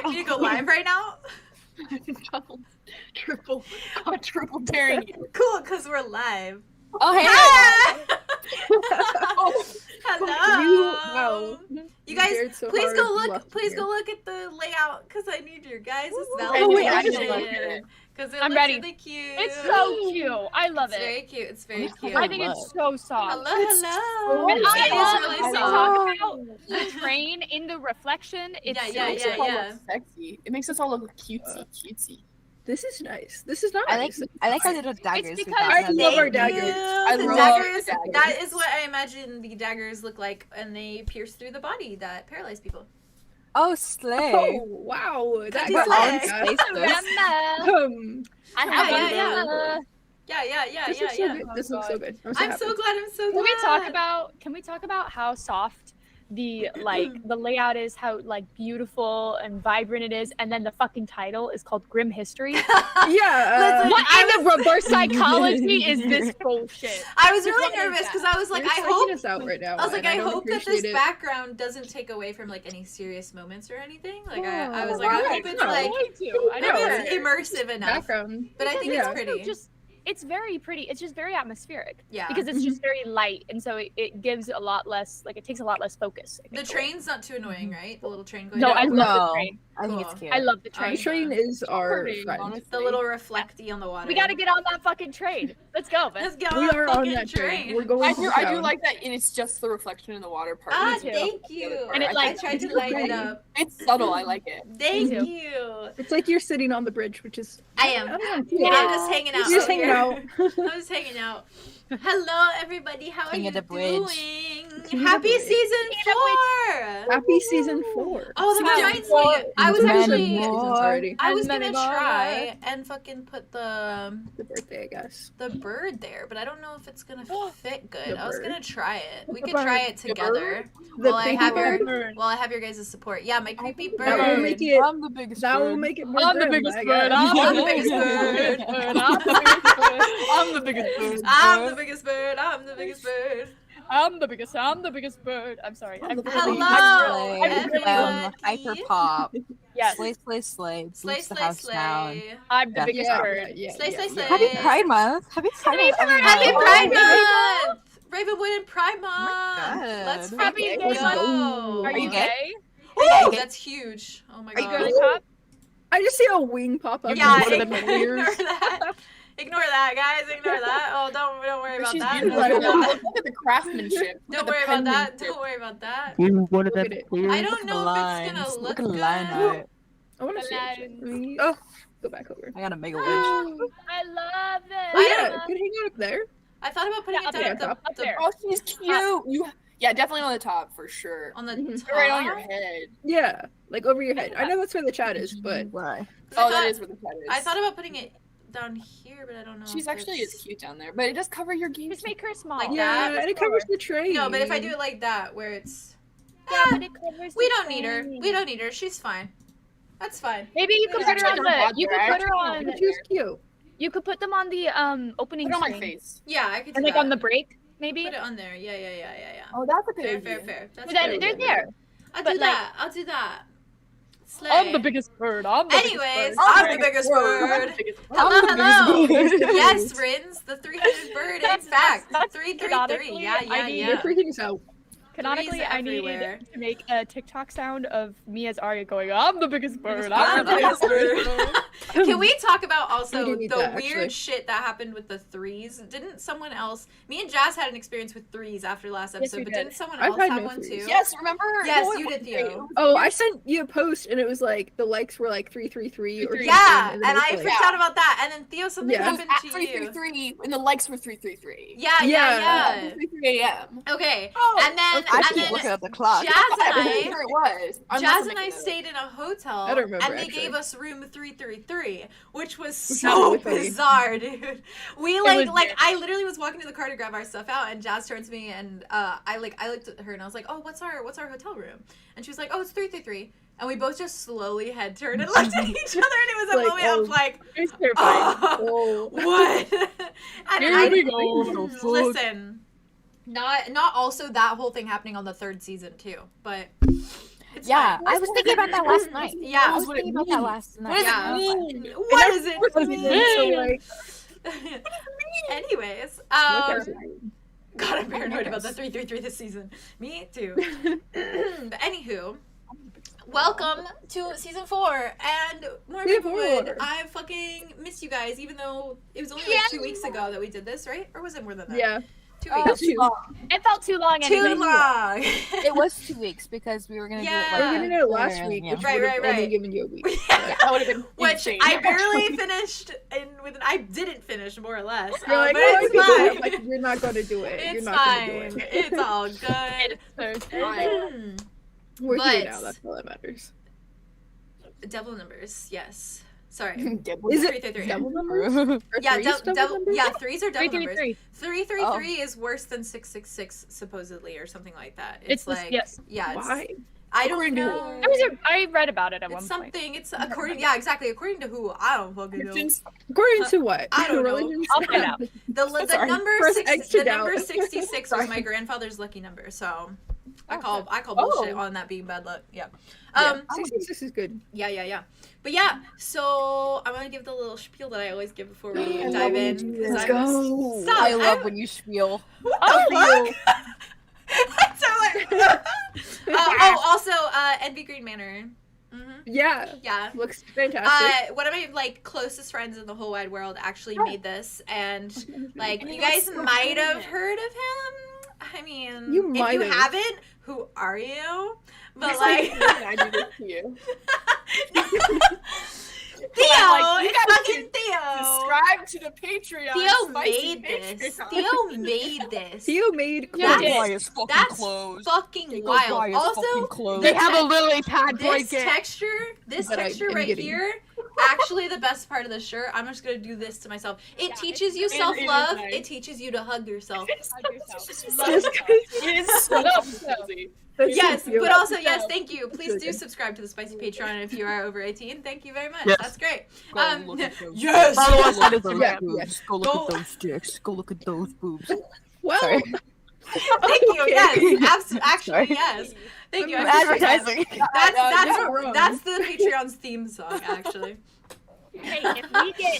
dare me to go live right now? Triple daring you. Cool, because we're live. Oh, hey! Hello! You guys, so please hard, go you look. left Please here. go look at the layout because I need your guys' wait, I need to look at validation. it. Because it I'm looks ready. really cute. It's so cute. I love It's it. very cute. It's very cute. I think it's so soft. Hello, hello. And It I is love really when they soft. talk about the train in the reflection. It's Yeah, It makes us all look sexy. It makes us all look cutesy. This is nice. This is nice. I like our little daggers. because- I love our Thank daggers. you. I The love daggers. daggers. That is what I imagine the daggers look like, and they pierce through the body that paralyze people. Oh, slay. Oh wow, that you got slay. on Space this. I have Yeah, one. Yeah. This looks so good. This looks so good. I'm so I'm happy. so glad. I'm so glad. Can we talk about how soft the layout is, how beautiful and vibrant it is, and then the fucking title is called Grim History? Yeah. Listen, What kind of reverse psychology is this bullshit? I was really What is nervous that? because I was like, You're I psyching hope. us out right now. I was like, and I don't hope that appreciate this it. background doesn't take away from any serious moments or anything. I was Oh, like, I right. hope it's No. I I know. hope it's immersive enough. Background. But I think Yeah. it's pretty. It's very pretty. It's just very atmospheric. Yeah. Because it's just very light, and so it gives a lot less. It takes a lot less focus. I The think, train's not too annoying, right? The little train going No, down. I love No. the train. I think Cool. it's cute. I love the The train. train is our Pretty, friend. honestly. The little reflecty on the water. We gotta get on that fucking train. Let's go, man. Let's get We on are that on fucking that train. train. We're going I to do town. like that, and it's just the reflection in the water part. Ah, Me too. thank you. And it, I tried to it's light it pretty. up. It's subtle. I like it. Thank too. you. It's like you're sitting on the bridge, which is. I am. don't know, Yeah, cool. I'm just hanging out. You're just over hanging here. out. I'm just hanging out. Hello, everybody. How are King you of the bridge. doing? King of the Happy bridge. season 4! Happy season 4. Oh, that Season reminds four. me. I was Many actually. more. already. I was And gonna many more. try and fucking put the The birthday, I guess. bird there, but I don't know if it's gonna fit good. The I was bird. gonna try it. We The could try bird. it together. The While I creepy have your bird. while I have your guys' support. Yeah, my creepy bird. That will make it. I'm the biggest That will bird. make it more I'm the grim, biggest I bird. guess. I'm the biggest bird. I'm the biggest bird. I'm the biggest bird. I'm the biggest bird. I'm the biggest. I'm the biggest bird. I'm sorry. I'm really, Hello, Slay, everybody. hyper pop. Yes. Slay, slay, slay. Slay, Boots the slay, house down. slay. I'm the Yeah. biggest bird. Slay, slay, slay. Happy Pride Month. Happy Pride Month. everyone. Happy Pride Oh Month! Ravenwood and Pride Month! God. Let's Happy fucking Gay go! Month. Are you gay? gay? Oh, that's huge. Oh my Are you god. going to cop? I just see a wing pop up. Yeah, in one of the ignore ears. that. Ignore that, guys. Ignore that. Oh, don't worry about She's that. beautiful. Like, Look at the craftsmanship. Don't Look worry at the about that. penmanship. Don't worry about that. One Look of them at it. clear. I don't Look at the know if it's gonna lines. look Look at the good. line art. I want to see Hello. it. Oh, go back over. I got a mega witch. I love it. Oh, yeah, don't- good hang out up there. I thought about putting Yeah, it up down there, at up the there. Oh, she's cute. Yeah, definitely on the top for sure. on the Mhm. top. Right on your head. Yeah, like over your head. I know that's where the chat is, but Why? Oh, that is where the head is. I thought about putting it down here, but I don't know. She's if actually it's- is cute down there, but it does cover your game. Just make her small. Like yeah, that? and it covers the train. No, but if I do it like that, where it's Yeah, but it covers we the don't need her. train. We don't need her. She's fine. That's fine. Maybe you could Yeah. put her on the. You could put her on. But she's cute. You could put them on the opening Put it on my screen. face. Yeah, I could do And like that. on the break, maybe. Put it on there. Yeah. Oh, that's a good Fair, idea. fair. That's But then fair. they're there. I'll but, do like- that. I'll do that. Slay. I'm the biggest bird. I'm the Anyways, biggest bird. I'm the biggest bird. Hello. Yes, Rins, the 300 bird. In That's- fact, that's 333. canonically, Yeah. I need- They're freaking us out. Canonically, Threes I need everywhere. to make a TikTok sound of me as Arya going, "I'm the biggest bird. I'm the biggest bird. Can we talk about We also do the need that, weird actually. shit that happened with the threes? Didn't someone else? Me and Jazz had an experience with threes after last Yes, episode, we but did. didn't someone I've else had have no one threes. too? Yes, remember? Yes, No, it you was did, great. Theo. Oh, I sent you a post and it was like the likes were like 333 or something. Yeah, then and it was I like- freaked out about that. And then Theo, something Yeah. It was happened at to you. 333, and the likes were 333. Yeah. 333 a.m. Okay, Oh, and then I and keep then looking at the clock. Jazz I'm and pretty I. sure it was. I'm Jazz also and I making that up. stayed in a hotel, I don't remember, and they actually. gave us room 333, which was Which so was really funny. bizarre, dude. We was like weird. I literally was walking to the car to grab our stuff out, and Jazz turned to me, and I looked at her, and I was like, "Oh, what's our hotel room?" And she was like, "Oh, it's 333." And we both just slowly head turned and looked at each other, and it was a Like, moment oh. of like, It's terrifying. Oh. what? And Here I we go. listen. Not also that whole thing happening on the 3rd season too, but It's Yeah, fine. I was thinking about that last night. Yeah. I was thinking about that last night. What does Yeah. it mean? What does it mean? So, like, Anyways, God, I'm paranoid about the 333 this season. Me too. But anywho, welcome to season 4 and more Season Ravenwood. 4. I fucking missed you guys, even though it was only like 2 weeks ago that we did this, right? Or was it more than that? yeah. 2 Oh, weeks. It felt too long. Too anyway. long. It was 2 weeks because we were gonna Yeah. do We it. were Like, gonna do it last yeah. week, which Right, would have right, only right. given you a week. That would have been Which insane. I barely finished I didn't finish, more or less. You're like, but oh, it's I can do fine. it. Like, you're not gonna do it. It's You're not fine. gonna do it. It's all good. So We're But- here now. That's all that matters. Devil numbers, yes. Sorry. Is it 333. double numbers? Or Yeah, threes double numbers? yeah, threes are double numbers. 333. 333 is worse than 666 supposedly, or something like that. It's like yes. yeah, it's, Why? I don't According to know. I read about it at It's one point. something. It's according. Yeah, exactly. According to who? I don't fucking know. Christians. According to what? I don't know. Religions? I'll find out. The Sorry. number Press six, X the to doubt. number 66 was my grandfather's lucky number, so I call bullshit on that being bad luck. Yeah. 66 is good. Yeah. But yeah, so I'm gonna give the little spiel that I always give before we dive in. 'Cause Let's I'm- go. Stop. I love when you spiel. Oh, so like, also, Envy Green Manor. Yeah. Yeah. Looks fantastic. One of my like closest friends in the whole wide world actually made this, and like you guys might have heard of him. I mean, You if might you have. haven't, who are you? But Like, like, I do this to you. Theo, Like, you it's guys fucking Theo. Subscribe to the Patreon. Theo spicy made this. Patreon. Theo made this. Theo made Yeah, clothes. it Boy is fucking That's closed. fucking wild. Also, They have a lily pad this texture But I am right getting- here, actually the best part of the shirt. I'm just gonna do this to myself. It Yeah, teaches you it is self-love. nice. It teaches you to hug yourself. Hug yourself. It is so cozy. That's Yes, so cute. but also yes, thank you. Please do Okay. subscribe to the Spicy Patreon if you are over 18. Thank you very much. Yes. That's great. Go look at those. Yes. Follow us on those Yeah, boobs. Go look Go- at those dicks. Go look at those boobs. Well, Sorry. Thank you. Okay. Yes, actually Sorry. yes. Thank you. I I'm appreciate that. Advertising. That's the Patreon's theme song actually. Hey,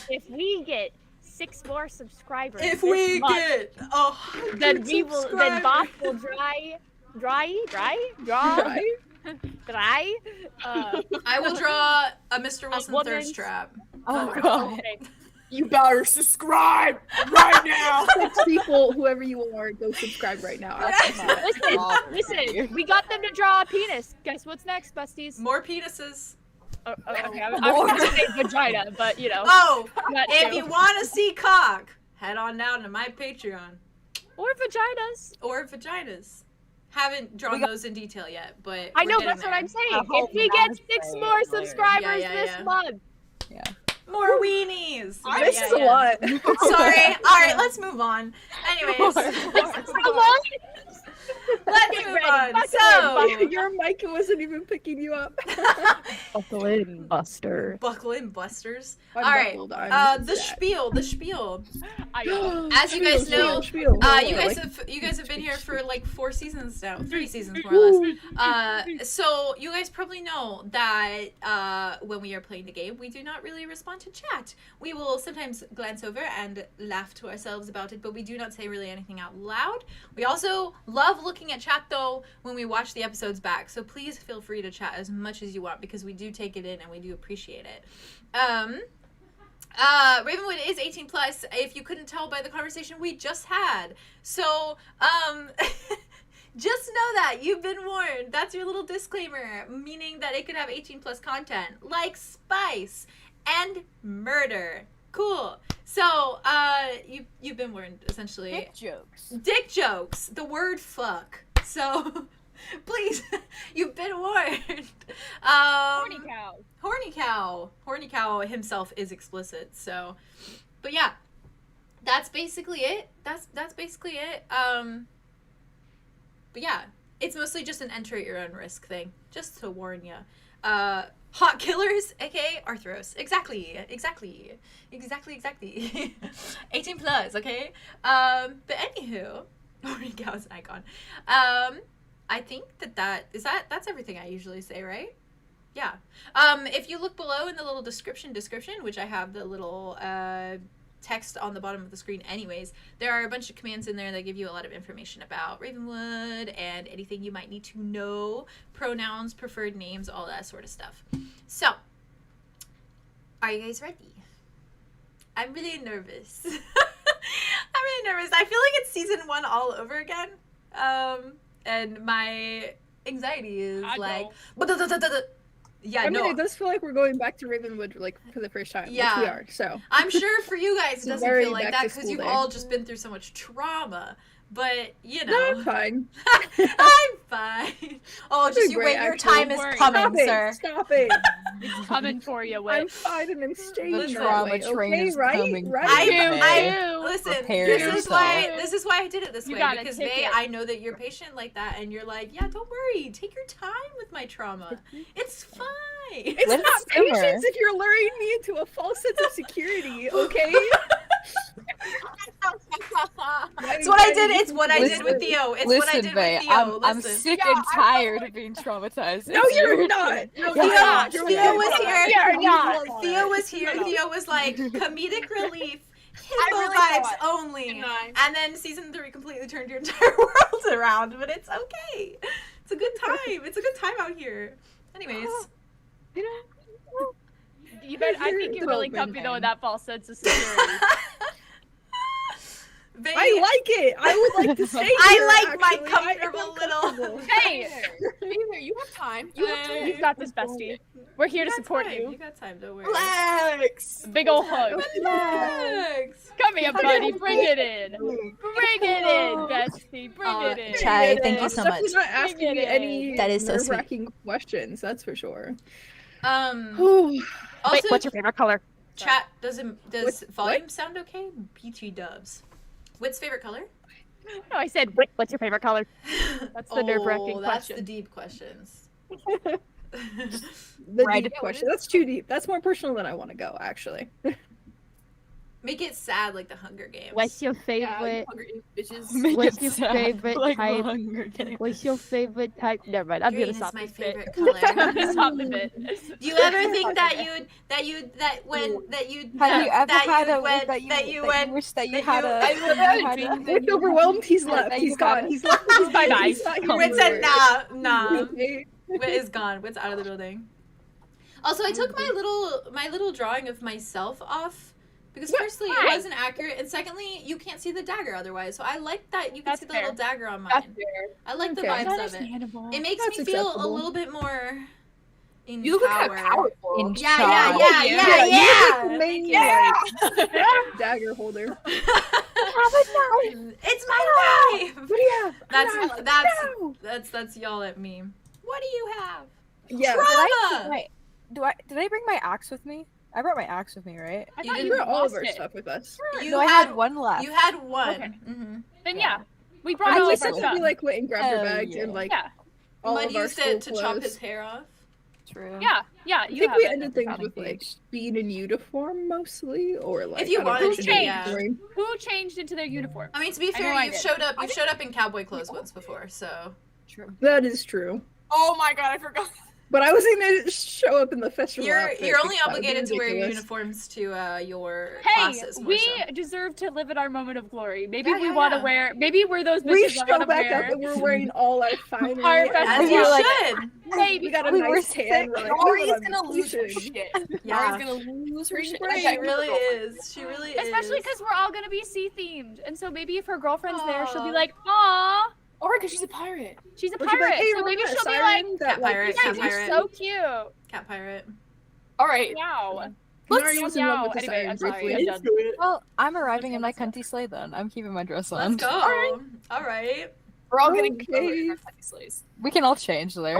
if we get 6 more subscribers, If this we month, get 100 then subscribers. Bob will draw. I will draw a Mr. Wilson woman's- thirst trap. Oh god. Okay. You better subscribe right now. people, whoever you are, go subscribe right now. Listen, we got them to draw a penis. Guess what's next, busties? More penises. Oh, okay, I was gonna say vagina, but you know. Oh, not if true. you want to see cock, head on down to my Patreon. Or vaginas. Or vaginas. Haven't drawn We got- those in detail yet, but I we're know, getting that's what there. I'm saying. I hope If we get that's 6 great. more subscribers Yeah, this yeah. month. More weenies. This is a lot. Sorry. All right, let's move on. Anyways, How long? let's Get move ready. on. Buckle So, Your mic wasn't even picking you up. Buckle in, Buster. buckle in, busters. I'm All right. buckled, I'm The sad. spiel. The spiel. As As you guys know, spiel. You guys have been here for like 4 seasons now, 3 seasons more or less. So you guys probably know that when we are playing the game, we do not really respond to chat. We will sometimes glance over and laugh to ourselves about it, but we do not say really anything out loud. We also love looking at chat though when we watch the episodes back. So please feel free to chat as much as you want because we do take it in and we do appreciate it. Ravenwood is 18 plus, if you couldn't tell by the conversation we just had. So, just know that you've been warned. That's your little disclaimer, meaning that it could have 18 plus content, like spice and murder. Cool. So, you've been warned, essentially. Dick jokes. Dick jokes. The word fuck. So, please, you've been warned. Horny cow. Horny cow. Horny cow himself is explicit. So, but yeah, that's basically it. That's basically it. But yeah, it's mostly just an enter at your own risk thing, just to warn you. Hot killers, aka Arthros. Exactly. 18 plus, okay? But anywho, horny cow is an icon. I think that's everything I usually say, right? Yeah. If you look below in the little description, which I have the little text on the bottom of the screen anyways, there are a bunch of commands in there that give you a lot of information about Ravenwood and anything you might need to know, pronouns, preferred names, all that sort of stuff. So, are you guys ready? I'm really nervous. I'm really nervous. I feel like it's season 1 all over again. And my anxiety is yeah, I mean, it does feel like we're going back to Ravenwood like for the first time. Yeah, which we are. So I'm sure for you guys it doesn't very feel like back that to because school you've day. all just been through so much trauma. But you know, no, I'm fine. I'm fine. Oh, just Doing you great, wait. Your actually. time is Worry. coming, Stop it! sir. Stop it! It's coming for you, I'm Wit. fine and I'm staying The that trauma way, train okay? is Right? coming. Right? I You. listen. Prepare This is yourself. why I did it this You way got a because ticket. May, I know that you're patient like that, and you're like, yeah, don't worry, take your time with my trauma. It's fine. It's Let it not simmer. patience if you're luring me into a false sense of security, okay? It's what I did. It's what I did with Theo. It's what I Listen, did Faye, with Theo. I'm Listen. sick and tired of being traumatized. No, It's you're your not. turn. No, Theo, you're not. You're Theo was not. here. You're not. Theo was here. No. Theo was like comedic relief, hippo really vibes thought. only. Didn't I? And then season 3 completely turned your entire world around. But it's okay. It's a good time. It's a good time out here. Anyways, You know, You bet. I think you're really comfy though with that false sense of security. Bae, I like it. I would like to stay here. I like my actually. I am comfortable little. comfortable. Hey, You have time. You have time. you've got this, bestie. We're here to got support time. you. You got time. Don't worry. Relax. Big ol' hug. Relax. Come here, buddy. Bring it in. Bring it in, bestie. Bring it in. Chai, thank you I'm so much. definitely not asking me any That is so sweet. nerve-wracking questions. That's for sure. Also, Wait, what's your favorite color? chat does What- volume sound okay? BT dubs. Wit's favorite color? No, I said, wait, what's your favorite color? That's the nerve-wracking That's question. the deep questions. The Right. deep question. That's too deep. That's more personal than I want to go, actually. Make it sad like the Hunger Games. What's your Yeah, favorite? you hungry bitches. Make What's it your sad, favorite like type? Hunger Games. What's your favorite type? Never mind. I'm Green gonna is stop my this bit. favorite color. I'm gonna stop the bit. Do you ever think that you Have you ever wish that you had a Wit's overwhelmed. He's left. that He's you gone. had- He's left. He's Bye-bye. gone. He's not here Wit said anymore. nah. Okay. Wit is gone. Wit's out of the building. Also, I took my little drawing of myself off because firstly it Why? wasn't accurate, and secondly you can't see the dagger otherwise. So I like that you can That's see the fair. little dagger on That's mine. fair. I like the Okay. vibes of it. Understandable. It makes That's me feel acceptable. a little bit more in You look kind power. of powerful. in Yeah. You look mainly Yeah. like dagger holder. It's my life. What do you have? That's y'all at me. What do you have? Yeah. Trauma. Did I bring my axe with me? I brought my axe with me, right? I You thought didn't You you brought all of lost our it. stuff with us. You No, I had one left. You had one. Okay. Mm-hmm. Then yeah, we brought I all of just our said stuff. we like went and grabbed your Hell bags yeah. and like Yeah, all Mud of our used school it to chop clothes. his hair off. True. yeah. I You think have we it. ended things Founding with like page. being in uniform mostly, or like If you I don't know, wanted to, changing yeah. uniform. Who changed into their uniform? I mean, to be I fair, know I you've did. showed up. You've showed up in cowboy clothes once before, so. True. That is true. Oh my god, I forgot. But I was gonna show up in the festival. You're outfit only because that would be obligated to wear your ridiculous. uniforms to your Hey, classes. More we so. deserve to live in our moment of glory. Maybe Yeah, we yeah, want to yeah. wear. Maybe we're those We bitches that show want to back up wear. and we're wearing all our finery. Our and festival As we you were like- should. Maybe we got a We were nice tan. sick. We're like, Nori's "Hold on, gonna lose her vacation." shit. Yeah. Nori's gonna lose her shit. Spring. She really is. She really is. Especially because we're all gonna be sea themed, and so maybe if her girlfriend's there, she'll be Aw. like, "Aw, Or because she's a pirate. she's a Or she'll be pirate." like, "Hey, So maybe remember she'll that be like, siren that, Cat like, pirate, "You cat guys are pirate. so cute." Cat pirate. All right. Wow. Nori was in love Meow. with the Anyway, siren I'm sorry, briefly. I'm done. Well, I'm arriving in my cunty sleigh then. I'm keeping my dress on. Let's go. All right. We're all getting Okay. in our tiny sleighs. We can all change there.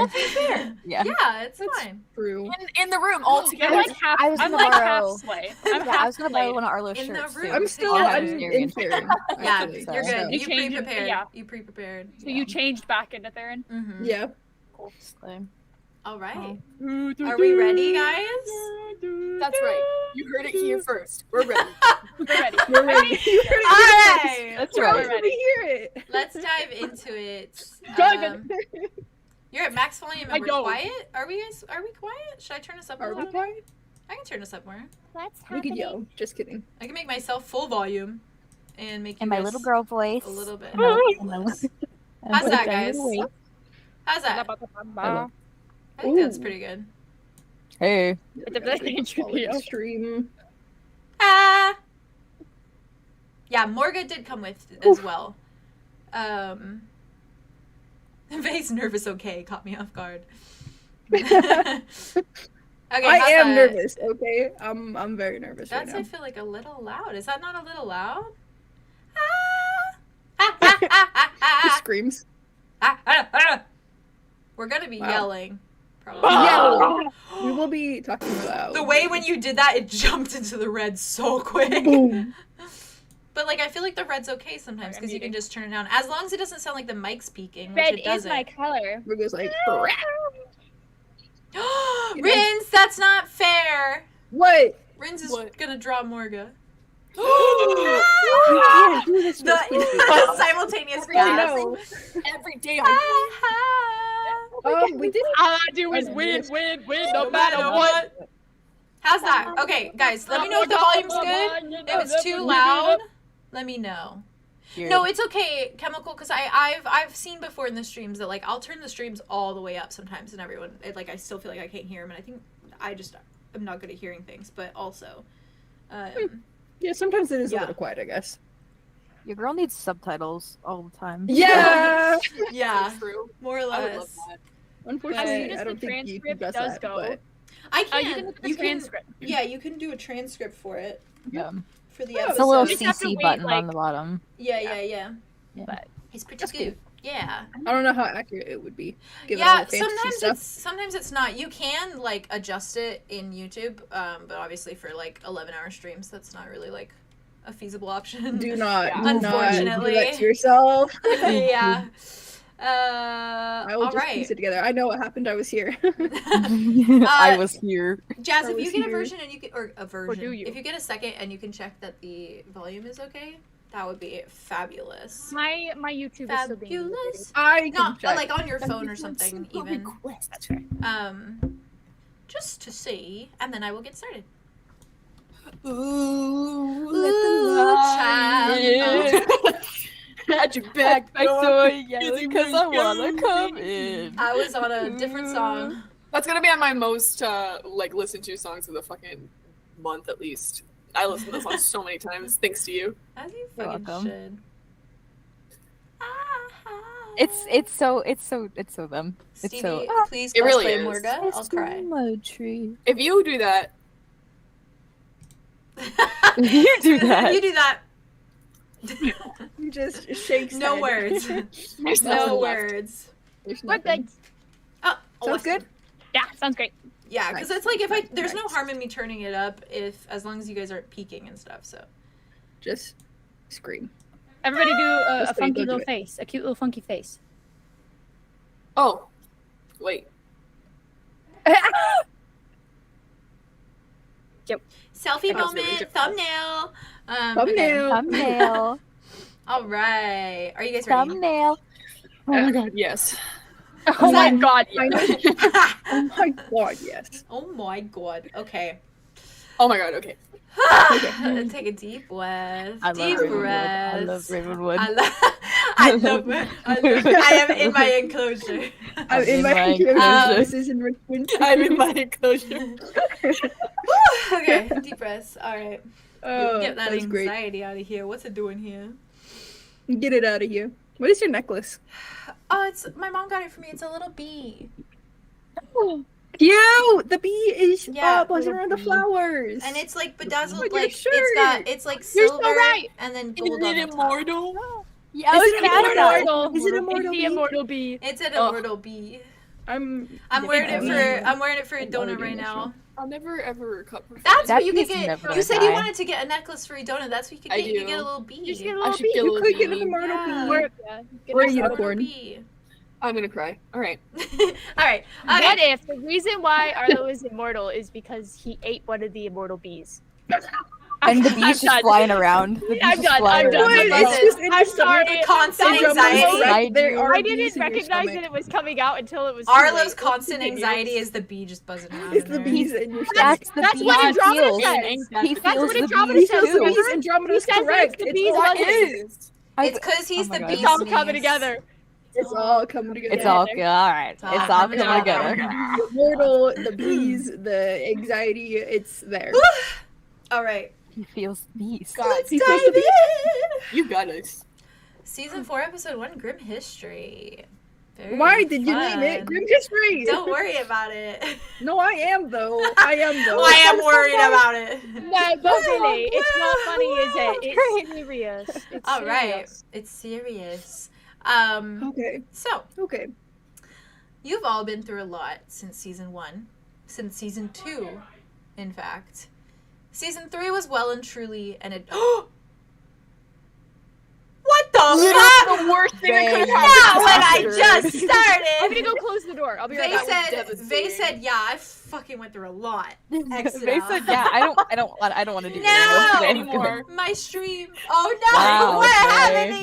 Yeah. Yeah, it's That's fine. True. In the room all I'm together. like half. I was I'm gonna like half borrow- sleigh. I'm Yeah, I half was gonna buy sleigh. one of Arlo's In the shirts room. too. I'm still Yeah. in Theron. Yeah, actually, you're so- good. You You changed- pre-prepared. yeah. You pre-prepared. So you changed back into Theron. Mm-hmm. Yeah. Sleigh. All right. Are Are we ready, guys? That's right. You heard it here first. We're ready. We're ready. We're ready. You heard it All first. right. That's We're right. ready to hear it. Let's dive into it. Dragon. You're at max volume I and we're go. quiet? Are we quiet? Should I turn us up a Are we little? quiet? I can turn us up more. What's We could yell. Just kidding. I can make myself full volume and make you In my guys little girl voice. a little bit. How's How's that, guys? How's that? Hello. I think that's Ooh. pretty good. Hey. It's a bit intro. Stream. Ah! Yeah, Morga did come with as well. Vay's nervous okay caught me off guard. Okay, I how's am that? nervous. Okay, I'm very nervous That's, I right feel like, a little loud. Is that not a little loud? Ah! Ah, ah, ah, ah, now. ah, Just ah, screams. ah, ah, ah. We're gonna be Wow. yelling. Probably. Yell. We will be talking loud. The way when you did that, it jumped into the red so quick. Boom. But like, I feel like the red's okay sometimes because you can just turn it down. As long as it doesn't sound like the mic's peaking, which Red it is doesn't. my color. We're like, Rins, that's not fair. what? Rins is What? gonna draw Morga. Yeah, do this The first, please. simultaneous Oh, gasp. no. Every day I We did. All I do is Oh, win, yes. win, win, No matter what. How's that? Okay, guys, let me know if the volume's good. If it's too loud, let me know. No, it's okay, Chemical, because I've seen before in the streams that like I'll turn the streams all the way up sometimes, and everyone I still feel like I can't hear them, and I think I'm not good at hearing things, but also, Yeah, sometimes it is Yeah. a little quiet, I guess. Your girl needs subtitles all the time. Yeah. yeah, true. more or I would love less. that. Unfortunately, As soon as I don't the think you can transcript does does that. go, But I you can. can look at the You can. transcript. Yeah, you can do a transcript for it Yeah. for the Oh, episode. It's a little You just have to CC wait, button on like- the bottom. Yeah. But It's pretty That's good. Yeah. I don't know how accurate it would be. Given Yeah, all the fantasy sometimes it's not. You can like adjust it in YouTube, but obviously for like 11-hour streams, that's not really like a feasible option. Do not, Yeah. do not do Unfortunately. that to yourself. Yeah. I will All just piece right. it together. I know what happened. I was here. I was here. Jazz, I if you was get a here. version and you can, or a version, do you? if you get a second and you can check that the volume is okay, that would be fabulous. my YouTube is still being Fabulous. I can Not check. like on your phone or something, even. That's right. Just to see, and then I will get started. Ooh, Ooh, child. Had your back door yelling because I wanna come in. I was on a different song. That's gonna be on my most listened to songs of the fucking month at least. I listen to this song so many times thanks to you. As you You're fucking welcome. should. It's so them. It's Stevie, so please It really cosplay is. Morga. I'll cry. my tree. If you do that, You do that. You do that. You just shakes. No head. words. there's No nothing left. words. There's But nothing. like, Oh, Sounds awesome. good. yeah, sounds great. Yeah, because Nice. it's like if I there's no Nice. harm in me turning it up as long as you guys aren't peeking and stuff. So Just scream. Everybody do a Let's do it, funky go do little it. face, a cute little funky face. Oh, wait. selfie That was really moment, difficult. thumbnail. Okay. Thumbnail. Thumbnail. All right, are you guys ready? Thumbnail. Oh my god, yes. Oh my that- god, I yeah. know. Oh my god, yes. Oh my god. Okay. Oh my god, okay. Take a deep breath. I love Deep Ravenwood. breath. I love Ravenwood. I love it. I am in my enclosure. I'm in my enclosure. This is in Richmond. I'm in my enclosure. Okay, deep breaths. All right. Oh, Get that that's great. anxiety out of here. What's it doing here? Get it out of here. What is your necklace? Oh, it's my mom got it for me. It's a little bee, Cute! The bee is Yeah, buzzing around the flowers. and it's like bedazzled. With your Like it's like You're so silver right. and then Is gold on it the top. immortal? Yeah, I was Is it gonna ask that. immortal? Is it immortal It's the bee? immortal bee. It's an Oh. immortal bee. I'm wearing it Yeah. for I'm wearing it for I'm Idona already right in this now. one. I'll never ever cut performance. That's That what you could bee's get. never You said gonna you die. wanted to get a necklace for Idona. That's what you could I get. You do. get a little bee. You should get a I little should bee. get a You little could get an bee. immortal Yeah. bee. Or, Or a a unicorn. Bee. I'm gonna cry. All right. All right. Okay. What if the reason why Arlow is immortal is because he ate one of the immortal bees? And the bees just flying around. The bees I'm just done. flying I'm done. around. Listen, I'm sorry. constant Andromeda anxiety. Right, there are I bees didn't in your recognize stomach. that it was coming out until it was too Arlo's late. constant anxiety is the bee just buzzing around. It's in the there. bees in your stomach. That's the That's bees what Andromeda feels. says. He That's feels what the Andromeda bees says. He feels the too. bees. He Andromeda's says correct. it's the bees. What buzzing. is? It's because he's Oh my the God. bee's It's all knees. coming together. It's all coming together. It's all good. All right. It's all It's all coming coming together. together. The mortal, the bees, the anxiety, it's there. All right. He feels bees. God, Let's He dive feels the bees. in. you got us. Season 4, episode 1, Grim History. Very Why did you name it fun. Grim History? Don't worry about it. No, I am though. I am though. I am worried about it. No, but really, it's not funny, is it? It's serious. It's All right. serious. It's serious. Okay. So, Okay. you've all been through a lot since season 1. Since season 2, in fact. Season 3 was well and truly an What the fuck? The worst thing that could have Not happened. when I just I'm gonna started. go close the door. I'll be right They back. said, devastating. yeah, I fucking went through a lot. Exit They out. said, yeah, I don't want to do No! that Anymore. My stream. Oh no! Wow, What okay. happened to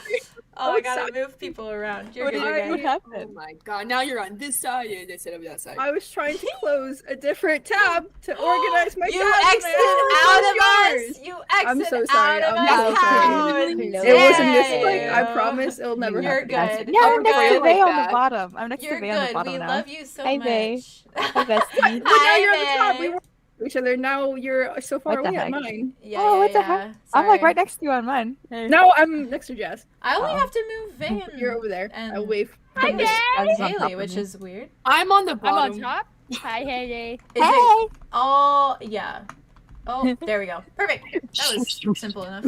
you? Oh, I I'm gotta sorry. move people around. You're What good. did- You're what good. Oh happened? my god, now you're on this side instead of that side. I was trying to close a different tab to organize my You tabs. exited and I out of closed us. yours. You I'm exited so sorry. out of I'm us. so sorry. How It was a mistake. I dare promise it'll never You're happen. good. Yeah, You're I'm next to good. Vay on that. the bottom. I'm next You're to Vay on the good. bottom We now. love you so Hi, much. Vay. Hi, bestie. But now you're on the top. Hi, We Vay. were each other. Now you're so far What the away at heck? mine. Yeah, Oh, yeah, what the yeah. heck? I'm like Sorry. right next to you on mine. Hey. No, I'm next to Jess. I only Oh. have to move Vay and, You're over there. and I'll wave. Hi, from this- Vay. Jess is on top Haley, of which me. is weird. I'm on the I'm bottom. on top. Hi, hey, Is Hey! it? Oh, yeah. Oh, there we go. Perfect. That was simple enough.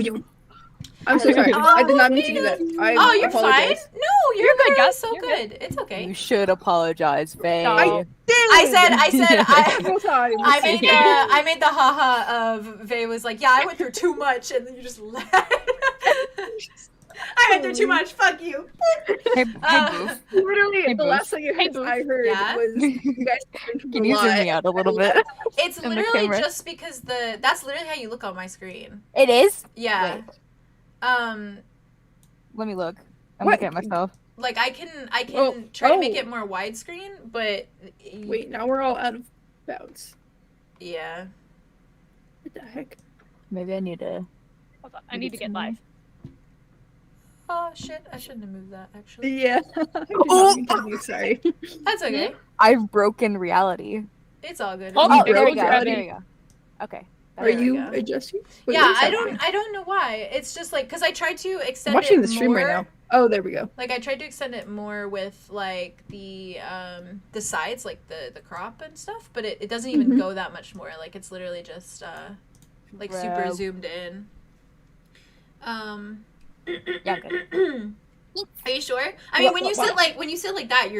I'm so sorry. I did not mean to do that. I Oh, you're fine. apologize. No, you're good, good. Gus. So You're good. It's okay. You should apologize, Vay. No. I I said, Several times. I made the haha of Vay was like, yeah, I went through too much, and then you just laughed. I went through too much. Fuck you. Hey, Uh, Boof. Literally, Hey, the Boof. last thing I heard Yeah? was you guys went through Can a you zoom lot. me out a little bit? It's In the literally camera. just because that's literally how you look on my screen. It is? Yeah. Wait, Um, let me look. I'm What? looking at myself. like I can Oh, try to make oh. it more widescreen, but Wait, now we're all out of bounds. yeah. What the heck? Maybe I need to. Hold on. I need to get live. Oh shit! I shouldn't have moved that actually. Yeah. I did not mean to do, sorry. That's okay. I've broken reality. It's all good. Oh, You there we broke go. reality. There we go. Okay. Are There we you go. adjusting? Wait, Yeah, what's I happening? don't know why. It's just like because I tried to I'm extend watching it the stream more. right now. Oh, there we go. Like I tried to extend it more with like the sides, like the crop and stuff, but it doesn't even Mhm. go that much more. Like it's literally just like super Wow. zoomed in. Yeah, good. Are you sure? I mean, when you sit like that,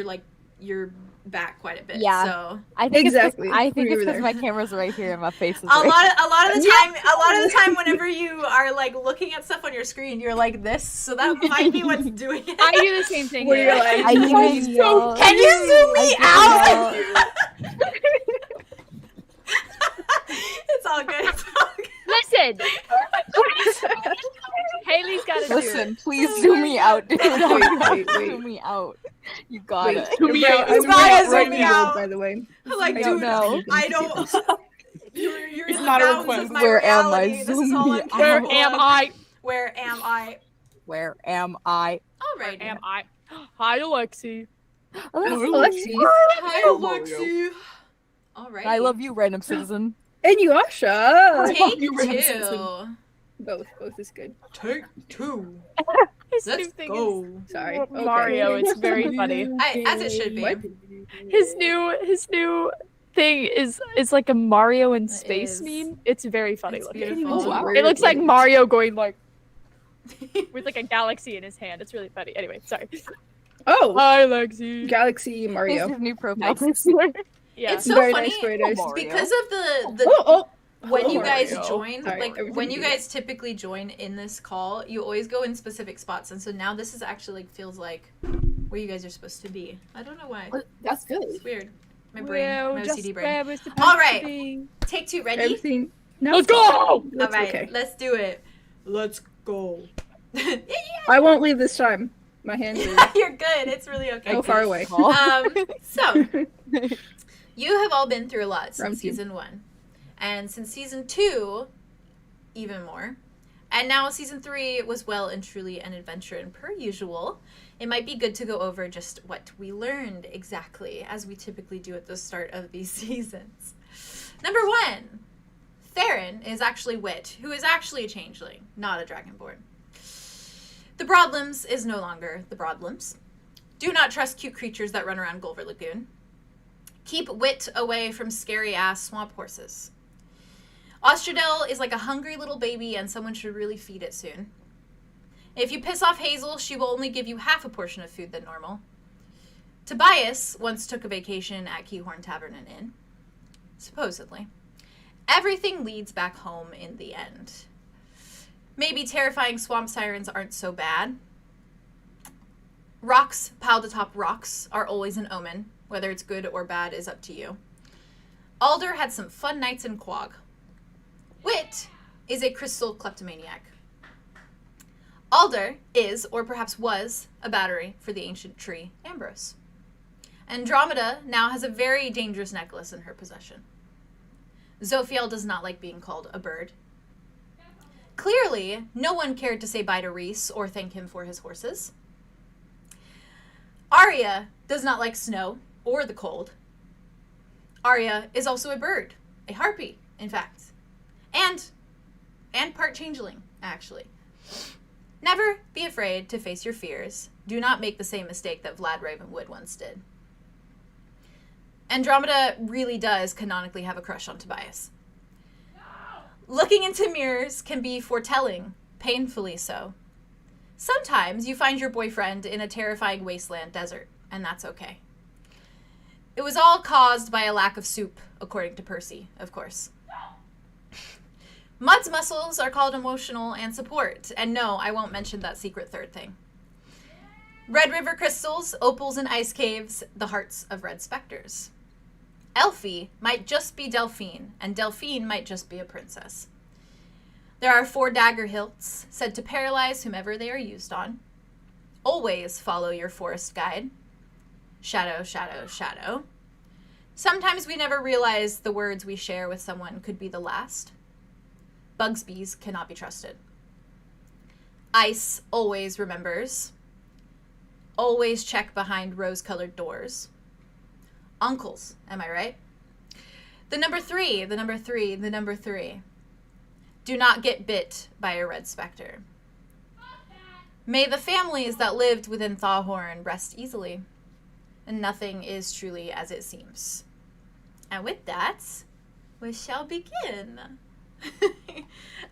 you're back quite a bit. Yeah. So I think Exactly. It's I think We it's were because there. my camera's right here and my face is a right lot of the time, whenever you are like looking at stuff on your screen, you're like this. So that might be what's doing it. I do the same thing. Where here. you're like, I need y'all. Can you zoom me I out? It's all good. It's all good. Listen. Haley's got to do it. Listen, please zoom me out, dude. wait. Zoom me out. You got Wait, it. Zoom me out. I'm Gotta right zoom me in the out. world, by the way. I'm like, I dude, don't know. I don't. You're It's in not a the bounds request. of my Where am I? reality. This is Zoom all me I'm out. Where capable am of. I? Where am I? Where am I? Alrighty. Am I? Hi, Alexi. Alexi. Hi, Oh, Alexi. Alright. I love you, random citizen. And Yasha. Take You ran two. citizen. Both is good. Take two. His new Let's thing go. Sorry. is Okay. Mario. It's very funny. As it should be. What? His new thing is like a Mario in space is. meme. It's very funny It's looking. beautiful. Oh, wow. It looks like Mario going like with like a galaxy in his hand. It's really funny. Anyway, sorry. Oh, Hi, Alexi. Galaxy This Mario. is new profile. Yeah. It's so Very funny nice creators. Mario. because of the Oh, when oh, you guys Mario. join, Sorry, like everything when you you guys typically join in this call, you always go in specific spots, and so now this is actually like feels like where you guys are supposed to be. I don't know why. That's good. It's weird. My brain, Well, my just OCD brain. where we're supposed All right. to be. Take 2, ready? Everything. No. Let's go! All That's right, okay. let's do it. Let's go. I won't leave this time. My hands are You're good. It's really okay. so far away. So, you have all been through a lot since Round two. season 1. And since season 2, even more. And now season 3 was well and truly an adventure, and per usual, it might be good to go over just what we learned exactly, as we typically do at the start of these seasons. Number 1, Theron is actually Wit, who is actually a changeling, not a dragonborn. The Broadlimbs is no longer the Broadlimbs. Do not trust cute creatures that run around Gulver Lagoon. Keep Wit away from scary-ass swamp horses. Ōstrzādel is like a hungry little baby, and someone should really feed it soon. If you piss off Hazel, she will only give you half a portion of food than normal. Tobias once took a vacation at 𝐄𝐩𝐢𝐪 Tavern and Inn. Supposedly. Everything leads back home in the end. Maybe terrifying swamp sirens aren't so bad. Rocks piled atop rocks are always an omen. Whether it's good or bad is up to you. Alder had some fun nights in Quag. Wit is a crystal kleptomaniac. Alder is, or perhaps was, a battery for the ancient tree Ambrose. Andromeda now has a very dangerous necklace in her possession. Zophiel does not like being called a bird. Clearly, no one cared to say bye to Reese or thank him for his horses. Arya does not like snow or the cold. Arya is also a bird, a harpy, in fact. And part changeling, actually. Never be afraid to face your fears. Do not make the same mistake that Vlad Ravenwood once did. Andromeda really does canonically have a crush on Tobias. Looking into mirrors can be foretelling, painfully so. Sometimes you find your boyfriend in a terrifying wasteland desert, and that's okay. It was all caused by a lack of soup, according to Percy, of course. Mud's muscles are called emotional and support, and no, I won't mention that secret third thing. Red River crystals, opals, and ice caves, the hearts of red specters. Elfie might just be Delphine, and Delphine might just be a princess. There are 4 dagger hilts, said to paralyze whomever they are used on. Always follow your forest guide. Shadow, shadow, shadow. Sometimes we never realize the words we share with someone could be the last. Bugsby's cannot be trusted. Ice always remembers. Always check behind rose-colored doors. Uncles, am I right? The number 3, the number 3, the number 3. Do not get bit by a red specter. May the families that lived within Thawhorn rest easily, and nothing is truly as it seems. And with that, we shall begin.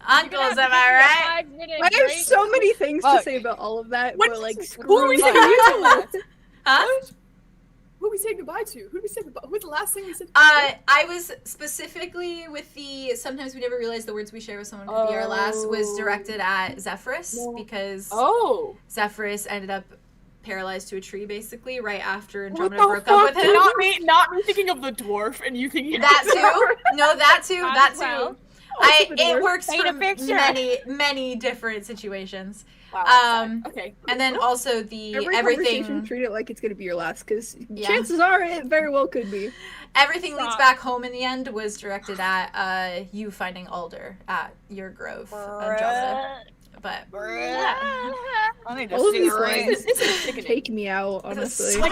Uncles, am I right? I have so many things to say about all of that. What- But like, Who are we saying goodbye to? Huh? Who we say goodbye to? Who did we say goodbye? Who's the last thing we said? I was specifically with the sometimes we never realize the words we share with someone could be our last was directed at Zephyrus because Zephyrus ended up paralyzed to a tree basically right after Andromeda broke up with him. Not me thinking of the dwarf and you thinking That too. No, that too. That too. Well. It works Paint for a picture. many different situations. Wow, okay. And then also the every conversation, everything treat it like it's gonna be your last, because Yeah. chances are it very well could be. everything leads Stop. back home in the end was directed at you finding Alder at your grove, Andromeda. But yeah. I need All of these cigarette. lines This is sickening. take me out, honestly.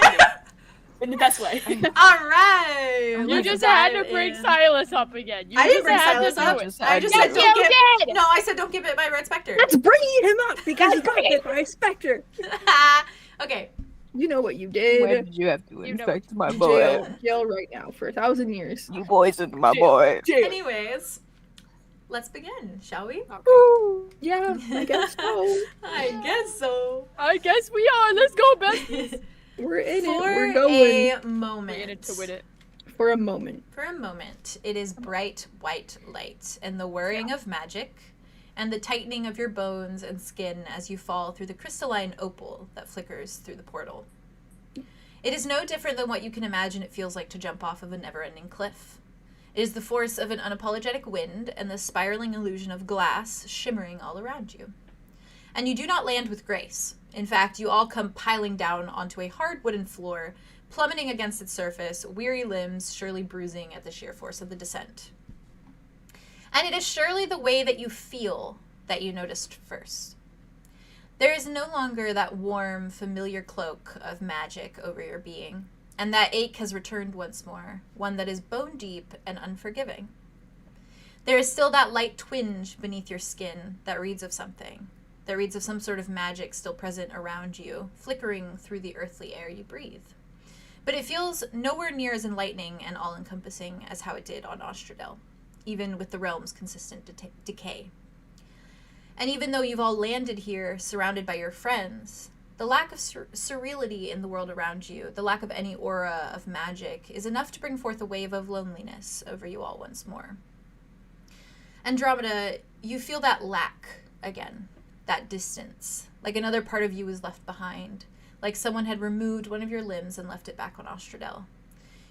In the best way. All right. You let's just had to dive bring in. Silas up again. You I didn't just bring had Silas to up. do it. I just Yes, said don't you get. did! No, I said don't get bit by a red specter. That's bringing him up because you got bit by a specter. Okay. You know what you When did. did you have to You know- infect my You boy? jail right now for 1,000 years. You poisoned my boy. Anyways, let's begin, shall we? Ooh, yeah, I guess so. I guess so. I guess we are. Let's go, besties. We're in it. For We're going a moment. We're in it to win it. for a moment. For a moment, it is bright white light and the whirring of magic and the tightening of your bones and skin as you fall through the crystalline opal that flickers through the portal. It is no different than what you can imagine it feels like to jump off of a never-ending cliff. It is the force of an unapologetic wind and the spiraling illusion of glass shimmering all around you. And you do not land with grace. In fact, you all come piling down onto a hard wooden floor, plummeting against its surface, weary limbs surely bruising at the sheer force of the descent. And it is surely the way that you feel that you noticed first. There is no longer that warm, familiar cloak of magic over your being, and that ache has returned once more, one that is bone deep and unforgiving. There is still that light twinge beneath your skin that reads of something, that reads of some sort of magic still present around you, flickering through the earthly air you breathe. But it feels nowhere near as enlightening and all-encompassing as how it did on 𝐲𝑗𝐷𝐸, even with the realm's consistent decay. And even though you've all landed here surrounded by your friends, the lack of surreality in the world around you, the lack of any aura of magic, is enough to bring forth a wave of loneliness over you all once more. Andromeda, you feel that lack again, that distance, like another part of you is left behind, like someone had removed one of your limbs and left it back on 𝐲𝑗𝐷𝐸.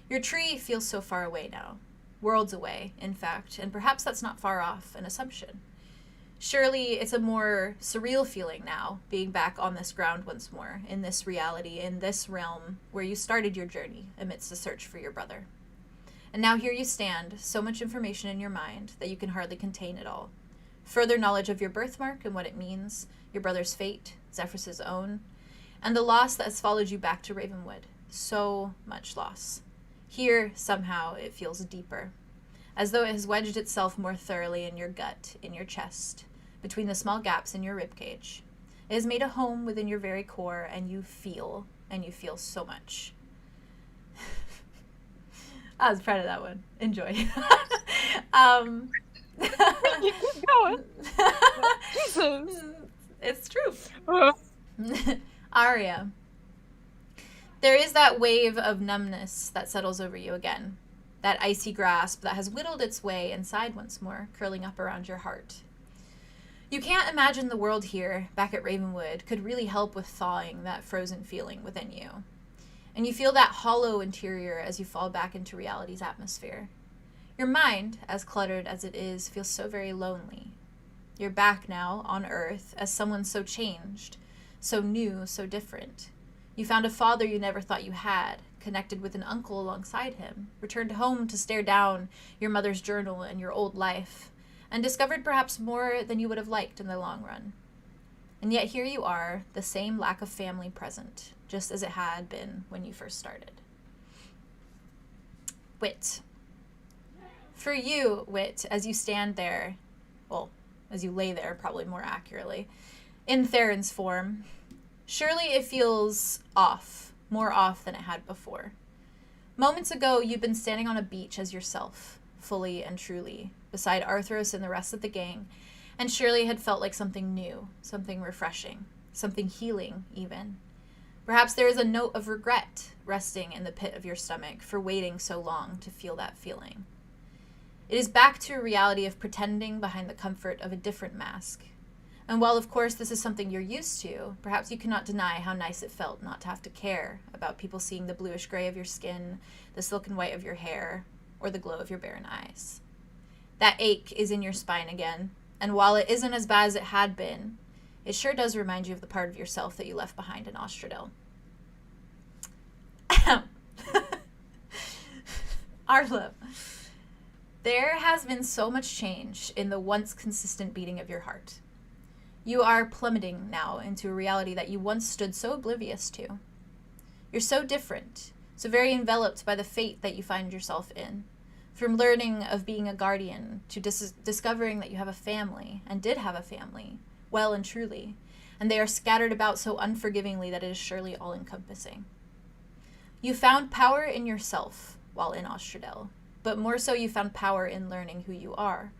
Your tree feels so far away now, worlds away, in fact, and perhaps that's not far off an assumption. Surely it's a more surreal feeling now, being back on this ground once more, in this reality, in this realm where you started your journey amidst the search for your brother. And now here you stand, so much information in your mind that you can hardly contain it all. Further knowledge of your birthmark and what it means, your brother's fate, Zephyrus's own, and the loss that has followed you back to Ravenwood. So much loss. Here, somehow, it feels deeper, as though it has wedged itself more thoroughly in your gut, in your chest, between the small gaps in your ribcage. It has made a home within your very core, and you feel so much. I was proud of that one. Enjoy. Keep going. Jesus. It's true. Aria. There is that wave of numbness that settles over you again. That icy grasp that has whittled its way inside once more, curling up around your heart. You can't imagine the world here, back at Ravenwood, could really help with thawing that frozen feeling within you. And you feel that hollow interior as you fall back into reality's atmosphere. Your mind, as cluttered as it is, feels so very lonely. You're back now, on Earth, as someone so changed, so new, so different. You found a father you never thought you had, connected with an uncle alongside him, returned home to stare down your mother's journal and your old life, and discovered perhaps more than you would have liked in the long run. And yet here you are, the same lack of family present, just as it had been when you first started. Wit. For you, Wit, as you stand there, well, as you lay there, probably more accurately, in 𝐻𝑒RIN's form, surely it feels off, more off than it had before. Moments ago, you'd been standing on a beach as yourself, fully and truly, beside Arthros and the rest of the gang, and surely had felt like something new, something refreshing, something healing, even. Perhaps there is a note of regret resting in the pit of your stomach for waiting so long to feel that feeling. It is back to a reality of pretending behind the comfort of a different mask. And while, of course, this is something you're used to, perhaps you cannot deny how nice it felt not to have to care about people seeing the bluish gray of your skin, the silken white of your hair, or the glow of your barren eyes. That ache is in your spine again, and while it isn't as bad as it had been, it sure does remind you of the part of yourself that you left behind in 𝐲𝑗𝐷𝐸. Arlow. There has been so much change in the once consistent beating of your heart. You are plummeting now into a reality that you once stood so oblivious to. You're so different, so very enveloped by the fate that you find yourself in. From learning of being a guardian to discovering that you have a family, and did have a family, well and truly, and they are scattered about so unforgivingly that it is surely all-encompassing. You found power in yourself while in 𝐲𝑗𝐷𝐸, but more so you found power in learning who you are,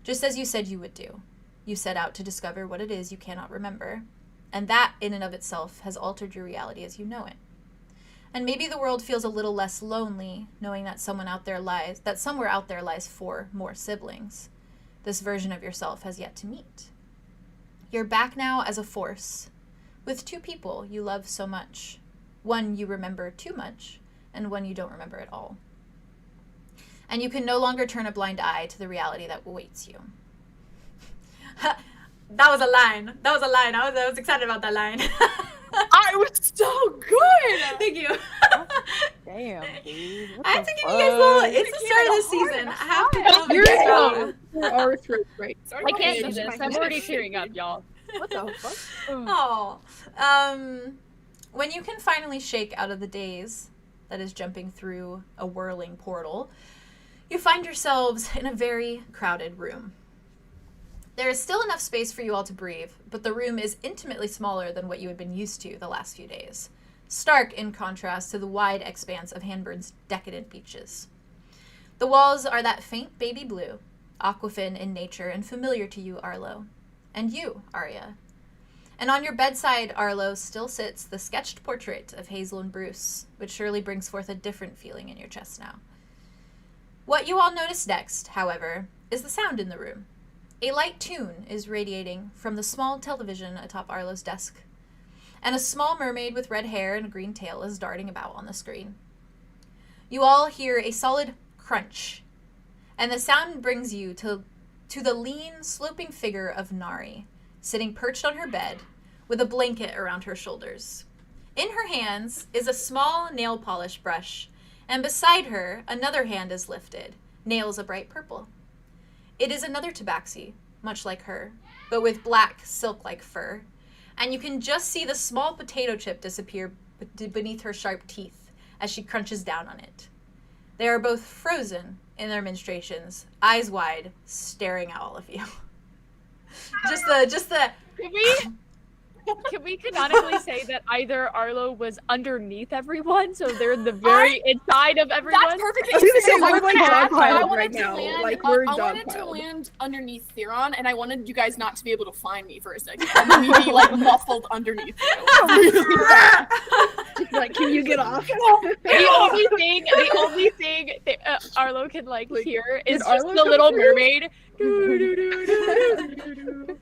just as you said you would do. You set out to discover what it is you cannot remember, and that in and of itself has altered your reality as you know it. And maybe the world feels a little less lonely, knowing that somewhere out there lies 4 more siblings. This version of yourself has yet to meet. You're back now as a force, with 2 people you love so much. one you remember too much, and one you don't remember at all. And you can no longer turn a blind eye to the reality that awaits you. That was a line. I was excited about that line. I was so good. Thank you. Damn, dude. What I have the to give you guys a little. It's the start of the season. I have to give you guys a You're our throat, right? Sorry I about can't the do this. age. I'm already tearing up, y'all. What the fuck? Oh. When you can finally shake out of the daze that is jumping through a whirling portal, you find yourselves in a very crowded room. There is still enough space for you all to breathe, but the room is intimately smaller than what you had been used to the last few days. Stark in contrast to the wide expanse of Hanburn's decadent beaches. The walls are that faint baby blue, aquafin in nature and familiar to you, Arlow. And you, Arya. And on your bedside, Arlow, still sits the sketched portrait of Hazel and Bruce, which surely brings forth a different feeling in your chest now. What you all notice next, however, is the sound in the room. A light tune is radiating from the small television atop Arlow's desk, and a small mermaid with red hair and a green tail is darting about on the screen. You all hear a solid crunch, and the sound brings you to the lean, sloping figure of Nari, sitting perched on her bed with a blanket around her shoulders. In her hands is a small nail polish brush, and beside her, another hand is lifted, nails a bright purple. It is another tabaxi, much like her, but with black, silk-like fur, and you can just see the small potato chip disappear beneath her sharp teeth as she crunches down on it. They are both frozen in their menstruations, eyes wide, staring at all of you. just the Can we canonically say that either Arlo was underneath everyone, so they're in the very inside of everyone? That's perfectly I was gonna say, I we're like wanted dogpiled to right now. land- Like, we're I wanted to dogpiled. land underneath Theron, and I wanted you guys not to be able to find me for a second. And then we'd be like muffled underneath you. Like, can you get off? The only thing that, Arlo can like hear is did just Arlo the come Little through? Mermaid.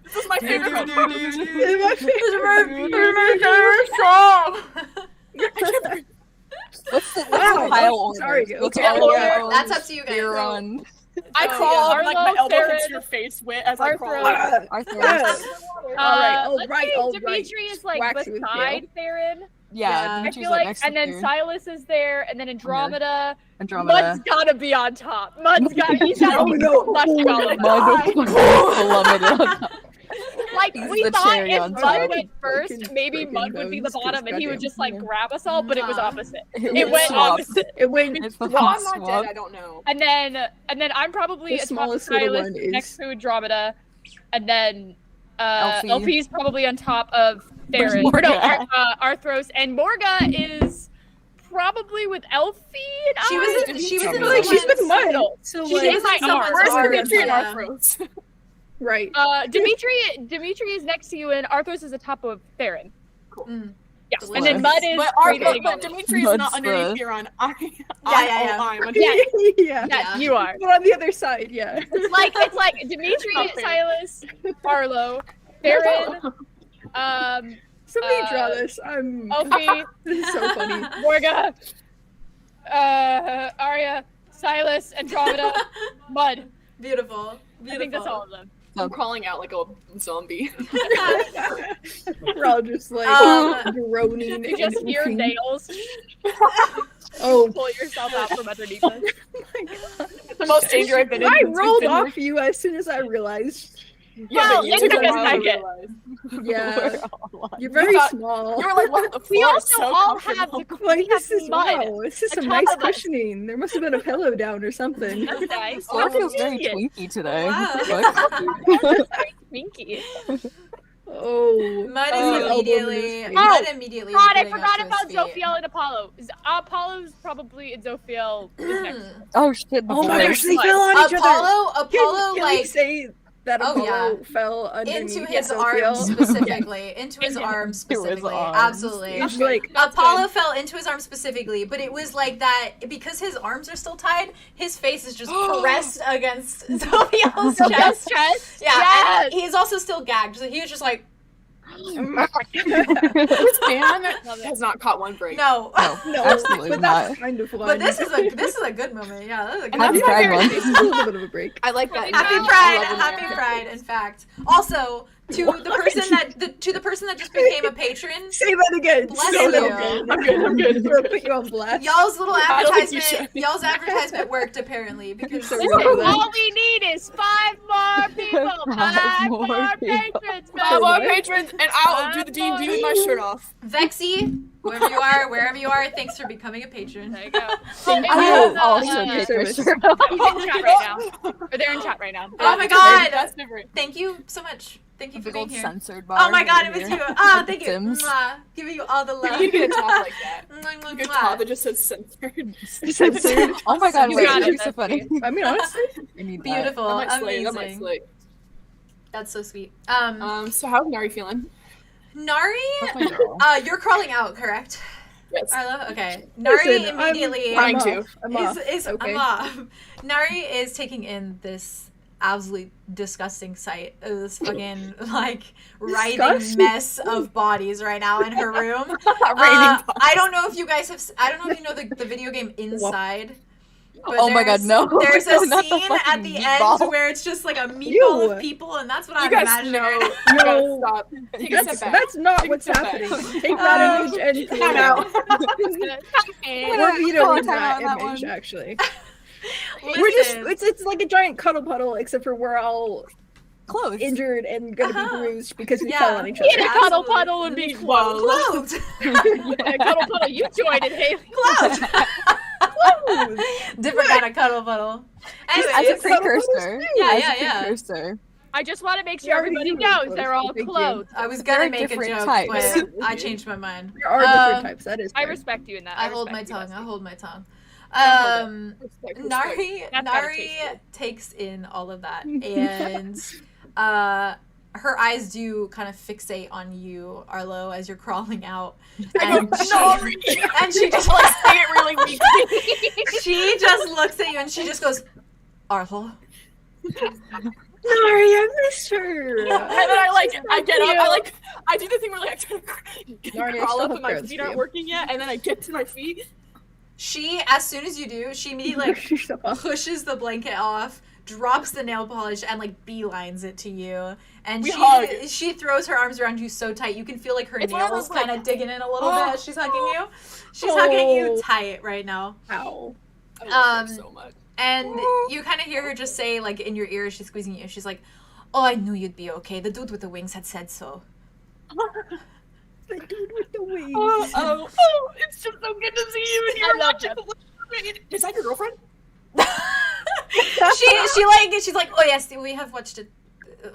This is my favorite part. What's the Wow. pile Oh, order? sorry. What's Okay. Arlo, Yeah. That's up to you guys. Theron, I Oh, crawl yeah. up, like my Arlo, elbow hits Theron, your face wit as I crawl. Arthur. Arthur. Let's say Dimitri is like Waxy with beside Theron. Yeah, Yeah. I Dimitri's feel like like, next and to then you. Silas is there, and then Andromeda. Andromeda. Mud's gotta be on top. Mud's gotta. He's gotta be No. much taller. Mud. Like He's we the thought cherry if on Mud top. went first, Fucking maybe freaking Mud would be the bones, 'cause bottom, and he would goddamn- just like grab us all. But it was opposite. It It went swapped. opposite. It went. It's Well, fucking I'm not dead, swap. I don't know. And then I'm probably The atop smallest little Silas one is- next to Andromeda, and then Elfie. Elfie's probably on top of Theron. Morga. No, Arthros, and Morga is probably with Elfie. And She was in She's someone's- with Mud. So She like, is my someone's arm. Where's arm, Dimitri and yeah. Arthros? right. Dimitri is next to you, and Arthros is atop of Theron. Mm. Yeah, Delicious. and then Mud is But radiating on it. Dimitri is Mud's not underneath the- Theron. Yeah, yeah. I'm underneath. Yeah. Yeah. Yeah, you are. But on the other side, yeah. It's like Dimitri, Okay. Silas, Arlo, Theron, Somebody draw this. Elfie, This is so funny. Morga, Arya, Silas, Andromeda, Mud. Beautiful. I think that's all of them. I'm crawling out like a zombie. We're all just like groaning. You just and hear oofing. nails. Oh Pull yourself out from underneath us. my god. The most danger I've been in. I since we've rolled been off you as soon as I realized. Yeah, Well, but you it took took a us while a to second. realize. Yeah. We're You're very thought- small. You were like, what the We floor also is so all have comfortable. the Like, this is mud. wow. This is some atop nice of us. cushioning. There must have been a pillow down or something. That's nice. Floor feels very Convenient. twinky today. Wow. What? Minky. Oh. Mud Oh, is elbow immediately. in his Mud face. immediately. God, I getting up forgot to about his feet. Zophiel and Apollo. Apollo's probably in Zophiel is next. Mm. Oh shit! Oh before my they- gosh, they fell on each other. Apollo Can we like say that Oh, Apollo yeah. fell underneath into his Zophiel? arm specifically. Into his Into arm his specifically. arms. Absolutely. It's like Apollo fell into his arm specifically, but it was like that because his arms are still tied. His face is just pressed against Zophiel's chest. Chest. Yeah, Yes. and he's also still gagged. So he was just like, This man has not caught one break. No. No, Absolutely but not. that's kind of one. But this is a good moment. Yeah, that is a good Happy moment. Pride Month. This is a little bit of a break. I like that. Happy name. Pride, I love it. happy Pride. In fact, also to the person that just became a patron, Say that again. Bless Say that you. again. I'm good. I'm good. We'll put you on blast. y'all's little I don't think you advertisement worked apparently because So Listen, really all we need is 5 more people. 5 more more people. patrons. Five what? more patrons, and I'll do the D&D with my shirt off. Vexy, wherever you are, thanks for becoming a patron. There you go. Thank And you. here's, Also your take service. your shirt. he's in chat right now. Or they're in chat right now. Oh my That's God. different. That's different. Thank you so much. Thank you for Big being old here. censored bar. Oh my God, it was here. you. Ah, thank you. Sims. Mwah. Giving you all the love. You get a top like that. Mwah, mwah, You get a mwah. top that just says censored. Censored. Oh my God, You wait, got you're it, so funny. I mean, honestly, I need that. Beautiful, That might slay. amazing. That might slay. That's so sweet. So how's Nari feeling? Nari, That's my girl. you're crawling out, correct? Yes. Arlo, okay. Nari Listen, immediately Trying I'm to. off. I'm off. is Okay. I'm off. Nari is taking in this absolutely disgusting sight of this fucking like writhing Disgusting. mess of bodies right now in her room. Raining I don't know if you guys have. I don't know if you know the video game Inside. But Oh my God, there's- no. There's a No, not the scene at fucking the meatball. end where it's just like a meatball Ew. of people, and that's what You I'm guys imagining. know. right now. You gotta No. stop. Take a step That's, back. that's not Take what's a step happening. back. Take that image and clear Time it out. out. We're vetoing Call time that out on that image, one. actually. Listen, We're just, it's like a giant cuddle puddle, except for we're all Close. injured and gonna be bruised because we Yeah. fell on each In a other. cuddle Absolutely. puddle would be close. clothed. A cuddle puddle, you joined it, Haley. Clothed. Different kind of cuddle puddle. As a Anyways, precursor. Yeah, as yeah, a yeah. precursor. I just want to make We sure already everybody knew it knows was. they're all Thank you. clothed. I was There gonna are make a different joke, types. but I changed my mind. There are different Um, types. That is. I fair. respect you in that. I hold my respect you, tongue. bestie. I hold my tongue. Respect, respect. Nari That's gotta Nari taste good. takes in all of that, and her eyes do kind of fixate on you, Arlo, as you're crawling out. And Nari. and she just Like, say it really weak. she just looks at you and she just goes, Arlo. Nari, I miss her. And then I get up, I do the thing where I try to Nari, I crawl still up have and my parents feet for aren't you. working yet, and then I get to my feet. She, as soon as you do, she immediately pushes the blanket off, drops the nail polish, and beelines it to you. And We hug. she throws her arms around you so tight you can feel her It's one of nails those, kind of digging in a little bit as she's hugging you. She's Oh. hugging you tight right now. Ow. I love her so much. And you kind of hear her just say, in your ear, she's squeezing you. She's like, "Oh, I knew you'd be okay. The dude with the wings had said so." The dude with the wings. Oh, it's just so good to see you, and you're watching the Is that your girlfriend? she's like, "Oh yes, we have watched it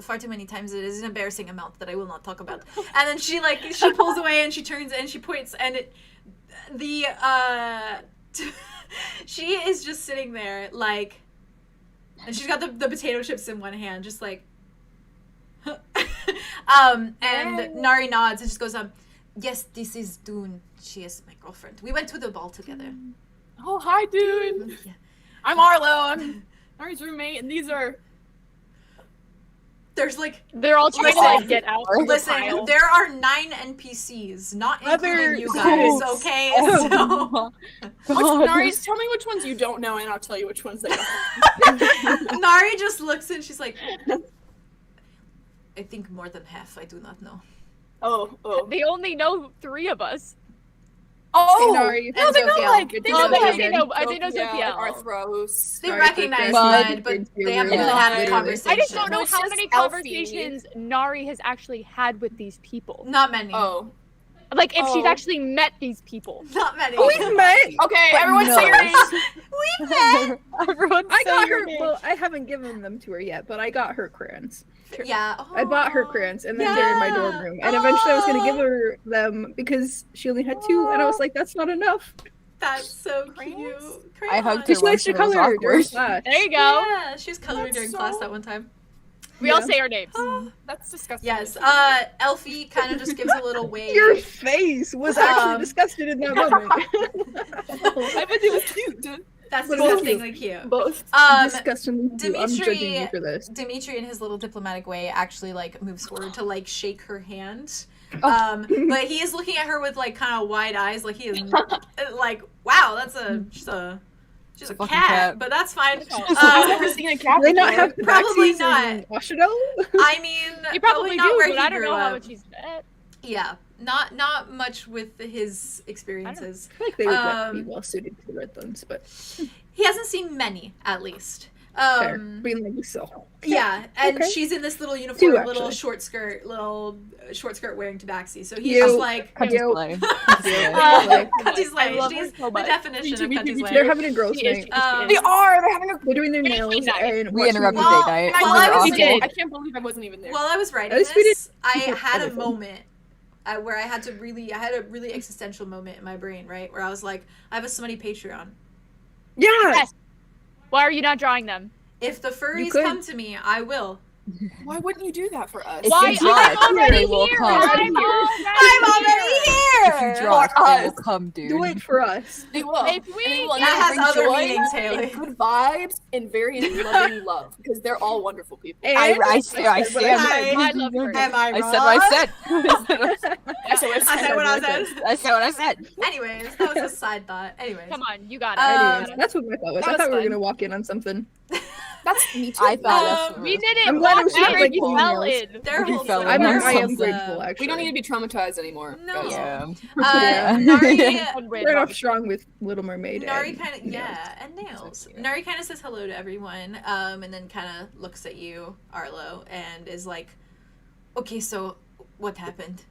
far too many times. It is an embarrassing amount that I will not talk about." And then she pulls away and she turns and she points and she is just sitting there and she's got the potato chips in one hand, just and Nari nods and just goes, "Yes, this is Dune. She is my girlfriend. We went to the ball together." Oh, hi, dude. Yeah. I'm Arlo. I'm Nari's roommate, and these are. There's They're all trying Listen. to get out. of the listen, pile. there are 9 NPCs, not including Other you guys, kids. okay? Oh. So Nari's, tell me which ones you don't know, and I'll tell you which ones they are. Nari just looks and she's like, "I think more than half. I do not know." Oh. They only know 3 of us. Oh! Nari. No, they know, Zophiel. Good they to know, see you like, again. they know Sophia. Arthros. They Sorry, recognize Mud Mud, but into they your haven't room. even had a Literally. conversation. I just don't know It's how just many Elfie. conversations Nari has actually had with these people. Not many. Oh. Like, if she's Oh. actually met these people. Not many. We met. Okay, But everyone no. say your names. We met. Everyone I say got your her. name. Well, I haven't given them to her yet, but I got her crayons. Yeah. I bought her Aw. crayons, and then they're in my dorm room. And eventually, I was gonna give her them because she only had 2, and I was like, "That's not enough." That's so cute. Crayons? I hugged her She likes once to and it was color during awkward. class. There you go. Yeah, she was coloring That's during so- class that one time. We all Yeah. say our names. That's disgusting. Yes. Elfie kind of just gives a little wave. Your face was actually disgusted in that moment. I bet it was cute, dude. That's But disgustingly cute. Both. Disgustingly cute. I'm Dimitri- judging you for this. Dimitri, in his little diplomatic way, actually moves forward to shake her hand, But he is looking at her with like kind of wide eyes, like he is like, wow, that's just a fucking cat, cat. but that's fine. I've never seen a cat Do they not before. have Probably tabaxis not. in Washington? I mean, You probably not do, where but he I don't grew know how up. much he's met. Yeah, not much with his experiences. I feel like they would be well suited to the Redlands, but He hasn't seen many, at least. fair. Being like so. Yeah, and Okay. she's in this little Two, uniform, little actually. short skirt wearing tabaxi. So he's You- just like Country Yo. slay. Cutty I slay. love her She's so the much. definition of cutty slay. They're having a girls' She is, night. she is. They are. They're having a. They're doing their nails night. and We watching interrupted Well, date night. while I was- was- I can't believe I wasn't even there. While I was writing At least we this, I did- had a everything. moment where I had a really existential moment in my brain, right? Where I was like, I have a Smutty Patreon. Yeah. Yes. Why are you not drawing them? If the furries could. come to me, I will. Why wouldn't you do that for us? If Why? you draw it, I'm already they will here. come. I'm already If you draw it, they will come, dude. Do it for us. They will. If we- And they will That bring has other joy meanings, and Haley. good vibes and very loving love because they're all wonderful people. And I stand. I love her. Am I I wrong? said what I said. I said I said what I said. I said what I said. Anyways, that was a side thought. Anyways. Come on, you got it. Anyways, that's what my thought was. That I was thought we were fun. gonna walk in on something. That's me too. I thought that's We didn't. I'm glad it walk was just, in, like, we full fell nails. in. They're We wholesome. fell in I They're on am wholesome. grateful, actually. We don't need to be traumatized anymore. No. guys. Yeah. Yeah. Nari, Started off strong with Little Mermaid. Nari and kind of, nails. and nails. Yeah. Nari kind of says hello to everyone, and then kind of looks at you, Arlo, and is like, "Okay, so what happened?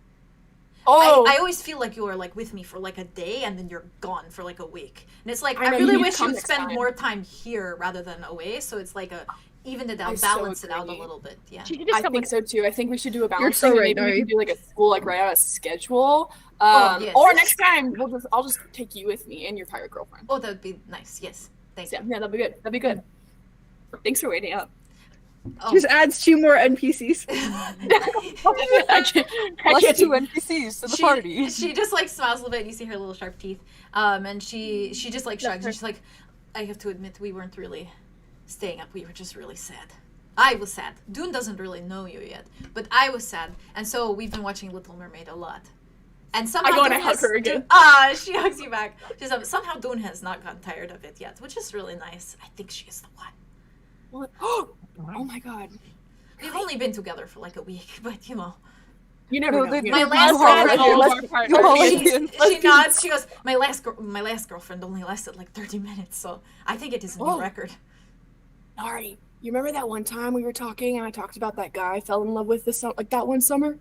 Oh, I always feel like you are like with me for like a day, and then you're gone for like a week, and it's like I I know, really you need to wish you come would next spend time. more time here rather than away. So it's like even it I out, so balance it out a agree. little bit. Yeah. She could just I come think with so too. I think we should do a balance. You're so thing, and right, maybe we Nari. can do like a school like right out of schedule. Oh, yes. Or next time I'll just take you with me and your pirate girlfriend. Oh, that would be nice. Yes. Thank Yeah, you. yeah, that'd be good. That'd be good. Thanks for waiting up. Oh. Just adds 2 more NPCs. I can't. Plus 2 NPCs to the she, party. She just like smiles a little bit. And you see her little sharp teeth, and she just like shrugs. And she's like, "I have to admit, we weren't really staying up. We were just really sad. I was sad. Dune doesn't really know you yet, but I was sad, and so we've been watching Little Mermaid a lot. And somehow I go and Dune I hug has- her again. She hugs you back. She's like, somehow Dune has not gotten tired of it yet, which is really nice. I think she is the one. What? Oh my god. We've only been together for like a week, but you know." You never No, know. they- You My never last know. girlfriend, all let's- of our partners. you're all she, Lesbian. she nods. She goes, my last girlfriend only lasted like 30 minutes, so I think it is a new Oh. record." Nari, you remember that one time we were talking and I talked about that guy I fell in love with like that one summer?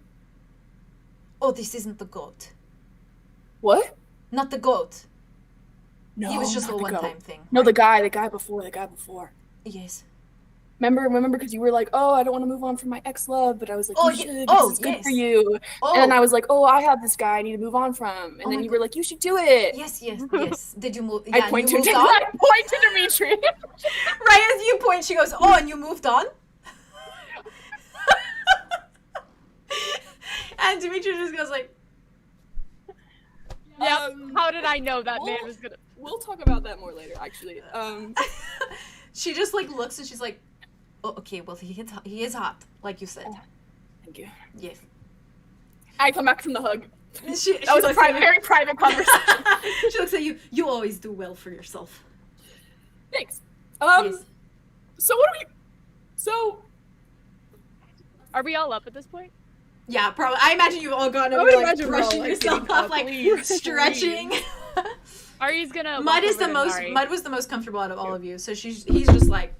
Oh, this isn't the goat. What? Not the goat. No, He was just a not the goat. one-time thing. No, the guy before. Yes. Remember, because you were like, "Oh, I don't want to move on from my ex-love," but I was like, Oh, "You ye- should, oh, this is good for yes. you." Oh, And then I was like, "Oh, I have this guy I need to move on from," and Oh then my you were like, "You should do it." yes. Did you move? I Yeah, point you to moved on? I point to Dimitri. Right as you point, she goes, "Oh, and you moved on?" And Dimitri just goes like, Yep. Um, How did I know that well- man was gonna? We'll talk about that more later, actually. she just like looks and she's like, "Oh, okay. Well, he is hot, like you said." Thank you. Yes. I come back from the hug. She That was a looks at you- very private conversation. She looks at you. You always do well for yourself. Thanks. Yes. So what do we? So Are we all up at this point? Yeah, probably. I imagine you've all gone I over would like imagine we're all, brushing like, yourself getting off, up. like Please, stretching. Ari's gonna. Mud walk is the over to most. Nari. Mud was the most comfortable out of all of you. So he's just like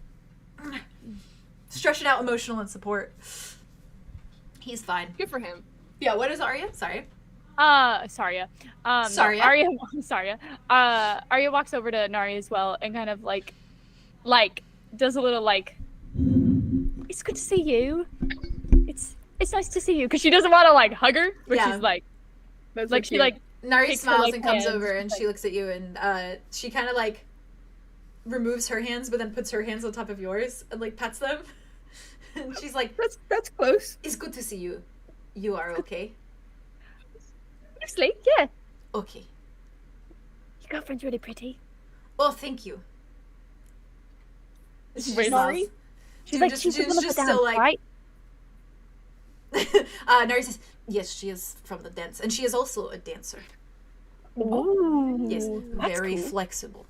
stretching out emotional and support. He's fine. good for him. Yeah. What is Arya? Sorry. Saria. Saria? Arya. Saria. Arya walks over to Nari as well and kind of like does a little like. It's good to see you. It's nice to see you because she doesn't want to like hug her, but Yeah. she's like That's like she like Nari takes her, smiles like, and comes hands, over and like- she looks at you and she kind of like removes her hands, but then puts her hands on top of yours and like pets them. And she's like, that's close. "It's good to see you. You are okay." Honestly, yeah. Okay. Your girlfriend's really pretty. Oh, thank you. She Wait, just Nari? smiles. She's Dude, like just- she's Dude's gonna put just down, still like- right? Nari says, yes, she is from the dance, and she is also a dancer. Ooh, Yes, that's very cool. flexible.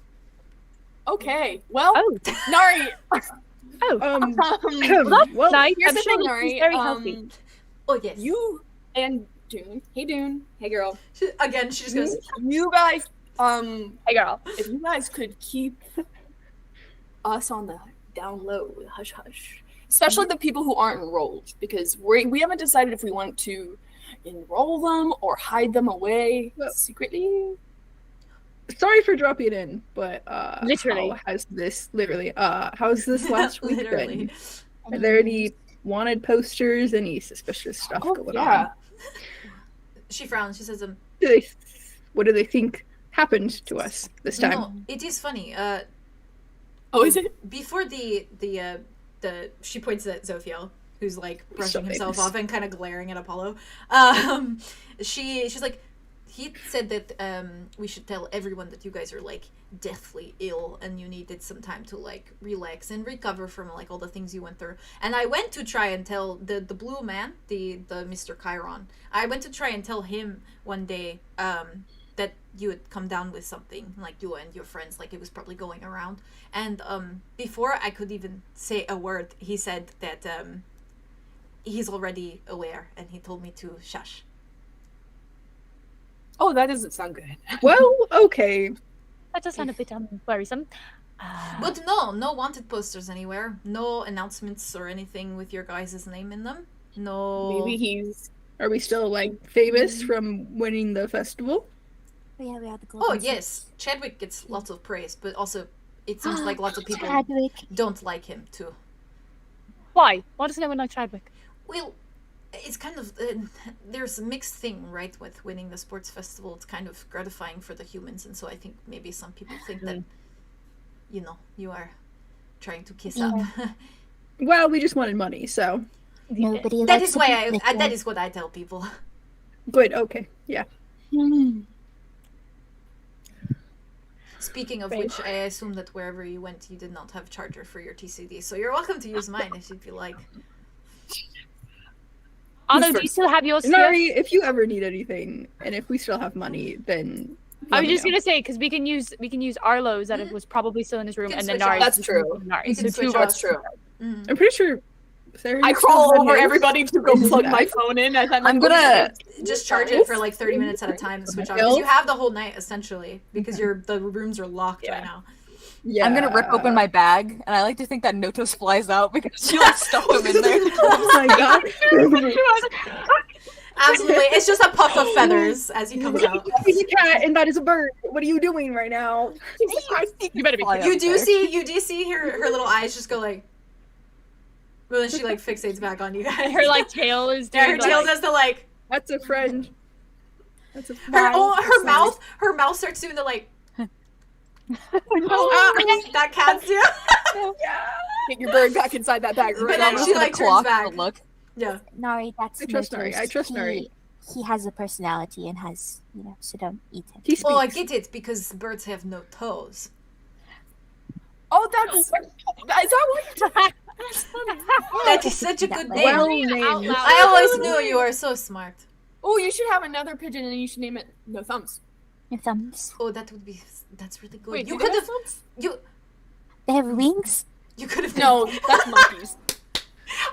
Okay, well, Oh, Nari. Well, nice. Here's I'm the sure thing, he's Nari. very healthy. Oh, yes. You and Dune. Hey, Dune. Hey, girl. Again, she just goes, You guys, Hey, girl. if you guys could keep us on the down low, hush hush, especially the people who aren't enrolled, because we haven't decided if we want to enroll them or hide them away secretly. sorry for dropping it in, but Literally. how's this last week literally. been? Are there any wanted posters, any suspicious stuff going yeah. on? She frowns. She says, What do they think happened to us this time? no, it is funny. Oh, is it? Before the she points at Zophiel, who's like brushing himself famous. off and kind of glaring at Apollo. She's like, he said that we should tell everyone that you guys are like deathly ill and you needed some time to like relax and recover from like all the things you went through. And I went to try and tell the blue man, the Mr. Chiron. I went to try and tell him one day that you had come down with something, like you and your friends, like it was probably going around. And before I could even say a word, he said that he's already aware and he told me to shush. Oh, that doesn't sound good. Well, okay. That does sound a bit worrisome. But no wanted posters anywhere. No announcements or anything with your guys' name in them. No. Maybe he's. Are we still like famous from winning the festival? Yeah, we are the Oh yes, Chadwick gets lots of praise, but also it seems like lots of people Chadwick. don't like him too. Why? Why does no one like Chadwick? Well, it's kind of there's a mixed thing, right? With winning the sports festival, it's kind of gratifying for the humans, and so I think maybe some people think that, you know, you are trying to kiss up. Well, we just wanted money, so Nobody That likes is a why big that liquor. is what I tell people. good. Okay, yeah. Speaking of which, I assume that wherever you went, you did not have charger for your TCD, so you're welcome to use mine if you feel like. Arlo, do you still have yours here? Nari, if you ever need anything, and if we still have money, then I let was me just know. gonna say because we can use Arlo's that it was probably still in his room, You can and then switch Nari's. off. That's true. Nari. You So can two switch of off. That's us. true. Mm. I'm pretty sure Sarah I used to crawl have over his. everybody to go plug my phone in as I'm gonna. Just charge it for like 30 minutes at a time and switch off. Because you have the whole night essentially, because the rooms are locked right now. Yeah. I'm gonna rip open my bag, and I like to think that Notos flies out because she like stuffed him in there. Oh my god. Absolutely, it's just a puff of feathers as he comes out. He's a cat, and that is a bird. What are you doing right now? You better be Fly careful. out You there. do see her little eyes just go like. Well, then she like fixates back on you guys. Her like tail is doing yeah, her tail like, does the like. That's a friend. That's a Her mouth starts doing the like. That cat's do. Get your bird back inside that bag. But Right then now. she like turns Clock back. the look. Yeah. Nari, that's I trust Nari. Notos. I trust Nari. He has a personality and has, so don't eat him. He speaks. Oh, I get it because birds have no toes. Oh, is that what you're talking? That's funny. That is such a good name. Well Read it out named. loud. I always knew you were so smart. Oh, you should have another pigeon and you should name it No Thumbs. Your thumbs. Oh, that's really good. Wait, you do they could have have thumbs? They have wings? you could have No, that's monkeys.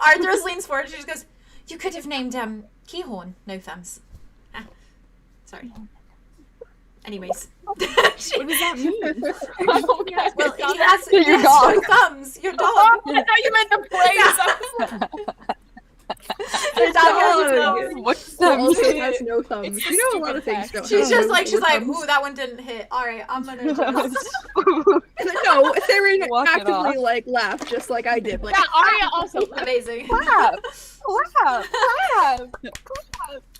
Arthur leans forward and she just goes, you could have named 𝐄𝐩𝐢𝐿, no thumbs. Ah, sorry. Anyways. What does that mean? Oh, yeah. Well, he has Your dog. no thumbs. Your dog. I thought you meant the phrase. Your dog has no thumbs. What's Who that also mean? has no thumbs. It's You know a lot of stupid things don't She's have just no like, thumbs. ooh, that one didn't hit. All right, I'm gonna just... No, Theron Walk it actively off. like laughed just like I did. Like, Yeah, Arya also. Amazing. Clap! Clap!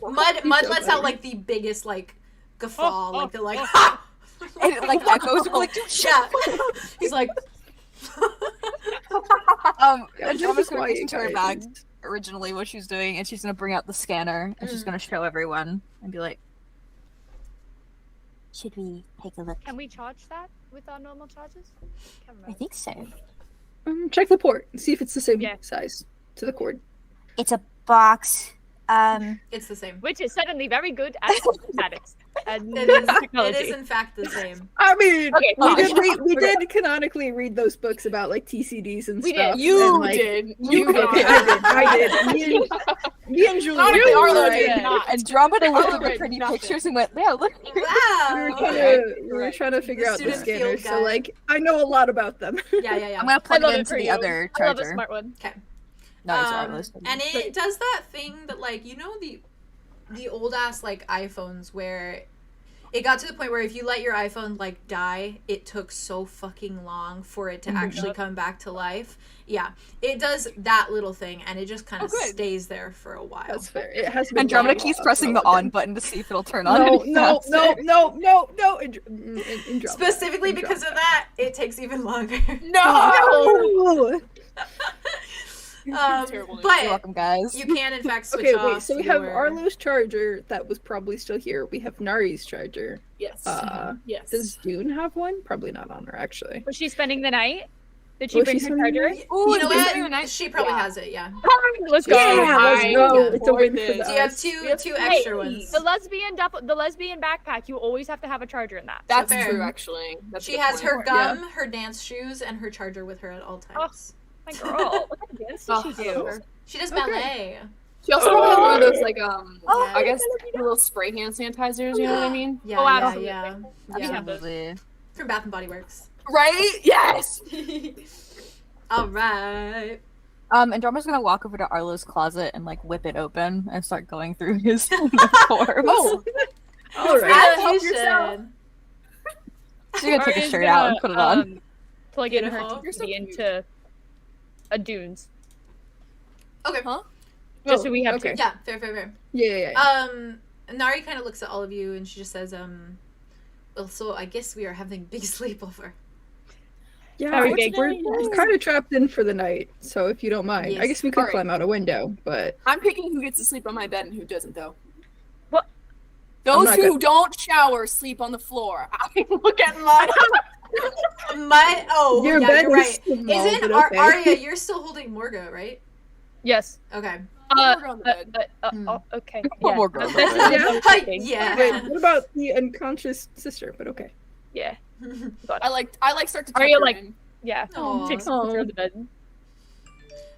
Clap! Mud lets out like the biggest like guffaw, like the like. And it like echoes. We're like, dude, shit. Yeah. He's like. Yeah, Emma's just gonna quiet, reach into her guys. bag originally what she's doing, and she's gonna bring out the scanner, and she's gonna show everyone, and be like, Should we take a look? Can we charge that with our normal charges? Can't I remember. think so. check the port and see if it's the same Yeah. size to the cord. It's a box It's the same. Which is suddenly very good at statics and It is, technology. it is in fact the same. I mean, Okay, we did canonically read those books about like TCDs and We stuff. did. You and, like, did. Okay, I did. Me and Julie. Honestly, Arlo right? did not. Andromeda looked at Arlo the did pretty nothing. pictures and went, yeah, look. Wow. We were trying to figure The out the student field scanners, so guide. like I know a lot about them. Yeah, yeah, yeah. I'm gonna I plug love it it into for the you. other I love a charger. smart one. Okay. No, it's Arlo's. And it does that thing that, like, you know, the old ass like iPhones where it got to the point where if you let your iPhone like die, it took so fucking long for it to actually come back to life. Yeah, it does that little thing, and it just kind of good. stays there for a while. That's fair. It has been Andromeda long keeps while, pressing so the on okay. button to see if it'll turn on. No. Andromeda. Specifically because of that, it takes even longer. No. Terrible. But You're welcome, guys. you can in fact switch Okay, off. wait. So we have your- Arlo's charger that was probably still here. We have Nari's charger. Yes. Yes. Does Dune have one? Probably not on her, actually. Was she spending the night? Did she Was bring she her spending the charger? night? Ooh, You know it's what? very nice. She probably Yeah. has it. Yeah. Let's go. Yeah, let's I go. can It's a win afford for this. So you have us. two extra ones. The lesbian backpack. You always have to have a charger in that. That's fair. true, actually. That's a She good has point. her gum, her dance shoes, and her charger with her at all times. My girl. What kind of dance does she do? She does Okay. ballet. She also probably has one of those, like, Yeah. I guess, little spray hand sanitizers, you know what I mean? Yeah, Oh, yeah, absolutely. yeah. We Yeah. have those. Absolutely. From Bath and Body Works. Right? Yes! All right. Andromeda's gonna walk over to Arlo's closet and like whip it open and start going through his uniforms. Oh, all right. As help you yourself. should. She's gonna take Maria's his shirt out and put it on. Plug in her Beautiful. You're so TV cute. into a Dunes. Okay. Just so we have okay. two. Yeah, fair. Yeah. Nari kind of looks at all of you and she just says, well, so I guess we are having big sleepover. Yeah, Very big. we're kind of trapped in for the night, so if you don't mind, Yes. I guess we could Alright. climb out a window, but I'm picking who gets to sleep on my bed and who doesn't, though. What? Those not who don't shower sleep on the floor. I look at mine. your Yeah, bed you're right. is small, Isn't but okay. Arya, you're still holding Morga, right? Yes. Okay. Morga on the bed. Oh, okay. One Yeah. more girl. That's Yeah. what I was thinking. Yeah. Wait, what about the unconscious sister? But okay. Yeah. I like start to tuck Arya, her like- in. Yeah. Aw. Takes her to the bed.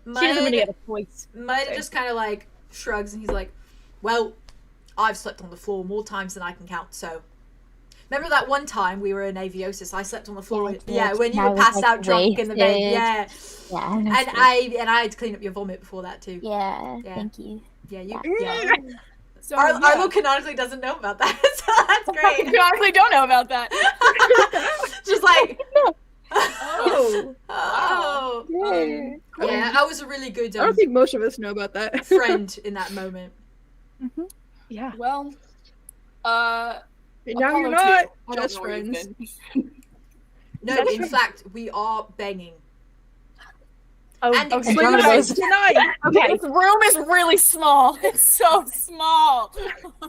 Mud, She doesn't really have a choice. Mud Okay. just kind of like shrugs and he's like, well, I've slept on the floor more times than I can count, so. Remember that one time we were in Aviosis? I slept on the floor. Yeah, When you I were was, passed like, out drunk in the bed. wasted. Yeah. Yeah. And I had to clean up your vomit before that too. Yeah, Yeah. thank you. Yeah, you. Yeah. Yeah. So, Arlo canonically doesn't know about that, so that's I great. honestly don't know about that. Just like, Oh, oh, yay. yeah, I was a really good I don't think most of us know about that. friend in that moment. Yeah. Well, Now Apollo you're too. not I don't just know where you've friends. been. No, in fact, we are banging. Oh, And okay. Explain Andromeda that goes- tonight. Okay. This room is really small. It's so small.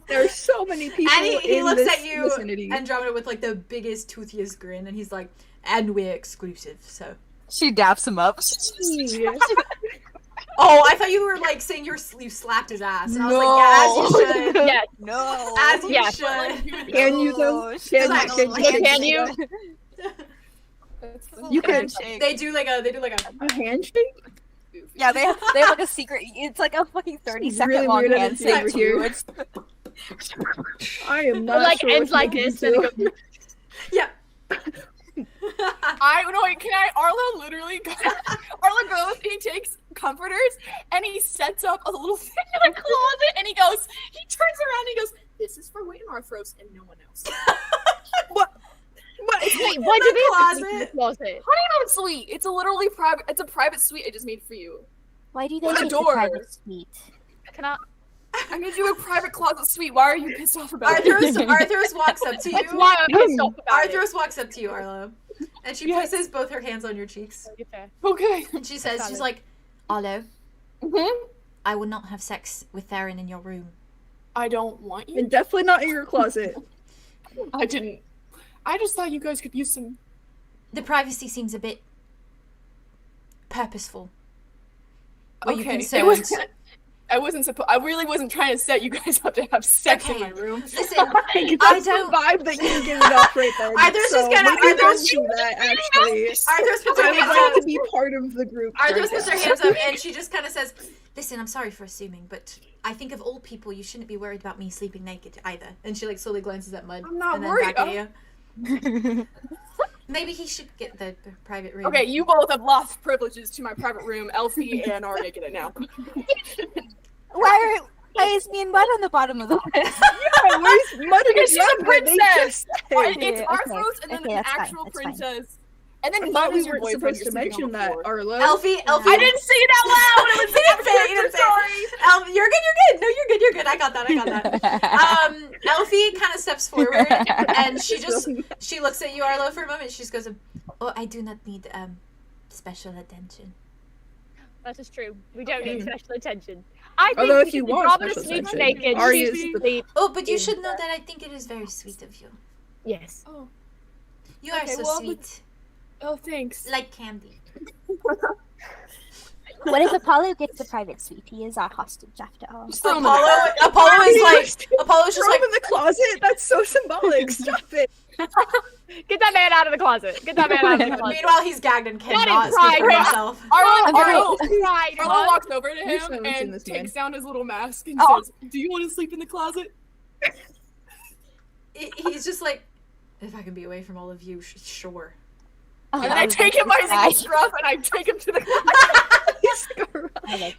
There are so many people And he in looks this at you, vicinity. Andromeda, with like the biggest, toothiest grin, and he's like, and we're exclusive, so. She daps him up. Oh, I thought you were like saying you slapped his ass, and I was No. like, yeah, as you should. Yeah. No. As you Yeah. should. Can you though? No, Can like, Can you? You can- They do like a A handshake? Yeah, they have like a secret. It's like a fucking 30-second Really long weird handshake over too. here. It's I am It not like sure ends what like you this, can then do. it goes. yeah. Arlo literally Arlo goes and he takes comforters and he sets up a little thing in a closet and he turns around and he goes, this is for Wayne Arthros and no one else. What? Wait, why do they have to Closet. make it in the closet? How do you know it's sweet? It's a literally private. It's a private suite I just made for you. Why do they What a take the door. private suite? Can I? I made you a private closet suite. Why are you pissed off about it? Arthros walks up to That's you. why I'm pissed off about it. Arthros walks up to you, Arlo, and she Yes. places both her hands on your cheeks, Okay. Okay. and she says, Got she's it. like, Arlo, Mm-hmm. I will not have sex with Theron in your room. I don't want you. And definitely not in your closet. I didn't. I just thought you guys could use some. The privacy seems a bit purposeful. Were you Okay. It concerned? was. I really wasn't trying to set you guys up to have sex in my room. Listen, That's the vibe that you're giving off right there. Arthur's just gonna- Arthur's- do that, actually. Arthur's puts her I would hands like up. to be part of the group. Arthur's right puts her now. hands up, and she just kind of says, "Listen, I'm sorry for assuming, but I think of old people, you shouldn't be worried about me sleeping naked either." And she like slowly glances at Mud. I'm not and then worried. back at you. Maybe he should get the private room. Okay, you both have lost privileges to my private room. Elfie and Arya get it now. Why is me and Mud on the bottom of the list? Yeah, where's Mud and She's a They princess. just said- It's okay, Arthros and then okay, an that's fine, actual that's fine. princess. And then I thought Mud we is your weren't boyfriend. supposed to mention that, Arlo. Elfie. I didn't say it out loud. It was You didn't say it. You didn't say it. You're good. No, you're good. I got that. Elfie kind of steps forward and she looks at you, Arlo, for a moment. She just goes, "Oh, I do not need special attention." That is true. We don't need special attention. I think Although we if you should want drop the special sleep attention, naked. Arya's She the- sleep. Oh, but you should know that I think it is very sweet of you. Yes. Oh, You are Okay, so well, sweet, oh, thanks. like candy. What if Apollo gets the private suite? He is our hostage after all. Just throw him in Apollo the- is just Throw him like, in the closet? That's so symbolic. Stop it. Get that man out of the closet. Get that man out of the closet. meanwhile he's gagged and Not cannot in speak for pride. himself. Arlo Right, Arlo walks over to You're him silencing and this takes man. down his little mask and Oh. says, "Do you want to sleep in the closet?" He's just like, if I can be away from all of you, sure. And then I take him by his little scruff and I take him to the closet.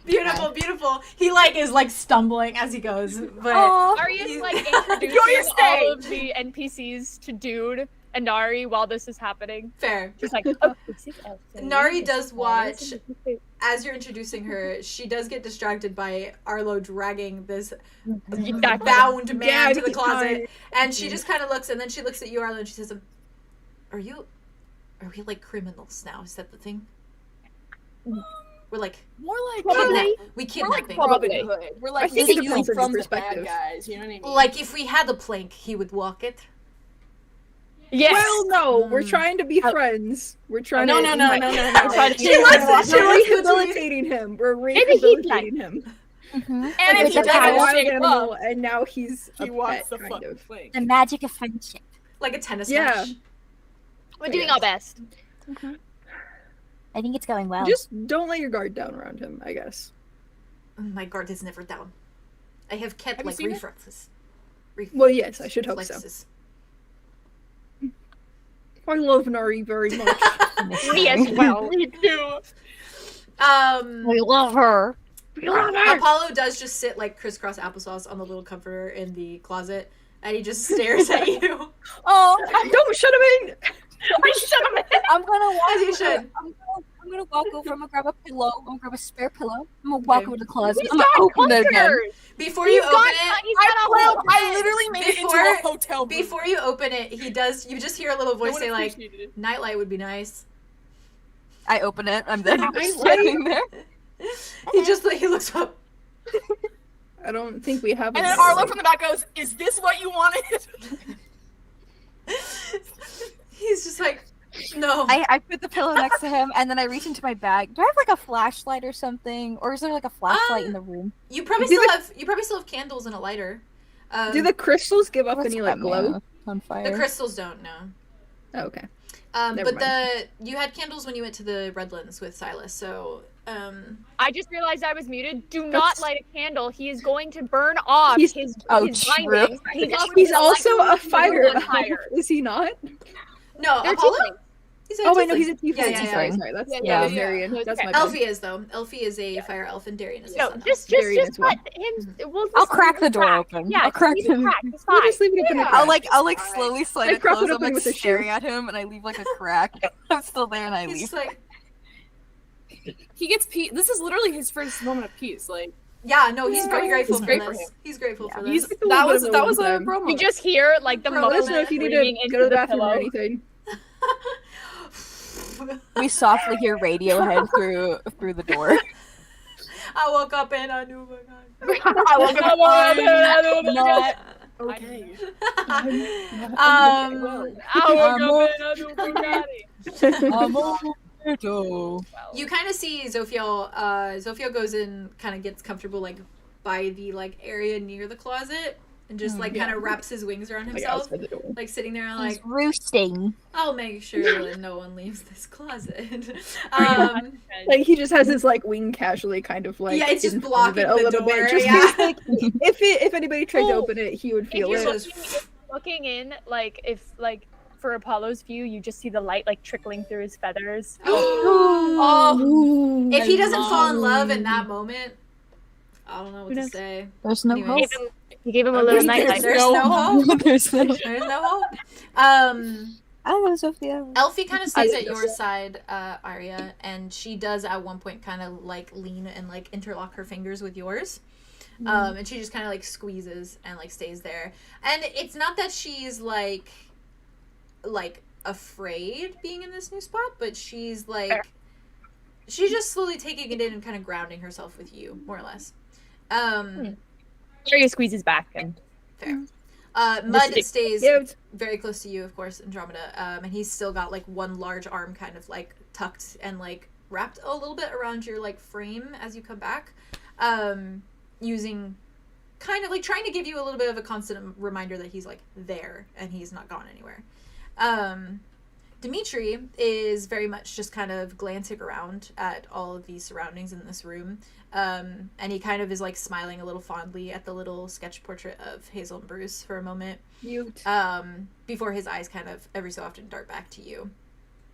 Beautiful, beautiful. He like is like stumbling as he goes, but Arya's like introducing your all of the NPCs to Dude and Nari while this is happening. fair. Just like, oh, this is Elsa. Nari This does is watch Elsa. as you're introducing her. She does get distracted by Arlo dragging this Exactly. bound man Yeah, to the he's closet, fine. and she just kind of looks, and then she looks at you, Arlo, and she says, Are we like criminals now? Is that the thing? We're like More like we More like kidnapping. Robin Hood. We're like I think it stealing depends on from your the bad perspective. guys. You know what I mean? Like if we had a plank, he would walk it. Yes. Well, no, we're trying to be friends. We're trying No, to. no, no, no, no, no. We're trying to. She wants to- she We're wants to do- rehabilitating him. We're Maybe he'd rehabilitating him. And With if he the He's a power. doesn't wild shape animal, up, and now he's he a wants pet, the kind fucking of. flank. The magic of friendship. Like a tennis Yeah. match. We're doing our best. I think it's going well. Just don't let your guard down around him, I guess. My guard is never down. I have kept Have you like seen it? reflexes. Well, yes, I should hope so. Reflexes. I love Nari very much. Yes, well, we do. We love her. Apollo does just sit like crisscross applesauce on the little comforter in the closet, and he just stares at you. Oh, Don't shut him in! I'm gonna walk. As you over- should. I'm gonna walk over. I'm gonna grab a pillow. I'm gonna grab a spare pillow. I'm gonna walk Okay. over to the closet. He's I'm gonna got open it again. bunkers. Before you open it, He's got a whole. I literally made it into Before- a hotel room. before you open it, he does. You just hear a little No voice one say like, appreciated it. "Nightlight would be nice." I open it. I'm there. I Standing there. He just like he looks up. I don't think we have. And a- then Arlo from the back goes, "Is this what you wanted?" He's just like, no. I put the pillow next to him, and then I reach into my bag. Do I have like a flashlight or something, or is there like a flashlight in the room? You probably Do still the- have candles and a lighter. Do the crystals give up What's any like that glow? man on fire? The crystals don't know. Oh, okay. Never But you had candles when you went to the Redlands with Silas, so I just realized I was muted. Do not light a candle. He is going to burn off He's- his oh, his true. bindings. He's also a fire on fire. elf, is he not? no, They're Apollo. tiefling. He's a Oh wait, no, tiefling. he's a tiefling. Yeah, yeah, Sorry, yeah. sorry. That's Yeah, Marion. yeah. That's my Okay. bad. Elfie is though. Elfie is a fire elf, and Darian is a No, sun. just Variant as well. let him. We'll I'll just crack the door crack. open. Yeah, I'll crack leave it the cracked. It's We'll fine. just leave it open. Yeah. Yeah. I'll like slowly slide I it prop it close. I'm open like with a shoe. staring at him, and I leave like a crack. I'm still there, and I He's leave. just like, He gets peace. This is literally his first moment of peace. Like yeah, no, he's very grateful It's for great for this. him. He's grateful for he's this. that was a that was a one-time. bro You moment. just hear like the Bro, Let us moment know if you need breathing to into go to the the bathroom or pillow. anything. We softly hear Radiohead through the door. I woke up and I knew my God. I woke up Not okay. You kind of see Zophiel. Zophiel goes in, kind of gets comfortable, like by the like area near the closet and just like kind of wraps his wings around Like himself, outside the door. like sitting there He's like, roosting. I'll make sure that no one leaves this closet. Like he just has his like wing casually kind of like Yeah, it's just in front of it blocking the little door, bit, just yeah. in case, like, if anybody tried to open it, he would feel If you're it. looking in, like if like for Apollo's view, you just see the light like trickling through his feathers. Oh, if he doesn't love- fall in love in that moment, I don't know what to knows? say. There's no Anyways. hope. He gave him a little night light. There's no hope. There's no hope. There's no hope. I don't know, Sophia. Elfie kind of stays I at your think so. side, Arya, and she does at one point kind of like lean and like interlock her fingers with yours. And she just kind of like squeezes and like stays there. And it's not that she's like afraid being in this new spot, but she's like she's just slowly taking it in and kind of grounding herself with you, more or less. Arya squeezes back and Fair. Mud stays Yeah, it's- very close to you, of course, Andromeda. And he's still got like one large arm kind of like tucked and like wrapped a little bit around your like frame as you come back. Using kind of like trying to give you a little bit of a constant reminder that he's like there and he's not gone anywhere. Dimitri is very much just kind of glancing around at all of these surroundings in this room. And he kind of is like smiling a little fondly at the little sketch portrait of Hazel and Bruce for a moment. Mute. Before his eyes kind of every so often dart back to you,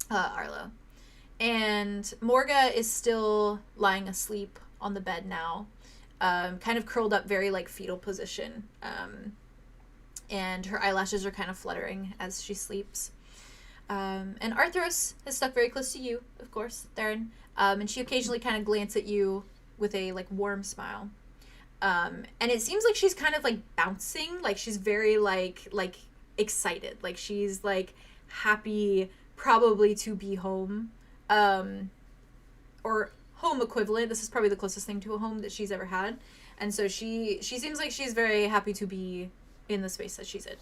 Arlo. And Morga is still lying asleep on the bed now, kind of curled up very like fetal position. And her eyelashes are kind of fluttering as she sleeps. And Arthros is stuck very close to you, of course, Theron. And she occasionally kind of glances at you with a like warm smile. And it seems like she's kind of like bouncing, like she's very like excited, like she's like happy probably to be home, or home equivalent. This is probably the closest thing to a home that she's ever had. And so she seems like she's very happy to be in the space that she's in.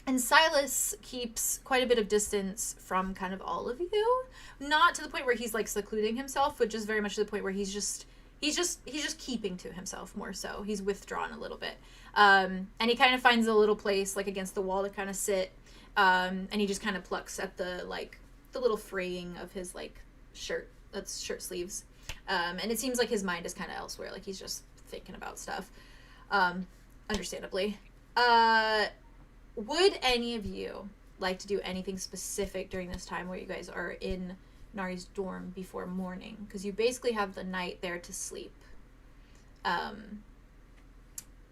And Silas keeps quite a bit of distance from kind of all of you. Not to the point where he's like secluding himself, but just very much to the point where he's just keeping to himself more so. He's withdrawn a little bit. And he kind of finds a little place like against the wall to kind of sit. And he just kind of plucks at the little fraying of his like shirt sleeves. And it seems like his mind is kind of elsewhere. Like he's just thinking about stuff. Understandably. Would any of you like to do anything specific during this time where you guys are in Nari's dorm before morning? Because you basically have the night there to sleep.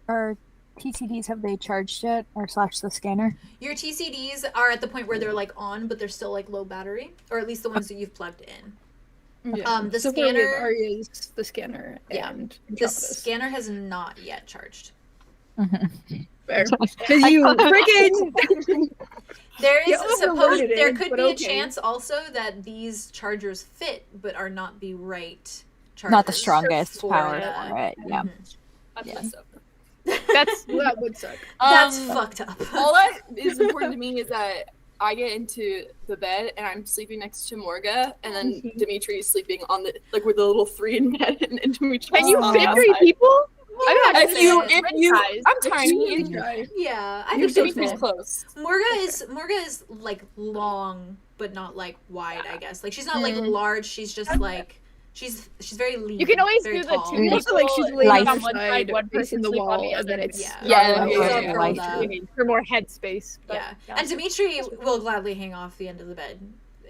Our TCDs, have they charged yet? Or / the scanner? Your TCDs are at the point where they're like on, but they're still like low battery, or at least the ones that you've plugged in. Yeah. The So far we have scanner- Arya's, the scanner, Yeah. and The Andromeda's. scanner has not yet charged. Fair. 'Cause you freaking There is You supposed overloaded there it, could but be okay. a chance also that these chargers fit but are not the right chargers. Not the strongest for power the- for it. Yeah. Mhm. That's Yeah. messed up. that's that would suck. That's fucked up. All that is important to me is that I get into the bed and I'm sleeping next to Morga, and then Dimitri is sleeping on the with the little 3 in bed, and Dimitri. Can you on fit the 3 outside. people? If you, Size. I'm tiny. You try. Yeah, I You're think so Dimitri's small. close. Morga is like long but not like wide, I guess. Like she's not like large, she's just like she's very lean. You can always very do the tall. 2 people. Also, like, she's laying like, on on one side, side, one facing person the sleep on wall, the and other. then it's Yeah. Yeah, She's yeah, all yeah, curled yeah. up. I mean, for more headspace. But, Yeah. And Dimitri will gladly hang off the end of the bed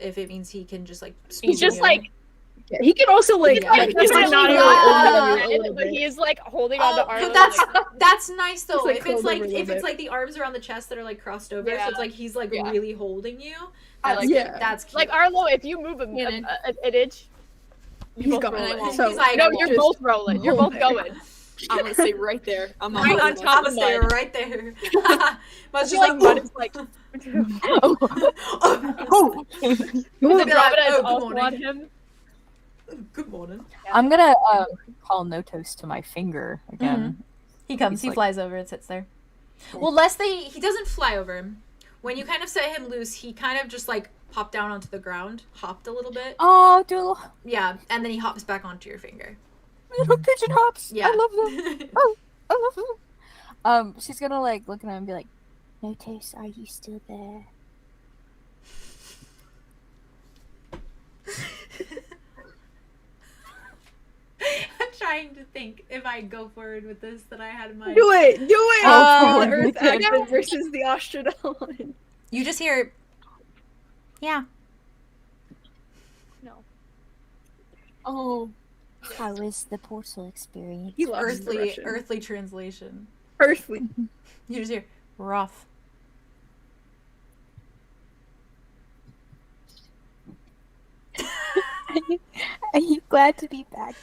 if it means he can just like he's just in. like Yeah, he can also like Yeah. like, he's like, not Yeah. over a little but bit. he is like holding on to Arlo. But that's nice though. He's, like, if it's curled like over a little if it's bit. like the arms around the chest that are like crossed over, Yeah. so it's like he's like Yeah. really holding you. I That's like cute. it. That's cute. like Arlo, if you move an inch, He's both gone. rolling. So, He's like, no, you're just both rolling. You're both hold going. I'm gonna stay right there. I'm Right on holding top I'm my gonna stay mud. right there. But I she's feel like, like Mud is like. Oh, The They'll be like, Andromeda is "Oh, good also morning." on him. Good morning. I'm gonna call Notos to my finger again. He comes. He's He like- flies over and sits there. Well, lest he doesn't fly over him. When you kind of set him loose, he kind of just like popped down onto the ground, hopped a little bit. Oh, do Yeah, and then he hops back onto your finger. Little pigeon hops. Yeah. I love them. Oh, I love them. She's gonna like look at him and be like, "Notice, are you still there?" I'm trying to think if I go forward with this that I had in mind. Do it! Do it! Oh, the Earth accent versus the 𝑎ustradon. You just hear, yeah. No. Oh, How was the portal experience? He loves the Russian. Earthly translation. Earthly. You just hear, rough. Are you glad to be back?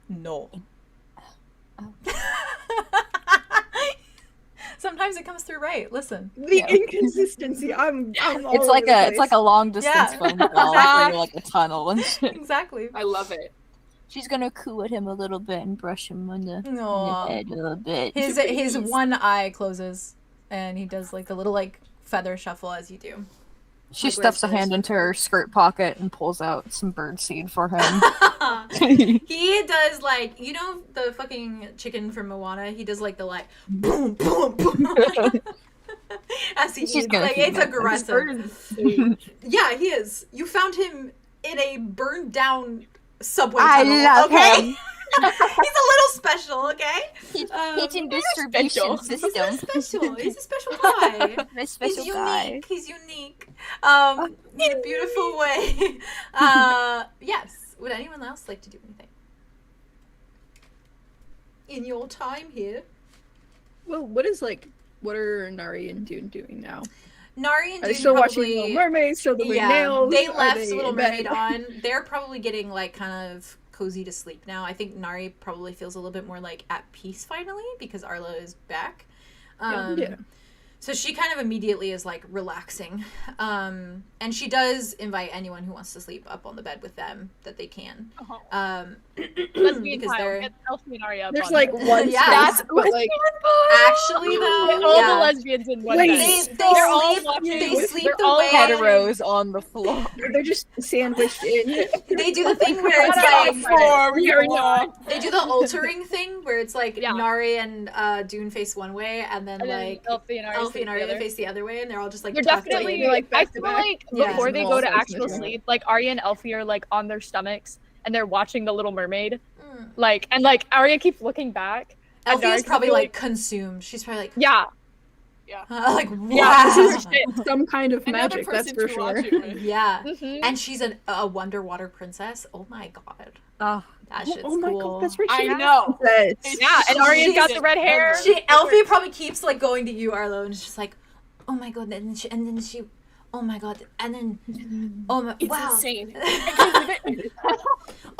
No. Oh. Sometimes it comes through right. Listen. The inconsistency. I'm all It's like over the it's like a long distance Yeah. phone call Exactly. through like a tunnel and shit. Exactly. I love it. She's gonna coo at him a little bit and brush him on the Aw. head a little bit. His one eye closes, and he does like a little like feather shuffle as you do. She like, stuffs a where's hand this? into her skirt pocket and pulls out some bird seed for him. He does like, you know the fucking chicken from Moana? He does like the like boom boom boom as he She's eats. gonna Like keep it's that. aggressive. Yeah, he is. You found him in a burned down subway I tunnel. love Okay, him. he's a little special. Okay, Kitchen distribution he's system. special. He's a special guy. A special He's guy. unique. He's unique. In a beautiful way. Yes. Would anyone else like to do anything? In your time here. Well, what are Nari and Dune doing now? Nari and Are they Dune still watching probably, Little Mermaid? Still doing yeah, nails? they Are left they Little in bed? Mermaid on. They're probably getting like kind of cozy to sleep now. I think Nari probably feels a little bit more like at peace finally because Arlo is back. Yeah. So she kind of immediately is like relaxing. And she does invite anyone who wants to sleep up on the bed with them that they can. Lesbian because tile. they're Get Elfie and Arya up There's on like it. one Yeah. space, but like actually though, All the yeah. lesbians in one Wait. bed. They They're all sleep. watching- They sleep they're the all way Heteros on the floor. they're just sandwiched in. they do the thing where it's Shut like up. We are not. they do the altering thing where it's like Yeah. Nari and Dune face one way, and then And then like Elfie and Arya Elfie and face the Arya other. face the other way, and they're all just like They're tucked definitely in. like, I back to feel back. like Yeah. before they go to Small actual size. sleep, like Arya and Elfie are like on their stomachs and they're watching The Little Mermaid. Mm. Like and like Arya keeps looking back. and Elfie is Nari's probably really- like consumed. She's probably like yeah. like Yeah, wow. This is some kind of Another magic, that's person for to sure. watch it with. Yeah. Mhm. And she's a wonder water princess. Oh my god. Oh, That shit's Oh my cool. god, that's right. I she know. says. Yeah, and Arya's got the red hair. Elfie probably keeps like going to you, Arlo, and it's just like, oh my god, and then she, oh my god, and then, oh my, It's wow. insane.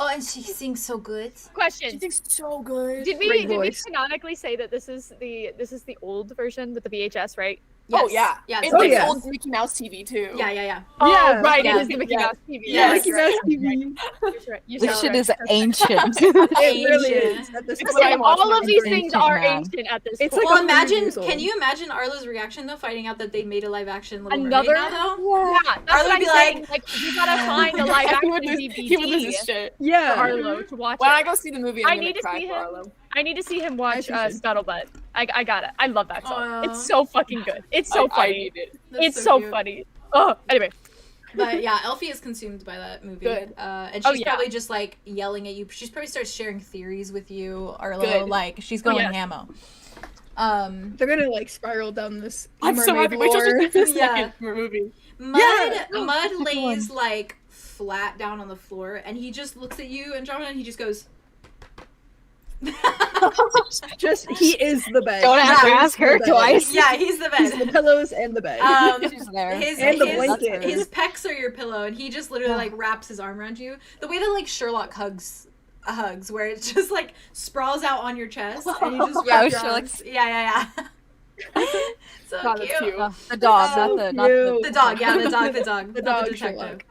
Oh, and she sings so good. She Question. thinks so good. Did Great we voice. canonically say that this is the old version with the VHS, right? Oh Yes. yeah. Yeah. It's Oh, like yeah. old Mickey Mouse TV too. Yeah, yeah, yeah. Oh, Yeah. right. Yeah. It is the Mickey Yeah. Mouse TV. Yes. Mickey Mouse TV. You're right. You're this so shit right. is ancient. It really Ancient. is. At this It's point. like All watching of these Ancient things are now. ancient at this It's point. like Well, 100 imagine. years old. Can you imagine Arlo's reaction though, finding out that they made a live action Little Another- Mermaid now, though? Yeah. Yeah, that's Arlo what I'm would be saying. Like, we gotta find a live He action would lose, DVD he would lose his shit. for Yeah. Arlo to watch When it. I go see the movie, I'm I gonna need to cry see for him. Arlo. I need to see him watch think you should. Scuttlebutt. I got it. I love that song. Aw. It's so fucking good. It's so I funny. need it. That's It's so cute. funny. Oh, anyway. But yeah, Elfie is consumed by that movie. Good. And Oh, she's yeah. probably just like yelling at you. She's probably starts sharing theories with you, Arlo. Good. Like she's going yes. hammo. They're gonna like spiral down this I'm so happy. Wait till she lore. gets the Yeah. second movie. Mud Yeah. Mud keep lays going. like flat down on the floor, and he just looks at you, Andromeda, and he just goes. Just he is the bed. Don't have to Yeah. ask her The bed. twice. Yeah, he's the He's the best. pillows and the bed. She's there. And the blanket. His pecs are your pillow, and he just literally like wraps his arm around you. The way that like Sherlock hugs, where it just like sprawls out on your chest, and you just Yeah, wrap your Sherlock. arms. Yeah. So God, that's cute. cute. The dog, So not the The dog, yeah, the dog, The not dog the detective. Sherlock.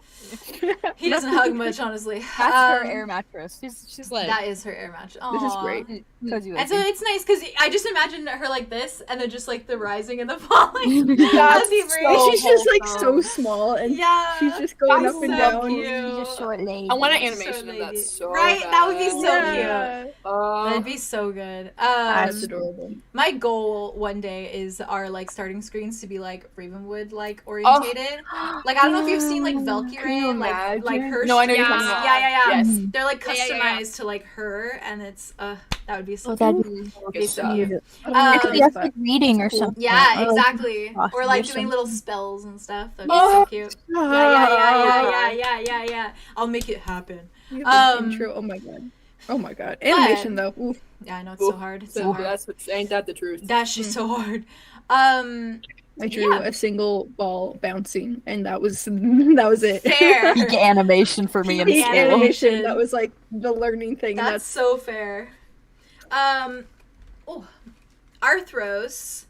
He doesn't hug much, honestly. That's her air mattress. She's like, That is her air match. This is Aw. great. cozy And so lady. it's nice because I just imagine her like this, and then just like the rising and the falling. That's as he And breathes. she's just like so small, and Yeah. she's just going That's up and so down. cute. She's a short lady. I want an So animation of that lady. so Right? bad. That would be so Yeah. cute. That'd be so good. That's adorable. My goal one day is our like starting screens to be like Ravenwood like orientated. Like I don't know if you've seen like Can you Valkyrie, like her. No, I know you're yeah, talking about. yeah. Yes. They're like Yeah, customized yeah, yeah. to like her, and it's that would be so Oh, cool. that'd be Be so stuff. cute. It could be Um, like reading or Cool. something. Yeah, Or, like, exactly. awesome Or like or doing little something. spells and stuff. That'd be so cute. Yeah. I'll make it happen. You have an Um, intro. Oh my god. Oh my god. Animation though. Oof. Yeah, I know it's so hard. It's so hard. Ain't that the truth? That's just so hard. I drew Yeah. a single ball bouncing, and that was it. Fair. Peak animation for me in Peak school. animation. That was like the learning thing. and That's so fair. Arthros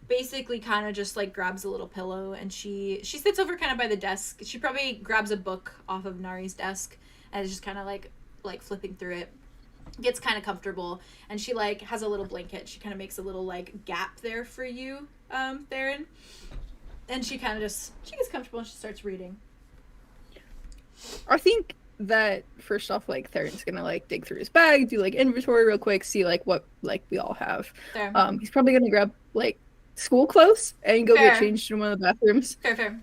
basically kind of just like grabs a little pillow and she sits over kind of by the desk. She probably grabs a book off of Nari's desk and is just kind of like flipping through it. Gets kind of comfortable and she like has a little blanket. She kind of makes a little like gap there for you, Theron. And she kind of she gets comfortable and she starts reading. I think that first off, like Theron's gonna like dig through his bag, do like inventory real quick, see like what like we all have. Fair. He's probably gonna grab like school clothes and go Fair. get changed in one of the bathrooms. Fair.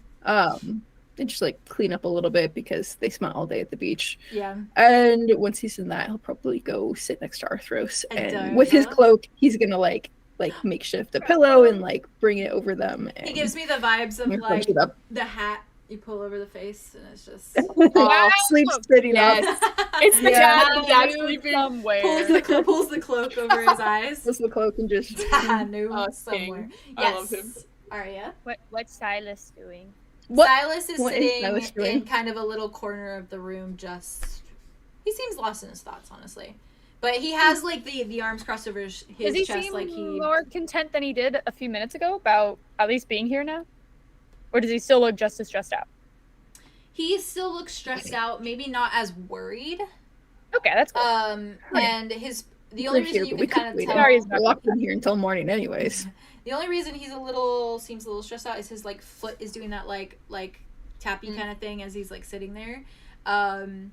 And just like clean up a little bit because they spent all day at the beach. Yeah. And once he's in that, he'll probably go sit next to Arthros, and Adorable. with his cloak, he's gonna like makeshift a pillow and like bring it over them. And He gives me the vibes of crunch like it up. the hat you pull over the face and it's just Sleeps sitting Yes. up, It's the Yeah. dad. The dad's sleeping. somewhere. pulls the cloak over his eyes. pulls the cloak, and just Tanu King. somewhere. I Yes. love him. Aria. What's Silas doing? What? Silas is what is sitting Silas doing? in kind of a little corner of the room. He seems lost in his thoughts, honestly. But he has like the arms crossed over his Does he chest, seem like he. more content than he did a few minutes ago about at least being here now? Or does he still look just as stressed out? He still looks stressed out. Maybe not as worried. Okay, that's cool. And the only reason you we can kind of wait. tell. Sorry, it's We're locked in here until morning, anyways. The only reason he's seems a little stressed out is his like foot is doing that like tappy kind of thing as he's like sitting there. And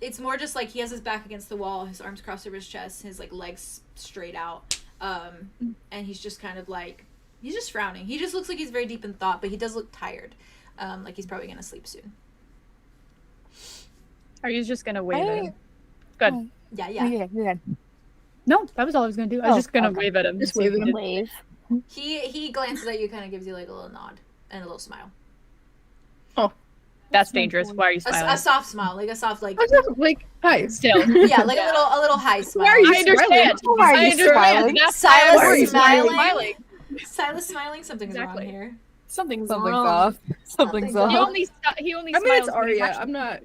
it's more just like he has his back against the wall, his arms crossed over his chest, his like legs straight out. And he's just kind of like he's just frowning. He just looks like he's very deep in thought, but he does look tired. Like he's probably gonna sleep soon. Are you just gonna wave at Hey. him? Good. Yeah. You're good. No, that was all I was gonna do. I was Oh, just gonna okay. wave at him. Just to see if wave he at did- him. Wave. He glances at you, kind of gives you like a little nod and a little smile. That's dangerous. Why are you A smiling? soft smile, like a soft like I was like, hi. Still. yeah, like a little high smile. Why are you I understand. Why are I you understand. smiling? That's Silas why I'm smiling. Silas smiling. Something's Exactly. wrong here. Something's Something's wrong. off. Something's Something's He off. only I mean, it's smiles when he's Arya. actually- I'm not,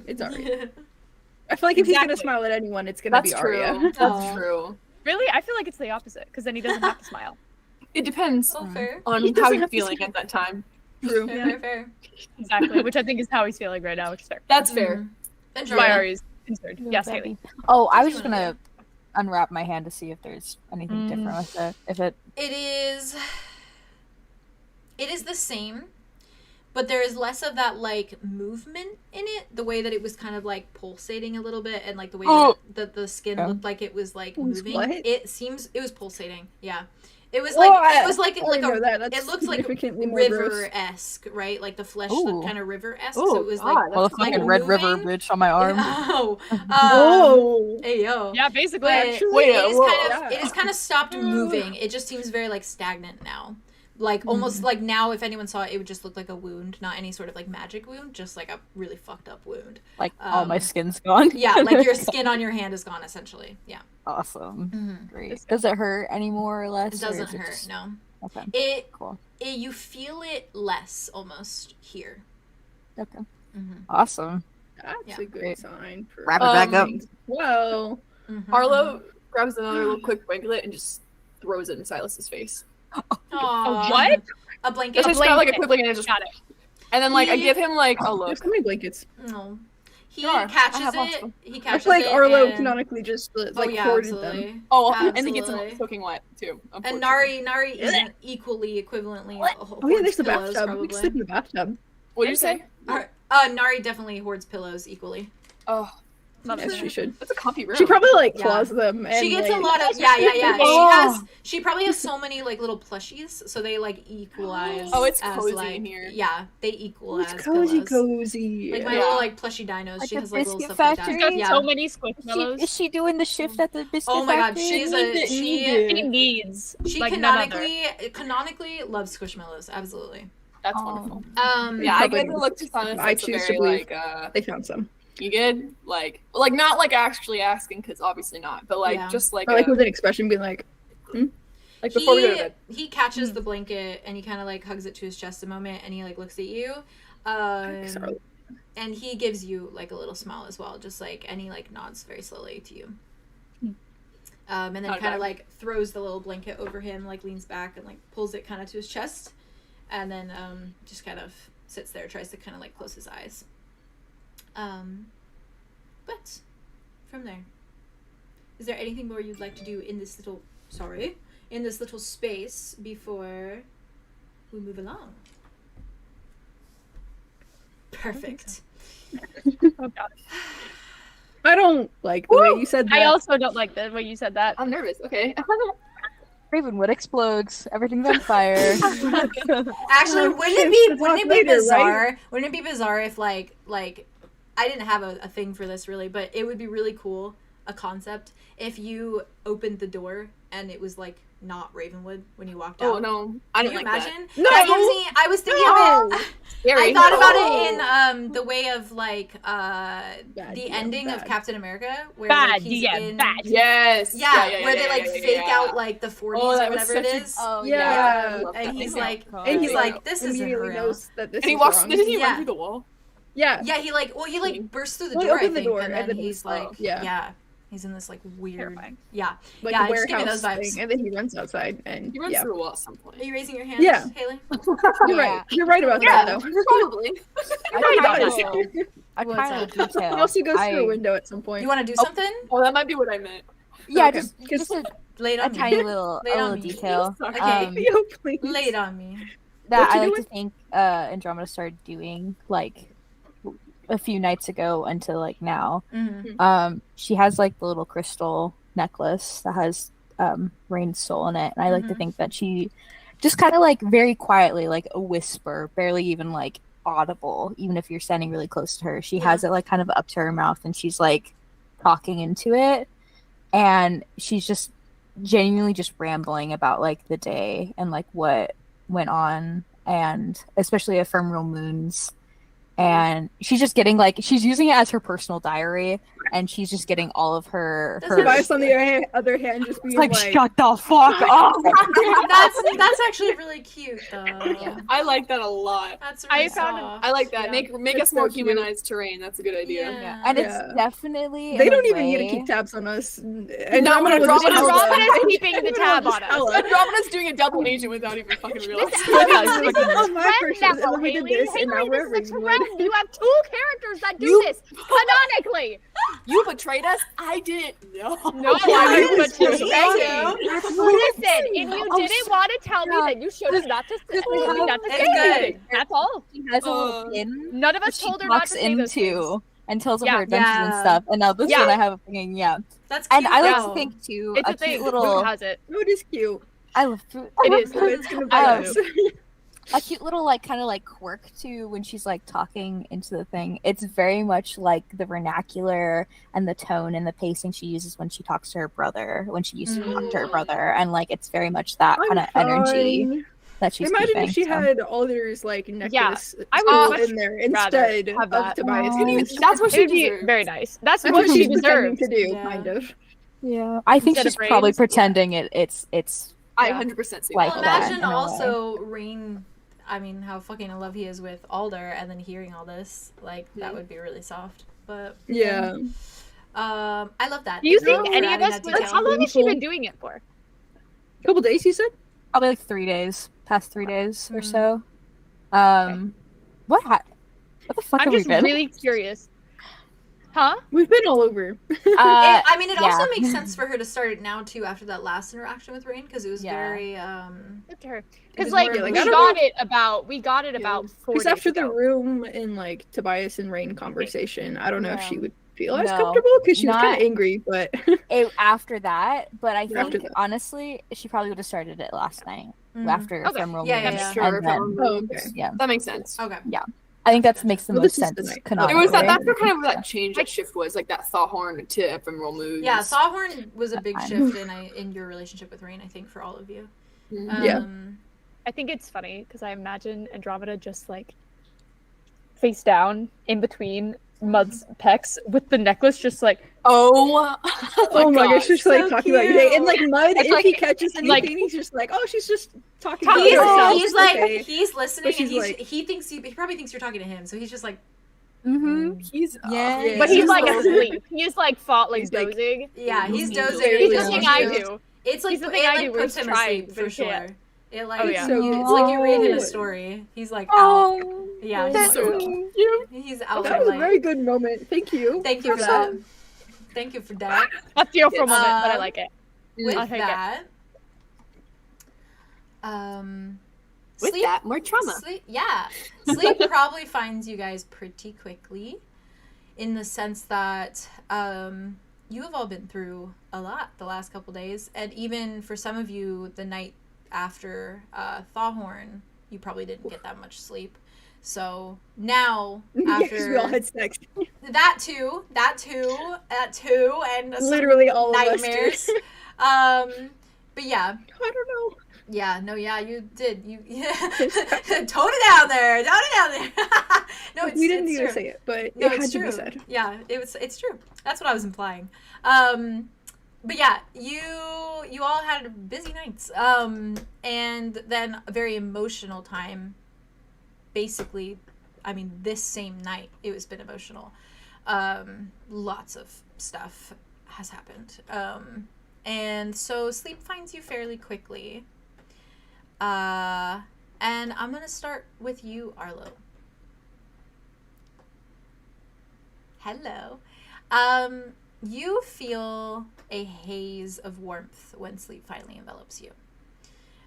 it's Arya. I feel like if he's gonna Exactly. smile at anyone, it's gonna That's be true. Arya. That's Aw. true. Really, I feel like it's the opposite because then he doesn't have to smile. It depends Oh, fair. on He how doesn't you're have to feeling smile. at that time. True. Fair. Exactly, which I think is how he's feeling right now, which is fair. That's fair. Mhm. That's Andromeda. why Ari's concerned. Yes, Haley. Oh, I was What just do you wanna gonna unwrap my hand to see if there's anything different with it. If it It is the same, but there is less of that like movement in it. The way that it was kind of like pulsating a little bit, and like the way that the skin Yeah. looked like it was like It was moving. what? It was pulsating. Yeah, it was like What? it was like I know a that. That's it looks like significantly more gross. river-esque, right? Like the flesh Ooh. looked kind of river-esque. Oh, So it was God, like well, it's like a Red River moving. bitch on my arm. Oh, Whoa. hey yo. Yeah, basically. But Actually, it is kind of stopped moving. It just seems very like stagnant now. Like almost like now, if anyone saw it, it would just look like a wound, not any sort of like magic wound, just like a really fucked up wound. Like all my Um, skin's gone. Yeah, like your skin on your hand is gone essentially. Yeah, Awesome. mm-hmm. Great. Does it hurt any more or less? It or doesn't is it hurt. just- No, Okay. Cool. you feel it less almost here. Okay. Mm-hmm. Awesome. That's Yeah. a good Great. sign for Wrap it back up. Well, Mm-hmm. Arlo grabs another little quick blanket and just throws it in Silas's face. Aww. what? A blanket. It's just kind of like a quick blanket and just Got it. And then like I He- give him like a look. There's so many blankets. No. He There are. I catches have lots of it. them. He I catches feel like it. Arlo and... canonically just like yeah, hoarded absolutely. them. Oh, and he gets Absolutely. him soaking wet too. And Nari isn't equally equivalently. Oh yeah, there's the pillows, bathtub. We can sleep in the bathtub. What did you say? Nari definitely hoards pillows equally. Oh, Yes, she should. that's a comfy room. She probably like Yeah. claws them. And, She gets like, a lot of yeah. Oh. She probably has so many like little plushies, so they like equalize. Oh, it's as, cozy like, in here. Yeah, they equal It's as cozy, pillows. cozy. Like my Yeah. little like plushy dinos. Like She a has like little biscuit stuff factory? like She's that. got Yeah. so many squishmallows. Is she doing the shift at the biscuit Oh my god, factory? She needs. she like none other. canonically loves squishmallows. Absolutely. That's Oh. wonderful. Yeah. I Probably get the look to Sana. I choose to believe they found some. You good? Like not like actually asking, because obviously not, but like Yeah. just like Or like with an expression being like, like before we go to bed. He catches the blanket and he kind of like hugs it to his chest a moment and he like looks at you, sorry. and he gives you like a little smile as well, just like, and he like nods very slowly to you, and then Not kind of bad. like throws the little blanket over him, like leans back and like pulls it kind of to his chest, and then just kind of sits there, tries to kind of like close his eyes. But from there, is there anything more you'd like to do in this little space before we move along? Perfect. Oh god. I don't like the way you said that. I also don't like the way you said that. I'm nervous. Okay. Ravenwood explodes. Everything's on fire. Actually, wouldn't it be later, bizarre? right? Wouldn't it be bizarre if like I didn't have a thing for this really, but it would be really cool, a concept, if you opened the door and it was like not Ravenwood when you walked out. Oh no, I Can don't you like imagine? No! That gives me, I was thinking of it. Scary. I thought about No. it in the way of like the ending of Captain America, where like, he's in that. Yes. yeah, where they like fake out like the 40s Oh, or that was whatever it such a- is. Oh Yeah. And he's like, And he's like, this isn't immediately real. knows that this And he is walks. wrong. Didn't he Yeah. run through the wall? Yeah. Yeah, he like bursts through the Well, he door, I opened the think, door, and and then then he's like, yeah. he's in this like weird, Terrifying. yeah. Like Yeah, a just give me warehouse those vibes. thing, and then he runs outside, and He runs yeah. through a wall at some point. Are you raising your hand, Yeah. Haley? You're right. You're right about that, though. Probably. I What's kind up? of detail. He also goes through a I- window at some point. You want to do something? Oh, that might be what I meant. Yeah, Okay, just a, Lay it a on tiny me. little, Lay it a on little me. detail. Okay. Yo, please. Lay it on me. That What you I like doing? to think Andromeda started doing like a few nights ago until like now. Mm-hmm. She has like the little crystal necklace that has Rain's soul in it, and I like to Mhm. think that she just kind of like very quietly, like a whisper, barely even like audible, even if you're standing really close to her, she has it like kind of up to her mouth, and she's like talking into it, and she's just genuinely just rambling about like the day and like what went on, and especially ephemeral moons. And she's just getting like, she's using it as her personal diary, and she's just getting all of her Tobias, on the other hand, just being like, like, shut the fuck up. That's actually really cute though. I like that a lot. That's really I found it- soft. I like that. Yeah. Make It's us more so cute. humanized terrain. That's a good idea. Yeah. And Yeah. it's definitely they in a don't even need to way- keep tabs on us. And No, Andromeda will just Andromeda's- tell them. Andromeda's keeping the Andromeda tab will on just us. tell us. Andromeda's doing a double agent without even fucking realizing. This is This this is on my trend purchase, now, and then we did Haley. this, and now Haley, we're this is a Ravenwood. trend. You have two characters that do this canonically. You betrayed us. I didn't know. No, I I was but you just begging. Listen, if you didn't want to tell me, then you should have not to say It's good. anything. That's all. She has a little pin None of that us she told her not talks to say those things. into and tells them Yeah. her adventures and Yeah. stuff. And now this Yeah. one I have a thing, yeah. That's cute. And I like though. to think too, It's a a thing. cute little, Who has it? Oh, it is cute. I love It is. It's gonna bite us. a cute little like kind of like quirk too when she's like talking into the thing. It's very much like the vernacular and the tone and the pacing she uses when she talks to her brother, when she used to talk to her brother, and like it's very much that I'm kind of energy fine. that she's Imagine keeping. if she so. had Alder's like necklace I would all much in there rather instead have of that. Tobias. Oh. That's what It she would be deserves. very nice. That's That's what she pretending deserves. to do, Yeah. kind of. Yeah, I think Instead of she's probably brains? pretending it's I Yeah. 100% see Like Well, that. that imagine in a way. also Rain. I mean, how fucking in love he is with Alder, and then hearing all this, like that would be really soft. But Yeah. I love that. Do you Thank think for any of adding us that would? detail. How long has she been doing it for? Couple days, you said? probably like 3 days, past 3 days or Mm. so. What the fuck I'm have we just been? really curious. Huh? We've been all over. I mean, it yeah. also makes sense for her to start it now too after that last interaction with Rain because it was Yeah. very Good to her. It Because was like more we emotional. got it about 4 Because days after the ago. room and like Tobias and Rain conversation, I don't know if No. she would feel as No. comfortable because she was kind Not- of angry, but After that, but I After think that. honestly, she probably would have started it last night Mhm. after Okay. ephemeral Yeah, moves, yeah. Sure. and then, oh, okay. yeah, That makes sense. Okay. I think that makes the Well, most this is the sense night. canonically. It was that. Okay. That's where kind of that change, that shift was, like that Thawhorn to ephemeral moves. Yeah, 𝐴Horn was a big Fine. shift in your relationship with Rain, I think, for all of you. Mhm. Yeah. I think it's funny because I imagine Andromeda just like face down in between Mud's pecs with the necklace, just like Oh, Oh my gosh, she's like so talking about your day. And like Mud, It's if like- he catches anything, like- he's just like, oh, she's just talking He's, about herself. he's like Okay. he's listening But and she's like- he probably thinks you're talking to him, so he's just like Mm-hmm. he's Yeah. but he's like Yeah. asleep. He is like He's, like- dozing. yeah, he's He's dozing. very He's Yeah. the thing I do. It's like He's the it thing I like do where puts he's him trying, asleep but for he can't. sure. It like Oh, yeah. it's like you're reading him a cute. story. He's like out. Oh, Yeah, he's that's so so cute. He's out. That was a like, very good moment. Thank you. Thank you for that. Thank you for that. I feel for a moment, but I Um, like it. With I'll take it. that, with sleep, that more trauma. Sleep probably finds you guys pretty quickly, in the sense that you have all been through a lot the last couple days, and even for some of you, the night after 𝐴Horn, you probably didn't get that much sleep. So now, Yeah, 'cause we all after had sex. that too, and some Literally all of us nightmares. did. But yeah, I don't know. yeah, no, yeah, you did. You tone it down there. No, it's We didn't it's need to true. say it, but No, it it's had to true. be said. Yeah, it's true. That's what I was implying. But yeah, you all had busy nights. And then a very emotional time. Basically, I mean, this same night it was been emotional. Lots of stuff has happened. And so sleep finds you fairly quickly. And I'm gonna start with you, Arlow. Hello. You feel a haze of warmth when sleep finally envelops you.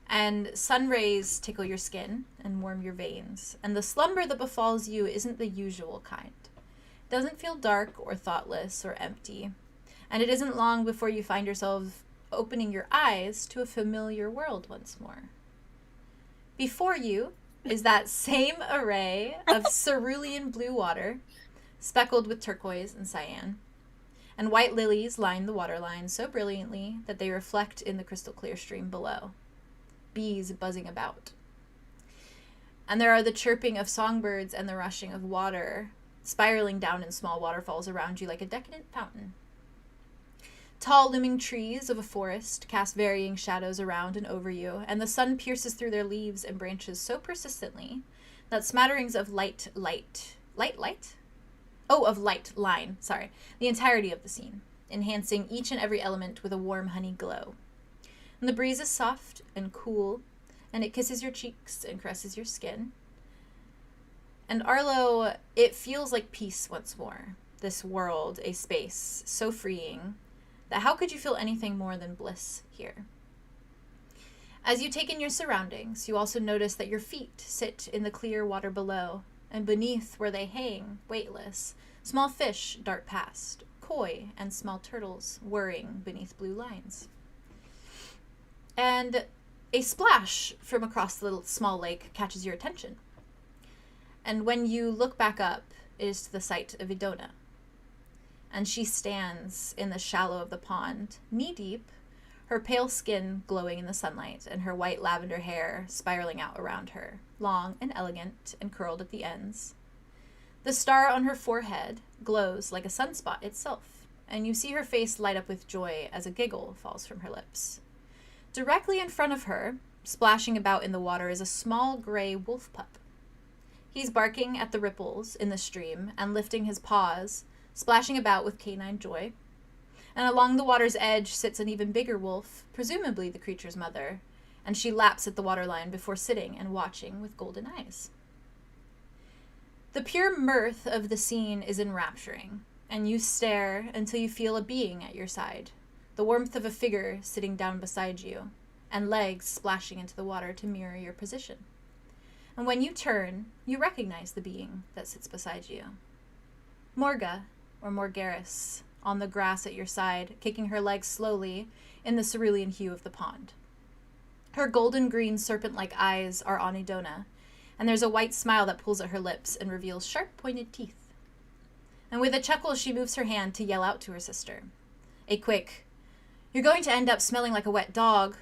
And sun rays tickle your skin and warm your veins. And the slumber that befalls you isn't the usual kind. It doesn't feel dark or thoughtless or empty. And it isn't long before you find yourself opening your eyes to a familiar world once more. Before you is that same array of cerulean blue water, speckled with turquoise and cyan. And white lilies line the waterline so brilliantly that they reflect in the crystal clear stream below. Bees buzzing about. And there are the chirping of songbirds and the rushing of water, spiraling down in small waterfalls around you like a decadent fountain. Tall looming trees of a forest cast varying shadows around and over you, and the sun pierces through their leaves and branches so persistently that smatterings of light line the entirety of the scene, enhancing each and every element with a warm honey glow. And the breeze is soft and cool, and it kisses your cheeks and caresses your skin. And Arlow, it feels like peace once more. This world, a space so freeing that how could you feel anything more than bliss here? As you take in your surroundings, you also notice that your feet sit in the clear water below, and beneath where they hang, weightless, small fish dart past, koi and small turtles whirring beneath blue lines. And a splash from across the little small lake catches your attention. And when you look back up, it is to the sight of Idona. And she stands in the shallow of the pond, knee-deep, her pale skin glowing in the sunlight, and her white lavender hair spiraling out around her, long and elegant and curled at the ends. The star on her forehead glows like a sunspot itself, and you see her face light up with joy as a giggle falls from her lips. Directly in front of her, splashing about in the water, is a small gray wolf pup. He's barking at the ripples in the stream and lifting his paws, splashing about with canine joy. And along the water's edge sits an even bigger wolf, presumably the creature's mother, and she laps at the waterline before sitting and watching with golden eyes. The pure mirth of the scene is enrapturing, and you stare until you feel a being at your side, the warmth of a figure sitting down beside you, and legs splashing into the water to mirror your position. And when you turn, you recognize the being that sits beside you. 𝐬𝐬, or 𝐬𝐬𝐪, on the grass at your side, kicking her legs slowly in the cerulean hue of the pond. Her golden-green serpent-like eyes are on 𝐸𝐸dona, and there's a white smile that pulls at her lips and reveals sharp-pointed teeth. And with a chuckle, she moves her hand to yell out to her sister. A quick, "You're going to end up smelling like a wet dog,"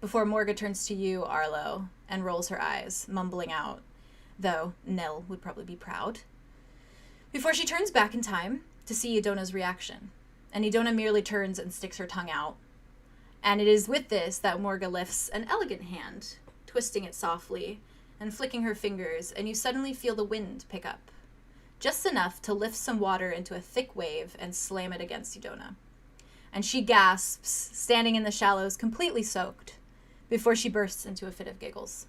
before 𝐬𝐬 turns to you, Arlow, and rolls her eyes, mumbling out, though Nell would probably be proud, before she turns back in time to see 𝐸𝐸dona's reaction. And 𝐸𝐸dona merely turns and sticks her tongue out. And it is with this that 𝐬𝐬 lifts an elegant hand, twisting it softly and flicking her fingers, and you suddenly feel the wind pick up, just enough to lift some water into a thick wave and slam it against 𝐸𝐸dona. And she gasps, standing in the shallows completely soaked, before she bursts into a fit of giggles.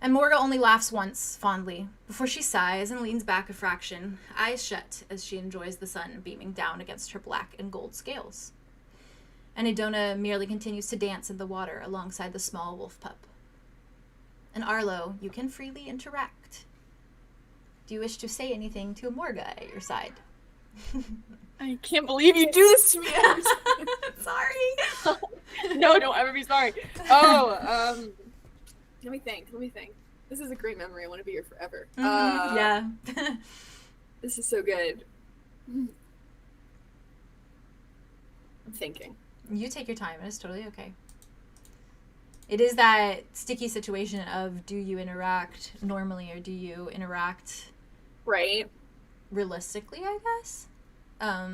And 𝐬𝐬 only laughs once, fondly, before she sighs and leans back a fraction, eyes shut as she enjoys the sun beaming down against her black and gold scales. And 𝐸𝐸dona merely continues to dance in the water alongside the small wolf pup. And Arlow, you can freely interact. Do you wish to say anything to 𝐬𝐬 at your side? I can't believe you do this to me. Sorry. No, don't ever be sorry. Oh, let me think. This is a great memory. I want to be here forever. Yeah. This is so good. I'm thinking. You take your time. It's totally okay. It is that sticky situation of, do you interact normally or do you interact Right. realistically, I guess? I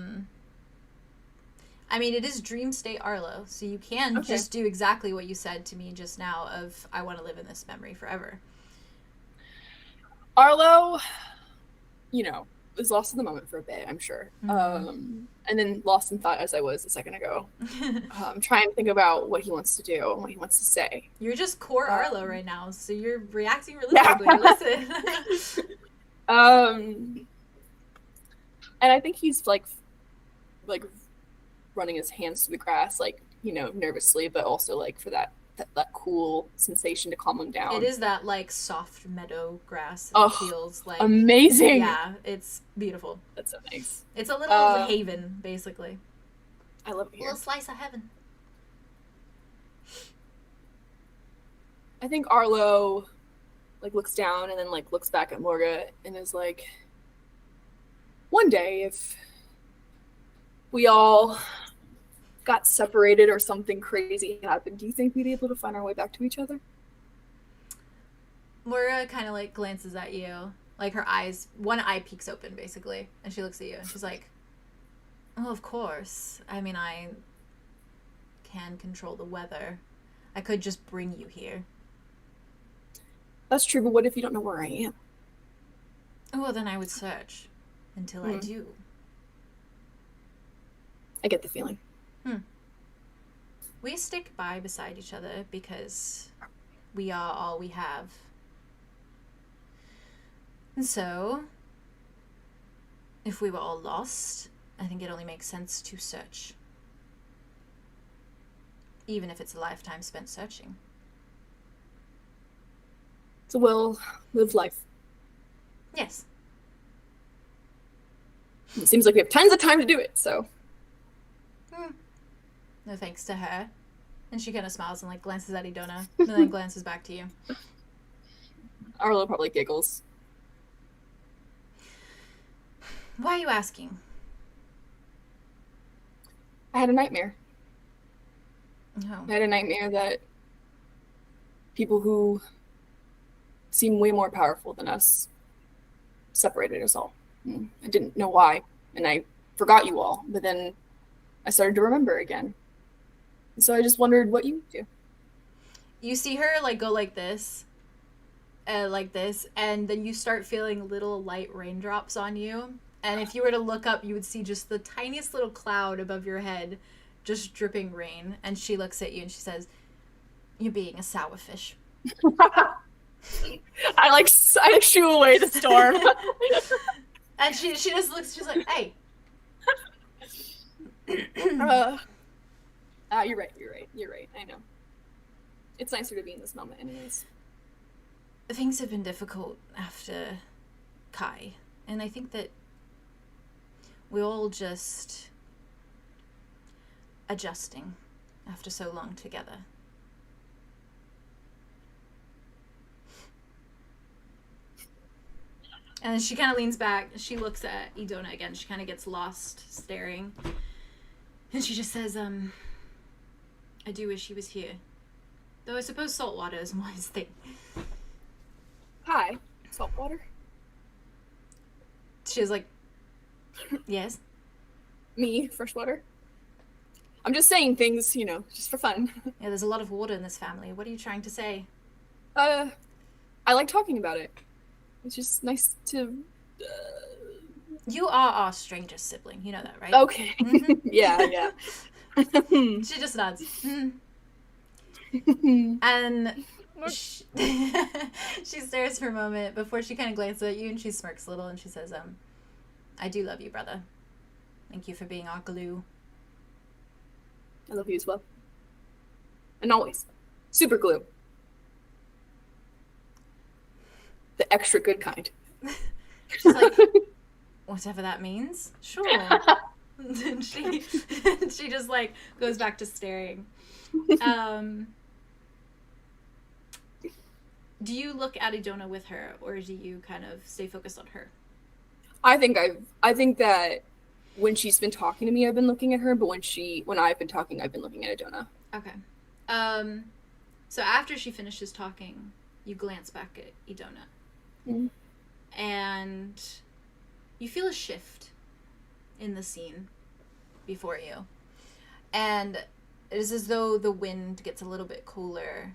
mean, it is dream state Arlow, so you can just do exactly what you said to me just now of, I want to live in this memory forever. Arlow, was lost in the moment for a bit, I'm sure. And then lost in thought as I was a second ago. Trying to think about what he wants to do and what he wants to say. You're just core Arlow right now, so you're reacting realistically. Listen. And I think he's like running his hands through the grass, nervously, but also for that cool sensation to calm him down. It is that soft meadow grass. Oh, feels like amazing. Yeah, it's beautiful. That's so nice. It's a little haven, basically. I love it A here. little slice of heaven. I think Arlow looks down and then looks back at 𝐬𝐬 and is like, one day if we all got separated or something crazy happened, do you think we'd be able to find our way back to each other? 𝐬𝐬 kind of glances at you, her eyes, one eye peeks open basically, and she looks at you and she's like, oh, of course. I mean, I can control the weather. I could just bring you here. That's true, but what if you don't know where I am? Well, then I would search until I do. I get the feeling. We stick by beside each other because we are all we have. And so, if we were all lost, I think it only makes sense to search. Even if it's a lifetime spent searching. So we'll live life. Yes. It seems like we have tons of time to do it, so. No thanks to her. And she kind of smiles and glances at 𝐸𝐸dona, and then glances back to you. Arlow probably giggles. Why are you asking? I had a nightmare. Oh. I had a nightmare that people who seem way more powerful than us separated us all. I didn't know why, and I forgot you all, but then I started to remember again. And so I just wondered what you do. You see her go like this, and then you start feeling little light raindrops on you. And if you were to look up, you would see just the tiniest little cloud above your head, just dripping rain. And she looks at you and she says, "You're being a sour fish." I shoo away the storm. And she just looks. She's like, "Hey." You're right. I know. It's nicer to be in this moment, anyways. Things have been difficult after Kai, and I think that we're all just adjusting after so long together. And she kind of leans back. She looks at Idona again. She kind of gets lost staring. And she just says, I do wish he was here. Though I suppose salt water is a wise thing. Hi. Saltwater? She's like, yes? Me, freshwater? I'm just saying things, just for fun. Yeah, there's a lot of water in this family. What are you trying to say? I like talking about it. It's just nice to... You are our strangest sibling. You know that, right? Okay. Mm-hmm. Yeah. She just nods. And she stares for a moment before she kind of glances at you, and she smirks a little, and she says, I do love you, brother. Thank you for being our glue. I love you as well. And always. Super glue. The extra good kind. She's like, whatever that means. Sure. And she just like goes back to staring. Do you look at Idona with her, or do you kind of stay focused on her? I think that when she's been talking to me, I've been looking at her, but when I've been talking, I've been looking at Idona. Okay. So after she finishes talking, you glance back at Idona. Mm-hmm. And you feel a shift in the scene before you. And it is as though the wind gets a little bit cooler,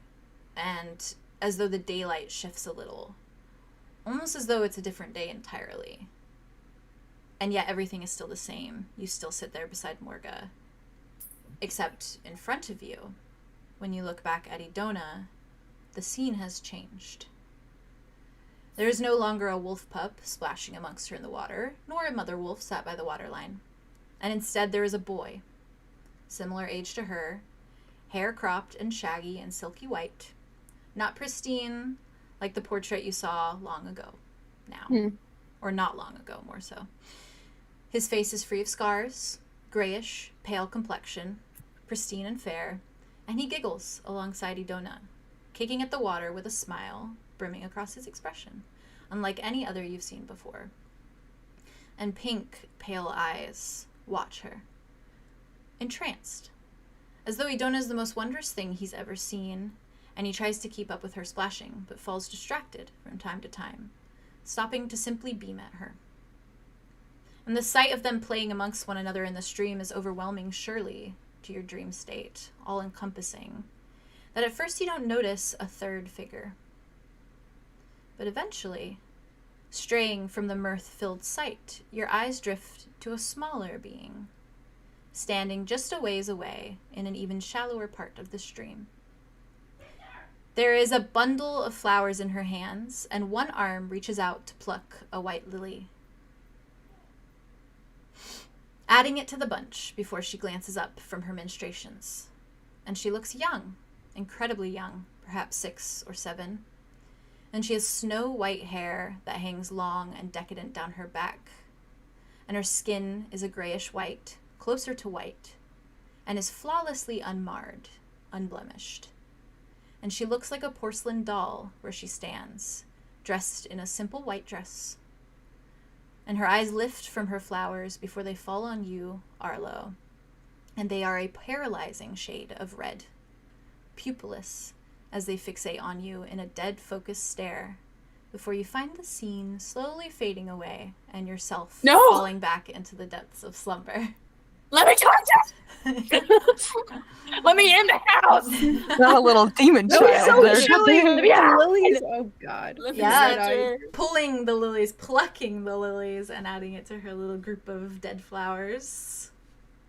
and as though the daylight shifts a little. Almost as though it's a different day entirely. And yet everything is still the same. You still sit there beside Morga. Except in front of you, when you look back at Idona, the scene has changed. There is no longer a wolf pup splashing amongst her in the water, nor a mother wolf sat by the waterline. And instead there is a boy, similar age to her, hair cropped and shaggy and silky white, not pristine like the portrait you saw long ago now, or not long ago, more so. His face is free of scars, grayish, pale complexion, pristine and fair, and he giggles alongside Idona, kicking at the water with a smile brimming across his expression, unlike any other you've seen before. And pink, pale eyes watch her, entranced, as though Idona is the most wondrous thing he's ever seen, and he tries to keep up with her splashing, but falls distracted from time to time, stopping to simply beam at her. And the sight of them playing amongst one another in the stream is overwhelming, surely, to your dream state, all-encompassing, that at first you don't notice a third figure. But eventually, straying from the mirth-filled sight, your eyes drift to a smaller being, standing just a ways away in an even shallower part of the stream. There is a bundle of flowers in her hands, and one arm reaches out to pluck a white lily, adding it to the bunch before she glances up from her menstruations. And she looks young, incredibly young, perhaps 6 or 7. And she has snow-white hair that hangs long and decadent down her back. And her skin is a grayish white, closer to white, and is flawlessly unmarred, unblemished. And she looks like a porcelain doll where she stands, dressed in a simple white dress. And her eyes lift from her flowers before they fall on you, Arlow. And they are a paralyzing shade of red, pupilless, as they fixate on you in a dead focused stare, before you find the scene slowly fading away and yourself falling back into the depths of slumber. Let me talk to Let me in the house! Not a little demon No, child. it's so there. chilly. Yeah. Lilies. Oh God. Yeah, pulling the lilies, plucking the lilies, and adding it to her little group of dead flowers.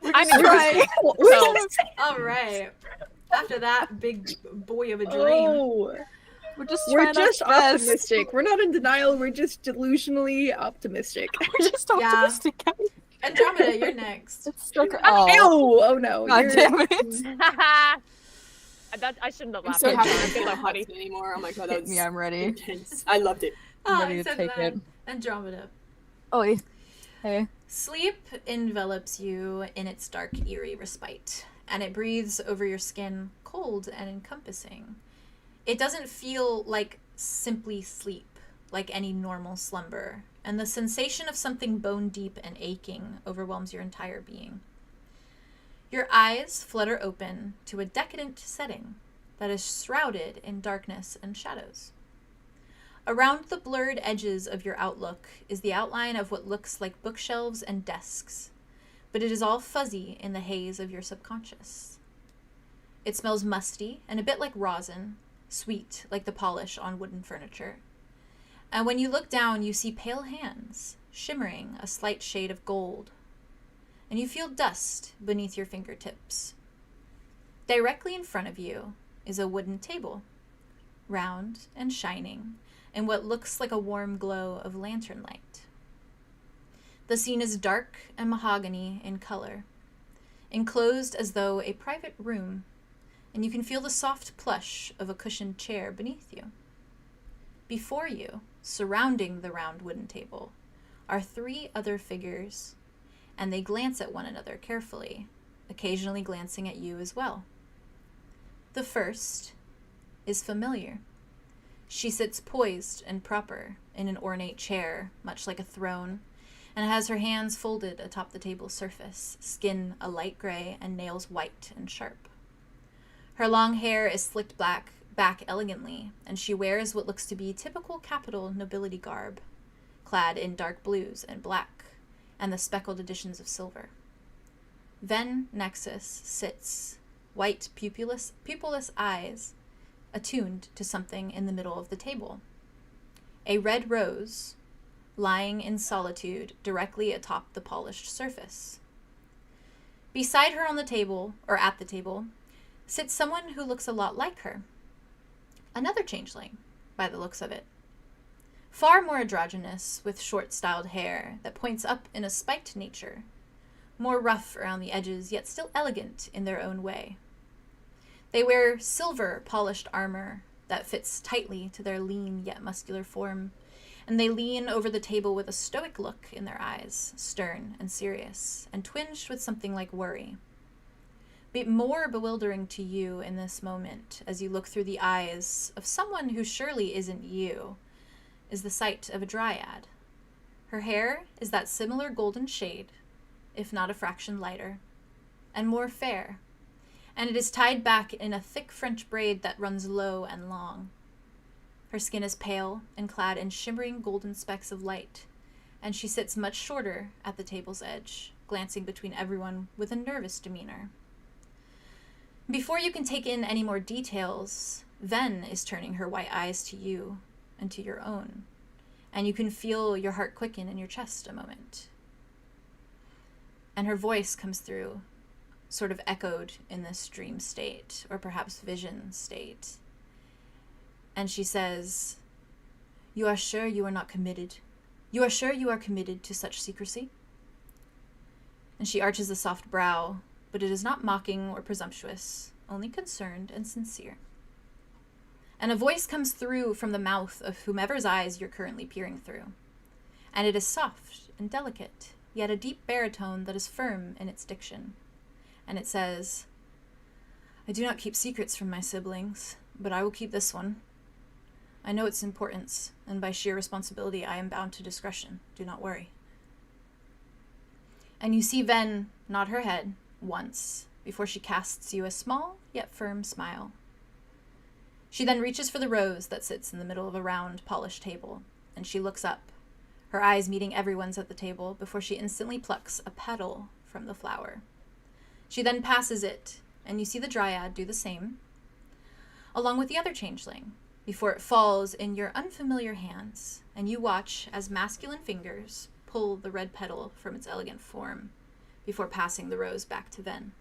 questions. I'm Right. interested. So All right. After that big boy of a dream. Oh. We're just We're trying just our best. optimistic. We're not in denial. We're just delusionally optimistic. We're just Yeah. optimistic. Andromeda, you're next. It's stuck. Ew! Oh, Oh no. God you're- damn it. I shouldn't have I'm laughed. so at happy that. I Good can't luck, have buddy. it anymore. Oh my god, that Hit was me, I'm ready. intense. I loved it. Oh, ready to except take that. it. Andromeda. Oi. Hey. Sleep envelops you in its dark, eerie respite, and it breathes over your skin, cold and encompassing. It doesn't feel like simply sleep, like any normal slumber, and the sensation of something bone deep and aching overwhelms your entire being. Your eyes flutter open to a decadent setting that is shrouded in darkness and shadows. Around the blurred edges of your outlook is the outline of what looks like bookshelves and desks, but it is all fuzzy in the haze of your subconscious. It smells musty and a bit like rosin, sweet like the polish on wooden furniture. And when you look down, you see pale hands, shimmering a slight shade of gold, and you feel dust beneath your fingertips. Directly in front of you is a wooden table, round and shining, in what looks like a warm glow of lantern light. The scene is dark and mahogany in color, enclosed as though a private room, and you can feel the soft plush of a cushioned chair beneath you. Before you, surrounding the round wooden table, are 3 other figures, and they glance at one another carefully, occasionally glancing at you as well. The first is familiar. She sits poised and proper in an ornate chair, much like a throne, and has her hands folded atop the table's surface, skin a light gray and nails white and sharp. Her long hair is slicked back elegantly, and she wears what looks to be typical capital nobility garb, clad in dark blues and black, and the speckled additions of silver. Ven Nexus sits, white pupilless eyes, attuned to something in the middle of the table. A red rose, lying in solitude directly atop the polished surface. Beside her on the table, or at the table, sits someone who looks a lot like her. Another changeling, by the looks of it. Far more androgynous, with short-styled hair that points up in a spiked nature, more rough around the edges, yet still elegant in their own way. They wear silver polished armor that fits tightly to their lean yet muscular form, and they lean over the table with a stoic look in their eyes, stern and serious, and twinged with something like worry. But more bewildering to you in this moment, as you look through the eyes of someone who surely isn't you, is the sight of a dryad. Her hair is that similar golden shade, if not a fraction lighter, and more fair, and it is tied back in a thick French braid that runs low and long. Her skin is pale and clad in shimmering golden specks of light, and she sits much shorter at the table's edge, glancing between everyone with a nervous demeanor. Before you can take in any more details, Ven is turning her white eyes to you and to your own, and you can feel your heart quicken in your chest a moment. And her voice comes through, sort of echoed in this dream state, or perhaps vision state. And she says, "You are sure you are not committed? You are sure you are committed to such secrecy?" And she arches a soft brow, but it is not mocking or presumptuous, only concerned and sincere. And a voice comes through from the mouth of whomever's eyes you're currently peering through. And it is soft and delicate, yet a deep baritone that is firm in its diction. And it says, "I do not keep secrets from my siblings, but I will keep this one. I know its importance, and by sheer responsibility I am bound to discretion. Do not worry." And you see Ven nod her head once before she casts you a small yet firm smile. She then reaches for the rose that sits in the middle of a round, polished table, and she looks up, her eyes meeting everyone's at the table before she instantly plucks a petal from the flower. She then passes it, and you see the dryad do the same, along with the other changeling, before it falls in your unfamiliar hands, and you watch as masculine fingers pull the red petal from its elegant form, before passing the rose back to Ven.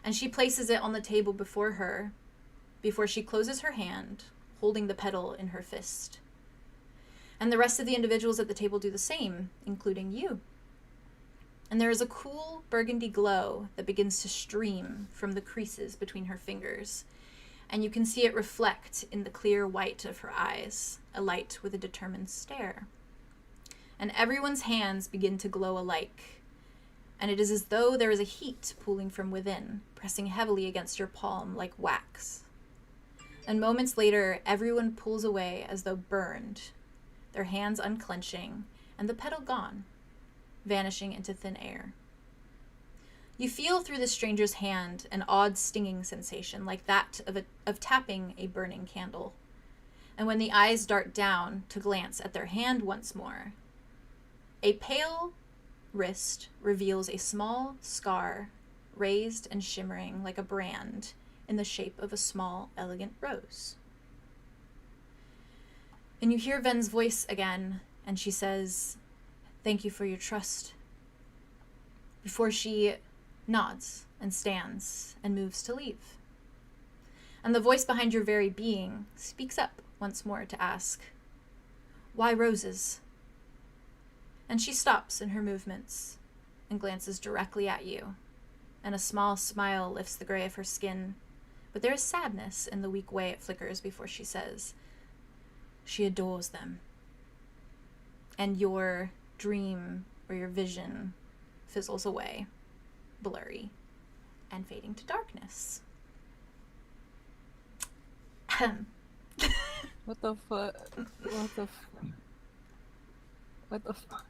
And she places it on the table before her, before she closes her hand, holding the petal in her fist. And the rest of the individuals at the table do the same, including you. And there is a cool burgundy glow that begins to stream from the creases between her fingers, and you can see it reflect in the clear white of her eyes, alight with a determined stare. And everyone's hands begin to glow alike, and it is as though there is a heat pooling from within, pressing heavily against your palm like wax. And moments later, everyone pulls away as though burned, their hands unclenching, and the petal gone, vanishing into thin air. You feel through the stranger's hand an odd stinging sensation like that of tapping a burning candle. And when the eyes dart down to glance at their hand once more, a pale wrist reveals a small scar, raised and shimmering like a brand in the shape of a small, elegant rose. And you hear Ven's voice again, and she says, "Thank you for your trust," before she nods and stands and moves to leave. And the voice behind your very being speaks up once more to ask, "Why roses?" And she stops in her movements and glances directly at you, and a small smile lifts the gray of her skin, but there is sadness in the weak way it flickers before she says, "She adores them." And your dream or your vision fizzles away, blurry, and fading to darkness. What the fuck? What the fuck?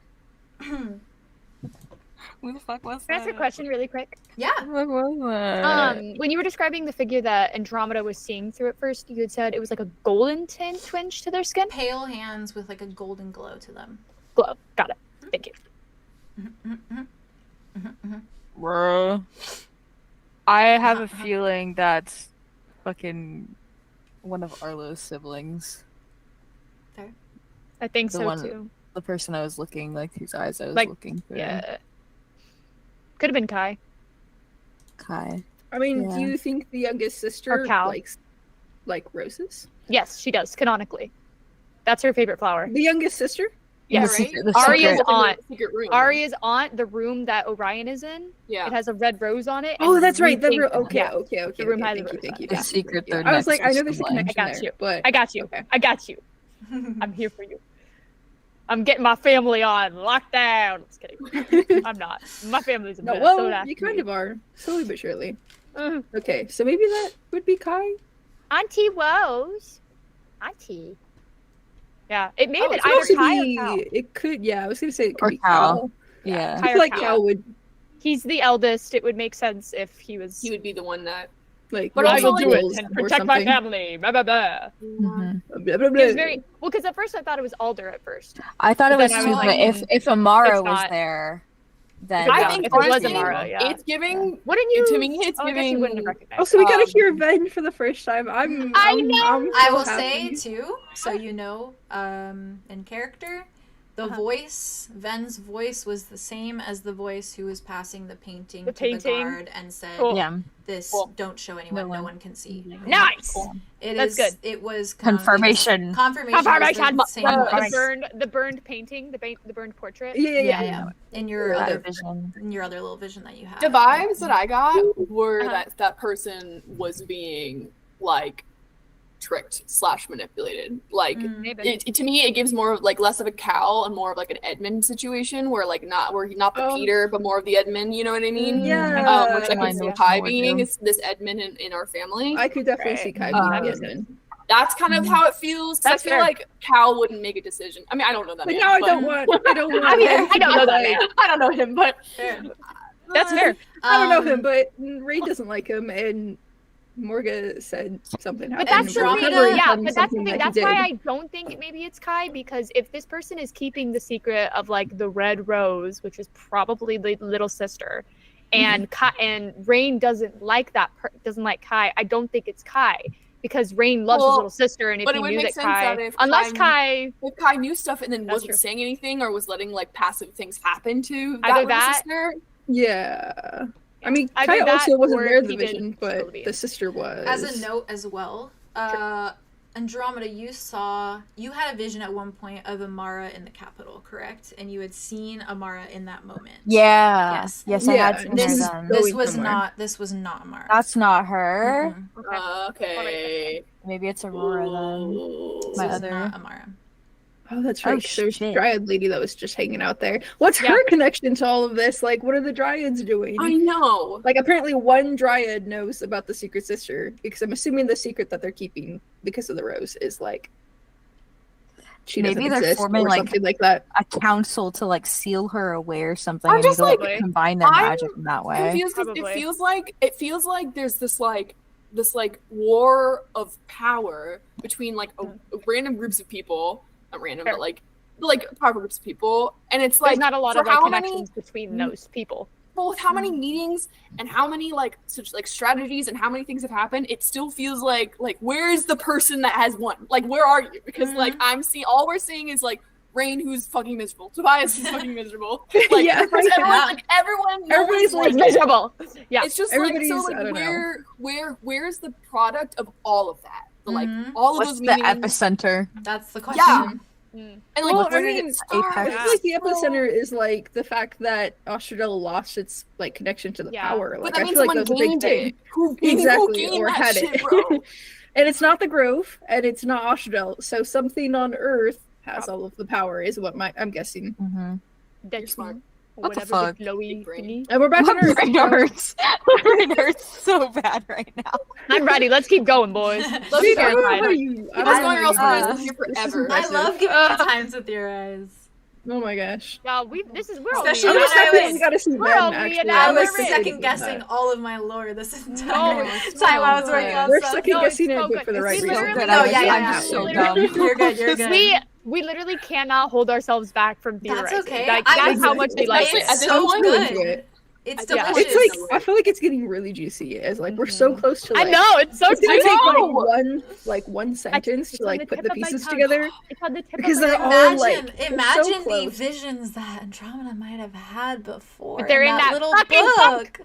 Who the fuck was Can I ask a that? question really quick? Yeah. What was that? When you were describing the figure that Andromeda was seeing through at first, you had said it was like a golden twinge to their skin? Pale hands with like a golden glow to them. Glow. Got it. Thank you. Bruh. I have a feeling that's fucking one of Arlow's siblings. I think The so one- too. The person I was looking, like, whose eyes I was Like, looking through. Yeah. Could have been Kai. Kai. I mean, Yeah. do you think the youngest sister Or Cal. likes like roses? Yes, she does, canonically. That's her favorite flower. The youngest sister? Yes. right? Arya's Secret- aunt. Secret room. Arya's aunt, the room that Orion is in, Yeah. it has a red rose on it. Oh, and that's right. The pink- okay, yeah. okay. The room has Thank a you, rose thank on you, it. The thank you, secret thank you. third I was next like, I know there's a sibling. connection I got there, you. but I got you. Okay. I got you. I'm here for you. I'm getting my family on lockdown. Just kidding. I'm not. My family's a no, mess. well, Don't ask you kind me. of are, slowly but surely. Mhm. Okay, so maybe that would be Kai. Auntie Woes. Auntie. Yeah, it may have been It could either also Kai be- or Cal. It could, yeah. I was gonna say it could Or be Cal. Cal. Yeah. I Kai feel or like Cal. Cal would He's the eldest. It would make sense if he was. He would be the one that. like. But I also, will like, do it rules and or protect my something. family. Blah blah blah. Mhm. Blah, blah, He was blah. very well because at first I thought it was Alder at first. I thought it But was then I too, was but like, if Amara it's was not. there, then Yeah, I if think it was honestly, Amara, yeah. it's giving. Wouldn't you? To me, it's Oh, I guess you giving. wouldn't have recognized. Also, we gotta Um, hear Ven for the first time. I'm I know! I'm I so will happy. say too, so you know, in character, the voice, Ven's voice was the same as the voice who was passing the painting The to the painting? guard and said, Cool. yeah, "This Cool. don't show anyone, no one. one can see." Nice. It That's is. good. It was confirmation. Confirmation. Confirmation. Was the same voice. The burned painting, the burned portrait. Yeah. Yeah. In your That other vision. in your other little vision that you have. The vibes that I got were Uh-huh. that person was being like tricked / manipulated. Like Maybe. to me, it gives more of like less of a Cal and more of like an Edmund situation where like not the Oh. Peter but more of the Edmund. You know what I mean? Yeah. Which I I can know see what Kai you would being do. is this Edmund in our family. I could definitely see Kai being Um, the Edmund. That's kind of how it feels. 'Cause That's I feel fair. like Cal wouldn't make a decision. I mean, I don't know that. But man, now I but- don't want. I don't want. I mean, Ven I to don't be know that like- man. I don't know him, but That's fair. I don't know him, Um, but Ray doesn't like him, and Morga said something But happened. that's the Andromeda- thing. recovering Yeah, from but that's the something thing. that he That's why did. I don't think maybe it's Kai, because if this person is keeping the secret of like the red rose, which is probably the little sister, and Kai and Rain doesn't like doesn't like Kai, I don't think it's Kai. Because Rain loves his Well, little sister, and if but he it would knew make that sense Kai, that if unless Kai- Kai, if Kai knew stuff and then That's wasn't true. saying anything or was letting like passive things happen to that Either little that- sister, Yeah. I mean, Either Kai that also wasn't or there in the he did vision, but Sylvie. the sister was. as a note as well, Andromeda, you had a vision at one point of Amara in the capital, correct? And you had seen Amara in that moment. Yeah. Yes. Yes, I had seen This her then. this was not Amara. That's not her. Mhm. Okay. Maybe it's Aurora then. Ooh. My This was other. not Amara. Oh, that's right. Oh, 'cause there's a shit. Dryad lady that was just hanging out there. What's Yeah. her connection to all of this? Like, what are the Dryads doing? I know. Like, apparently one Dryad knows about the secret sister, because I'm assuming the secret that they're keeping because of the rose is, like, she Maybe doesn't they're exist forming, or like, something like that. A council to like seal her away or something. I'm and just, you can, like, combine their I'm magic in that way. Confused 'cause Probably. it feels like there's this war of power between like a random groups of people, not random, Fair. but like powerful groups of people, and it's There's like not a lot for of like how connections many, between those people. well, with how many meetings and how many like such like strategies and how many things have happened, it still feels like where is the person that has won? Like, where are you? Because like I'm seeing all we're seeing is like Rain, who's fucking miserable. Tobias is fucking miserable. Like, Yeah. everyone's like, Miserable. Yeah. it's just like, Everybody's- so I don't like where's the product of all of that? The, like Mhm. all of What's those the meetings. epicenter? That's the question. Yeah. Mm. And like Well, where I did mean, it start? Apex. I feel like the epicenter is like the fact that 𝐲𝑗𝐪 lost its like connection to the Yeah. power. But Like, that I means feel like someone that's a big gained thing. it. Who Exactly, gained or that had shit, it. bro? And it's not the Grove, and it's not 𝐲𝑗𝐪. So something on Earth has all of the power, is what I'm guessing. Mm-hmm. You're smart. Or What the whatever fuck? the glowy Big brain. thingy. And we're back on Earth. Brain so- hurts. Brain hurts so bad right now. I'm ready. Let's keep going, boys. Let's Dude, I go. don't know fine. how you. I Keep don't us know going, or how else you we're do gonna this. be here This is forever. I impressive. love giving you times with your eyes. Oh my gosh. Yeah, we're Especially only when I'm I excited was- we got to see we're them only actually. an I hour was in. second guessing all of my lore this entire No, time I was working on We're stuff. second No, guessing it's it, so but good. for the It's right literally reason. Good. No, I yeah, was, yeah, I'm yeah. just so Literally. dumb. You're good. You're good. We literally cannot hold ourselves back from theorizing. That's okay. Like, I that's how much we like Especially it. at this so point, really into good. it. It's Yeah. delicious. It's like I feel like it's getting really juicy. As like we're so close to. I Like, know, it's so It's gonna juicy. take like one sentence It's to on like the put tip the of my pieces tongue. together. It's on the tip Because of my they're tongue. all like Imagine so the close. visions that Andromeda might have had before. But they're in that little fucking book.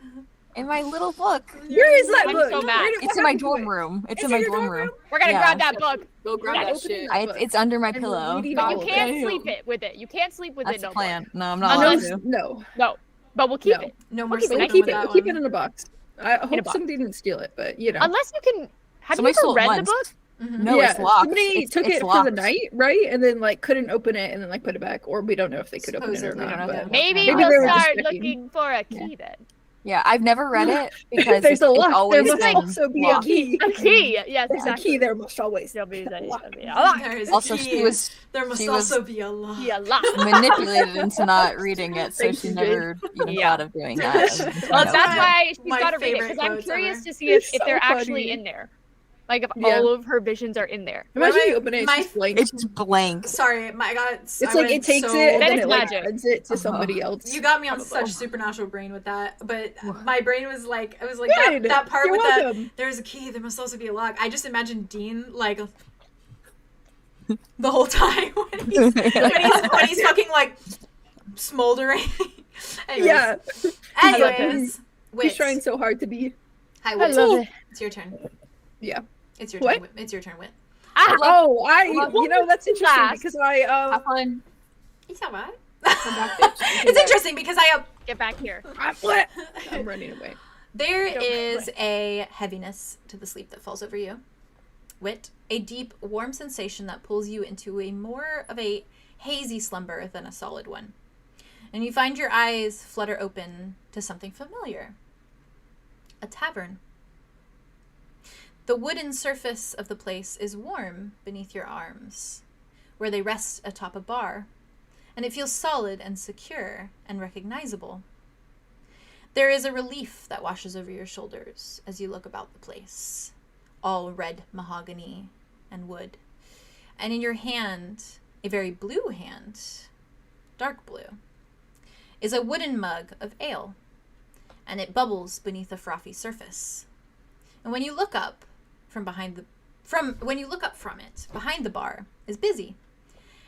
In my little book. Where is that I'm book? so mad. Where did- It's what in my happened to dorm it? room. It's It's in my in your dorm dorm room. We're gonna Yeah. grab that book. Go grab Yeah, that open shit. it. It's under my And pillow. reading But all you of can't it. sleep it with it. You can't sleep with That's it. the No plan. more. No, I'm not Unless- allowed to. No, No, but we'll keep No. it. No more keep it. we'll sleeping keep with it. that We'll keep one. it in a box. I hope box. somebody didn't steal it, but you know. Unless you can. Have Somebody you stole ever it read the once. book? Mhm. No, it's locked. Somebody It's- took it's it for locked. the night, right? And then like couldn't open it, and then like put it back, or we don't know if they could open it or Supposedly. not. We don't know. But Maybe Maybe we'll they were just start checking. looking for a key then. Yeah, I've never read it because there's it's, a it's lock. There always must been also be a locked. key. A key. Yes, There's exactly. a key. There must always. There'll be a lock. lock. There is a Also, key. she was There must she was- also be a lock. Yeah, lock. manipulated into not reading it, so Thank she you, never even Yeah. thought of doing that. Well, That's that's why she's my got to read it favorite because I'm quotes curious ever. to see if It's they're so actually funny. in there. Like if Yeah. all of her visions are in there. Imagine My- you open it, it's my- just blank. It's just blank. Sorry, I got. It's like it takes it and That then is it like magic. sends it to Uh-huh. somebody else. You got me on Probably. such supernatural brain with that, but my brain was like, I was like Good. that part You're with welcome. the there's a key, there must also be a lock. I just imagined Dean like the whole time when he's fucking like smoldering. Anyways, Yeah, Anyways, he's Wit. trying so hard to be. Hi, I Wit. love it. It's your turn. Yeah. It's your What? turn. Wit. It's your turn, Wit. Ah, You know that's interesting Class. because I Have fun. It's alright. Come back, bitch. It's interesting because get back here. I'm running away. there Don't is a heaviness to the sleep that falls over you. Wit, a deep, warm sensation that pulls you into a more of a hazy slumber than a solid one. And you find your eyes flutter open to something familiar. A tavern. The wooden surface of the place is warm beneath your arms, where they rest atop a bar, and it feels solid and secure and recognizable. There is a relief that washes over your shoulders as you look about the place, all red mahogany and wood. And in your hand, a very blue hand, dark blue, is a wooden mug of ale, and it bubbles beneath a frothy surface. And when you look up from it, behind the bar is busy.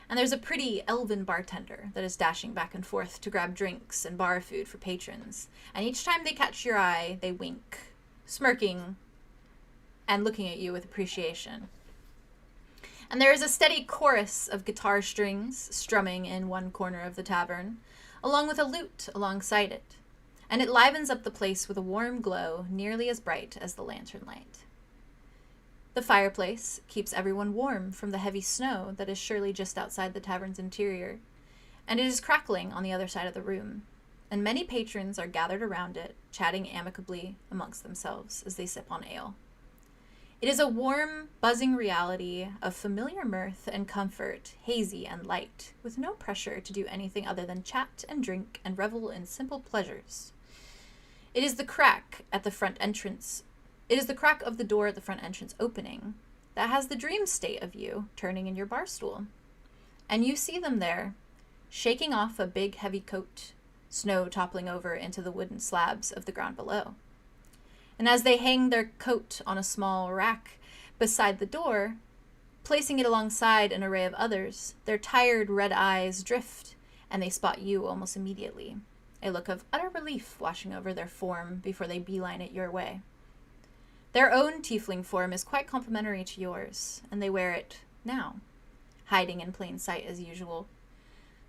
And there's a pretty elven bartender that is dashing back and forth to grab drinks and bar food for patrons. And each time they catch your eye, they wink, smirking and looking at you with appreciation. And there is a steady chorus of guitar strings strumming in one corner of the tavern, along with a lute alongside it, and it livens up the place with a warm glow nearly as bright as the lantern light. The fireplace keeps everyone warm from the heavy snow that is surely just outside the tavern's interior, and it is crackling on the other side of the room, and many patrons are gathered around it, chatting amicably amongst themselves as they sip on ale. It is a warm, buzzing reality of familiar mirth and comfort, hazy and light, with no pressure to do anything other than chat and drink and revel in simple pleasures. It is the crack at the front entrance. It is the crack of the door at the front entrance opening that has the dream state of you turning in your bar stool. And you see them there, shaking off a big heavy coat, snow toppling over into the wooden slabs of the ground below. And as they hang their coat on a small rack beside the door, placing it alongside an array of others, their tired red eyes drift, and they spot you almost immediately, a look of utter relief washing over their form before they beeline it your way. Their own tiefling form is quite complementary to yours, and they wear it now, hiding in plain sight as usual.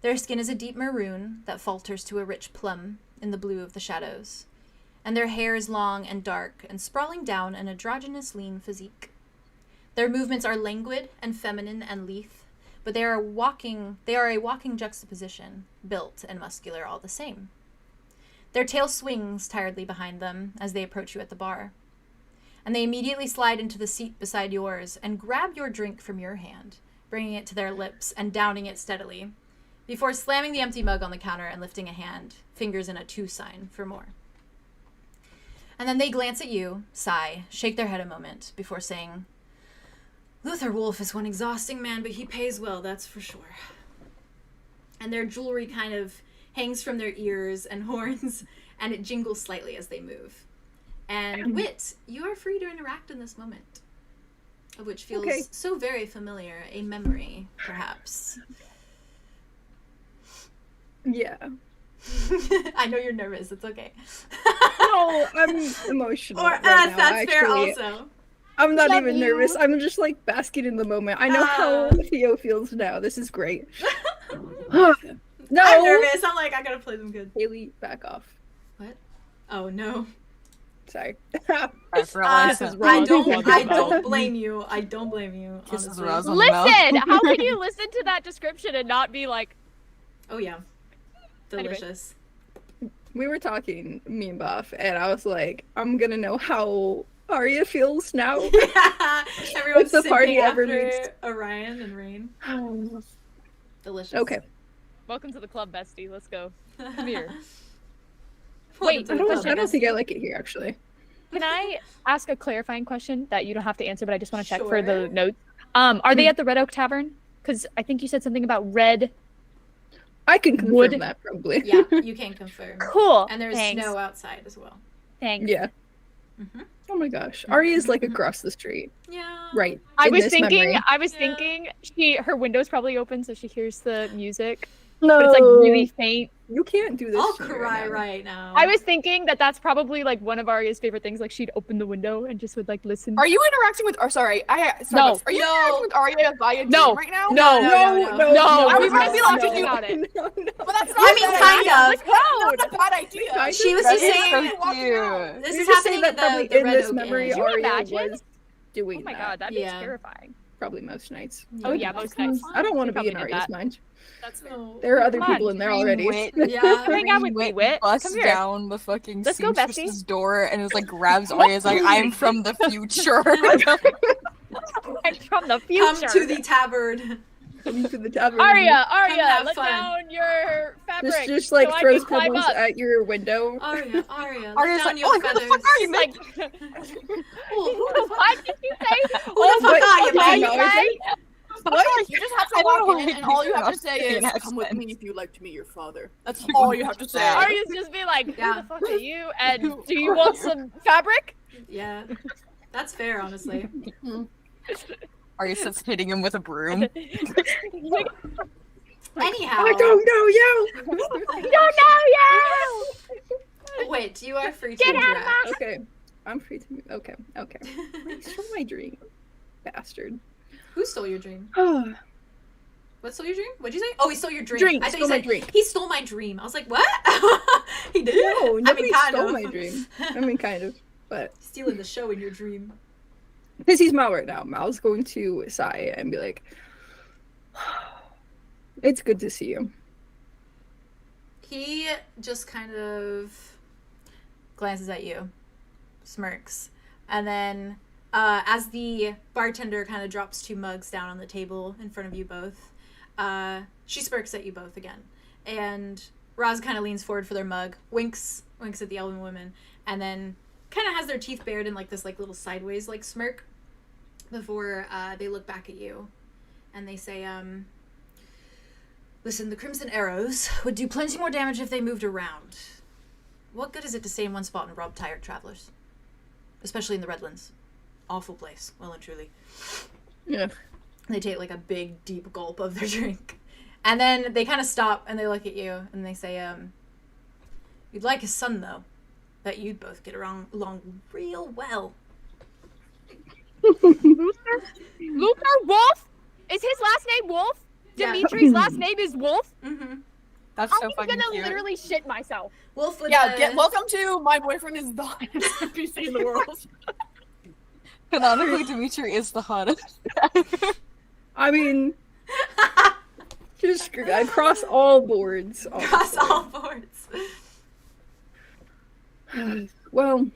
Their skin is a deep maroon that falters to a rich plum in the blue of the shadows, and their hair is long and dark and sprawling down an androgynous lean physique. Their movements are languid and feminine and lithe, but they are a walking juxtaposition, built and muscular all the same. Their tail swings tiredly behind them as they approach you at the bar, and they immediately slide into the seat beside yours and grab your drink from your hand, bringing it to their lips and downing it steadily, before slamming the empty mug on the counter and lifting a hand, fingers in a 2 sign for more. And then they glance at you, sigh, shake their head a moment before saying, "Luther Wolf is one exhausting man, but he pays well, that's for sure." And their jewelry kind of hangs from their ears and horns, and it jingles slightly as they move. And Wit, you are free to interact in this moment, of which feels so very familiar, a memory, perhaps. Yeah. I know you're nervous, it's okay. No, I'm emotional. Or right now, that's fair actually. also. I'm not Love even you. nervous. I'm just like basking in the moment. I know how Theo feels now. This is great. No, I'm nervous. I'm like, I gotta play them good. Haley, back off. What? Oh no. Sorry. I realized I this wrong. don't blame you. I don't blame you. Kisses Honestly. Roz on the mouth. Listen, how can you listen to that description and not be like, Oh yeah. Anyway. Delicious. We were talking, me and Buff, and I was like, I'm gonna know how Arya feels now. Yeah. Everyone's If the party singing ever after needs- Orion and Rain. Delicious. Okay. welcome to the club, bestie, let's go. Come here. Welcome to I the club, don't think I bestie. like it here, actually. Can I ask a clarifying question that you don't have to answer, but I just want to check for Sure. the notes? Are they at the Red Oak Tavern? Because I think you said something about red. I can confirm Wood- that, probably. Yeah, you can confirm. Cool. And there's Thanks. snow outside as well. Thanks. Yeah. Mhm. Oh my gosh. Arya's like across the street. Yeah. Right. I in was this thinking. memory. I was Yeah. thinking. Her window's probably open, so she hears the music, No. but it's like really faint. You can't do this. I'll to me cry now. right now. I was thinking that that's probably like one of Arya's favorite things. Like she'd open the window and just would like listen. Are you interacting with? Sorry, No. Are you No. interacting with Arya via No. Dream right now? No. I was gonna be like, no, you- no, But that's not I mean, a bad kind idea. of. That's not a bad idea. Kind She was That just is saying. so cute. This You is just say happening that at probably the in Red this Oak memory, Inn. Can you Arya imagine? was doing Oh my that. god, that'd Yeah. be terrifying. Probably most nights. Oh yeah, most nights. I don't want to Probably be in did Arya's that. mind. That's There are other Come on, people in there Green already. Wit. Yeah. Hang out with me, Wit. Busts Come here. down the fucking Let's go, Bessie. seamstress's door and is like grabs Arya's like, I'm from the future. I'm from the future. Come to the tavern. Coming to the tavern. Arya, have let fun. down your fabric. Just like so I throws can climb pebbles up. at your window. Arya, Arya's let down like, your oh, who the feathers. fuck are you, Like, Oh, who the fuck? what did you say? Who the fuck are you, What? man? No, Right? What? You just have to I don't walk know in, why and all you you have to don't say say is, that "Come with sense. me if you'd like to meet your father." That's all you have to say. Arya's just be like, who Yeah. the fuck are you? And do you want some fabric? Yeah. That's fair, honestly. Arya starts hitting him with a broom. Anyhow. I don't know you. Don't know you! Wait, you are free to Get out of interact. Okay, I'm free to move. Okay. Please show my dream, bastard. Who stole your dream? Oh, What stole your dream? What'd you say? Oh, he stole your dream. Drink, I thought stole you my said drink. he stole my dream. I was like, what? He did? no, I nobody mean, kind stole of. my dream. I mean, kind of, but Stealing the show in your dream. because he's Mal right now. Mal's going to sigh and be like, "It's good to see you." He just kind of glances at you, smirks, and then as the bartender kind of drops 2 mugs down on the table in front of you both, she smirks at you both again. And Roz kind of leans forward for their mug, winks at the elven woman, and then kind of has their teeth bared in like this like little sideways like smirk before they look back at you, and they say, listen, the crimson arrows would do plenty more damage if they moved around. What good is it to stay in one spot and rob tired travelers? Especially in the Redlands. Awful place, well and truly. Yeah. They take like a big, deep gulp of their drink. And then they kind of stop and they look at you and they say, you'd like his son, though. Bet you'd both get along real well. Luther Wolf? Is his last name Wolf? Yeah. Dimitri's last name is Wolf? Mm-hmm. That's so I'm fucking gonna cute. literally shit myself. Wolf with Yeah, welcome to my boyfriend is the hottest NPC in the world. Canonically, Dimitri is the hottest. I mean, just across all boards. Cross all boards. Well,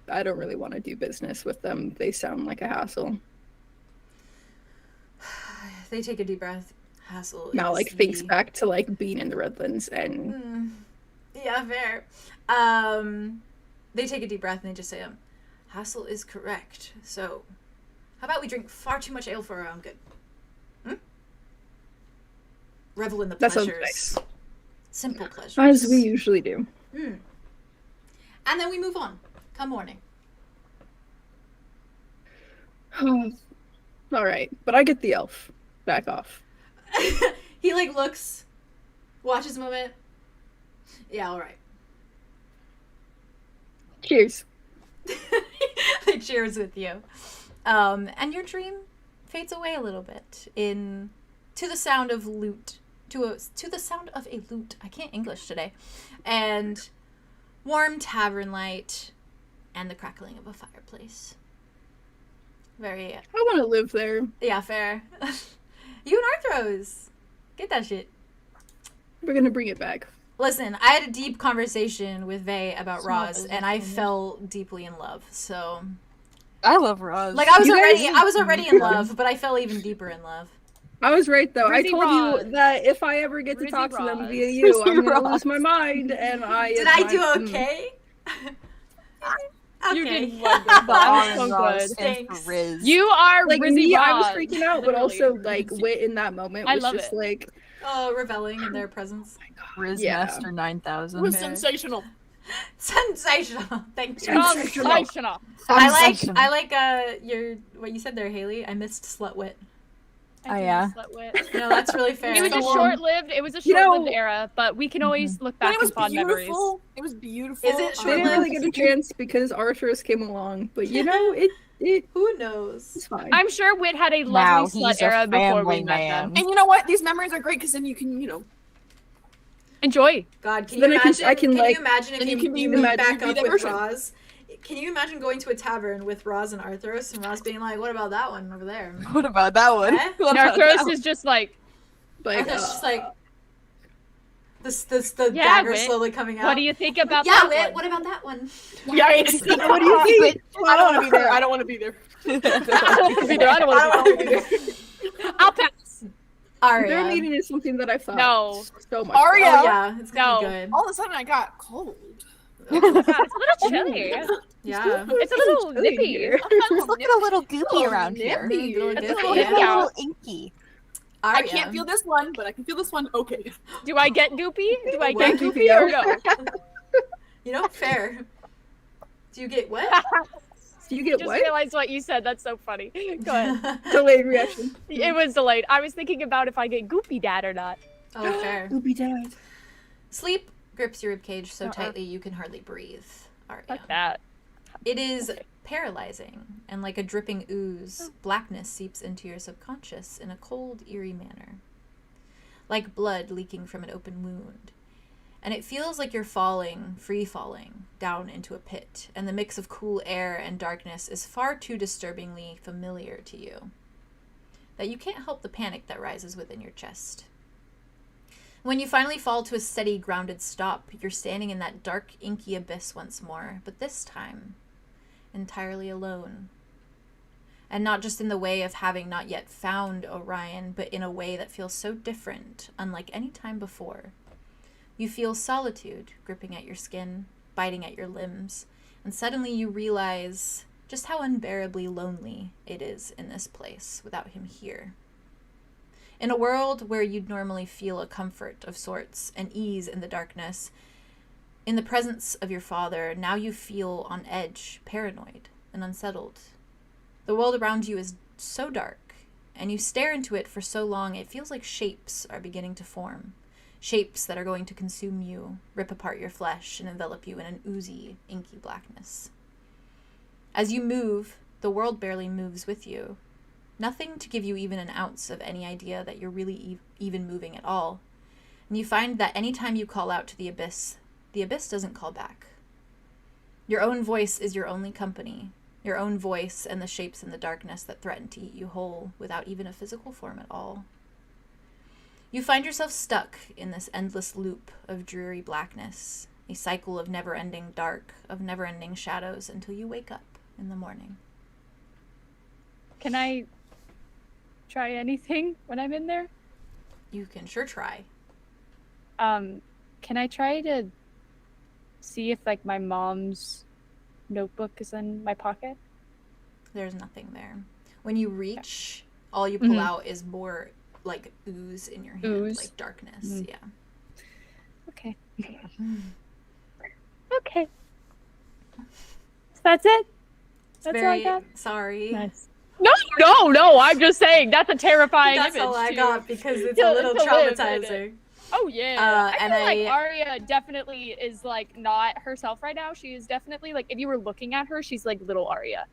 I don't really want to do business with them. They sound like a hassle. They take a deep breath. Hassle. Now, is like, thinks the- back to, like, being in the Redlands and... Yeah, fair. They take a deep breath and they just say, Hassel is correct. So, how about we drink far too much ale for our own good? Revel in the That pleasures. sounds nice. Simple pleasures. As we usually do. And then we move on. Come morning. Alright, but I get the elf. Back off. He, like, looks, watches a moment. Yeah, alright. Cheers. They cheers with you. And your dream fades away a little bit to the sound of lute. To the sound of a lute. I can't English today. And warm tavern light and the crackling of a fireplace. Very, I want to live there. yeah, fair. You and Arthros. Get that shit. We're gonna bring it back. Listen, I had a deep conversation with Vey about Roz, and I fell deeply in love. So, I love Roz. like, I was You guys- already in love, but I fell even deeper in love. I was right, though. I Rizzy told Roz. you that if I ever get to Rizzy talk to them Roz. via you, I'm Rizzy gonna Roz. lose my mind, and I... Did I do okay? Okay. You did wonderful. That was so good. Thanks. Riz. You are Like, Rizzy me, I was Roz, freaking out, but literally. also, like, Wit in that moment I was love just it. like... Oh, reveling in their presence. Riz Yeah. Master 9000. It was sensational. Sensational. Thank you. Sensational. Sensational. I like your what you said there, Haley. I missed slut wit. Oh, yeah. No, that's really fair. It was a So, short-lived. It was a You know- short-lived era, but we can always look But back it was in fond memories. beautiful. It was beautiful. Is it They didn't short-lived? really get a chance because Arthurus came along, but you know, it's Who knows? fine. I'm sure Wit had a Wow, lovely he's slut a era before we family met man. them. And you know what? These memories are great because then you can, Enjoy. God, can Then you I can- imagine? I can, Can like- you imagine if then you, you can be you the meet magic- back be up that with person. Roz? Can you imagine going to a tavern with Roz and Arthros and Roz being like, "What about that one over there?" What about that one? Eh? What about that Narcos one? is just like, like, Arthros just like the Yeah, dagger Wit. slowly coming out. what do you think about Yeah, that Wit. one? What about that one? Yikes. what do you think? I don't want to be there. I don't want to be there. I don't want to be there. I don't want to be there. I'll pass. Aria. Their meeting is something that I thought No. so much. Aria. Oh yeah, it's gonna No. be good. All of a sudden, I got cold. God, it's a little chilly. Yeah. It's a little chilly nippy. here. It's looking a little goopy around here. nippy. Little It's a Disney, little It's yeah. a out. little inky. I Aria. can't feel this one, but I can feel this one. Okay. Do I get goopy? Do I What? get goopy or no? You know, fair. Do you get what? Do you get Just what? realized what you said. That's so funny. Go ahead. Delayed reaction. It was delayed. I was thinking about if I get goopy dad or not. Oh, fair. Oopie dad. Sleep grips your ribcage so tightly you can hardly breathe. Aria. Fuck that. It is paralyzing, and like a dripping ooze, blackness seeps into your subconscious in a cold, eerie manner. Like blood leaking from an open wound. And it feels like you're falling, free-falling, down into a pit, and the mix of cool air and darkness is far too disturbingly familiar to you, that you can't help the panic that rises within your chest. When you finally fall to a steady, grounded stop, you're standing in that dark, inky abyss once more, but this time, entirely alone. And not just in the way of having not yet found Orion, but in a way that feels so different, unlike any time before. You feel solitude gripping at your skin, biting at your limbs, and suddenly you realize just how unbearably lonely it is in this place without him here. In a world where you'd normally feel a comfort of sorts and ease in the darkness, in the presence of your father, now you feel on edge, paranoid, and unsettled. The world around you is so dark, and you stare into it for so long it feels like shapes are beginning to form. Shapes that are going to consume you, rip apart your flesh, and envelop you in an oozy, inky blackness. As you move, the world barely moves with you. Nothing to give you even an ounce of any idea that you're really even moving at all. And you find that anytime you call out to the abyss doesn't call back. Your own voice is your only company, your own voice and the shapes in the darkness that threaten to eat you whole without even a physical form at all. You find yourself stuck in this endless loop of dreary blackness, a cycle of never-ending dark, of never-ending shadows until you wake up in the morning. Can I try anything when I'm in there? You can sure try. Can I try to see if like my mom's notebook is in my pocket? There's nothing there. When you reach, all you pull out is more like ooze in your hand, like darkness. Yeah. Okay. Okay. So that's it? That's all I got? Sorry. Nice. No, I'm just saying that's a terrifying That's image. all I to- got because it's to- a little to live in traumatizing. Oh yeah. I and feel like Arya definitely is like not herself right now. She is definitely like if you were looking at her, she's like little Arya.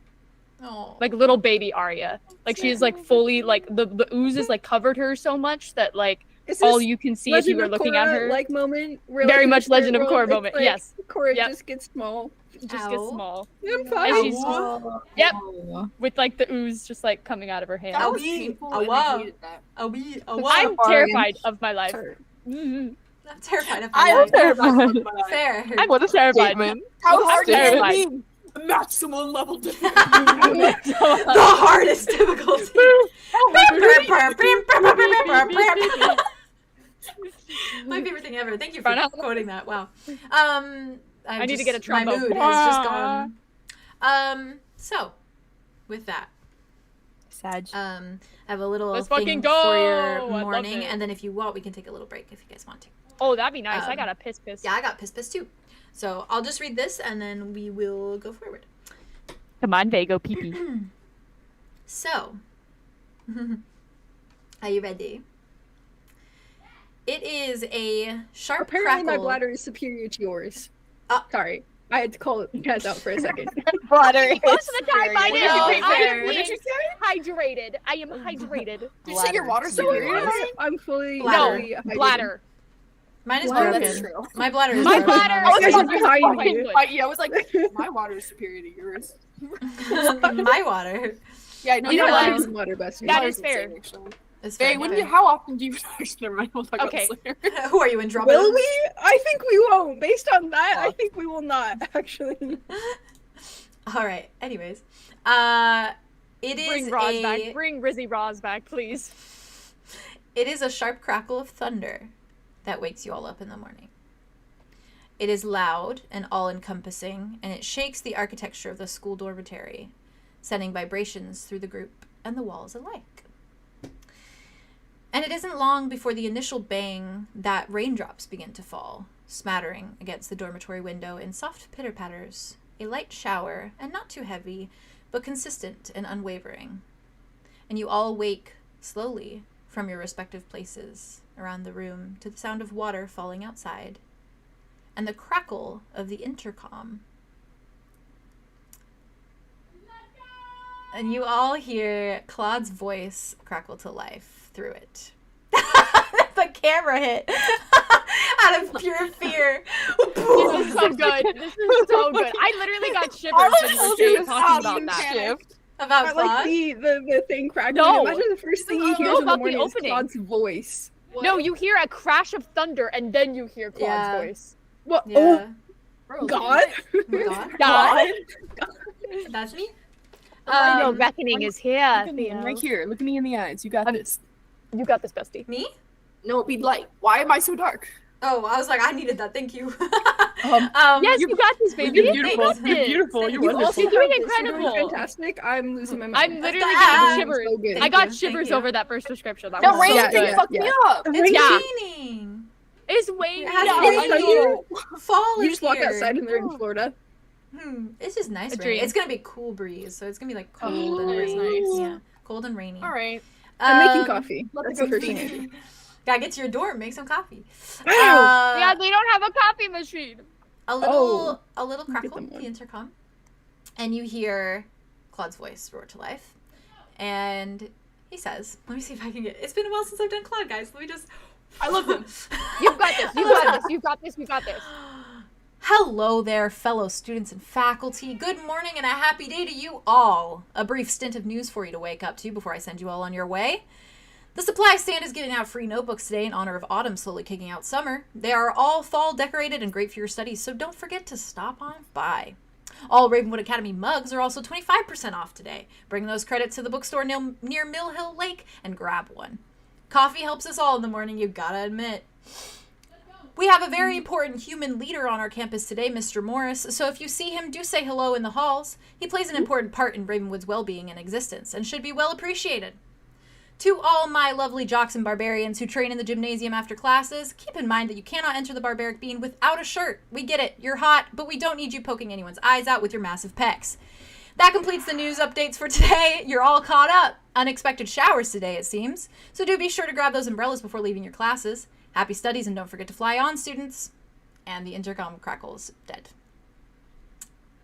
Oh. Like little baby Arya. Like she is like fully like the ooze is like covered her so much that like all you can see if you were looking at her. Like moment, where, Very like, much in the Legend of spirit Korra world, moment. it's, like, Yes. Korra Yep. just gets small. Just gets small. I'm And fine. she's yep. With like the ooze just like coming out of her hand. That was painful, and I hated that. I'm terrified of my life. I'm terrified of I my am terrified of my life. Fair. I'm terrified. How hard can it terrified. be? Maximum level difficulty. The hardest difficulty. My favorite thing ever. Thank you for quoting that. Wow. I need to get a trombone. My mood has just gone. So, with that, Sag. I have a little Let's thing fucking for your go! I love morning, it. and then if you want, we can take a little break if you guys want to. Oh, that'd be nice. I got a piss. Yeah, I got piss too. So I'll just read this, and then we will go forward. Come on, Vago, pee-pee. So, are you ready? It is a sharp Apparently, my crackle. bladder is superior to yours. Oh. Sorry, I had to call you guys out for a second. Bladder. Most of the time, I No, am fair. What did you say? hydrated. I am hydrated. Did you say your water's superior? I'm fully Bladder. fully hydrated. Bladder. Mine is Oh, broken. that's true. My bladder is My broken. bladder Oh, is there's one just behind fine you. good. Yeah, I was like, my water is superior to yours. My water Yeah, I know You You know know what? what? Water best. That That is fair. is Hey, fine. when you, how often do you? Never mind. We'll talk Okay. about this later. Who are you, Andromeda? Will we? I think we won't. Based on that, I think we will not. Actually. All right. Anyways, it is Bring Roz a back. Bring Rizzy Roz back, please. it is a sharp crackle of thunder that wakes you all up in the morning. It is loud and all-encompassing, and it shakes the architecture of the school dormitory, sending vibrations through the group and the walls alike. And it isn't long before the initial bang that raindrops begin to fall, smattering against the dormitory window in soft pitter-patters, a light shower, and not too heavy, but consistent and unwavering. And you all wake slowly from your respective places around the room to the sound of water falling outside and the crackle of the intercom. And you all hear Claude's voice crackle to life through it. The camera hit out of pure fear. This is so good. This is so good. I literally got shivers when you were saying talking about that. About I Claude? like the thing crackling. No. Imagine the first thing you hear No, in the about the morning is opening. Claude's voice. No, you hear a crash of thunder and then you hear Claude's Yeah. voice. What? Yeah. Oh, God? God. God. That's me? Your reckoning is here. Look at me, I'm right here. Look at me in the eyes. You got this. You got this, bestie. Me? No, be light. Why am I so dark? Oh, I was like, I needed that. Thank you. Yes, you got this, baby. You're beautiful. Thanks. You're beautiful. You're You wonderful. also You're doing have this. You're incredible. doing fantastic. I'm losing my mind. I'm literally Ah. getting shivers. So good. I Thank got you, shivers thank you. over that first description. That The was rain so yeah, thing good. yeah. fucked me up. It's Yeah. raining. It's Wayne. It has Yeah, rain. I know. Fall You is just walk here. outside and they're in Florida. It's just nice A rain. dream. It's gonna be cool breeze, so it's gonna be like cold and that's rainy. nice. Yeah, cold and rainy. All right. I'm making Um, coffee. let That's the the first goat thing I do. Gotta get to your door and make some coffee. Yeah, they don't have a coffee machine. A little Oh. crackle Get them the one. intercom, and you hear Claude's voice roar to life, and he says, "Let me see if I can get." It's been a while since I've done Claude, guys. Let me just. I love him. You've got this. You got this. You got this. You got this. Hello there, fellow students and faculty. Good morning and a happy day to you all. A brief stint of news for you to wake up to before I send you all on your way. The supply stand is giving out free notebooks today in honor of autumn slowly kicking out summer. They are all fall decorated and great for your studies, so don't forget to stop on by. All Ravenwood Academy mugs are also 25% off today. Bring those credits to the bookstore near Mill Hill Lake and grab one. Coffee helps us all in the morning, you gotta admit. We have a very important human leader on our campus today, Mr. Morris, so if you see him, do say hello in the halls. He plays an important part in Ravenwood's well-being and existence, and should be well appreciated. To all my lovely jocks and barbarians who train in the gymnasium after classes, keep in mind that you cannot enter the barbaric bean without a shirt. We get it, you're hot, but we don't need you poking anyone's eyes out with your massive pecs. That completes the news updates for today. You're all caught up. Unexpected showers today, it seems. So do be sure to grab those umbrellas before leaving your classes. Happy studies and don't forget to fly on, students. And the intercom crackles dead.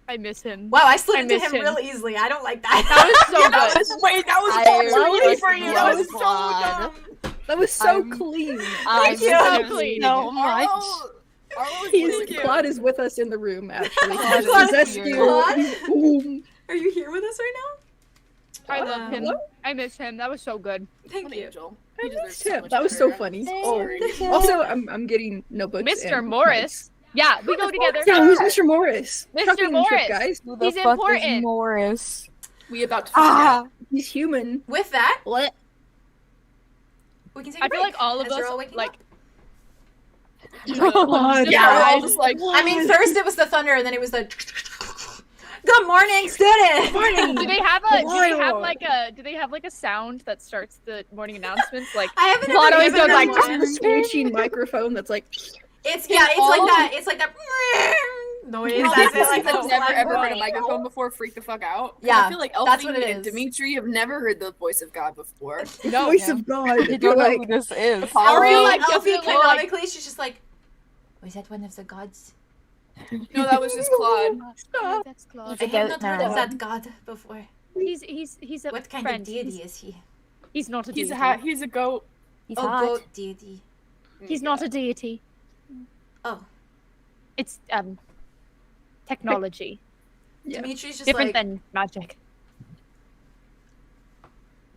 I miss him. Wow, I slid I into miss him him. real easily. I don't like that. That was so That good. was, wait, that was I so easy really for you. That love was so Claude. dumb. That was so I'm- clean. I you. miss So him so much. Arlo is He's, really cute. Claude is with us in the room, actually. Claude He's is possessed here. you. Claude? Boom. Are you here with us right now? I love him. Hello? I miss him. That was so good. Thank What you. angel. I He deserves missed so him. much That was so better. funny. Thank Oh, you. also, I'm getting notebooks. Mr. and Morris. Yeah, we go together. Yeah, who's Mr. Morris? Mr. Trucking Morris. Trip, guys. Who the He's fuck important. is Morris? We about to find out. Ah, He's human. With that, What? we can take a I feel break like all of as you're us all waking like. up. God. Yeah, we're all Guys. just like, I mean, first it was the thunder, and then it was the. Good morning, student. Do they have a? Do they have Wild. like a? Do they have like a sound that starts the morning announcements? Like I haven't Claude ever always given goes them like, one. A screeching microphone that's like, It's like that. It's like that noise. all As these it, like, people goes who've never like, ever heard a microphone before freak the fuck out. Yeah, I feel like that's what Elfie it and is. Dimitri have never heard the voice of God before. the No. voice of God. I You're don't know like, who this is. Elfie, Already, like, Elfie definitely, like- canonically, she's just like, was that one of the gods? No, that was just Claude. Oh, that's Claude. I He's a have goat not heard of now. that god before. He's a What kind friend. of deity is he? He's not a He's deity. he's a goat. He's Oh, hot. goat deity. He's not a deity. Oh, It's technology. Yeah. Dimitri's just Different like, than magic.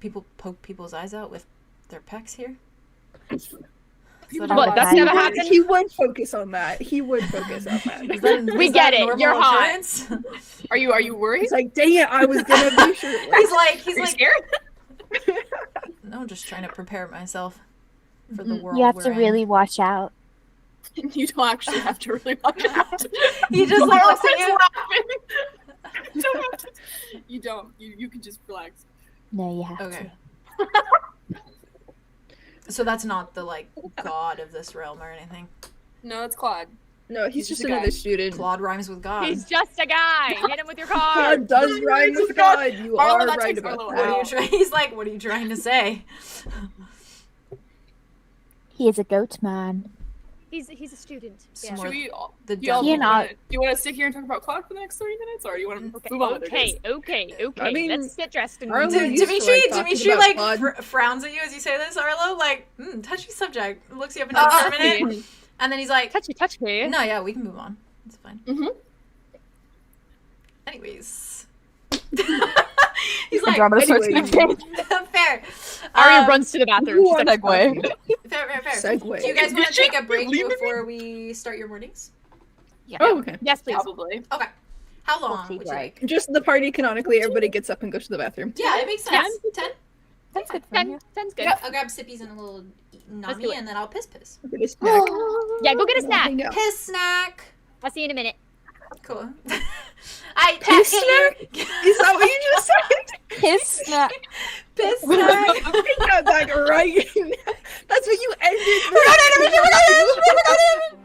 people poke people's eyes out with their pecs here. People What, What? That's I- never he happened. would focus on that. He would focus on that. Is that, We is get that it. normal You're hot. occurrence? Are you worried? He's like, dang it, I was gonna be shirtless. he's Are you like, scared? no, I'm just trying to prepare myself for the world. You have we're to in. really watch out. You don't actually have to really watch out. He just like looks at you. You don't have to. You don't. You can just relax. No, you have Okay. to. So that's not the like god of this realm or anything. No, it's Claude. No, he's He's just just a guy. another student. Claude rhymes with God. He's just a guy. Hit him with your car. God does rhyme with God. You Arlo, are that right takes about Arlo What are you out. that. He's like, what are you trying to say? He is a goat man. He's a student. Yeah. Some Should more- we all, The do y'all Yeah, wanna- do you want to sit here and talk about Cloud for the next 30 minutes, or do you want to move on? with Okay. I mean, Let's get dressed and Arlo used to, Dimitri, like, talking Dimitri about like Claude. frowns at you as you say this, Arlo. Like, touchy subject. Looks you up and down for a minute, and then he's like, touchy. "No, yeah, we can move on. It's fine." Mhm. Anyways, he's like, Andromeda starts anyway. moving. "Fair." Arya Um, runs to the bathroom. She's like, Segue. Fair. Segue. Do you guys want to take a break Leave me. before we start your mornings? Oh, okay. yes, please. Probably. Okay. How long tea would you break. like? Just the party canonically, everybody gets up and goes to the bathroom. Yeah, it makes Yeah. sense. 10? That's good for 10. you. 10's good. Yep. I'll grab sippies and a little do nami, it. and then I'll piss. Get a snack. Yeah, go get a snack. Hang out. Piss snack. I'll see you in a minute. Cool. I Piss snack. Is that what you just said? His snap. Piss snack. I got that right. That's what you ended. Forgot it.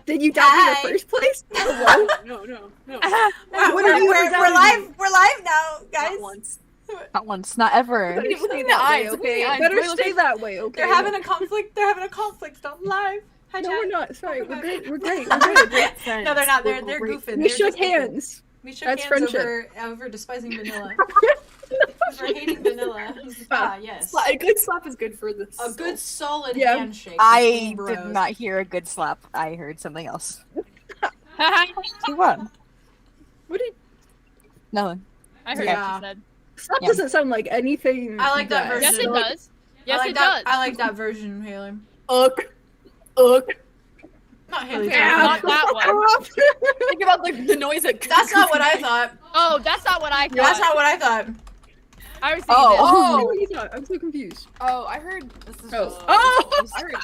Did you doubt me in Hi. the first place? Hello? No. Wow, What are you we're doubting live. We're live now, guys. Not once. Not once, not ever. Look Stay in the that way, eyes, look in okay? the eyes. Better Really stay look- that way, okay? They're having a conflict. They're having a conflict on live. Hi, No, chat. we're not. Sorry, Oh my we're God. great. We're great. We're good. No, they're not. They're We're goofing. We They're shook just goofing. hands. We shook That's hands friendship. over despising vanilla. For hating vanilla. Ah, yes. A good slap is good for the A good solid Yeah. handshake. I between did bros. not hear a good slap. I heard something else. I You won. What did Nothing. heard Yeah. what you said. slap Yeah. doesn't sound like anything. I like that version. Yes, it does. Yes, I like it that. does. I like that version, Haley. Ugh. Not Haley's Okay, version. not that one. Think about the noise that. That's not what I thought. Oh, that's not what I thought. That's not what I thought. I was thinking Oh, what you thought? I'm so confused. Oh, I heard. This is. Oh. Oh! I heard.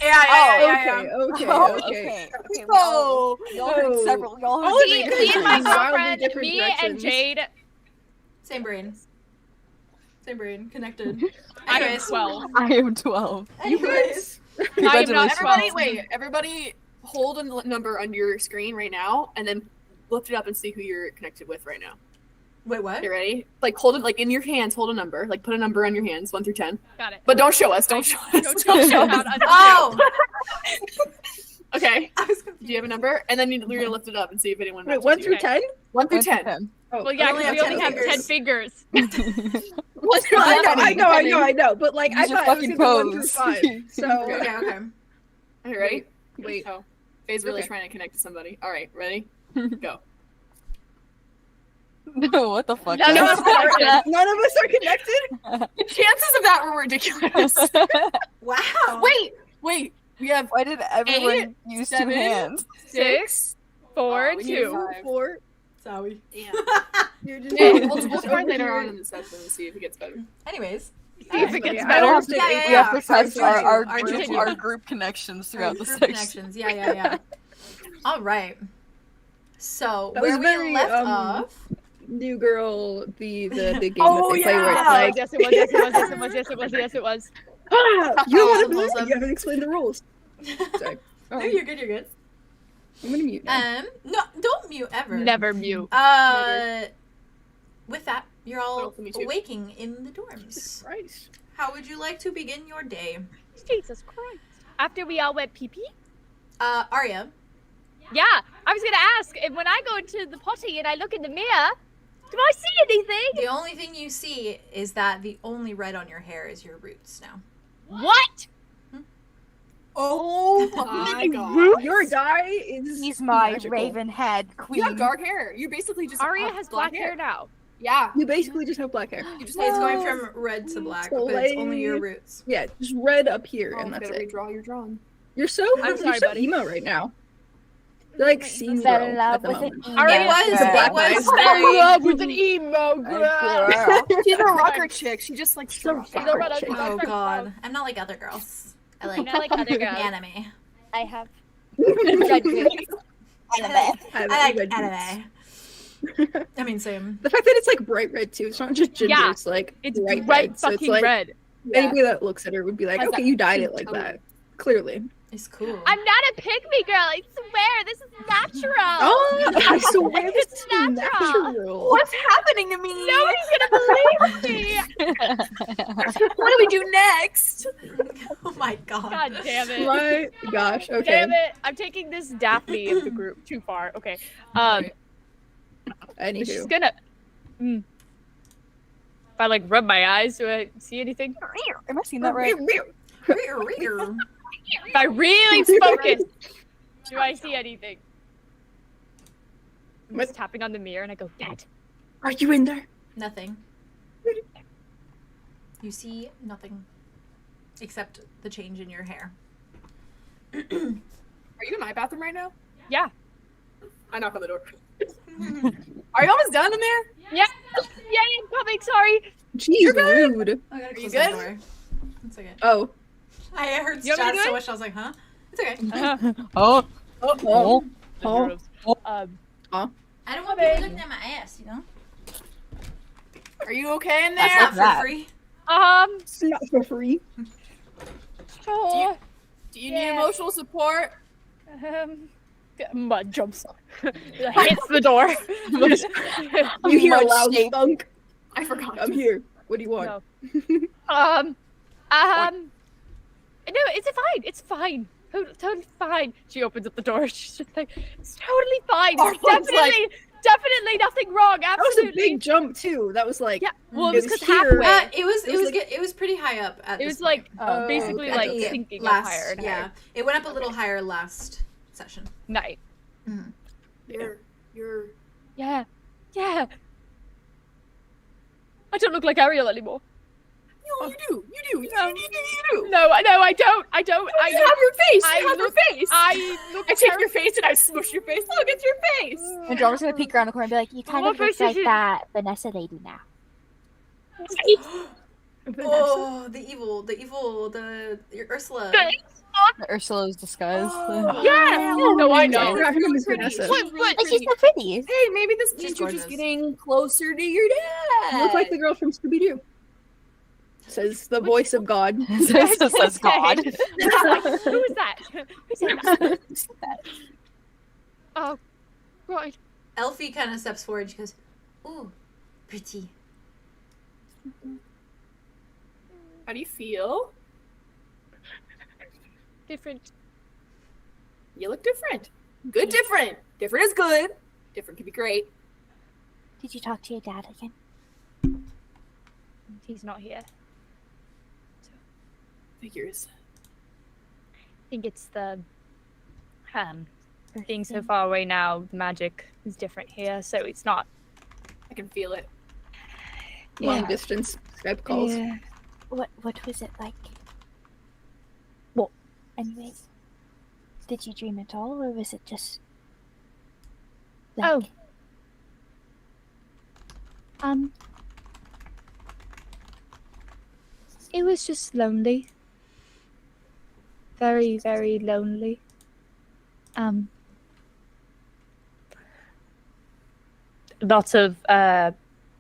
Yeah. Okay. Okay. Oh. Y'all heard Oh. several. Y'all All heard of me, it several. me and my Wildly girlfriend, different me directions. and Jade, Same brain. Same brain. Connected. I am Anyways. 12. I am 12. You Anyways. I am not Congratulations. 12. Everybody, hold a number on your screen right now, and then lift it up and see who you're connected with right now. Wait, what? You ready? Like hold it, like in your hands. Hold a number. Like put a number on your hands, 1 through 10. Got it. But don't show us. Don't show us. Don't Don't show show us. us. Oh! Okay. I was confused. Do you have a number? And then you're gonna lift it up and see if anyone. Wait, matches 1 you. through Okay. 10? 1 through One to 10. 10. Oh, Well, yeah, I only because we have only 10 have 10 fingers. One through I 10. I know, but like I Use your thought it was fucking gonna be 1 through pose. 5. So Okay. Are you ready? wait. Oh, Faye's really Okay. trying to connect to somebody. All right, ready? Go. No, what the fuck? None of guys? us are None of us are connected. The chances of that were ridiculous. Wow. Wait. We have Why did everyone use 2 7, hands? 6, 4, we need 2. 5. 4. Sorry. Yeah. You're just We'll try later on in the session and see if it gets better. Anyways. See if it gets Yeah, I better. don't have to- Yeah, We have to Sorry, test sorry. our group connections throughout the Group section. connections. Yeah. All right. So That where was we very, left off. New Girl, the game Oh, that they play where it's yeah. like, Yes, it was. Yes, it was. Yes, it was. Yes, it was. Yes, it was. ah, you want to Awesome. play? You haven't explained the rules. Sorry. No, you're good. You're good. I'm gonna mute now. No, don't mute ever. Never mute. With that, you're all Oh, me too. waking in the dorms. Christ. How would you like to begin your day? Jesus Christ. After we all went pee-pee? Arya. Yeah, I was gonna ask, if when I go into the potty and I look in the mirror, do I see anything? The only thing you see is that the only red on your hair is your roots now. What? Oh my god. Your dye is He's my magical. raven head You queen. have dark hair. You basically just Arya have has black hair now. Yeah. You basically just have black hair. You just It's going from red to black, but it's only your roots. Yeah, just red up here, and that's gotta it. redraw your drawing. You're so I'm sorry, you're so buddy. emo right now. You're like scene Fell girl in at love the with an moment. emo Arya was- girl. it was Fell in very- love with an emo girl. She's a rocker chick. She just likes So to rock. fucking She's about chick. to- Oh god. I'm not like other girls. I like, Not like other girls. anime. I have I I like red anime. I mean, same. The fact that it's like bright red too. It's not just ginger. Yeah, It's like It's bright red red. So it's fucking like red. anybody that looks at her would be like, How's okay, that you dyed it pink like tone? that. Clearly. It's cool. I'm not a pick-me girl, I swear, this is natural. Oh, I swear this It's is natural. natural. What's happening to me? Nobody's gonna believe me. What do we do next? Oh my god. God damn it. My gosh. Okay. Damn it. I'm taking this Daphne of the group too far. Okay. She's Anywho. gonna. If I like rub my eyes, do I see anything? Am I seeing that right? If I really focus, do I see anything? I'm just tapping on the mirror and I go, Dad. Are you in there? Nothing. You see nothing. Except the change in your hair. Are you in my bathroom right now? Yeah. I knock on the door. Are you almost done in there? Yeah. Yeah, I'm coming. Sorry. Jeez, rude. I gotta you close that good? door. It's okay. Oh. I heard You want me to chat do so it? much, I was like, huh? It's okay. Oh. Oh. Oh. I don't want people looking at my ass, you know? Are you okay in That's there? not for that. free. It's not for free. Oh, Do you need Yeah. emotional support? Mud jumps, hits the door. You hear a Mud loud shape. thunk. I forgot. I'm here. What do you want? No. No, it's fine. It's fine. Totally fine. She opens up the door. She's just like, it's totally fine. Arlo's Definitely nothing wrong. That was Absolutely. a big jump too. That was like Yeah. Well, it it was was because here. halfway. It was pretty high up at It this was like point. basically okay. like At the sinking up last, higher and yeah. higher. It went up a little higher last session. Night. You're Yeah. I don't look like Ariel anymore. you do. No, I don't. I You have your face. I You have your look- face. I take your face and I smush your face. Look, it's your face. Andromeda's gonna peek around the corner and be like, you kind Oh, of look like that Vanessa lady now. Oh, your Ursula. The Ursula's disguise. Yeah. No, I know. Her name is Vanessa. Like, she's so pretty. Hey, maybe this She's means you're just gorgeous. getting closer to your dad. You look like the girl from Scooby-Doo. Says the voice of God. Says God. Who is that? Who said that? Oh, right. Elfie kind of steps forward. She goes, "Ooh, pretty." How do you feel? Different. You look different. Good different. Different is good. Different can be great. Did you talk to your dad again? He's not here. Figures. I think it's the being so far away now. The magic is different here, so it's not. I can feel it. Long distance Skype calls. Yeah. What was it like? What? Anyways, did you dream at all, or was it just Oh. It was just lonely. Very, very lonely. Lots of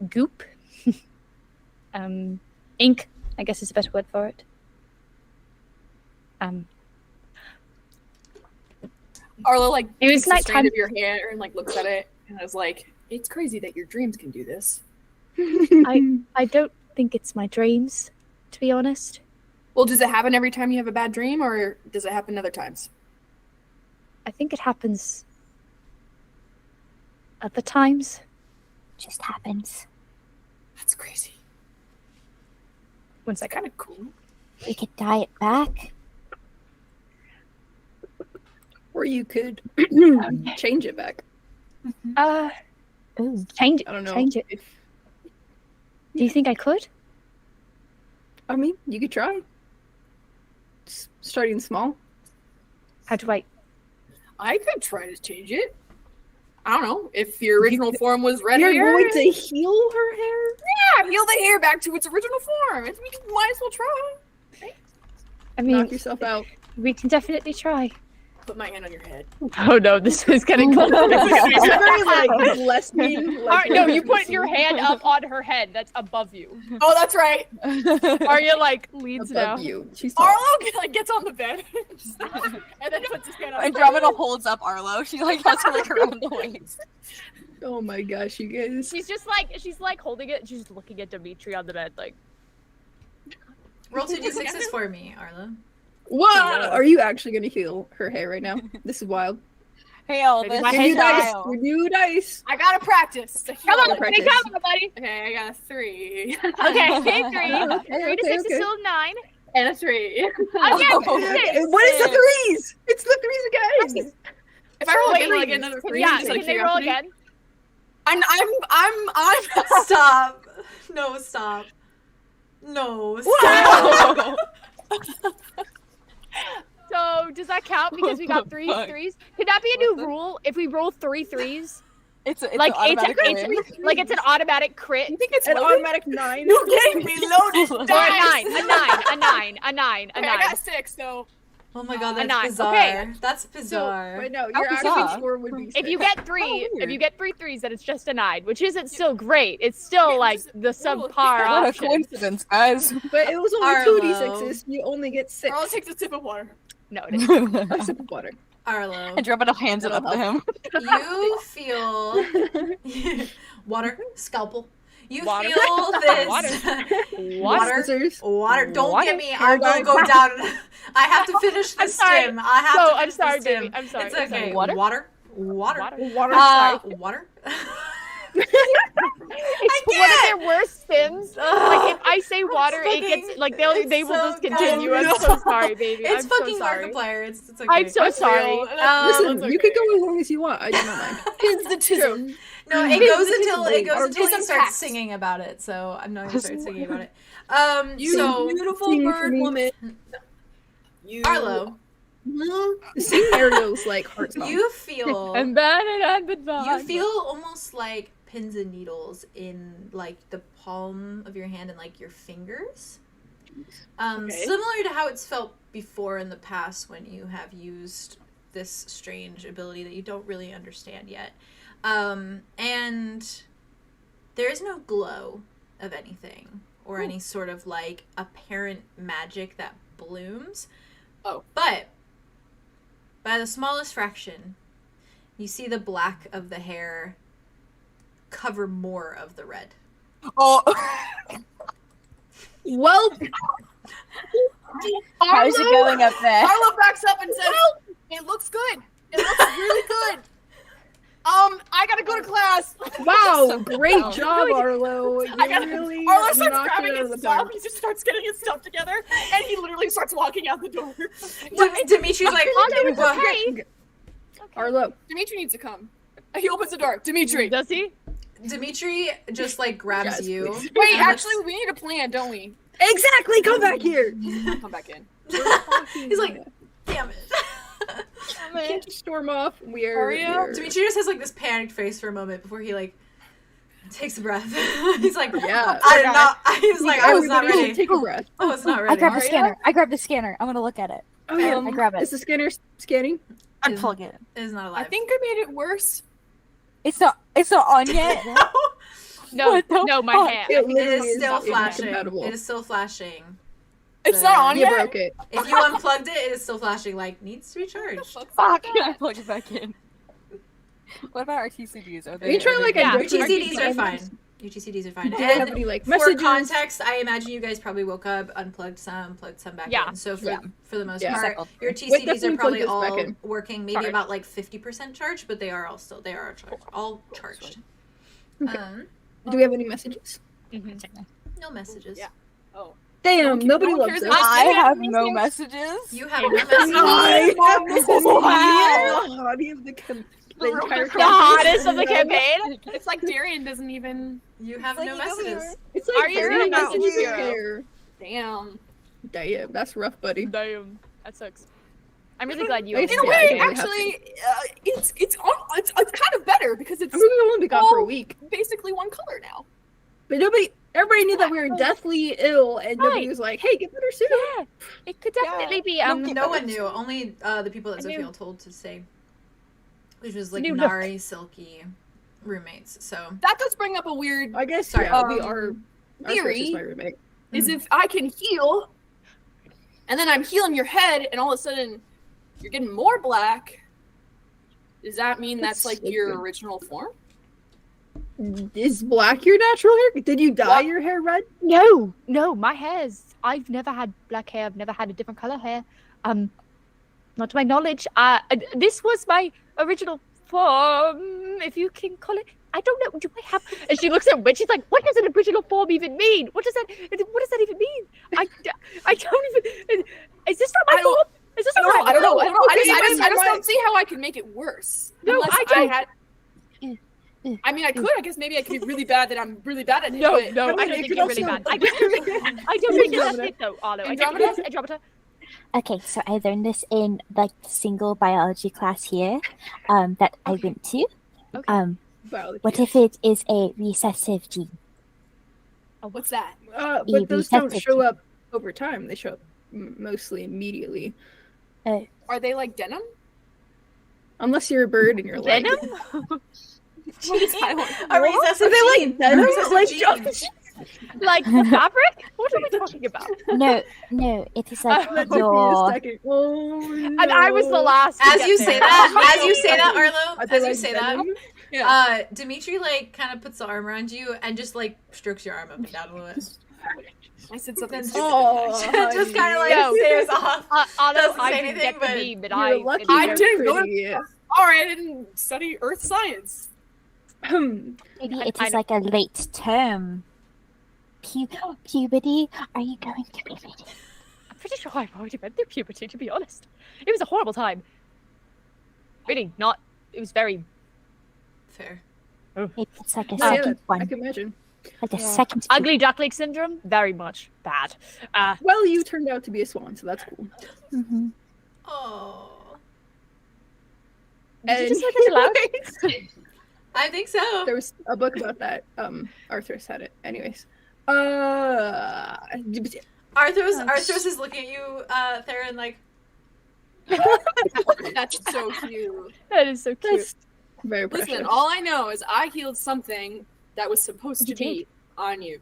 goop. Ink, I guess is a better word for it. Arlo like It was takes the strand nighttime. of your hair and like looks at it and I was like, it's crazy that your dreams can do this. I don't think it's my dreams, to be honest. Well, does it happen every time you have a bad dream or does it happen other times? I think it happens other times. just happens? That's crazy. One second. Kind of cool. We could dye it back. Or you could change it back. Ooh. Change it. I don't know. Change it. If, Do you think I could? I mean, you could try. Starting small. How do I? I could try to change it. I don't know. If your original form was red You're hair. going to heal her hair? Yeah, heal the hair back to its original form. We might as well try. I mean, Knock yourself out. we can definitely try. Put my hand on your head. Oh no, this is getting close. It's very like less mean. Like, No, you put your hand up on her head. That's above you. Oh, that's right. Arya like leads now. above you. She's tall. Arlo like gets on the bed and then puts his hand on. Andromeda holds up Arlo. She like has her like around the waist. Oh my gosh, you guys. She's like holding it. She's looking at Dimitri on the bed like. Roll 2d6s for me, Arlo. What? Are you actually going to heal her hair right now? This is wild. Hail Maybe this my Give you dice. child. Give you dice. I gotta practice. Come on, practice. come on, buddy. Okay, I got a 3. Okay, three. Okay, 3 to 6 is still 9. And a 3. Again, Okay, 6. what is the threes? It's the threes again. If I roll Wait, again, like another 3, Yeah, just like can they roll curiosity. again? I'm Stop. No, stop. No, stop. So does that count because we got 3 Fuck. threes? Could that be a new rule? If we roll 3 threes, It's like an it's automatic win. like it's an automatic crit. I think it's An loaded. automatic 9. You gave me loaded Or dice. a 9. Okay, I got 6 though. Oh my god, A that's 9. bizarre. Okay. That's bizarre. Wait, no, How your bizarre. actual score would be If 6. you get 3, if weird. you get 3 threes, then it's just a 9, which isn't still great. It's still like the subpar What a option. coincidence, guys. But it was only Arlo. 2d6s. You only get 6. Arlo takes a sip of water. No, it isn't. A sip of water. Arlo, Andromeda hands it up to him. you feel water, scalpel. You Water. feel this Water. water. Don't Water. get me. I will go down. I have to finish I'm this sorry. stim. I have to I'm finish sorry, this stim. baby. I'm sorry. It's I'm okay. sorry. Water. Water. Water. Water. I One of can't. their worst stims. Like if I say water, it gets like they will so just continue. dumb. I'm so sorry, baby. It's I'm fucking so sorry. Markiplier. It's okay. I'm so sorry. Listen, you can go as long as you want. I do not mind. Pizzatism. No, it goes until he Tism starts packs. singing about it. So I'm not gonna start singing about it. You So beautiful Sing for bird me. woman. You Arlo, Sing Ariel's like heart song. you feel I'm bad and I'm bad. you feel almost like pins and needles in like the palm of your hand and like your fingers. Similar to how it's felt before in the past when you have used this strange ability that you don't really understand yet. And there is no glow of anything or any sort of like apparent magic that blooms. Oh. But by the smallest fraction, you see the black of the hair cover more of the red. Oh. Well, How's it going up there? Arlo backs up and says, "It looks good. It looks really good. I gotta go to class." wow, great job, Arlo. You I gotta. really Arlo starts knocked grabbing it out of his the park. stuff. He just starts getting his stuff together, and he literally starts walking out the door. Dimitri's like, Okay. Arlo, Dimitri needs to come. He opens the door. Dimitri. Does he? Dimitri just like grabs Yes, you. please. Wait, And actually, we need a plan, don't we? exactly. Come back here. Come back in. He's like, damn it. Can't just storm off. We're Are you? here. Dimitri just has like this panicked face for a moment before he like takes a breath. He's like, Yeah. I did not. I was like, I was not Everybody ready. Take a breath. I was not I ready. grab the Aria? scanner. I grab the scanner. I'm gonna look at it. Oh yeah, I grab it. Is the scanner scanning? Unplug it. It is not I alive. think I made it worse. It's not on yet. No, What the no, my fuck? hand. It literally is still not flashing. incompatible. It is still flashing. It's not on You yet. broke it. If you unplugged it, it is still flashing. Like needs to be charged. Fuck. I plug it back in. What about our TCDs? Are Are you trying to like Yeah, Your identify TCDs people? are fine. Your TCDs are fine. Do they have And any like for messages? context, I imagine you guys probably woke up, plugged some back Yeah. in. So for the most Yeah. part, your Wait, TCDs definitely are probably plug this back all in. working, maybe Charged. about like 50% charged, but they are charged, all charged. Okay. Do we have any messages? No messages. Yeah. Oh. Damn, nobody no one loves cares us. about I have no messages. You have no messages. I have Mom, this the is wild. hottie of the entire The hottest of the campaign. It's like Darian doesn't even. You have no messages. It's Are you very a not message hero? fair. Damn. Damn, that's rough, buddy. Damn, that sucks. I'm really glad you. It's In a Yeah, way, I don't actually, it's kind of better because it's I mean, we've only been gone for a week, basically one color now. but everybody knew that we were deathly ill, and nobody Right. was like, "Hey, get better soon." Yeah, it could definitely be. No one knew. Only the people that I knew. Zophiel told to say, which was like New Nari, Silky, roommates. So That does bring up a weird I guess Sorry, yeah, um, our theory. source is my roommate. is if I can heal, and then I'm healing your head, and all of a sudden you're getting more black. Does that mean that's like That's your stupid. original form? Is black your natural hair? Did you dye What? your hair red? No, my hair's. I've never had black hair. I've never had a different color hair. Not to my knowledge. This was my original form, if you can call it. I don't know. Do I have? And she looks at Witch. She's like, "What does an original form even mean? What does that even mean? I don't even. Is this not my I don't- form? Is this I not don't know. my I don't know. form? I don't know. I just Why- don't see how I can make it worse. No, Unless I don't. had. I mean, I could. I guess maybe I could be really bad that I'm really bad at it. No, but- no, I mean, don't it think could you're really also- bad. I don't think that's it though, Arlo. I think Andromeda? that's Andromeda. Okay, so I learned this in like the single biology class here that I went to. Okay. Biology. What if it is a recessive gene? What's that? But those don't Recessive. show up over time. They show up mostly immediately, Are they like denim? unless you're a bird and you're like. Venom? a recessive Are they like gene. denim? A recessive Like gene. Like the fabric? What are we talking about? No, it is like That took me a your. second. Oh, no. And I was the last. To As get you there. say that, Are Arlo, they, as you like, say that, venom? Dimitri like kind of puts the arm around you and just like strokes your arm up and down a little bit. I said something. Then Oh, just kind of like Yo. stares off. Although doesn't I say didn't anything, get but the meme, but You're lucky. I you're didn't go to- pretty. All right, I didn't study earth science. Maybe it I is like a late term. Puberty? Are you going to be ready? I'm pretty sure I've already been through puberty, to be honest. It was a horrible time. Really, not. It was very. Fair. Maybe it's like a Yeah, second I one. can imagine. Like a Yeah. second. Ugly duckling syndrome, very much bad. Well, you turned out to be a swan, so that's cool. Mm-hmm. Oh, Did you just say that aloud? I think so. There was a book about that. Arthur's had it. Anyways. Arthros Arthros is looking at you, Theron, like, That's so cute. That is so cute. That's very precious. Listen, all I know is I healed something that was supposed to be on you.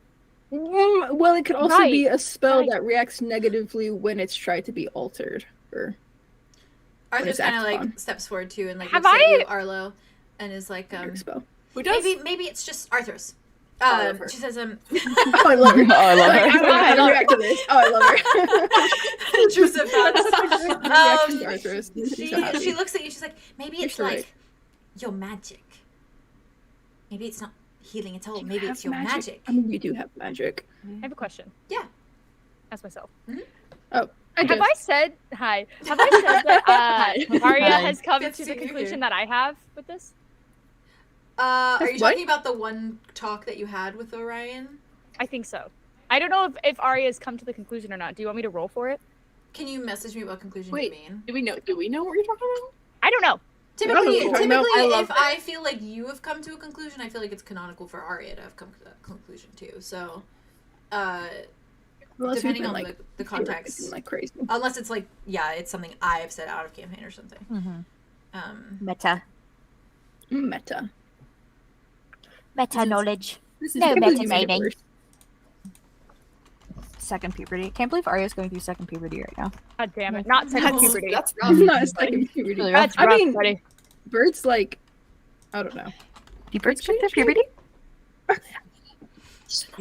Well, it could also Right. be a spell Right. that reacts negatively when it's tried to be altered. Or Arthur's it's kind of acted like on. steps forward too and like Have looks at I- you, Arlo, and is like, your spell. Who does? maybe it's just Arthur's. I love her. She says, Oh, I love her. Oh, I love Like, I her. don't know how to react to this. Oh, I love her. Joseph, Reaction to Arthur's. she looks at you. She's like, maybe it's You're like right. your magic. Maybe it's not healing at all. You Maybe have it's your magic. I mean, you do have magic. I have a question. Yeah. Ask myself. I Have did. I said hi? Have I said that Arya Hi. has come Good to to the see you conclusion here. that I have with this? Are you What? talking about the one talk that you had with Orion? I think so. I don't know if Arya has come to the conclusion or not. Do you want me to roll for it? Can you message me what conclusion Wait. you mean? Do we know what you're talking about? I don't know. don't know what Typically, you're talking about. I love if that. I feel like you have come to a conclusion, I feel like it's canonical for Arya to have come to that conclusion too. So, Unless we've depending been, on like, the context, theorizing like crazy. unless it's like, yeah, it's something I have said out of campaign or something. Meta. Meta. Meta knowledge. This is No, I can't believe meta you made it naming. worse. Second puberty. Can't believe Arya's going through second puberty right now. God damn it. Not second No. puberty. That's I'm rough. not a second puberty. Really rough. That's I rough, mean- buddy. Birds like, I don't know. Do birds go through puberty?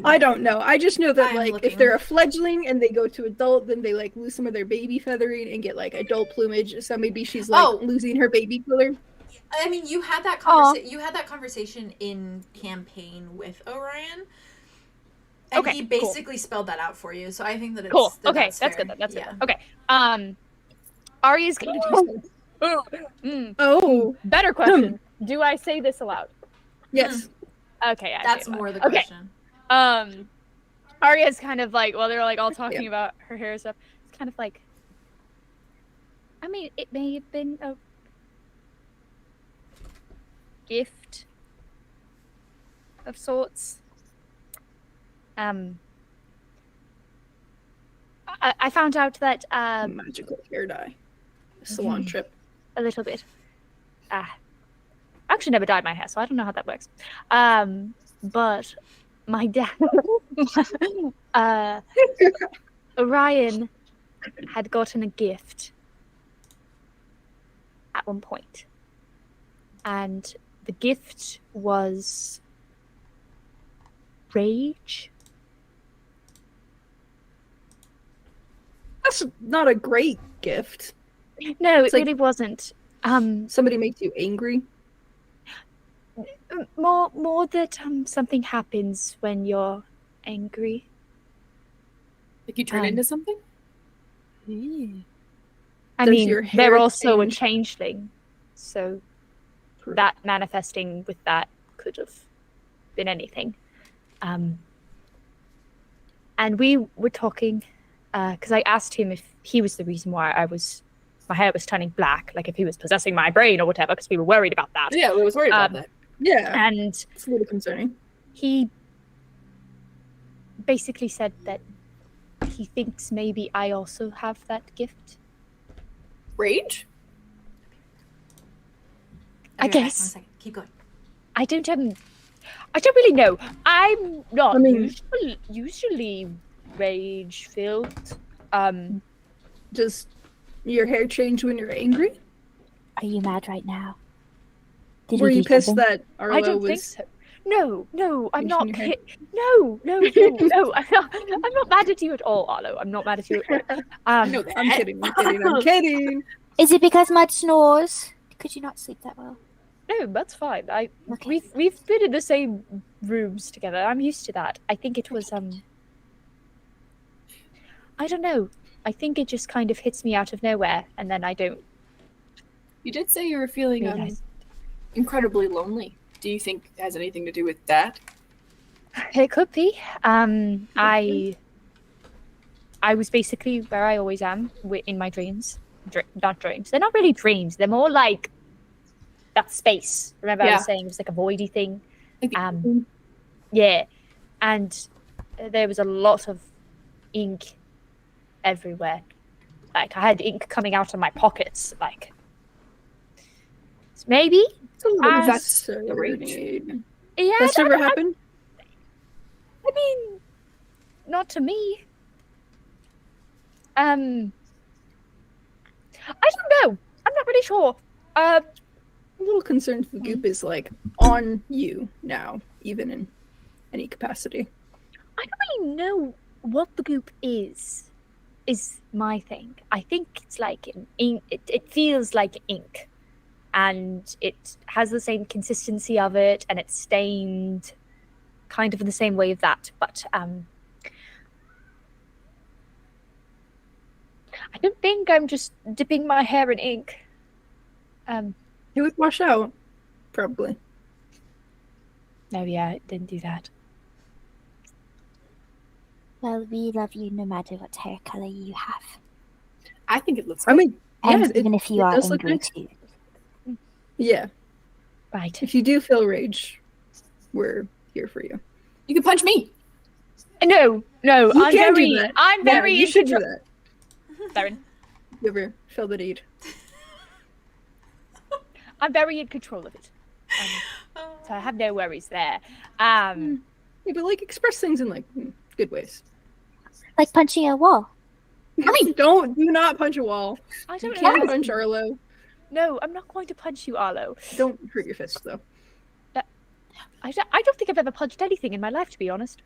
I don't know. I just know that I'm like looking. if they're a fledgling and they go to adult, then they like lose some of their baby feathering and get like adult plumage. So maybe she's like Oh. losing her baby color. I mean, you had that you had that conversation in campaign with Orion, and Okay, he cool. basically spelled that out for you. So I think that it's Cool. Okay, that's fair. good. Then. That's yeah. good. Okay. Arya's going to do Oh, better question. Do I say this aloud? yes. Okay, I say That's it aloud. more the Okay. question. Arya's kind of like, while they're like all talking about her hair and stuff, it's kind of like, I mean, it may have been a gift of sorts. I found out that Magical hair dye. Salon trip. a little bit. I actually never dyed my hair, so I don't know how that works. But my dad, Orion, had gotten a gift at one point, and the gift was rage. That's not a great gift. No, It's it like- really wasn't. Somebody makes you angry. More that something happens when you're angry. Like you turn into something? I Does mean, your hair they're also a change? changeling, so that manifesting with that could have been anything. And we were talking because I asked him if he was the reason why my hair was turning black, like if he was possessing my brain or whatever, because we were worried about that. Yeah, I was worried about that. Yeah, And it's a little concerning. he basically said that he thinks maybe I also have that gift. Rage? I Okay, guess. 1 second. Keep going. I don't I don't really know. I'm not I mean- usually rage-filled. Does your hair change when you're angry? Are you mad right now? Did Were we you do pissed something? that I Arlo don't was? think so. No, I'm Changing not. your hair? No. I'm not mad at you at all, Arlo. I'm not mad at you at all. I know that. I'm kidding. I'm kidding. Is it because Mud snores? Could you not sleep that well? No, that's fine. Okay. We've been in the same rooms together. I'm used to that. I think it was I don't know. I think it just kind of hits me out of nowhere, and then I don't You did say you were feeling realize. incredibly lonely. Do you think it has anything to do with that? It could be. I was basically where I always am in my dreams. Not dreams. They're not really dreams. They're more like that space. Remember I Yeah. was saying it was like a voidy thing. Like the- Yeah, and there was a lot of ink everywhere. Like I had ink coming out of my pockets. Like maybe. That's the rage. Yeah, That's never happened. I mean, not to me. I don't know. I'm not really sure. I'm a little concerned if the goop is like on you now, even in any capacity. I don't really know what the goop is my thing. I think it's like an ink. It feels like ink, and it has the same consistency of it, and it's stained kind of in the same way of that. But I don't think I'm just dipping my hair in ink. It would wash out, probably. No, yeah, it didn't do that. Well, we love you no matter what hair color you have. I think it looks I mean, And yeah, even if you are does look angry nice. too. Yeah. Right. If you do feel rage, we're here for you. You can punch me. No, You I'm can do very, that. I'm Yeah, very. you should do that. Darren, You ever feel the need? I'm very in control of it, so I have no worries there. Yeah, but like express things in like good ways. Like punching a wall. Do not punch a wall. I You don't can't know. punch Arlo. No, I'm not going to punch you, Arlo. Don't hurt your fist though. I don't think I've ever punched anything in my life, to be honest.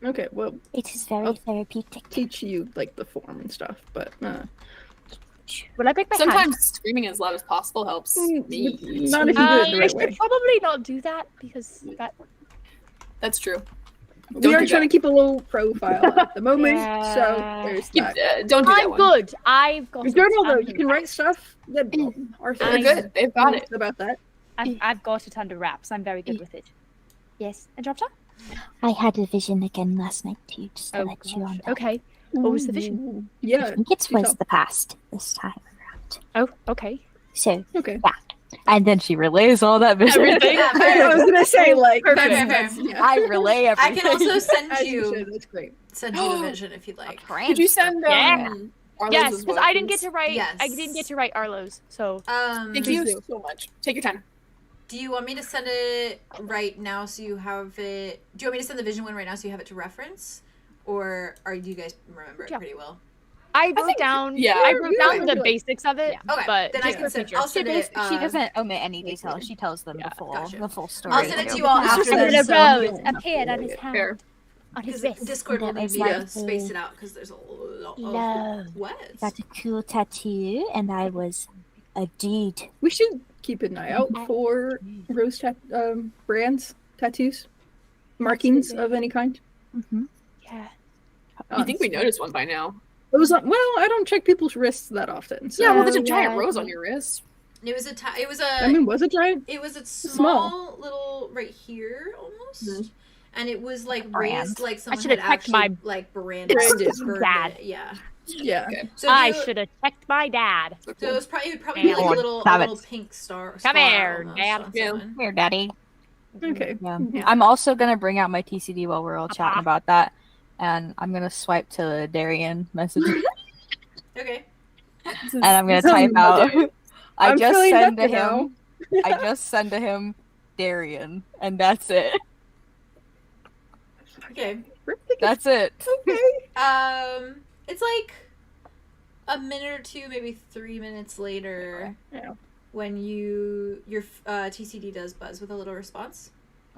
Okay, well, It is very Oh. therapeutic. teach you like the form and stuff, but Will I break my hand? Sometimes screaming as loud as possible helps me. not if you do it the I right should way. probably not do that because that. That's true. We Don't are do trying that. to keep a low profile at the moment, Yeah. so there's that. Don't do that I'm one. good. I've got. Your journal though, I'm you good. can write stuff that are They're good. They've got it. about that. I've got it under wraps. I'm very good with it. Yes, Andromeda? I had a vision again last night too, just to Oh, let you on gosh. that. Okay. What was the vision? I Yeah. think it you was tell. the past this time around. Oh, okay. So, Okay. and then she relays all that vision. Everything. Yeah, I was gonna say like Perfect. that's yeah. I relay I everything. can also send As you you should, that's great. the vision if you'd like. Could you send Yeah. Arlo's Yes, as because well, I didn't get please? to write. Yes. I didn't get to write Arlo's. So Thank Please you do. so much. Take your time. Do you want me to send it right now so you have it? Do you want me to send the vision one right now so you have it to reference, or do you guys remember it Yeah. pretty well? I wrote down. yeah. I wrote Yeah, down the yeah. basics of it. Okay, but then I just can for send. future. I'll send it. She doesn't omit any details. She tells them Yeah, gotcha. the full story. I'll send it to you all It's just after And this. then so a you rose don't have to appeared on worry. his hand, Fair. on his Because wrist. Discord will And that need was me to like space the- it out because there's a lot No. of words. Got a cool tattoo, and I was a dude. We should keep an eye out for rose brands, tattoos, markings of any kind. Mm-hmm. Yeah. You think we noticed one by now? It was well, I don't check people's wrists that often. So. Yeah, well, there's a yeah. giant rose on your wrist. It was I mean, was it giant? it was a small. small little right here almost. Mhm. And it was like Brand. raised like someone should have had checked actually my- like branded Branded. Dad. it. Yeah. Yeah. So I you- should have checked my dad. So So it cool. was probably like a Lord, little damn it. pink star. Come star here, almost Dad. on Yeah. someone. Here, Daddy. Okay. Yeah. Yeah. I'm also gonna bring out my TCD while we're all Papa. chatting about that, and I'm gonna swipe to Darian messages, Okay. and I'm gonna type out. I I'm just feeling send to better now. him. I just send to him Darian, and that's it. Okay. That's it. It's like a minute or two, maybe 3 minutes later, Yeah. when your TCD does buzz with a little response.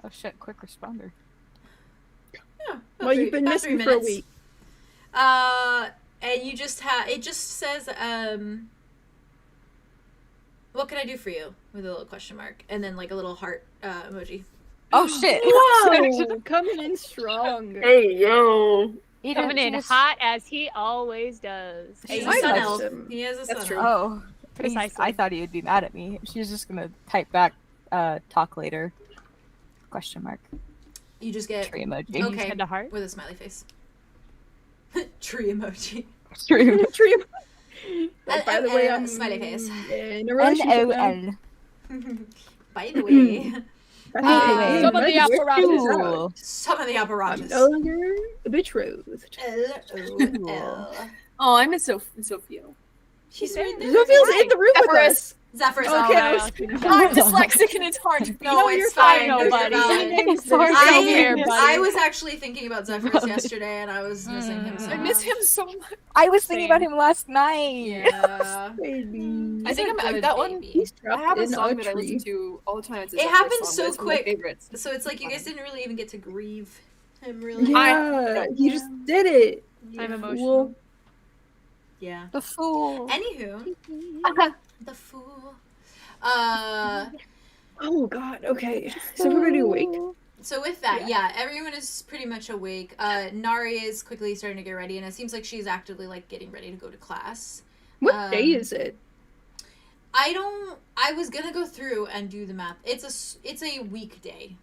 Oh shit! Quick responder. Yeah. about Well, you've been about 3 missing for a minutes. week. And you just have it just says what can I do for you with a little question mark and then like a little heart emoji. Oh shit! Whoa, coming in strong. Hey, yo. You Coming don't in just- hot as he always does. He's I a sun liked elf. him. He has a That's sun true. elf. Oh, Precisely. I thought he would be mad at me. She was just gonna type back, talk later. Question mark. You just get Tree emoji. You okay send a heart. with a smiley face. Tree emoji. Tree. Tree. But by the way, I'm smiley face. in a relationship now. LOL. By the way, Hey, Some of the Meg, we're apparatus. cool. some of the I'm apparatus. no longer betrothed. LOL. Oh, I miss Sophia. She's right there. Sophie's in the room with Zephyrus. us. Zephyrus. Okay, I was- I'm dyslexic and it's hard to No, you're it's fine. fine. No, you're Nobody. valid. Sorry, I, here, buddy. I was actually thinking about Zephyrus yesterday, and I was missing him so I miss much. him so much. I was thinking Same. about him last night. Yeah. Baby. I think He's a I'm good that one. baby. He's I have a trapped in song a that I tree. listen to all the time. It's a It Zephyrus happened song, so but it's one of my quick. favorites. So it's like you guys didn't really even get to grieve him, really. Yeah, you just did it. Yeah. I'm emotional. Yeah. The fool. Anywho, the fool. Oh god, okay. So everybody awake. So with that, yeah, everyone is pretty much awake. Nari is quickly starting to get ready, and it seems like she's actively like getting ready to go to class. What day is it? I was gonna go through and do the math. It's a weekday.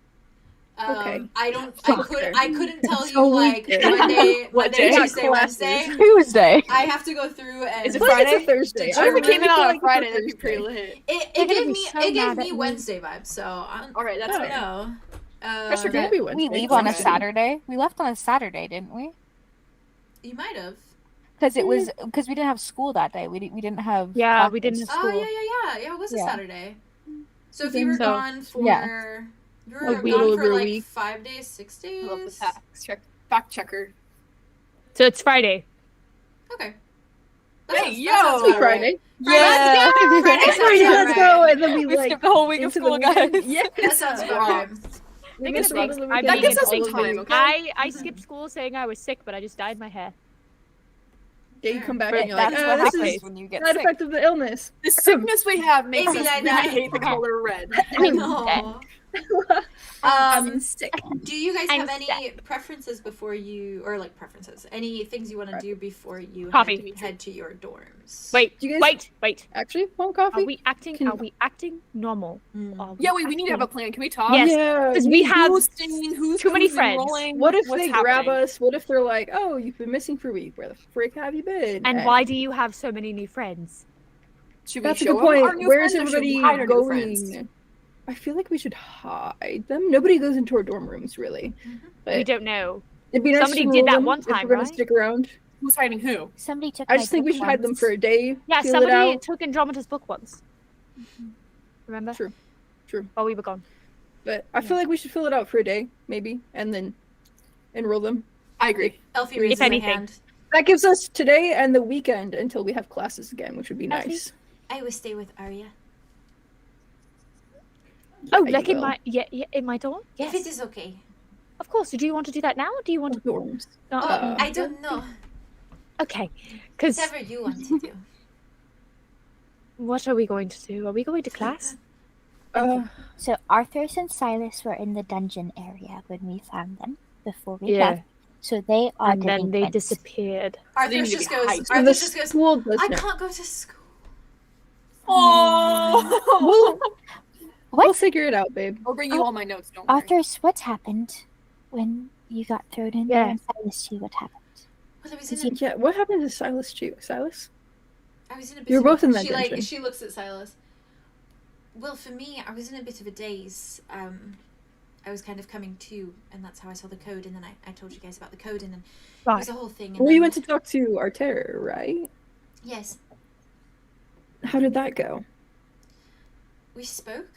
Okay. I couldn't tell It's you a like weekday. Monday, What day? Tuesday, Classes. Wednesday. Tuesday. I have to go through and Is I it feel like Friday? it's a Thursday. What if it came really in feel on like a it's Friday? That'd be Thursday. pretty lit. it gonna gave be me so it gave mad me at me. Wednesday vibes. So I All right, that's I don't fair. know. That's your gonna be Wednesday. We leave on a Okay. Saturday. We left on a Saturday, didn't we? You might have. Because we didn't have school that day. We didn't have. Yeah, we classes. didn't have Oh school. yeah. It was a Yeah. Saturday. So if you were So- gone for Yeah. you A were little gone over for a like week. 5 days, 6 I love the days. fact checker. So it's Friday. Okay. Hey, yo! that sounds about right. Friday. Yeah. Friday sounds Friday, about let's right. go, and then we We like skipped the whole week of into the school, weekend. guys. Yes, That sounds about right. We Think of missed the a lot things of the I weekend. That mean, gives us it's some like- time, okay? I skipped school saying I was sick, but I just dyed my hair. Yeah, you come back But and you're like, that's what this happens is when you get side sick. effect of the illness. The sickness we have makes Maybe us like really that. hate the color red. I know. I'm sick. Do you guys I'm have any preferences before you, or like preferences? Any things you want to do before you Coffee. head to your dorms? Wait, Do you guys- wait. Actually, want coffee? Are we acting? Can- Are we acting normal? Mm. Are Yeah, wait, we need to have a plan. Can we talk? Yes. Yeah. Because we have Who's singing? Who's too many who's friends. enrolling? What if What's they happening? grab us? What if they're like, "Oh, you've been missing for a week. Where the frick have you been?" And why do you have so many new friends? Should we That's a show good them our point. new Where's friends, or should we everybody hide our new friends? going? I feel like we should hide them. Nobody goes into our dorm rooms really. Mhm. But We don't know. it'd be nice Somebody to did enroll that them one if time, we're gonna right? stick around. Who's hiding who? Somebody took I my just think we book should hide them once. for a day. Yeah, feel it somebody out. took Andromeda's book once. Remember? True. True. While we were gone. But I feel like we should fill it out for a day, maybe, and then enroll them. I agree. Elfie raises her anything. hand. That gives us today and the weekend until we have classes again, which would be Elfie? nice. I will stay with Arya. Oh, Yeah, like you in will. my in my dorm? If it is okay. Of course. Do you want to do that now? Or do you want to? Dorms. Oh, I don't know. Okay. Because Whatever you want to do. what are we going to do? Are we going to class? So Arthurs and Silas were in the dungeon area when we found them before we Yeah. left. So they are And then they delinquents. disappeared. Arthur need to just be goes. hyped. And Arthur the just goes. school does I know. can't go to school. Oh. We'll figure it out, babe. I'll bring you all my notes. Don't worry. Arthurs, what's happened when you got thrown in there Yeah. and Silas too? What happened? Well, I was Did in a, Yeah, what happened to Silas too? Silas? I was in a bit. You were of both in that she like dungeon. she looks at Silas. Well, for me, I was in a bit of a daze. I was kind of coming to, and that's how I saw the code. And then I told you guys about the code, and then it was Right. a whole thing. And Well, then, you went to talk to our terror, right? Yes, How did that go? we spoke,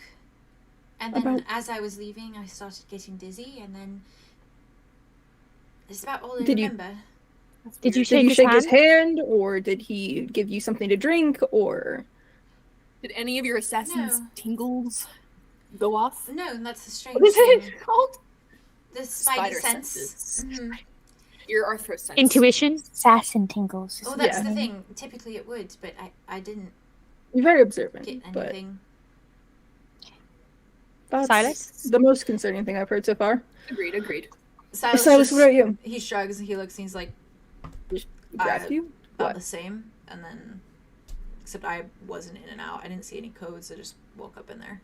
and then About- as I was leaving, I started getting dizzy, and then It's about all I Did you- remember. Did you Did shake you his shake hand? his hand, or did he give you something to drink, or? Did any of your assassin's No. tingles go off? No, that's the strange What is thing. it called? The spidey Spider sense. senses. Mhm. Your arthro sense. Intuition? Assassin tingles. Oh, that's Yeah. the thing. Typically it would, but I didn't You're very observant, get but anything. that's Silas? the most concerning thing I've heard so far. Agreed. Silas, Silas, just- what about you? He shrugs and he looks and he's like, Grabbed you? about What? the same. And then, except I wasn't in and out. I didn't see any codes. I just woke up in there.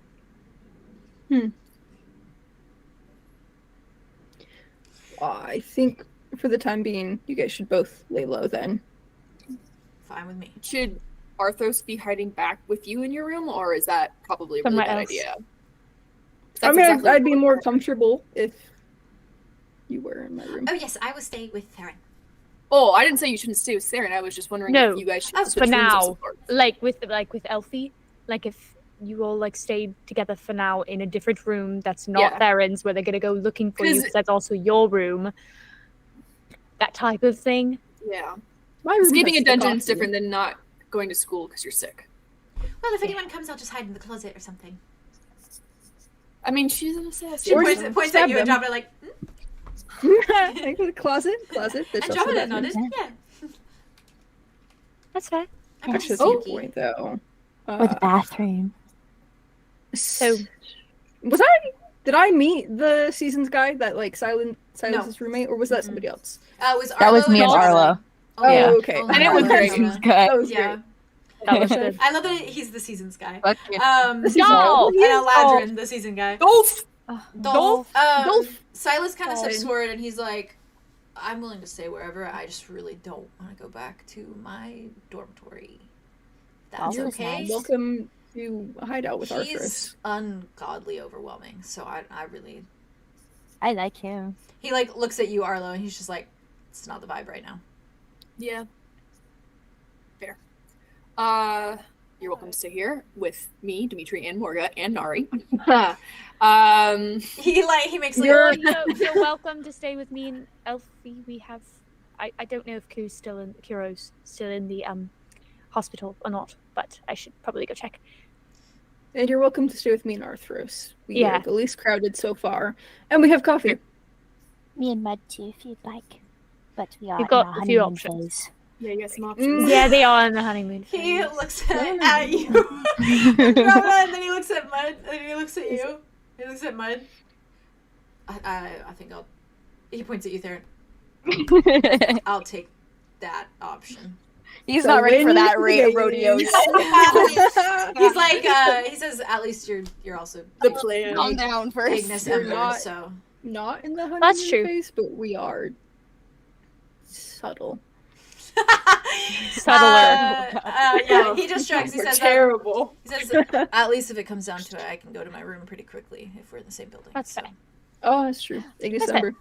I think for the time being, you guys should both lay low then. Fine with me. Should Arthros be hiding back with you in your room, or is that probably a really Somewhere bad else. idea? I That's mean, exactly I'd be what- more comfortable if you were in my room. Oh yes, I will stay with Theron. Oh, I didn't say you shouldn't stay with Sarah. I was just wondering No. if you guys should Oh, switch for rooms of now. some sort. Like with Elfie, like if you all like stayed together for now in a different room that's not Yeah. Theron's, where they're gonna go looking for you 'Cause- because that's also your room. That type of thing. Yeah. My room Escaping has a the dungeon is coffee. different than not going to school because you're sick. Well, if anyone comes, I'll just hide in the closet or something. I mean, she's an assassin. She Or points, just points stab at you and them. Andromeda like, Like the closet. There's also Andromeda bathrooms. nodded. Yeah. That's fair. I'm That's pretty just the sneaky. point, though. Or the bathroom. So Did I meet the seasons guy that like Silas's roommate, or was that somebody else? It was That was Arlo me and Arlo. Oh, Yeah. okay. Only And it was Arlo great. and Arlo. Good. That was Yeah. great. That was good. I love that he's the seasons guy. Fuck yeah. This is Dolph! all- And Aladrin, the season guy. Dolph! Dolph. Dolph. Silas kind of Fine. steps forward and he's like, I'm willing to stay wherever. I just really don't want to go back to my dormitory. That's Always okay. nice. Welcome to a hideout with He's Arthros. ungodly overwhelming. So I really. I like him. He like looks at you, Arlo, and he's just like, it's not the vibe right now. Yeah. Fair. You're welcome to stay here with me, Dimitri, and Morga, and Nari. He makes like. You're welcome to stay with me and Elfie. We have. I don't know if Q-𝐲𝐻𝑢's still in the hospital or not, but I should probably go check. And you're welcome to stay with me in Arthros. We Yeah. are the least crowded so far. And we have coffee. Me and Mud too, if you'd like. But we are You've got in our a few honeymoon options. phase. Yeah, you got some options. Yeah, they are on the honeymoon. He phase. looks at you, Andromeda, and then he looks at Mud, and then he looks at you. He looks at Mud. I think I'll. He points at you, Theron. I'll take that option. He's So not ready for when that you rate of get rodeos. He's like, he's as at least you're also The plan. Calm down first. Ignis You're Ember, not- so. Not in the honeymoon That's true. phase, but we are subtle. Subtler. Yeah, he just shrugs. He We're says, terrible. he says, at least if it comes down to it, I can go to my room pretty quickly if we're in the same building. That's so. fair. Oh, that's true. Ignis That's Ember.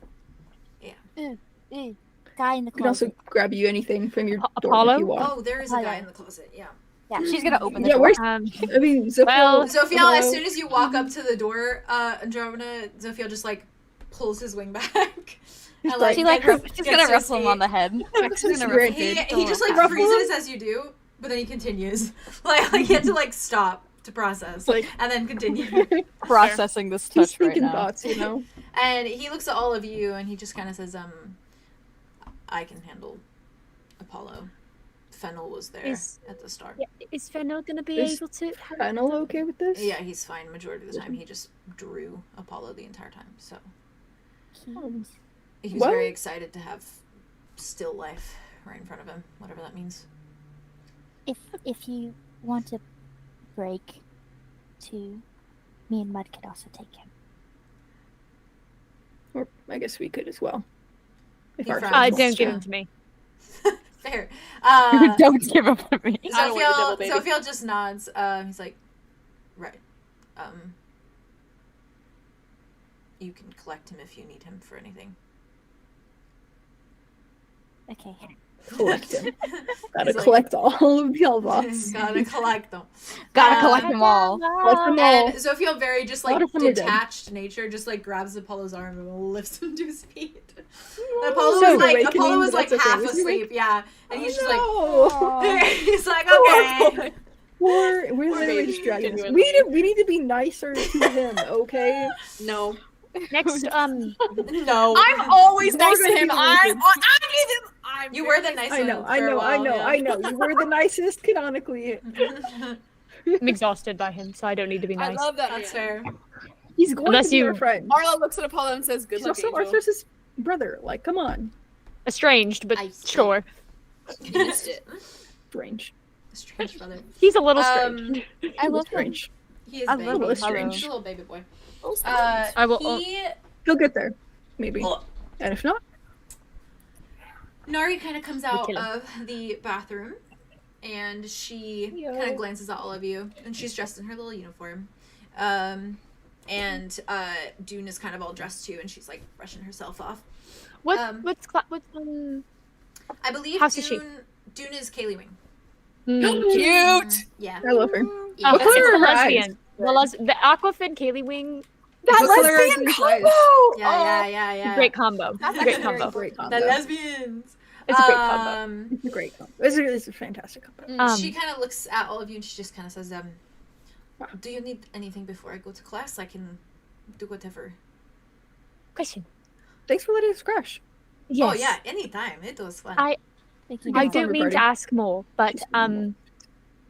Guy in the Can also closet. grab you anything from your dorm Apollo? if you want. Oh, there is a guy in the closet. Yeah. Yeah. She's gonna open the Yeah, door. where's Um, I mean, Zophiel, Well, Zophiel, hello? as soon as you walk up to the door, Andromeda, Zophiel just like pulls his wing back. And, like- She like gets- she's gets gonna to rustle his him on feet. the head. She's gonna Great. rustle He just like Ruffle him? freezes as you do, but then he continues. Like he had to like stop to process, Like- and then continue. processing this He's touch right thinking now. thoughts, you know. And he looks at all of you, and he just kind of says, I can handle Apollo. Fennel was there Is- at the start. yeah, is Fennel gonna be Is able to? Fennel okay with this? Yeah, he's fine. Majority of the time, he just drew Apollo the entire time. So he was What? very excited to have still life right in front of him, whatever that means. If you want a break, too, me and Mud could also take him. Or I guess we could as well. If He our frowns. friends Don't give Yeah. him to me. Fair. Don't give up to me. I don't want the devil, Zophiel, baby. Zophiel just nods. He's like, right. You can collect him if you need him for anything. Okay. Collect him. Gotta He's like- collect all of the Elbots. Gotta collect them. Gotta collect them all. Collect them all. And Zofio, very just A lot like of them are dead. detached nature, just like grabs Apollo's arm and lifts him to his feet. So Apollo was like awakening, but that's half okay. Is he awake? asleep, yeah, and he's just No. like, he's like, okay. We're the baby, rage dragons. genuinely. We need to be nicer to him, okay? No. Next, No, I'm always More nice to than him. people I'm you were the nice I one. know, for I a know, I while, know, yeah. I know. You were the nicest canonically. I'm exhausted by him, so I don't need to be I nice. love that. That's man. fair. He's going Unless to be you- our friend. Arlo looks at Apollo and says, "Good He's luck, also Angel." Arthur's brother. Like, come on. Estranged, but I see. sure. You missed it. Strange. Strange brother. He's a little strange. I love him. Strange. He is I big. love Apollo He's strange. a little baby boy. I will- He He'll get there. Maybe. Oh. And if not, Nari kind of comes out kill him. of the bathroom, and she Yo. kind of glances at all of you, and she's dressed in her little uniform. And Dune is kind of all dressed too, and she's like brushing herself off. What? um, What's I believe How's she? Dune is 𝐂𝐲𝐬𝐬𝐬. Cute. Yeah. I love her. Yeah. Oh, What it's color the are her eyes? lesbian. The Aquafin Kaylee Wing. That What color are lesbian these combo. eyes? Yeah. Great combo. That's Great actually combo. Great The combo. lesbians. It's a great combo. It's a great combo. It's a fantastic combo. She kind of looks at all of you, and she just kind of says, "Do you need anything before I go to class? I can do whatever." Question. Thanks for letting us crash. Yes. Oh yeah, anytime. It was fun. Thank you. I Good don't fun, mean to Barty. ask more, but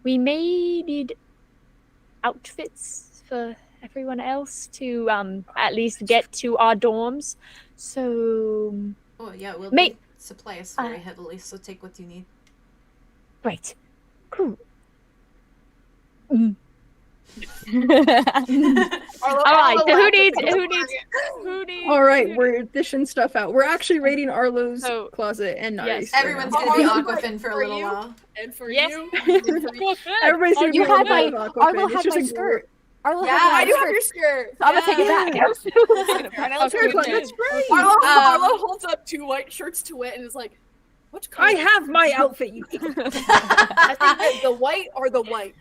we may need outfits for everyone else to at least get to our dorms. So Oh yeah, we'll Mate. supply us very heavily, so take what you need. great. Cool. Arlo, All right. Arlo So who laughs. needs? All right, we're dishing stuff out. We're actually raiding Arlo's So- closet and Nari's. Yes. Everyone's Oh, gonna be Arlo, Aquafin for a for little you? while. And for Yes. you. Everybody's gonna You be had on my- Aquafin. Arlo It's had just my a skirt. Arlo Yeah, had my I do have skirt. your skirt. So I'm gonna take it back. That's Okay, fun. good. That's great. Arlo holds up 2 white shirts to it and is like, "Which color?" I have my outfit. You. I think that the white are the white.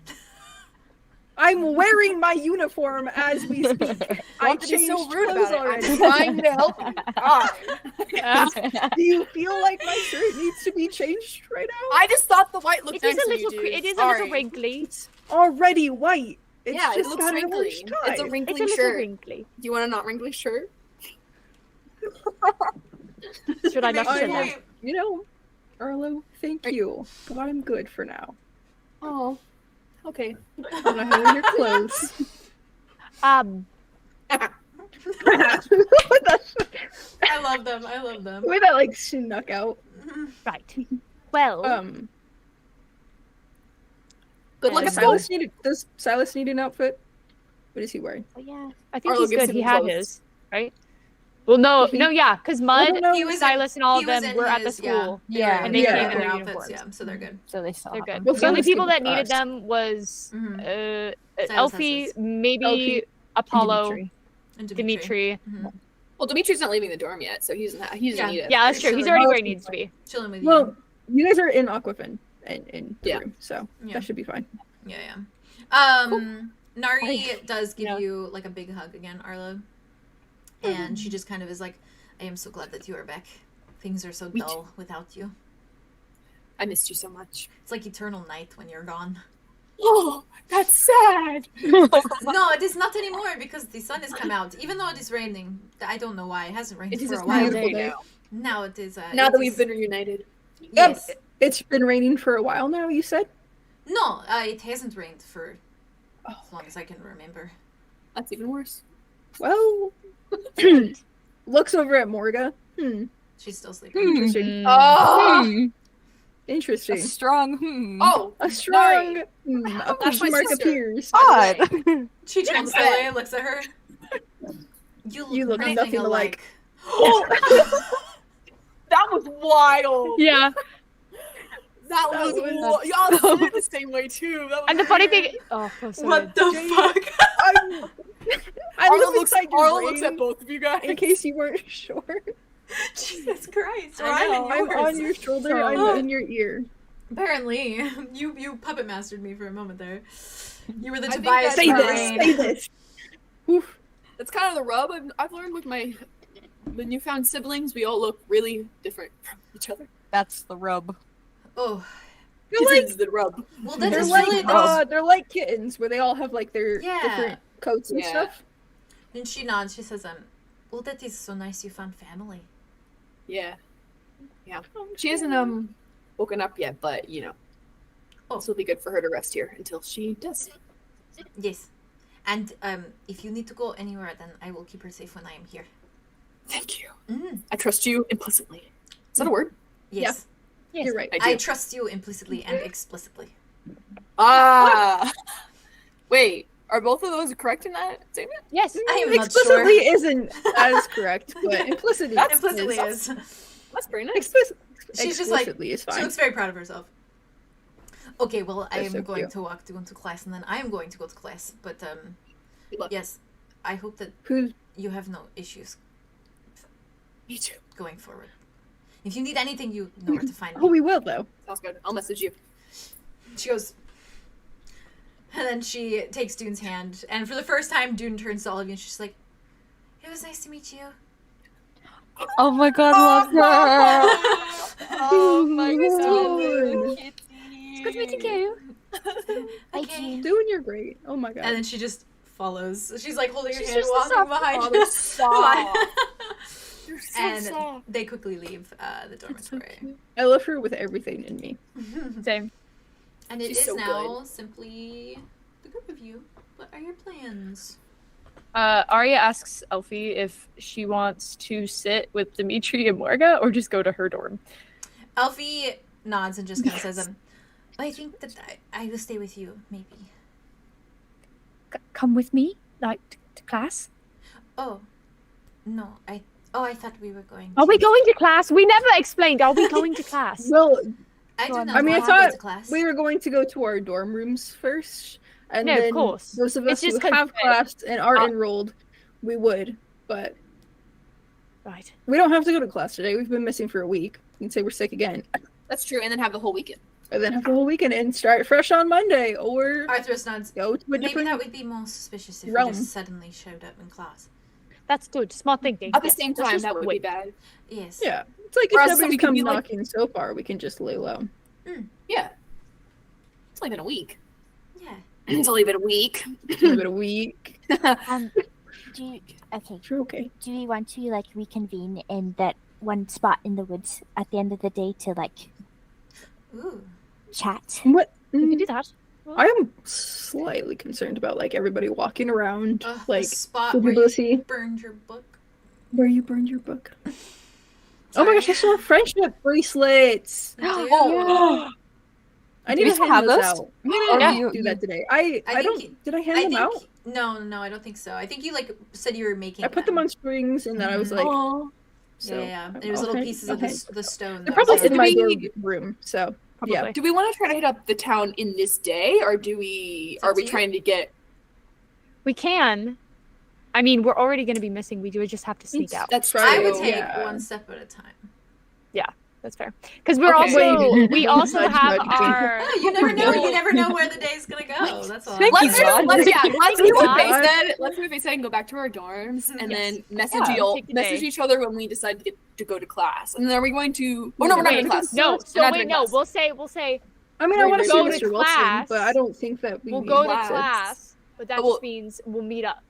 I'm wearing my uniform as we speak. I Don't be changed so rude clothes about it. already. I'm trying to help you. God. Do you feel like my shirt needs to be changed right now? I just thought the white looked It is nice a on you, little. dude. It is a Sorry. little wrinkly. It's already white. It's Yeah, it just looks got an wrinkly. orange tie. It's a It's wrinkly a little shirt. wrinkly. Do you want a not wrinkly shirt? Should I not I say know. that? You know, Arlo, thank you, but I'm good for now. Oh, okay. I'm not having your clothes. I love them. I love them. The way that like snuck out. Right. Well, Good luck Does at school. Silas need an outfit? What is he wearing? Oh, yeah. I think Arlo he's gives good. him He had clothes. his, right? Well, no, because Mud, no, no. He was in- Silas, and all he of was them in were at the his- yeah. school. Yeah. And they Yeah. came in in their their outfits, uniforms. yeah, so they're good. So they still They're have good. them. Well, The only Silas people came that with needed us. them was Mhm. Silas Elfie, has his. maybe Elfie, Apollo, Dimitri. And Dimitri. Mhm. Well, Dimitri's not leaving the dorm yet, so he doesn't Yeah. need it. Yeah, that's true. He's already where he needs to be. Chilling with you. Well, you guys are in Aquafin and in the Yeah. room, so Yeah. that should be fine. Yeah. Nari does give you like a big hug again, Arlo. And she just kind of is like, I am so glad that you are back. Things are so Me dull without you. I missed you so much. It's like eternal night when you're gone. Oh, that's sad. No, it is not anymore because the sun has come out. Even though it is raining. I don't know why. It hasn't rained It is for a a while. beautiful day. day Now it is. now it that we've is- been reunited. Yes. It's been raining for a while now, you said? No, it hasn't rained for as long as I can remember. That's even worse. Well, looks over at Morga. She's still sleeping. Interesting. Oh, Interesting. A strong. oh, A strong Nari. a That's question my mark sister. appears. Odd. She turns What's that? away and looks at her. You look nothing nothing alike. that was wild. Yeah. That That was was- wild. Y'all said it the same way too. That was And the funny weird. thing, oh, so sorry. What the Jane. fuck? I Arlo live looks, inside your Arlo brain, looks at both of you guys. in case you weren't sure. Jesus Christ. I know. I'm on your shoulder. I'm in your ear. Apparently, you puppet mastered me for a moment there. You were the I think Tobias that's Say for this. Rain. Say this. Oof. That's kind of the rub I've learned with my newfound siblings. We all look really different from each other. That's the rub. Oh, They're This like is the rub. well, that they're is like really. they're like kittens where they all have like their Yeah. different coats and Yeah. stuff. Then she nods. She says, well, that is so nice you found family. Yeah. Yeah. She hasn't woken up yet, but you know. Oh. This will be good for her to rest here until she does. Yes. And if you need to go anywhere, then I will keep her safe when I am here. Thank you. Mm. I trust you implicitly. Is that a word? Yes. Yes. You're right. I I do. trust you implicitly and explicitly. Ah. Wait, are both of those correct in that statement? Yes. I am not Explicitly sure. isn't as correct, but implicitly Implicitly is. is. That's very nice. She's just like, Explicitly is she fine. looks very proud of herself. Okay, well, I That's am so going cute. to walk to go to class, and then I am going to go to class. But Good luck. yes, I hope that Who's you have no issues Me too. going forward. If you need anything, you know where to find Oh, me. we will though. Sounds good. I'll message you. She goes, and then she takes Dune's hand, and for the first time, Dune turns to all of you, and she's like, "It was nice to meet you." Oh my god, love her. Oh my Lord. Kitty. It's good meeting you. Okay. Doing you're great. Oh my god. And then she just follows. She's like holding her She's hand, just a walking soft- behind. Oh, they're soft. You're so And soft. they quickly leave the dormitory. I love her with everything in me. Same. And it She's is so now simply the group of you. What are your plans? Arya asks Elfie if she wants to sit with Dimitri and Morga or just go to her dorm. Elfie nods and just kind of says, I think that I will stay with you, maybe. Come with me, like to class. Oh, no, I thought we were going Are we going to class? We never explained. Are we going to class? Well, I do not I mean, I want to go thought to class. we were going to go to our dorm rooms first, and No, of then course. those of It's us who just have kind of- class and are Uh, enrolled, we would. But Right. we don't have to go to class today. We've been missing for a week. You can say we're sick again, That's true, and then have the whole weekend. and then have the whole weekend and start fresh on Monday, or Arthurus nods. go to a Maybe different. that would be more suspicious if realm. we just suddenly showed up in class. That's good. Smart thinking. At the Yes, same let's time, just that would be wait. bad. Yes. Yeah, it's like For if us, nobody's we could come be like- knocking so far, we can just lay low. Yeah. It's only been a week. Yeah. It's only been a week. Give it a week. Do you, okay. You're okay. Do we want to like reconvene in that one spot in the woods at the end of the day to like Ooh. chat? What? We can do that. I am slightly concerned about like everybody walking around, The like spot for where people you to see burned your book. where you burned your book. Oh my gosh, I saw friendship bracelets. Oh. I Do need you to still hand have those those? out. I'm gonna Yeah. do that today. I think don't. you- Did I hand them out? No, I don't think so. I think you like said you were making. I put them on strings, and then I was Mhm. like, Oh. so. yeah. It was little okay, pieces of okay. the stone. They're that probably was in on my it. we- room. So Probably. yeah. Do we want to try to hit up the town in this day, or do we? Are we trying to get? We can. I mean, we're already going to be missing. We do just have to sneak out. That's Try I would to- take yeah. one step at a time. That's fair. Because we're Okay. also we also Nudge, have nudge. our. Oh, you never know. You never know where the day's gonna go. That's all. Thank you, Let's God. let's do what God. they said. Let's do what they said and go back to our dorms, and Yes. then message Take the message day. each other when we decide to go to class. And then are we going to? Oh no, we're not Wait, in class. no. We're So not wait, doing no. class. We'll say I mean, I We're want to see going to Mr. Wilson, class. but I don't think that we we'll need go to class. class, but that But we'll- just means we'll meet up.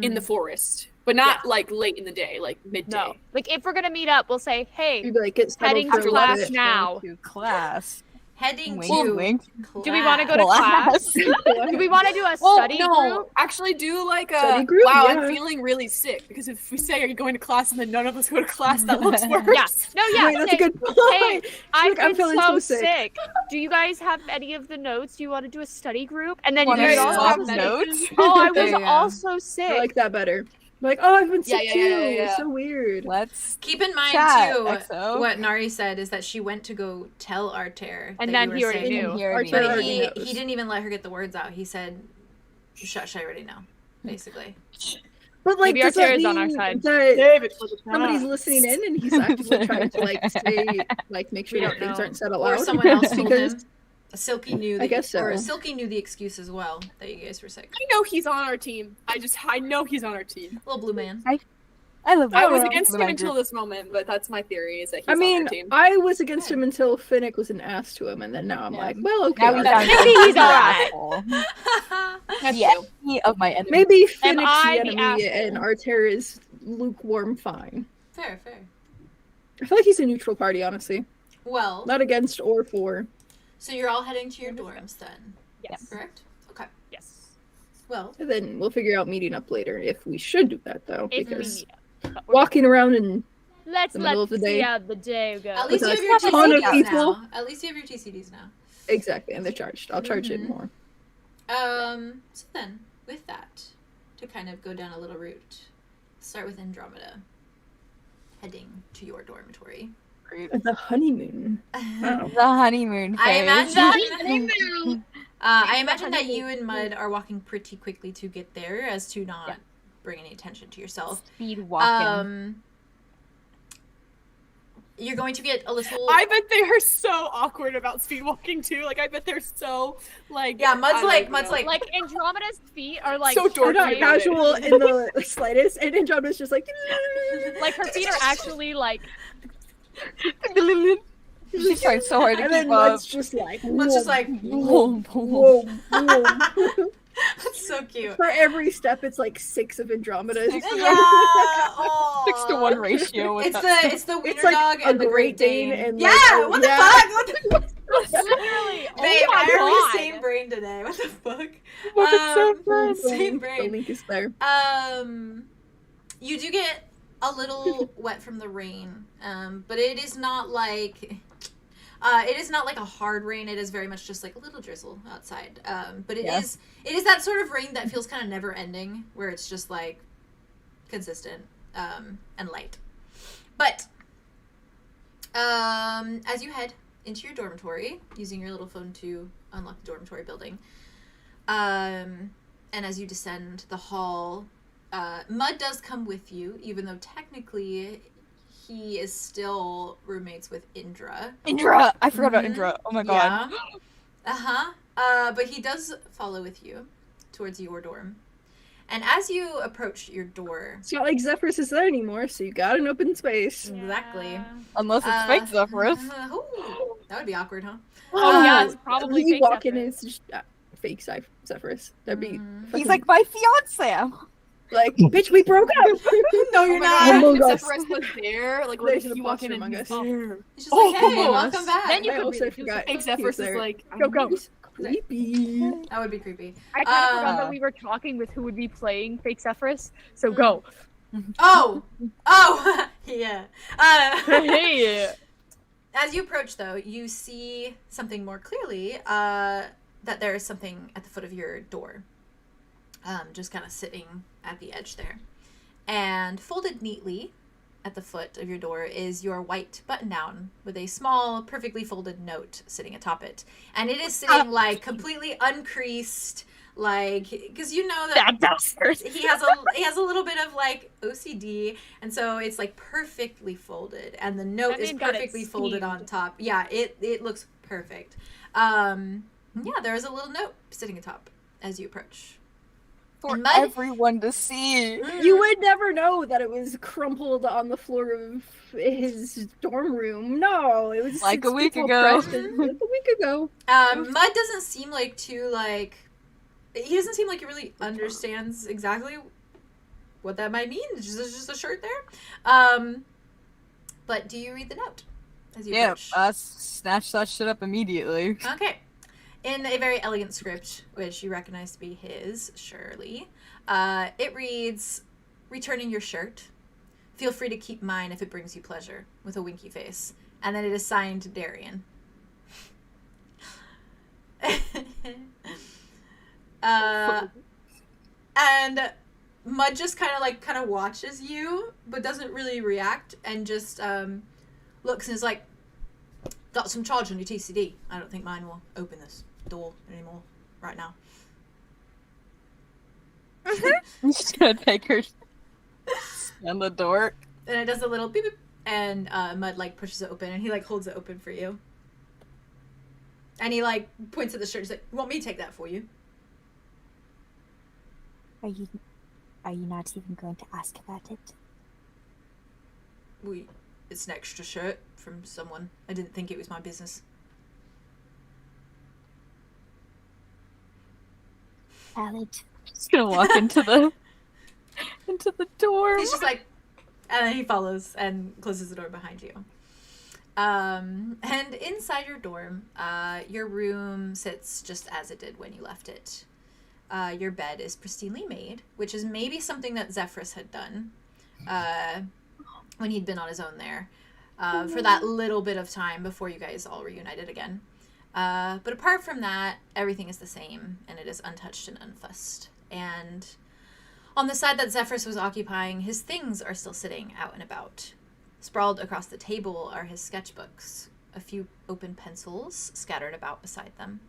in the forest, but not like late in the day, like midday. No, like if we're gonna meet up, we'll say, "Hey, We'd be like, get settled heading for to a little class bit. now. To class. Heading Wink, to wink. Do we want to go to Class. class? Do we want to do a Well, study no, group? actually do like a Study group? wow, Yeah. I'm feeling really sick, because if we say are you going to class and then none of us go to class, that looks worse. Yeah. No, yeah. Wait, that's say, a good point. Hey, I've Like, I'm been feeling so so sick. sick. Do you guys have any of the notes? Do you want to do a study group? And then you Wanna guys swap also have notes? Oh, I There was you go. also I sick. like that better. Like, oh, I've been sick Yeah, too. yeah, yeah, yeah. It's so weird. Let's Keep in mind chat, too, XO. what Nari said is that she went to go tell Arter, And that then you were he already sick. knew. He already Archer knew. But already he knows. didn't even let her get the words out. He said, "Shush, I already know." Basically. But like, Maybe does that Artera's on our mean side. that David, somebody's listening in and he's actively trying to like say, like, make sure We that don't things know. aren't said out Or loud? someone else told Because him. Silky knew. I guess Or so. Silky knew the excuse as well that you guys were sick. I know he's on our team. I know he's on our team. Little blue man. I love I was that. against him until this moment, but that's my theory is that he's I on mean, our team. I was against him until Finnick was an ass to him, and then now I'm like, well, okay. Now we found Maybe he's alright. That's The true. enemy of my enemy. Maybe Am Finnick's I the the enemy asshole? and Artera is lukewarm fine. Fair. I feel like he's a neutral party, honestly. Well, Not against or for. so you're all heading to your dorms then, Yes. correct? Okay. Yes. Well, And then we'll figure out meeting up later if we should do that, though. If we Because need it. But we're- walking around and let's the middle of the day. see how the day goes. at least you With have your a ton of TCDs people. now. At least you have your TCDs now. exactly, and they're charged. I'll charge it Mhm. more. So then, with that, to kind of go down a little route, start with Andromeda, heading to your dormitory. The honeymoon. Wow. The honeymoon phase. I imagine that you and Mud are walking pretty quickly to get there, as to not bring any attention to yourself. Speed walking. You're going to get a little. I bet they are so awkward about speed walking too. Like I bet they're so like Yeah, Mud's I don't like know. Like Andromeda's feet are like So They're not dorky. casual in the slightest, and Andromeda's just like. like her feet are actually like She's trying so hard to And keep then up. Mud's just like. Mud's just like. Whoa, whoa, whoa. That's so cute. For every step, it's like 6 of Andromeda. Yeah. Aw. 6-to-1 ratio. With It's the wiener It's like dog a and the Great Great Dane. Dane and, yeah. like, oh, What the yeah. fuck? What the fuck? literally. Babe, oh my why are we God. same brain today? What the fuck? It's so fun. Same The brain. link is there. You do get a little wet from the rain, but it is not like a hard rain. It is very much just like a little drizzle outside. But it is that sort of rain that feels kind of never ending, where it's just like consistent and light. But as you head into your dormitory, using your little phone to unlock the dormitory building, and as you descend the hall, Mud does come with you, even though technically he is still roommates with Indra. Indra! I forgot about Mhm. Indra. Oh my god. Yeah. But he does follow with you towards your dorm. And as you approach your door... It's not like Zephyrus is there anymore, so you got an open space. Exactly. Yeah. Unless it's fake Zephyrus. Ooh, that would be awkward, huh? Oh yeah, it's probably you fake walk in Zephyrus. and it's just fake Zephyrus. That'd be He's like my fiance. like, bitch, we broke up. No, you're God. Oh my God. Zephyrus was there. Like, There's what if a you walk in monster and among he's us. there? He's just like, Oh, hey, yes. welcome back. Then you I could also really forgot. I think Zephyrus he was is there. like, Go, go. Creepy. That would be creepy. I kind of forgot Uh, that we were talking with who would be playing fake Zephyrus. So go. Oh! Yeah. Hey. As you approach, though, you see something more clearly, that there is something at the foot of your door. Just kind of sitting at the edge there. And folded neatly at the foot of your door is your white button-down with a small, perfectly folded note sitting atop it. And it is sitting, like, completely uncreased, like, because you know that he has a little bit of, like, OCD, and so it's, like, perfectly folded, and the note That is man got it perfectly folded on steamed. top. Yeah, it looks perfect. Yeah, there is a little note sitting atop as you approach. For Mud? everyone to see. You would never know that it was crumpled on the floor of his dorm room. No, it was Like a it's week people ago. pressed it like a week ago. Mud doesn't seem like he doesn't seem like he really understands exactly what that might mean. It's just a shirt there. But do you read the note as you Yeah, approach? snatch that shit up immediately. Okay. In a very elegant script, which you recognize to be his, surely, it reads, "Returning your shirt. Feel free to keep mine if it brings you pleasure," with a winky face. And then it is signed Darian. And Mud just kind of watches you, but doesn't really react, and just looks and is like, "Got some charge on your TCD. I don't think mine will open this door anymore right now." I'm just gonna take her And the door. And it does a little beep, beep, and Mud like pushes it open, and he like holds it open for you. And he like points at the shirt. He's like, "You want me to take that for you?" Are you not even going to ask about it? It's an extra shirt from someone. I didn't think it was my business. Valid. Just gonna walk into the door. He's just like, and then he follows and closes the door behind you. And inside your dorm, your room sits just as it did when you left it. Your bed is pristinely made, which is maybe something that Zephyrus had done when he'd been on his own there for that little bit of time before you guys all reunited again. But apart from that, everything is the same, and it is untouched and unfussed. And on the side that Zephyrus was occupying, his things are still sitting out and about. Sprawled across the table are his sketchbooks, a few open pencils scattered about beside them.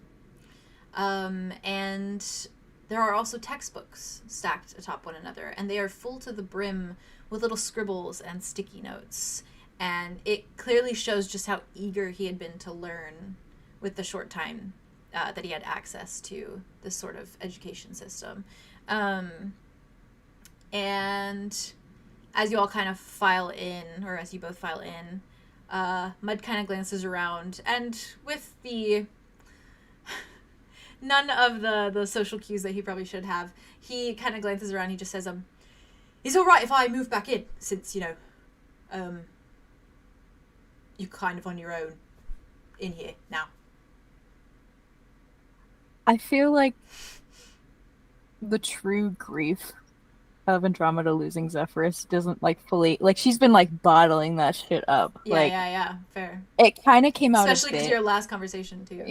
And there are also textbooks stacked atop one another, and they are full to the brim with little scribbles and sticky notes. And it clearly shows just how eager he had been to learn with the short time that he had access to this sort of education system. And as you all kind of file in, or as you both file in, Mud kind of glances around, and with the none of the social cues that he probably should have, he kind of glances around. He just says, "It's all right if I move back in, since you're kind of on your own in here now." I feel like the true grief of Andromeda losing Zephyrus doesn't like fully, like, she's been like bottling that shit up. Yeah, like, yeah, fair. It kind of came out especially a because bit. your last conversation too.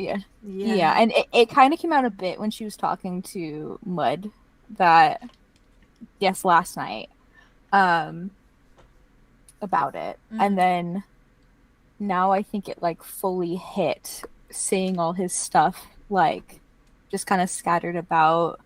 Yeah, and it kind of came out a bit when she was talking to Mud last night about it. And then now I think it like fully hit, seeing all his stuff like just kind of scattered about,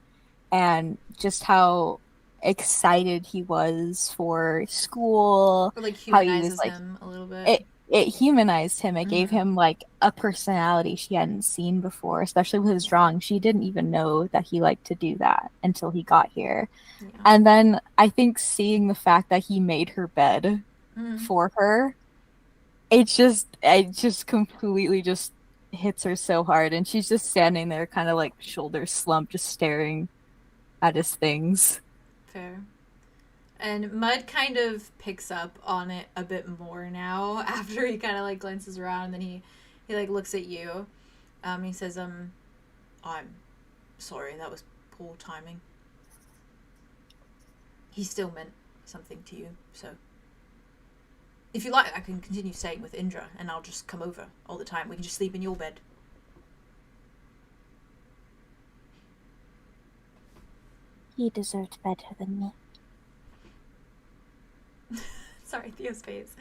and just how excited he was for school. Or like how he humanizes was like him a little bit. it humanized him. It gave him like a personality she hadn't seen before, especially with his drawing. She didn't even know that he liked to do that until he got here. Yeah. And then I think seeing the fact that he made her bed for her, it just completely just hits her so hard, and she's just standing there kind of like shoulders slumped, just staring at his things. Fair. And Mud kind of picks up on it a bit more now after he kind of like glances around, and then he like looks at you. He says, I'm sorry, that was poor timing. He still meant something to you, so if you like, I can continue staying with Indra, and I'll just come over all the time. We can just sleep in your bed. He deserved better than me. Sorry, Theo's face.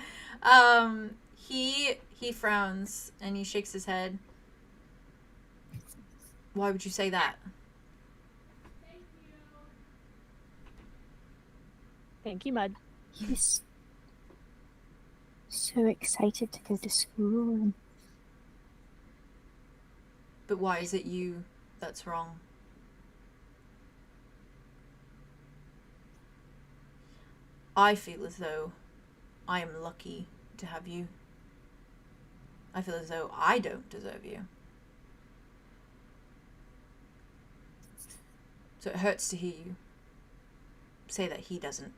He frowns and he shakes his head. Why would you say that? Thank you, Mud. He was so excited to go to school. And But why is it you that's wrong? I feel as though I am lucky to have you. I feel as though I don't deserve you. So it hurts to hear you say that he doesn't.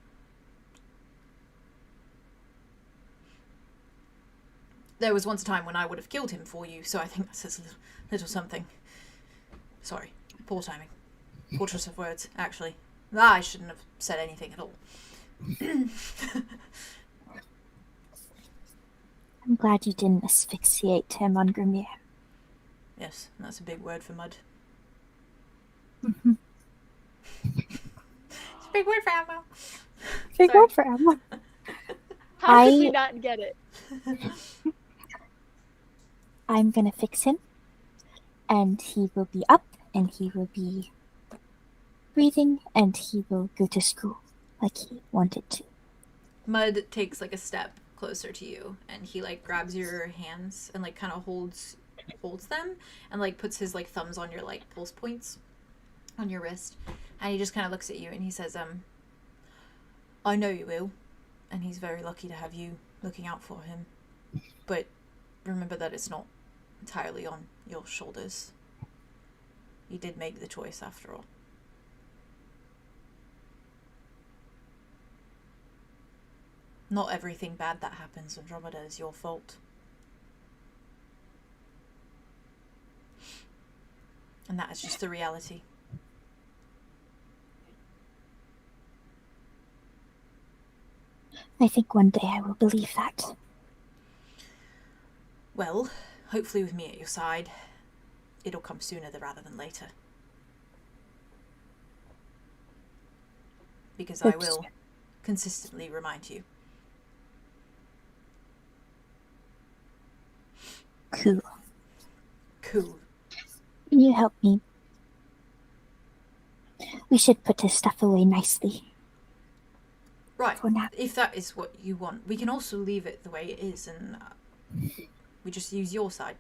There was once a time when I would have killed him for you, so I think that says a little something. Sorry. Poor timing. Poor choice of words, actually. I shouldn't have said anything at all. I'm glad you didn't asphyxiate him on Grimir. Yes, that's a big word for Mud. Mm-hmm. It's a big word for ammo. Big Sorry. word for Emma. How did we not get it? I'm gonna fix him, and he will be up, and he will be breathing, and he will go to school. like he wanted to. Mud takes like a step closer to you, and he like grabs your hands and like kind of holds them, and like puts his like thumbs on your like pulse points on your wrist, and he just kind of looks at you and he says, I know you will, and he's very lucky to have you looking out for him, but remember that it's not entirely on your shoulders. You did make the choice after all. Not everything bad that happens, Andromeda, is your fault. And that is just the reality. I think one day I will believe that. Well, hopefully with me at your side, it'll come sooner rather than later. Because I will consistently remind you. Cool. Cool. Can you help me? We should put his stuff away nicely. Right. For now. If that is what you want, we can also leave it the way it is, and we just use your side.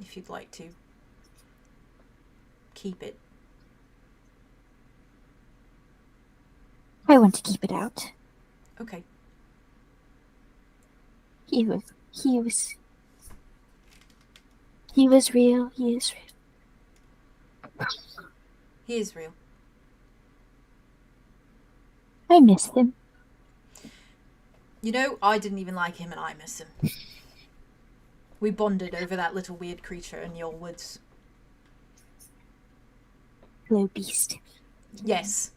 If you'd like to keep it. I want to keep it out. Okay. He was real. He is real. He is real. I miss him. You know, I didn't even like him, and I miss him. We bonded over that little weird creature in your woods. Low beast. Yes.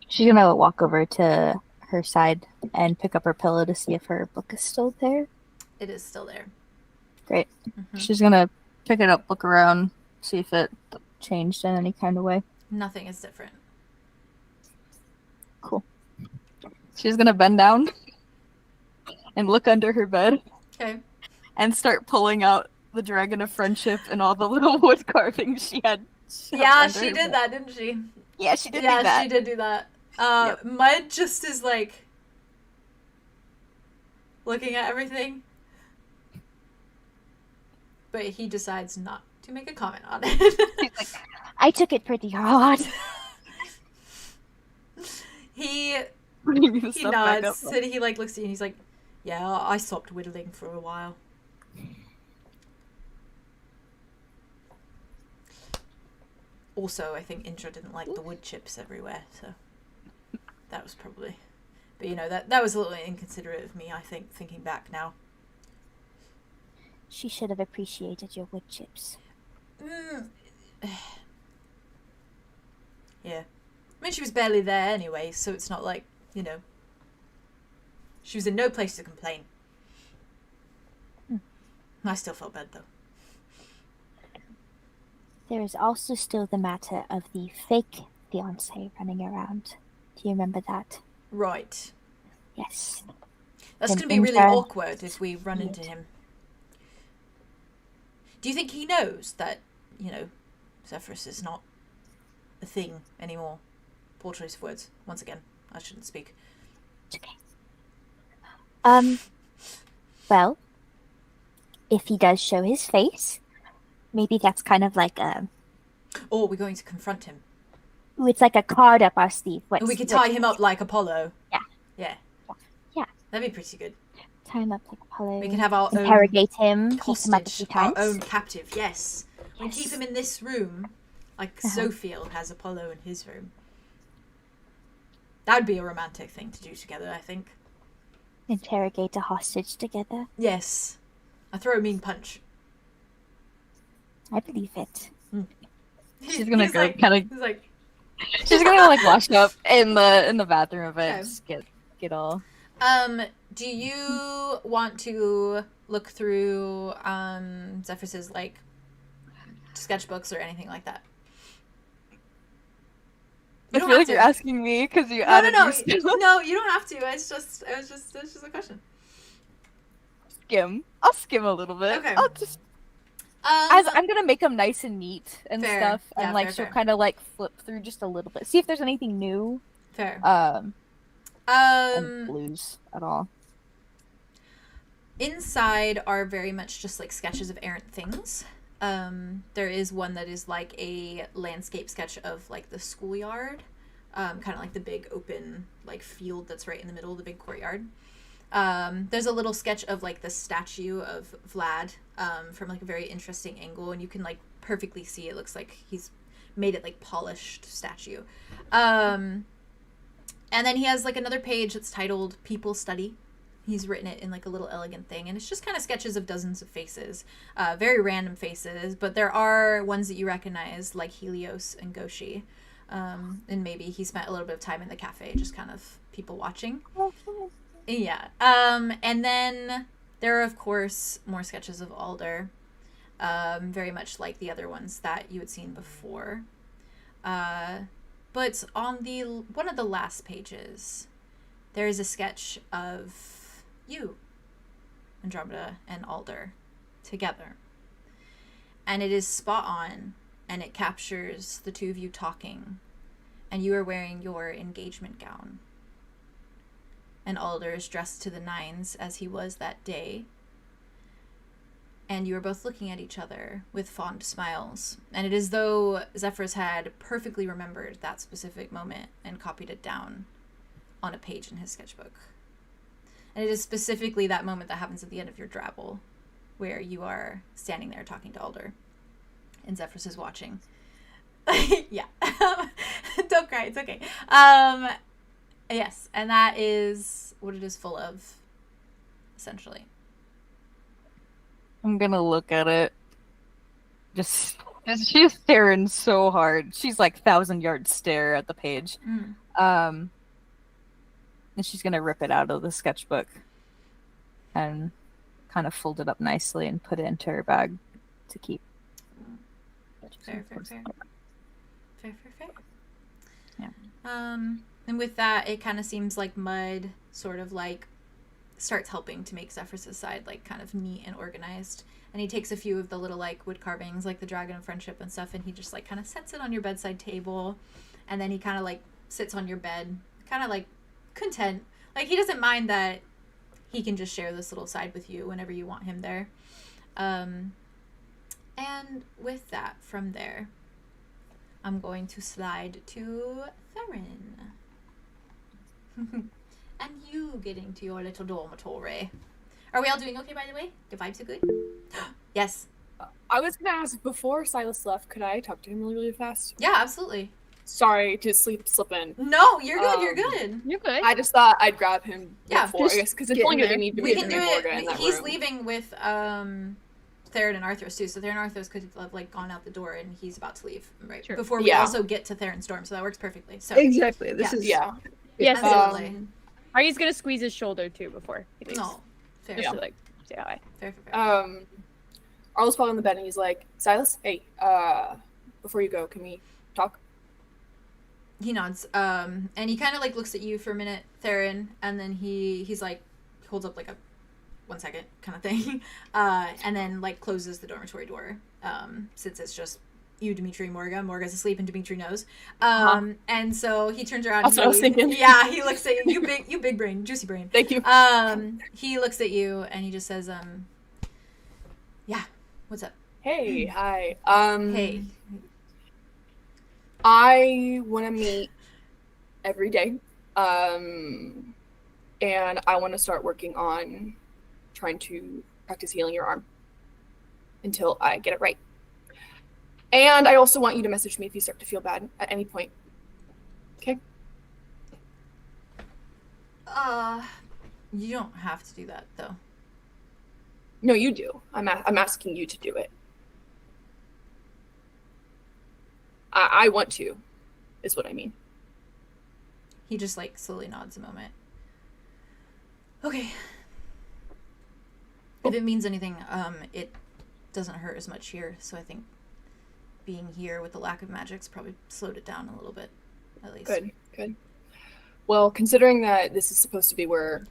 She's gonna walk over to her side and pick up her pillow to see if her book is still there. It is still there. Great. Mm-hmm. She's gonna pick it up, look around, see if it changed in any kind of way. Nothing is different. Cool. She's gonna bend down and look under her bed Okay. and start pulling out the Dragon of Friendship and all the little wood carvings she had. shoved Yeah, under she her did bed. that, didn't she? Yeah, she did Yeah, do that. she did do that. Yep. Mud just is like looking at everything, but he decides not to make a comment on it. She's like, I took it pretty hard. he putting the he stuff back nods up. and he like looks at you and he's like, yeah, I stopped whittling for a while. Also, I think Indra didn't like the wood chips everywhere, so that was probably... But, you know, that was a little inconsiderate of me, I think, thinking back now. She should have appreciated your wood chips. Yeah. I mean, she was barely there anyway, so it's not like, you know... She was in no place to complain. I still felt bad, though. There is also still the matter of the fake fiancé running around. Do you remember that? Right. Yes. That's And going to be really Indra- awkward if we run into him. Do you think he knows that, you know, Zephyrus is not a thing anymore? Poor choice of words. Once again, I shouldn't speak. It's okay. Well, if he does show his face, maybe that's kind of like a... Or we're going to confront him. Ooh, it's like a card up our sleeve. And we could tie him up like Apollo. Yeah. Yeah. Yeah. That'd be pretty good. Tie him up like Apollo. We can have our own interrogate him, keep him up a hostage, few our times. own captive, yes. We can keep him in this room, like Zophiel has Apollo in his room. That'd be a romantic thing to do together, I think. Interrogate a hostage together. Yes. I throw a mean punch. I believe it. She's gonna He's go like- kind of. He's like, She's gonna like wash up in the bathroom of it. Okay. Just get all. do you want to look through Zephyrus's like sketchbooks or anything like that? I don't feel have like you're to. asking me because you No, added no, your skill. no. You don't have to. It's just a question. Skim. I'll skim a little bit. Okay. I'll just. As I'm gonna make them nice and neat and Fair. stuff, Yeah, and like fair, she'll fair. kind of like flip through just a little bit, see if there's anything new, fair. and blues at all. Inside are very much just like sketches of errant things. There is one that is like a landscape sketch of like the schoolyard, kind of like the big open like field that's right in the middle of the big courtyard. There's a little sketch of like the statue of Vlad from like a very interesting angle, and you can like perfectly see it looks like he's made it like polished statue. And then he has like another page that's titled People Study. He's written it in like a little elegant thing, and it's just kind of sketches of dozens of faces, very random faces, but there are ones that you recognize like Helios and Goshi. And maybe he spent a little bit of time in the cafe just kind of people watching. Yeah. And then there are, of course, more sketches of Alder, very much like the other ones that you had seen before. But on one of the last pages, there is a sketch of you, Andromeda and Alder, together. And it is spot on, and it captures the two of you talking, and you are wearing your engagement gown. And Alder is dressed to the nines as he was that day. And you are both looking at each other with fond smiles. And it is as though Zephyrus had perfectly remembered that specific moment and copied it down on a page in his sketchbook. And it is specifically that moment that happens at the end of your drabble, where you are standing there talking to Alder. And Zephyrus is watching. Yeah. Don't cry, it's okay. Yes, and that is what it is full of, essentially. I'm gonna look at it. Just she's staring so hard. She's like 1,000-yard stare at the page. And she's gonna rip it out of the sketchbook and kind of fold it up nicely and put it into her bag to keep. Fair. Fair. Yeah. And with that, it kind of seems like Mud sort of like starts helping to make Zephyrus' side like kind of neat and organized. And he takes a few of the little like wood carvings, like the Dragon of Friendship and stuff, and he just like kind of sets it on your bedside table. And then he kind of like sits on your bed, kind of like content. Like he doesn't mind that he can just share this little side with you whenever you want him there. And with that, from there, I'm going to slide to Theron. And you getting to your little dormitory. Are we all doing okay, by the way? The vibes are good? Yes. I was gonna ask, before Silas left, could I talk to him really, really fast? Yeah, absolutely. Sorry to slip in. No, you're good, you're good. You're good. I just thought I'd grab him Yeah, before, I guess, because it's only gonna need to We be can do Morgan in it. that He's room. leaving with Theron and Arthros too. So Theron and Arthros could have like gone out the door, and he's about to leave right Sure. before we Yeah. also get to Theron Storm. So that works perfectly. So Exactly. This is Yeah. Yes. absolutely. Arya's gonna squeeze his shoulder too before he leaves. No, fair, Just to like say hi. fair. Arlo's probably on the bed and he's like, Silas, hey, before you go, can we talk? He nods, and he kind of like looks at you for a minute, Theron, and then he's like holds up like a 1 second kind of thing, and then like closes the dormitory door, since it's just you, Dimitri, Morga's asleep, and Dimitri knows. And so he turns around. That's what I was thinking. Yeah, he looks at you, you big brain, juicy brain. Thank you. He looks at you and he just says, yeah, what's up? Hey, hi. Hey. I want to meet every day. And I want to start working on trying to practice healing your arm until I get it right. And I also want you to message me if you start to feel bad at any point. Okay? You don't have to do that though. No, you do. I'm asking you to do it. I want to, is what I mean. He just like slowly nods a moment. Okay. If it means anything, it doesn't hurt as much here, so I think being here with the lack of magic's probably slowed it down a little bit, at least. Good. Well, considering that this is supposed to be where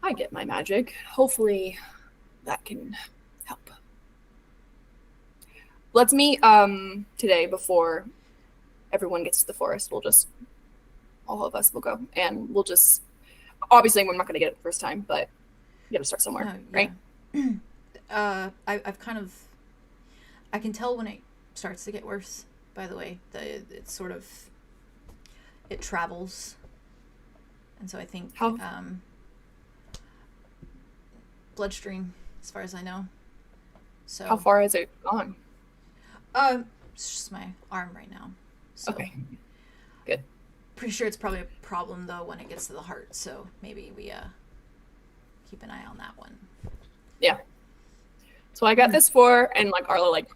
I get my magic, hopefully that can help. let's meet today before everyone gets to the forest. All of us will go, and we'll just, obviously we're not going to get it the first time, but you got to start somewhere, right? I've kind of, I can tell when it starts to get worse, by the way. It's sort of, it travels. And so I think bloodstream, as far as I know. So how far has it gone? It's just my arm right now. So Okay. Good. Pretty sure it's probably a problem though when it gets to the heart, so maybe we keep an eye on that one. Yeah. So I got this and like Arlo like.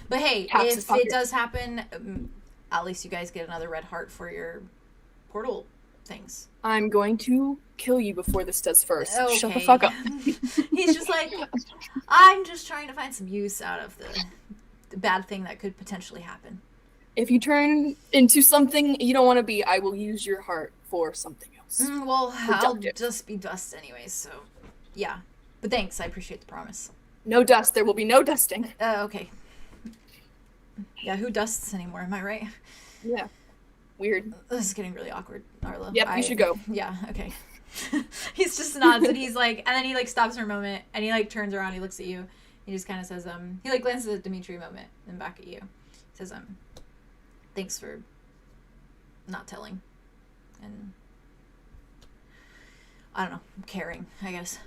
But hey, taps his if pocket. it does happen, at least you guys get another red heart for your portal things. I'm going to kill you before this does first. Okay. Shut the fuck up. He's just like, I'm just trying to find some use out of the bad thing that could potentially happen. If you turn into something you don't want to be, I will use your heart for something else. Well, I'll Productive. just be dust anyways, so yeah. But thanks, I appreciate the promise. No dust. There will be no dusting. Okay. Yeah, who dusts anymore, am I right? Yeah. Weird. This is getting really awkward, Arlo. Yep, you should go. Yeah, okay. He's just nods and he's like, and then he like stops for a moment and he like turns around, he looks at you. He just kind of says, he like glances at Dimitri a moment and back at you. He says, thanks for not telling. And I don't know, caring, I guess.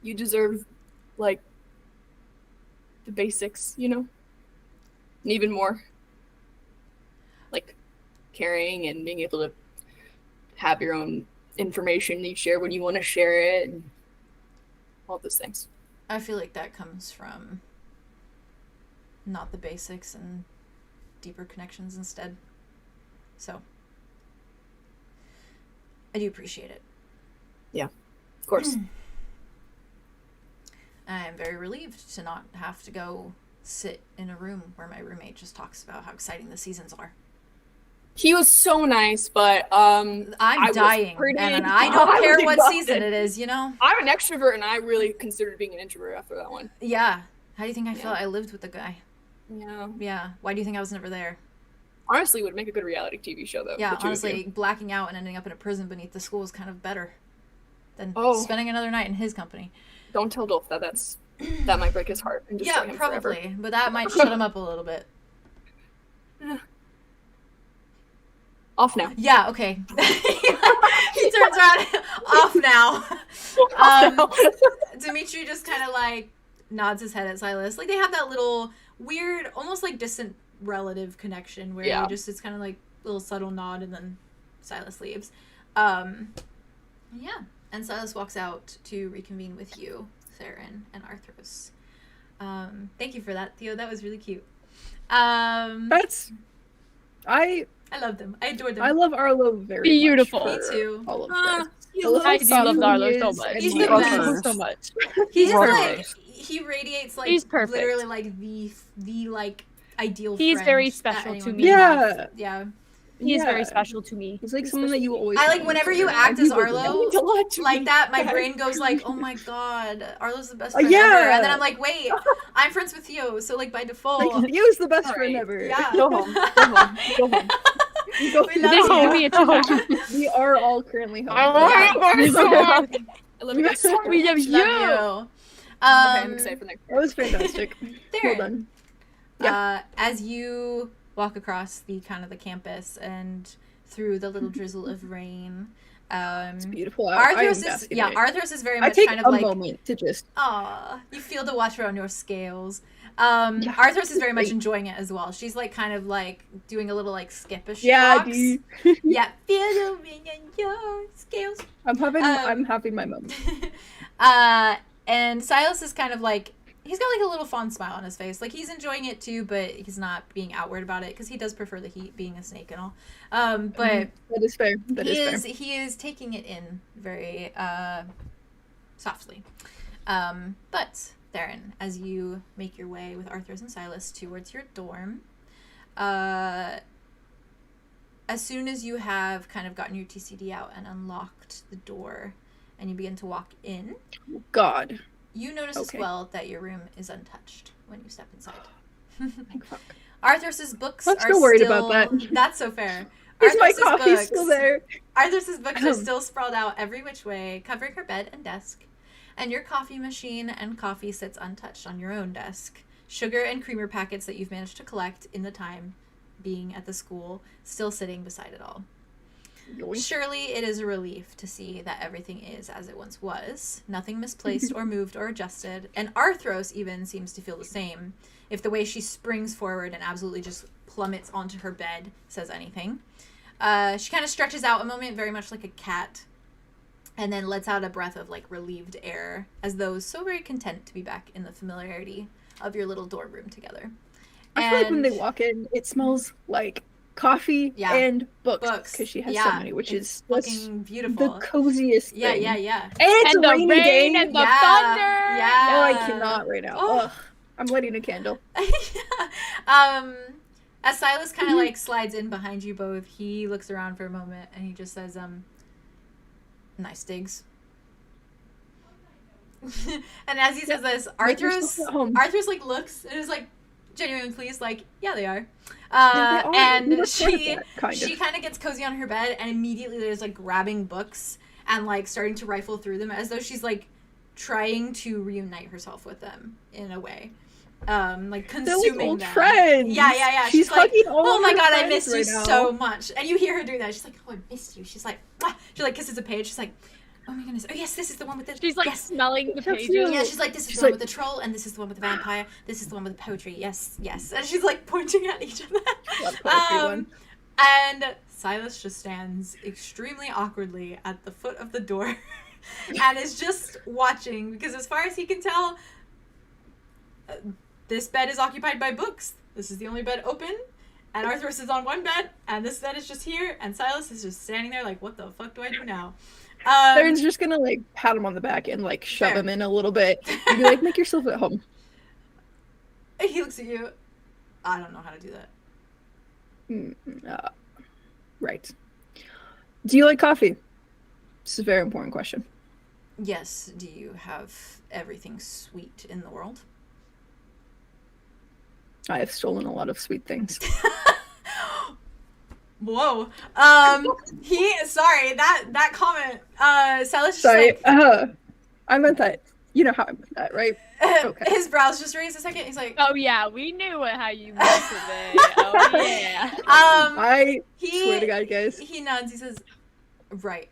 You deserve, like, the basics, you know? And even more. Like, caring and being able to have your own information you share when you want to share it, and all those things. I feel like that comes from not the basics and deeper connections instead. So, I do appreciate it. Yeah, of course. I am very relieved to not have to go sit in a room where my roommate just talks about how exciting the seasons are. He was so nice, but I'm dying, and I don't care what season it is, you know? I'm an extrovert, and I really considered being an introvert after that one. Yeah. How do you think I felt? I lived with the guy. Yeah. Yeah. Why do you think I was never there? Honestly, it would make a good reality TV show, though. Yeah, the two of honestly, you. blacking out and ending up in a prison beneath the school is kind of better than Oh. spending another night in his company. Don't tell Dolph that. That might break his heart and destroy Yeah, him probably. forever. But that might shut him up a little bit. Off now. Yeah, okay. He turns around. Off now. Dimitri just kind of like nods his head at Silas. Like they have that little weird, almost like distant relative connection where Yeah. it's kind of like a little subtle nod and then Silas leaves. Yeah. And Silas walks out to reconvene with you, Theron and Arthros. Thank you for that, Theo. That was really cute. I love them. I adore them. I love Arlo very Beautiful. much. Me too. All of Ah, this. you I love do love who Arlo he so is much. and He's he the offers best. so much. He's Love like him. he radiates like He's perfect. literally like the like ideal. He's friend very that special to anyone me. can Yeah. have. Yeah. He's Yeah. very special to me. He's like someone that you will always. I like find whenever in you your act life. as Arlo, That means a lot to like me. that. My brain goes like, oh my god, Arlo's the best friend Yeah. ever, and then I'm like, wait, I'm friends with Theo, so like by default, Like, Theo's the best All friend right. ever. yeah. Go home. Go home. Go home. We love This you. is me too. We are all currently home. I love you guys so much. We love Love you. you. Okay, I'm excited for next. That was fantastic. There. Well done. As you walk across the kind of the campus and through the little drizzle of rain, It's beautiful. I am Arthros is basking in it. Arthros is very I much take kind of a like moment to just. you feel the water on your scales. Arthros is very much enjoying it as well. She's like kind of like doing a little like skippish Yeah, walks. dude. Yeah, feel the wind on your scales. I'm having my moment. And Silas is kind of like he's got like a little fond smile on his face. Like he's enjoying it too, but he's not being outward about it because he does prefer the heat, being a snake and all. But That is fair. That is fair. he is taking it in very softly. But Theron, as you make your way with Arthros and Silas towards your dorm, as soon as you have kind of gotten your TCD out and unlocked the door, and you begin to walk in, God. You notice as Okay. well that your room is untouched when you step inside. Thank fuck. Arthur's books I'm are still worried about that. That's so fair. Is my Arthur's coffee books, still there? Arthur's books are Um. still sprawled out every which way, covering her bed and desk. And your coffee machine and coffee sits untouched on your own desk. Sugar and creamer packets that you've managed to collect in the time being at the school, still sitting beside it all. Yoink. Surely it is a relief to see that everything is as it once was. Nothing misplaced or moved or adjusted. And Arthros even seems to feel the same. If the way she springs forward and absolutely just plummets onto her bed says anything. She kind of stretches out a moment, very much like a cat, and then lets out a breath of like relieved air, as though so very content to be back in the familiarity of your little dorm room together. I feel like when they walk in, it smells like coffee Yeah. and books Books. because she has Yeah. so many, which It's is fucking beautiful. the coziest Yeah, thing. yeah, yeah. And it's And a the rainy rain day. and the Yeah. thunder. Yeah. Oh, I cannot right now. Oh. Ugh. I'm lighting a candle. As Silas kind of like slides in behind you both, he looks around for a moment and he just says, nice digs. And as he says this, Make yourself at home. Arthur's like looks and is like genuinely pleased, like, yeah, they are. Yeah, they are. We And were part of she that, kind she of. kind of gets cozy on her bed and immediately there's like grabbing books and like starting to rifle through them as though she's like trying to reunite herself with them in a way. Like They're consuming like old them. friends. Yeah, yeah, yeah. She's like, hugging all oh of my her god, I friends missed you right now. so much. And you hear her doing that. She's like, oh, I missed you. She's like, "Mwah." She like kisses a page. She's like, oh my goodness. Oh yes, this is the one with the. She's like yes. smelling the So pages. cute. Yeah, she's like, this is She's the one like- with the troll, and this is the one with the vampire. This is the one with the poetry. Yes, yes. And she's like pointing at each of them. Love poetry one. And Silas just stands extremely awkwardly at the foot of the door and is just watching because as far as he can tell, this bed is occupied by books. This is the only bed open. And Arthur's is on one bed, and this bed is just here, and Silas is just standing there like, what the fuck do I do now? Theron's just gonna like pat him on the back and like shove Fair. him in a little bit and be like, make yourself at home. He looks at you. I don't know how to do that. Right. Do you like coffee? This is a very important question. Yes, do you have everything sweet in the world? I have stolen a lot of sweet things. Whoa. Sorry, that comment. Silas just Sorry. like, I meant that. You know how I meant that, right? Okay. his brows just raised a second. He's like, Oh yeah, we knew how you meant today. Oh yeah. I he swear to God, guys. he nods. He says, right.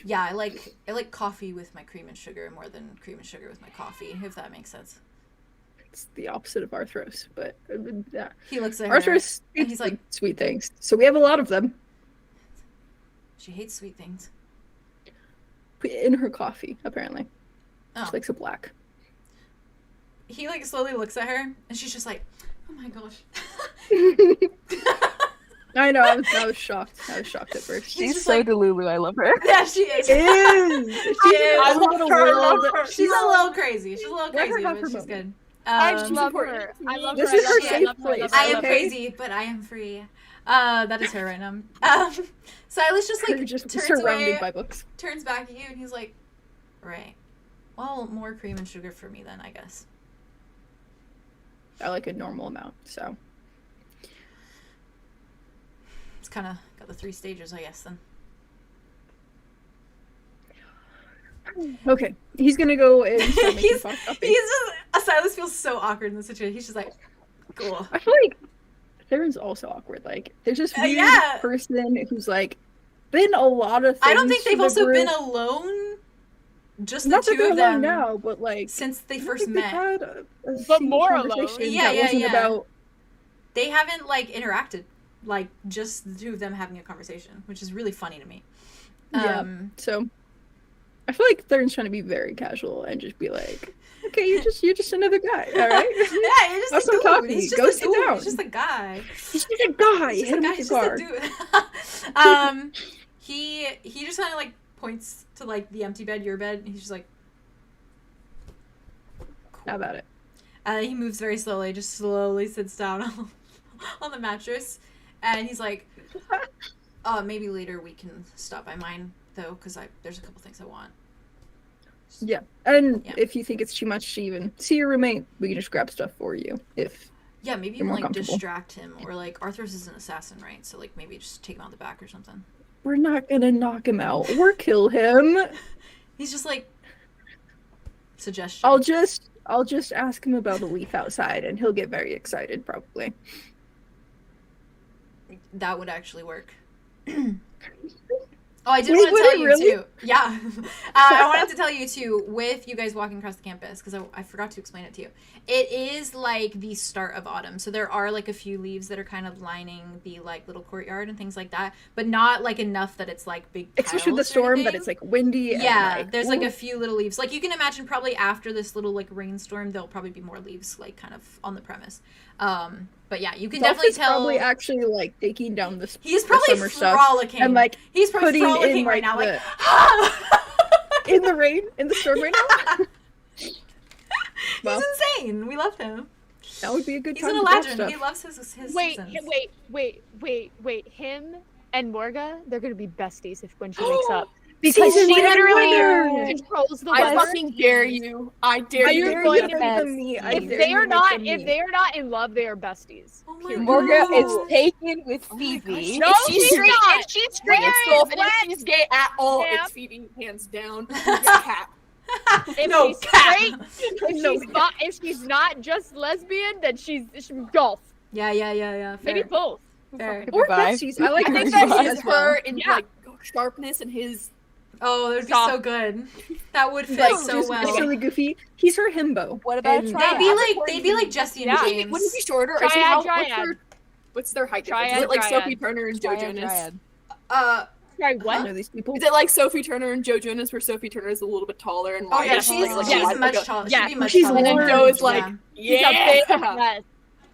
Yeah, I like coffee with my cream and sugar more than cream and sugar with my coffee, if that makes sense. It's the opposite of Arthros, but yeah. He looks at her. Arthros and eats he's like, sweet things, so we have a lot of them she hates sweet things. in her coffee. Apparently, Oh. she likes it black. He like slowly looks at her, and she's just like, oh my gosh. I know. I was shocked. I was shocked at first. She's She's just so like- delulu. I love her. Yeah, she is. She is. I love her. She's a little crazy. She's a little Let her crazy, have but her she's moment. good. I Um, love important her. to I me. love This her. is I her love her. I safe love her. I love place, her. I am okay? crazy, but I am free. That is her right now. Silas just like You're just turns surrounded away, by books. turns back at you, and he's like, right. Well, more cream and sugar for me then, I guess. I like a normal amount, so It's kind of got the 3 stages, I guess, then. okay. He's gonna go and start making He's coffee. just, Silas feels so awkward in this situation. He's just like, cool. I feel like Theron's also awkward. Like, there's this weird yeah. person who's like been a lot of things. I don't think for they've the also group. been alone. Just the Not that 2 they're of alone them now, but like since they I don't first think they've met. had a But single more alone. conversation Yeah, that yeah, wasn't yeah. about. They haven't like interacted, like just the 2 of them having a conversation, which is really funny to me. Yeah. So, I feel like Theron's trying to be very casual and just be like, "Okay, you're just another guy, all right? Yeah, you're just Have a some dude. coffee. He's just Go a sit dude. down. He's just a guy. He's just a guy. He's just Hit a him guy. with He's the just a car." dude. He just kind of like points to like the empty bed, your bed, and he's just like, How about it? he moves very slowly, just slowly sits down on the mattress, and he's like, maybe later we can stop by mine though, because there's a couple things I want. Yeah, and Yeah. if you think it's too much to even see your roommate, we can just grab stuff for you. If Yeah, maybe you You're can more like comfortable. distract him, or like Arthur's is an assassin, right? So like maybe just take him out the back or something. we're not gonna knock him out or kill him, He's just like suggestion. I'll just ask him about the leaf outside, and he'll get very excited probably. That would actually work. Oh, I did Wait, want to would tell it you really? too. Yeah, I wanted to tell you too. With you guys walking across the campus, because I forgot to explain it to you. It is like the start of autumn, so there are like a few leaves that are kind of lining the like little courtyard and things like that, but not like enough that it's like big. Especially with the piles or storm, anything. that it's like windy. Yeah, and, there's like ooh. a few little leaves. Like you can imagine, probably after this little like rainstorm, there'll probably be more leaves like kind of on the premise. But yeah, you can definitely Dolphin's tell. probably actually like taking down the He's the probably summer stuff frolicking. and like He's probably putting in, frolicking right like, now, like. in the rain, in the storm right now. Well, He's insane. We love him. that would be a good He's time an to grab legend. stuff. He loves his Wait, seasons. wait. Him and Morga, they're gonna be besties when she wakes up. Because She she's literally everywhere. controls the I weather. fucking dare you. I dare I you. dare going you to to make be them meet. I If dare they you are to make not, them if meet. they are not in love, they are besties. Oh my Period. Morga God. is taken with Phoebe. No, If she's she's straight, not. if she's straight, Where it's Dolphin. is If she's gay at all, Cap? it's Phoebe, hands down. Cap. If No, she's Cap. straight, if she's not just lesbian, then she's golf. Yeah. Fair. Maybe both. Fair. Or Goodbye. besties. I like I think besties that as his well. her in Yeah. like sharpness and his Oh, that would be Stop. so good. That would fit Like, so just well. really goofy. He's her himbo. What about And- Triad? They'd be like Jesse and Yeah. James. wouldn't he be shorter? Is he Triad. what's their height difference? Is Triad, it like Triad. Sophie Turner and Joe Triad, Jonas? Triad. Sorry, I what? know these people. Is it like Sophie Turner and Joe Jonas, where Sophie Turner is a little bit taller and Oh wider? yeah, Yes. she's like, much taller. Yeah, She'd be much she's taller. and then large. Joe is like, Yeah. yeah. Yes.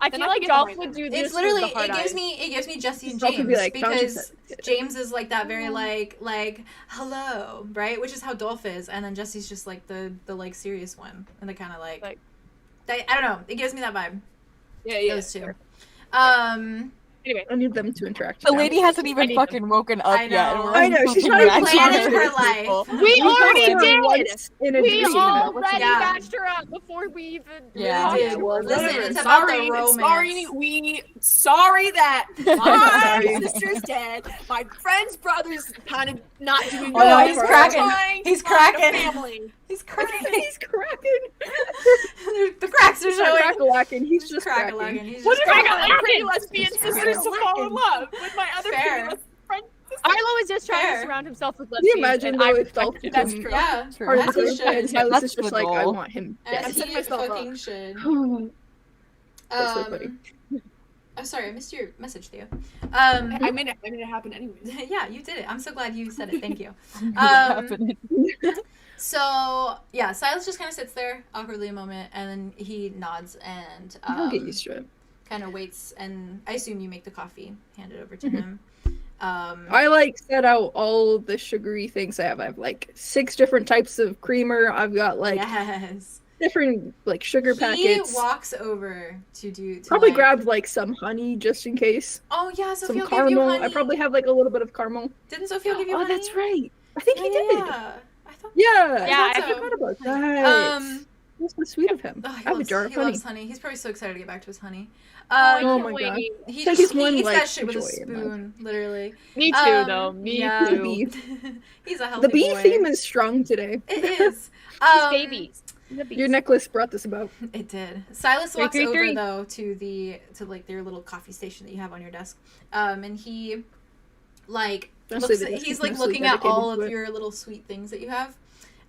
I Then feel I like can get Dolph behind would that. do this. It's literally with the hard it gives eyes. me Jesse and Dolph would James be like, "Don't you because say it." James is like that very like hello, right? Which is how Dolph is, and then Jesse's just like the like serious one, and the kind of like I don't know. It gives me that vibe. Yeah. Those two. Anyway, I need them to interact. The now. lady hasn't I even need fucking woken up I yet. know. and we're I know, she's fucking not even matching planning her with life. people. we We already got her did. once in a We dream. already Yeah. matched her up before we even. Yeah. Yeah, well, listen, whatever. it's about Sorry, the romance. sorry that my Sorry. sister's dead. My friend's brother's kind of not doing Oh, no, well. he's We're cracking. trying He's to find a cracking. family. He's cracking. He's cracking. The cracks are He's not showing. crack-a-lacking. He's just cracking. cracking. He's What just if I cracking. got my pretty lesbian sisters to fall in love with my other Fair. pretty friend? Arlo is just trying Fair. to surround himself with Can you lesbians. imagine and though I if Dolph respect it. That's became true. Yeah, True. part of as the he group, and should. Silas That's is just the like, I goal. want him As dead. I'm he setting myself fucking up. should. That's so funny. I'm sorry, I missed your message, Theo. I made it happen anyways. Yeah, you did it. I'm so glad you said it. Thank you. Happening. So yeah, Silas just kind of sits there awkwardly a moment, and then he nods and He'll get used to it. kind of waits. And I assume you make the coffee, hand it over to him. I like set out all the sugary things I have. I have like 6 different types of creamer. I've got like yes. different like sugar He packets. walks over to Probably like, grabbed like some honey just in case. Oh yeah, Some Sophia gave you caramel. honey. I probably have like a little bit of caramel. Didn't Sophia give you Oh, honey? that's right. I think he did. Yeah. I thought. Yeah. Yeah, I I forgot about that. That's so sweet of him. Oh, I have a jar of he honey. loves honey. He's probably so excited to get back to his honey. Oh Um, my god. he So just he's one, he eats like, that shit with a joy in life. spoon, literally. Me too, though. Me yeah. The too. bee. He's a healthy The bee boy. theme is strong today. It is. These babies. The Your bees. necklace brought this about. It did. Silas walks 333. over though to like their little coffee station that you have on your desk, and he like Don't looks say the at, desk he's is like mostly looking at dedicated all to of it. your little sweet things that you have,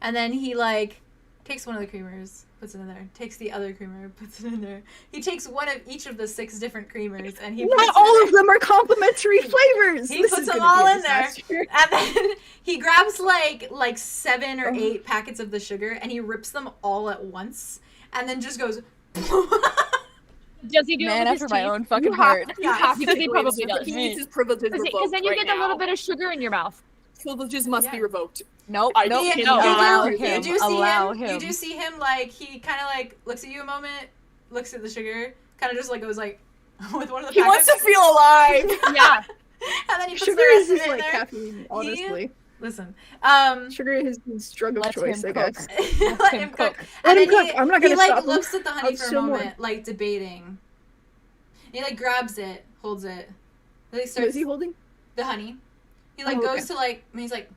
and then he like takes one of the creamers, puts it in there, takes the other creamer, puts it in there. He takes one of each of the 6 different creamers and he puts Not it all in of them are complimentary flavors. He This puts is them gonna be all a in there. disaster. And then he grabs like 7 or 8 packets of the sugar and he rips them all at once and then just goes Does he do Man it with after his my teeth? own fucking You have, heart. you have Because to he do probably it. does. He needs his privileges Because revoked then you get a little now. bit of sugar in your mouth. Privileges must be Yeah. revoked. Nope. I Nope. can't No, do allow it. him. you do see Allow him. him. You do see him like he kind of like looks at you a moment, looks at the sugar, kind of just like goes like with one of the He wants packets. to feel alive. Yeah. And then he puts Sugar the rest is of just it in like there. caffeine, honestly. Listen. Sugar is his drug of Let choice, him I cook. guess. Let him cook. Let And him then cook. I'm not gonna he like stop him. looks at the honey I'll for a still more. moment, like debating. He like grabs it, holds it. Then he What starts is he holding? the honey. He like Oh, goes okay. to like, and he's like,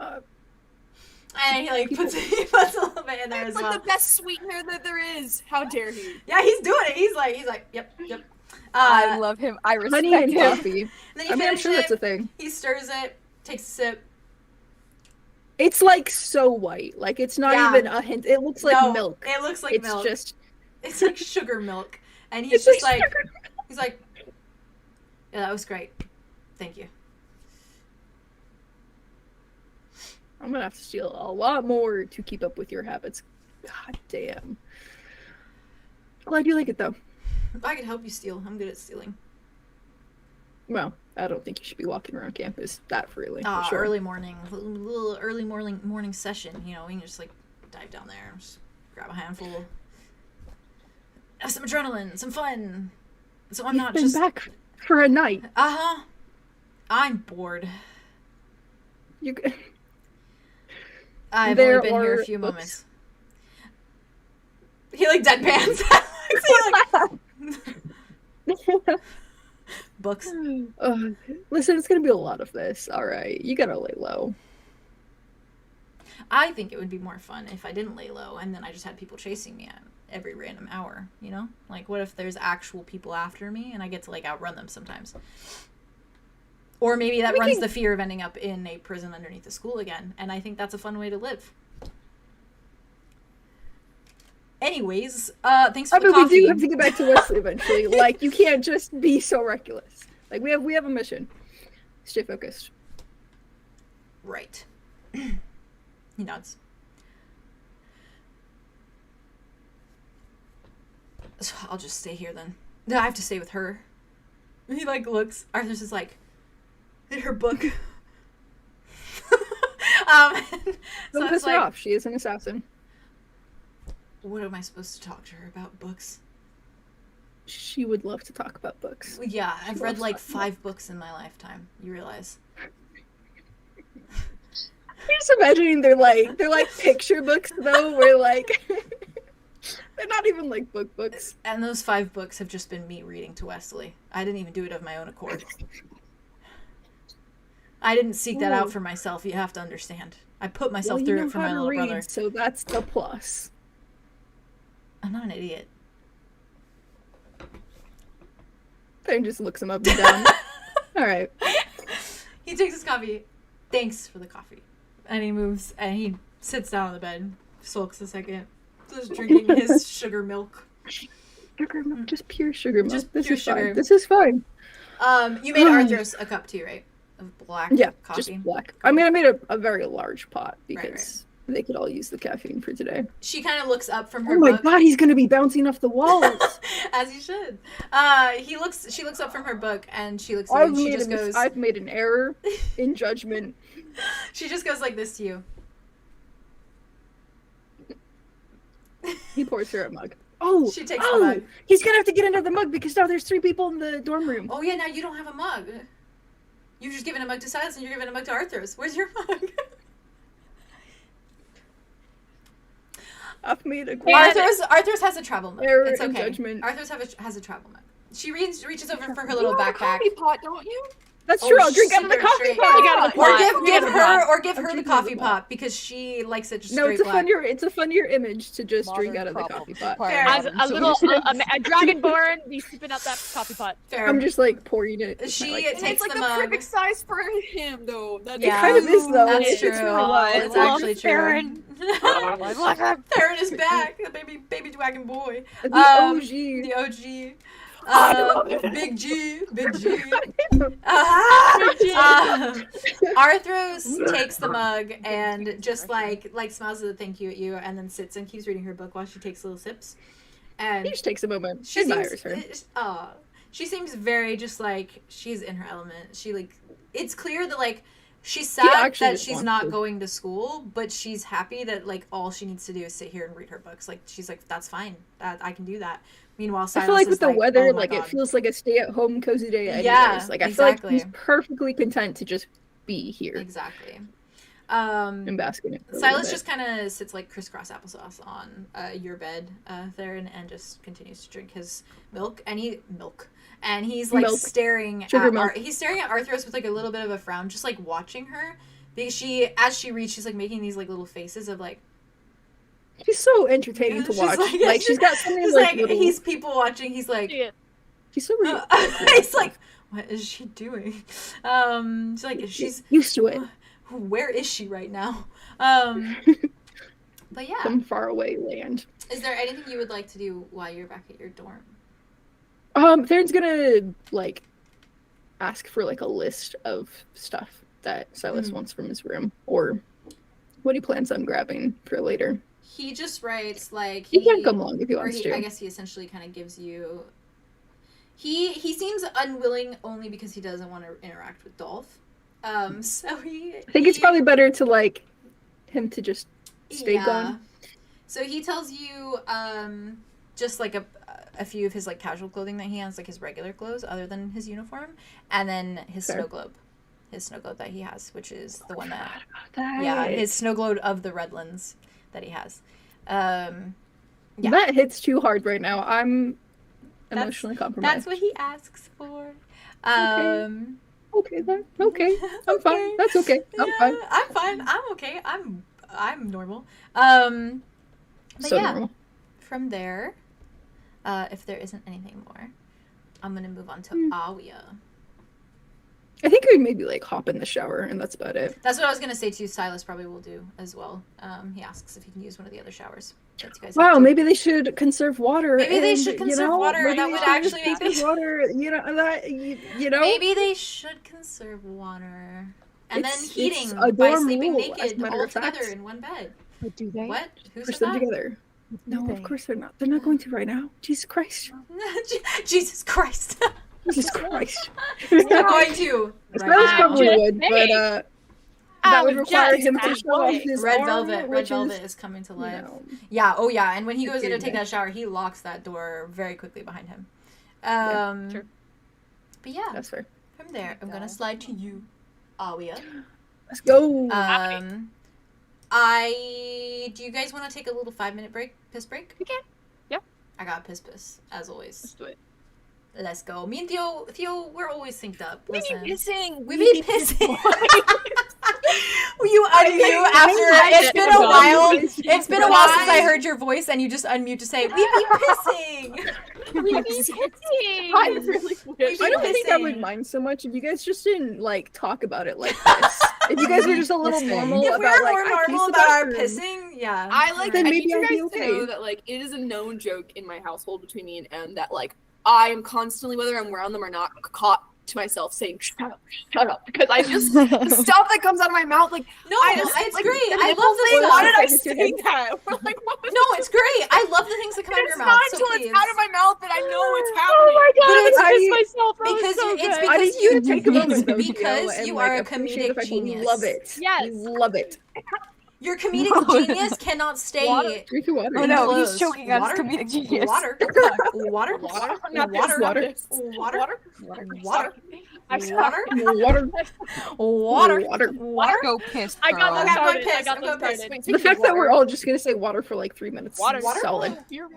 Uh, and he like puts he puts a little bit in there as It's like well. the best sweetener that there is. How dare he? Yeah, he's doing it. He's like, yep. I love him. I respect honey and him. coffee. And then he I mean, I'm finishes sure that's a it. thing. He stirs it, takes a sip. It's like so white. Like it's not Yeah. even a hint. It looks like No, milk. It looks like It's milk. just. It's like sugar milk. And he's It's just like like, sugar. he's like, yeah, that was great. Thank you. I'm gonna have to steal a lot more to keep up with your habits. God damn. Well, I do like it though. I could help you steal. I'm good at stealing. Well, I don't think you should be walking around campus that freely. but sure. Early morning, little early morning session. You know, we can just like dive down there, just grab a handful, have some adrenaline, some fun. So I'm You've not been just back for a night. I'm bored. You. I've There only been here a are few books. moments. He like deadpans. He, like, books. Listen, it's gonna be a lot of this. All right, you gotta lay low. I think it would be more fun if I didn't lay low and then I just had people chasing me at every random hour, you know? Like, what if there's actual people after me and I get to, like, outrun them sometimes? Or maybe that runs the fear of ending up in a prison underneath the school again, and I think that's a fun way to live. Anyways, thanks for the coffee. We do have to get back to Wesley eventually. Like, you can't just be so reckless. Like, we have a mission. Stay focused. Right. He nods. So I'll just stay here then. No, I have to stay with her. He like looks. Arthur's just like in her book. So Don't it's piss her like, off. She is an assassin. what am I supposed to talk to her about? Books? She would love to talk about books. Yeah, I've read loves like talking about 5 books in my lifetime. You realize? I'm just imagining they're like picture books though, where like they're not even like books. And those 5 books have just been me reading to Wesley. I didn't even do it of my own accord. I didn't seek that out for myself. You have to understand. I put myself Well, through you know it for how my to little read, brother. so that's the plus. I'm not an idiot. Then just looks him up and down. All right. He takes his coffee. Thanks for the coffee. And he moves and he sits down on the bed, sulks a second, just drinking his sugar milk. Sugar milk, just pure sugar milk. Just this pure is fine. sugar. This is fine. You made Arthur's a cup too, right? Of black Yeah, coffee. just black. I mean, I made a very large pot because they could all use the caffeine for today. She kind of looks up from her Oh my book. god, he's gonna be bouncing off the walls. As you should. She looks up from her book and she looks at you I've and she made, just goes, I've made an error in judgment. she just goes like this to you. He pours her a mug. Oh, She takes the mug. He's gonna have to get another mug because now there's 3 people in the dorm room. Oh yeah, now you don't have a mug. You've just given a mug to Silas and you're giving a mug to Arthur's. Where's your mug? I've made a Arthur's has a travel mug. error It's in okay. judgment. Arthur's has a travel mug. She reaches over for her little You have a backpack. coffee pot, don't you? That's Oh, true. I'll drink out of the super coffee straight. pot. You gotta Or pot. give You gotta her the drinking coffee out of the pot because she likes it just No, straight it's a black. funnier image to just drink out of the Modern coffee pot. Fair. As a little a dragonborn, be sipping out that coffee pot. Fair. I'm just like pouring it. with She my, like, And takes it's like the the mug. perfect size for him, though. That's Yeah. It kind of is though. That's It's true. really wild. It's actually true. Farron. Farron is back, the baby dragon boy. The Um, OG. The OG. love it. Big G. Arthros takes the mug and just like smiles at the thank you at you, and then sits and keeps reading her book while she takes little sips. And He just takes a moment. she Admires her. she seems very just like she's in her element. She like it's clear that like she's She sad actually that just she's wants not to. going to school, but she's happy that like all she needs to do is sit here and read her books. Like she's like that's fine. I can do that. Meanwhile, Silas I feel like is with the like, weather, oh my like God. it feels like a stay-at-home cozy day. Anyways. Yeah, like I exactly. feel like he's perfectly content to just be here Exactly. and bask in it. for a little Silas bit. just kind of sits like crisscross applesauce on your bed, Theron, and just continues to drink his milk. And he's like Milk. staring Sugar at milk. he's staring at Arthros with like a little bit of a frown, just like watching her, because as she reads, she's like making these like little faces of like. She's so entertaining to She's watch. like- Like she's got something He's like, like little... he's people watching. He's like. She's so real. He's like, what is she doing? She's like, she's used to it. Where is she right now? But yeah. Some faraway land. Is there anything you would like to do while you're back at your dorm? Theron's gonna like ask for like a list of stuff that Silas wants from his room, or what he plans on grabbing for later. He just writes like He can come along if he or wants to. I guess he essentially kind of gives you. He seems unwilling only because he doesn't want to interact with Dolph. So he. I think it's probably better to like him to just stay gone. So he tells you just like a few of his like casual clothing that he has, like his regular clothes other than his uniform, and then his Fair. snow globe. His snow globe that he has, which is the one that That, his snow globe of the Redlands that he has. Yeah. that hits too hard right now. I'm emotionally compromised. That's what he asks for. Okay then. Okay. I'm fine. That's okay. I'm fine. I'm fine. I'm okay. I'm normal. But So yeah, normal. from there, if there isn't anything more, I'm gonna move on to Ałja. I think we maybe like hop in the shower and that's about it. That's what I was gonna say too. Silas probably will do as well. He asks if he can use one of the other showers that you guys have Wow, to. maybe they should conserve water. Maybe they and, should you conserve know, water. maybe That they would should actually just make conserve water. You know that you know. Maybe they should conserve water. And then It's heating a by dorm sleeping rule, as a naked matter all of fact. together in one bed. But do they? What? Who Push said them that? together. No, of course they're not. They're not going to right now. Jesus Christ. Jesus Christ. Jesus Christ. They're going to. Silas now. probably just would, but saying. that would require him to halfway. show off his Red arm, Velvet. Red which Velvet is, is coming to you life. know, Yeah, oh yeah, and when he goes in to Okay, take yeah. that shower, he locks that door very quickly behind him. Sure. But yeah, that's fair. from there, I'm gonna slide to you, Ałja. Let's go. Do you guys want to take a little 5-minute piss break? We can. Yeah. I got piss, as always. Let's do it. Let's go. Me and Theo, we're always synced up. We Listen. be pissing. We be pissing. You unmute after it's been a while. It's been a while since I heard your voice, and you just unmute to say, "We be pissing." We be pissing. I really wish. I don't think I would pissing. mind so much if you guys just didn't like talk about it like this. If you guys were just a little Listen. normal If we about were like more I normal pissed about our bathroom. pissing, yeah. I Then need maybe you I'll guys be to okay. know that like it is a known joke in my household between me and Em that like I am constantly, whether I'm around them or not, caught to myself saying shut up because I just the stuff that comes out of my mouth like No, I just, it's like, great. the I nipple love this thing, stuff. why did I Focus your say head. that? Like, what was No, it's great. I love the things that come out of it's your not mouth. So until please. it's out of my mouth that I know it's Oh happening. my god, But I it's just how pissed you- myself. That because was so it's good. because Why did you take a moment it's though, because Theo, and, you like, are a appreciate the comedic fact that we genius. love it. Yes. We love it. Your comedic genius cannot stay. Drink your water. Oh no, Enclosed. he's choking on his Water? comedic genius. Water. Water. Water. Not this, Water. not this. Water. Water. Water. I'm sorry. Water. Water. Water. Water. Go piss, I got girl. that I'm going started. I piss. got I'm that going piss. started. The fact that we're all just gonna say water for like 3 minutes. Water. Solid. You're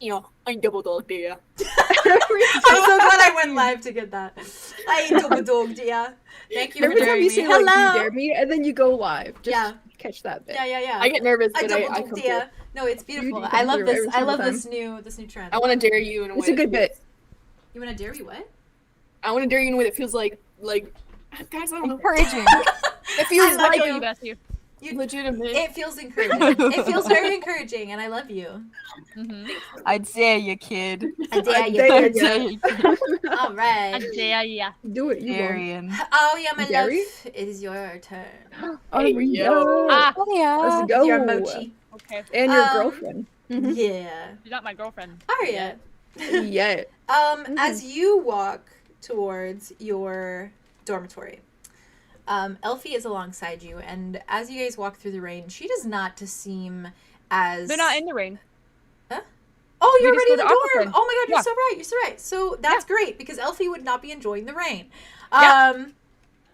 Yeah, I double dogged you. I'm so glad I went live to get that. I double dogged, yeah. Thank you for Every time daring you me. say like Hello. you dare me, and then you go live. Just Yeah. catch that bit. Yeah. I get nervous, I but double I dogged, come yeah. through. No, it's beautiful. You I come love through this. every I love single this new trend. I want to dare you in a way. It's a good bit. You want to dare me? What? I want to dare you in a way that feels like guys, I don't know. Encouraging. It feels I love like you. Best you. legitimate. It feels encouraging. It feels very encouraging, and I love you. I dare you, kid. I dare you. dare I dare you, kid. All right. Yeah. Do it, you won. Arian. Oh yeah, my Dairy? love. It is your turn. Oh, Hey, yo. Ah, Oh yeah. Let's go. Your mochi. okay. And your Um, girlfriend. Mhm. Yeah. You're not my girlfriend. Aria. Yeah. As you walk towards your dormitory, Elfie is alongside you, and as you guys walk through the rain, she does not seem as... They're not in the rain. Oh, you're We just already in the go to dorm! Aquafin. Oh my god, you're Yeah. so right, you're so right. So that's great, because Elfie would not be enjoying the rain. Yeah.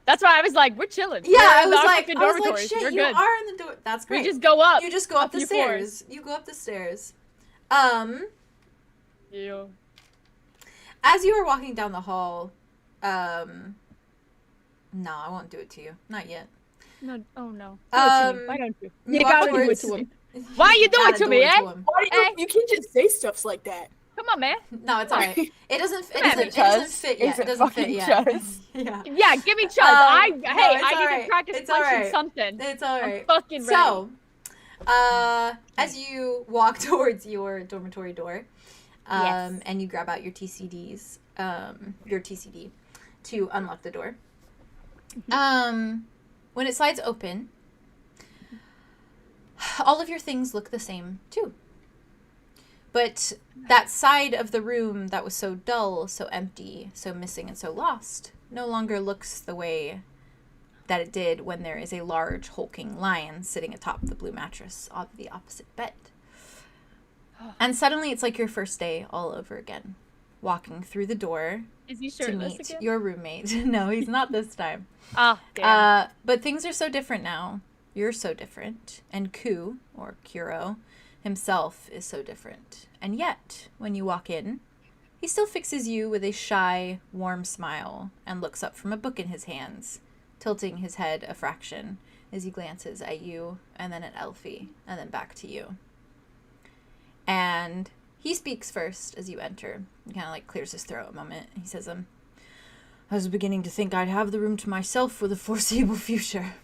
That's why I was like, we're chilling. Yeah, We're I in was the like, Aquafin dormitories. shit, We're you good. are in the door. That's great. We just go up. You just go up the few stairs. floors. You go up the stairs. Yeah. As you are walking down the hall, no, I won't do it to you. Not yet. No. Oh no. Do it to me. Why don't you? You walk gotta do it towards- to him. Why you do it gotta to do me, it eh? to him. Why do you can't just say stuffs like that. Come on, man. No, it's alright. It doesn't. It Come at doesn't. me, It doesn't Chuz. fit yet. Is It it doesn't fit fucking yet. Chuz? Yeah. Yeah, give me chuz. No, I it's need alright. to practice It's punching alright. something. It's I'm alright. fucking ready. So, as you walk towards your dormitory door, Yes. and you grab out your TCDs, your TCD, to unlock the door. When it slides open, all of your things look the same too. But that side of the room that was so dull, so empty, so missing, and so lost no longer looks the way that it did when there is a large hulking lion sitting atop the blue mattress of the opposite bed. And suddenly it's like your first day all over again, walking through the door Is he to shirtless meet again? your roommate. No, he's not this time. Ah, damn. But things are so different now. You're so different. And 𝐄𝐩𝐢, or 𝐄𝐻𝐢𝐬𝐿, himself is so different. And yet, when you walk in, he still fixes you with a shy, warm smile and looks up from a book in his hands, tilting his head a fraction as he glances at you and then at Elfie and then back to you. And he speaks first as you enter. He kind of like clears his throat a moment. He says, I was beginning to think I'd have the room to myself for the foreseeable future.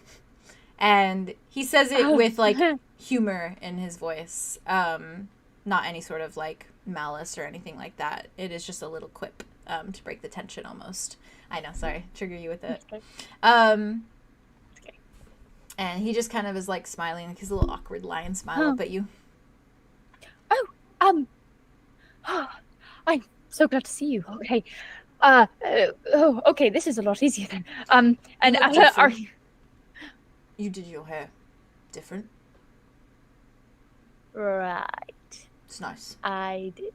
And he says it with like humor in his voice. Not any sort of like malice or anything like that. It is just a little quip to break the tension almost. I know, sorry, trigger you with it. And he just kind of is like smiling, like his little awkward lion smile up at you. I'm so glad to see you. Okay. Okay, this is a lot easier then. And Look are different. you... You did your hair different. Right. It's nice. I did.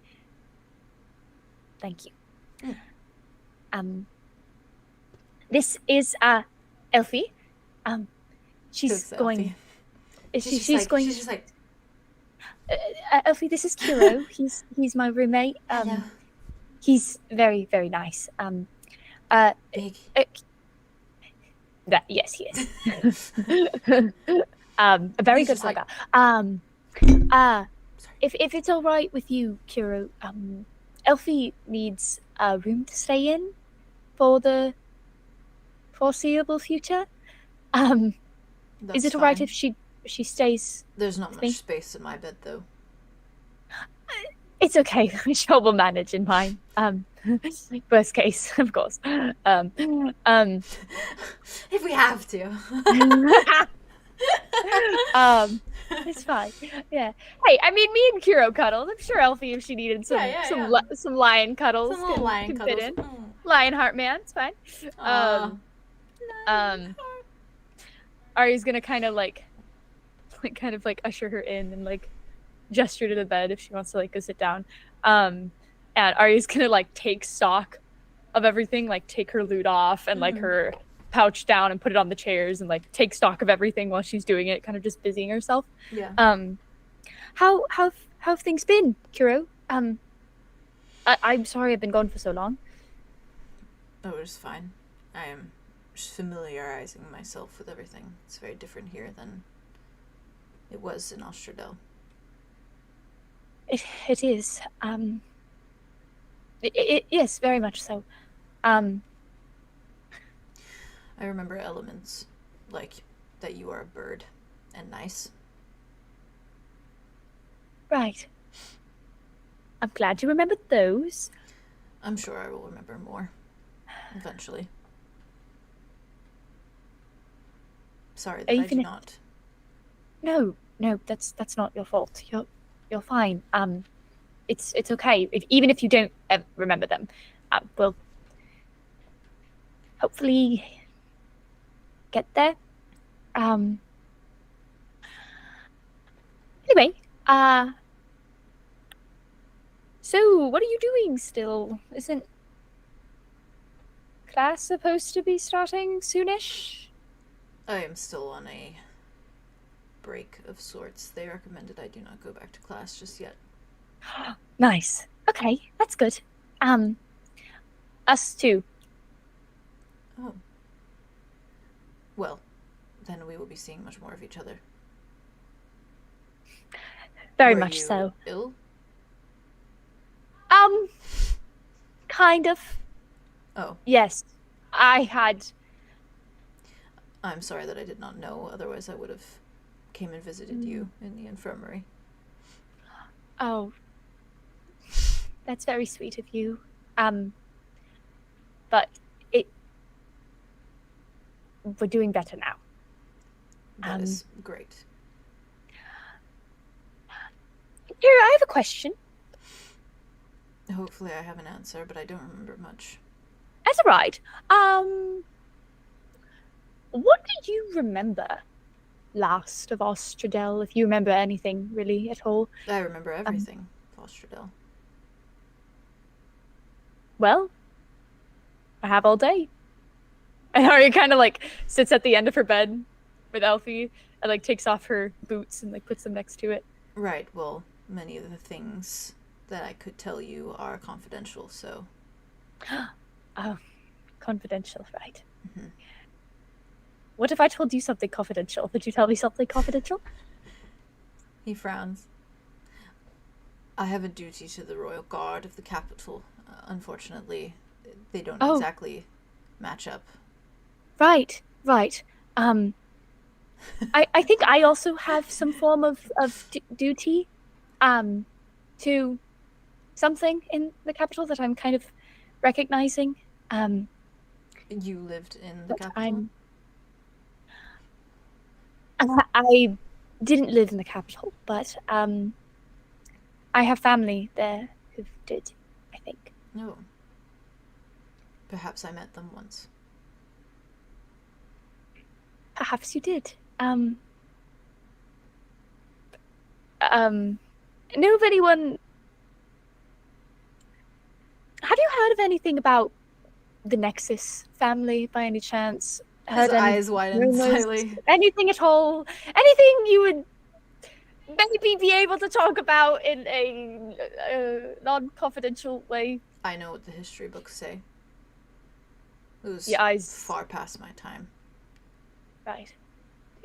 Thank you. This is Elfie. She's Who's going. Elfie? She's just going. She's just like, Elfie, this is 𝐄𝐻𝐢𝐬𝐿. He's my roommate. hello, He's very, very nice. big. Yes, he is. A very He's good just like- hugger. If it's all right with you, 𝐄𝐻𝐢𝐬𝐿, Elfie needs a room to stay in for the foreseeable future. Is it all right if she stays? There's not much Think- space in my bed, though. It's okay. I'm sure we'll manage in mine. Worst case, of course. If we have to. It's fine. Yeah. Hey, I mean, me and 𝐄𝐻𝐢𝐬𝐿 cuddled. I'm sure Elfie, if she needed some Yeah. some lion cuddles, Some little lion can fit cuddles. in. Lionheart man, it's fine. Ari's gonna kind of like usher her in and like gesture to the bed if she wants to like go sit down. And Ari's gonna like take stock of everything, like take her loot off and like her pouch down and put it on the chairs and like take stock of everything while she's doing it, kind of just busying herself. Yeah. How have things been, 𝐄𝐻𝐢𝐬𝐿? I'm sorry I've been gone for so long. Oh, it's fine. I am just familiarizing myself with everything. It's very different here than it was in 𝐂𝐻𝐸𝐿. It is. Yes, very much so. I remember elements, like that you are a bird and nice. Right. I'm glad you remembered those. I'm sure I will remember more eventually. Sorry that I do not. No, that's not your fault. You're fine. It's okay. Even if you don't remember them, we'll hopefully get there. Anyway, so what are you doing still? Isn't class supposed to be starting soonish? I am still on a break of sorts. They recommended I do not go back to class just yet. Nice. Okay, that's good. Us too. Oh. Well, then we will be seeing much more of each other. Very Were much you so. ill? Kind of. Oh. Yes. I had... I'm sorry that I did not know, otherwise I would have came and visited you in the infirmary. Oh. That's very sweet of you. But we're doing better now. That is great. Here, I have a question. Hopefully I have an answer, but I don't remember much. That's all right. What do you remember last of 𝐂𝐻𝐸𝐿, if you remember anything really at all? I remember everything of 𝐂𝐻𝐸𝐿. Well, I have all day. And Arya kind of like sits at the end of her bed with Elfie and like takes off her boots and like puts them next to it. Right, well, many of the things that I could tell you are confidential, so... Oh, confidential, right. Mm-hmm. What if I told you something confidential? Would you tell me something confidential? He frowns. I have a duty to the royal guard of the capital. Unfortunately, they don't exactly match up. Right. I think I also have some form of duty to something in the capital that I'm kind of recognizing. You lived in the capital? I didn't live in the capital, but I have family there who did, I think. No. Perhaps I met them once. Perhaps you did. Know of anyone... Have you heard of anything about the Nexus family by any chance? His eyes widen slightly. Anything at all? Anything you would maybe be able to talk about in a non-confidential way? I know what the history books say. It was far past my time. Right.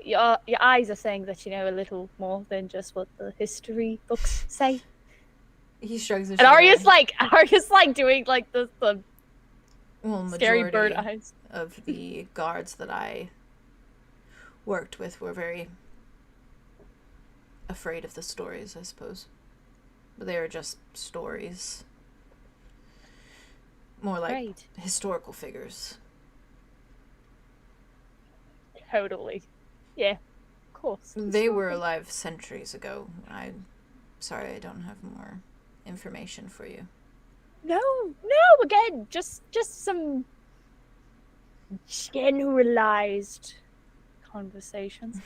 Your eyes are saying that you know a little more than just what the history books say. He shrugs his shoulders. And Arya's like doing like the scary majority bird eyes. Of the guards that I worked with were very afraid of the stories, I suppose. But they were just stories. More like historical figures. Totally. Yeah, of course. They were alive centuries ago. I'm sorry I don't have more information for you. No, again, just some generalized conversations.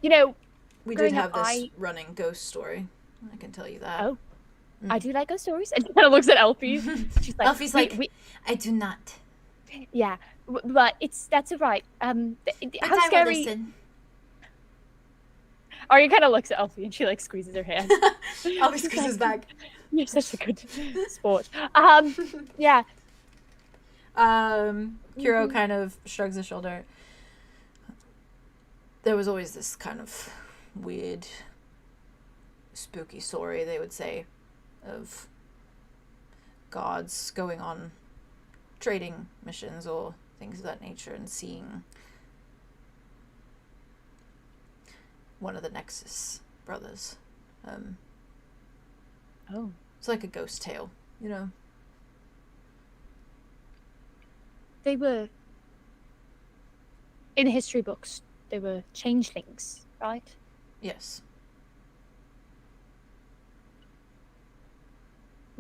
You know, we did have this running ghost story. I can tell you that. Oh, I do like ghost stories. And she kind of looks at Elfie. She's like, Elfie's like, I do not. Yeah, but that's all right. How scary? Arya kind of looks at Elfie and she like squeezes her hand. Elfie squeezes back. You're such a good sport. Yeah. 𝐄𝐩𝐢𝐬 kind of shrugs his shoulder. There was always this kind of weird, spooky story, they would say, of gods going on trading missions or things of that nature and seeing one of the Nexus brothers. Oh. It's like a ghost tale, you know? They were, in the history books, they were changelings, right? Yes.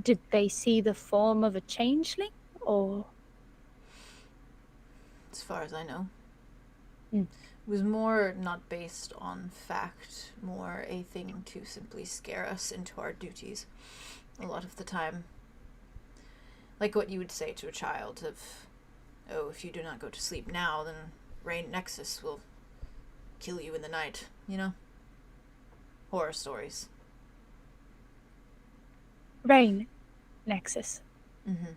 Did they see the form of a changeling, or? As far as I know. Mm. It was more not based on fact, more a thing to simply scare us into our duties a lot of the time. Like what you would say to a child of, oh, if you do not go to sleep now, then Rain Nexus will kill you in the night, you know? Horror stories. Rain Nexus. Mm-hmm.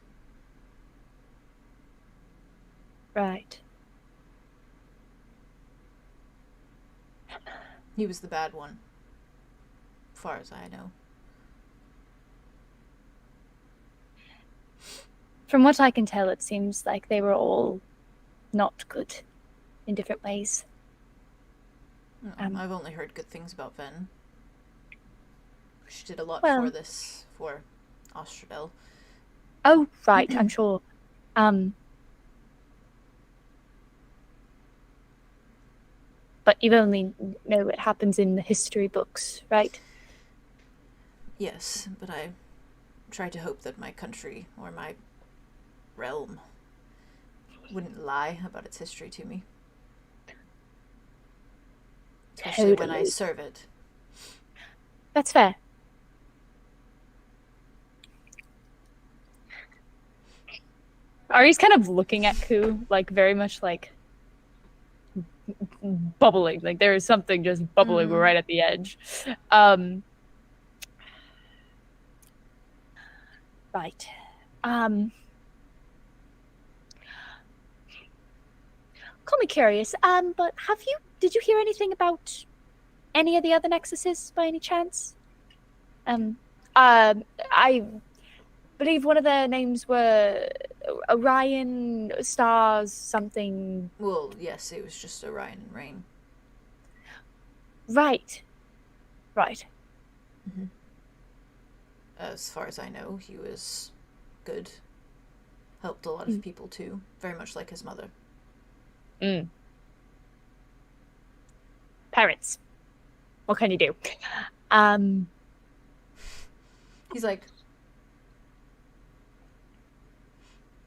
Right. He was the bad one, as far as I know. From what I can tell, it seems like they were all not good in different ways. No, I've only heard good things about Ven. She did a lot Well- for this, for 𝐷𝐸𝐻𝐸𝐷. Oh, right, I'm sure. But you only know it happens in the history books, right? Yes, but I try to hope that my country, or my realm, wouldn't lie about its history to me. Especially when I Totally. serve it. That's fair. Ari's kind of looking at 𝐾𝐻, like, very much, like, bubbling. Like, there is something just bubbling right at the edge. Right. Call me curious, but did you hear anything about any of the other Nexuses by any chance? I believe one of their names were Orion, Stars, something. Well, yes, it was just Orion and Rain. Right. Right. Mm-hmm. As far as I know, he was good. Helped a lot of people too, very much like his mother. Parents. What can you do? He's like,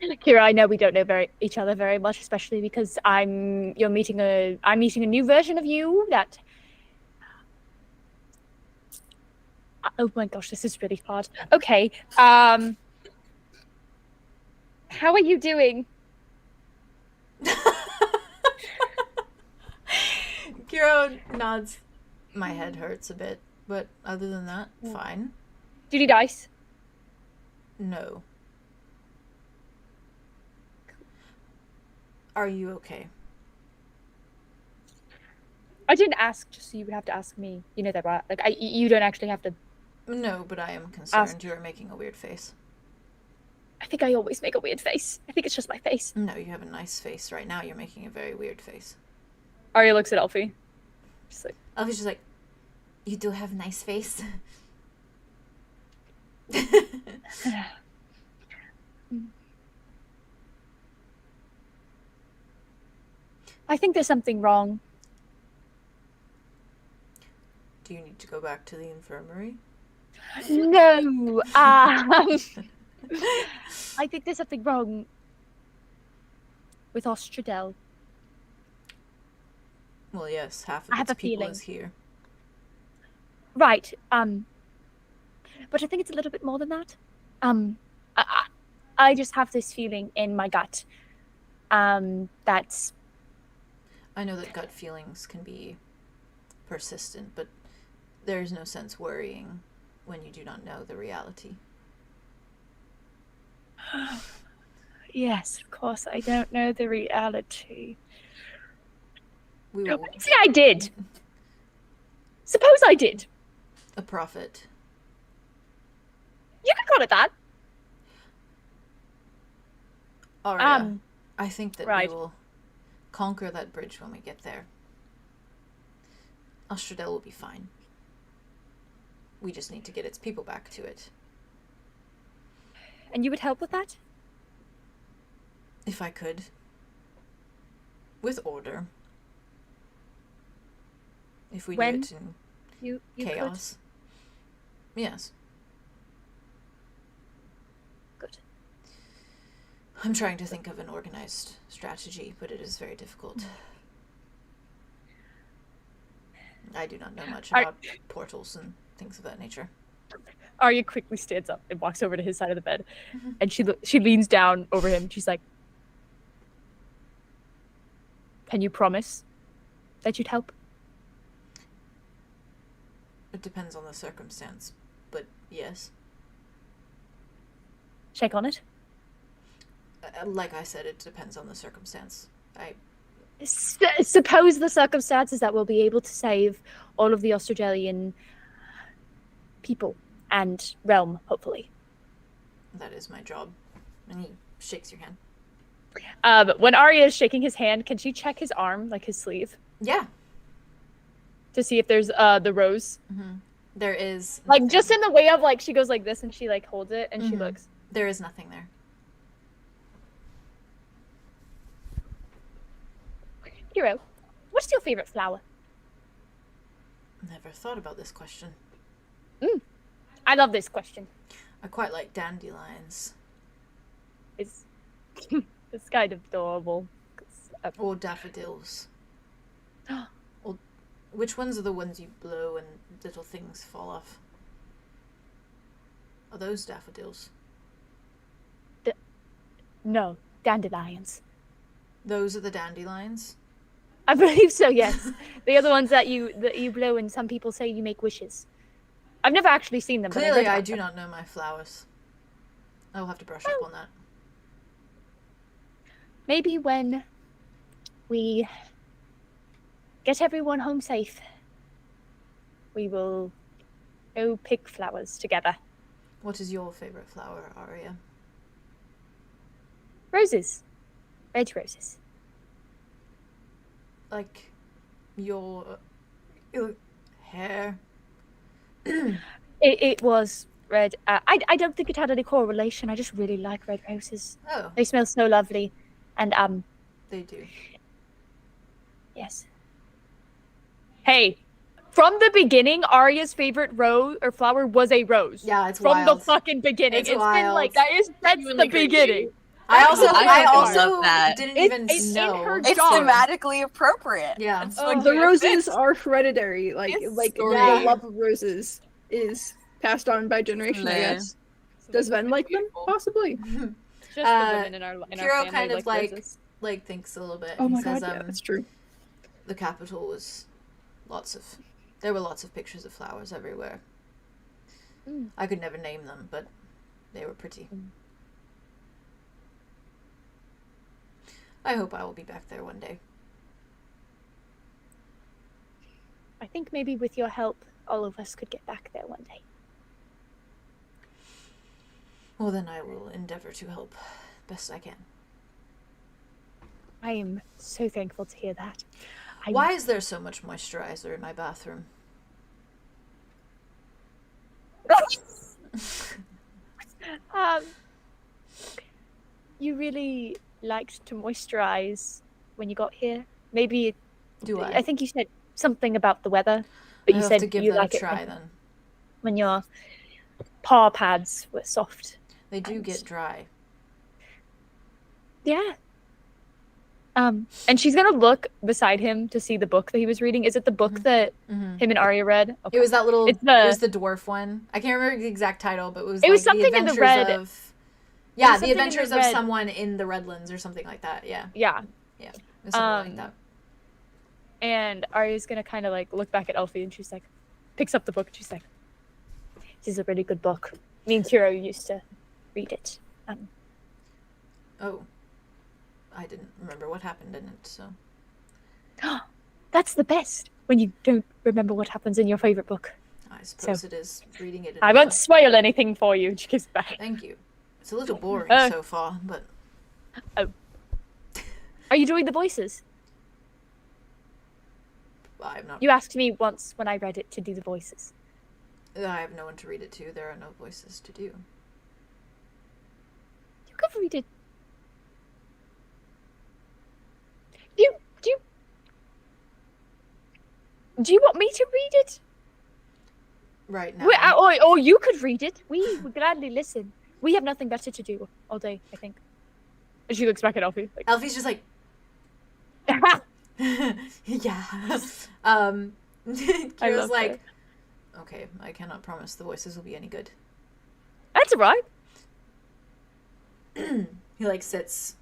𝐾𝐻𝐻, I know we don't know each other very much, especially because I'm meeting a new version of you that. Oh my gosh, this is really hard. Okay. How are you doing? 𝐄𝐻𝐻 nods. My head hurts a bit, but other than that, fine. Do you need ice? No. Are you okay? I didn't ask, just so you would have to ask me. You know that, right? Like, you don't actually have to. No, but I am concerned you are making a weird face. I think I always make a weird face. I think it's just my face. No, you have a nice face. Right now, you're making a very weird face. Arya looks at Elfie. Just like, Elfie's just like, you do have a nice face. I think there's something wrong. Do you need to go back to the infirmary? No. I think there's something wrong with 𝐷𝐸𝐻𝐸𝐷. Well, yes, half I of have its a people feeling. is here. Right. But I think it's a little bit more than that. I just have this feeling in my gut. That's. I know that gut feelings can be persistent, but There's no sense worrying when you do not know the reality. Yes, of course, I don't know the reality. We will... Let's say I did. Suppose I did. A prophet. You can call it that. Arya, I think that right. we will conquer that bridge when we get there. 𝐷𝐸𝐻𝑇𝐪 will be fine. We just need to get its people back to it. And you would help with that? If I could. With order. If we do it in you chaos. Could? Yes. Good. I'm trying to think of an organized strategy, but it is very difficult. I do not know much about portals and things of that nature. Arya quickly stands up and walks over to his side of the bed, and she leans down over him. She's like, "Can you promise that you'd help?" It depends on the circumstance, but yes. Shake on it. Like I said, it depends on the circumstance. Suppose the circumstances that we'll be able to save all of the 𝐂𝐸𝐻𝑇𝐪 people and realm, hopefully. That is my job. And he shakes your hand. When Arya is shaking his hand, can she check his arm, like his sleeve? Yeah. To see if there's the rose? Mm-hmm. There is like nothing. Just in the way of like she goes like this and she like holds it and she looks. There is nothing there. Hero, what's your favorite flower? Never thought about this question. I love this question. I quite like dandelions. It's kind of adorable. Or daffodils. Or which ones are the ones you blow and little things fall off? Are those daffodils? No, dandelions. Those are the dandelions? I believe so, yes. They are the ones that you blow and some people say you make wishes. I've never actually seen them. Clearly, but I do not know my flowers. I'll have to brush up on that. Maybe when we get everyone home safe, we will go pick flowers together. What is your favorite flower, Arya? Roses. Red roses. Like your hair? It was red. I don't think it had any correlation. I just really like red roses. Oh. They smell so lovely. And They do. Yes. Hey, from the beginning, Arya's favorite rose or flower was a rose. Yeah, it's from wild. the fucking beginning. It's been wild. like that's the beginning. I also that. didn't It's even in know. her It's jar. thematically appropriate. Yeah. The roses are hereditary. Like Yeah. the love of roses is passed on by generation, I guess. Does Ven like them? Possibly. Just the women in our Hero family kind of roses. like thinks a little bit. Oh He my says, god, yeah, that's true. The capital was there were lots of pictures of flowers everywhere. I could never name them, but they were pretty. I hope I will be back there one day. I think maybe with your help, all of us could get back there one day. Well, then I will endeavor to help best I can. I am so thankful to hear that. Why is there so much moisturizer in my bathroom? You really liked to moisturize when you got here. Maybe Do I? I think you said something about the weather, but you I'll said have to give you that like a it try then. when your paw pads were soft. They do get dry. Yeah. And she's gonna look beside him to see the book that he was reading. Is it the book that him and Arya read? Okay. It was that little. It was the dwarf one. I can't remember the exact title, but it was. It was like something the in the Adventures red. Of, yeah, the something in the Adventures of red. someone in the Redlands or something like that. Yeah. Yeah. Yeah. It was something like that. And Arya's gonna kind of like look back at Elfie and she's like, picks up the book and she's like, "This is a really good book. Me and 𝐄𝐻𝐢 used to read it." Oh, I didn't remember what happened in it, so. That's the best when you don't remember what happens in your favorite book. I suppose it is reading it. I won't spoil anything for you. She gives back. Thank you. It's a little boring so far, but. Oh. Are you doing the voices? I'm not. You asked me once when I read it to do the voices. I have no one to read it to. There are no voices to do. You could read it. Do you want me to read it? Right now. Or you could read it. We would gladly listen. We have nothing better to do all day, I think. And she looks back at Elfie. Like, Elfie's just like, yeah. Kira's like, okay, I cannot promise the voices will be any good. That's alright. He like sits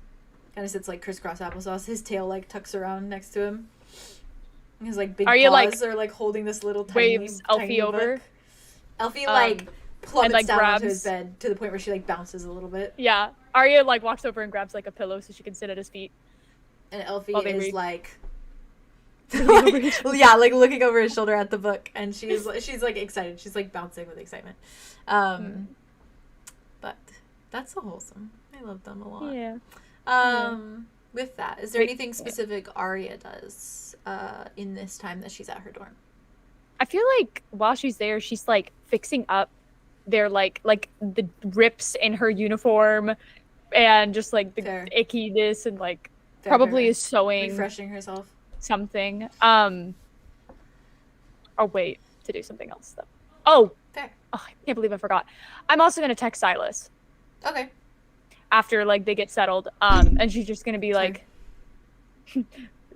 like crisscross applesauce. His tail like tucks around next to him. His like big paws are like holding this little tiny waves Elfie tiny over. book. Elfie like plummets like, down grabs onto his bed to the point where she like bounces a little bit. Yeah. Arya like walks over and grabs like a pillow so she can sit at his feet. And Elfie While they is read. like yeah, like looking over his shoulder at the book, and she's like excited. She's like bouncing with excitement. But that's so wholesome. I love them a lot. Yeah. With that, is there anything specific Arya does in this time that she's at her dorm? I feel like while she's there, she's like fixing up their like the rips in her uniform, and just like the ickiness, and like probably is sewing, refreshing herself something. Or wait, to do something else though. Oh, fair. Oh, I can't believe I forgot. I'm also gonna text Silas. Okay. After like they get settled, and she's just gonna be like,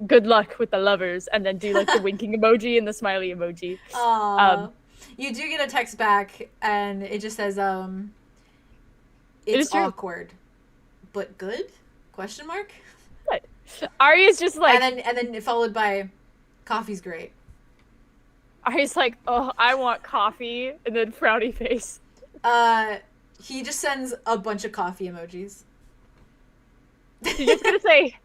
"Good luck with the lovers," and then do like the winking emoji and the smiley emoji. You do get a text back, and it just says, "It's awkward, but good?" Question mark. What? Arya's just like, and then followed by, "Coffee's great." Arya's like, "Oh, I want coffee," and then frowny face. He just sends a bunch of coffee emojis. She's just gonna say,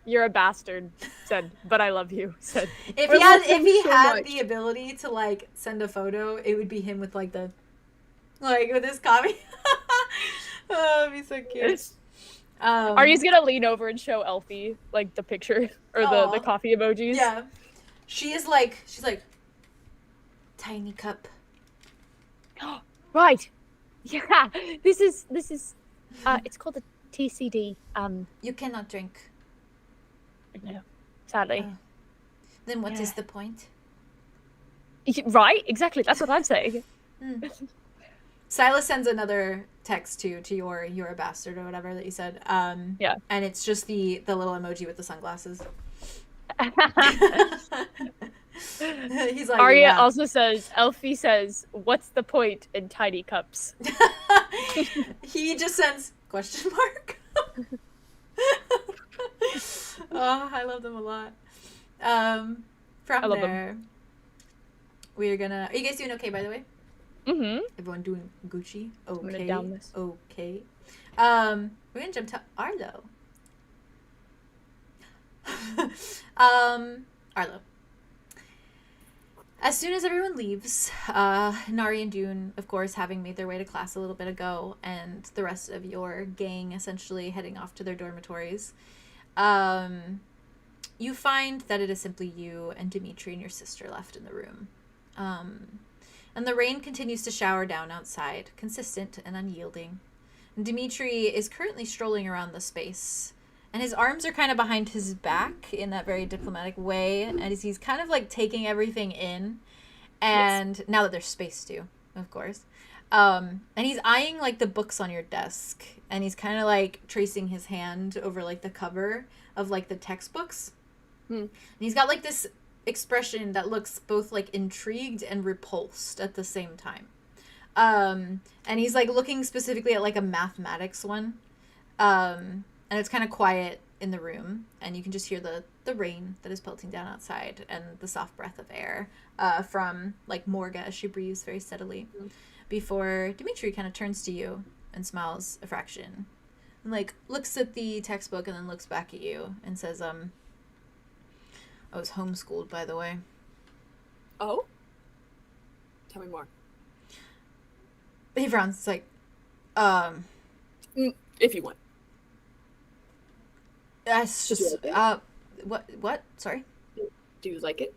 "You're a bastard," said, "but I love you," said. If he had the ability to like send a photo, it would be him with like the with his coffee. Oh, it'd be so cute. Arya's gonna lean over and show Elfie like the picture or the coffee emojis. Yeah. She's like tiny cup. Right. Yeah, this is it's called a TCD. You cannot drink. No, sadly. Then what is the point? Right, exactly. That's what I'm saying. Silas sends another text to your "You're a bastard" or whatever that you said. Yeah. And it's just the little emoji with the sunglasses. He's like, Arya also says, Elfie says, "What's the point in tiny cups?" He just sends question mark. Oh, I love them a lot. From there, we are gonna. Are you guys doing okay, by the way? Mm-hmm. Everyone doing Gucci? Okay. I'm gonna down this. Okay. We're gonna jump to Arlow. Arlow. As soon as everyone leaves, Nari and Dune, of course, having made their way to class a little bit ago, and the rest of your gang essentially heading off to their dormitories, you find that it is simply you and Dimitri and your sister left in the room. And the rain continues to shower down outside, consistent and unyielding. And Dimitri is currently strolling around the space, and his arms are kind of behind his back in that very diplomatic way, and he's kind of like taking everything in. And now that there's space too, of course. And he's eyeing like the books on your desk, and he's kind of like tracing his hand over like the cover of like the textbooks. And he's got like this expression that looks both like intrigued and repulsed at the same time. And he's like looking specifically at like a mathematics one. And it's kind of quiet in the room, and you can just hear the rain that is pelting down outside and the soft breath of air from like Morga as she breathes very steadily. Before Dimitri kind of turns to you and smiles a fraction, and like looks at the textbook and then looks back at you and says, "I was homeschooled, by the way." Oh? Tell me more. He frowns. It's like, If you want. that's just what? Sorry. Do you like it?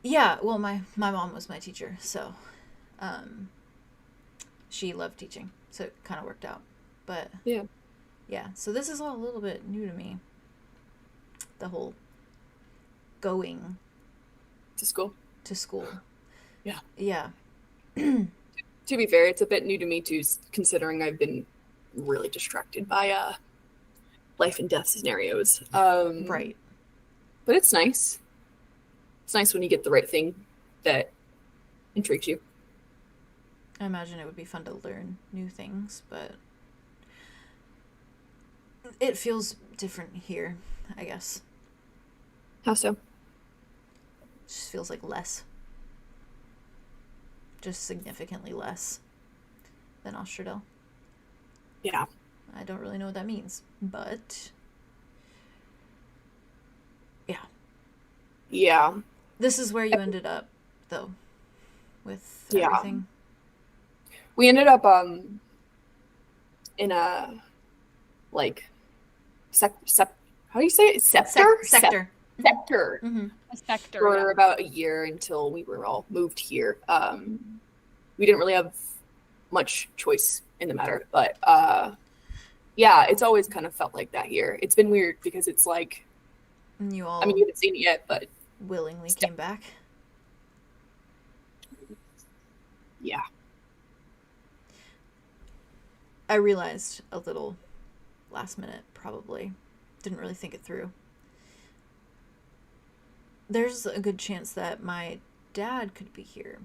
Yeah. Well, my mom was my teacher, so she loved teaching, so it kind of worked out. But Yeah. So this is all a little bit new to me. The whole going To school? to school. Yeah. Yeah. To be fair, it's a bit new to me too, considering I've been really distracted by life and death scenarios. Right. But it's nice. It's nice when you get the right thing that intrigues you. I imagine it would be fun to learn new things, but it feels different here, I guess. How so? It just feels like less. Just significantly less than 𝐂𝐻𝐸𝐪. Yeah. I don't really know what that means, but Yeah. this is where you ended up, though, with Yeah. everything. We ended up in a like how do you say it? Sector? Sector. Sector. Mm-hmm. A sector. For about a year until we were all moved here. We didn't really have much choice in the matter, but yeah, it's always kind of felt like that here. It's been weird because it's like, You all I mean, you haven't seen it yet, but willingly came back. yeah. I realized a little last minute, probably. Didn't really think it through. There's a good chance that my dad could be here.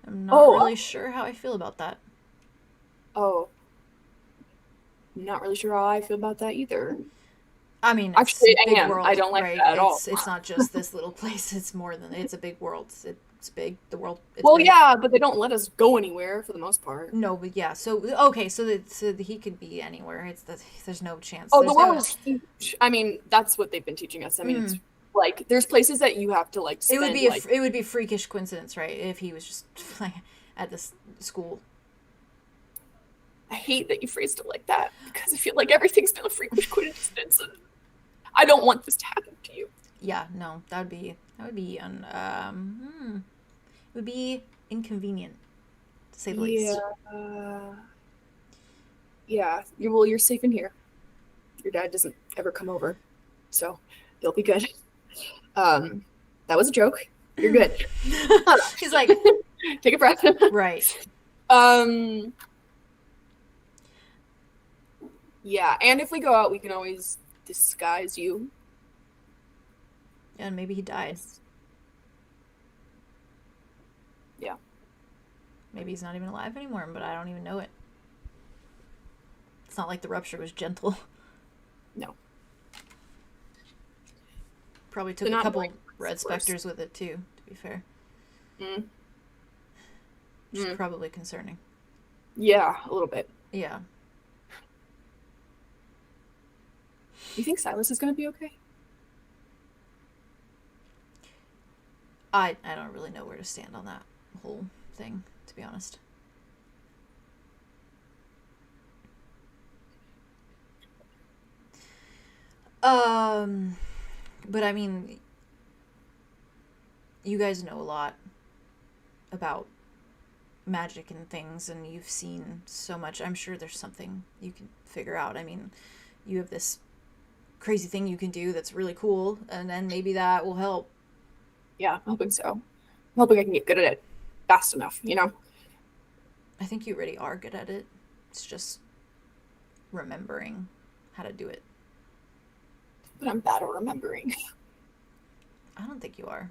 I'm not really sure how I feel about that. Oh. I'm not really sure how I feel about that either. I mean, Actually, it's a big I am. world, I don't like right? that at all. It's not just this little place. It's more than it's a big world. It's big. The world. It's Well, big. yeah, but they don't let us go anywhere for the most part. No, but yeah. So okay, so that he could be anywhere. It's that there's no chance. Oh, There's the world no- is huge. I mean, that's what they've been teaching us. I mean, it's like there's places that you have to like. Spend, it would be a freakish coincidence, right? If he was just like at this school. I hate that you phrased it like that because I feel like everything's been a freakish coincidence. And I don't want this to happen to you. Yeah, no, that would be it would be inconvenient, to say the least. Yeah. You're safe in here. Your dad doesn't ever come over, so you'll be good. That was a joke. You're good. He's like, take a breath. right. Yeah, and if we go out, we can always disguise you. And maybe he died. Yeah. Maybe he's not even alive anymore, but I don't even know it. It's not like the rupture was gentle. No. Probably took a couple red specters with it too, to be fair. Which is probably concerning. Yeah, a little bit. Yeah. You think Silas is going to be okay? I don't really know where to stand on that whole thing, to be honest. But I mean, you guys know a lot about magic and things, and you've seen so much. I'm sure there's something you can figure out. I mean, you have this crazy thing you can do that's really cool, and then maybe that will help. Yeah, I'm hoping so. I'm hoping I can get good at it fast enough, you know? I think you already are good at it. It's just remembering how to do it. But I'm bad at remembering. I don't think you are.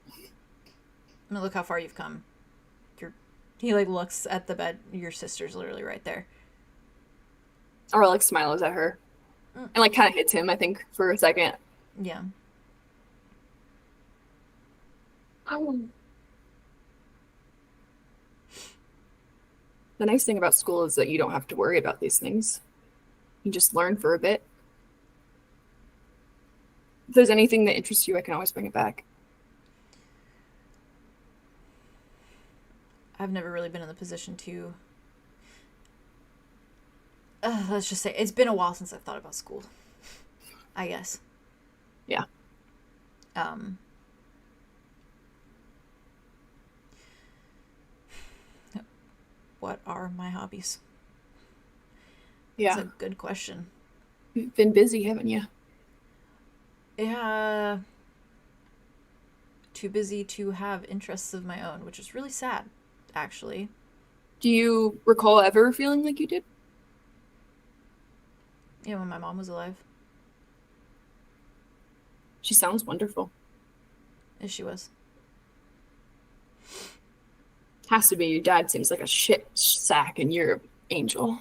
I mean, look how far you've come. You're He like looks at the bed. Your sister's literally right there. Or like smiles at her. And like kind of hits him, I think, for a second. Yeah. The nice thing about school is that you don't have to worry about these things. You just learn for a bit. If there's anything that interests you, I can always bring it back. I've never really been in the position to... let's just say, it's been a while since I've thought about school. I guess. Yeah. What are my hobbies? Yeah. That's a good question. You've been busy, haven't you? Yeah. Too busy to have interests of my own, which is really sad, actually. Do you recall ever feeling like you did? Yeah, when my mom was alive. She sounds wonderful. As she was. Has to be. Your dad seems like a shit sack and you're an angel.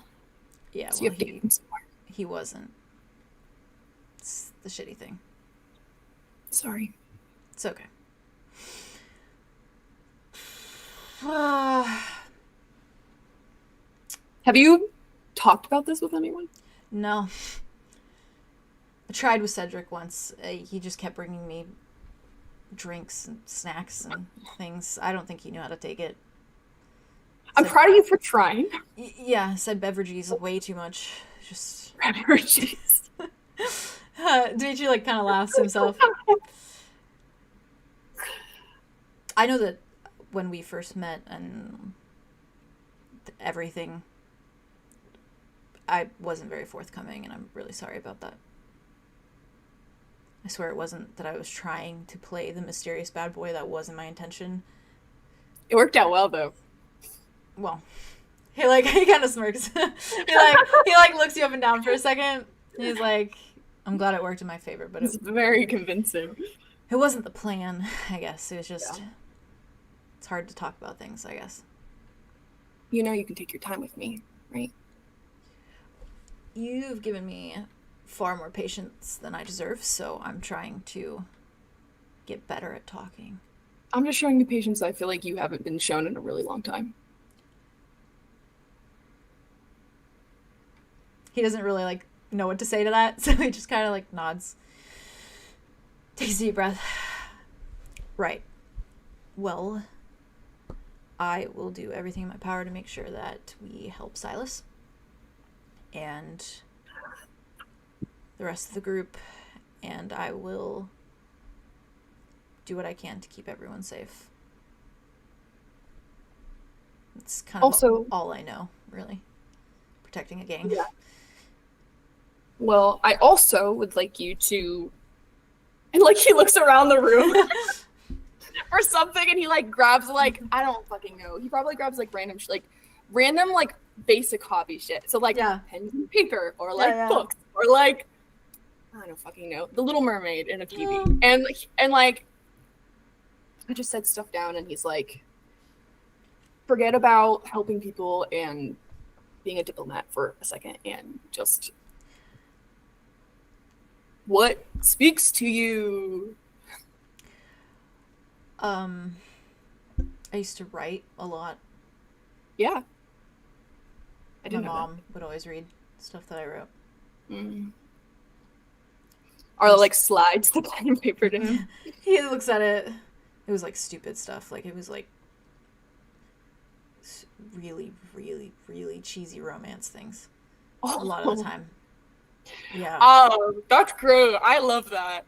Yeah, So well, you have to get him somewhere. he wasn't. It's the shitty thing. Sorry. It's okay. Have you talked about this with anyone? No. I tried with Cedric once. He just kept bringing me drinks and snacks and things. I don't think he knew how to take it. I'm proud of you for trying. Yeah, said beverages way too much. Just Beverages. Dimitri like kind of laughs to himself. I know that when we first met and everything, I wasn't very forthcoming, and I'm really sorry about that. I swear it wasn't that I was trying to play the mysterious bad boy. That wasn't my intention. It worked out well, though. Well, he kind of smirks. he looks you up and down for a second. He's like, I'm glad it worked in my favor, but It's very convincing. it wasn't the plan, I guess. It was just, it's hard to talk about things, I guess. You know you can take your time with me, right? You've given me far more patience than I deserve, so I'm trying to get better at talking. I'm just showing you patience I feel like you haven't been shown in a really long time. He doesn't really know what to say to that, so he just kind of nods. Takes a deep breath. Right. Well, I will do everything in my power to make sure that we help Silas and the rest of the group, and I will do what I can to keep everyone safe. It's kind of Also, all I know, really. Protecting a gang. Yeah. Well, I also would like you to... And, he looks around the room for something, and he, grabs, I don't fucking know. He probably grabs, random, basic hobby shit. So, Yeah. pens and paper, or, Yeah. books, or, I don't fucking know. The Little Mermaid in a TV. And I just set stuff down, and he's like, forget about helping people and being a diplomat for a second, and just... What speaks to you? I used to write a lot. Yeah. I My didn't know mom would always read stuff that I wrote. that. Mm. Arlo, slides the pen and paper to him. He looks at it. It was stupid stuff. It was really, really, really cheesy romance things. A lot of the time. Yeah. Oh, that's great. I love that.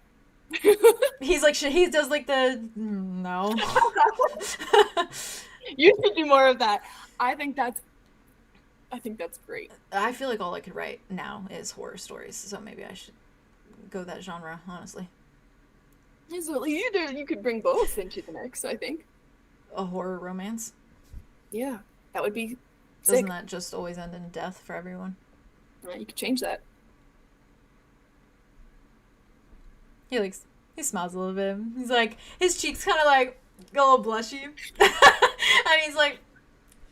He's he does the no. You should do more of that. I think that's great. I feel like all I could write now is horror stories, so maybe I should go that genre, honestly. You could bring both into the mix, I think. A horror romance? Yeah, that would be sick. Doesn't that just always end in death for everyone? You could change that. He smiles a little bit. He's his cheeks kind of a little blushy. And he's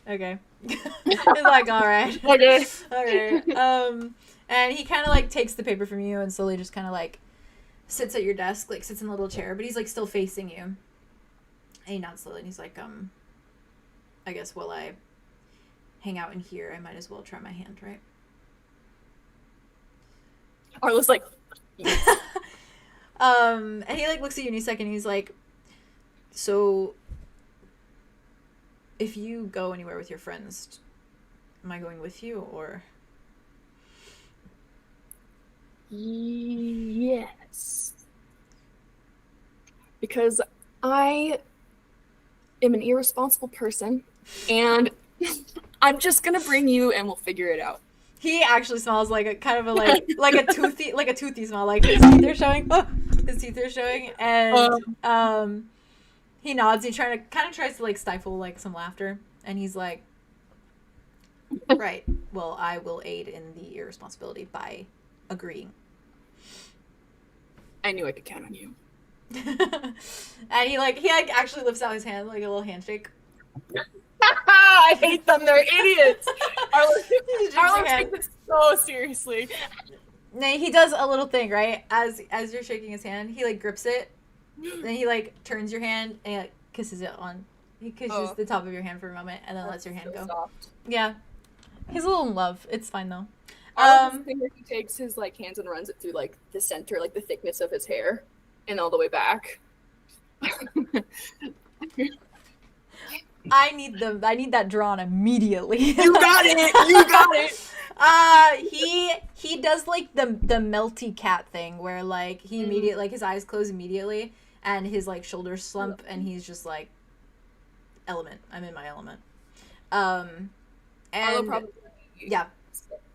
Okay. He's like, all right. Okay. Okay. And he kind of like takes the paper from you and slowly just kind of like sits at your desk, like sits in a little chair, but he's like still facing you. And he nods slowly and he's like, I guess while I hang out in here, I might as well try my hand, right? Arlo's like, and he like looks at you in a second and he's like, so if you go anywhere with your friends, am I going with you or? yes. Because I am an irresponsible person, and I'm just gonna bring you and we'll figure it out. He actually smells like a kind of a like a toothy smell, like his teeth are showing. Oh, his teeth are showing, and he nods. He tries to like stifle like some laughter, and he's like, "Right. Well, I will aid in the irresponsibility by agreeing." I knew I could count on you. And he actually lifts out his hand like a little handshake. I hate them. They're idiots. Arlo takes it so seriously. Nay, he does a little thing, right? As you're shaking his hand, he like grips it. Then he like turns your hand and he like kisses it on. He kisses the top of your hand for a moment and then lets your hand go. Soft. Yeah, he's a little in love. It's fine though. Arlo's thing where he takes his like hands and runs it through like the center, like the thickness of his hair, and all the way back. I need that drawn immediately. You got it. You got it. He does like the melty cat thing where like he immediately like his eyes close immediately and his like shoulders slump and he's just like element. I'm in my element. And Arlo probably yeah.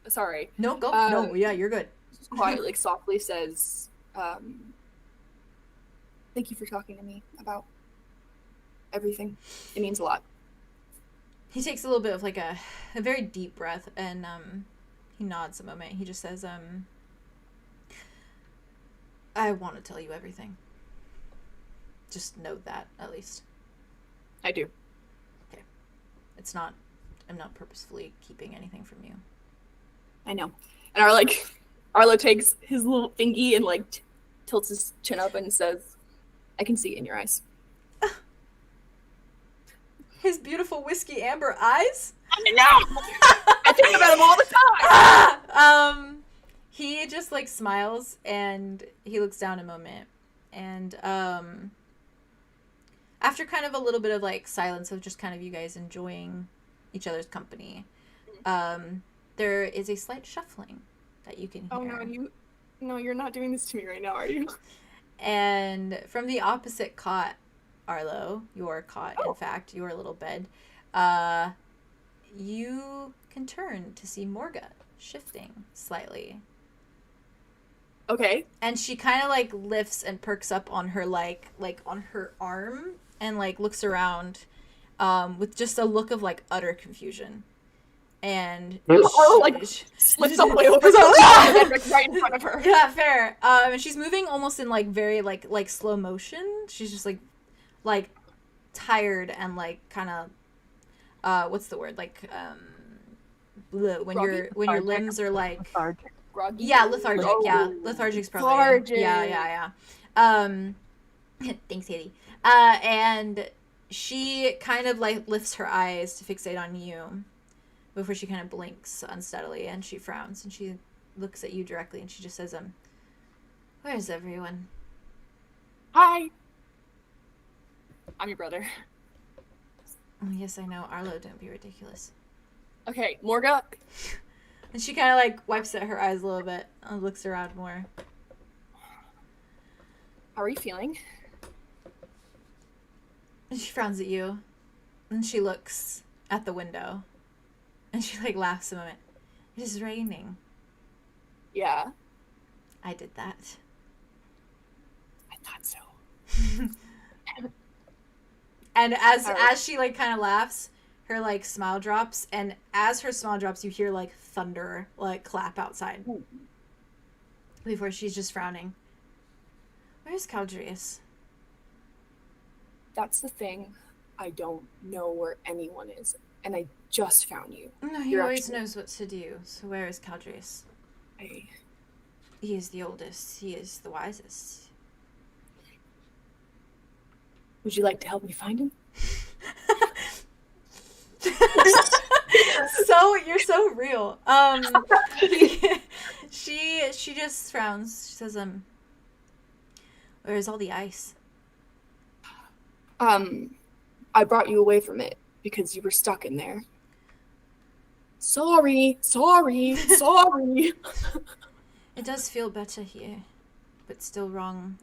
Sorry. No, go. No, yeah, you're good. Quietly, like softly says, "Thank you for talking to me about everything. It means a lot." He takes a little bit of like a very deep breath and he nods a moment. He just says, I want to tell you everything. Just note that, at least. I do. Okay. I'm not purposefully keeping anything from you. I know. And Arlo takes his little thingy and like tilts his chin up and says, "I can see it in your eyes." His beautiful whiskey amber eyes? I know! I think about him all the time! He just like smiles and he looks down a moment and after kind of a little bit of like silence of just kind of you guys enjoying each other's company, there is a slight shuffling that you can hear. Oh no, you're not doing this to me right now, are you? And from the opposite cot, Arlo, your cot, in fact, your little bed, you can turn to see Morga shifting slightly. Okay. And she kind of like lifts and perks up on her like on her arm and like looks around with just a look of like utter confusion. And slips all the way over right in front of her. Yeah, fair. And she's moving almost in like very like slow motion. She's just like tired and like kind of what's the word, like when your limbs are like Lethargic. Groggy. Yeah, lethargic. Oh. Yeah, lethargic's probably Lethargic. Yeah. Thanks, Haley. And she kind of like lifts her eyes to fixate on you before she kind of blinks unsteadily and she frowns and she looks at you directly and she just says, "Where's everyone?" "Hi. I'm your brother." "Oh, yes, I know. Arlo, don't be ridiculous." Okay, Morga. And she kind of like wipes at her eyes a little bit and looks around more. "How are you feeling?" And she frowns at you and she looks at the window and she like laughs a moment. "It is raining." "Yeah, "I did that." I thought so." And as she like kind of laughs, her like smile drops, and as her smile drops, you hear like thunder like clap outside. Ooh. Before she's just frowning. "Where's 𝐂𝐩𝐢𝐻𝐿?" That's the thing. I don't know where anyone is, and I just found you. No, he You're always actually- knows what to do. So where is 𝐿𝐷𝐪𝐼? I He is the oldest. He is the wisest. Would you like to help me find him? So you're so real. She just frowns. She says, where's all the ice? I brought you away from it because you were stuck in there. Sorry. It does feel better here, but still wrong.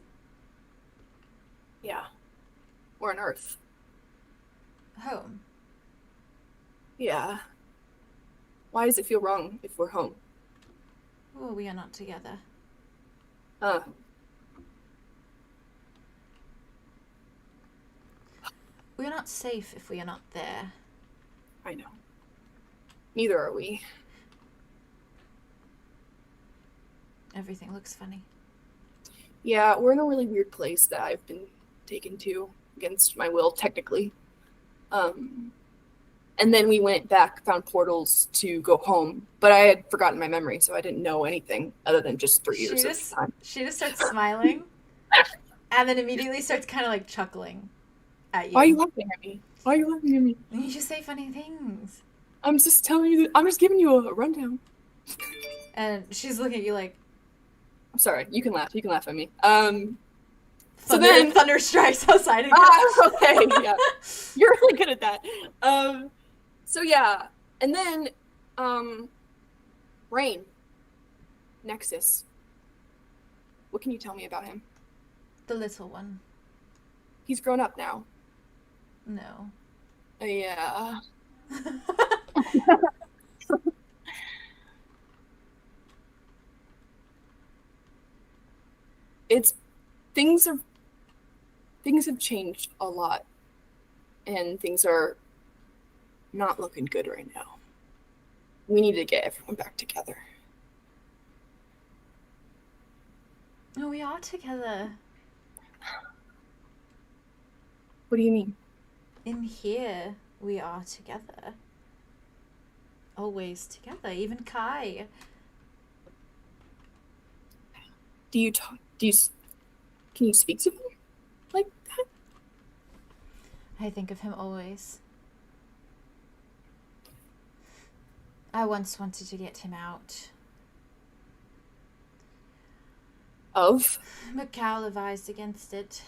Yeah. We're on Earth. Home. Yeah. Why does it feel wrong if we're home? Oh, we are not together. We are not safe if we are not there. I know. Neither are we. Everything looks funny. Yeah, we're in a really weird place that I've been taken to against my will, technically. And then we went back, found portals to go home, but I had forgotten my memory, so I didn't know anything other than just 3 years of time. She just starts smiling, and then immediately starts kind of like chuckling at you. Why are you laughing at me? Why are you laughing at me? You just say funny things. I'm just telling you, I'm just giving you a rundown. And she's looking at you like, I'm sorry, you can laugh at me. thunder strikes outside again. Okay, yeah. You're really good at that. So yeah, and then, Rain. Nexus. What can you tell me about him? The little one. He's grown up now. No. Yeah. Things have changed a lot, and things are not looking good right now. We need to get everyone back together. No, we are together. What do you mean? In here, we are together. Always together, even Kai. Can you speak to him like that? I think of him always. I once wanted to get him out. Of? But Cal advised against it.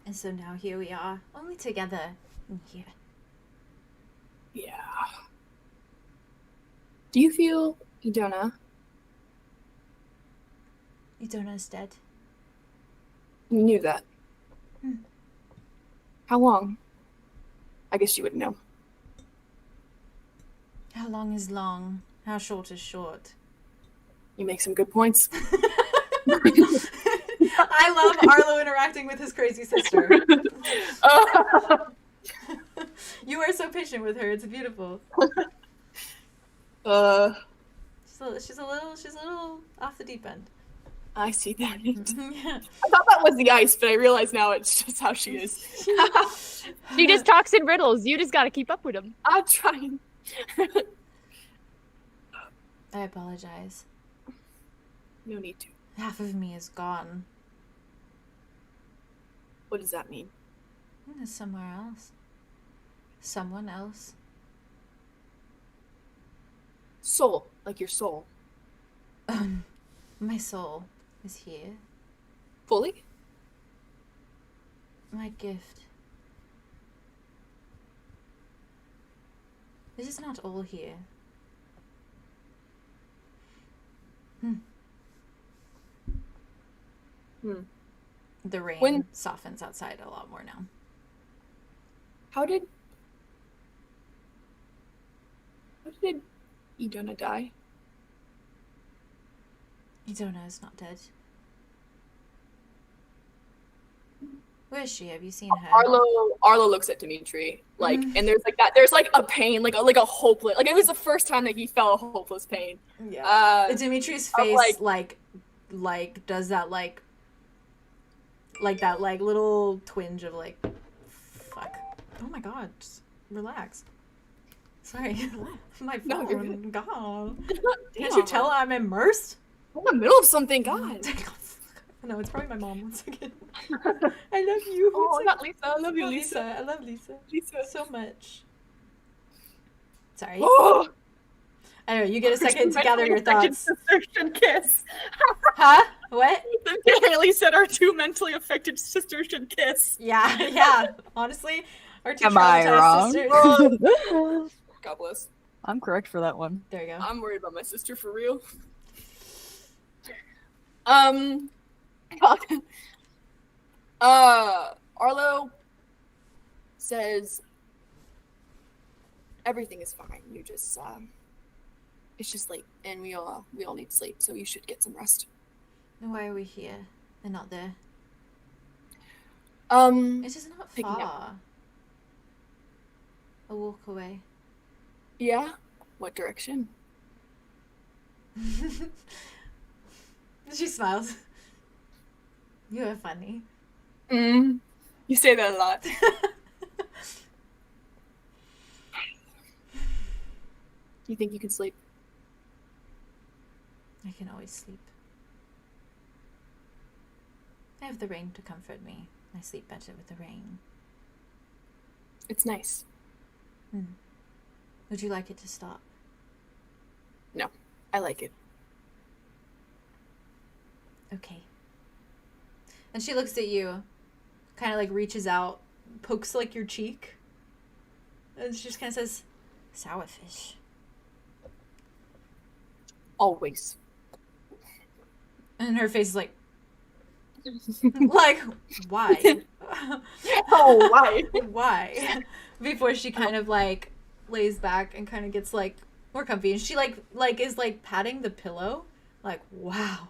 And so now here we are, only together in here. Yeah. Do you feel Idona? Idona's dead. You knew that. How long? I guess you would know. How long is long? How short is short? You make some good points. I love Arlow interacting with his crazy sister. You are so patient with her. It's beautiful. She's a little off the deep end. I see that. Yeah. I thought that was the ice, but I realize now it's just how she is. She just talks in riddles. You just gotta keep up with them. I'm trying. I apologize. No need to. Half of me is gone. What does that mean? It's somewhere else. Someone else. Soul, like your soul. My soul is here. Fully? My gift. This is not all here. The rain softens outside a lot more now. How did Idona die? Idona is not dead. Where is she? Have you seen her? Arlow looks at Dimitri, like, and there's like that. There's like a pain, like a hopeless. Like it was the first time that he felt a hopeless pain. Yeah. Dimitri's face, like does that like that like little twinge of like, fuck. Oh my god, just relax. Sorry. My No, you're phone. God. Damn. Can't you tell I'm immersed? I'm in the middle of something, God. No, it's probably my mom. One second. I love you. Oh, One not second. Lisa. I love you, Oh, Lisa. I love Lisa. Lisa. So much. Sorry. Oh, I know, you get a second to gather your thoughts. Sisters should kiss. Huh? What? Haley said our two mentally affected sisters should kiss. Yeah. Honestly, our two Am I traumatized wrong? sisters. God bless. I'm correct for that one. There you go. I'm worried about my sister for real. Arlow says everything is fine. You just it's just late and we all need sleep, so you should get some rest. Why are we here and not there? It is not Picking up. far. A walk away. Yeah? What direction? She smiles. You are funny. You say that a lot. You think you can sleep? I can always sleep. I have the rain to comfort me. I sleep better with the rain. It's nice. Would you like it to stop? No, I like it. Okay. And she looks at you, kind of like reaches out, pokes like your cheek, and she just kind of says, "Sour fish." Always. And her face is like, like, why? Oh, why? Why? Before she kind of like lays back and kind of gets like more comfy, and she like is like patting the pillow, like, wow.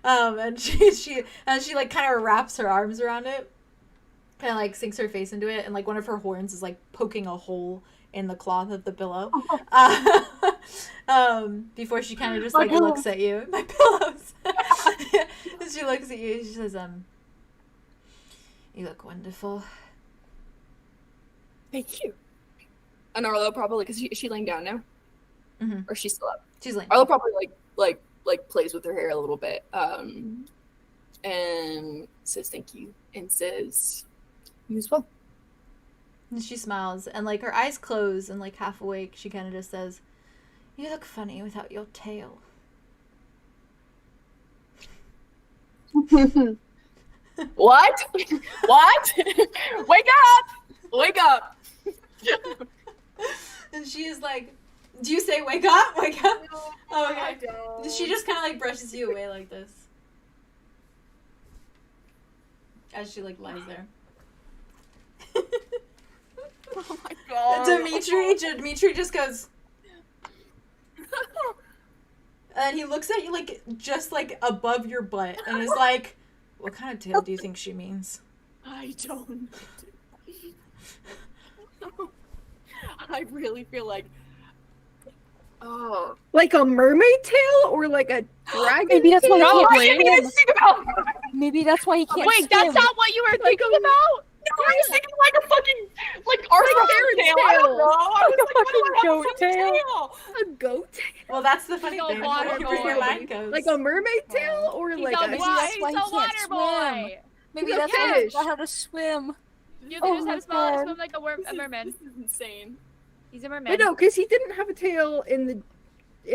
And she like kind of wraps her arms around it, kind of like sinks her face into it, and like one of her horns is like poking a hole in the cloth of the pillow. Before she kind of just like looks at you. My pillows. And she looks at you and she says, "You look wonderful." Thank you. And Arlo probably, because is she laying down now? Mm-hmm. Or is she still up? She's like, Arlo probably like plays with her hair a little bit, and says thank you, and says you as well. and she smiles, and like her eyes close, and like half awake, she kind of just says, "You look funny without your tail." What? What? Wake up! Wake up! And she is like, "Do you say wake up? Wake up?" Oh, okay. I don't. She just kind of like brushes you away like this. As she like lies there. Oh my god. Dimitri just goes. And he looks at you like just like above your butt and is like, "What kind of tail do you think she means?" I don't. I really feel like. Oh. Like a mermaid tail or like a dragon Maybe that's why tail? he can't swim. Maybe that's why he can't Wait, swim. that's not what you were thinking about? No, I was thinking like a fucking Arthur tail. I don't know. I was like, what do I have a tail? A goat tail? Well, that's the funny He's a thing. water Where your boy. mind goes. Like a mermaid tail or He's like a, a Maybe wa- that's he's why a he can't water swim. boy. Maybe He's a that's why he fish. doesn't know how to swim. You Oh just my have to God. swim like a merman. This is insane. He's a merman. But no, because he didn't have a tail in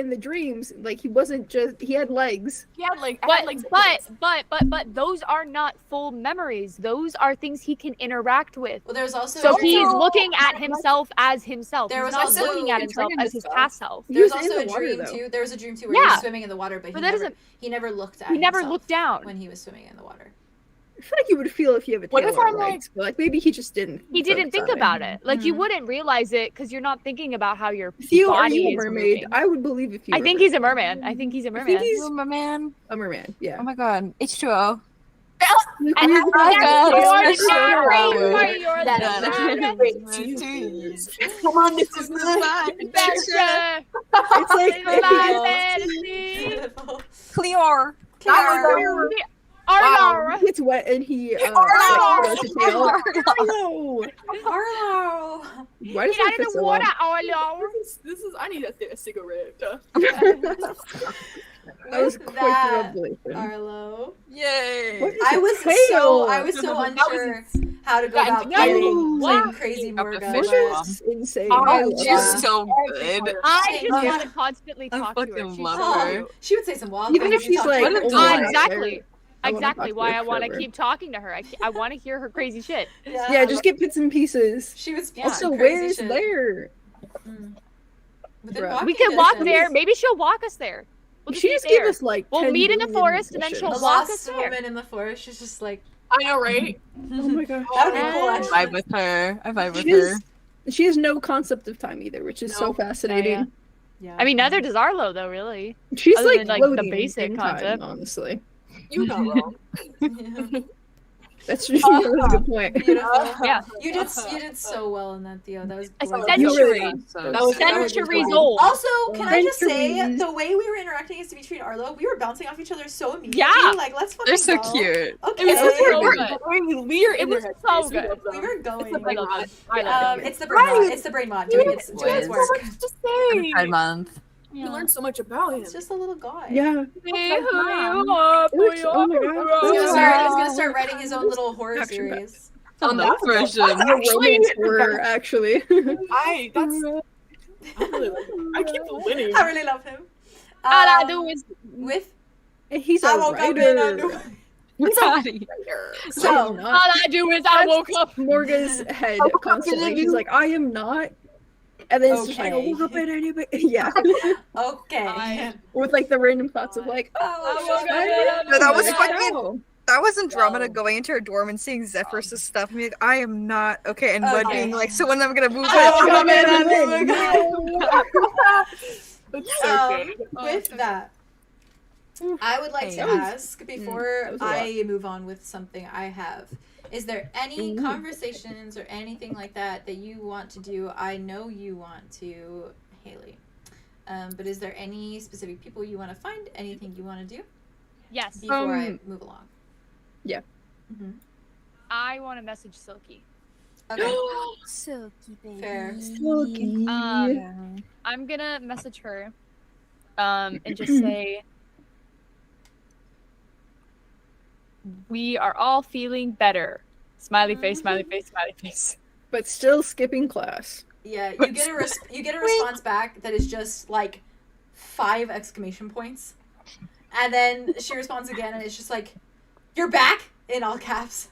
the dreams. Like he wasn't just he had legs. He had like, I had, like, But those are not full memories. Those are things he can interact with. Well, there's also So a dream. he's looking at himself as himself. There He's was not also- looking at He's himself turning as his himself. past self. He There's was also in a the water, dream though. too. There was a dream too where he Yeah. was swimming in the water, but But that doesn't- he never looked at He never himself looked down. when he was swimming in the water. I feel like you would feel if you have a tail What if or I'm, legs, but like maybe he just didn't. He didn't focus think on about it. Like you Mhm. wouldn't realize it because you're not thinking about how your Are you body a is mermaid? moving. I would believe if you. I were think he's a merman. I think he's a I think merman. he's Oh my man. a merman. Yeah. Oh my god. H2O. And Oh my that's God, your it's so narrator. loud. You're That's the Come on, this is the adventure. It's like It's my fantasy. Beautiful. Clear. Clear. Arlow! He gets wet and he Arlow! throws a tail. Arlow! Arlo. Why does Get that out fit of so the well? water, Arlow! This is. I need a cigarette. That was With quite that, the revelation. Arlo. Yay! What is I a was tail? so unsure how to go about no, playing what? Crazy Up Morga. the fish but- bomb. It's insane. Oh, I love She's Yeah. her. so good. I just Yeah. want to constantly I talk to her. fucking She's love so her. cute. She would say some wild Even things if if you she's talked to like, her. What a oh, delight. Exactly. I wanna Exactly talk to why her I want to forever. keep talking to her. I want to hear her crazy shit. Yeah, just get bits and pieces. She was Yeah. Also, crazy where is shit. there? Mm. Within Bruh. walking We can walk distance. there. Maybe she'll walk us there. We'll just She meet just gave there. us like. We'll 10 meet in the billion forest and then wishes. she'll The walk us lost there. woman in the forest. She's just like, I know, right? Oh my god. that would be cool. I Actually. I vibe with her. I vibe with She her. has, she has no concept of time either, which is so No. fascinating. Yeah. I mean, neither does Arlo, though, really. She's Other like, than, like, the floating basic in time, concept. honestly. You're not wrong. Yeah. That's just that was a good point. Beautiful. Yeah. You did so well in that, Theo. That was A gorgeous. century. So That was- Centuries good. old. Also, can I just say, Centuries. the way we were interacting as to between Arlo, we were bouncing off each other so immediately. Yeah. Like, let's fucking They're so go. cute. Okay. It was so we good. We're It in was their so headspace. We good. love them. were It's going. the brain rot. I love it. It's the brain mod. It's the brain mod doing its doing its Wiz. work. to say. Pride Month. You learned so much about him. It's just a little guy. Yeah. Hey, who you It are, looks- boy, oh my you're God. a He's bro. gonna start writing his own little horror Action series. On that version. The romance were actually. I keep winning. I really love him. All I do is with He's a I woke up and I knew. writer. So all I do is I woke up. Morga's head constantly. He's like, I am not. And then it's just like, I Okay. woke up and anybody. Yeah. okay. With like the random thoughts of like, Oh, No, that was I fucking- know. That was Andromeda Wow. going into her dorm and seeing Zephyrus' stuff and being like, I am not okay, and Mud Okay. being like, so when I'm gonna move I woke it. up and I knew That's so good. With that, I would like to ask before that was a lot. I move on with something I have. Is there any conversations or anything like that that you want to do? I know you want to, Haley. But is there any specific people you want to find? Anything you want to do Yes, before I move along? Yeah. Mm-hmm. I want to message Silky. Okay. Silky baby. Fair. I'm gonna message her, and just say we are all feeling better. Smiley face, smiley face, smiley face. But still skipping class. Yeah, you get a response back that is just like 5 exclamation points, and then she responds again, and it's just like, "You're back!" in all caps.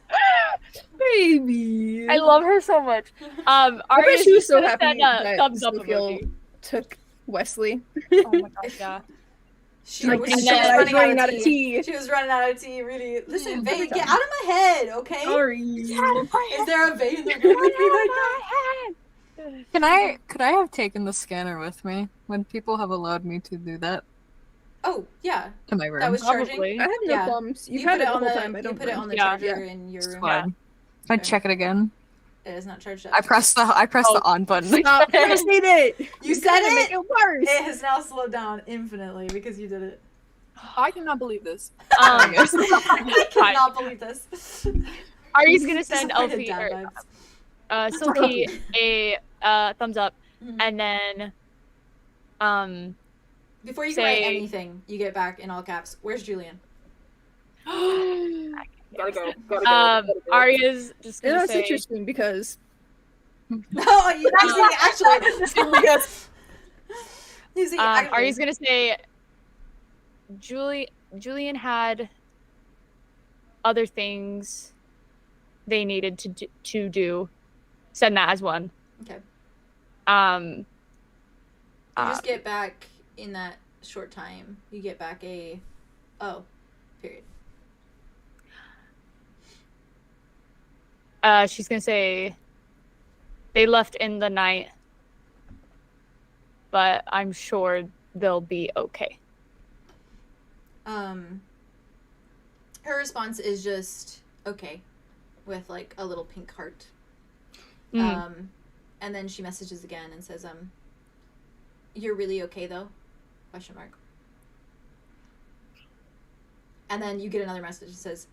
Baby. I love her so much. I Ari bet is she was just so gonna happy send a that thumbs up Sophia emoji. took Wesley. Oh my gosh, yeah. She Like, was and she then was I was running running out of tea. tea. She was running out of tea. Really, listen, Vay, every get time. out of my head, okay? Sorry. Is there a Vay in the room with me right Could I have taken the scanner with me when people have allowed me to do that now? Oh yeah, to my room? that was charging. Probably. I have no Yeah. qualms. You've You had put it the on whole the time. I you don't put it mind. on the Yeah. charger in your It's room. fine. Can I Okay. check it again? It is not charged up. I pressed the on button. Stop. I said it. You said You're gonna make it. it worse. It has now slowed down infinitely because you did it. I cannot believe this. I cannot believe this. Ari's gonna send Disappointed Elfie dad or vibes. Silky a thumbs up, Mhm. and then Before you say- can write anything, you get back in all caps. Where's Julian? Gotta go. Gotta go. Aria's just Yeah, gonna that's say interesting because Oh, you actually. Yes. You see, actually. Ari's gonna say Julian had other things they needed to do. Send that as one. Okay. Um. You just get back in that short time. You get back a period. She's gonna say they left in the night, but I'm sure they'll be okay. Her response is just okay, with like a little pink heart. Mhm. And then she messages again and says, "You're really okay though?" Question mark. And then you get another message that says,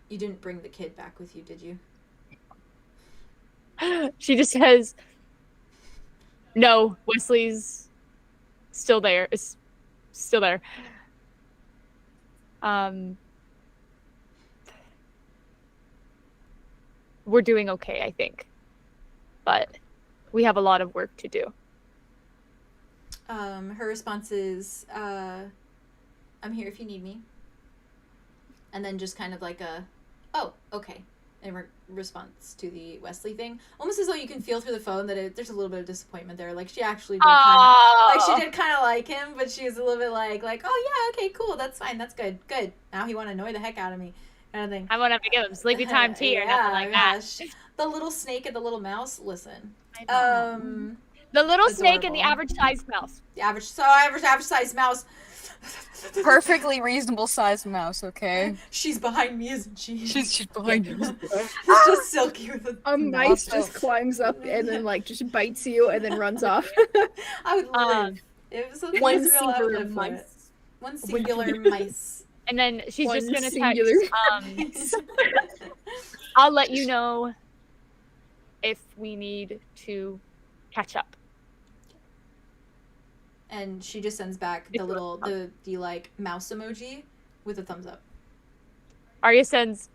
"You didn't bring the kid back with you, did you?" She just says, "No, Wesley's still there. Is still there." We're doing okay, I think, but we have a lot of work to do. Her response is, "I'm here if you need me." And then just kind of like a, "Oh, okay," in response to the Wesley thing. Almost as though you can feel through the phone that there's a little bit of disappointment there. Like, she actually did kind of like him, but she's a little bit like, "Oh, yeah, okay, cool, that's fine, that's good. Now he want to annoy the heck out of me," kind of thing. I won't have to give him sleepy time tea or nothing like that. The little snake and the little mouse, listen. The little snake and the average-sized mouse. The average-sized mouse. Perfectly reasonable sized mouse, okay? She's behind me, isn't she? She's behind you. It's just Silky with a mice just climbs up and then like just bites you and then runs off. I would live. If it was One real, I would singular live for mice. it. One singular mice. And then she's One just gonna singular text, "I'll let you know if we need to catch up." And she just sends back the little the like mouse emoji with a thumbs up. Arya sends.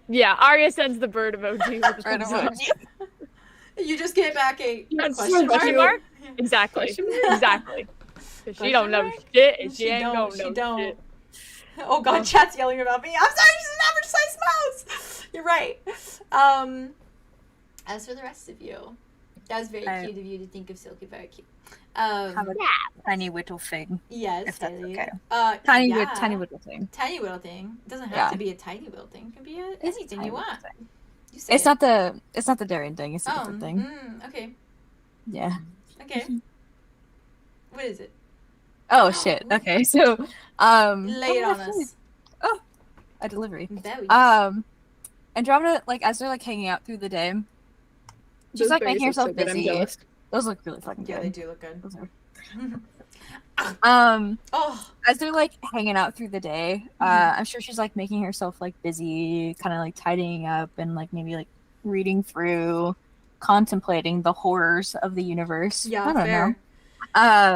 Yeah, Arya sends the bird emoji with the Bird thumbs up. emoji. You just get back a Question mark? Exactly. Exactly. 'Cause she don't know shit, and she ain't gonna know shit. Oh god, chat's yelling about me. I'm sorry, she's an average-sized mouse. You're right. As for the rest of you, that was very cute of you to think of Silky. Very cute. Have a tiny whittle thing. Yes, if that's Haley. okay. Tiny whittle thing. Tiny little thing. It doesn't have to be a tiny little thing. It can be anything you want. You say It's not the Darien thing. It's a different thing. Okay. Yeah. Okay. What is it? Oh shit. Okay. So Lay it on us. Oh, a delivery. Very. Andromeda, like as they're like hanging out through the day, she's Those like berries making look so herself good, I'm busy. jealous. Those look really fucking Yeah, good. they do look good. Those are... Oh. As they're like hanging out through the day, I'm sure she's like making herself like busy, kind of like tidying up and like maybe like reading through, contemplating the horrors of the universe. Yeah, I don't fair. know.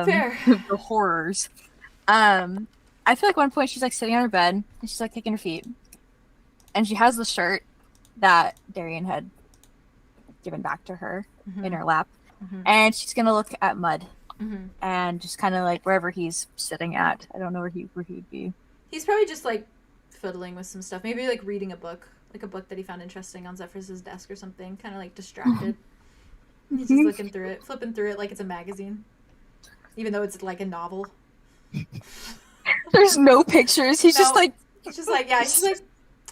Fair. The horrors. I feel like one point she's like sitting on her bed and she's like kicking her feet, and she has the shirt that Darien had given back to her in her lap, and she's gonna look at Mud. And just kind of like wherever he's sitting at. I don't know where he would be. He's probably just like fiddling with some stuff. Maybe like reading a book, like a book that he found interesting on Zephyrus's desk or something. Kind of like distracted. He's just looking through it, flipping through it like it's a magazine, even though it's like a novel. There's no pictures. He's just like he's just like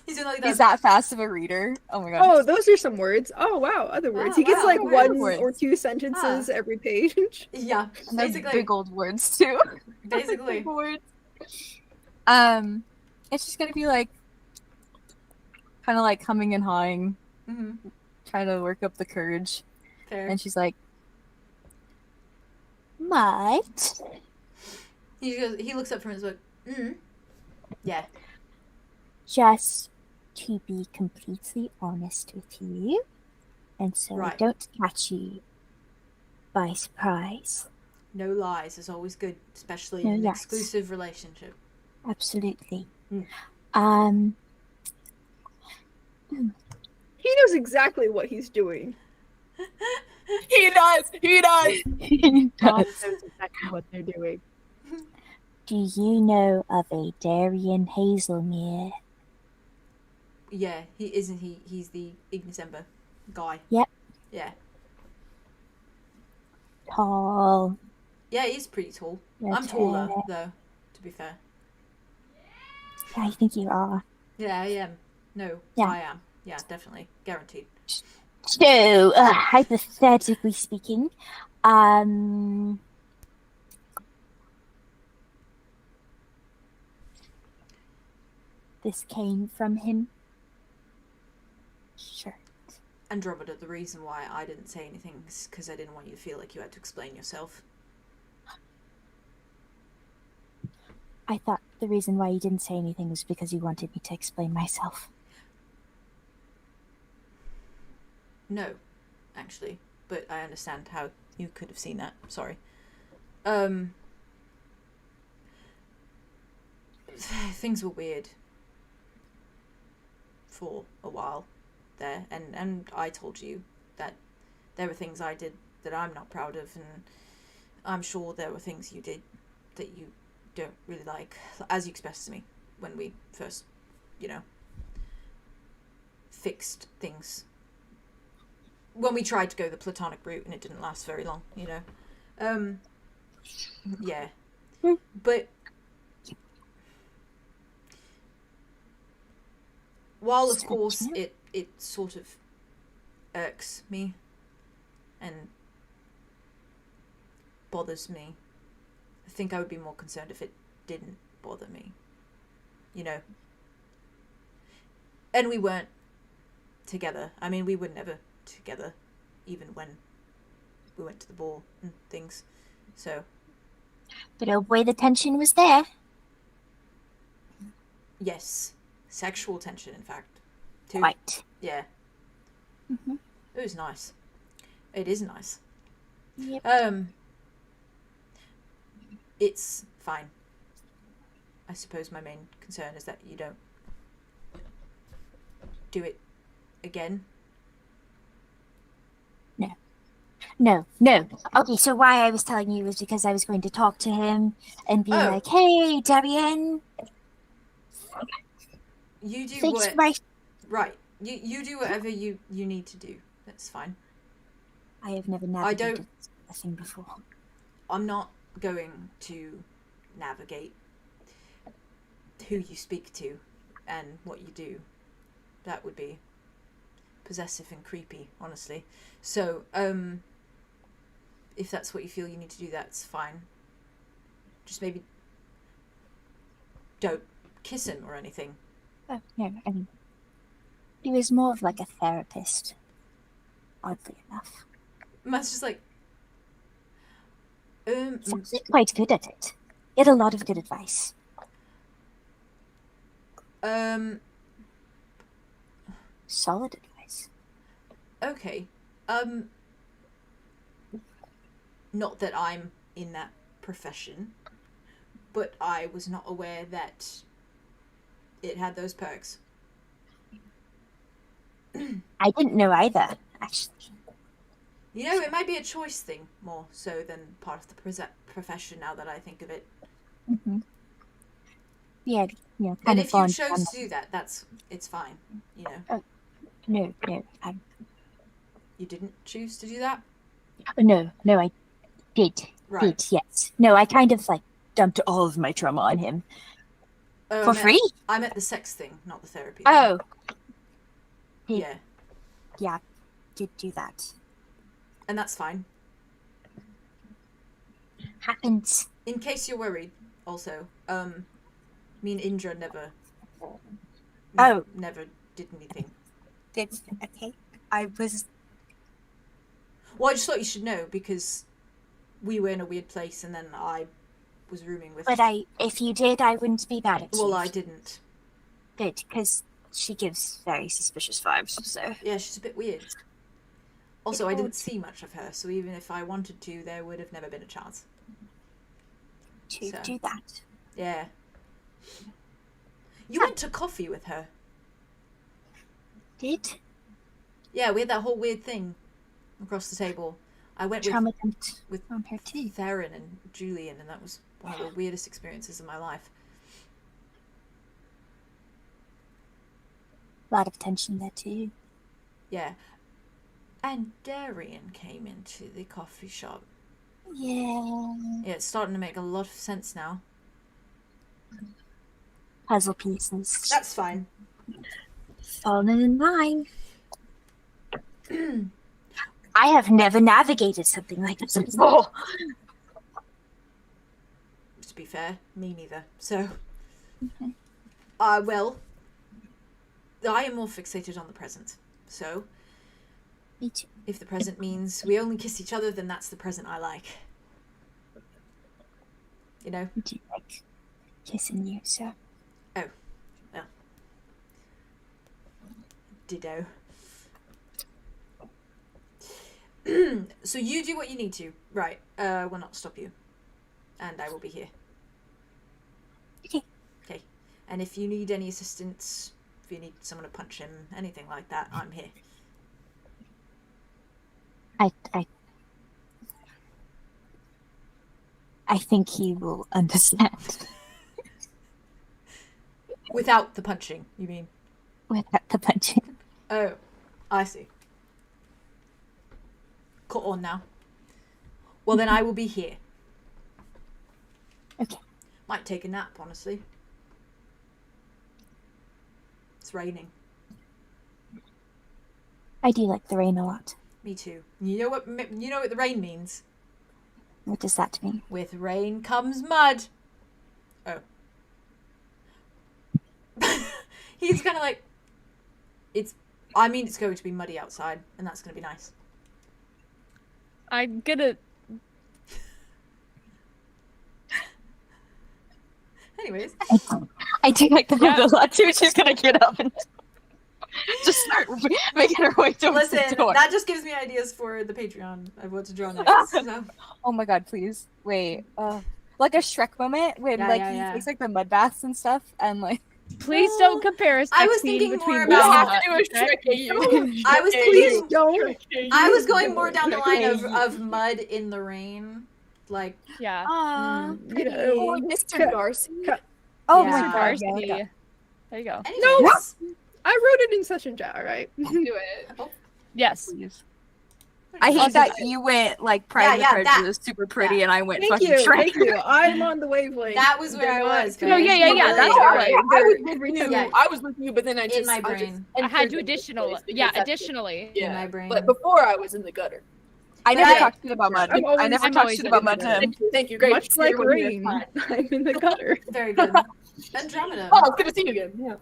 he's doing like that. He's that fast of a reader. Oh my god. Oh, those are some words. Oh wow, other words. He gets like one or two sentences every page. Yeah, and basically big old words too. Basically. Big words. It's just gonna be like kind of like humming and hawing, trying to work up the courage. Fair. And she's like, Might. He looks up from his book. Yeah. Just to be completely honest with you, and so I don't catch you by surprise. No lies is always good, especially in an exclusive relationship. Absolutely. He knows exactly what he's doing. He does. He knows exactly what they're doing. Do you know of a Darien Hazelmere? Yeah, he's the 𝐂𝐻𝐪𝐿𝐵 guy. Yep. Yeah. Tall. Yeah, he's pretty tall. Yeah, I'm taller, though, to be fair. I think you are. Yeah, I am. No, Yeah. I am. Yeah, definitely. Guaranteed. So, hypothetically speaking, this came from him. Sure. Andromeda, the reason why I didn't say anything is because I didn't want you to feel like you had to explain yourself. I thought the reason why you didn't say anything was because you wanted me to explain myself. No, actually, but I understand how you could have seen that. Sorry. Things were weird for a while there, and I told you that there were things I did that I'm not proud of, and I'm sure there were things you did that you don't really like, as you expressed to me when we first, fixed things. When we tried to go the platonic route and it didn't last very long, yeah. But while, of course, it sort of irks me and bothers me, I think I would be more concerned if it didn't bother me, And we weren't together. I mean, we were never together, even when we went to the ball and things, so. But oh boy, the tension was there. Yes. Sexual tension, in fact. Too. Quite. Yeah. Mm-hmm. It was nice. It is nice. Yep. It's fine. I suppose my main concern is that you don't do it again. No. Okay, so why I was telling you was because I was going to talk to him and be like, hey, Debian. You do Fix what... my... Right. You do whatever you need to do. That's fine. I have never navigated a thing before. I'm not going to navigate who you speak to and what you do. That would be possessive and creepy, honestly. So, if that's what you feel you need to do, that's fine. Just maybe don't kiss him or anything. Oh, no, I mean, he was more of like a therapist, oddly enough. Matt's just like, Sounds quite good at it. He had a lot of good advice. Solid advice. Okay. Not that I'm in that profession, but I was not aware that it had those perks. I didn't know either, actually. It might be a choice thing more so than part of the profession now that I think of it. Mm-hmm. Yeah, kind and of if you chose to do that, it's fine, Oh, no, You didn't choose to do that? No, I did. Right. Did, yes. No, I kind of like dumped all of my trauma on him. For free? I meant the sex thing, not the therapy thing. Yeah. Yeah, did do that. And that's fine. Happens. In case you're worried, also, me and Indra never did anything. Okay. I was... Well, I just thought you should know, because we were in a weird place, and then I was rooming with... But if you did, I wouldn't be mad at you. Well, I didn't. Good, because she gives very suspicious vibes, so... Yeah, she's a bit weird. Also, I didn't see much of her, so even if I wanted to, there would have never been a chance. To do that. Yeah. You went to coffee with her. Did? Yeah, we had that whole weird thing across the table. I went with on her too. Theron and Julian, and that was one of the weirdest experiences of my life. A lot of tension there too. Yeah. And Darian came into the coffee shop. Yeah. Yeah, it's starting to make a lot of sense now. Puzzle pieces. That's fine. Falling in line. I have never navigated something like this before. To be fair, me neither. So, well, I am more fixated on the present. So, me too. If the present means we only kiss each other, then that's the present I like. Would you like kissing you, so. Oh, well. Ditto. So you do what you need to. Right. Will not stop you. And I will be here. Okay. Okay. And if you need any assistance, if you need someone to punch him, anything like that, I'm here. I think he will understand. Without the punching, you mean? Without the punching. Oh, I see. Caught on now. Well, then I will be here. Okay. Might take a nap, honestly. It's raining. I do like the rain a lot. Me too. You know what the rain means? What does that mean? With rain comes mud. Oh. He's kind of like, it's going to be muddy outside, and that's going to be nice. I'm gonna. Anyways. I do like the rain a lot too. She's gonna get up and just start making her way towards Listen, the door. that just gives me ideas for the Patreon of what to draw next. So. Oh my god, please. Wait. Like a Shrek moment when he takes like the mud baths and stuff and like Please don't compare us. I was thinking more about. I was going more down the line of mud in the rain, like yeah. Mr. Darcy. Oh Yeah. my god. Darcy. Yeah. There you go. Anyways. I wrote it in session chat, alright? Do it. Yes. Please. I hate that you went like Pride and the Prejudice super pretty and I went Thank fucking you, Shrek. thank you. I'm on the wavelength. That was where I was. No, yeah. guys. That's Really. all right. I was with you. Yeah. I was with you, but then I just In my brain. I had to entered the additional. place because Yeah, that's- additionally. Yeah, In my brain. but before I was in the gutter. I But never I- talked shit about mud. I'm I never always talked shit about mud to him. Thank you. Great. Much like Everyone here is rain, fine. I'm in the gutter. Very good. Andromeda. Oh, it's good to see you again. Yeah.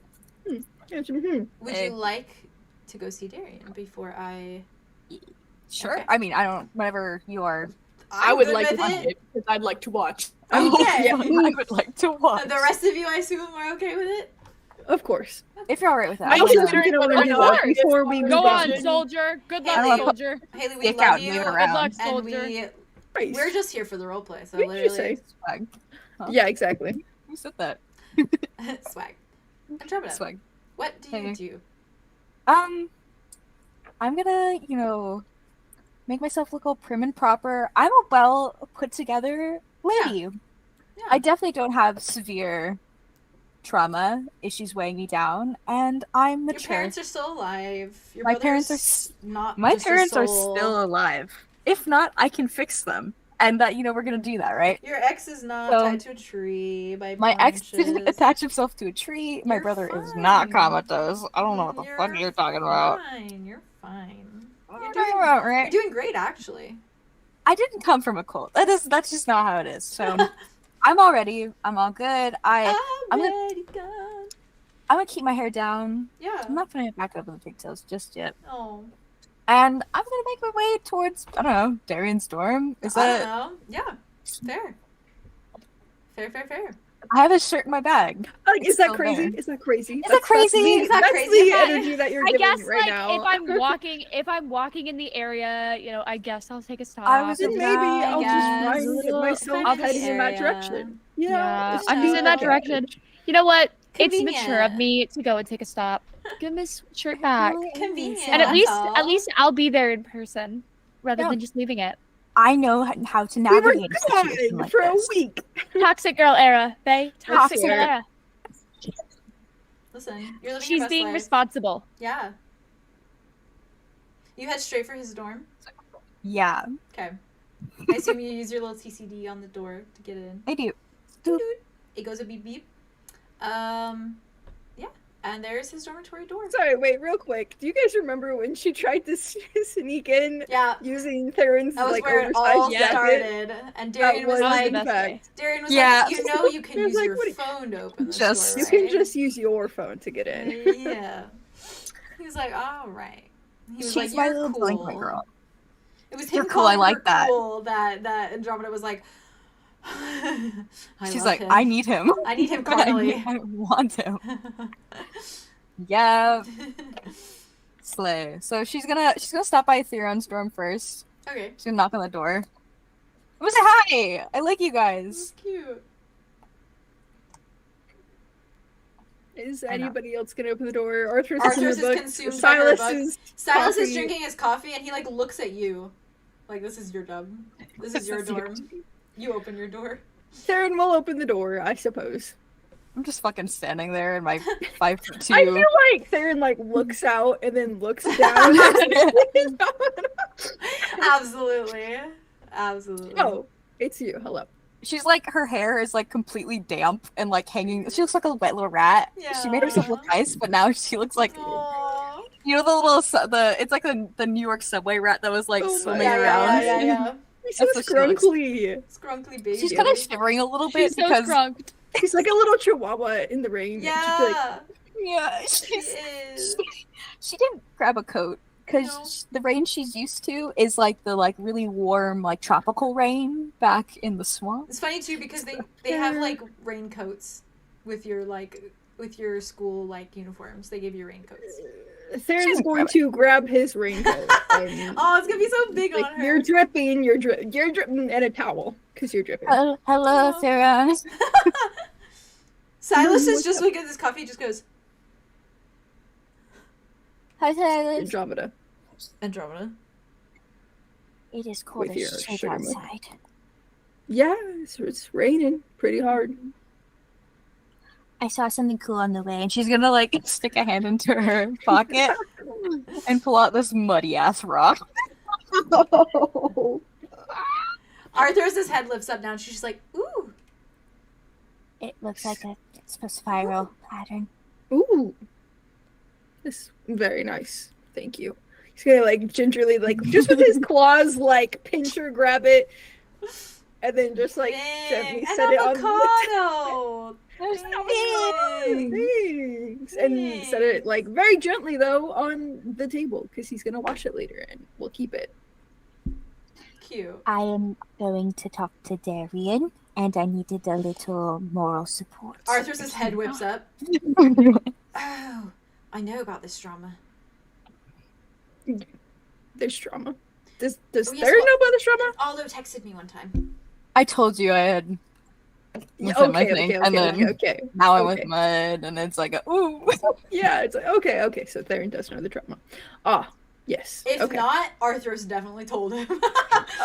Would you like to go see Darian before I? Sure. Okay. I mean, I don't. Whenever you are. I would good like to with see it because I'd like to watch. Okay. Yeah, I would like to watch. The rest of you, I assume, are okay with it. Of course. If you're alright with that. I don't was know. considering Of review course. that before we move Go on. on, soldier. Good luck, Haley. soldier. Haley, we Stick love out, you. move Good around. luck, And soldier. we're just here for the roleplay, so What did you literally say? Swag. Huh? Yeah, exactly. Who said that? swag. Andromeda. Swag. What do you Hey. do? I'm gonna, make myself look all prim and proper. I'm a well put together lady. Yeah. I definitely don't have severe trauma issues weighing me down, and I'm Your mature. parents are still alive. Your My brother's parents are not. My just a parents are soul. still alive. If not, I can fix them. And that, we're gonna do that, right? Your ex is not So, tied to a tree by My ex didn't branches. attach himself to a tree. My You're brother is not fine. comatose. I don't know what the fuck you're talking about. Fine. You're fine. What You're are you talking doing, about, right? you're doing great, actually. I didn't come from a cult. That's just not how it is. So I'm all ready. I'm all good. I'm gonna- Already gone. I'm gonna keep my hair down. Yeah. I'm not putting it back up with the pigtails just yet. Oh. And I'm gonna make my way towards, I don't know, Darian's dorm. Is I that? don't know. Yeah. Fair. Fair. I have a shirt in my bag. Like, is that still crazy? there. Is that crazy? Is that crazy? That's, Is that that's crazy? the Okay. energy that you're I giving guess right like now. if I'm walking in the area, I guess I'll take a stop. I was Then in maybe I'll guess. just find Little myself friendly heading in that area. direction. Yeah, it's I'm just just in that okay. direction. You know what? It's Convenient. mature of me to go and take a stop. Give this shirt back. Convenient. And at that's least all. I'll be there in person rather Yeah. than just leaving it. I know how to We were navigate a situation gone like for a this. week. Toxic girl era, Faye. Toxic girl Fair. era. Listen, you're living She's your best being life. responsible. Yeah. You head straight for his dorm? Yeah, Okay. I assume you use your little TCD on the door to get in. I do. Doot. It goes a beep beep. Yeah. And there's his dormitory door. Sorry, wait, real quick. Do you guys remember when she tried to sneak in Yeah. using Theron's That was like where it oversized all jacket? started. And Darian was was like, in fact. Darian was Yeah. like, you can I was use like, your what do you- phone to open this Just- door, You can right? just use your phone to get in. Yeah. He was like, all right. He was She's like, my you're little cool. delinquent girl. It was You're him cool, I calling like her that. cool that Andromeda was like, I She's love like, him. I need him. I need him I carnally. want him. Yeah. Slay. So she's gonna stop by Theron's dorm first. Okay. She's gonna knock on the door. I'm gonna say hi. I like you guys. Cute. Is I know. anybody else gonna open the door? Arthur's Arthur's in her is books. consumed by her Silas books. is Silas is coffee. drinking his coffee and he like looks at you. Like, this is your job. This is your dorm. You open your door. Theron will open the door, I suppose. I'm just fucking standing there in my 5'2". I feel like Theron like looks out and then looks down. Absolutely. Absolutely. Oh, it's you. Hello. She's like, her hair is like completely damp and like hanging. She looks like a wet little rat. She made herself look nice, but now she looks like, Aww. you know, the little it's like the New York subway rat that was like swimming Yeah, around. yeah. He's so That's what she looks- scrunkly. Scrunkly baby. She's kind of shivering a little bit She's so because scrunked. He's like a little chihuahua in the rain. Yeah. yeah, She is. she didn't grab a coat because No. the rain she's used to is like the like really warm like tropical rain back in the swamp. It's funny too because they have like raincoats with your school like uniforms. They give you raincoats. Theron's going to grab his raincoat. And Oh, it's gonna be so big on her. you're dripping. You're dripping, and a towel because you're dripping. Hello, Oh. Theron. Silas is just looking at this coffee. Just goes Hi, Silas. Andromeda. Andromeda. It is cold With your as shit sugar milk. outside. Yeah, it's raining pretty hard. I saw something cool on the way. And she's gonna like stick a hand into her pocket and pull out this muddy ass rock. Arthur's his head lifts up now, and she's just like, ooh. It looks like a spiral pattern. Ooh, this very nice. Thank you. He's gonna like gingerly, like just with his claws, like pinch or grab it, and then just like gently Dang, set an it on the avocado. Thanks. Thanks. And set it like very gently though on the table because he's gonna wash it later and we'll keep it. Cute. I am going to talk to Darian, and I needed a little moral support. Arthur's head whips up. Oh, I know about this drama. There's drama. Does Oh, yes, Theron know about this drama? Aldo texted me one time. I told you I had within my thing, and then okay. now I'm Okay. with Mud, and it's like, ooh. Yeah, it's like okay. So Theron does know the drama. Ah, yes. If okay. not, Arthur's definitely told him.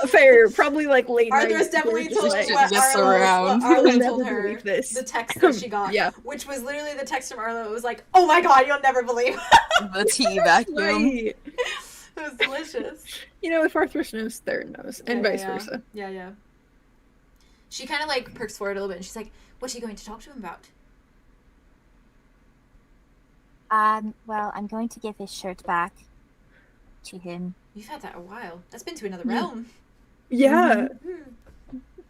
Fair. Probably like late night. Arthur's definitely just told like, what just Arlo, around. what Arlo You'll told never her. believe this. The text that she got, Yeah. which was literally the text from Arlo. It was like, "Oh my god, you'll never believe." The tea vacuum. Right. It was delicious. You know, if Arthur knows, Theron knows, and vice versa. Yeah. She kind of like perks forward a little bit, and she's like, "What's she going to talk to him about?" Well, I'm going to give his shirt back to him. You've had that a while. That's been to another realm. Yeah.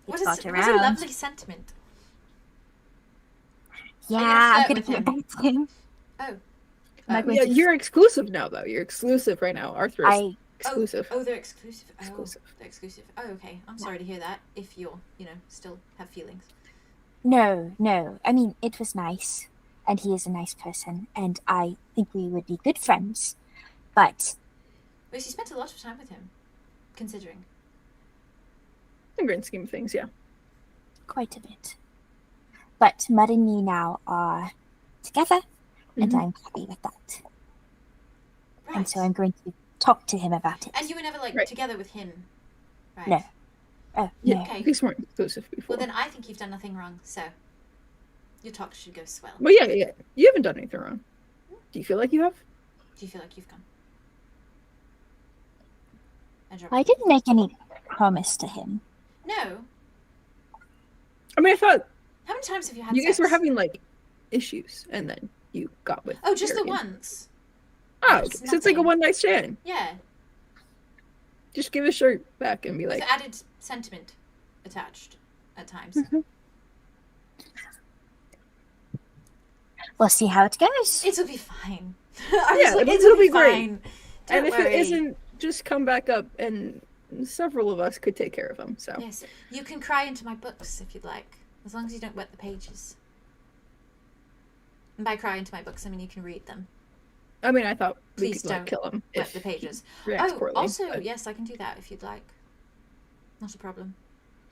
What got a around. lovely sentiment. Yeah, I I'm gotta gonna flirt give it back to him. Oh. Am I going Yeah, to- you're exclusive now, though. You're exclusive right now. Arthur is exclusive. Oh, they're exclusive. Oh, Exclusive. they're exclusive. Oh, okay. I'm sorry to hear that. If you're, still have feelings. No. I mean, it was nice, and he is a nice person, and I think we would be good friends. But But she spent a lot of time with him, considering. In the grand scheme of things, yeah. quite a bit. But Mud and me now are together, and Mhm. I'm happy with that. Right. And so I'm going to talk to him about it. And you were never Right. together with him, right? No. Oh, Yeah, no. Okay. these weren't exclusive before. Well, then I think you've done nothing wrong. So your talk should go swell. Well, yeah. You haven't done anything wrong. Do you feel like you have? Do you feel like you've gone? I didn't make any promise to him. No. I mean, I thought How many times have you had you guys sex? were having like issues, and then you got with. Oh, just the Darian. once. Oh, Just so it's like a nothing. one night stand. Yeah. Just give his shirt back and be With like, added sentiment attached at times. We'll see how it goes. It'll be fine. Yeah, it'll be great. fine. Don't and if worry. it isn't, just come back up and several of us could take care of him. So Yes, you can cry into my books if you'd like, as long as you don't wet the pages. And by cry into my books, I mean you can read them. I mean, I thought Please we could like, don't kill him wet if the pages. he reacts Oh, poorly. also, but- yes, I can do that if you'd like. Not a problem.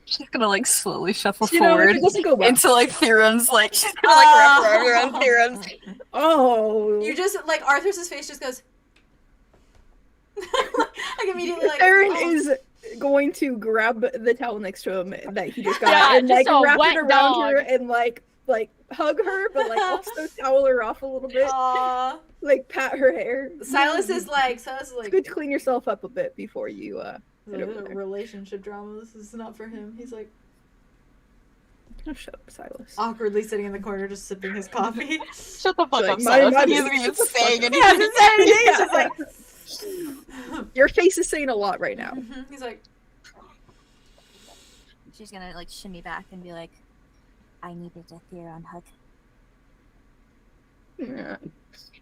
She's gonna like slowly shuffle You know, forward if it doesn't go well. into like థे름's, like she's gonna like wrap her arm around థে름's. Oh, You just, like, Arthur's face just goes... like, immediately, like... Aaron oh. is going to grab the towel next to him that he just got Yeah, and just like a wrap wet it around dog. her and like hug her, but like also towel her off a little bit, Aw. like pat her hair. Silas is like... It's good to clean yourself up a bit before you head over there. relationship drama. This is not for him. He's like Oh, shut up, Silas. awkwardly sitting in the corner, just sipping his coffee. Shut the fuck Like, up, my- Silas. my- He isn't even shut the fuck saying up. anything. He's just like... Your face is saying a lot right now. He's like... She's gonna like shimmy back and be like, I needed a Theron hug. Yeah.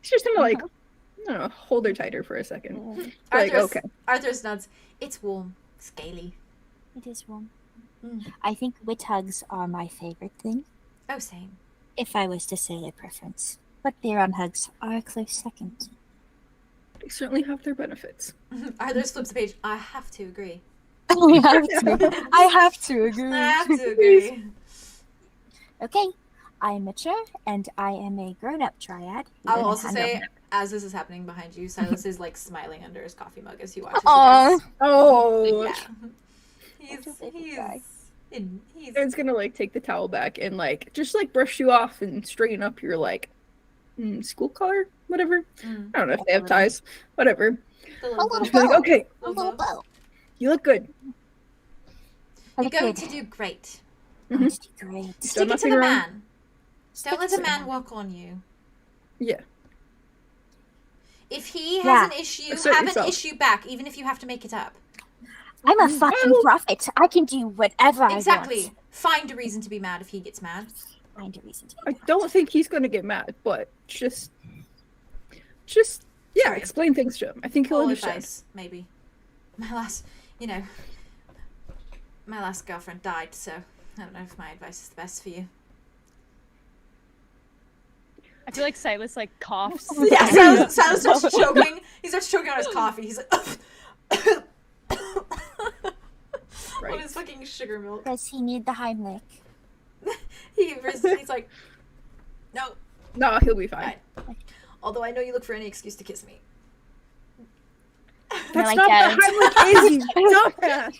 She's just gonna like, I don't know, hold her tighter for a second. Like, okay. Arthur's nods. It's warm. Scaly. It is warm. Mm. I think wit hugs are my favorite thing, Oh, same. if I was to say a preference. But Theron hugs are a close second. They certainly have their benefits. Arthur's flips the page. I have to agree. I have to agree. I have to agree. Okay, I am mature, and I am a grown-up triad. who I'll doesn't also handle- say, as this is happening behind you, Silas is like smiling under his coffee mug as he watches Aw. you guys. Oh, Yeah. He's Aaron's gonna like take the towel back and like just like brush you off and straighten up your like school collar, whatever. Mm. I don't know if they have ties, whatever. the little She's like, okay, little bow. you look good. You're going to do great. Mhm. That's great. Stick it to nothing the wrong. man. Don't let a man walk on you. Yeah. If he has Yeah. an issue, Assert have yourself. an issue back, even if you have to make it up. I'm a fucking Well- prophet. I can do whatever I Exactly. want. Find a reason to be mad if he gets mad. Find a reason to I be mad. don't think he's gonna get mad, but just yeah, Sorry. explain things to him. I think he'll All understand. advice, maybe. My last girlfriend died, so I don't know if my advice is the best for you. I feel like Silas like coughs. Yeah, Silas starts choking. He starts choking on his coffee. He's like, Right. on his fucking sugar milk. Does he need the Heimlich? He's like, no. No, he'll be fine. Fine. Although I know you look for any excuse to kiss me. That's No, I not don't. what Heimlich is, you dumbass.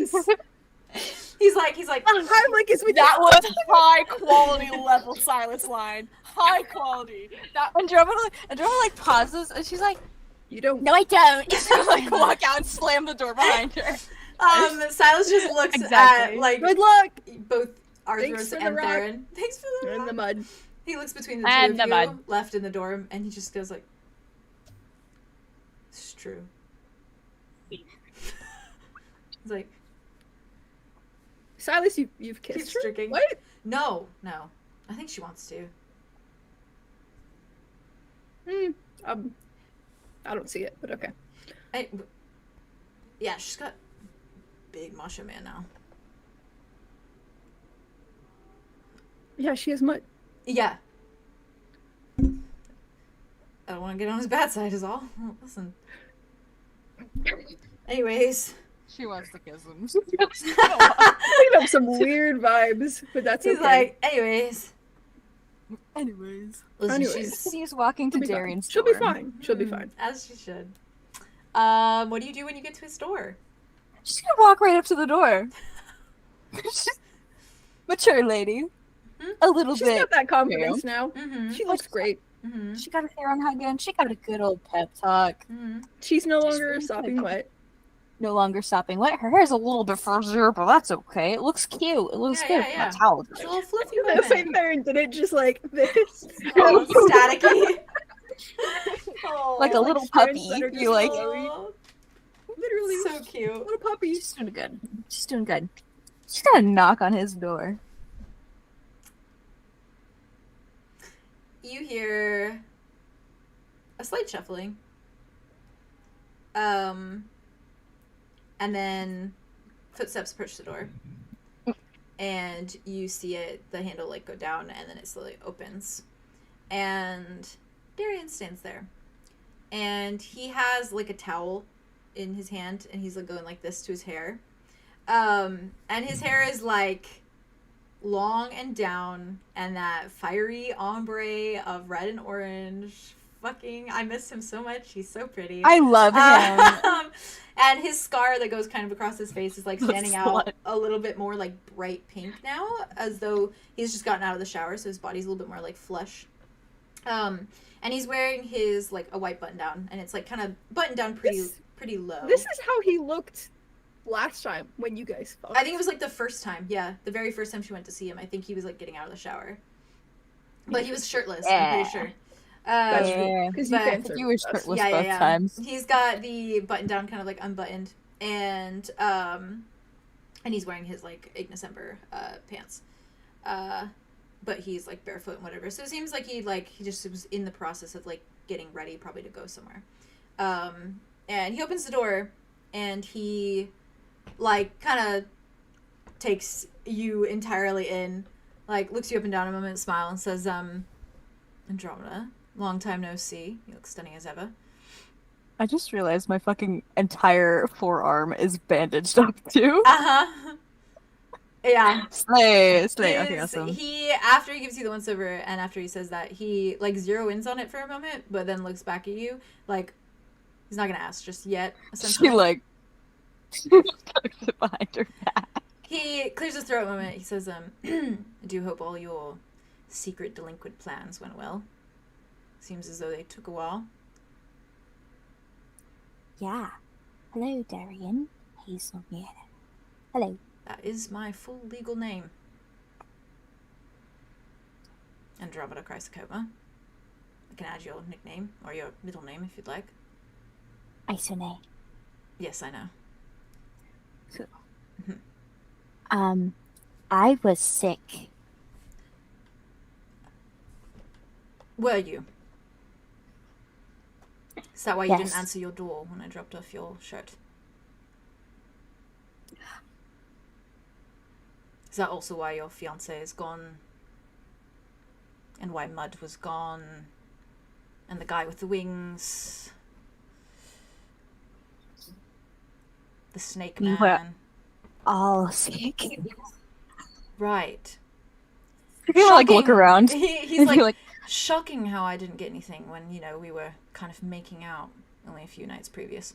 He's like, Heimlich is with That was high quality level Silas line. High quality. That Andromeda like pauses and she's like, you don't. No, I don't. she'll like walk out and slam the door behind her. Silas just looks Exactly. at like Good luck both Arthur's for the and rock. Theron. Thanks for the in rock. the mud. He looks between the And two of the you mud. left in the dorm, and he just goes like, "It's true." He's like, Silas, you've keeps kissed her. drinking. What? No. I think she wants to. I don't see it, but okay. Yeah, she's got big Macho Man now. Yeah, she has mud. Yeah. I don't want to get on his bad side, is all. Well, listen. Anyways. She wants to kiss him. Picking up some weird vibes, but that's He's okay. like, anyways. Anyways. Listen, Anyways. He's walking to She'll be fine. Darian's She'll be door. fine. She'll be fine. As she should. What do you do when you get to his door? She's gonna walk right up to the door. Mature lady. A little She's bit. got that confidence now. Mm-hmm. She looks great. Mm-hmm. She got a Theron hug in. She got a good old pep talk. Mm-hmm. She's no longer really sopping good. wet. No longer sopping wet. Her hair's a little bit frizzier, but that's okay. It looks cute. It looks Yeah, good. yeah, That's how It's a little fluffy The moment. same there and did it just like this. Oh, staticky. Oh, like a little puppy. that are just You like oh, Literally, so cute. little puppy. She's doing good. She's doing good. She's gonna knock on his door. You hear a slight shuffling. And then footsteps approach the door. And you see it, the handle, like, go down, and then it slowly opens. And Darian stands there. And he has, like, a towel in his hand, and he's, like, going like this to his hair. And his hair is, like, long and down, and that fiery ombre of red and orange. Fucking, I miss him so much. He's so pretty. I love him. And his scar that goes kind of across his face is, like, standing out a little bit more, like, bright pink now, as though he's just gotten out of the shower, so his body's a little bit more, like, flush. And he's wearing his, like, a white button-down, and it's, like, kind of buttoned down pretty low. This is how he looked last time when you guys fought. I think it was, like, the first time, yeah. The very first time she went to see him, I think he was, like, getting out of the shower. But he was shirtless, I'm pretty sure. That's true. Because you were shirtless both times. He's got the button down kind of like unbuttoned, and he's wearing his like Ignis Ember pants, but he's like barefoot and whatever. So it seems like he just was in the process of like getting ready, probably to go somewhere. And he opens the door, and he like kind of takes you entirely in, like looks you up and down a moment, smile, and says, Andromeda, long time no see. You look stunning as ever. I just realized my fucking entire forearm is bandaged up too. Uh-huh. Yeah. Slay. Okay, awesome. He, after he gives you the once over, and after he says that, he like zero-ins on it for a moment, but then looks back at you, like, he's not gonna ask just yet, essentially. She like tucks it behind her back. He clears his throat a moment. He says, I do hope all your secret delinquent plans went well. Seems as though they took a while. Yeah. Hello, Darian. 𝐻𝐸𝐿. Hello. That is my full legal name. Andromeda 𝐂𝐻𝐪𝐼. I can add your nickname, or your middle name if you'd like. 𝐻𝐸𝐿. Yes, I know. Cool. I was sick. Were you? Is that why you Yes. didn't answer your door when I dropped off your shirt? Is that also why your fiancé is gone? And why Mud was gone? And the guy with the wings? The snake We man? were All sick. Right. You like look around. He's like, You're shocking how I didn't get anything when, you know, we were kind of making out only a few nights previous.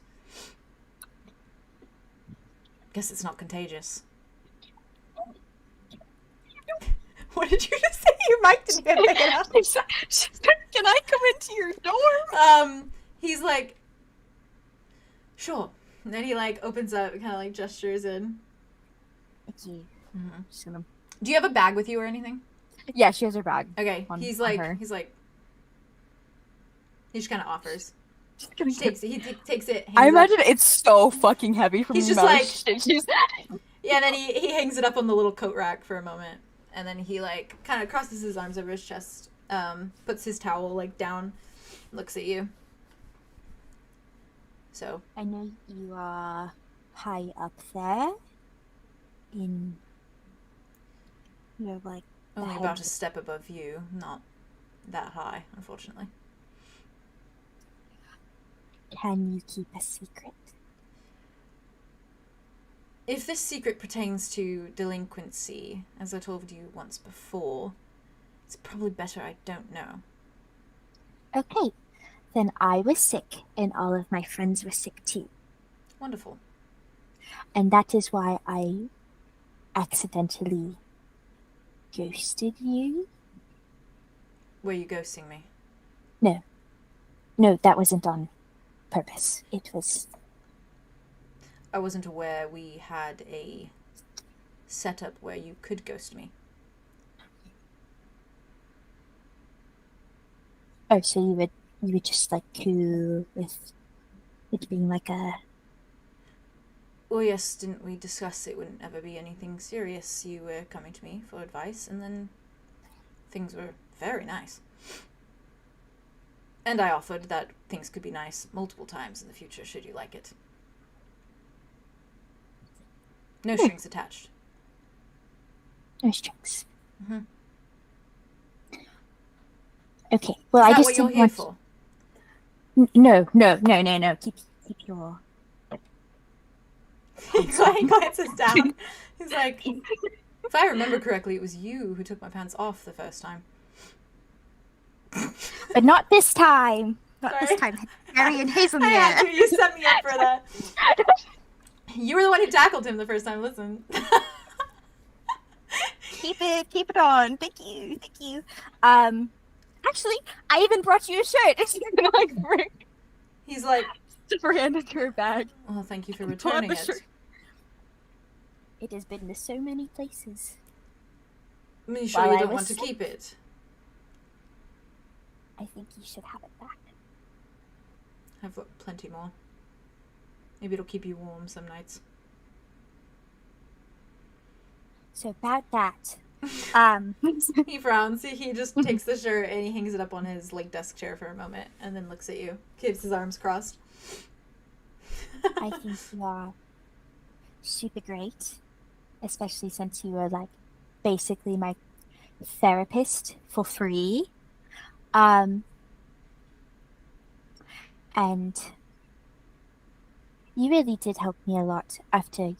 Guess it's not contagious. What did you just say? Your mic didn't even pick it up. Can I come into your door? He's like, sure. And then he like opens up, kind of like gestures in. Thank you. Mm-hmm. Just gonna... Do you have a bag with you or anything? Yeah, she has her bag. Okay. On- he's on like, her. he just kind of offers. Gonna He takes it. He takes it. I hangs imagine it's so fucking heavy from He's the just amount like- of shit she's... Yeah, and then he hangs it up on the little coat rack for a moment, and then he like kind of crosses his arms over his chest, puts his towel like down, looks at you. So I know you are high up there. You're like the only head- about a step above you, not that high, unfortunately. Can you keep a secret? If this secret pertains to delinquency, as I told you once before, it's probably better I don't know. Okay. Then I was sick, and all of my friends were sick too. Wonderful. And that is why I accidentally ghosted you. Were you ghosting me? No, that wasn't on purpose. It was... I wasn't aware we had a setup where you could ghost me. Oh, so you would just like cool with it being like a... Well, yes, didn't we discuss it wouldn't ever be anything serious? You were coming to me for advice, and then things were very nice. And I offered that things could be nice multiple times in the future, should you like it. No strings attached. No strings. Mm-hmm. Okay. Well, Is I that just what you're didn't here want. for? No. Keep your. He glances down. He's like, if I remember correctly, it was you who took my pants off the first time. But not this time. Not Sorry. this time. Harry and Hazel I had here. to. You set me up for that. You were the one who tackled him the first time. Listen. Keep it on. Thank you. Actually, I even brought you a shirt. She's gonna like bring. He's like, Stick her hand into her bag. oh, thank you for Pull out returning the it. shirt. It has been to so many places. I mean, you sure While you I don't was want to sick. keep it? I think you should have it back. I've got plenty more. Maybe it'll keep you warm some nights. So about that. He frowns. He just takes the shirt and he hangs it up on his like desk chair for a moment, and then looks at you. Keeps his arms crossed. I think you are super great, especially since you were like basically my therapist for free. And you really did help me a lot after,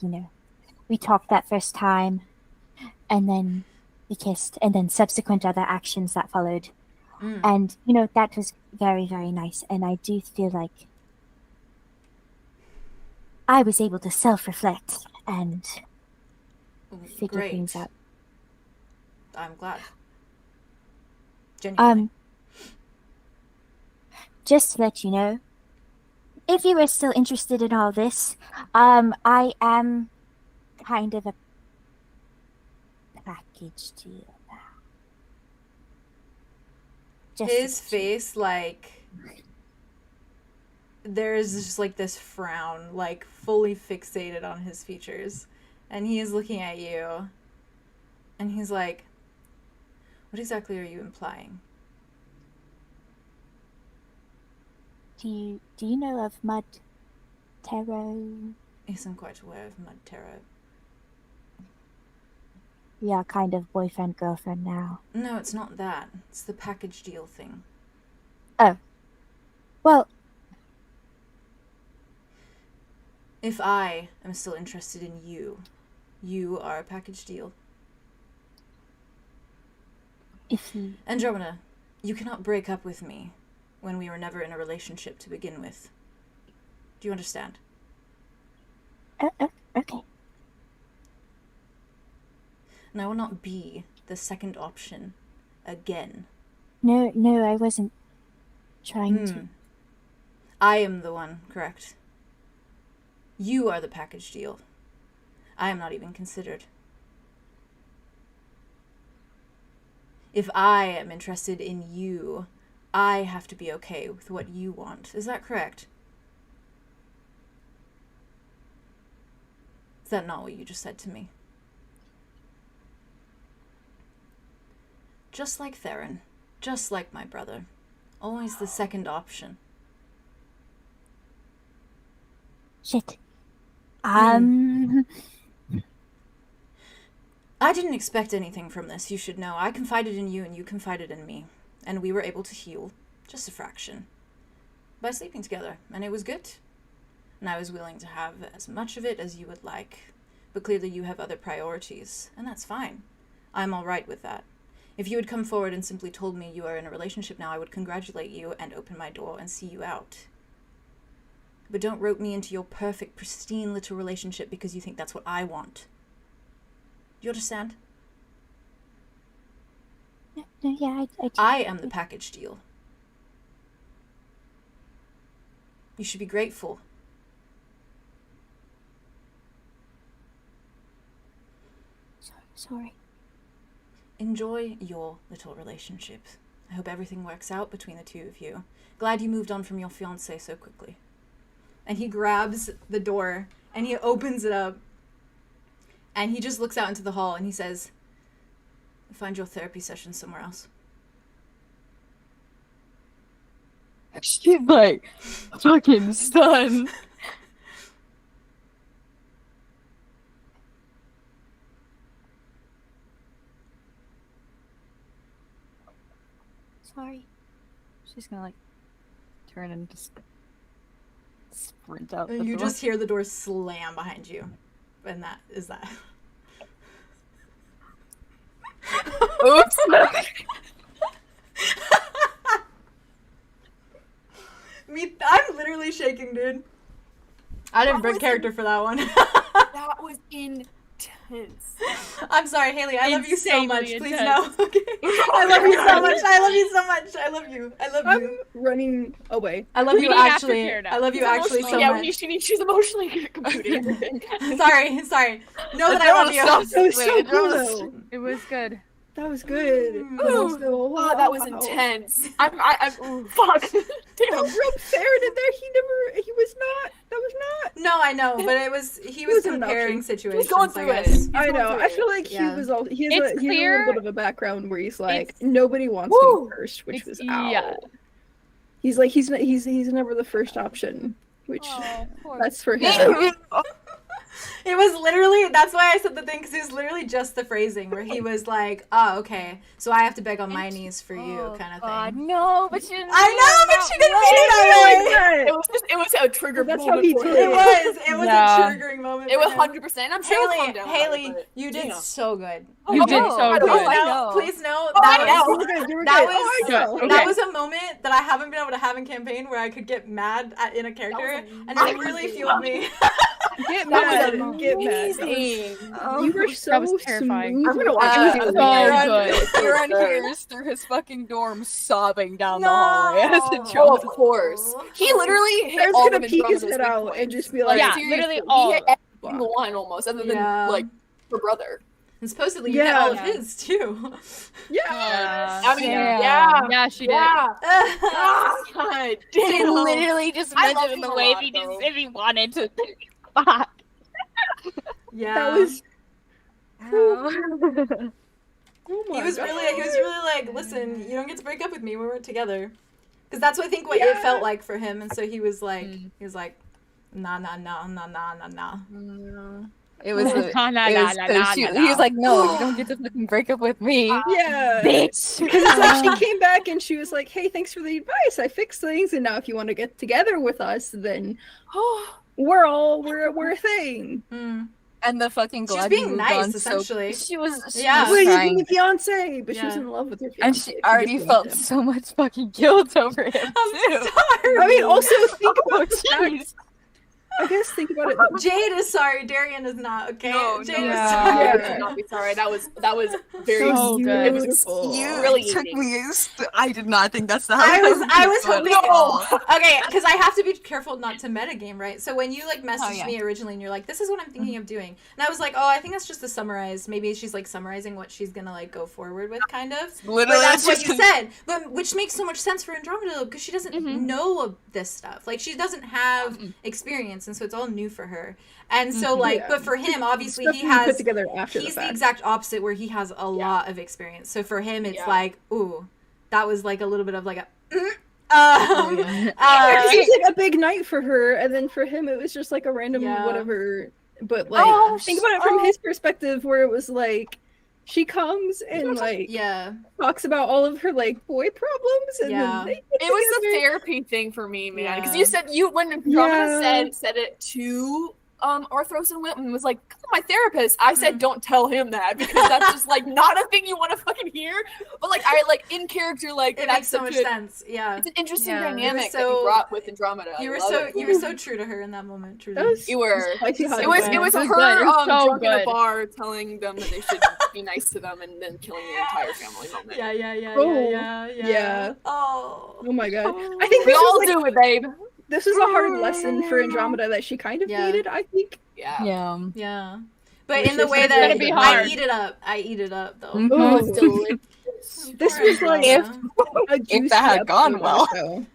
we talked that first time, and then we kissed, and then subsequent other actions that followed. And, that was very, very nice. And I do feel like I was able to self-reflect and figure Great. things out. I'm glad. Genuinely. Just to let you know, if you are still interested in all this, I am kind of a package deal now. Just His face, like, there's just like this frown, like fully fixated on his features, and he is looking at you, and he's like, what exactly are you implying? Do you know of Mud Tarot? Yes, I'm quite aware of Mud Tarot. We are kind of boyfriend-girlfriend now. No, it's not that. It's the package deal thing. Oh. Well, if I am still interested in you, you are a package deal. if you... Andromeda, you cannot break up with me when we were never in a relationship to begin with. Do you understand? Okay. And I will not be the second option again. No, I wasn't trying to. I am the one, correct? You are the package deal. I am not even considered. If I am interested in you, I have to be okay with what you want. Is that correct? Is that not what you just said to me? Just like Theron, just like my brother. Always the second option. Shit. I didn't expect anything from this, you should know. I confided in you and you confided in me. And we were able to heal, just a fraction, by sleeping together. And it was good. And I was willing to have as much of it as you would like. But clearly you have other priorities, and that's fine. I'm all right with that. If you had come forward and simply told me you are in a relationship now, I would congratulate you and open my door and see you out. But don't rope me into your perfect, pristine little relationship because you think that's what I want. Do you understand? No, yeah, I do. I am the package deal. You should be grateful. Sorry. Enjoy your little relationship. I hope everything works out between the two of you. Glad you moved on from your fiancé so quickly. And he grabs the door and he opens it up. And he just looks out into the hall and he says, find your therapy session somewhere else. She's like fucking stunned. Sorry. She's gonna like turn and just sprint out. And the you door. just hear the door slam behind you. And that is that. Oops. I'm literally shaking, dude. I didn't break character for that one. That was intense. I'm sorry, Haley. I love you so much. Insanely Please intense. no. Okay. I love you so much. I love you so much. I love you. I love I'm you. running away. I love We you need actually. aftercare now. I love you actually so Yeah, much. she's emotionally computing everything. Sorry. Know that I love you. That was so cool though. It was good. That was good. But also, Oh, that was wow. intense. I'm fuck. No, Damn. Rope Farron in there. He was not. That was not. No, I know, but he was wasn't an comparing option. situations. going I through it. guess. I know. through I it. feel like Yeah. he was all. He has It's a little clear- bit of a background where he's like, it's- nobody wants Woo! me first, which was Yeah. out. He's like, he's never the first option, which that's for him. It was literally, that's why I said the thing, because it was literally just the phrasing where he was like, oh, okay, so I have to beg on my knees for you, kind of thing. No, but she didn't. I know, but she didn't mean it that way. It was a trigger That's how moment he for did him. It was Yeah. a triggering moment. It for was him. 100%. I'm sure he'll calm down. Haley, about it, you did damn. so good. You did so I good. know. I know. Please know I that know. was, You were good. You were that good. was, Oh, I know. Okay. that was a moment that I haven't been able to have in campaign where I could get mad in a character, and it really fueled me. Get That was mad. Get mad. amazing. You were so That was terrifying. smooth. I'm gonna watch Uh, it. so good. Aaron hears through his fucking dorm sobbing down the hallway as a Oh, joke. of course. He literally hit Aaron's all gonna of peek his Andromeda's head weak out points. and just be like, Yeah, seriously, literally he all. hit every single one almost, other than Yeah. like her brother. And supposedly you hit Yeah. all of his too. yeah. I mean, Yeah. yeah, She did. yeah. God She damn. literally just I meant love it in him the a way lot, though. if he wanted to. Fuck. Yeah. That was. Oh my He was God. really like, listen, you don't get to break up with me. We weren't together. Because that's what I think what it Yeah. felt like for him. And so he was like, nah. It was. Nah, nah, It nah, was nah, so nah, she- nah, He was nah. like, "No, you don't get to fucking break up with me, Yeah. bitch." Because it's like she came back and she was like, "Hey, thanks for the advice. I fixed things, and now if you want to get together with us, then we're a thing." Mm. And the fucking She's glad being you moved nice, on so- essentially. She was. Yeah. Well, he's trying, the fiance, but she was Yeah. in love with her fiance. and she already felt so much fucking guilt over him I'm too. sorry. I mean, also think Oh, about that. jeez. I guess think about it. Jade is sorry. Darian is not. Okay. No, Jade no, is Yeah. sorry. Yeah. I should not be sorry. That was very So good. It was beautiful. really took easy. me. I did not think that's the. I was hoping. No. Okay, because I have to be careful not to metagame, right? So when you like messaged yeah. me originally and you're like, "This is what I'm thinking of doing," and I was like, "Oh, I think that's just to summarize. Maybe she's like summarizing what she's gonna like go forward with, kind of." Literally, But that's what just you said. But which makes so much sense for Andromeda because she doesn't know of this stuff. Like she doesn't have experience, and so it's all new for her. And so like, Yeah. but for him, obviously Stuff he you put has. together after He's the the fact. exact opposite, where he has a lot of experience. So for him, it's Yeah. like, ooh, that was like a little bit of like a. It was like a big night for her, and then for him, it was just like a random Yeah. whatever. But like, think about it from his perspective, where it was like, she comes and like Yeah. talks about all of her like boy problems, and Yeah. then they get It was together. a therapy thing for me, man. Because Yeah. you said when Andromeda Yeah. said it to Arthros and Whitman was like, "Come on, my therapist." I said, "Don't tell him that," because that's just like not a thing you want to fucking hear. But like I like in character, like It that's makes so much such a- sense. Yeah. It's an interesting Yeah. dynamic It that was you so- brought with Andromeda. You were I love so it. true to her in that moment. Truly. That was You were. spicy hot It was dog. her good. It was so drunk in a good. bar telling them that they should be nice to them and then killing the entire family moment. Yeah. Oh, Yeah. Oh. Oh my god! I think We this all was, like, do it, babe. this was a hard lesson for Andromeda that she kind of Yeah. needed. I think. Yeah. Yeah. Yeah. But Which in the is way gonna that be I hard. eat it up. I eat it up though. Mhm. Oh, It's delicious. this was like If- a juicy that had gone episode, well. so.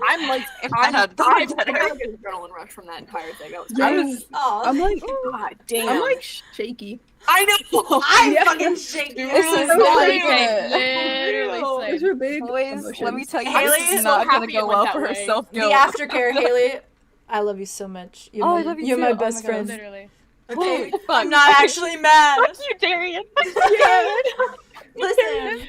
I'm like, I had I died better. had an adrenaline rush from that entire thing. Yeah. I was, Oh. I'm like, God damn. I'm like shaky. I know. I'm Yeah. fucking shaking. This is so not same. good. Literally Those same. are big. Boys, emotions. let me tell you, Haley this is is so not gonna happy go it went well that for her way. self The guilt. aftercare, Haley. I love you so much. You're Oh, my, I love you you're too. my Oh my best God. friend. Literally. Okay, Fuck. I'm not actually mad. you, Darian. Listen,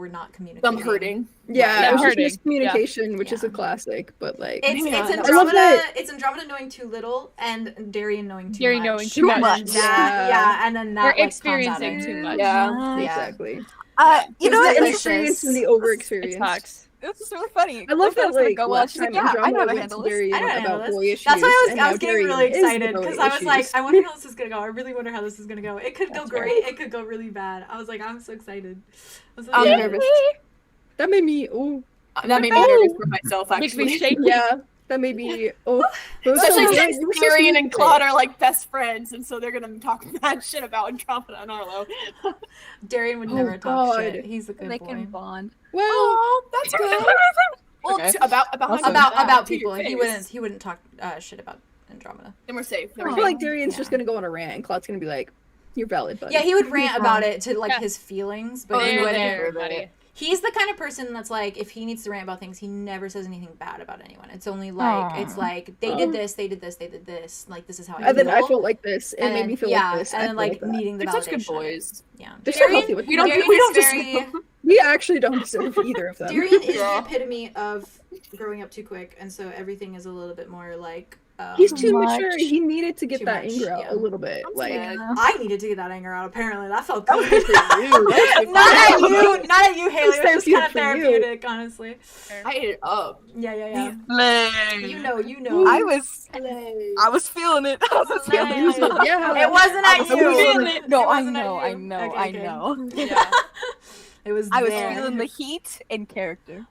we're not communicating. Them hurting. Yeah, Yeah, it was just hurting. miscommunication, which is Yeah. a classic, but like It's Yeah, it's I love Andromeda. It's Andromeda knowing too little and Darian knowing too Darian much. knowing too And much. then that- Yeah. and then that We're like, comes at experiencing her. too much. Yeah. Yeah. exactly. You know There's what? the It's- inexperience and the It over-experience. sucks. This is really funny. I love that, it's gonna like, go well. last She's like, time yeah, I know how Andromeda to went handle to this. Darian I don't know about this. boy issues. That's why I and was now getting Darian really is the excited boy because I was like, issues. I wonder how this is gonna go. I really wonder how this is gonna go. It could go That's great. fair. It could go really bad. I was like, I'm so excited. I'm so I'm excited. nervous. That made me, oh, That made me nervous for myself, Makes me actually. shaky. yeah. That made me, oh. It was so Especially good. since You were so Darian sweet and with Claude it. are like best friends, and so they're gonna talk mad shit about Andromeda and Arlow. Darian would Oh, never talk God. shit. He's a good They boy. can bond. Well, Oh, that's good. Well, Okay. about Awesome. About to your people. face. He wouldn't talk shit about Andromeda. Then we're safe. Then I we're feel safe. like Darian's just gonna go on a rant, and Claude's gonna be like, "You're valid, buddy." Yeah, he would rant about it to like Yeah. his feelings, but Oh, he there, wouldn't. there. buddy. He's the kind of person that's like, if he needs to rant about things, he never says anything bad about anyone. It's only like, it's like, they did this, they did this, they did this. Like, this is how I And feel. then I felt like this. It And made then- me feel yeah, like this. and I then feel like that. needing the They're such good validation of it. boys. Yeah. They're so healthy with We don't. Darian We is don't very, just. We actually don't deserve either of them. Darian is Yeah. the epitome of growing up too quick, and so everything is a little bit more like, He's too much. mature. He needed to get Too that much, anger out yeah. a little bit. I'm Like, scared. I needed to get that anger out, apparently. That felt that was good. good for you. That was good for Not at you. you, not at you, Haley. It was just kind of Therapeutic for you. therapeutic, honestly. I ate it up. Yeah. Slay. You know. I was feeling it. I was Slay. feeling it. Yeah. It wasn't at was you. feeling it. No, It I wasn't at know, you. I know, Okay, I good. know. Yeah. It was I was there. feeling the heat in character.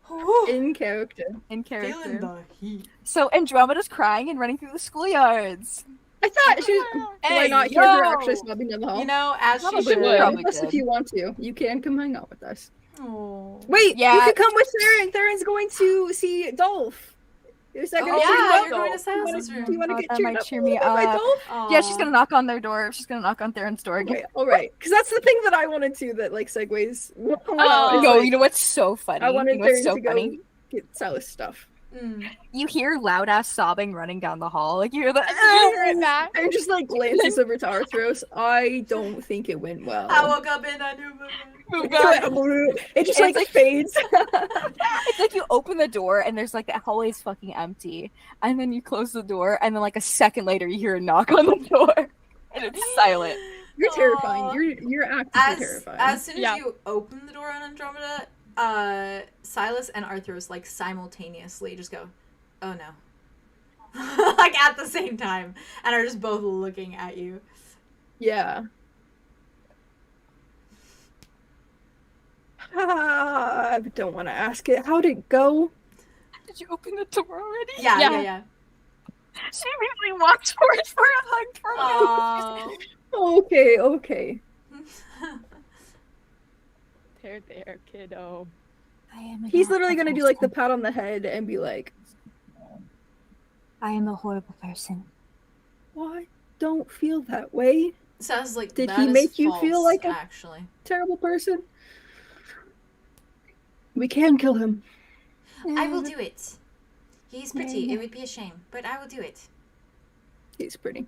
In character. In Feeling character. the heat. So Andromeda's crying and running through the schoolyards. I thought she was. Do I not hear her actually sobbing down the hall? You know, as she Probably should. would. Probably Yes, did. if you want to, you can come hang out with us. Oh. Wait, Yeah. you could come with Theron. Theron's going to see Dolph. Is that Oh, gonna yeah, cheer you up? you're going to Silas's Do room. you want to Oh, get that cheered might up cheer a little me bit by up. Dolph? Yeah, she's gonna knock on their door. She's gonna knock on Theron's door again. Okay, all right, because that's the thing that I wanted to. That like segues. Oh. No, you know what's so funny? I wanted you know what's Theron so to go funny? get Silas stuff. You hear loud ass sobbing running down the hall. Like you hear the. And just like glances over to Arthros. I don't think it went well. I woke up and I knew. It just It's like like- fades. It's like you open the door and there's like the hallway's fucking empty, and then you close the door, and then like a second later you hear a knock on the door, and it's silent. You're terrifying. Aw. You're actively terrifying. As soon as Yeah. you open the door on Andromeda, Silas and Arthros like simultaneously just go, "Oh no," like at the same time, and are just both looking at you. Yeah. I don't want to ask it. How'd it go? Did you open the door already? Yeah. She immediately walked forward for a hug from him. Oh. Okay. There, kiddo. I am. He's literally gonna do like the pat on the head and be like, I am a horrible person. "Why? Don't feel that way, Sounds like Did that he is make you false, feel like a- actually? terrible person." We can kill him. I will do it. He's pretty. It would be a shame, but I will do it. He's pretty.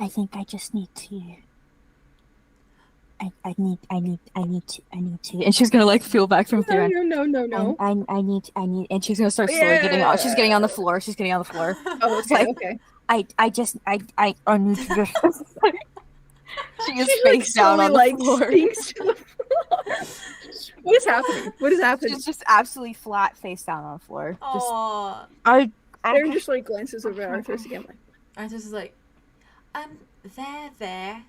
I think I just need to. I need to. And she's gonna like feel back from Theron. No. I need. And she's gonna start slowly getting out. She's getting on the floor. She's getting on the floor. Oh, okay. I need to just. She is face down on the floor. Speaks to the floor. What is happening? What is happening? She's just absolutely flat face down on the floor. Just, Aww. Aaron just like glances over at Arthur again, like, Arthros is like, there.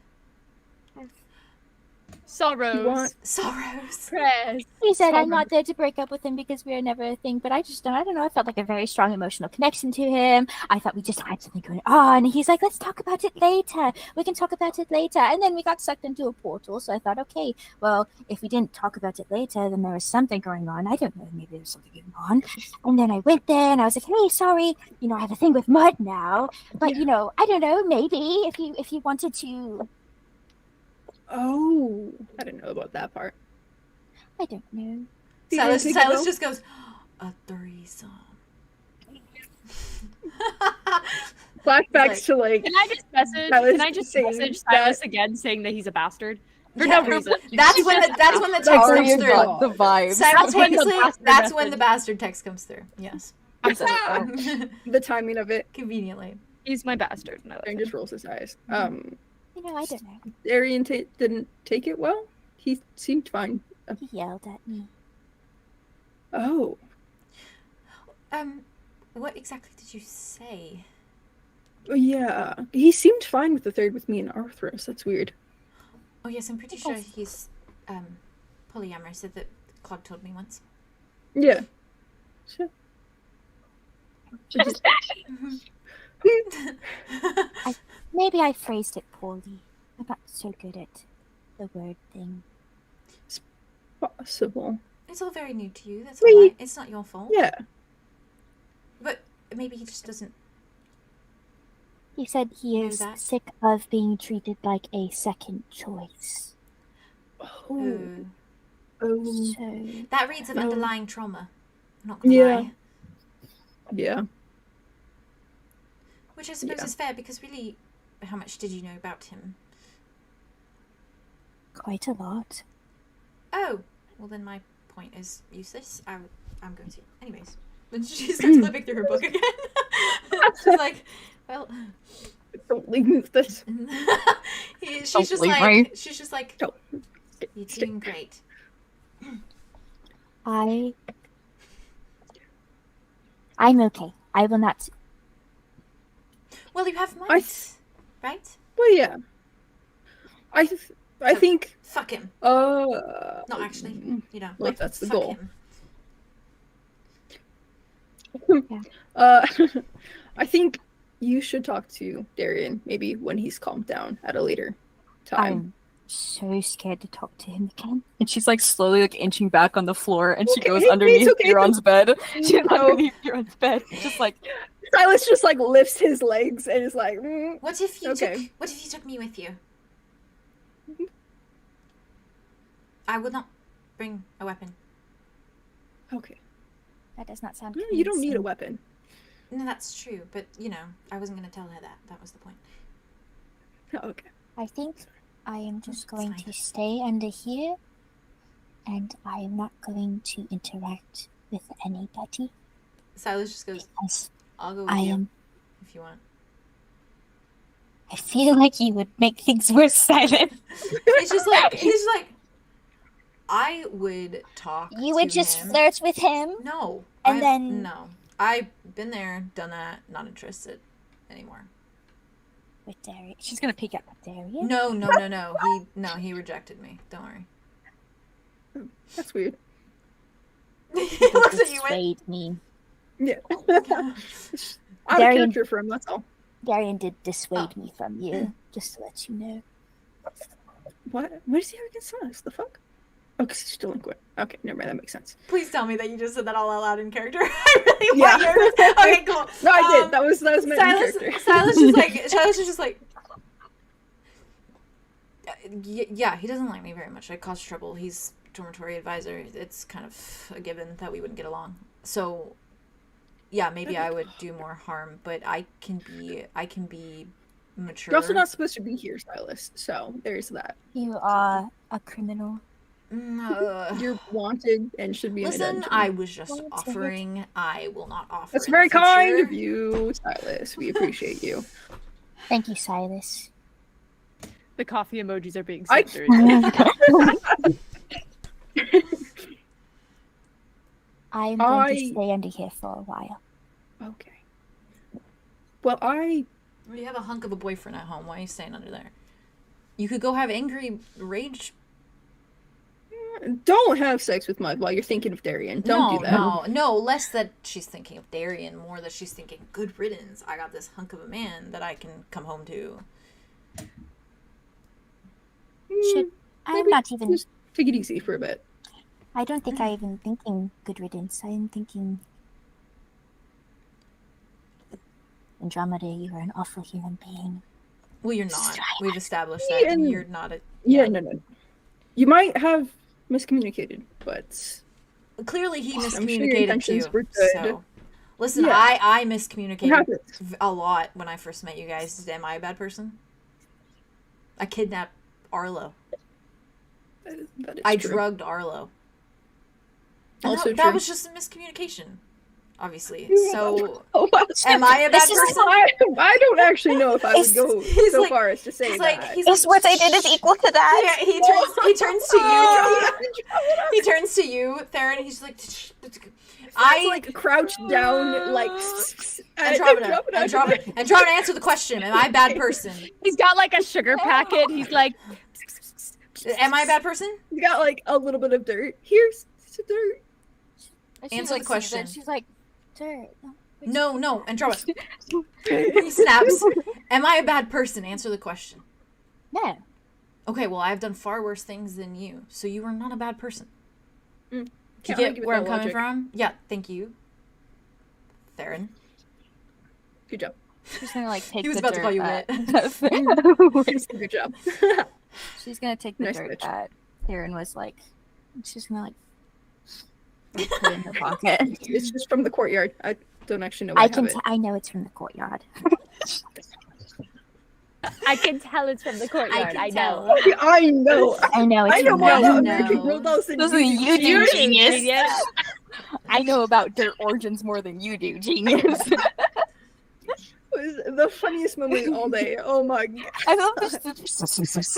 Sorrows. want- Sorrows. Press. He said, Sorry. I'm not there to break up with him because we were never a thing, but I don't know, I felt like a very strong emotional connection to him. I thought we just had something going on. He's like, let's talk about it later. We can talk about it later. And then we got sucked into a portal, so I thought, okay, well, if we didn't talk about it later, then there was something going on. I don't know, maybe there's something going on. And then I went there and I was like, hey, sorry, I have a thing with mud now. But, I don't know, maybe if you wanted to, oh, I didn't know about that part. I don't know. Silas Did you think just goes, a threesome. Flashbacks to like. Can I just message? Silas Can I just saying message that- Silas again, saying that he's a bastard for Yeah, no reason? That's when the text Sorry, comes through. God. the vibes. Simultaneously, bastard that's when message. the bastard text comes through. Yes. The timing of it. Conveniently. He's my bastard. And I love Aaron him. just rolls his eyes. I don't know. Arian didn't take it well. He seemed fine. He yelled at me. Oh. What exactly did you say? Yeah. He seemed fine with the third with me and Arthros. That's weird. Oh yes, I'm pretty sure he's polyamorous. That Claude told me once. Yeah. Sure. Maybe I phrased it poorly. I'm not so good at the word thing. It's possible. It's all very new to you. That's Wait. all right. It's not your fault. Yeah. But maybe he just doesn't. He said he Know is that. sick of being treated like a second choice. Oh. Oh. So That reads of No. underlying trauma. I'm not gonna Yeah. lie. Yeah. Which I suppose Yeah. is fair because really, how much did you know about him? quite a lot. Oh, well then my point is useless. I'm going to. Anyways. Then she starts flipping through her book again. She's like, well. Don't leave me with this. she's Don't just leave like, me. she's just like, Don't. you're doing great. I'm okay. I will not. Well, you have I might, right? Well, yeah. I think. Fuck him. Not actually. You know. Well, that's the fuck goal. him. I think you should talk to Darian maybe when he's calmed down at a later time. I'm so scared to talk to him again. And she's like slowly like inching back on the floor, and she Okay, goes it's underneath okay. Euron's bed. She's No. underneath Euron's bed, just like Silas just like lifts his legs and is like, What if you Okay. took? What if you took me with you? I would not bring a weapon. okay. That does not sound. You don't need a convincing. weapon. No, that's true. But you know, I wasn't going to tell her that. That was the point. Okay. I think I am just going fine. to stay under here, and I am not going to interact with anybody. Silas just goes, As "I'll go with I you am. if you want." I feel like you would make things worse, Silent. It's just like he's like, I would talk. You would to just him. flirt with him. No. And then- no. I've been there, done that. Not interested anymore. With Darian. She's gonna peek at Darian. No. He rejected me. Don't worry. That's weird. He looks at you with. Dissuade me. Yeah. I'm a Darian- character for him, that's all. Darian did dissuade Oh. me from you, just to let you know. What? What does he have against us? The fuck? Oh, because he's delinquent. Okay, never mind. That makes sense. Please tell me that you just said that all out loud in character. I really Yeah. want you to. Okay, cool. No, I did. That was meant in character. Silas is just like. Yeah, he doesn't like me very much. I cause trouble. He's dormitory advisor. It's kind of a given that we wouldn't get along. So, yeah, maybe I would do more harm, but I can be mature. You're also not supposed to be here, Silas. So there's that. You are a criminal. You're wanted and should be in a Listen, dungeon. I was just Wanted. offering. I will not offer. That's in very the kind future. of you, Silas. We appreciate you. Thank you, Silas. The coffee emojis are being I- censored. I am going to I- stay under here for a while. Okay. Well, I Well, you have a hunk of a boyfriend at home. Why are you staying under there? You could go have angry rage. don't have sex with Mud while you're thinking of Darian. Don't do that. No. Less that she's thinking of Darian, more that she's thinking, good riddance. I got this hunk of a man that I can come home to. Should I'm Maybe not even. Just take it easy for a bit. I don't think I'm even thinking good riddance. I am thinking. Andromeda, you are an awful human being. Well, you're not. We've established Yeah, that and- you're not a. Yeah, no. You might have miscommunicated, but Clearly, he I'm sure your miscommunicated too. intentions were good. So, listen, Yeah. I it miscommunicated happens. a lot when I first met you guys. Am I a bad person? I kidnapped Arlow. That is I true. drugged Arlow. And Also that true. was just a miscommunication. obviously. So, Oh, wow. am I a bad person? I don't actually know if I would go so far as to say that. Is what I did is equal to that? Yeah, he turns to you. He turns to you, Theron, and he's like, I like crouched down, like Andromeda, answer the question. Am I a bad person? He's got like a sugar packet. He's like, am I a bad person? You got like a little bit of dirt. Here's some dirt. Answer the question. She's like, dirt. No, Andromeda. He snaps. Am I a bad person? Answer the question. No. Okay, well, I've done far worse things than you, so you are not a bad person. Do you Can't get argue with where I'm that coming logic. from? Yeah, thank you. Theron. Good job. She's gonna like take He was the about to dirt call you that- Good job. She's gonna take the Nice dirt bitch. that Theron was like. She's gonna like put it in her pocket. It's just from the courtyard. I don't actually know where I have it. I know it's from the courtyard. I can tell it's from the courtyard. I know. Okay, I know. I know it's I know from more the about No. American Girl dolls than Those are you do, You're genius. I know about dirt origins more than you do, genius. was the funniest moment all day. Oh my god. I love this.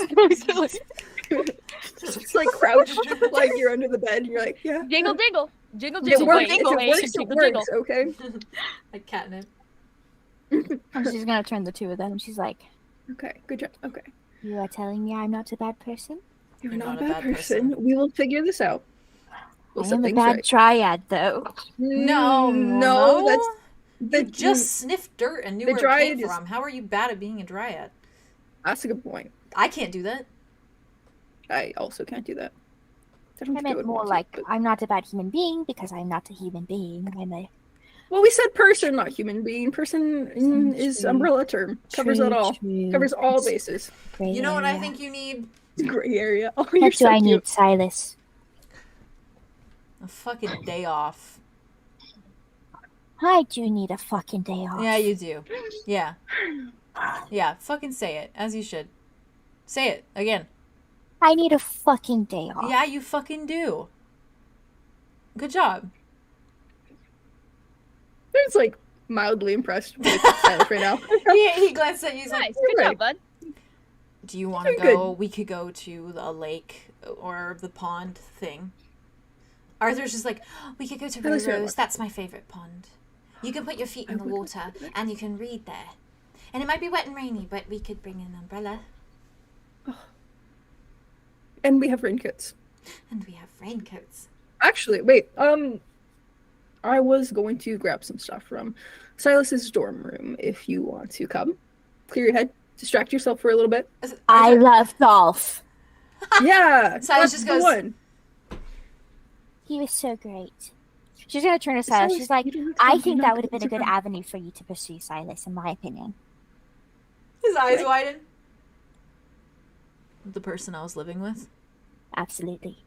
It's like crouched, like you're under the bed, and you're like, yeah. Jingle, jingle. Jingle, It jingle. works, Wait, if it wait, works, it jingle, works, jingle. okay? Like catnip. She's gonna turn the two of them. She's like, Okay, good job. Okay. You are telling me I'm not a bad person? You're not a bad person. We will figure this out. We'll I set am a things bad right. triad, though. No, that's You just sniffed dirt and knew the where it dryad came is- from. How are you bad at being a dryad? that's a good point. I can't do that. I also can't do that. I don't I think I meant would more want to, like but- I'm not a bad human being because I'm not a human being. I'm a Well, we said person, not human being. Person is True. umbrella term. Covers it all. Covers all It's bases. gray You know what I area. think you need? Gray area. Oh, you're What do so I cute. need, Silas? A fucking day off. I do need a fucking day off. Yeah, you do. Yeah. Yeah, fucking say it, as you should. Say it, again. I need a fucking day off. Yeah, you fucking do. Good job. It's like mildly impressed with Silas right now. He glanced at you, he's like, Nice. Good job, bud. do you want to Very go? We could go to a lake or the pond thing. Arthur's just like, we could go to That was very Rose. That's my favorite pond. You can put your feet in the water and you can read there. And it might be wet and rainy, but we could bring an umbrella. And we have raincoats. And we have raincoats. Actually, wait. I was going to grab some stuff from Silas's dorm room. If you want to come, clear your head, distract yourself for a little bit. I love golf. Yeah, Silas that's just the goes- one. He was so great. she's gonna turn to Silas. Silas, She's like, you don't- I you're think not that would have been a going good to- avenue for you to pursue, Silas, in my opinion. His eyes widen. The person I was living with. Absolutely.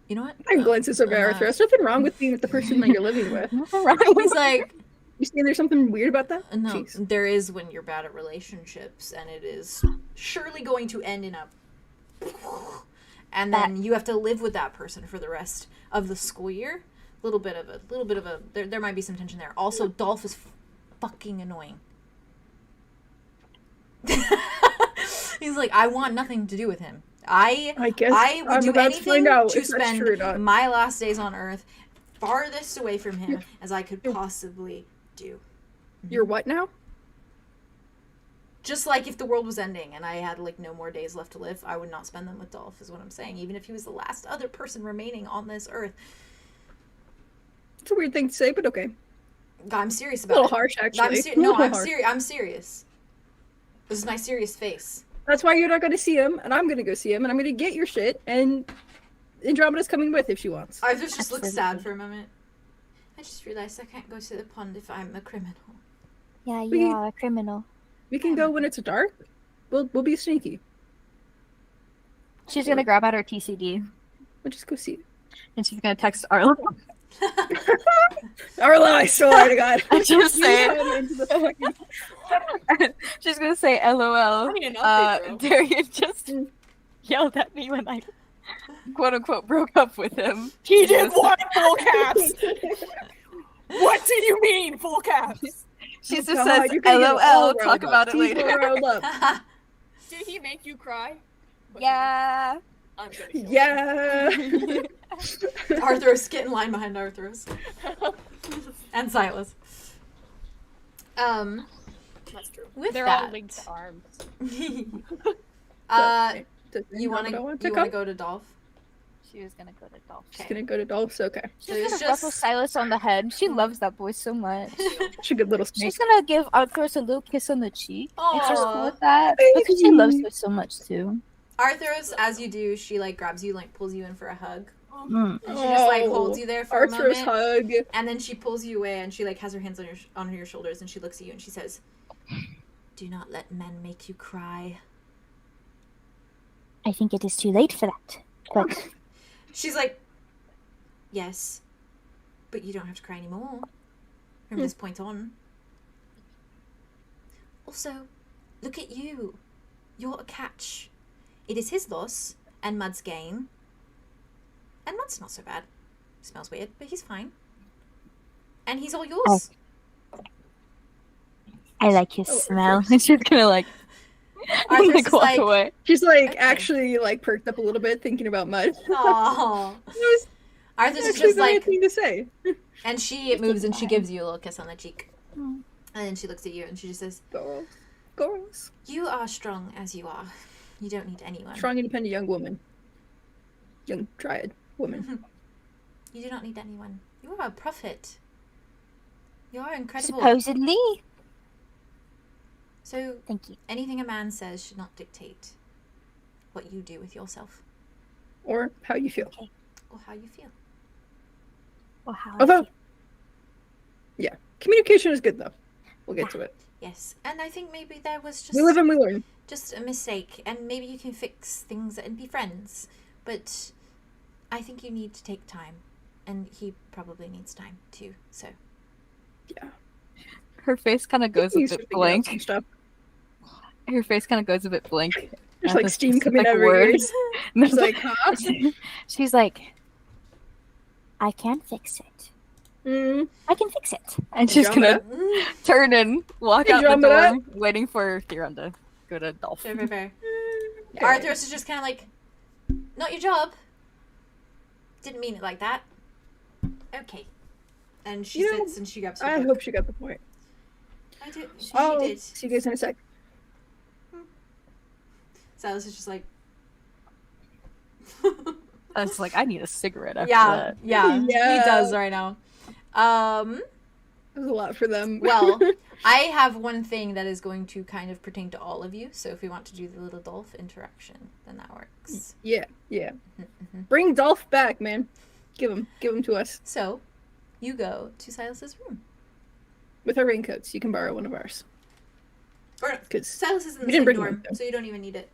You know what? I glances over at Arthur. There's nothing wrong with being with the person that you're living with. He's like, You saying there's something weird about that? no, Jeez. there is when you're bad at relationships, and it is surely going to end in a. And then you have to live with that person for the rest of the school year. Little bit of a. There might be some tension there. Also, Dolph is fucking annoying. He's like, I want nothing to do with him. I guess I would I'm do about to anything find out to if that's true or spend not. my last days on Earth farthest away from him as I could possibly do. You're what now? Just like if the world was ending and I had like no more days left to live, I would not spend them with Dolph, is what I'm saying. Even if he was the last other person remaining on this Earth. It's a weird thing to say, but okay. I'm serious A about little it. harsh, actually. I'm A no, little I'm harsh. serious. I'm serious. This is my serious face. That's why you're not going to see him, and I'm going to go see him, and I'm going to get your shit, and Andromeda's coming with if she wants. I just look sad for a moment. I just realized I can't go to the pond if I'm a criminal. Yeah, We- you are a criminal. We can go when it's dark. We'll be sneaky. she's gonna grab out her TCD We'll just go see. and she's gonna text Arlo. Arlo, I swear to God. I just You say come into the fucking- she's gonna say LOL. I need an update, bro. Darian just yelled at me when I quote unquote broke up with him. He did what? Full caps. What do you mean, full caps? She just God, says, you're gonna get all LOL, riled talk up. about it He's all later. riled up. Did he make you cry? Yeah. I'm gonna kill him. Yeah. Arthros, get in line behind Arthros. And Silas. That's true. With They're that, all linked arms. you want to go to Dolph? She was gonna go to Dolph. She's gonna go to Dolph's. Okay. So She's it's gonna ruffle just Silas on the head. She loves that boy so much. She's a good little snake. She's gonna give Arthros a little kiss on the cheek. And she's cool Aw. with that. Because she loves her so much too. Arthros, as you do, she like grabs you, like pulls you in for a hug, Mm. and she just like Oh, holds you there for a Arthur's moment, hug. and then she pulls you away, and she like has her hands on your shoulders, and she looks at you, and she says, "Do not let men make you cry." I think it is too late for that. But She's like, "Yes, but you don't have to cry anymore from this point on. Also, look at you. You're a catch. It is his loss and Mud's gain. And Mud's not so bad. Smells weird, but he's fine. And he's all yours." I like his smell. And she's gonna like, Arthur's like just walk like, away. She's like Okay. actually like perked up a little bit thinking about Mud. "Aw." It Arthur's was is actually just the right like, thing to say. and she moves and she gives you a little kiss on the cheek. And then she looks at you and she just says, Girls. Girls. "You are strong as you are. You don't need anyone. Strong, independent young woman. Young dryad woman. You do not need anyone. You are a prophet. You are incredible. supposedly, So thank you. anything a man says should not dictate what you do with yourself Or how you feel. or how you feel." Or how I Although, feel. yeah. Communication is good though. We'll get to it. Yes, and I think maybe there was We live and we learn. just a mistake, and maybe you can fix things and be friends. But I think you need to take time, and he probably needs time too. So Yeah. Her face kind of goes a He's bit figuring out some blank. stuff. Her face kind of goes a bit blank. There's at like the steam coming specific out of her words. ears. And She's like, huh? she's like, I can fix it. Mm. I can fix it. and she's gonna turn and walk out the Andromeda. door, waiting for Theron to go to Dolph. fair, fair, fair. Okay. Arthur's is just kind of like, "Not your job. Didn't mean it like that." Okay. And she You know, sits and she grabs her I book. hope she got the point. I do. She Oh, did. see you guys in a sec. Silas is just like, I was like, I need a cigarette after yeah, that. yeah, he Yeah. does right now. That was a lot for them. Well, I have one thing that is going to kind of pertain to all of you. So if we want to do the little Dolph interaction, then that works. yeah. Bring Dolph back, man. Give him to us So you go to Silas's room. with our raincoats. You can borrow one of ours. Or Cause Silas is in We the didn't same bring dorm, one, though. so you don't even need it.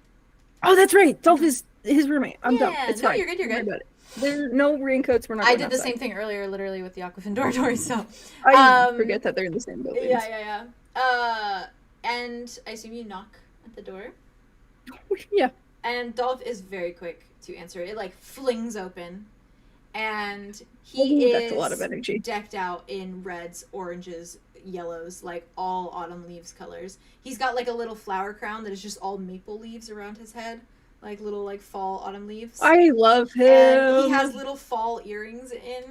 oh, that's right. Dolph is his roommate. I'm dumb. Yeah, It's no, fine. you're good, you're Don't worry good. about it. There's no raincoats. We're not. I going did the outside. same thing earlier, literally with the Aquafin dormitory. So I Um, forget that they're in the same building. yeah. And I assume you knock at the door. Yeah. And Dolph is very quick to answer. It like flings open, and he Ooh, is that's a lot of energy. decked out in reds, oranges, yellows, like all autumn leaves colors. He's got like a little flower crown that is just all maple leaves around his head, like little like fall autumn leaves. I love him. And he has little fall earrings in,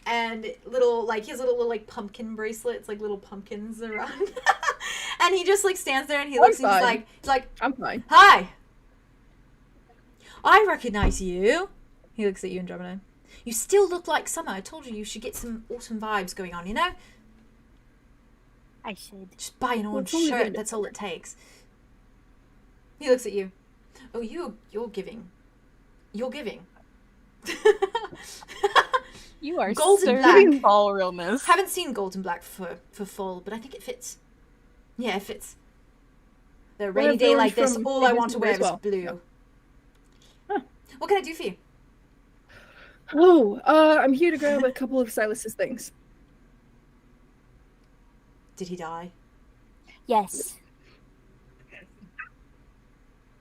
and little like he has a little like pumpkin bracelets, like little pumpkins around. And he just like stands there and he looks and fine. he's like, I'm fine. "Hi, I recognize you." He looks at you, Andromeda. "You still look like summer. I told you should get some autumn vibes going on, you know? I should. Just buy an orange it's only shirt, been- that's all it takes." He looks at you. "Oh, you're giving. You're giving." You are Golden serving black. fall realness. Haven't seen gold and black for fall, but I think it fits. Yeah, it fits. The rainy have day orange like this, from all I want to December wear as is well. blue. Yeah. Huh. What can I do for you? Oh, I'm here to grab a couple of Silas's things. Did he die? Yes.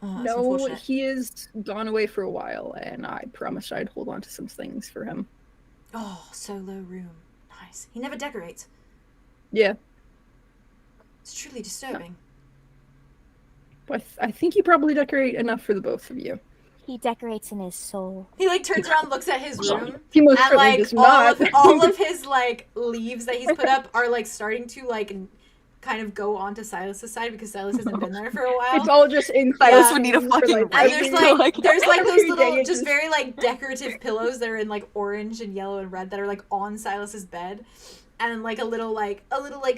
Oh, that's No, unfortunate. he is gone away for a while, and I promised I'd hold on to some things for him. Oh, solo room. Nice. He never decorates. Yeah, It's truly disturbing. but I think you probably decorate enough for the both of you. He decorates in his soul. He like turns around, looks at his room, He most and certainly like does not. all of his like leaves that he's put up are like starting to like kind of go onto Silas's side because Silas hasn't been there for a while. It's all just in Silas Silas would need a fucking and there's like those every little day it just very like decorative pillows that are in like orange and yellow and red that are like on Silas's bed, and like a little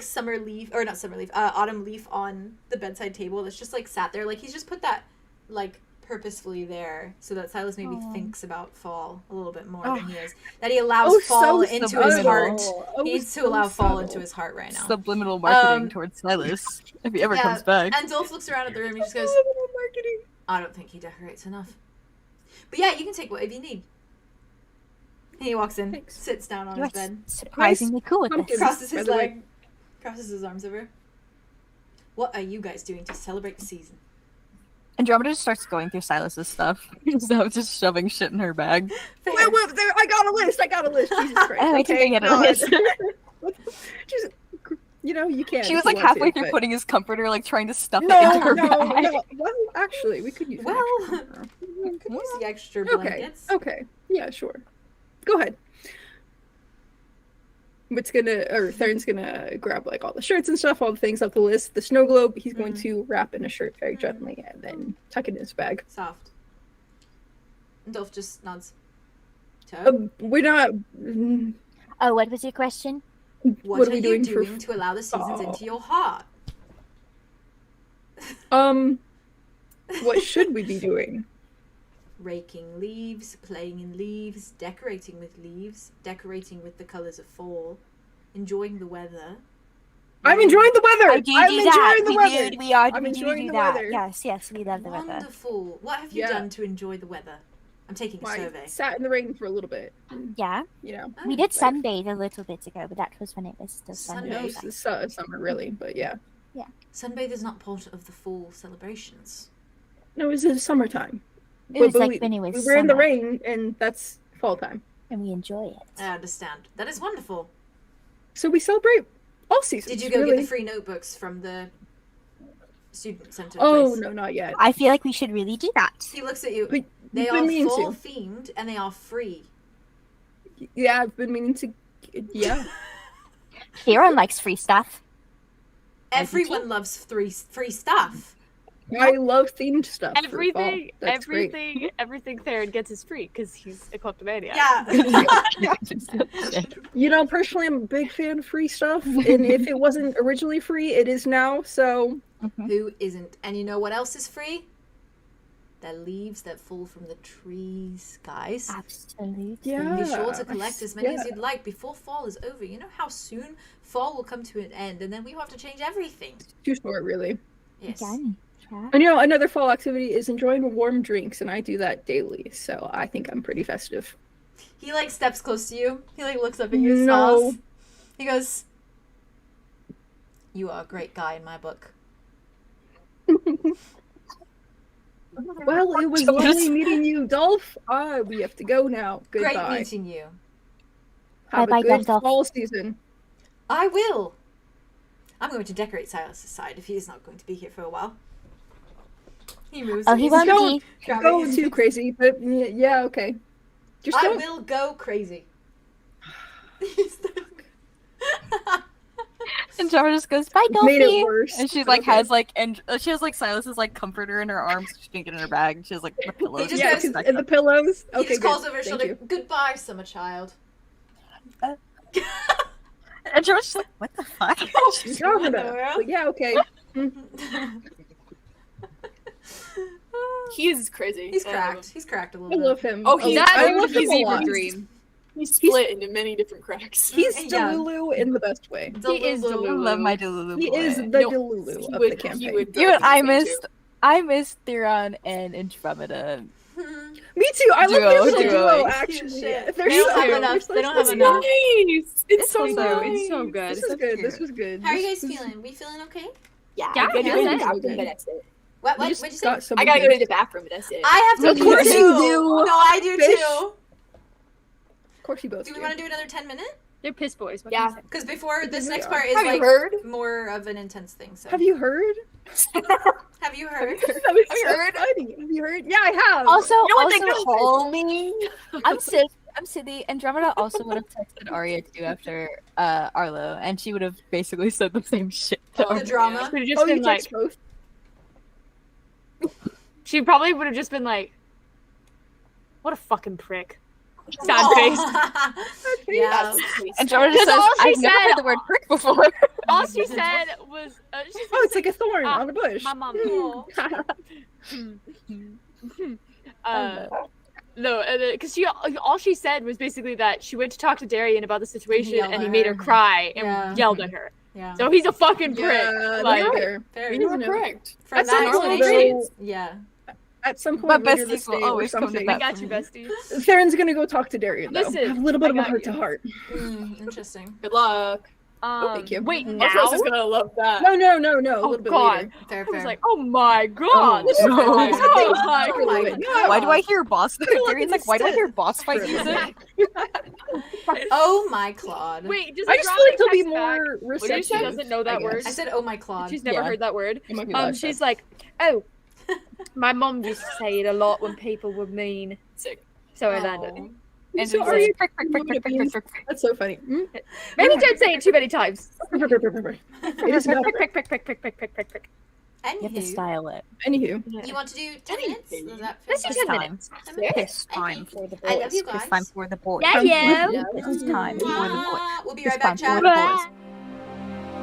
summer leaf, or not summer leaf, autumn leaf on the bedside table that's just like sat there. Like he's just put that like purposefully there so that Silas maybe thinks about fall a little bit more than he is. That he allows fall into his subliminal. heart. Oh, He needs to so allow fall subtle. into his heart right now. Subliminal marketing towards Silas if he ever comes back. And Dolph looks around at the room and he just goes, Subliminal marketing. I don't think he decorates enough. But yeah, you can take whatever you need. And he walks in, Thanks. sits down on You're his bed, surprisingly cool with Pumpkin. this. crosses By his the way. leg, crosses his arms over. What are you guys doing to celebrate the season? Andromeda just starts going through Silas's stuff. So just shoving shit in her bag. Fair. Wait, there, I got a list. Jesus Christ. Oh, I think I get a God. list. Just, you can't. She was if you like want halfway to, through but- putting his comforter, like trying to stuff No, it into her no, bag. no. Well, actually, we could use an Well, extra camera. Could use the extra Okay, blankets. okay. Yeah, sure. Go ahead. Thern's gonna grab like all the shirts and stuff, all the things off the list. The snow globe, he's going to wrap in a shirt very gently and then tuck it in his bag. Soft. And Dolph just nods. So, We're not. Oh, what was your question? what are are we you doing doing for to allow the seasons fall? into your heart? What should we be doing? Raking leaves, playing in leaves, decorating with leaves, decorating with the colours of fall, enjoying the weather. I'm enjoying the weather. I do I'm do that. enjoying the weather. We are. I'm We do enjoying do the that. weather. Yes, we love the weather. Wonderful. What have you Yeah. done to enjoy the weather? I'm taking a I survey. sat in the rain for a little bit. Yeah, You know, we did sunbathe a little bit ago, but that was when it was still Sunbathe. you know, sunny. it's summer really, but yeah. Sunbathe is not part of the fall celebrations. No, it was summertime. It was like we, when it was we were in the summer, rain, and that's fall time. and we enjoy it. I understand. That is wonderful. So we celebrate all seasons. Did you go really. get the free notebooks from the student center Oh place? no, not yet. I feel like we should really do that. He looks at you. But They you've are been meaning fall to. themed and they are free. Yeah, I've been meaning to. Yeah. Kieran likes free stuff. Everyone loves free stuff. I love themed stuff. for fall. Everything, That's great. everything Theron gets is free because he's a kleptomaniac. Yeah. You know, personally, I'm a big fan of free stuff, and if it wasn't originally free, it is now. So Who isn't? And you know what else is free? The leaves that fall from the trees, guys. Absolutely. yeah, Be sure to collect as many as yeah. you'd like before fall is over. You know how soon fall will come to an end, and then we will have to change everything. Too short, really. Yes. Again. Yeah. And you know, another fall activity is enjoying warm drinks, and I do that daily. So I think I'm pretty festive. He like steps close to you. He like looks up at you, No. smiles. He goes, "You are a great guy in my book." Well, it was lovely meeting you, Dolph. We have to go now. Great Goodbye. meeting you. Have Bye-bye, a good Dolph. fall season. I will. I'm going to decorate Silas's side if he's not going to be here for a while. He moves. Oh, he he's won't Don't be. grabbing go his- too crazy, but yeah, okay. Just I don't. will go crazy. And Jara just goes, bye, Made it Dolphy. worse. And she's but like, okay. has like, and she has like Silas's like comforter in her arms. She can't get in her bag. She has like the pillows. just Yeah, goes- because the pillows. He Okay, just good. calls over his Thank shoulder. you. Goodbye, summer child. And Jara's just like, what the fuck? She's What talking the about. world? But yeah, okay. He is crazy. He's cracked. He's cracked a I little bit. love him. Oh, he's I a love him a fever lot. dream. He's split into many different cracks. He's Yeah. Delulu in the best way. He is Delulu. I love my Delulu He boy. is the No, Delulu he of would, the campaign. He would Even I me too. missed Theron and Andromeda. Me too. I Duo, love their little duo. duo, Cute actually. shit. They're They don't so have cute. enough. They're They don't so have sweet. enough. Nice. It's so so good. nice. It's so good. This was good. This was good. How are you This guys was- feeling? We feeling okay? Yeah, Yeah, I'm good yeah, with yeah. Captain, but that's it. What? We What'd just you say? got some. I gotta go to the bathroom. That's it. I have to Of do course too. you do. No, I do Fish. too. Of course you both Do we want to do another 10-minute? They're piss boys. What Yeah. can I say? Because before this we next are. part is Have you like heard? more of an intense thing. So Have you heard? Have you heard? That was Have you so heard? funny. Have you heard? Yeah, I have. Also, You know what they also, call me? I'm silly. Andromeda also would have texted Arya too after Arlo, and she would have basically said the same shit. To The drama. Would have just Oh, you been like, text both? she probably would have just been like, "What a fucking prick." Sad face. Yeah. Andromeda Because says, all she "I've never said- heard the word prick before." All she said was, she's Oh, it's like a thorn on a bush. my mom. No, because all she said was basically that she went to talk to Darian about the situation, yelled and he at made her. her cry and Yeah. yelled at her. Yeah. So he's a fucking prick. Yeah, Like, that's fair. Very You were know. correct. From That's that normal, explanation. though. Yeah. At some But point later besties this will day or always come to something, I that. got you, bestie. Theron's gonna go talk to Darian. Though. Listen, Have a little bit I of a got heart to you. heart. Interesting. Good luck. thank you. Wait, Our now? host is gonna love that. No. A Oh little bit god. later. Fair, I was fair. like, oh my god. Oh, no. Oh my Oh my god. god. Why do I hear boss? look Darian's at like, why do I this hear boss fight music? Oh my Claude. Wait, does I just feel like he'll be text back? more What if she receptive. doesn't know that I word? guess. I said, oh my Claude. She's never Yeah. heard that word. It might be less She's like, oh, my mom used to say it a lot when people were mean. Sick. So I Oh. learned it. And So just are you- says, prick, prick, prick, prick, prick, prick, prick, prick. That's so funny. Maybe don't say it too many times. It is not. Prick, prick, prick, prick, prick, prick, prick, prick, prick. You have to Anywho, style it. Anywho, you want to do 10 minutes? Does that Let's do feel 10 good? minutes. 10 minutes? Piss time for the boys. I love you guys. Piss time for the boys. Yeah, yeah. Piss time for the boys. We'll be Piss right back, time for chat. the boys.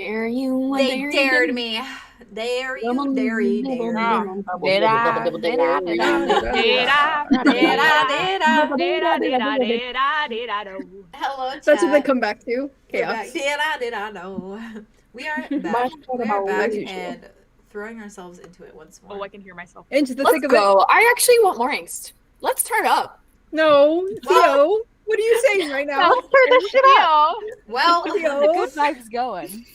Dare you? They dare you, dared dare me. Dare you, dare you, dare you. Did I? Did I? Did I? Hello, chat. That's what they come back to. We're back. Chaos. Did I know? We are back. We are back and throwing ourselves into it once more. Oh, I can hear myself. Into the Let's thick of it. go. I actually want more angst. Let's turn up. No, Well- Theo, what are you saying right now? Let's turn this shit up. Well, Theo, The good vibes going.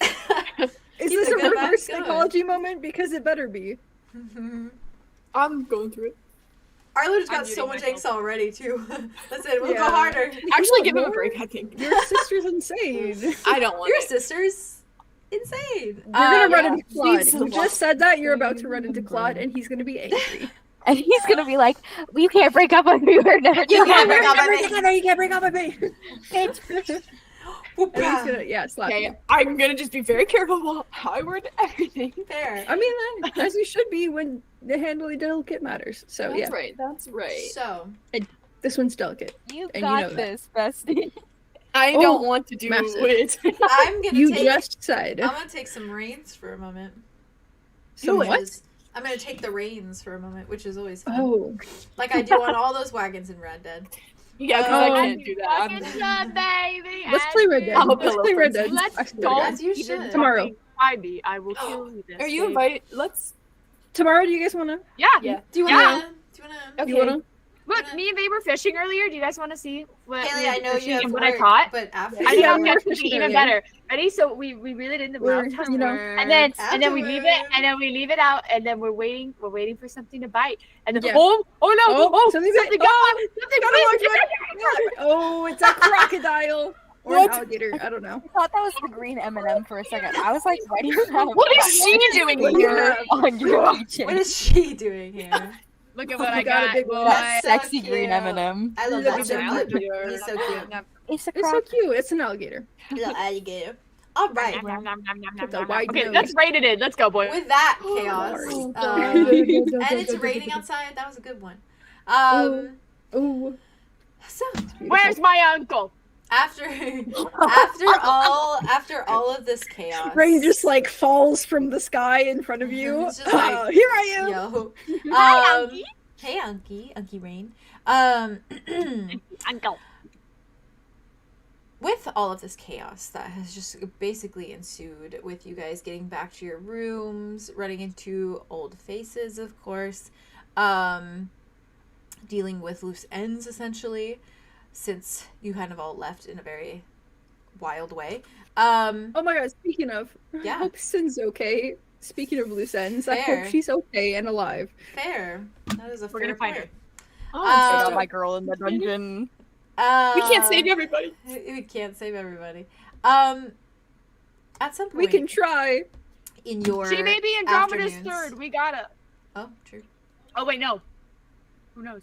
is Keep this the a good reverse vibes going. psychology moment? Because it better be. I'm going through it. Arlo just I'm got so muting much myself. angst already too. Listen, we'll go Yeah. harder. Actually, give him a break, I think. Your sister's insane. I don't want Your it. sister's insane. You're gonna run Yeah. into Claude. Please, You just said that you're about to run into Claude, and he's gonna be angry. And he's gonna be like, "You can't break up with me. We're never You can't together." break up with me. You can't break up with me. And he's gonna, slap you. Okay, I'm gonna just be very careful while I word everything. Fair. I mean, as we should be when the handling delicate matters. So That's yeah, right. That's right. So, this one's delicate. You And you got know that. this, bestie. I Oh, don't want to do massive. it. I'm gonna You take. just said. I'm gonna take some reins for a moment. So Which what? is- I'm gonna take the reins for a moment, which is always fun. Oh, Like I do on all those wagons in Red Dead. Yeah, 'cause Oh. I can't do that. Fucking shut, baby. let's play Red Dead. I'm a Let's pillow play Red person. Dead. Let's I swear to go. God. As you should. Tomorrow. Find me. I will kill you. This Are you day. invited? Let's. Tomorrow, do you guys wanna? Yeah. Yeah. Do you wanna? Do you wanna? Okay. You wanna? Look, me and Babe were fishing earlier. Do you guys want to see what Haley, we I were know fishing you have and what work, I caught? but after I Yeah, know we we were have something fishing even earlier. better. Ready? So we reel it in the We're, mouth, you know, and then we leave it, Afterwards. and then we leave it out, and then we're waiting for something to bite, and then Yeah. oh no, Oh, something bit. something got something bit. Oh, it's a crocodile or an alligator. I don't know. I thought that was the green M&M for a second. I was like, "Why do you have?" What is she doing What do you here? have? on your kitchen? What is she doing here? Look at what I got a got. big one. boy. That's so Sexy cute. green M&M. I love Look that at so that much. alligator. He's so cute. It's a It's so croc. cute. It's an alligator. Little alligator. All right. With a wide Okay, nose. let's rate it in. Let's go, boy. With that chaos, Oh, and it's raining outside. That was a good one. Ooh. So Where's my uncle? after all of this chaos, Rain just like falls from the sky in front of you. It's just like, Here I am. yo. Hi, Unky. Hey, Unky Rain. Uncle. With all of this chaos that has just basically ensued, with you guys getting back to your rooms, running into old faces, of course, dealing with loose ends, essentially, since you kind of all left in a very wild way. Oh my god, speaking of, Yeah. I hope Sin's okay. Speaking of loose ends, I Fair. hope she's okay and alive. Fair. That is a We're fair gonna find point. I got Um, my girl in the dungeon. We can't save everybody. We can't save everybody. At some point We can try. in your She may be Andromeda's afternoons- third. We gotta. Oh, true. Oh wait, no. Who knows?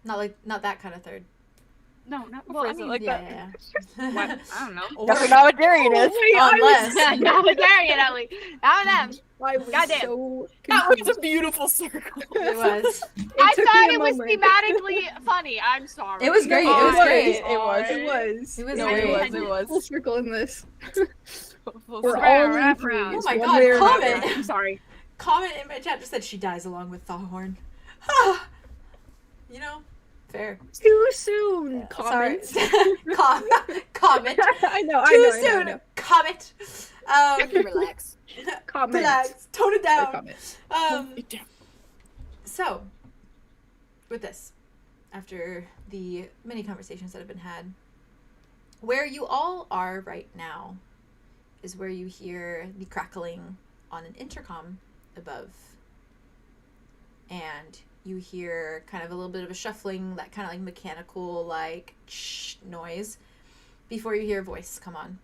Not that kind of third. No, not. Well, I is it mean, like yeah, that? yeah. what? I don't know. Or- Definitely not what Darian is. unless Not with Darian, Ellie. Not with them. I was Goddamn. so That confused. was a beautiful circle. it was. I took thought me a it was moment. thematically funny. I'm sorry. It was great. It No, was great. It was. It was No, great. it was. Full circle in this. We're We're Wrap, all wrap, in wrap. threes, Oh my one God, way or comment. another. I'm sorry. Comment in my chat just said she dies along with Thorn. You know, fair. Too soon. Sorry. Comments. Comment. I know. Too I soon. know. Comment. Relax. Comment. Relax. Tone it Or down. comment. So, with this, after the many conversations that have been had, where you all are right now is where you hear the crackling on an intercom above. And you hear kind of a little bit of a shuffling, that kind of like mechanical, like, noise, before you hear a voice come on.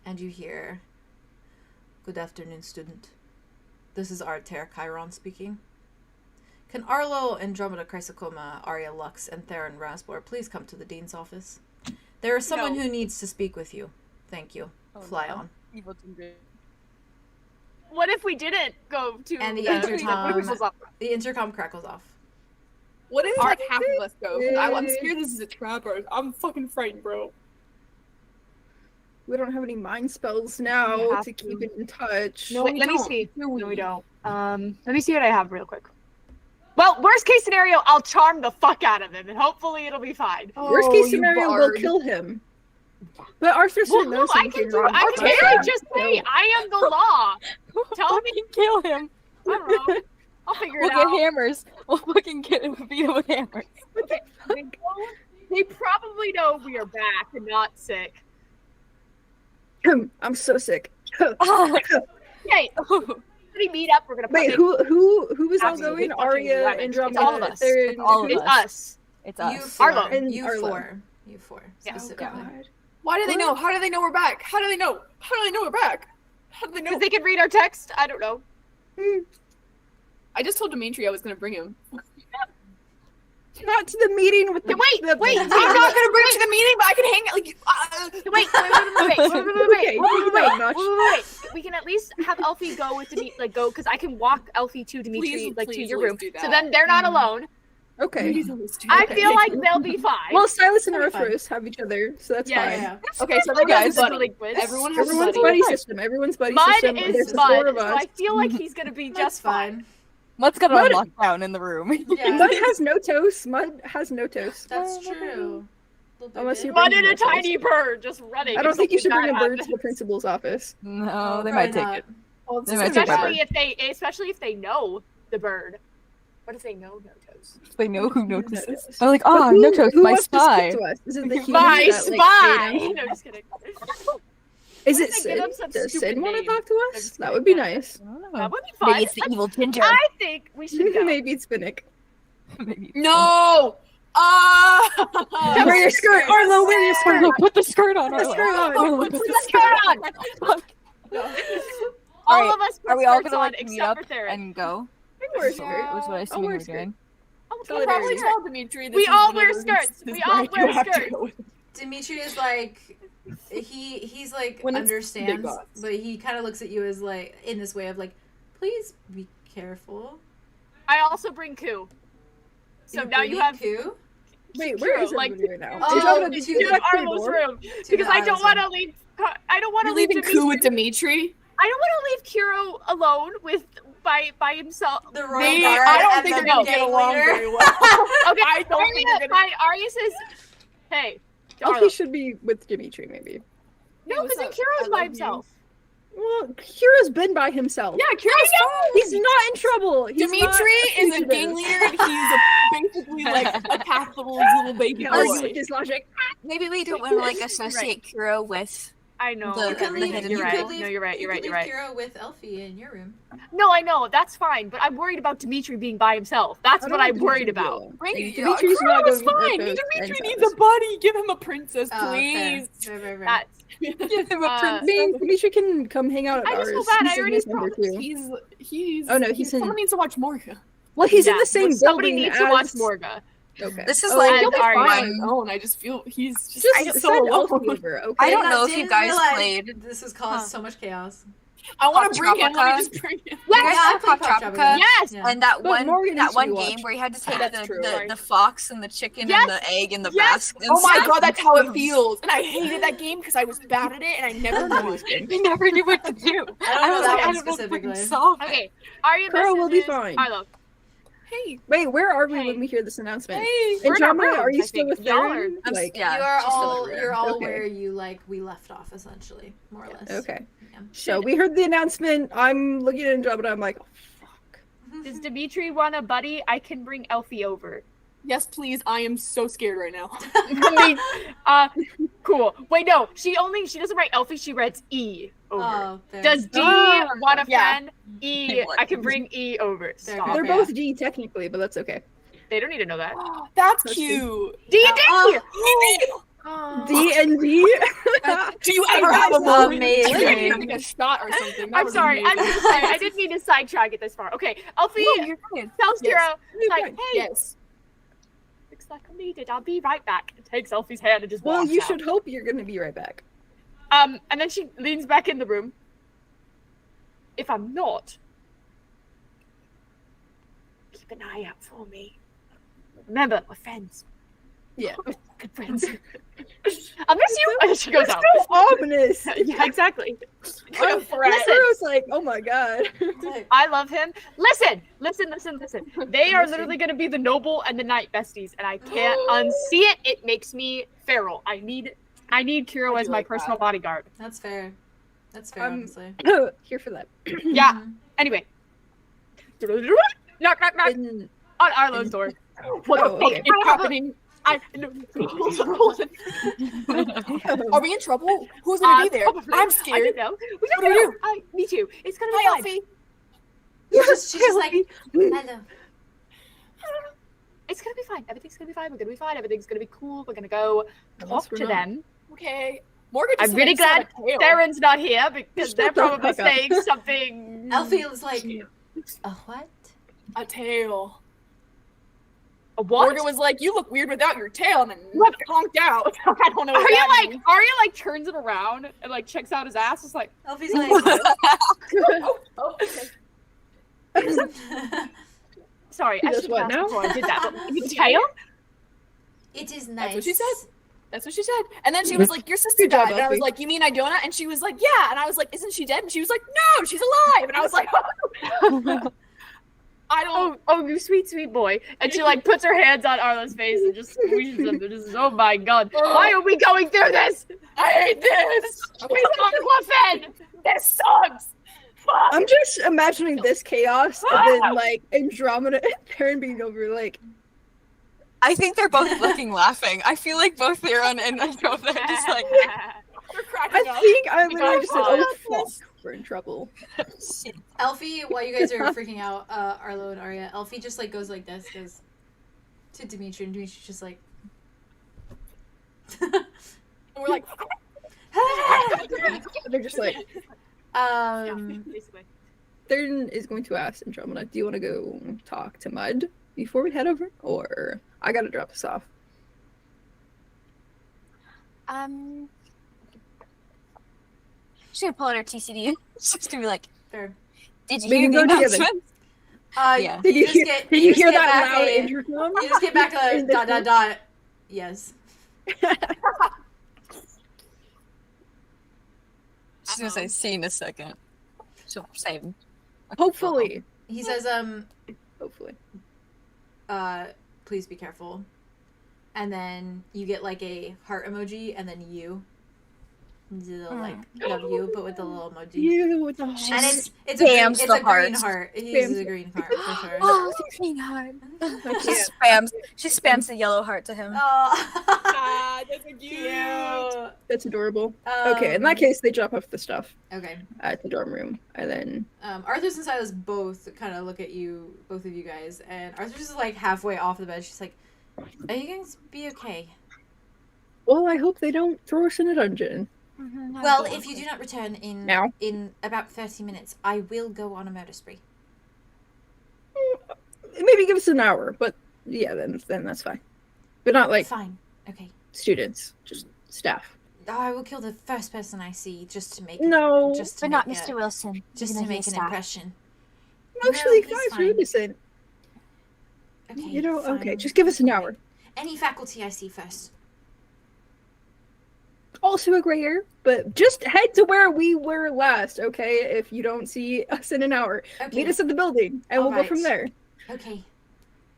And you hear, "Good afternoon, student. This is 𝑘𝐻𝐪𝐿 speaking. Can Arlow, Andromeda 𝐂𝐻𝐿𝐬𝐿𝐬, 𝐂𝐿𝐬𝐿𝐬, and 𝑘𝐻𝐪𝐿 please come to the dean's office? There is someone No. who needs to speak with you. Thank you. Fly on." Evil Tinder. What if we didn't go to And the the intercom- The intercom crackles off. What if like half of us go? I'm Yay. scared this is a trap, or I'm fucking frightened, bro. We don't have any mind spells now We have to to. keep it in touch. No, Wait, we let me don't. see. Do we? No, we don't. Let me see what I have real quick. Well, worst case scenario, I'll charm the fuck out of him, and hopefully it'll be fine. Worst Oh, case you scenario, we'll bard. kill him. But Arthur Well, should know no, I something can do. wrong. I with can't that. just say I am the law. Tell me, kill him. I don't know. I'll figure We'll it get out. hammers. We'll fucking beat him with hammers. Okay, they probably know we are back and not sick. I'm so sick. Okay, we meet up. We're gonna. Wait, who is all Absolutely going? fucking Arya, right. Andromeda, It's all of us. Third, It's all of It's us. us. It's You us. four. Arlo. And You Arlo. four. You four. Yeah. Specifically. Why do they know? How do they know we're back? How do they know? How do they know we're back? How do they know? Because they can read our text. I don't know. I just told Dimitri I was gonna bring him. Not to the meeting with the. Wait, the, wait, I'm not gonna bring him to the meeting, but I can hang out. Wait. We can at least have Elfie go with Dimitri, go because I can walk Elfie to Dimitri, Please, to please, your let's room. do that. So then they're not alone. Okay. I feel like they'll be fine. Well, Silas and That'll be fine. Arthurus have each other, so that's Yeah, fine. Yeah. Okay, so You guys, guys buddy. liquids. Everyone has Everyone's buddy. buddy system. Everyone's buddy Mud system. is There's the Mud, four of so us. I feel like he's gonna be That's just fine. Mud's got it Mud- on lockdown in the room. Yeah. Mud has no toast. Mud has no toast. That's true. Little bit Unless you bit. Mud bring and a no toast. tiny bird just running. I don't if think you should something bring a bad bird to the happens. principal's office. No, they Probably might take not. it. Oh, They might take my bird. Especially if they know the bird. What if they know no toast? They know who No notices. toast. They're like, But oh, no toast, who my wants to spy. speak to us? Is it the humans My that, like, spy! say no? No, just kidding. Is What it if they give Sid? them some Does stupid Sid want to name? talk to I'm us? just That kidding. would be nice. That would be fun. Maybe it's the evil ginger. I think we should go. Maybe it's Finnick. Maybe. No! Wear your skirt, Arlo. Wear your skirt. Arlo, put the skirt on. Put the Arlo. skirt on. Arlo, Put the skirt on! All Alright, of us put Are we all skirts gonna on like meet except up for Theron. and go? Wear a So skirt. was what I assume wear we're a skirt. doing. Oh, Solidarity. Probably tell Dimitri this We is all one wear of those skirts. instances We where all I wear don't have to skirts. go with- Dimitri is like, he's like When it's big understands, odds. but he kind of looks at you as like in this way of like, please be careful. I also bring Ku. So now you have Ku Wait, where is like, everybody right now? Oh, Andromeda, to did the- you to lock the Arlo's door? room to because the I don't Arlo's want to room. leave. I don't want to You're leave leaving Dimitri. Ku with Dimitri? I don't want to leave Kiro alone with by himself. The royal They- guard I don't and think the they're gonna gang get along leader. very well. Okay, I don't think they're gonna- Fine, Arya says, "Hey, Arlo." Elfie should be with Dimitri, maybe. No, what's because up? Kiro's I by love himself. Well, Kira's been by himself. Yeah, Kira's fine. He's not in trouble. He's Dimitri not is a fugitive. gang leader and he's basically like a capitalist little baby Can't argue boy. with his logic. Maybe we don't want to like associate Kuro with. I know. The- You could the leave. hidden You people. could leave. No, you're right. You You're could right. leave You're right. Kira with Elfie in your room. No, I know. That's fine. But I'm worried about Dimitri being by himself. That's I what don't I'm want worried Dimitri to be about. alone. Bring Dimitri's not Kuro's going fine. with Dimitri those needs and a buddy. Give him a princess, Oh, please. fair. Fair. That's. Give him a Uh, princess. I mean, Dimitri can come hang out at I just ours. feel bad. He's I in already this number too. He's. Oh, no, he's in- Someone needs to watch Morga. Well, he's in Yeah, the same somebody building needs to watch as- Morga. Okay. This is Oh, like He'll be Arya. fine on his own. I just feel he's just Just so send alone. Elfie over, okay? I don't Now, know if you didn't guys realize played. This has caused so much chaos. I want Pop to bring him. Let Tropica. me just bring him. You guys Yeah, played Pop Pop Tropica? Tropica. Yes. Yeah. And that But Morgan needs to one be game watched. where you had to take That's true. the fox and the chicken Yes. and the egg and the Yes. basket. Oh my god, that's how it feels. And I hated that game because I was bad at it and I never knew it. I never knew what to do. I don't know was that like, one I don't know if we specifically. can solve it. Okay. Arya Kuro will be messages fine. Arlo. Hey, Wait, where are we Hey. when we hear this announcement? hey. We're in our Andromeda, rooms, are you I still think. with Y'all Theron? I'm Like, yeah, you are she's still all over there. you're all Okay. where you like we left off essentially, more or less. okay. Yeah. So we heard the announcement. I'm looking at Andromeda. I'm like, oh, fuck. Does Dimitri want a buddy? I can bring Elfie over. Yes, please. I am so scared right now. Cool. Wait, no. She doesn't write Elfie. She writes E over. Oh, fair. Does D Ah, want a yeah. friend? E. I can bring E over. Stop. They're Okay. both D technically, but that's okay. They don't need to know that. That's Let's cute. D and D. D and D. Do you ever have a moment? Amazing. Like a shot or something? That I'm was sorry. I'm amazing. just sorry. I didn't mean to sidetrack it this far. Okay. Elfie No, you're fine. tells Yes. Kira, like, hey, Yes. looks like I'm needed. I'll be right back. And takes Elfie's hand and just Well, walks you out. should hope you're gonna be right back. And then she leans back in the room. If I'm not, keep an eye out for me. Remember, we're friends. Yeah. Good friends. I'll miss you. And she goes out. So ominous. Yeah, exactly. I was like, oh my god. I love him. Listen. They are literally going to be the noble and the knight besties, and I can't unsee it. It makes me feral. I need Kiro as my personal bodyguard. That's fair. That's fair, honestly. Here for that. Yeah. Anyway. Knock. On Arlow's door. What the fuck is happening? Are we in trouble? Who's gonna be there? Probably. I'm scared. I don't know. We don't know. Me too. It's gonna be fine. Alfie. She's just like, hello. It's gonna be fine. Everything's gonna be fine. We're gonna be fine. Everything's gonna be cool. We're gonna go talk to them. Okay. Morgan. I'm really glad Darren's not here because they're probably saying something. Alfie is like, a what? A tail. A what? Morgan was like, "You look weird without your tail," and then honked out. I don't know. Arya like turns it around and like checks out his ass. It's like Alfie's like, okay. Sorry, I should have asked before I did that. But the tail? it is nice. That's what she said. That's what she said. And then she was like, "Your sister died." And I was like, "You mean Idona?" And she was like, "Yeah." And I was like, "Isn't she dead?" And she was like, "No, she's alive." And I was like, I don't. Oh, you sweet boy. And she like puts her hands on Arlo's face and just squeezes him. Just, oh my god. Why are we going through this? I hate this. We love Cliffin. This sucks. Fuck. I'm just imagining this chaos and then like Andromeda and Perrin being over like I think they're both looking laughing. I feel like both Theron and Andromeda are just like I think I literally just said, oh fuck, we're in trouble. Elfie, while you guys are freaking out, Arlo and Arya, Elfie just like goes like this, goes to Dimitri, and Dimitri's just like And we're like, They're just like Basically. Theron is going to ask Andromeda, do you want to go talk to Mud before we head over? Or I gotta drop this off. She's gonna pull out her TCD. She's gonna be like, Fair. "Did you We hear can the go together. announcement?" Yeah. Did you hear that loud intercom? You just get back to dot. Yes. She's gonna say, "See you in a second." She'll say, Hopefully. He says, Hopefully. please be careful. And then you get like a heart emoji, and then you. Like love you, but with the little emoji. You with the And it's a spams green, the it's a green heart. heart. He uses a green heart for sure. "Oh, the green heart." She spams the yellow heart to him. Oh, that's so cute. That's adorable. Okay, in that case, they drop off the stuff Okay. at the dorm room, and then Arthur and Silas both kind of look at you, both of you guys, and Arthur's just like halfway off the bed. She's like, "Are you going to be okay?" well, I hope they don't throw us in a dungeon. Well, if you do not return in Now? in about 30 minutes, I will go on a murder spree. Maybe give us an hour, but yeah, then that's fine. But not like Fine. Okay. students, just staff. Oh, I will kill the first person I see just to make No, just to But not make Mr. Wilson. just even to though make he's an staff. impression. actually, he's guys, fine. we're innocent. Okay. You know, okay, fine. just give us an hour. Any faculty I see first. Also a gray hair, but just head to where we were last, okay? If you don't see us in an hour, Okay. meet us at the building, and we'll go from Alright. there. Okay.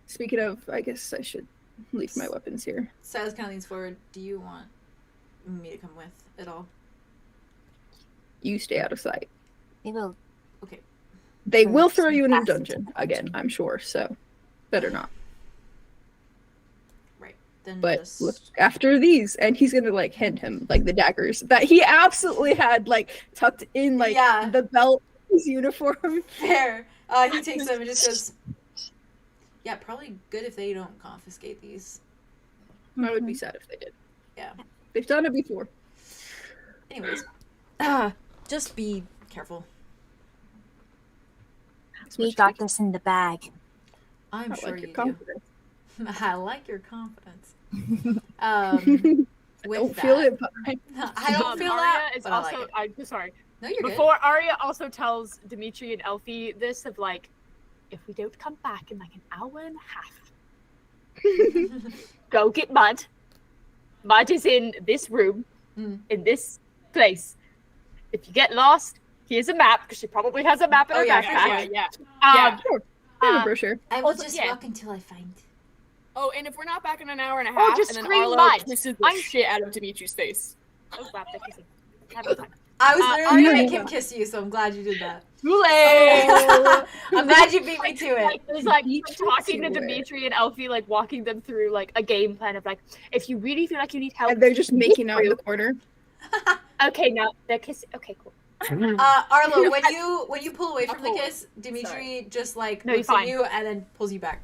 Speaking of, I guess I should leave my weapons here. Silas kind of leans forward. Do you want me to come with at all? You stay out of sight. They will. They will throw Some you in a fast dungeon again, I'm sure. So, better not. Right. Then But just... look after these, and he's gonna like hand him like the daggers that he absolutely had like tucked in like Yeah. the belt of his uniform. Fair. He takes them and just goes. Yeah, probably good if they don't confiscate these. I would be sad if they did. Yeah. They've done it before. Anyways, just be careful. We got this in the bag. I'm I sure like you your do. confidence. I like your confidence. I With don't feel that- it, but I don't feel Arya that, is but I also. like it. I'm sorry. No, you're good. Before Arya also tells Dimitri and Elfie this of like, if we don't come back in like an hour and a half, Go get Mud. Mud is in this room, in this place. If you get lost, here's a map, because she probably has a map in her backpack. Sure. I have a brochure. I will Also, just yeah. walk until I find. Oh, and if we're not back in an hour and a half, just and then scream Arlo Mud. kisses the shit out of Dimitri's face. Oh, wow, they're kissing. Have a time. I was literally gonna make no. him kiss you, so I'm glad you did that. Kool-Aid! I'm glad you beat me to it. Like, there's like Beat talking to you to it. Dimitri and Elfie, like walking them through like a game plan of like, if you really feel like you need help, And they're just making out in the corner. okay, now they're kissing. Okay, cool. Arlo, when you pull away from the kiss, Dimitri just like No, you're looks at fine. you and then pulls you back.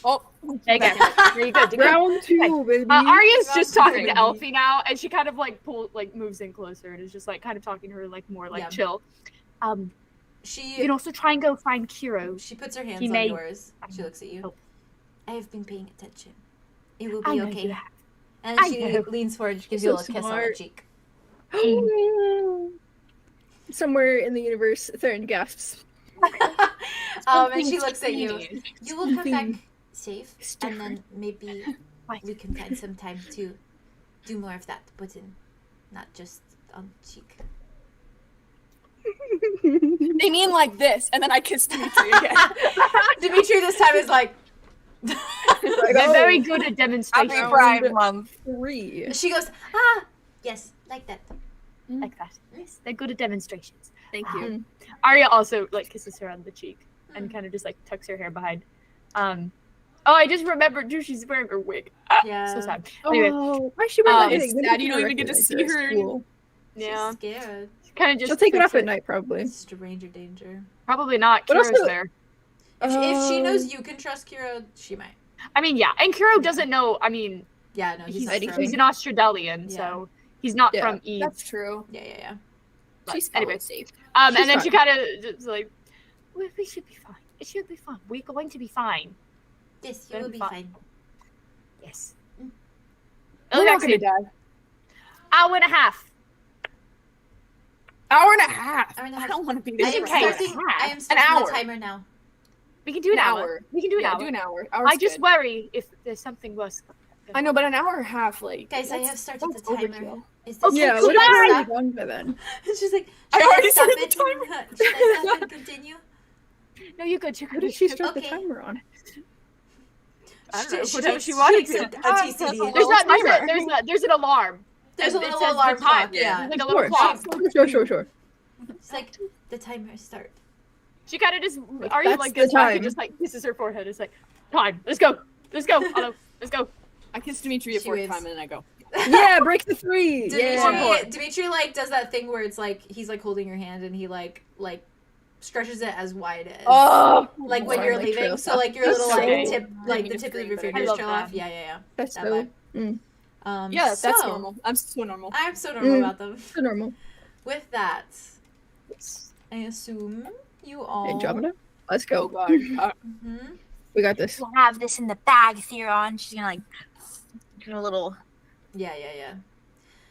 Oh, There you go. There you go. Round 2, baby. Arya's just talking to baby. Elfie now, and she kind of like moves in closer and is just like kind of talking to her like more like Yeah. chill. You She can also try and go find Kiro. she puts her hands He on may- yours. She looks at you. help. I have been paying attention. It will I be know okay. you have. And I she know. leans forward, gives So you a little kiss on the smart. cheek. Somewhere in the universe, Theron gasps. And she looks at you. You will come back safe, It's and then maybe Right. we can find some time to do more of that, but not just on cheek. they mean like this, and then I kiss Dimitri again. Dimitri this time is like. They're very good at Happy demonstration. Pride Month. 3. She goes, yes, like that. Like that. Yes, they're good at demonstrations. Thank you. Arya also like kisses her on the cheek and kind of just like tucks her hair behind. I just remembered too. She's wearing her wig. Yeah. So sad. Anyway, Oh, why is she wearing that It's wig? When sad did you don't even get to recognize see her her. at school? yeah, She's scared. kind of just. She'll take it takes off at night, probably. Stranger danger. Probably not. But Kiro's also- there. If she knows you can trust Kiro, she might. I mean, yeah, and Kiro doesn't know. I mean, Yeah, no, he's he's not anything. from. he's an Australian, Yeah. so he's not Yeah, from Eve. That's true. Yeah. But She's anyway. safe. And She's then she fine. kind of just like, we should be fine. It should be fine. We're going to be fine. Yes, you Then will be fine. fine. Yes. We're not gonna die. Hour and a half. Hour and a half. Hour and a I half. don't want to be I this am for an hour and a starting. half. I am starting hour. the timer now. We can do an hour. We can do an Yeah, hour. do an hour. I just worry if there's something worse. I know, but an hour and a half, like Guys, I that's- have started the that's timer. overkill. Is this Yeah, should what if I we're stop? already done by then? She's like, I should already stop started it? the timer. Should I stop and continue? No, you're good. You're What good. did she start the Okay. timer on? I don't know. She Whatever takes- she wanted takes to. a TCD. There's an alarm. There's a It little says the alarm time. clock. Yeah. There's like a Of little course. clock. Sure. It's like the timer start. She kind of just. Are you That's like the gets back and time. just like kisses her forehead? It's like time. Let's go. Arlo. Let's go. I kiss Dimitri a She fourth waves. time and then I go. Yeah, break the 3. Yeah. Dimitri like does that thing where it's like he's like holding your hand and he like stretches it as wide as Oh, like when sorry, you're like leaving. trail So stuff. like your That's little so like tip like me the to tip of scream, your but I fingers love trail that. off. Yeah. That's That so, vibe. Yeah, that's so, normal. I'm so normal. I'm so normal about them. so normal. With that, I assume you all. Andromeda, let's Oh go. god. Mhm. We got this. We'll have this in the bag, Theron. She's gonna like do a little. Yeah.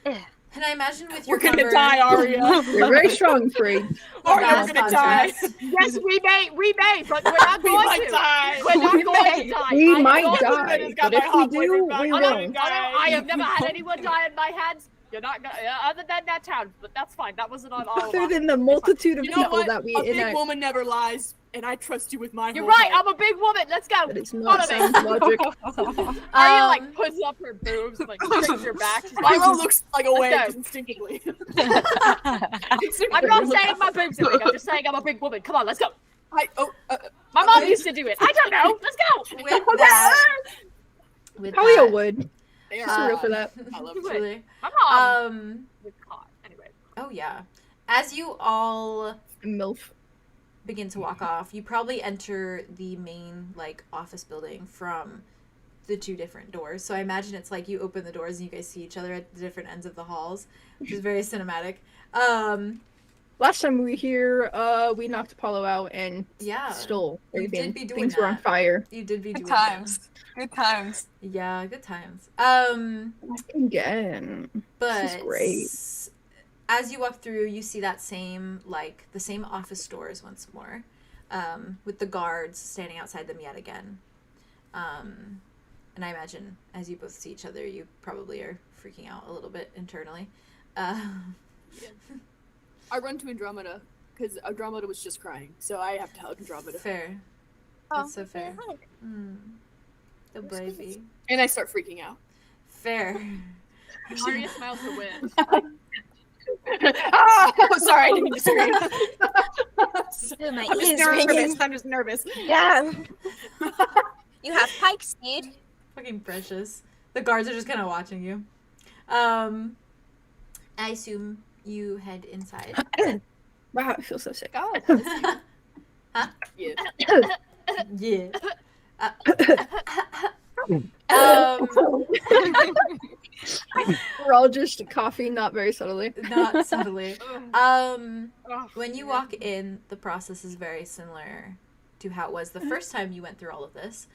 Ugh. And I imagine with your We're gonna cover- die, Arya. You're very strong, Free. Arya, Last we're gonna die. podcast. Yes, we may, but we're not We going might to. die. We're not going to die. We I might know- die, but if we do, we won't. I have never had anyone die in my hands. You're not gonna, other than that town, but that's fine. That wasn't on all of Other us. than the multitude of You know people what? that we A big enact, woman never lies, and I trust you with my You're whole right. heart. I'm a big woman. Let's go. that is not Follow me. sound logic. Arya like puts up her boobs, and, like shakes her back. She's like, Myro looks like a wave go. just instinctively. I'm not saying my boobs are big. I'm just saying I'm a big woman. Come on, let's go. My mom used to do it. I don't know. Let's go. With that, with Probably a that, wood. They Just are real for that. I love You it. would. truly. My mom Um. was hot. Anyway. Oh yeah. As you all Milf. begin to walk off, you probably enter the main like office building from the two different doors. So I imagine it's like you open the doors and you guys see each other at the different ends of the halls, which is very cinematic. Last time we were here, we knocked Apollo out and Yeah. stole You everything. did be doing Things were on that. fire. You did be Good doing that. times. Good times. Yeah, good times. Again. But This is great. as you walk through, you see that same the same office doors once more, with the guards standing outside them yet again. And I imagine as you both see each other, you probably are freaking out a little bit internally. I run to Andromeda because Andromeda was just crying, so I have to hug Andromeda. Fair. That's so fair. The baby. And I start freaking out. Fair. Arya smiles to win. Oh, sorry, I didn't mean to scream. My I'm just ears nervous. ringing. I'm just nervous. Yeah. You have pike speed. Fucking precious. The guards are just kind of watching you. I assume you head inside. Wow, I feel so sick. Oh. Huh? Yeah. Yeah. We're all just coughing, not very subtly. Not subtly. When you walk in, the process is very similar to how it was the first time you went through all of this,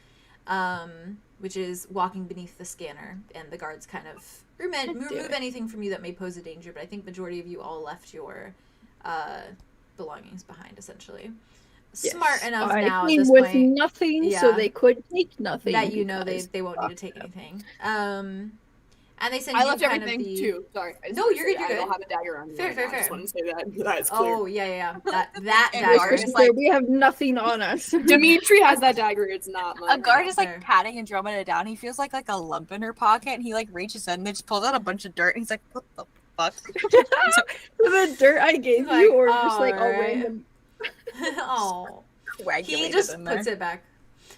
which is walking beneath the scanner, and the guards kind of remove anything from you that may pose a danger, but I think majority of you all left your belongings behind, essentially. Yes. Smart enough I now at came this with point nothing, so they could take nothing. that you know because- they won't need to take anything. And they send I you left kind everything of the... too. Sorry. I just No, wanna you're say good, you're I don't good. have a dagger on me. Fair, right fair, now. I just fair. want to say that's clear. Oh, yeah. That And dagger Whisper's is So we have nothing on us. Dimitri has that dagger. It's not mine. A guard is Fair. like patting Andromeda down. He feels like a lump in her pocket, and he like reaches in and just pulls out a bunch of dirt. And he's like, "What the fuck?" The dirt I gave Like, you, or just like alright. a random. Oh. He Coagulated just in there. puts it back.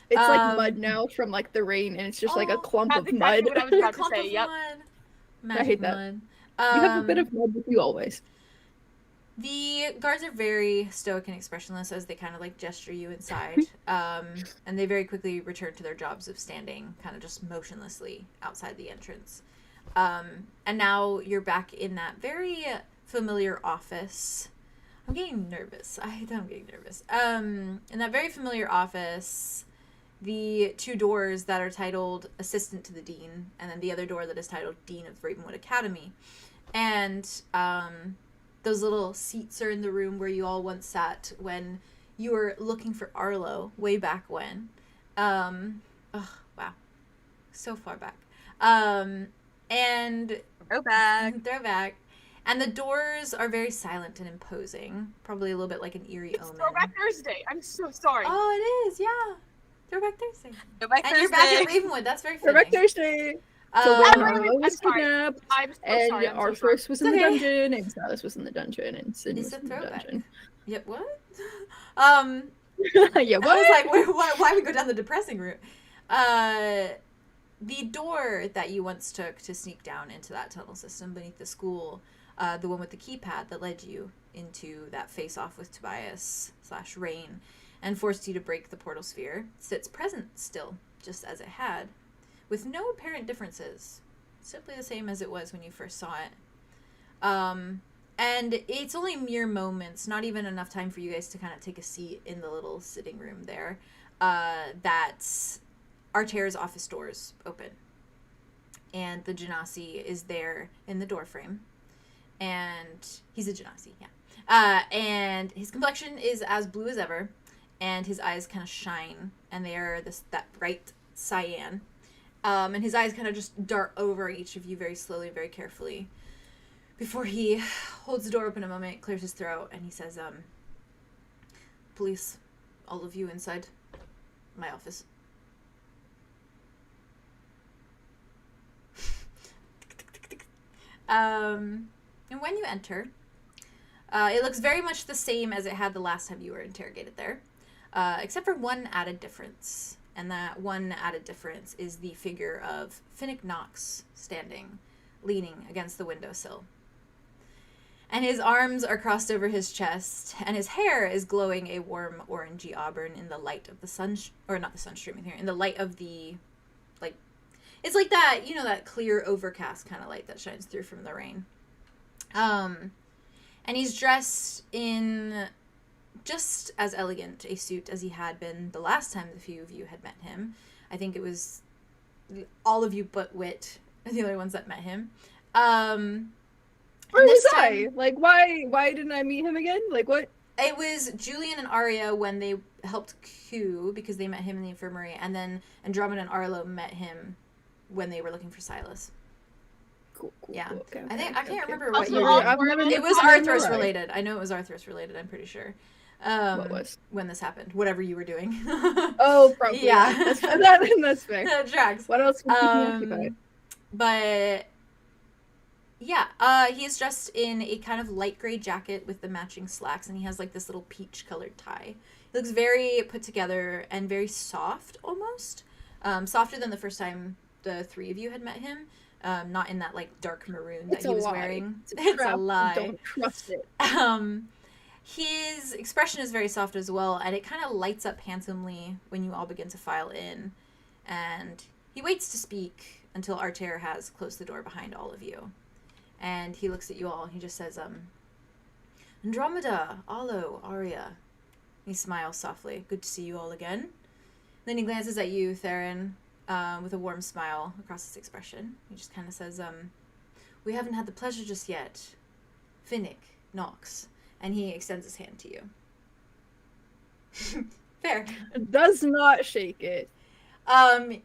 It's like Um, mud now from like the rain, and it's just like a Oh, clump That's of exactly mud. what I was about to Clump say. of Yep. mud. I Magic hate that. mud. You have a bit of mud with you always. The guards are very stoic and expressionless as they kind of like gesture you inside. And they very quickly return to their jobs of standing kind of just motionlessly outside the entrance. And now you're back in that very familiar office. I'm getting nervous. I'm getting nervous. In that very familiar office, the two doors that are titled Assistant to the Dean, and then the other door that is titled Dean of Ravenwood Academy. And those little seats are in the room where you all once sat when you were looking for Arlow way back when. Oh, wow. So far back. And throwback. And the doors are very silent and imposing. Probably a little bit like an eerie It's omen. Throwback Thursday. I'm so sorry. Oh, it is, yeah. Throwback Thursday. Throwback And you're back Thursday. at Ravenwood. That's very Throwback fitting. Thursday. So when Um, Arlo was I'm sorry. kidnapped, I'm so and sorry. I'm so sorry. Arthros was in It's the okay. dungeon, and Silas was in the dungeon, and Sin It's was a in the throwback. dungeon. Yep, what? Yeah, I what? was like, why we go down the depressing route? The door that you once took to sneak down into that tunnel system beneath the school, the one with the keypad that led you into that face-off with Tobias/Rain and forced you to break the portal sphere, sits present still, just as it had, with no apparent differences. Simply the same as it was when you first saw it. And it's only mere moments, not even enough time for you guys to kind of take a seat in the little sitting room there, that Arter's office doors open. And the Genasi is there in the doorframe. And he's a Genasi, yeah. And his complexion is as blue as ever, and his eyes kind of shine, and they are that bright cyan. And his eyes kind of just dart over each of you very slowly and very carefully before he holds the door open a moment, clears his throat, and he says, "Police, all of you inside my office." And when you enter, it looks very much the same as it had the last time you were interrogated there, except for one added difference. And that one added difference is the figure of Finnick Knox standing, leaning against the windowsill. And his arms are crossed over his chest, and his hair is glowing a warm orangey auburn in the light of the sun, or not the sun streaming here, in the light of the, like, it's like that, you know, that clear overcast kind of light that shines through from the rain. And he's dressed in just as elegant a suit as he had been the last time the few of you had met him. I think it was all of you but Wit, the other ones that met him. Where was I? Like, why didn't I meet him again? Like, what? It was Julian and Arya when they helped Q because they met him in the infirmary, and then Andromeda and Arlow met him when they were looking for Silas. Cool. Yeah. Cool, okay, I think okay, I can't okay. remember what Also, year. It was Arthros related. I know it was Arthros related. I'm pretty sure. What was? When this happened? Whatever you were doing. Oh, probably. Yeah. That's fair. That tracks. What else was keeping occupied? But yeah, he's dressed in a kind of light gray jacket with the matching slacks, and he has like this little peach colored tie. He looks very put together and very soft, almost softer than the first time the three of you had met him. Not in that like dark maroon that he was wearing. It's a lie. Don't trust it. His expression is very soft as well, and it kind of lights up handsomely when you all begin to file in. And he waits to speak until 𝑅𝐸𝐻 has closed the door behind all of you. And he looks at you all, and he just says, Andromeda, Arlow, Arya. He smiles softly. Good to see you all again. Then he glances at you, Theron, with a warm smile across his expression. He just kind of says, we haven't had the pleasure just yet. Finnick knocks, and he extends his hand to you. Fair. Does not shake it.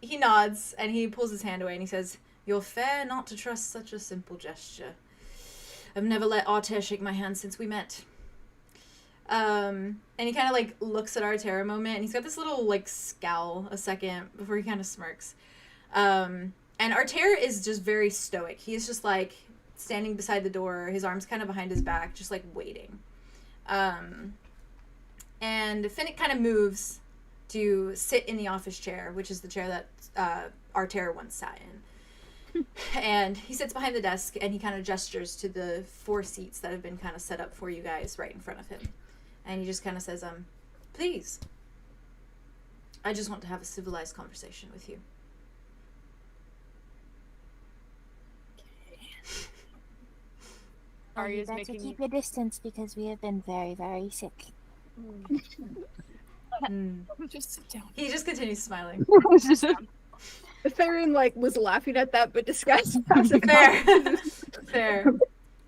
He nods, and he pulls his hand away, and he says, you're fair not to trust such a simple gesture. I've never let 𝑅𝐸𝐻 shake my hand since we met. And he kind of like looks at 𝑅𝐸𝐻 a moment, and he's got this little like scowl a second before he kind of smirks. And 𝑅𝐸𝐻 is just very stoic. He is just like standing beside the door, his arms kind of behind his back, just like waiting. And Finnick kind of moves to sit in the office chair, which is the chair that 𝑅𝐸𝐻 once sat in. And he sits behind the desk, and he kind of gestures to the 4 seats that have been kind of set up for you guys right in front of him. And he just kind of says, please. I just want to have a civilized conversation with you. You better keep your distance because we have been very, very sick. Just sit down. He just continues smiling. Theron like was laughing at that, but disguised. Fair.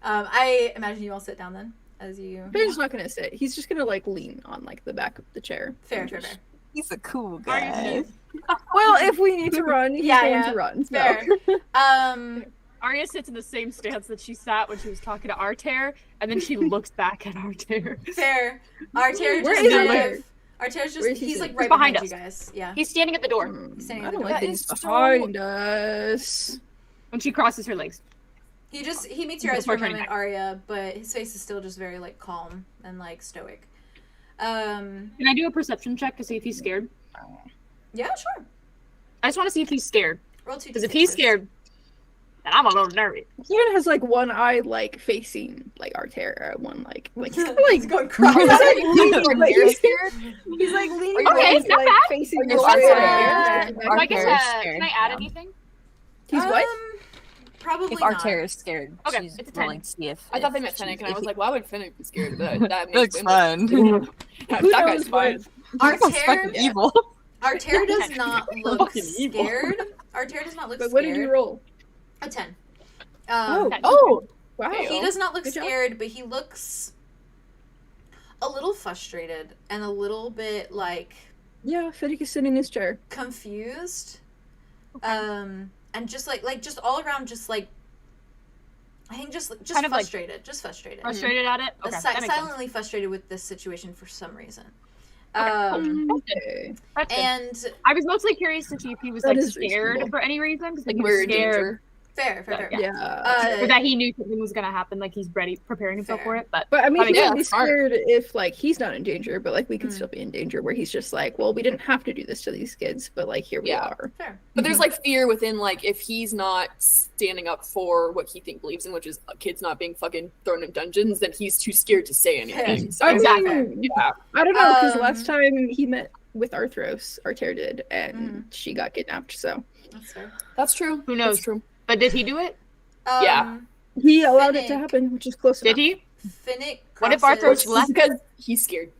I imagine you all sit down then, as you. Theron's not gonna sit. He's just gonna like lean on like the back of the chair. Fair. He's a cool guy. Well, if we need to run, he's going to run. So. Fair. Arya sits in the same stance that she sat when she was talking to 𝑅𝐸𝐻, and then she looks back at 𝑅𝐸𝐻. Fair. 𝑅𝐸𝐻 Where just is kind 𝑅𝐸𝐻? of. 𝑅𝐸𝐻's just He's like right behind behind us. you guys. Yeah. He's standing at the door Standing I at the don't door. like that he's behind us. when she crosses her legs. He meets your eyes for a Before turning moment, Arya, but his face is still just very like calm and like stoic. Can I do a perception check to see if he's scared? Yeah, sure. I just want to see if he's scared. Roll 2d6. Because if he's scared, then I'm a little nervous. He even has like one eye like facing like 𝑅𝐸𝐻, one like he's kind of He's like going crazy. he's like leaning Okay, like, not bad. facing Are this you way. scared? So I guess, 𝑅𝐸𝐻 is can I scared, add yeah. anything? He's what? Probably If not. 𝑅𝐸𝐻 is scared, Okay, she's it's a 10. willing to see if. I thought they meant if Finnick, she- and I if was he- like, why would Finnick be scared? But that Looks makes fun. Who that knows guy's what fine. it- That's fucking 𝑅𝐸𝐻 evil. 𝑅𝐸𝐻 does not look Fucking evil. scared. 𝑅𝐸𝐻 does not look But scared. what did you roll? A 10. Oh, Okay. wow. He does not look Good job. scared, but he looks a little frustrated and a little bit like Yeah, Finnick is sitting in his chair. confused. And just like just all around just like I think just Kind of like- frustrated. Just frustrated. Frustrated at it? Okay, that makes sense. Silently frustrated with this situation for some reason. Okay. That's good. And I was mostly curious to see if he was That like is scared reasonable. for any reason. 'Cause, Like he was we're in scared. danger. fair. Yeah. Or that he knew something was gonna happen, like he's ready, preparing himself for Fair. it. But But I mean, I mean, he yeah, would be smart. scared if like he's not in danger, but like we could Mm. still be in danger where he's just like, well, we didn't have to do this to these kids, but like here we Yeah. are. Fair. But there's like fear within like if he's not standing up for what he believes in, which is kids not being fucking thrown in dungeons, then he's too scared to say anything. So I Exactly. mean, yeah. I don't know because Um, last time he met with 𝑅𝐻 did, and Mm-hmm. she got kidnapped. So That's fair. That's true. Who knows? That's true. But did he do it? Yeah. he allowed it to Finnick. happen, which is close Did enough. he? Finnick What if crosses- Arthur Just because he's scared,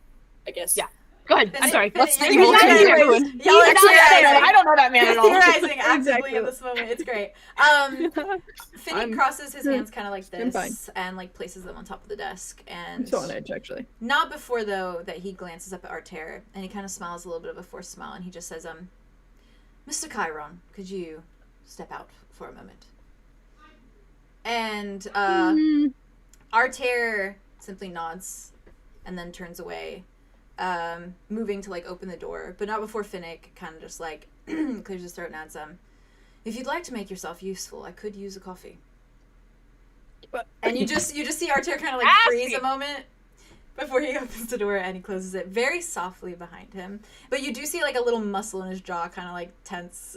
I guess. Yeah. Go ahead. I'm sorry. What's the Y'all are theorizing. theorizing. I don't know that man at all. Theorizing actively Exactly. in this moment. It's great. Finnick crosses his hands kind of like I'm fine. this and like places them on top of the desk. I'm And so on edge, actually. not before though that he glances up at 𝑎r𝑡𝑎𝑟 and he kind of smiles a little bit of a forced smile and he just says, Mr. Chiron, could you step out for a moment? And 𝑎r𝑡𝑎𝑟 simply nods and then turns away, moving to like open the door, but not before Finnick kind of just like clears his throat and adds, if you'd like to make yourself useful, I could use a coffee. And you just see 𝑎r𝑡𝑎𝑟 kind of like freeze a moment before he opens the door and he closes it very softly behind him. But you do see like a little muscle in his jaw kind of like tense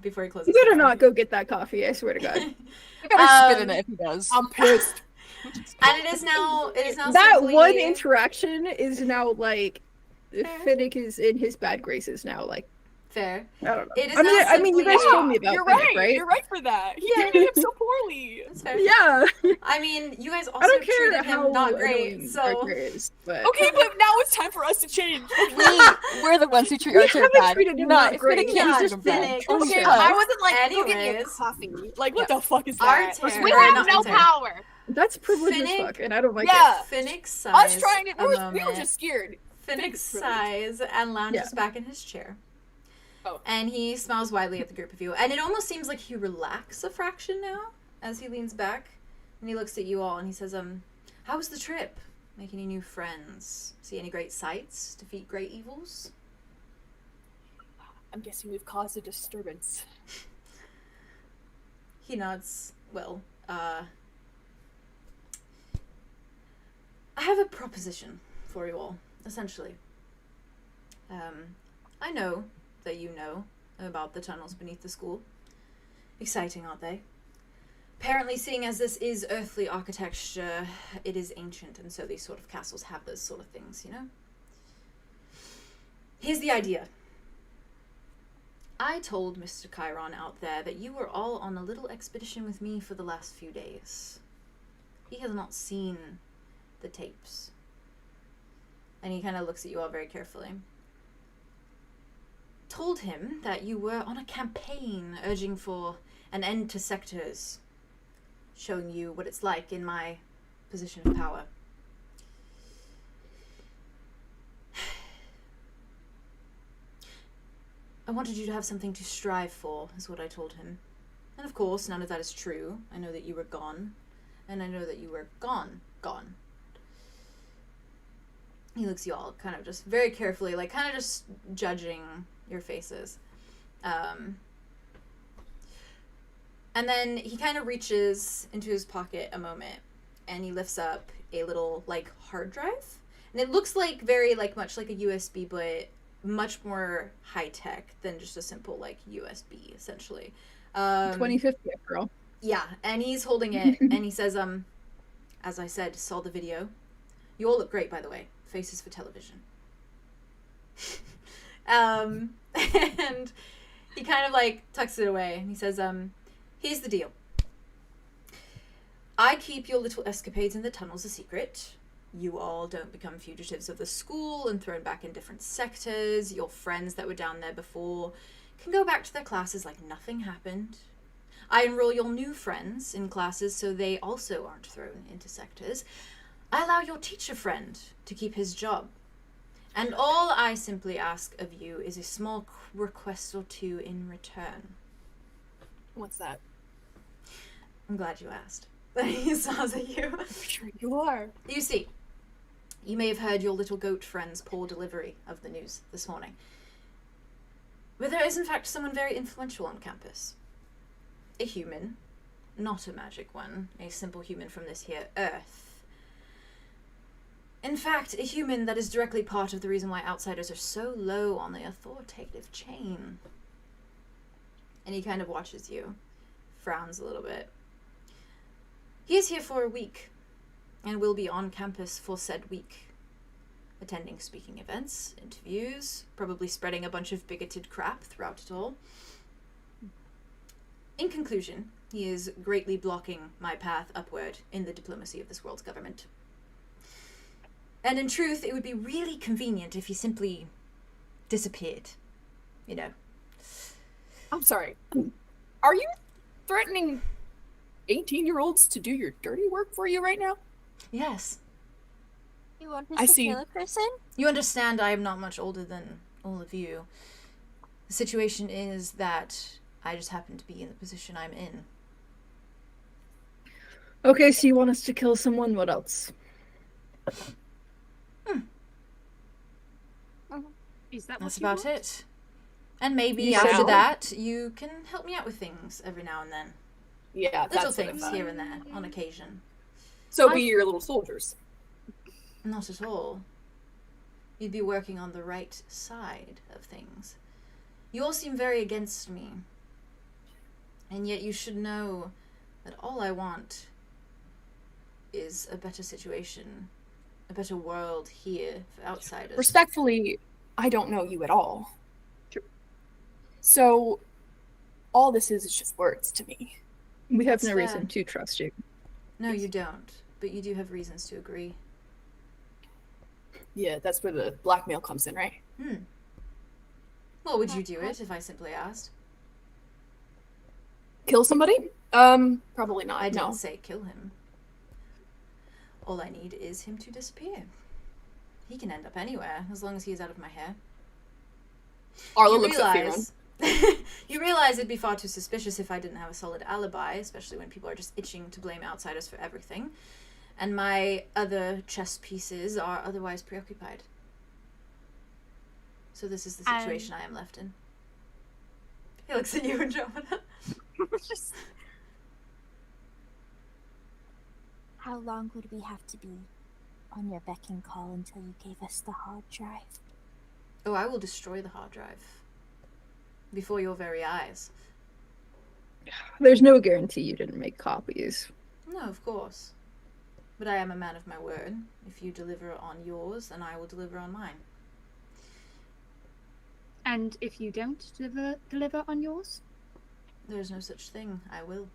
before he closes You the better door. not go get that coffee, I swear to God. You gotta spit in it if he does. I'm pissed. And it is now That simply... one interaction is now like Finnick is in his bad graces now. Like Fair. I don't know. It is I mean, now I mean, you guys simply- told me about You're Finnick, right. right? You're right for that. He treated him so poorly. That's fair. Yeah. I mean, you guys I also don't care treated how him not great, annoying so... 𝑎r𝑡𝑎𝑟 is, but Okay, but now it's time for us to change. We're the ones who treat we 𝑎r𝑡𝑎𝑟 haven't bad. treated him Not not great. Finnick Yeah, can't treat him bad. Finnick. Okay, Yeah. I wasn't like, go get me a Anyways. coffee. Like, what the fuck is that? 𝑎r𝑡𝑎𝑟, We or have not no 𝑎r𝑡𝑎𝑟. power. That's privilege as Finnick- fuck, and I don't like Yeah. Finnick sighs Us trying to, a we were moment. just scared. Finnick Finnick's sighs and lounges Yeah. back in his chair. Oh. And he smiles widely at the group of you. And it almost seems like he relaxes a fraction now as he leans back. And he looks at you all and he says, how was the trip? Make any new friends? See any great sights? Defeat great evils? I'm guessing we've caused a disturbance. He nods. Well, I have a proposition for you all, essentially. I know that you know about the tunnels beneath the school. Exciting, aren't they? Apparently, seeing as this is earthly architecture, it is ancient, and so these sort of castles have those sort of things, you know? Here's the idea. I told Mr. Chiron out there that you were all on a little expedition with me for the last few days. He has not seen the tapes. And he kind of looks at you all very carefully. Told him that you were on a campaign urging for an end to sectors, showing you what it's like in my position of power. I wanted you to have something to strive for, is what I told him. And of course, none of that is true. I know that you were gone, and I know that you were gone. He looks at you all kind of just very carefully, like kind of just judging your faces. And then he kind of reaches into his pocket a moment and he lifts up a little like hard drive. And it looks like very like much like a USB, but much more high tech than just a simple like USB essentially. 2050 after all. Yeah, and he's holding it and he says, as I said, saw the video. You all look great, by the way. Faces for television. And he kind of like tucks it away and he says, here's the deal. I keep your little escapades in the tunnels a secret. You all don't become fugitives of the school and thrown back in different sectors. Your friends that were down there before can go back to their classes like nothing happened. I enroll your new friends in classes so they also aren't thrown into sectors. I allow your teacher friend to keep his job. And all I simply ask of you is a small request or two in return. What's that? I'm glad you asked. He smiles at you. I'm sure you are. You see, you may have heard your little goat friend's poor delivery of the news this morning. But there is in fact someone very influential on campus. A human, not a magic one, a simple human from this here Earth. In fact, a human that is directly part of the reason why outsiders are so low on the authoritative chain. And he kind of watches you, frowns a little bit. He is here for a week, and will be on campus for said week. Attending speaking events, interviews, probably spreading a bunch of bigoted crap throughout it all. In conclusion, he is greatly blocking my path upward in the diplomacy of this world's government. And in truth, it would be really convenient if he simply disappeared. You know. I'm sorry. Are you threatening 18-year-olds to do your dirty work for you right now? Yes. You want I us to see. kill a person? You understand I am not much older than all of you. The situation is that I just happen to be in the position I'm in. Okay, so you want us to kill someone, what else? Is that That's what you about want? it. And maybe You after said- that, you can help me out with things every now and then. Yeah, Little that's what I things thought. here and there, on occasion. So be your little soldiers. Not at all. You'd be working on the right side of things. You all seem very against me. And yet you should know that all I want is a better situation, a better world here for outsiders. Respectfully, I don't know you at all. True. So, all this is just words to me. We have That's no fair. reason to trust you. No, you don't. But you do have reasons to agree. Yeah, that's where the blackmail comes in, right? Well, would you do it if I simply asked? Kill somebody? Probably not. I didn't No. say kill him. All I need is him to disappear. He can end up anywhere, as long as he is out of my hair. Arlo looks at Fearon. You realize it'd be far too suspicious if I didn't have a solid alibi, especially when people are just itching to blame outsiders for everything. And my other chess pieces are otherwise preoccupied. So this is the situation I am left in. He looks at you, Andromeda. How long would we have to be on your beck and call until you gave us the hard drive? Oh, I will destroy the hard drive. Before your very eyes. There's no guarantee you didn't make copies. No, of course. But I am a man of my word. If you deliver on yours, then I will deliver on mine. And if you don't deliver on yours? There is no such thing. I will.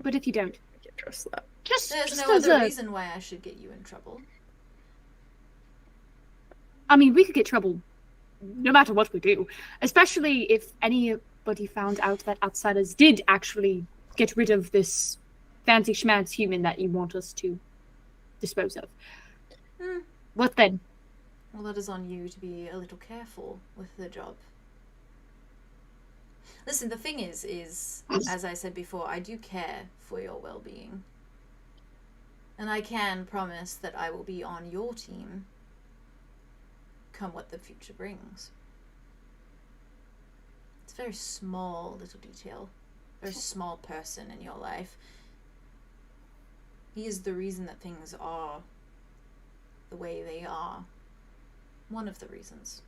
But if you don't? I can't trust that. Just There's no as other a... reason why I should get you in trouble. I mean, we could get trouble no matter what we do. Especially if anybody found out that outsiders did actually get rid of this fancy schmancy human that you want us to dispose of. What then? Well, that is on you to be a little careful with the job. Listen, the thing is, as I said before, I do care for your well-being. And I can promise that I will be on your team, come what the future brings. It's a very small little detail. Very small person in your life. He is the reason that things are the way they are. One of the reasons.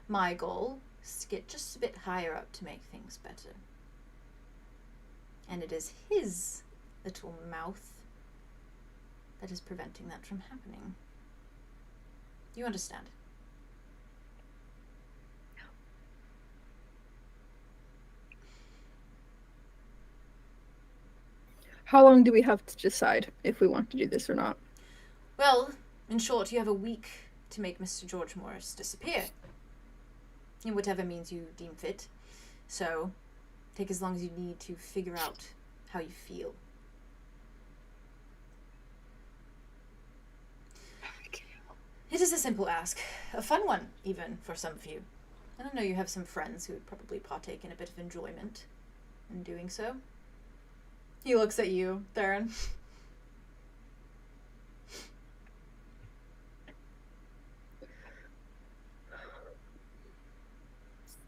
My goal is to get just a bit higher up to make things better. And it is his little mouth that is preventing that from happening. You understand? How long do we have to decide if we want to do this or not? Well, in short, you have a week to make Mr. George Morris disappear. In whatever means you deem fit. So, take as long as you need to figure out how you feel. It is a simple ask. A fun one, even, for some of you. And I know you have some friends who would probably partake in a bit of enjoyment in doing so. He looks at you, Theron.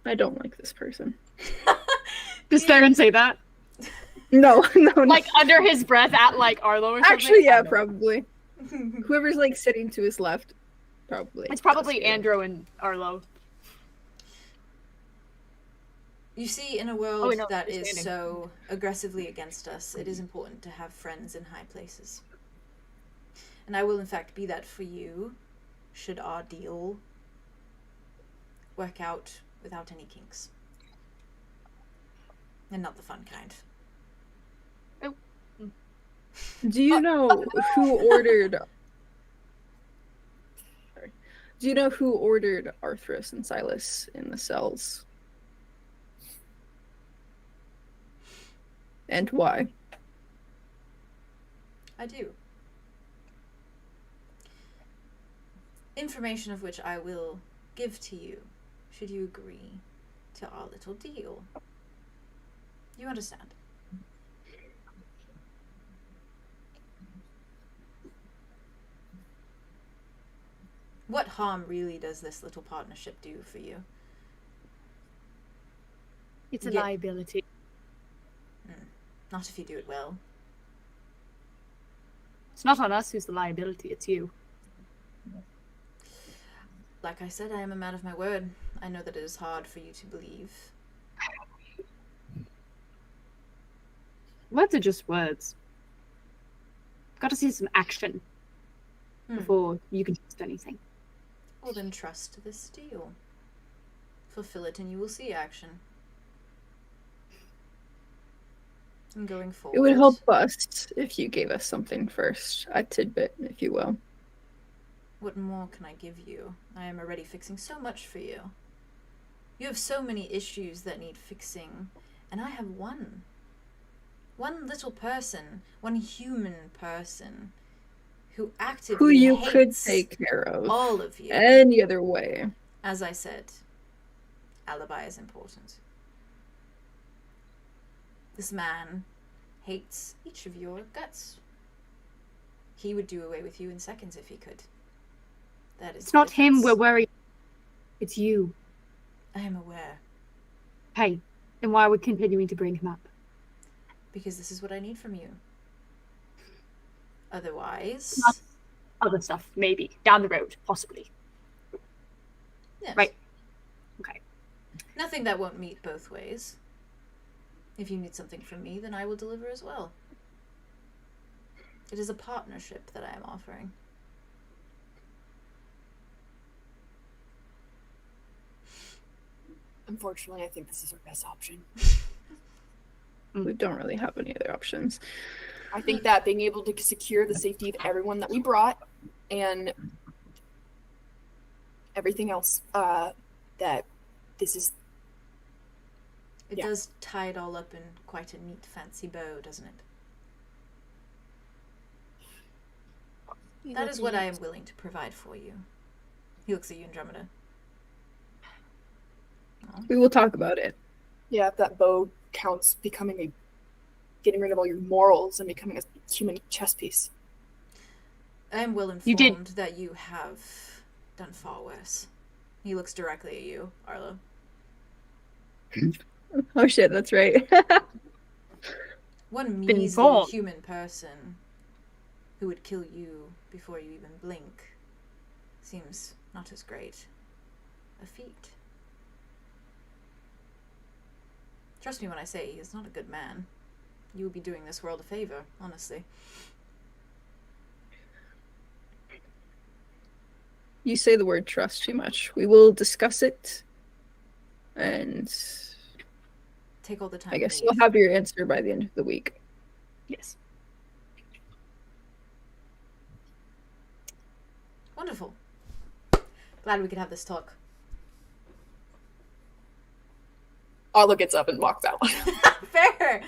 I don't like this person. Does Theron say that? No, no, no. Like under his breath at like Arlow or something? Actually, yeah, probably. Whoever's like sitting to his left, probably. It's probably That's Andrew and Arlow. You see, in a world no, that he's is standing. so aggressively against us, it is important to have friends in high places. And I will, in fact, be that for you, should our deal work out without any kinks. And not the fun kind. Oh. Do you know who ordered? Sorry. Do you know who ordered Arthros and Silas in the cells? And why? I do. Information of which I will give to you, should you agree to our little deal. You understand? What harm really does this little partnership do for you? It's a Yeah. liability. Not if you do it well. It's not on us who's the liability, it's you. Like I said, I am a man of my word. I know that it is hard for you to believe. Words are just words. Got to see some action before you can trust anything. Well, then trust this deal. Fulfill it and you will see action. And going forward... It would help us if you gave us something first. A tidbit, if you will. What more can I give you? I am already fixing so much for you. You have so many issues that need fixing, and I have one. One little person, one human person, who actively Who you hates could take care of. all of you. Any other way. As I said, alibi is important. This man hates each of your guts. He would do away with you in seconds if he could. That is It's not the him difference. we're worried. It's you. I am aware. Hey, then why are we continuing to bring him up? Because this is what I need from you. Otherwise... Not other stuff, maybe. Down the road, possibly. Yes. Right. Okay. Nothing that won't meet both ways. If you need something from me, then I will deliver as well. It is a partnership that I am offering. Unfortunately, I think this is our best option. We don't really have any other options. I think that being able to secure the safety of everyone that we brought and everything else, that this is... It Yeah. does tie it all up in quite a neat, fancy bow, doesn't it? That is what I am willing to provide for you. He looks at you, Andromeda. We will talk about it. Yeah, if that bow counts becoming getting rid of all your morals and becoming a human chess piece. I am well You did- informed that you have done far worse. He looks directly at you, Arlow. Oh shit, that's right. One Been measly born. human person who would kill you before you even blink seems not as great a feat. Trust me when I say he is not a good man. You would be doing this world a favor, honestly. You say the word trust too much. We will discuss it. And Take all the time I guess you need. you'll have your answer by the end of the week. Yes. Wonderful. Glad we could have this talk. Arlo gets up and walks out. Fair.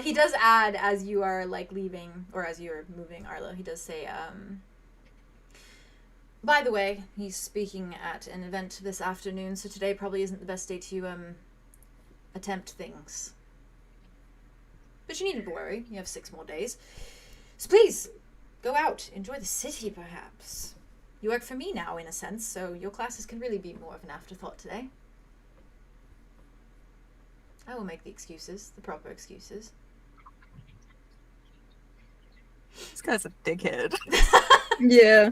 He does add, as you are like leaving, or as you're moving, Arlo, he does say, by the way, he's speaking at an event this afternoon, so today probably isn't the best day to attempt things. But you needn't worry, you have 6 more days. So please, go out, enjoy the city perhaps. You work for me now, in a sense, so your classes can really be more of an afterthought today. I will make the excuses, the proper excuses. This guy's a dickhead. Yeah.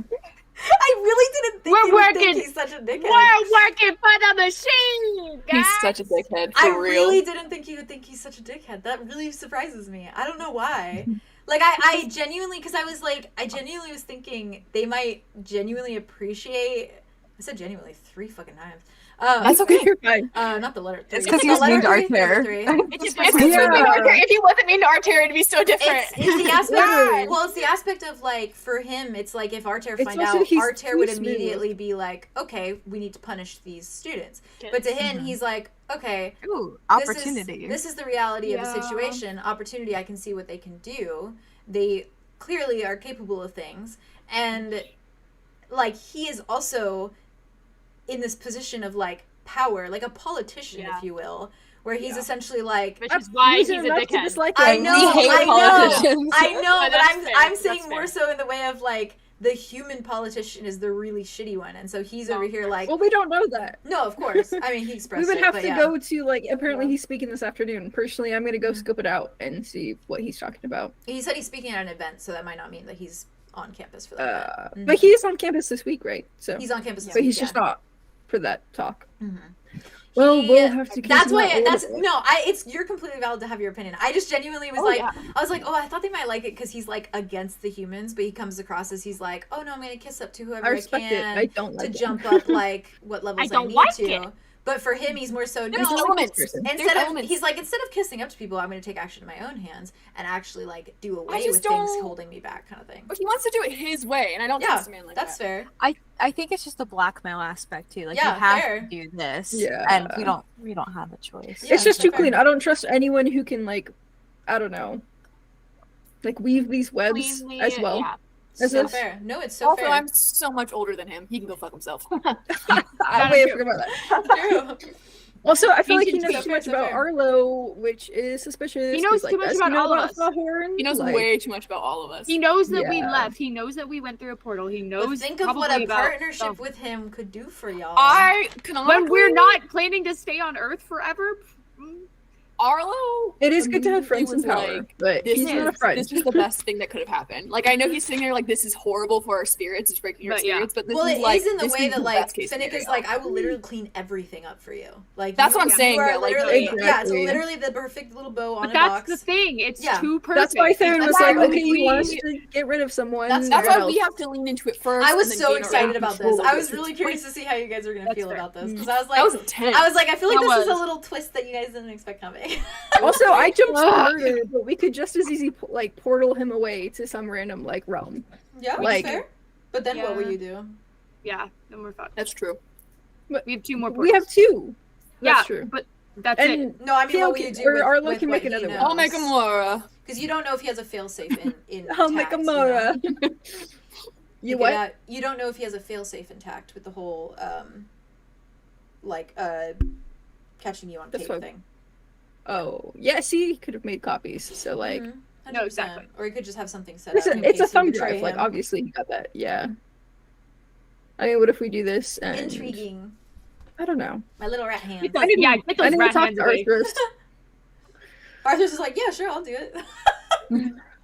I really didn't think We're you would think working- he's such a dickhead. We're working for the machine, guys! He's such a dickhead, for I real. really didn't think you would think he's such a dickhead. That really surprises me. I don't know why. Like, I genuinely, because I genuinely was thinking they might genuinely appreciate I said genuinely 3 fucking times. That's okay. You're fine. Not the letter 3. It's because he was mean to Arthur. It's because he was mean to Arthur. If he wasn't mean to Arthur, it'd be so different. It's the aspect. Well, it's the aspect of like for him. It's like if Arthur find out, Arthur would immediately be like, "Okay, we need to punish these students." But to him, he's like, "Okay, opportunity. This is the reality of the situation. Opportunity. I can see what they can do. They clearly are capable of things, and like he is also in this position of like power, like a politician, if you will." Where he's essentially like, which is why he's a dickhead. I know, but that's I'm saying more so in the way of like the human politician is the really shitty one, and so he's over here like. Well, we don't know that. No, of course. I mean, he expressed. We would have to go to like. Apparently, he's speaking this afternoon. Personally, I'm gonna go scope it out and see what he's talking about. He said he's speaking at an event, so that might not mean that he's on campus for that. But he is on campus this week, right? So he's on campus. But he's just not for that talk. Well, we'll have to. That's why. It's you're completely valid to have your opinion. I just genuinely was I was like, oh, I thought they might like it because he's like against the humans, but he comes across as he's like, oh no, I'm gonna kiss up to whoever I can. I don't like to jump up like what levels I need to. But for him, he's more so instead of kissing up to people, I'm going to take action in my own hands and actually like do away with things holding me back, kind of thing. But he wants to do it his way, and I don't trust a man like that. That's fair. I think it's just the blackmail aspect too. Like you have to do this, and we don't have a choice. It's just too clean. I don't trust anyone who can like, I don't know, like weave these webs as well. Yeah. So fair. No, it's so fair. Also, I'm so much older than him. He can go fuck himself. I forgot about that. True. Also, I feel like he knows too much about Arlow, which is suspicious. He knows too much about all of us. He knows way too much about all of us. He knows that we left. He knows that we went through a portal. He knows. But think of what a partnership with him could do for y'all. When we're not planning to stay on Earth forever. Arlow, it is good to have friends in power, but he's not a friend. This is the best thing that could have happened. Like, I know he's sitting there like, this is horrible for our spirits, it's breaking our spirits, but this is like, it is in the way that like Finnick is like, I will literally clean everything up for you. Like that's what I'm saying. It's literally the perfect little bow on a box. But that's the thing. It's too perfect. That's why Theron was like, okay, you want us to get rid of someone. That's why we have to lean into it first. I was so excited about this. I was really curious to see how you guys are gonna feel about this because I was like, I feel like this is a little twist that you guys didn't expect coming. Also, I jumped murder, but we could just as easy like portal him away to some random like realm. Yeah, like, fair. But then what will you do? Yeah, then we're fucked. That's true. But we have 2 more portals. We have 2. That's true. But that's it. No, I mean, what will you do? Or Arlo can make another one. I'll make a Mora. Because you don't know if he has a failsafe in I'll make a Mora. You what? You don't know if he has a failsafe intact with the whole catching you on tape thing. Oh, yeah, see, he could have made copies, so, like... No, exactly. Or he could just have something set up. It's a thumb drive, him. like, obviously he got that, yeah. I mean, what if we do this and... Intriguing. I don't know. My little rat hand. Get those rat hands away. Arthur's just like, yeah, sure, I'll do it.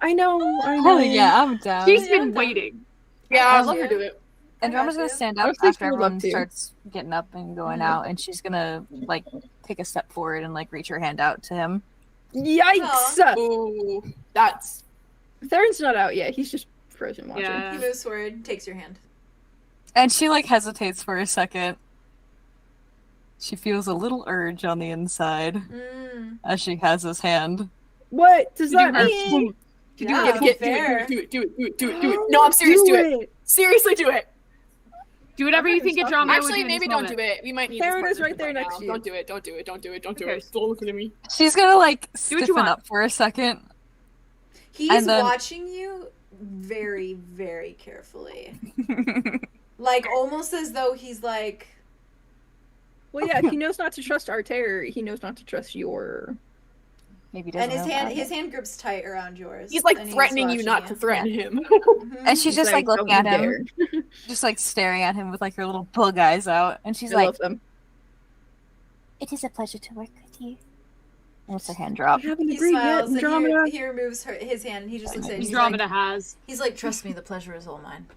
I know. Hell yeah, I'm down. She's been waiting. Yeah, I'd love her to do it. Andromeda's gonna stand up after everyone starts getting up and going out, and she's gonna like take a step forward and like reach her hand out to him. Yikes! Ooh, that's Theron's not out yet. He's just frozen watching. Yeah. He moves forward, takes your hand, and she like hesitates for a second. She feels a little urge on the inside as she has his hand. What does that mean? Do it. No, I'm serious. Do it. Seriously, do it. Do whatever you think Andromeda would do. Actually, maybe don't do it. We might need Theron is right there next to you. Don't do it. Don't do it. Don't look at me. She's gonna like stiffen up for a second. He's watching you very, very carefully. Like almost as though he's like... Well, yeah, he knows not to trust Arter. He knows not to trust your... Maybe doesn't. And his hand grips tight around yours. He's like threatening you not to threaten him. And she's just like looking at him, just like staring at him with like her little bug eyes out, and she's like, "It is a pleasure to work with you." And it's her hand drop. He smiles and he removes his hand and he just looks at it. Andromeda has. He's like, "Trust me, the pleasure is all mine."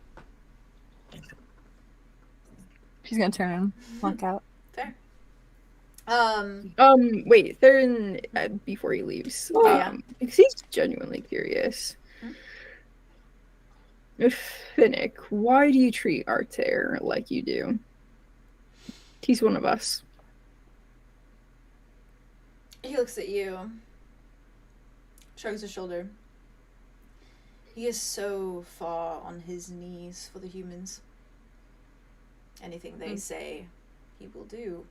She's gonna turn and walk out. Fair. Wait, Theron, before he leaves, because he's genuinely curious. Finnick, why do you treat Arter like you do? He's one of us. He looks at you, shrugs his shoulder. He is so far on his knees for the humans. Anything they say, he will do.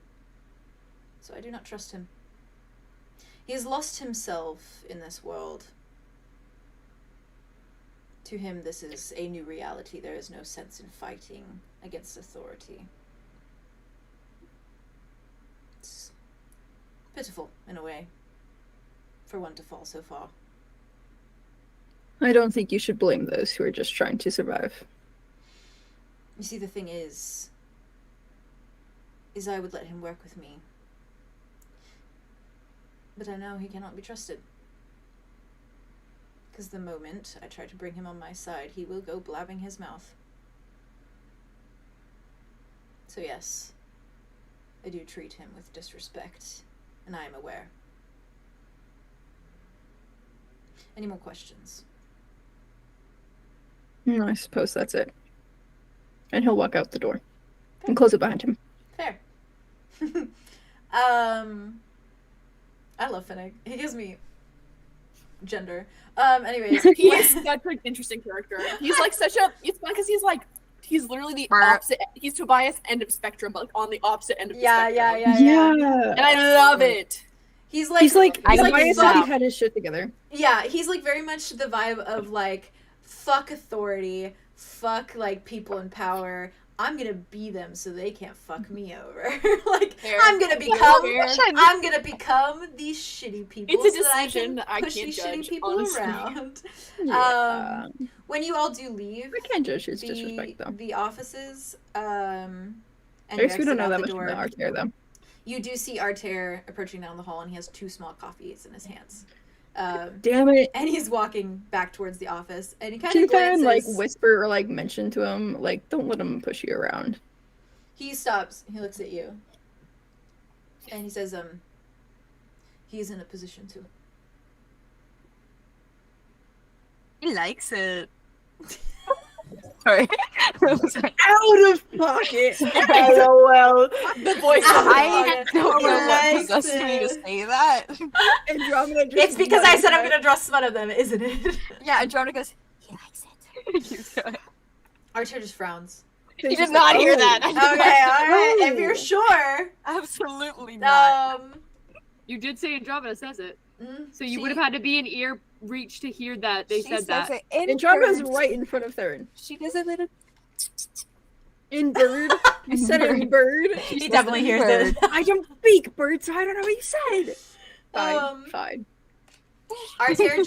So I do not trust him. He has lost himself in this world. To him, this is a new reality. There is no sense in fighting against authority. It's pitiful, in a way, for one to fall so far. I don't think you should blame those who are just trying to survive. You see, the thing is I would let him work with me. But I know he cannot be trusted. Because the moment I try to bring him on my side, he will go blabbing his mouth. So yes, I do treat him with disrespect, and I am aware. Any more questions? No, I suppose that's it. And he'll walk out the door and close it behind him. Fair. I love Finnick. He gives me gender. Anyways. He is such an interesting character. He's like such a, it's fun because he's literally the opposite, he's Tobias end of spectrum, but like on the opposite end of the spectrum. Yeah. And I love it. He's like Tobias already had his shit together. Yeah, he's like very much the vibe of like, fuck authority, fuck like people in power. I'm gonna be them so they can't fuck me over. Like, I'm gonna become these shitty people. It's a so decision that I push can't these judge, shitty people honestly. around. Yeah. When you all do leave, I can't judge his disrespect though. the offices, and I guess we you don't know exit that out much the door, about Artair though. you do see Artair approaching down the hall, and he has 2 small coffees in his hands. Damn it. And he's walking back towards the office, and he kind Can of you try and glances. like whisper or like mention to him, like, don't let him push you around. He stops. He looks at you, and he says, he's in a position to. He likes it. Sorry. Out of pocket. LOL. The voice. I don't know what likes possessed me to it. say that. Andromeda just It's because I said I'm gonna draw some of them, isn't it? Yeah, Andromeda goes, he likes it. Archer just frowns. He did not hear that. Okay, alright, if you're sure. Absolutely not. You did say Andromeda says it. So you See? would have had to be in ear reach to hear that they She said says that. it in Andromeda's bird. right in front of Theron. She does a little. In bird. You said it in bird. He definitely hears it. I don't speak bird, so I don't know what you said. Fine. Fine. Artair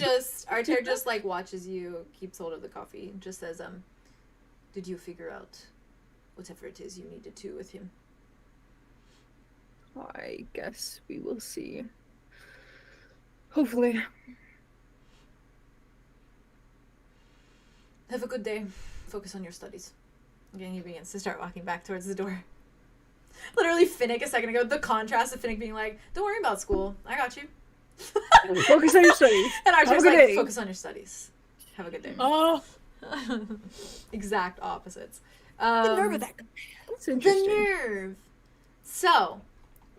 just like watches you, keeps hold of the coffee, and just says, did you figure out whatever it is you needed to with him? I guess we will see. Hopefully. Have a good day. Focus on your studies. Again, he begins to start walking back towards the door. Literally, Finnick a second ago, the contrast of Finnick being like, don't worry about school. I got you. Focus on your studies. And Have a Archer's good like, day. focus on your studies. Have a good day. Oh, Exact opposites. the nerve of that. That's The interesting. nerve. So,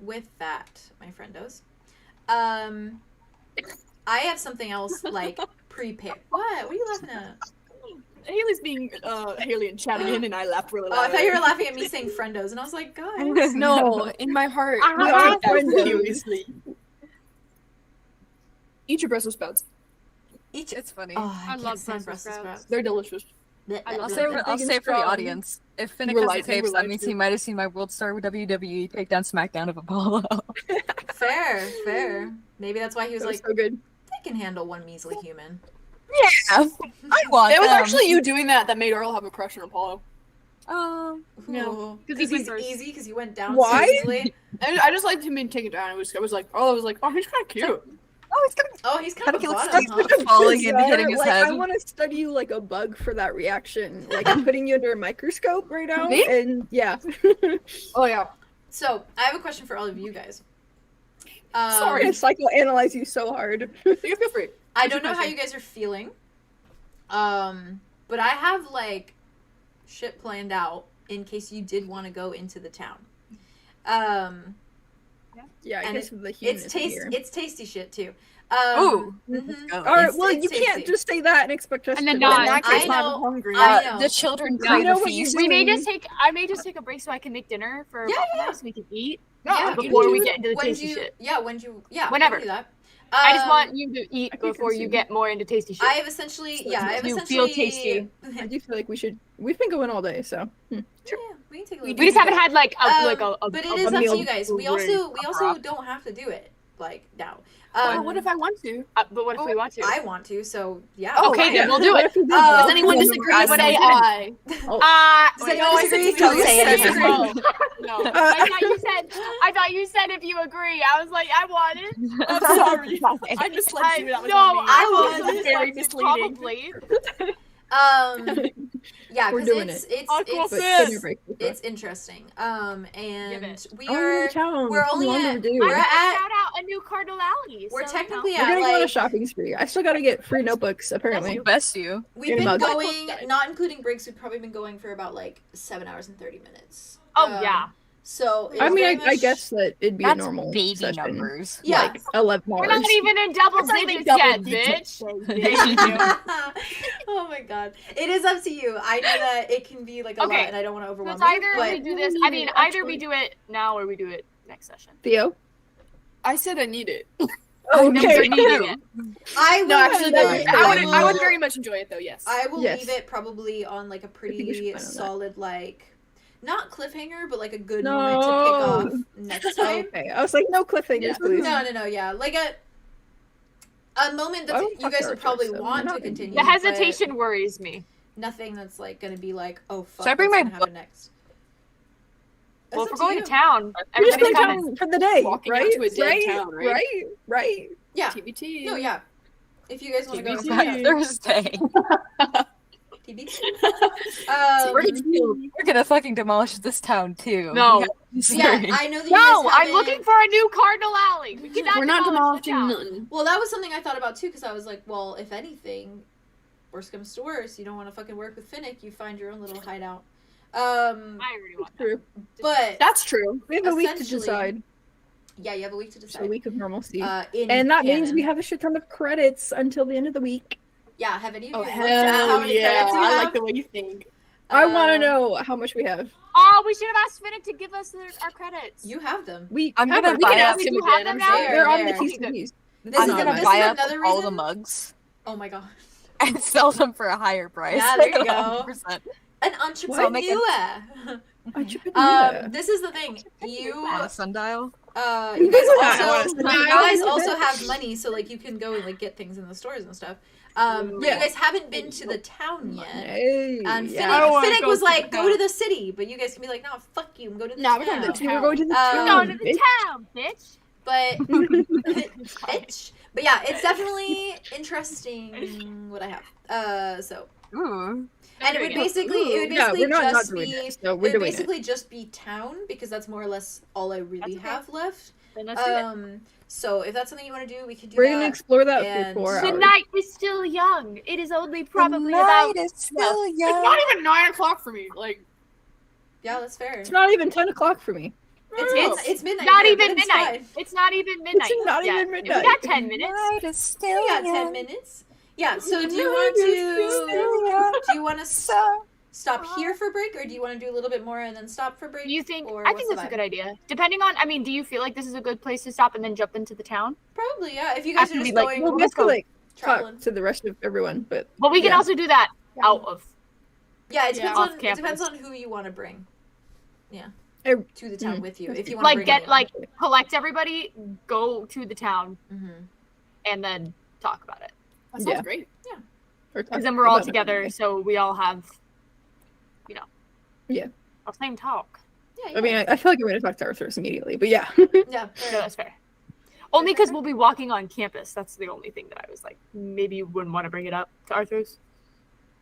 with that, my friendos, I have something else like prepared. What? What are you laughing at? Haley's being Haley and chatting in, and I laughed really Oh, loud. I thought you were laughing at me saying friendos, and I was like, guys. No, in my heart. We are friendos. Eat your Brussels sprouts. It's funny. Oh, I love stand Brussels sprouts. They're delicious. I I'll love say, them. I'll say for the audience, if Finnick We're has the lighting, tapes, we're that means he lighting. might have seen my World Star WWE takedown SmackDown of Apollo. Fair. Maybe that's why he was That was like, so good. they can handle one measly human. Yeah, I want It was them. actually you doing that made Earl have a crush on Apollo. No. Because Because he he's went first. easy, because you went down Why? so easily. I just liked him and take it down. I was like, oh, he's kind of cute. Oh, it's gonna Oh, he's kind of he looks bottom, like huh? falling and Bizarre. hitting his like, head. I want to study you like a bug for that reaction. Like, I'm putting you under a microscope right now. Me? And yeah. Oh yeah. So, I have a question for all of you guys. Sorry to psychoanalyze you so hard. You feel free. I don't know how you guys are feeling. But I have like shit planned out in case you did want to go into the town. Yeah, I and guess the human it's isn't here. it's tasty shit too. Ooh. Mhm. Go. All right, It's- well, it's you can't tasty. just say that and expect us And to then know. not. In that I case, know. I'm hungry. I know. The children Yeah. crave You know a what you feast. We may doing? just take. I may just take a break so I can make dinner for Yeah, both yeah. of us. So we can eat Yeah, before we do get into the when tasty you, shit. yeah, when you, yeah, Whenever. we can do that. I just want you to eat I can before you consume. get more into tasty shit. I have essentially, So yeah, I have you essentially. feel tasty. I do feel like we should. We've been going all day, so. Yeah, we can take a We little. just haven't had like a But it is a up to meal you guys. We break. also don't have to do it like now. Well, what if I want to? but what if we want to? I want to, so yeah. Oh, okay, then we'll do What it. if we did Does that? anyone disagree? Say Say I. I. Does anyone disagree? Don't say anything. No. I thought you said if you agree. I was like, I want it. I'm sorry. I just let you. That was no, on me. I That was was very misleading. Probably. Yeah, We're because doing it's dinner break. it's interesting. And we Oh, are town. we're only How long at do we do? we're I at shout out a new Cardinal Alley. we're so, technically We're at gonna go on a like shopping spree. I still gotta get free notebooks, apparently. Bless you. we've in been about- going, not including breaks, we've probably been going for about like 7 hours and 30 minutes. Oh yeah. So it's I mean, very I much- guess that it'd be That's a normal baby session. numbers. Yeah. Like 11 We're hours. not even in double It's not even digits yet, double digits. bitch. Oh my god. It is up to you. I know that it can be like a Okay. lot and I don't want to overwhelm Let's you. either But we do this. I mean, either we do it now or we do it next session. Theo? I said I need it. We're Okay. needing it. I will No, actually, leave Alright. it. I would very much enjoy it though. Yes. I will Yes. leave it probably on like a think we should pretty plan on that. solid like not cliffhanger, but like a good No. moment to pick off next time. Okay. I was like, no cliffhangers, please. No, yeah. Like a moment that Oh, you fuck guys our would probably first, so want we're to not continue. The but hesitation worries me. Nothing that's like gonna be like, oh fuck, Should I bring what's my gonna happen next? Well, That's if we're up going you. to town, We're just everybody's going kind of. down for the day, Walking right? out to a dead right? town, right? Right? Yeah. TBT. No, yeah. If you guys want to go, TBT. yeah. Thursday. TBT. We're gonna fucking demolish this town too. No. We gotta be Yeah, serious. I know that you No, guys I'm haven't- looking for a new Cardinal Alley. We cannot We're not demolish the demolishing town. nothing. Well, that was something I thought about too, because I was like, well, if anything, worst comes to worst, you don't want to fucking work with Finnick, you find your own little hideout. I already want that. True. But That's true. We have a week to Essentially, decide. yeah, you have a week to It's a decide. week of normalcy. In And that means canon. we have a shit ton of credits until the end of the week. Yeah, have any of you Oh looked at how hell many yeah! credits you I have? like the way you think. I want to know how much we have. Oh, we should have asked Finnick to give us our credits. You have them. I'm gonna gonna We can buy ask up. him You have again. them I'm now? sure. They're on the There. TCGs. This I'm is, gonna this buy is up another all reason. the mugs Oh my god. and sell them for a higher price. Yeah, there you like go. 100%. An So I'll make entrepreneur. This is the thing. You On a sundial. you guys Yeah. also you guys also have money, so like you can go and like get things in the stores and stuff. But you guys haven't been to the town yet. Hey, And yeah. Finnick was like, go to the city, but you guys can be like, no, fuck you, I'm going to the Nah, town. we're going to the We're going to the Um, We're town. going to the town, bitch. But bitch. But yeah, it's definitely interesting what I have. So Ooh. and it would Ooh, basically yeah, we're not just doing be this, so it we're would doing basically just be town because that's more or less all I really That's okay. have left. Then let's do it. So if that's something you want to do, we could do We're that. gonna explore that and- for 4 The hours. night is still young. It is only probably the about. night is still It's young. not even 9 o'clock for me. Like, Yeah, that's fair. It's not even 10 o'clock for me. It's midnight. Not here, even but it's midnight. fine. It's not even midnight. It's not yet. even midnight. We got 10 minutes. Night is still We got 10 young. minutes. Yeah. So do The you night want is to still young. do you want to So stop here for break, or do you want to do a little bit more and then stop for break? You think? Or I what's think the that's a vibe? good idea. Depending on, I mean, do you feel like this is a good place to stop and then jump into the town? Probably, yeah. If you guys After are we, just like, going We'll let's have to go. like traveling. talk to the rest of everyone, but But we can Yeah. also do that out of. Yeah, it depends off on campus. it depends on who you want to bring. Yeah. Eh, To the town with you, if you want Like to bring get anyone. like collect everybody, go to the town, Mhm. and then talk about it. that sounds Yeah. great. or Because talk then we're all about it. together, so we all have, you know. Yeah. Our same talk. Yeah, I mean, I feel like I'm gonna talk to Arthur immediately, but yeah. yeah. So that's fair. Only because we'll be walking on campus. That's the only thing that I was like, maybe you wouldn't want to bring it up to Arthur's.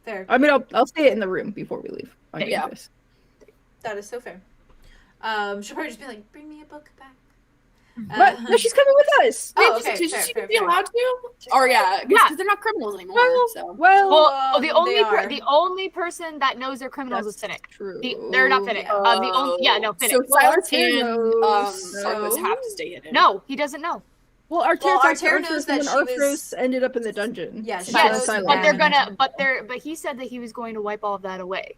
Fair. I mean, I'll stay in the room before we leave on Yeah. campus. That is so fair. She'll probably just be like, "Bring me a book back." What? No, she's coming with us. Oh, Wait, okay, should she fair, be fair. allowed to? Or yeah, Yeah. because they're not criminals anymore. So. Well, they are. the only person that knows they're criminals is Finnick. true. They're not Finnick. Yeah. Finnick. So Silas Arter and knows. Arthas have to stay hidden. No, he doesn't know. Well, Arter Well, talked to Arter Arthros knows that when she was- Arthros ended up in the dungeon. Yeah, she That knows was that Silas. But they're Yeah. gonna. But he said that he was going to wipe all of that away.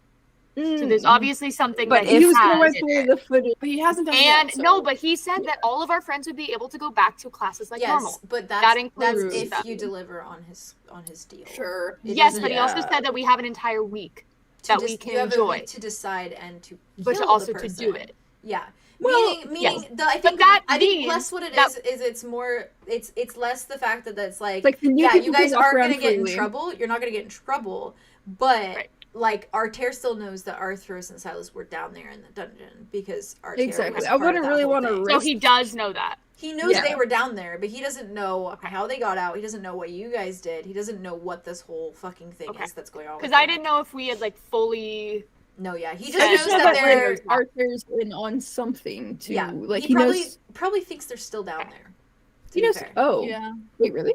So Mm. there's obviously something But that He he was gonna has. wipe away the footage. But he hasn't done it And yet, so. no, but he said that all of our friends would be able to go back to classes like Yes, normal. but That that's includes if stuff. you deliver on his deal. Sure. It Yes, doesn't- but he also Yeah. said that we have an entire week to that just- we can you have a enjoy, week to decide and to but kill also the to person. do it. Yeah. Well, meaning yes. I think that I think means less what it that- is it's more it's less the fact that it's like, Like the new yeah, people you guys can walk aren't around gonna get in freely. trouble. You're not gonna get in trouble, but Right. like Arter still knows that Arthros and Silas were down there in the dungeon because Arter Exactly. was I part of wouldn't that really whole wanna thing. So he does know that. He knows Yeah. they were down there, but he doesn't know how they got out. He doesn't know what you guys did. He doesn't know what this whole fucking thing Okay. is that's going on. Because with I them. didn't know if we had like fully. No, yeah, he Yeah, just it's knows not that that they're. weird. Arthur's in on something too. Yeah, Like he probably knows. thinks they're still down there. To He be knows. fair. Oh, Yeah. wait, really?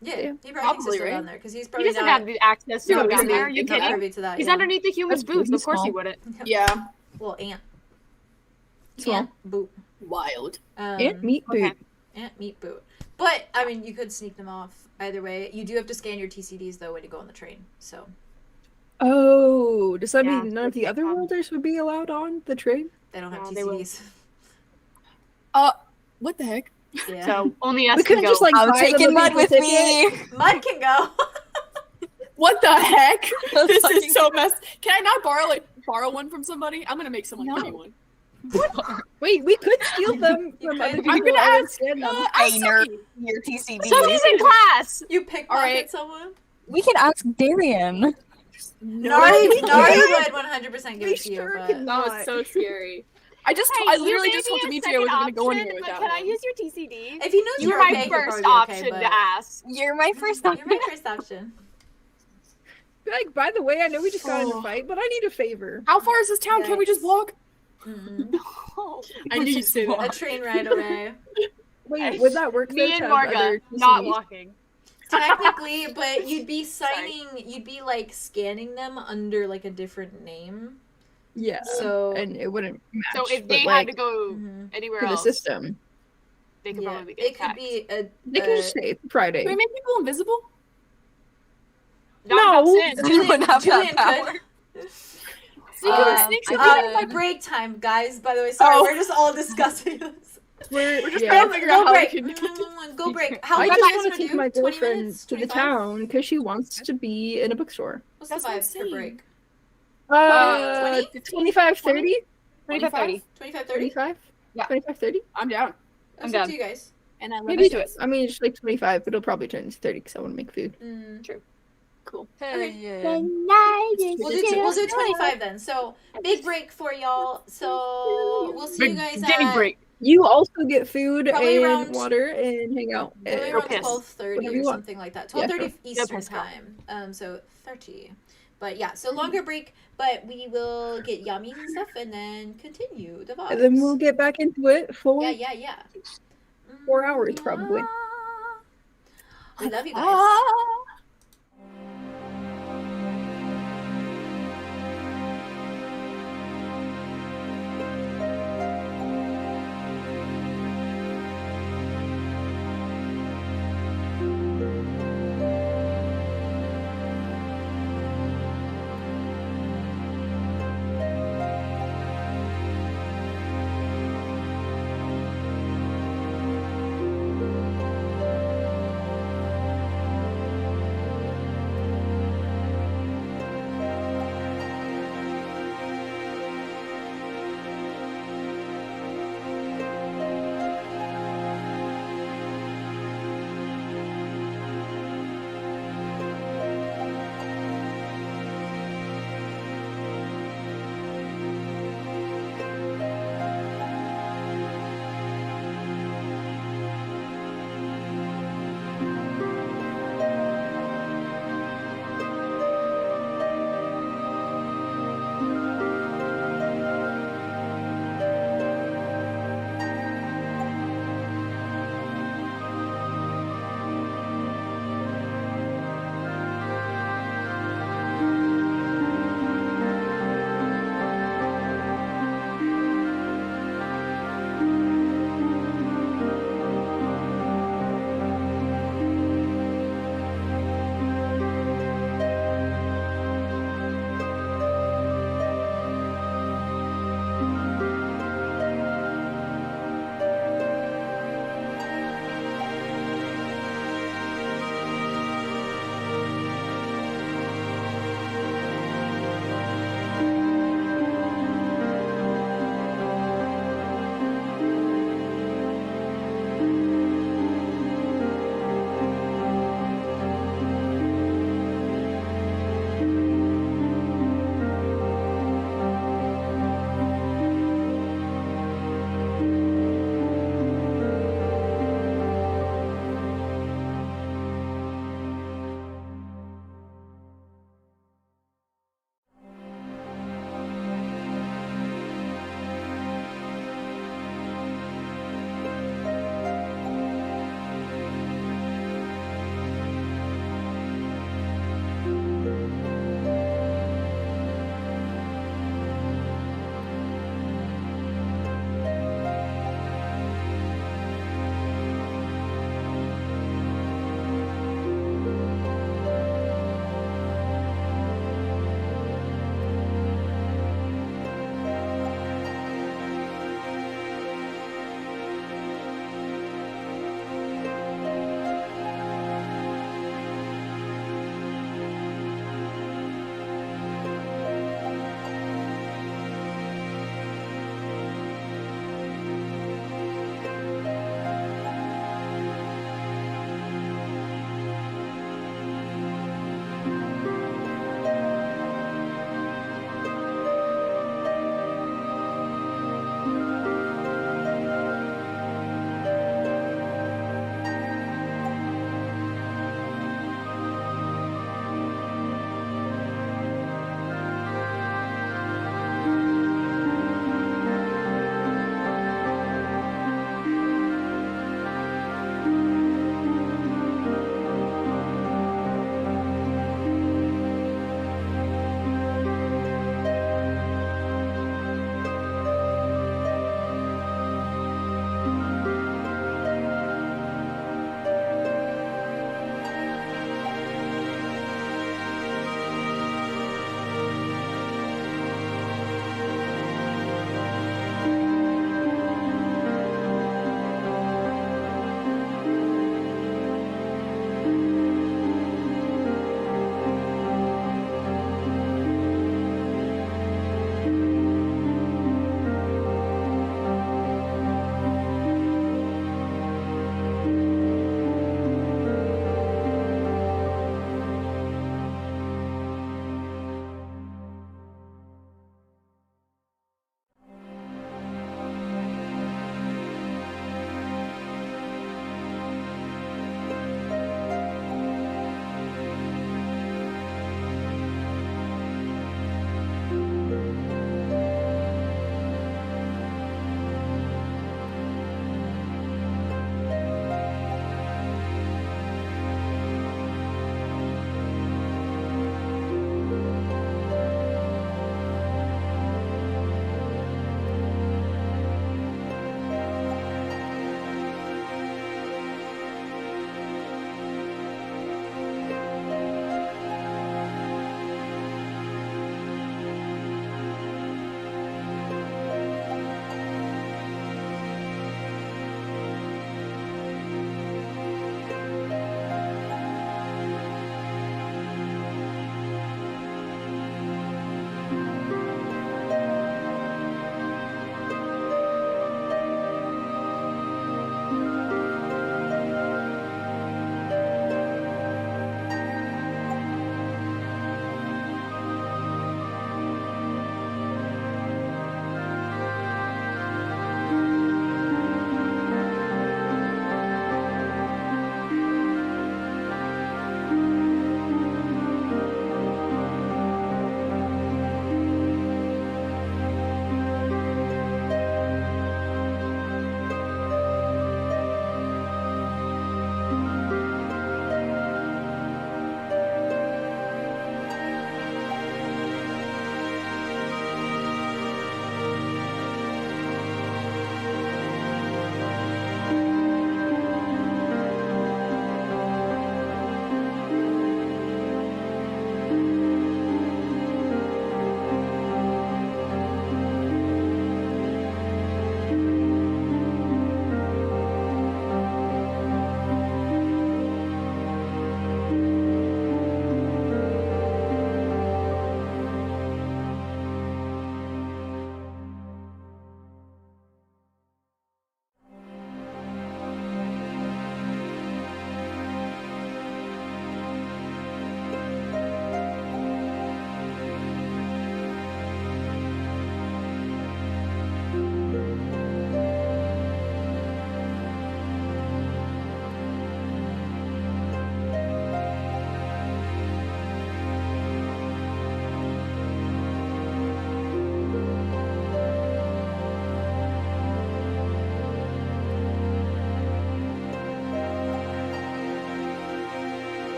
Yeah, Yeah. he probably thinks Probably, they're still right? down there because he's He probably doesn't not. have the access to No, go he's down not. there. Are you not kidding? privy to that. He's yeah. underneath the human's That's boots. pretty Of course he small. wouldn't. Yeah. Well, ant. Small. Ant boot. Wild. And meat okay. boot. Ant meat boot. But I mean, you could sneak them off either way. You do have to scan your TCDs though when you go on the train. So Oh, does that Yeah, mean none of the that's other fun. worlders would be allowed on the train? they don't have No, they will. TCDs. What the heck? Yeah. So only us We can couldn't go. just like I'm buy them taking a Mud with ticket? me. Mud can go. What the heck? This is so messed. Can I not borrow one from somebody? I'm gonna make someone give me one. Wait, we could steal them You from could. other I'm people. I'm gonna I would ask. scan them. Hey, Ask nerd. Sophie. Your TCD. Somebody's in class. You pickpocket Alright. someone. We can ask Darian. Nari we would can't. 100% give We it to you, sure but can. That was so scary. I Hey, literally you just gave told me a Demetria I was second gonna go in option, here but without can I one. use your TCD? if he knows You you're were my okay, he'll first probably be option okay, but to ask. You're my first You're my first option. Like, by the way, I know we just got in a Oh. fight, but I need a favor. How far is this town? Can we just walk? Mm-mm. No. I knew you'd say A that. train ride away. Wait, would that work? though, Me to and have Marga other not TCDs? walking. Technically, but you'd be you'd be like scanning them under like a different name. Yeah. So And it wouldn't match. So if but, they had like, to go Mhm. anywhere to the else, system, they could yeah, probably get it could attacked. be a. they can just say it's Friday. Can we make people invisible? Not No. enough sense. You wouldn't have Julian that could. power. So you can sneak some my people. break time, guys. By the way, sorry, Oh. we're just all discussing this. We're just Yeah. trying to figure out Go how break. we can. Go break. How I much just you guys want to gonna take do? my 20 girlfriend minutes? to the 25? town because she wants to be in a bookstore. What's That's the what I'm vibe for saying. break? 20? 25, 30? 25, 30. 25, 30? 25? Yeah. 25, 30? I'm down. That's I'm up done. to you guys. And I love Maybe it. I mean, it's like 25, but it'll probably turn into 30 because I want to make food. Cool. Okay. We'll We'll do 25 then. So big break for y'all. So we'll see you guys Big at break. You also get food Probably and around- water and hang out. probably Go around piss. 12:30 Whatever or you want. something like that. Yeah, 12:30 sure. Eastern piss, go. time. So 30. But yeah, so longer break, but we will get yummies and stuff and then continue the vlogs. And then we'll get back into it for Yeah. 4 hours probably. I love you guys.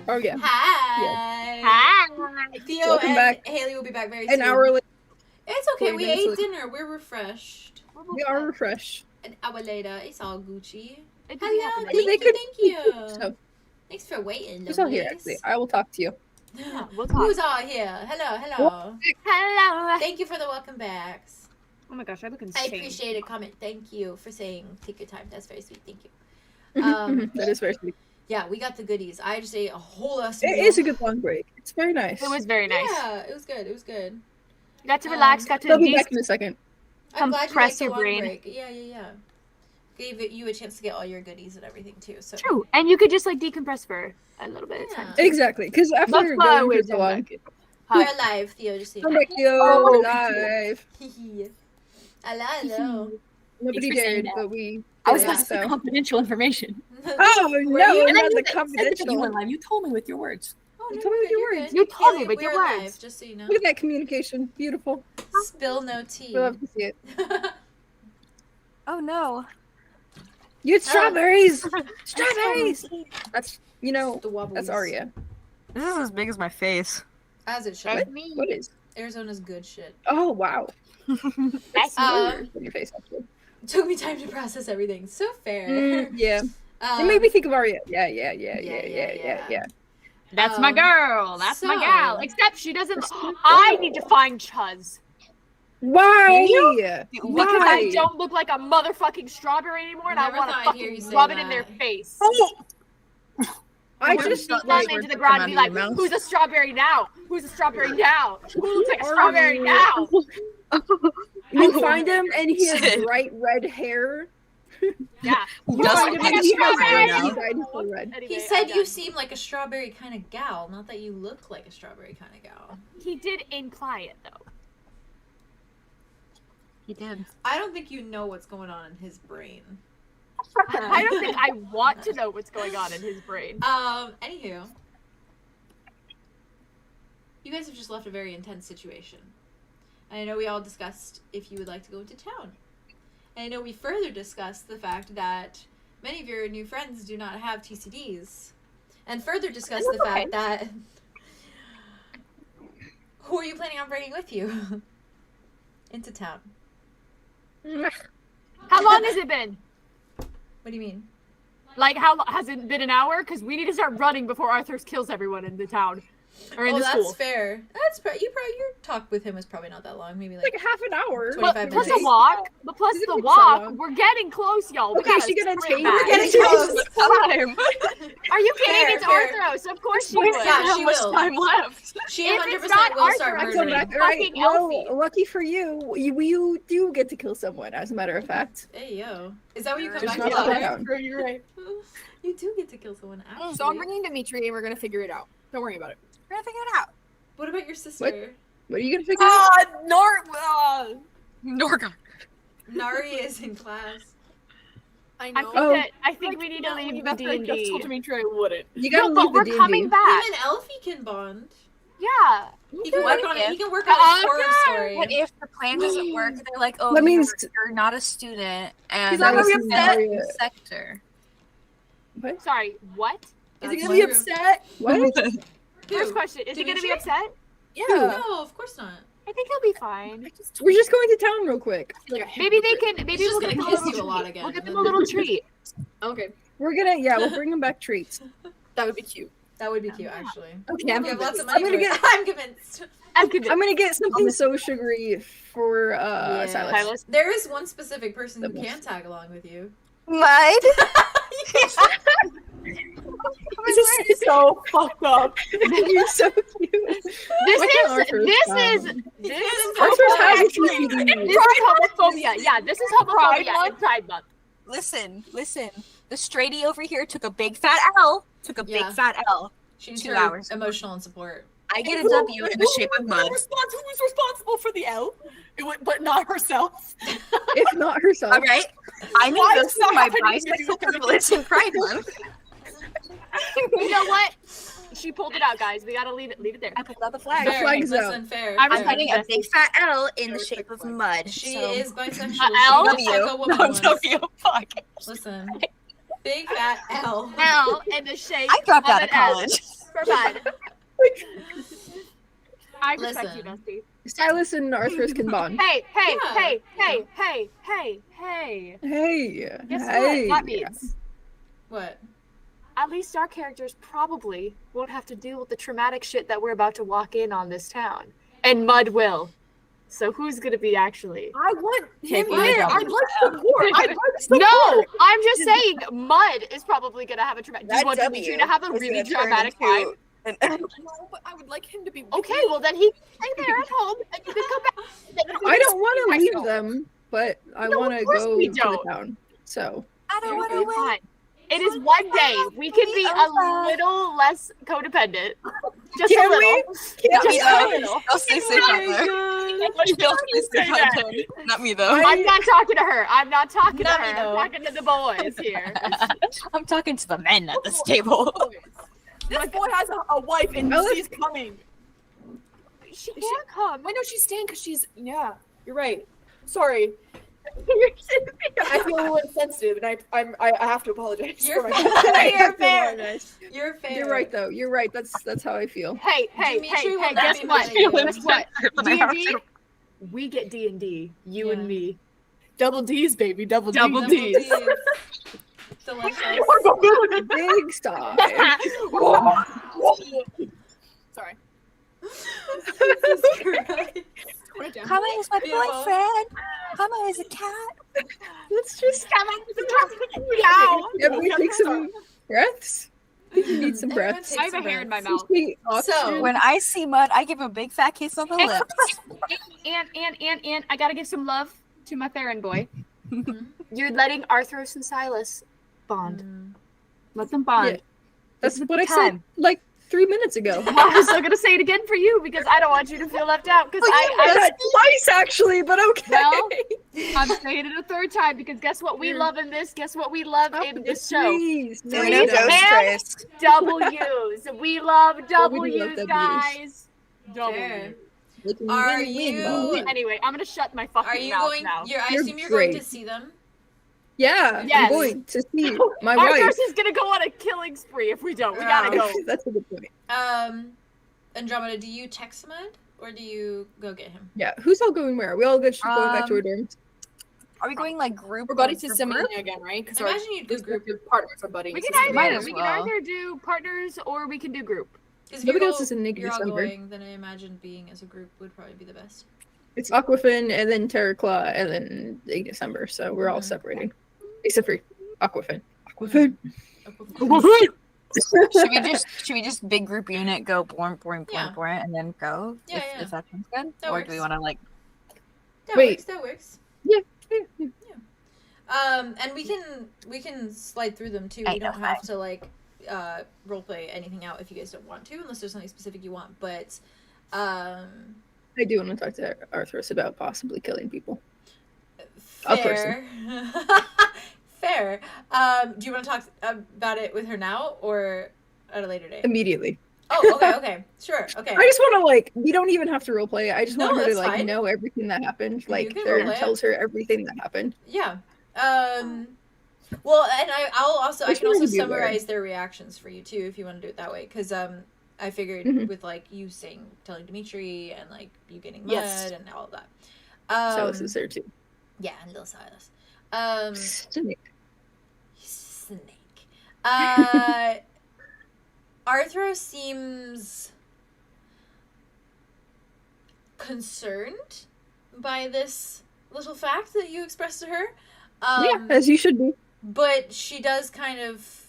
Oh yeah. Hi. Hi. Theo Welcome and back. Haley will be back very An soon. hour later. It's okay. 40 We minutes ate later. dinner. We're refreshed. We are refreshed. An hour later, it's all Gucci. It doesn't Hello, happen thank They you, could- thank you. So, Thanks for waiting. who's all here? lovelies. Actually, I will talk to you. Yeah, we'll talk. Who's all here? Hello, hello. Hello. Thank you for the welcome backs. Oh my gosh, I look I insane. appreciate a comment. Thank you for saying take your time. That's very sweet. Thank you. That is very sweet. Yeah, we got the goodies. I just ate a whole ass It meal. is a good long break. It's very nice. It was very nice. Yeah, it was good. It was good. Got to relax. Got to I'll be back in a second. I'm glad you Compress liked the your long brain. break. Yeah. Gave it you a chance to get all your goodies and everything too. So True, and you could just like decompress for a little bit of time. Yeah. Exactly, because after That's you're why going we're for so long, we're alive, Theo. Just so you come know. back, yo, Oh. live. Hello. Nobody Thanks for saying dared, that. but we. I was did, about to say so. confidential information. Oh Were no, you? not the You went confidential. live. You told me with your words. Oh, You no, told me you're with your good, you're words. good. You told me Haley, with your we're words. live, just so you know. Look at that communication, beautiful. Spill no tea. We love to see it. Oh no. You had strawberries. Strawberries. That's The that's wobblies. Aria. This is as big as my face. As it should. What? What is? Arizona's good shit. Oh wow. That's Um, On your face, actually. Took me time to process everything. So fair. Yeah. It made me think of Aria. Yeah. That's my girl. That's my so- gal. Except she doesn't. I need to find Chuz Why? because I don't look like a motherfucking strawberry anymore, and I Never want to thought I'd hear you fucking say rub it in their that. face. I Or just sneak like them into the ground and be like, "Who's a strawberry now? Who's a strawberry now? Who looks like a strawberry now?" you find him and he has bright red hair. Yeah. You does find look him like and a he has strawberry red now. hair and he's red. Anyway, He said I'm you done. seem like a strawberry kind of gal, not that you look like a strawberry kind of gal. He did imply it though. He did. I don't think you know what's going on in his brain. I don't think I want to know what's going on in his brain. Anywho. You guys have just left a very intense situation. And I know we all discussed if you would like to go into town. And I know we further discussed the fact that many of your new friends do not have TCDs. And further discussed the fact that... Who are you planning on bringing with you into town? How long has it been? What do you mean? Like, has it been an hour? Because we need to start running before Arthur kills everyone in the town. Or in Oh, the that's school. fair. Your talk with him was probably not that long. Maybe Like a half an hour. 25 But plus minutes. the walk, but plus Doesn't the take so walk, long. we're getting close, y'all. We Okay, gotta she gonna sprint take- back. We're getting close. Time. Are you kidding? Fair, It's fair. Arthros. Of course she would. Yeah, she will. Time left. She If 100% it's not will start Arthur, So murdering. back, right? Fucking Well, Elfie. lucky for you, you do get to kill someone. As a matter of fact, Hey, yo. Is that what you come Just back not to? the town. You're right. You do get to kill someone, actually. So I'm bringing Dimitri, and we're gonna figure it out. Don't worry about it. We're gonna figure it out. What about your sister? what are you gonna figure out? Norga. Nari is in class. I I know. think I think we need to leave the I just told D&D. Dimitri I wouldn't. You No, gotta but leave the we're D&D. coming back. Even Elfie can bond. Yeah. He can work on it. if- He can work on a horror Okay. story. What if the plan doesn't work? They're like, oh, That means- you're not a student, and He's not you're gonna be upset. in the sector. What? Sorry, what? Is he That's gonna be true. upset? What? First question, is he going to be Dimitri? upset? Yeah. No, of course not. I think he'll be fine. We're just going to town real quick. Maybe they can. Maybe He's just we'll gonna get them a kiss little you a lot treat. again, We'll get and them a then- little treat. Okay, We'll bring them back treats. that would be cute. That would be cute, actually. Okay, I'm You have lots of I'm money. gonna for get it. I'm convinced. I'm gonna get something so sugary for Yeah. Silas. Silas. There is one specific person who can tag along with you. Mud. This is so fucked up. You're so cute. This Look at Arthur's is phone. this Arthur's is has a actually TCD. this is homophobia. Yeah, this is homophobia in Pride Month. Listen. The straighty over here took a big fat L. Yeah. She needs 2 her hours. emotional and support. I get a W in the shape of mud. Who's responsible for the L? But not herself. If not herself. All right. I Why need is this for my that happening to you? bisexual privilege in Pride Month. You know what? She pulled it out, guys. We gotta leave it there. I pulled out the flag. Fair. flag's out. Listen, fair. I'm I'm fair. putting a big fat L in the shape of mud. She so. is bisexual. L? She looks like a woman No, once. W. Fuck. Listen. Big fat L. L and a shake. I dropped out and of an S college. for Bud. I respect you, Listen. Dusty. Silas and Arthros can bond. Hey, hey, Yeah. hey, hey, hey, hey, hey. Hey. Guess hey. what that means? What? At least our characters probably won't have to deal with the traumatic shit that we're about to walk in on this town. And Mud will. So who's gonna be actually? I want him Take there. my I'd like support. I'd like support. No, I'm just saying Mud is probably gonna have a traumatic. Do you That want W Dimitri to have a is really gonna turn traumatic into time? No, but I would like him to be. with Okay, me. well then he can stay there at home and you can come back. I don't want to leave No, them, but I No, want of to course go we to don't. the town. So I don't want to You're wait. fine. It is one day. We can be a little less codependent. Just Can a little. we? Just me a though. little. I'll stay safe out there. I'll stay safe out there. Not me though. I'm not talking to her. I'm not talking Not to me, her. though. I'm talking to the boys here. I'm talking to the men at this table. This boy has a wife and Alice- she's coming. She can't come. I know she's staying because she's. Yeah, you're right. Sorry. I feel a little insensitive, and I have to apologize. You're for my fair. You're Come fair. on, guys. You're fair. You're right though. You're right. That's how I feel. Hey, hey, Dimitri hey, will hey! not Guess be what? mad at you. Guess what? D&D? D&D. We get D&D. You and Yeah. me. Double D's, baby. Double D's. Double D's. Delicious. Big stop. Sorry. Jesus Christ. Kama is my Beautiful. boyfriend. Kama is a cat. Let's just Meow. yeah, we take some breaths. We need some Everyone breaths. take I have a some hair in my breaths. mouth. Sweet So- oxygen. When I see Mud, I give him a big fat kiss on the lips. And I gotta give some love to my Farron boy. You're letting Arthros and Silas bond. Mm. Let them bond. Yeah. That's This what I is the said time. like 3 minutes ago. Well, I'm still gonna say it again for you because I don't want you to feel left out. Because I I that twice actually, but okay. Well, I'm saying it a third time because guess what we love in this? Guess what we love Stop in with this the show? threes. Do No, we know you Threes don't. Ghost and Trace? W's. We love Well, we do W's, love guys. Fair. Looking Are really you- win. Anyway, I'm gonna shut my fucking Are you mouth going? now. I You're assume you're going to great. see them. Yeah, Yes. I'm going to see my Arthros wife. is gonna go on a killing spree if we don't. We gotta go. That's a good point. Andromeda, do you text Mud or do you go get him? Yeah, who's all going where? Are we all going back to our dorms? Are we going like group? We're buddies or to group? Semina again, right? Because our Imagine you'd go group. partners are buddies. We can Might either as we well. can either do partners or we can do group. Because if Nobody you're else is in Nick you're all December. going, then I imagine being as a group would probably be the best. It's Aquafin and then @Terraclaw and then Big December, so we're all Mhm. separating. Except for Aquafin. Aquafin. Should we just big group unit go born Yeah. and then go? Yeah, yeah. If that sounds good. That or do we works. want to like That Wait. works. That works. Yeah. And we can slide through them too. I We know, don't have to like roleplay anything out if you guys don't want to, unless there's something specific you want. But I do want to talk to Arthros about possibly killing people. A fair. Fair. Do you want to talk about it with her now or at a later date? Immediately. Oh, okay. Sure. Okay. I just want to we don't even have to roleplay. I just No, want her to that's fine. know everything that happened. Like can Theron roleplay it. tells her everything that happened. Yeah. Well, and I'll also Which I can one also would you wear? summarize their reactions for you too if you want to do it that way because I figured Mhm. with like you telling Dimitri and like you getting Mud Yes. and all of that. Silas is there too. Yeah, and little Silas. Snake. Snake. Arthro seems concerned by this little fact that you expressed to her. Yeah, as you should be. But she does kind of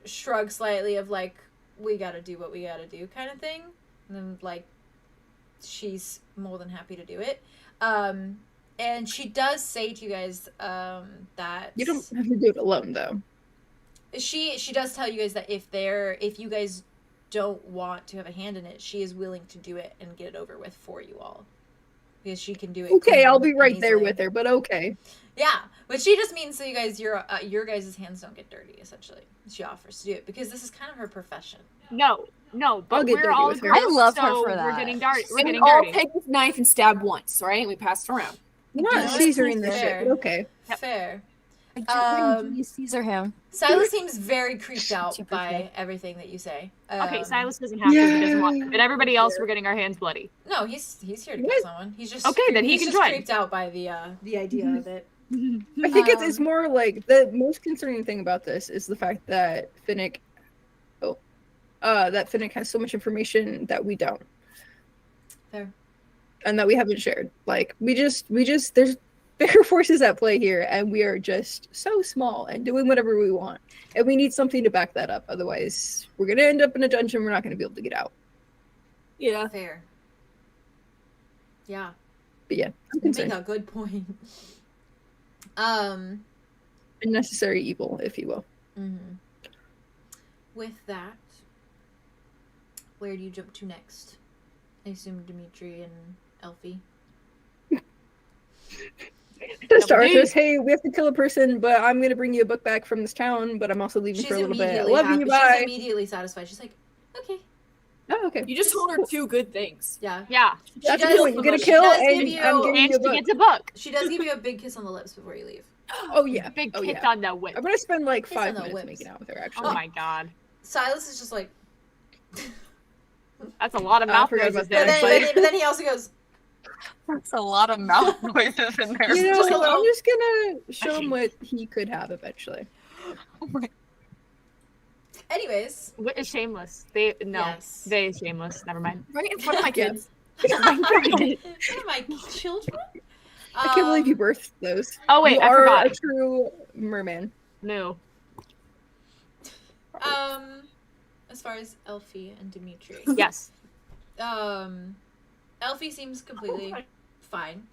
shrug slightly of like, we gotta do what we gotta do kind of thing. And then like, she's more than happy to do it. And she does say to you guys that You don't have to do it alone though. she does tell you guys that if you guys don't want to have a hand in it, she is willing to do it and get it over with for you all. Because she can do it. Okay, clean I'll be and right there easily. with her, but okay. Yeah, but she just means so you guys, your guys' hands don't get dirty. Essentially, she offers to do it because this is kind of her profession. No, I'll but get we're dirty all with her. girls, I love her so for We're that. getting dirty. We're And we getting all dirty. take this knife and stab once, right? We pass it around. I'm not Yeah, scissoring this fair. shit, but okay. Yep. Fair. Caesar him. Silas seems very creeped out Super by fit. everything that you say. Okay, Silas doesn't have to. He doesn't want to. But everybody else, we're getting our hands bloody. No, he's here to kill someone. He's just Okay, then he he's can just join. creeped out by the idea of it. I think it's more like the most concerning thing about this is the fact that Finnick has so much information that we don't. Fair. And that we haven't shared. Like we just there's bigger forces at play here, and we are just so small and doing whatever we want. And we need something to back that up. Otherwise, we're gonna end up in a dungeon we're not gonna be able to get out. Yeah. Fair. Yeah. But yeah, I'm You make concerned. a good point. Unnecessary evil, if you will. Mm-hmm. With that, where do you jump to next? I assume Dimitri and Elfie. Star says, "Hey, we have to kill a person, but I'm gonna bring you a book back from this town. But I'm also leaving She's for a little bit. I immediately love happy. you. Bye." She's immediately satisfied. She's like, okay. Oh, okay. You just told her 2 good things. Yeah. Yeah. That's does- the point. You're gonna she kill, does and give you- I'm giving And you a she book. gets a book. She does give you a big kiss on the lips before you leave. Oh yeah. Big Oh kick yeah. on the whip. I'm gonna spend like Kiss on 5 the minutes whips. making out with her. Actually. Oh my god. Silas is just like, That's a lot of I mouth forgot noises about there. that. but then he also goes, That's a lot of mouth noises in there. You know, just a little- I'm just gonna show him what he could have eventually. anyways. What is shameless? Yes. They is shameless. Never mind. Right in front of my kids. One of my children? I can't believe you birthed those. Oh wait, you I are forgot. a true merman. No. As far as Elfie and Dimitri. Yes. Elfie seems completely fine.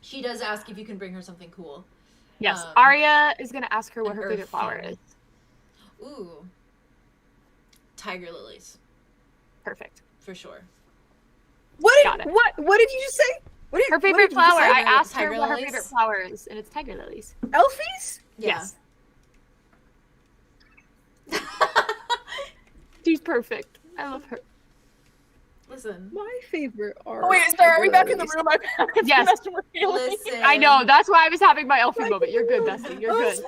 She does ask if you can bring her something cool. Yes. Arya is gonna ask her what an her favorite earth flower thing. is. Ooh. Tiger lilies, Perfect. for sure. Got it. What did you just say? What did, Her what did favorite you flower. say? I asked Tiger her what her lilies? favorite flower is, and it's tiger lilies. Elfies? Yeah. Yes. She's perfect. I love her. Listen. My favorite are. Oh, wait, sorry, are we back in the lilies. room? Yes. Listen. I know. That's why I was having my Elfie moment. You're good, Bestie. You're good.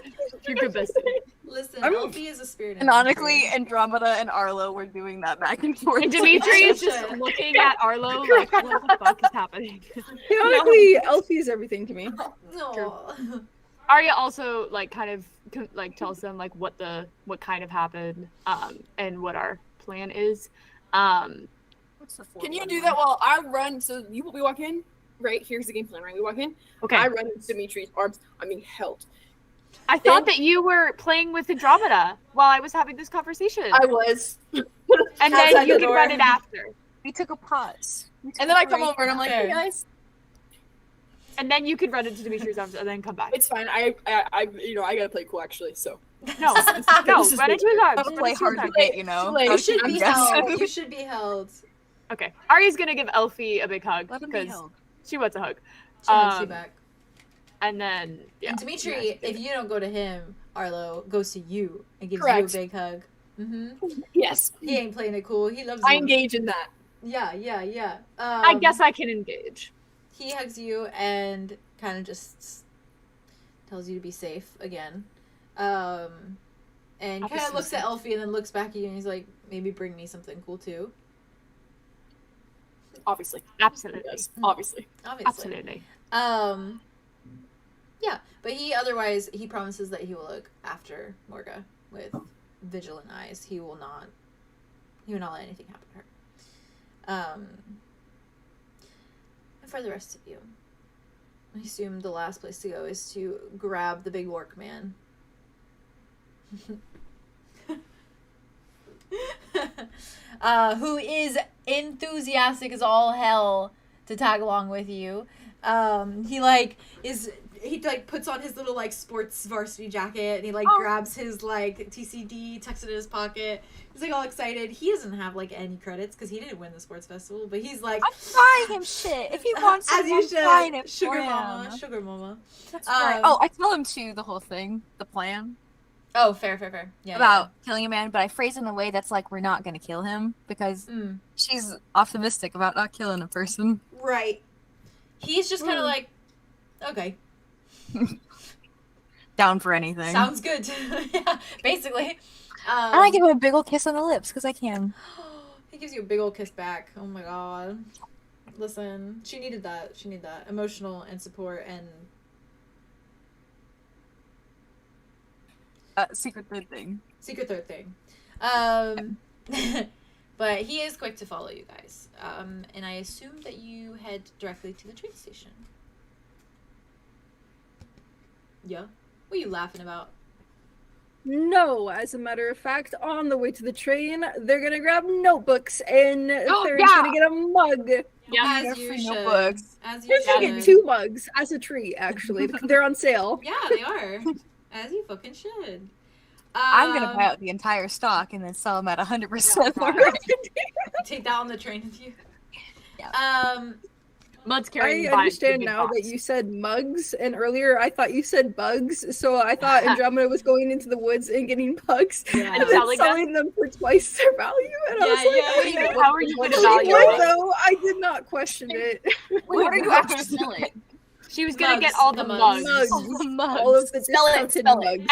You're good, Bestie. Listen, I'm- Elfie is a spirit. Canonically, Andromeda and Arlo were doing that back and forth. And Dimitri is just looking at Arlo like, what the fuck is happening? Canonically, Elfie is everything to me. No. Arya also like kind of like tells them like what kind of happened, and what our plan is. Can you do that while I run? So we walk in, right? Here's the game plan, right? We walk in. Okay. I run into Dimitri's arms. I mean, held. I thought that you were playing with Andromeda while I was having this conversation. I was. And Outside then you the can door. run it after. We took a pause. And then I come over and I'm like, Fair. hey guys, And then you can run into Dimitri's arms and then come back. it's fine. I gotta play cool actually. So No, This is run into his arms. Gotta Run play into his hard to arms. get, you know. Like, You should I'm be guessing. held. You should be held. Okay. Arya's gonna give Elfie a big hug Let him be because held. she wants a hug. She hugs you back. And then yeah. And Dimitri, if you don't go to him, Arlo goes to you and gives Correct. you a big hug. yes, He ain't playing it cool. He loves I you. engage in that. Yeah. I guess I can engage. He hugs you and kind of just tells you to be safe again. And kind of looks at Elfie and then looks back at you and he's like, maybe bring me something cool too. Obviously, Absolutely. yes, obviously. Obviously. Absolutely. Yeah, but he promises that he will look after Morga with vigilant eyes. He will not let anything happen to her. And for the rest of you, I assume the last place to go is to grab the big orc man. Who is enthusiastic as all hell to tag along with you. He puts on his little sports varsity jacket and he grabs his TCD, tucks it in his pocket. He's all excited. He doesn't have any credits because he didn't win the sports festival, but he's like, I'm buying him shit. If he wants as it, you I'm should. buying it Sugar for mama, him. sugar mama. That's right. Oh, I tell him too the whole thing, the plan Oh, fair. Yeah. about killing a man, but I phrase it in a way that's like we're not gonna kill him because she's optimistic about not killing a person. Right. He's just kind of okay. Down for anything. Sounds good. Yeah, basically. And I give him a big ol' kiss on the lips because I can. He gives you a big old kiss back. Oh my god. Listen, she needed that. She needed that. Emotional and support and... Secret third thing. Secret third thing. But he is quick to follow you guys. And I assume that you head directly to the train station. Yeah? What are you laughing about? No, as a matter of fact, on the way to the train, they're gonna grab notebooks and they're gonna get a mug. Yeah, as you should. Notebooks. As you They're gonna should. get 2 mugs as a treat, actually. They're on sale. Yeah, they are. As you fucking should. I'm gonna buy out the entire stock and then sell them at 100%. Take that on the train with you. Yeah. Mud's carrying I the understand big now box. that you said mugs, and earlier I thought you said bugs, so I thought Andromeda was going into the woods and getting bugs Yeah. and then selling them for twice their value. And I was like, yeah. How are you going to "Wait, value what, it? though? I did not question it. What are you actually selling? She was gonna get Mugs, all the the mugs. mugs. Mugs. All the mugs. All of the Spell it, discounted spell it. mugs.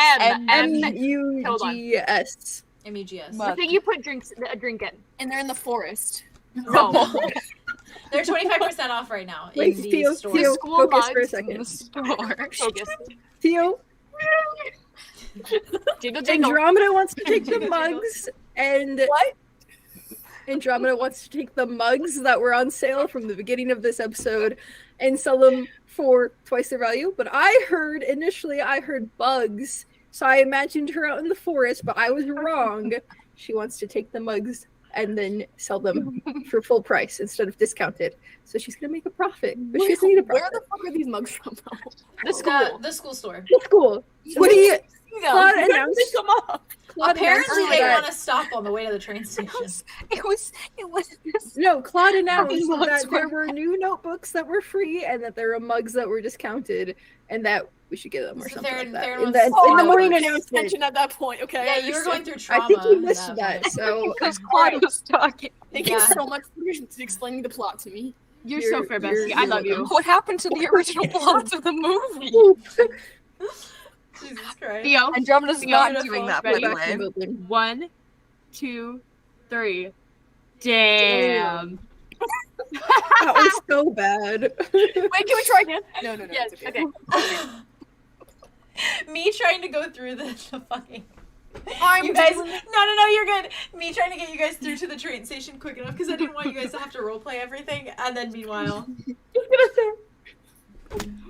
M. M-U-G-S. M-U-G-S. Mug. The thing you put a drink in. And they're in the forest. No. They're 25% off right now Wait, in the Theo, store. Theo, School focus for a mugs. second. Focus. Theo, Jingle jingle. Andromeda wants to take the mugs, and what? Andromeda wants to take the mugs that were on sale from the beginning of this episode and sell them for twice their value. But I heard bugs, so I imagined her out in the forest, but I was wrong. She wants to take the mugs and then sell them for full price instead of discounted. So she's gonna make a profit, but she doesn't need a profit. Where the fuck are these mugs from? The school. The school store. It's cool. What do you? Claude Where did announced. they come up? Claude Apparently announced they that- want to stop on the way to the train station. It was No, Claude announced Mugs that there were- were new notebooks that were free and that there were mugs that were discounted and that we should get them or So something they're- like that. they're In on the, sale. in the morning Attention announcement. at that point, okay? Yeah, you were going through I trauma. think you at missed that, point. so because Claude was talking. Thank you so much for explaining the plot to me. You're You're- so fair, you're- bestie. I love you. What happened to the original plot of the movie? Jesus Christ. Theo. Andromeda's not Beautiful. doing that, by Ready? the way. building. 1, 2, 3. Damn. That was so bad. Wait, can we try again? No, Yes. it's okay. Okay. Me trying to go through the fucking... I'm you guys, doing no, you're good. Me trying to get you guys through to the train station quick enough because I didn't want you guys to have to roleplay everything. And then meanwhile,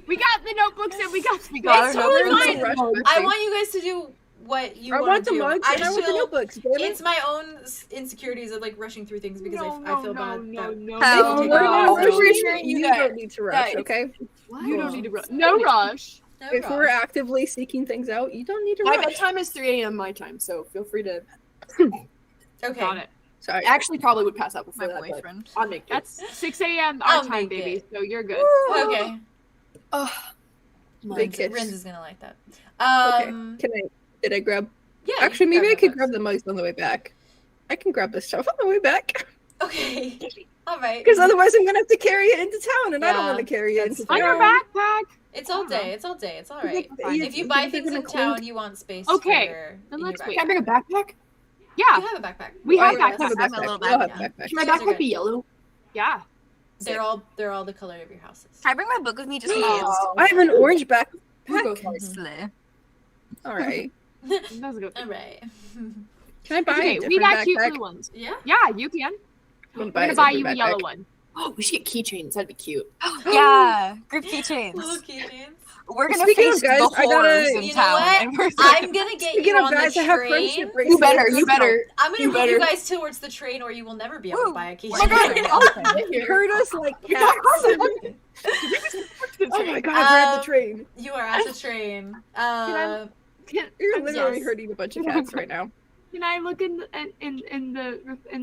We got the notebooks and we got it's our totally notebooks. fine. Rush. I want you guys to do what you I want want to the do. mugs I and I just want the feel notebooks. Damn it. it's my own insecurities of like rushing through things because I feel bad. No, that- no, Hell If no. we're not No. rushing, you guys. don't need to rush, Guys. okay? You don't need to rush. No rush. No If we're rush. actively seeking things out, you don't need to My rush. bedtime is 3 a.m. my time, so feel free to. Okay. Got it. Sorry. I actually probably would pass out before My that, but boyfriend. I'll make it. That's 6 a.m. I'll our time, make baby. it. So you're good. Okay. Big kiss. Renz is gonna like that. Did I grab? Yeah. Actually, you maybe I the could books. grab the mugs on the way back. I can grab this stuff on the way back. Okay. All right. Because otherwise I'm gonna have to carry it into town, and I don't Yeah, want to carry it into On town. your backpack. It's all day. It's all day. It's all right. Yeah, If you you buy think they're things in gonna town, clink? you want space. Okay, For your, then in let's your wait. Can I bring a backpack? Yeah, You have a backpack. we have Oh, yeah, backpacks. I have a I have a backpack. little We'll have backpack. backpacks. Can my Those are backpack good. be yellow? Yeah. They're all the color of your houses. Can I bring my book with me just in case? Oh. I have an orange backpack. We'll go first. Slay. All right. That's a good. All right. Can I buy Okay, a different we got cute backpack? blue ones. Yeah. Yeah, you can. I'm We're gonna buy you a different yellow backpack. one. Oh, we should get keychains. That'd be cute. Yeah, group Little keychains. keychains. We're gonna Speaking of face guys, the I gotta- horrors in You know town, what? and we're I'm gonna get Speaking you of on guys the that have train. friendship bracelets, You better. You better. I'm gonna You move you better. guys towards the train, or you will never be able to Woo. buy a key. Oh my God. You heard us like cats. Oh my god, we're at the train. You are at the train. You're I'm literally Yes. hurting a bunch of cats right now. Can I look in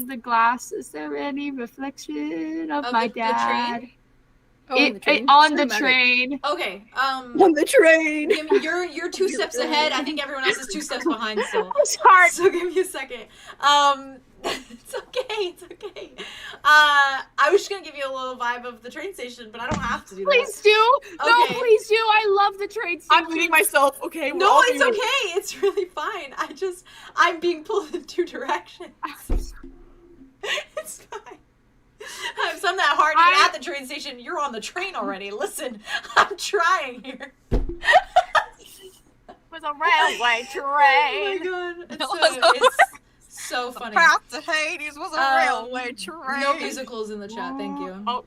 the glass? Is there any reflection of Of my the train? dad? Oh, on the train? On the Cinematic. train. Okay. On the train. Give me, you're 2 steps ahead. I think everyone else is 2 steps behind still. It's hard. So give me a second. It's okay. It's okay. I was just gonna give you a little vibe of the train station, but I don't have to do that. Please do. No, Okay. please do. I love the train station. I'm muting myself. Okay. we're No, all it's muted. okay. It's really fine. I'm being pulled in two directions. It's fine. If I'm that hard to get at the train station, you're on the train already. Listen, I'm trying here. It was a railway train. Oh my god. It's so funny. Path to Hades was a railway train. No musicals in the chat, thank you. Oh.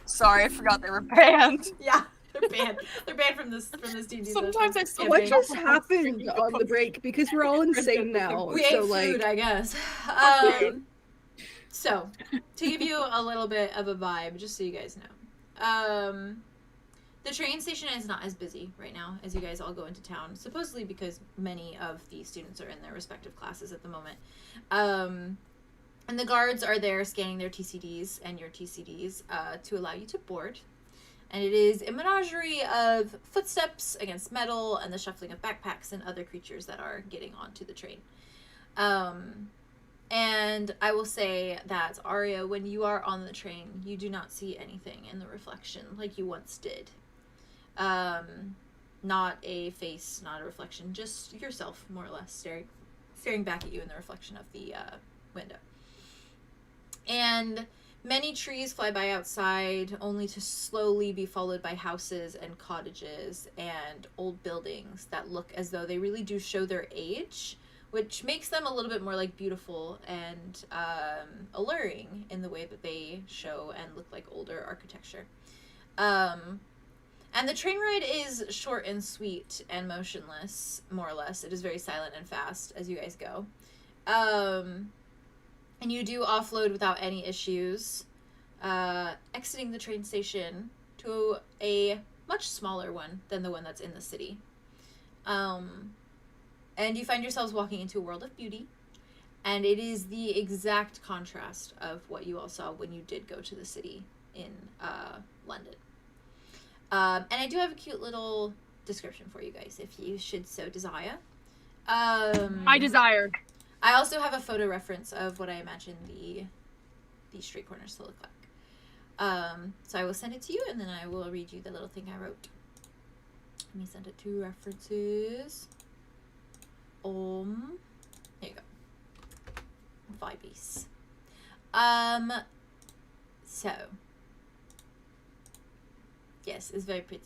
Sorry, I forgot they were banned. Yeah, they're banned. They're banned from this D&D Sometimes I still What campaign. just happened on the break? Because we're all insane now. We so ate like, food, I guess. So, to give you a little bit of a vibe, just so you guys know. The train station is not as busy right now as you guys all go into town, supposedly because many of the students are in their respective classes at the moment. And the guards are there scanning their TCDs and your TCDs to allow you to board. And it is a menagerie of footsteps against metal and the shuffling of backpacks and other creatures that are getting onto the train. And I will say that, Arya, when you are on the train, you do not see anything in the reflection like you once did. Not a face, not a reflection, just yourself, more or less, staring back at you in the reflection of the window. And many trees fly by outside, only to slowly be followed by houses and cottages and old buildings that look as though they really do show their age, which makes them a little bit more like beautiful and alluring in the way that they show and look like older architecture. And the train ride is short and sweet and motionless, more or less. It is very silent and fast as you guys go. And you do offload without any issues, exiting the train station to a much smaller one than the one that's in the city. And you find yourselves walking into a world of beauty, and it is the exact contrast of what you all saw when you did go to the city in London. And I do have a cute little description for you guys, if you should so desire. I desire. I also have a photo reference of what I imagine the street corners to look like. So I will send it to you, and then I will read you the little thing I wrote. Let me send it to references. There you go. Vibes. So. Yes, it's very pretty.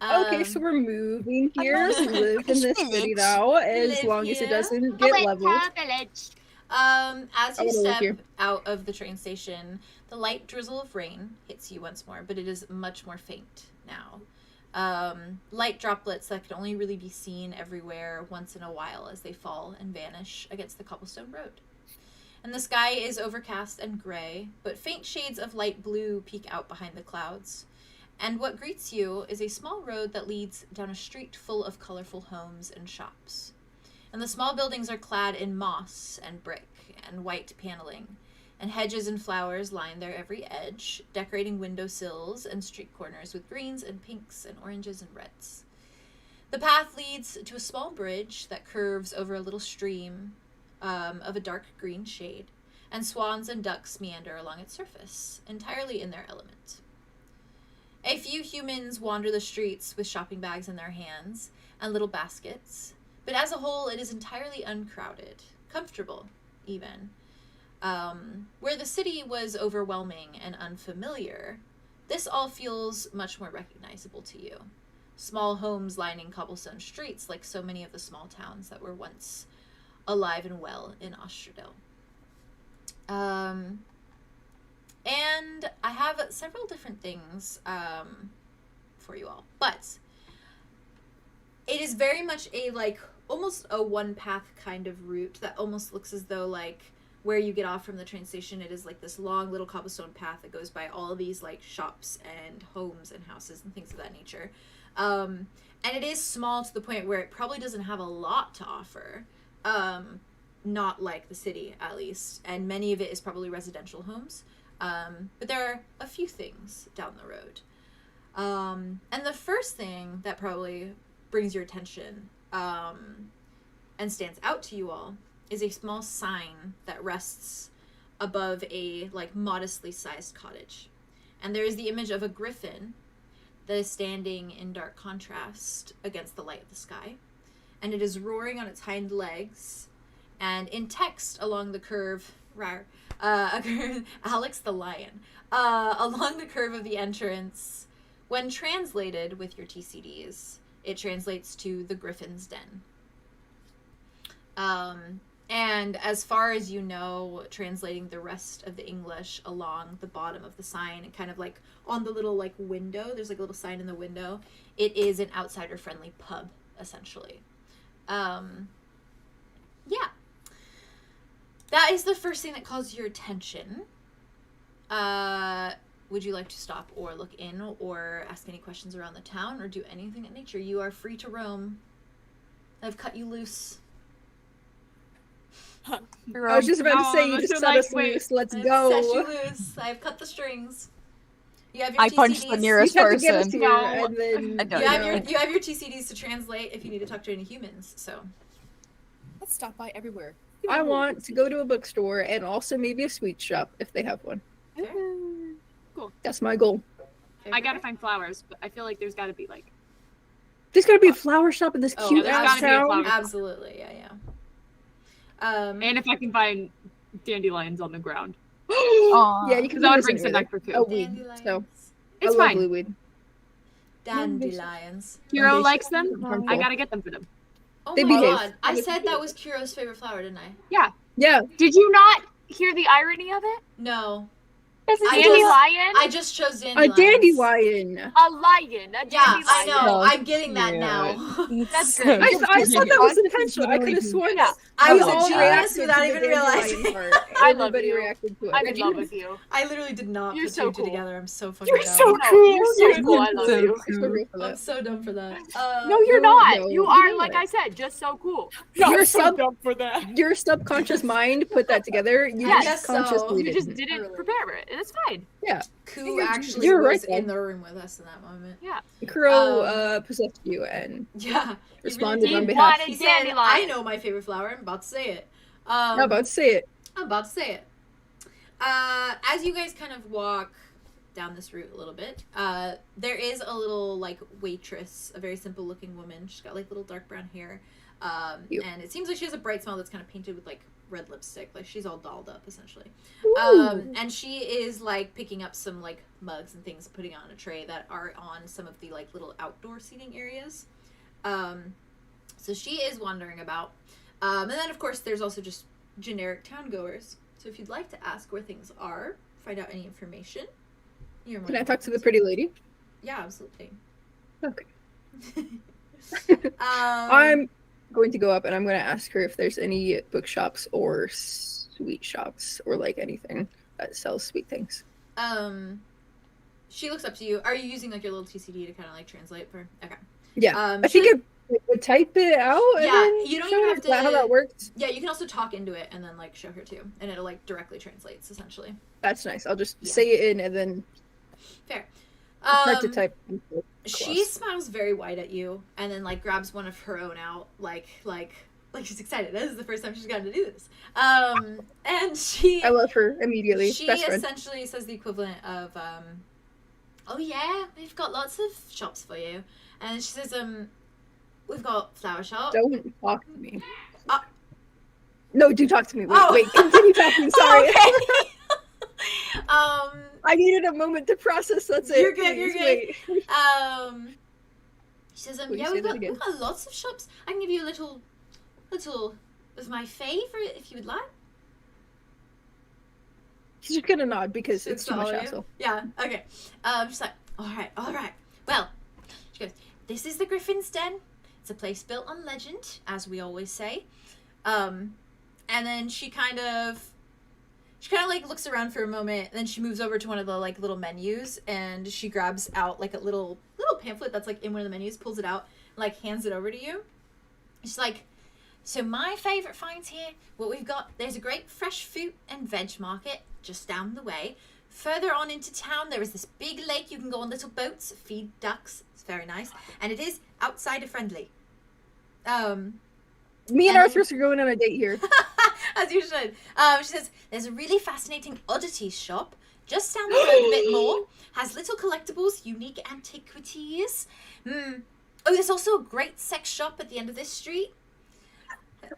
okay, so we're moving here to live in this city now, as long as it doesn't get leveled. As you step here. out of the train station, the light drizzle of rain hits you once more, but it is much more faint now. Light droplets that can only really be seen everywhere once in a while as they fall and vanish against the cobblestone road. And the sky is overcast and gray, but faint shades of light blue peek out behind the clouds. And what greets you is a small road that leads down a street full of colorful homes and shops. And the small buildings are clad in moss and brick and white paneling, and hedges and flowers line their every edge, decorating windowsills and street corners with greens and pinks and oranges and reds. The path leads to a small bridge that curves over a little stream of a dark green shade, and swans and ducks meander along its surface, entirely in their element. A few humans wander the streets with shopping bags in their hands and little baskets, but as a whole it is entirely uncrowded, comfortable even. Where the city was overwhelming and unfamiliar, this all feels much more recognizable to you. Small homes lining cobblestone streets like so many of the small towns that were once alive and well in 𝑎ustria. And I have several different things for you all, but it is very much a almost a one path kind of route that almost looks as though where you get off from the train station, it is this long little cobblestone path that goes by all of these shops and homes and houses and things of that nature. And it is small to the point where it probably doesn't have a lot to offer. Not like the city, at least. And many of it is probably residential homes. But there are a few things down the road. And the first thing that probably brings your attention and stands out to you all is a small sign that rests above a like modestly sized cottage, and there is the image of a griffin that is standing in dark contrast against the light of the sky, and it is roaring on its hind legs, and in text along the curve, Alex the lion, along the curve of the entrance, when translated with your TCDs, it translates to the Griffin's Den. And as far as you know, translating the rest of the English along the bottom of the sign and kind of like on the little like window, there's like a little sign in the window, it is an outsider friendly pub, essentially. Yeah. That is the first thing that calls your attention. Would you like to stop or look in or ask any questions around the town or do anything in nature? You are free to roam. I've cut you loose. I was just about to say, you just set us loose. Let's go. I've set you loose. I've cut the strings. You have your I TCDs. punched the nearest person. You have your TCDs to translate if you need to talk to any humans. So Let's stop by everywhere. I want to go to a bookstore and also maybe a sweet shop if they have one. Cool. That's my goal. I gotta find flowers, but I feel like there's gotta be like. There's gotta be a flower shop in this cute there's ass gotta be a town. flower shop. Absolutely, yeah. And if I can find dandelions on the ground. Yeah, you can. Because I would bring some back for food. A weed. So It's I love fine. blue weed. Dandelions. Hero likes them. I gotta get them for them. Oh They my behave. god. I said that was Kiro's favorite flower, didn't I? Yeah. Yeah. Did you not hear the irony of it? No. Dandelion? I just chose A dandelions. dandelion. A lion. A dandelion. Yeah, I know. I'm getting that Yeah. now. That's good. I thought that was intentional. I could have sworn that. I was we all a genius reacted without to the even dandelion realizing. part. I love Everybody you. reacted to it. I'm in love with you. I literally did not You're put so two and two cool. together. I'm so fucking You're dumb. so No, cool. you're so cool. I love you. I'm so real for I'm that. so dumb for that. No, you're not. no, You you're are, not. like I said, just so cool. Your for that. Your subconscious mind put that together. You I just guess so. consciously You just didn't. didn't prepare it, and it's fine. Yeah. Ku actually You're was right, in the room with us in that moment. Yeah. Kuro possessed you and Yeah. responded He on behalf. wanted He said, dandelion. I know my favorite flower. I'm about to say it. I'm about to say it. I'm about to say it. As you guys kind of walk down this route a little bit, there is a little like waitress, a very simple looking woman. She's got like little dark brown hair, and it seems like she has a bright smile that's kind of painted with like red lipstick. Like she's all dolled up essentially. And she is like picking up some like mugs and things, putting on a tray that are on some of the like little outdoor seating areas. So she is wandering about. And then of course there's also just generic town goers. So if you'd like to ask where things are, find out any information, you're more Can I than talk to the welcome pretty lady? Yeah, absolutely. Okay. I'm I'm going to go up and I'm going to ask her if there's any bookshops or sweet shops or like anything that sells sweet things. She looks up to you. Are you using like your little TCD to kind of like translate for? Okay. Yeah. I think I would type it out. And Yeah, then you don't show even her. have Is that how to- that works? Yeah, you can also talk into it and then like show her too, and it'll like directly translates essentially. That's nice. I'll just Yeah. say it in and then Fair. start to type. She smiles very wide at you and then like grabs one of her own out like she's excited. This is the first time she's gotten to do this. And she I love her immediately. she Best friend. essentially says the equivalent of oh yeah, we've got lots of shops for you. And she says we've got flower shop. Don't talk to me. Uh, No, do talk to me. Wait, Oh. wait, continue talking. Sorry. Okay. I needed a moment to process. That's it. You're good, you're Please, good. wait. She says, Will you yeah, say that again? we've got lots of shops. I can give you a little of my favorite if you would like. She's just gonna nod because Should it's too much follow you? hassle. Yeah, okay. She's like, all right. Well, she goes, this is the Griffin's Den. It's a place built on legend, as we always say. And then she kind of like looks around for a moment, and then she moves over to one of the like little menus, and she grabs out like a little pamphlet that's like in one of the menus, pulls it out, and, like hands it over to you. She's like, so my favorite finds here, what we've got, there's a great fresh fruit and veg market just down the way. Further on into town, there is this big lake. You can go on little boats, feed ducks. It's very nice, and it is outsider friendly. Me and And- Arthur are going on a date here. As you should. She says, there's a really fascinating oddities shop just down the road a bit more. Has little collectibles, unique antiquities. Oh, there's also a great sex shop at the end of this street.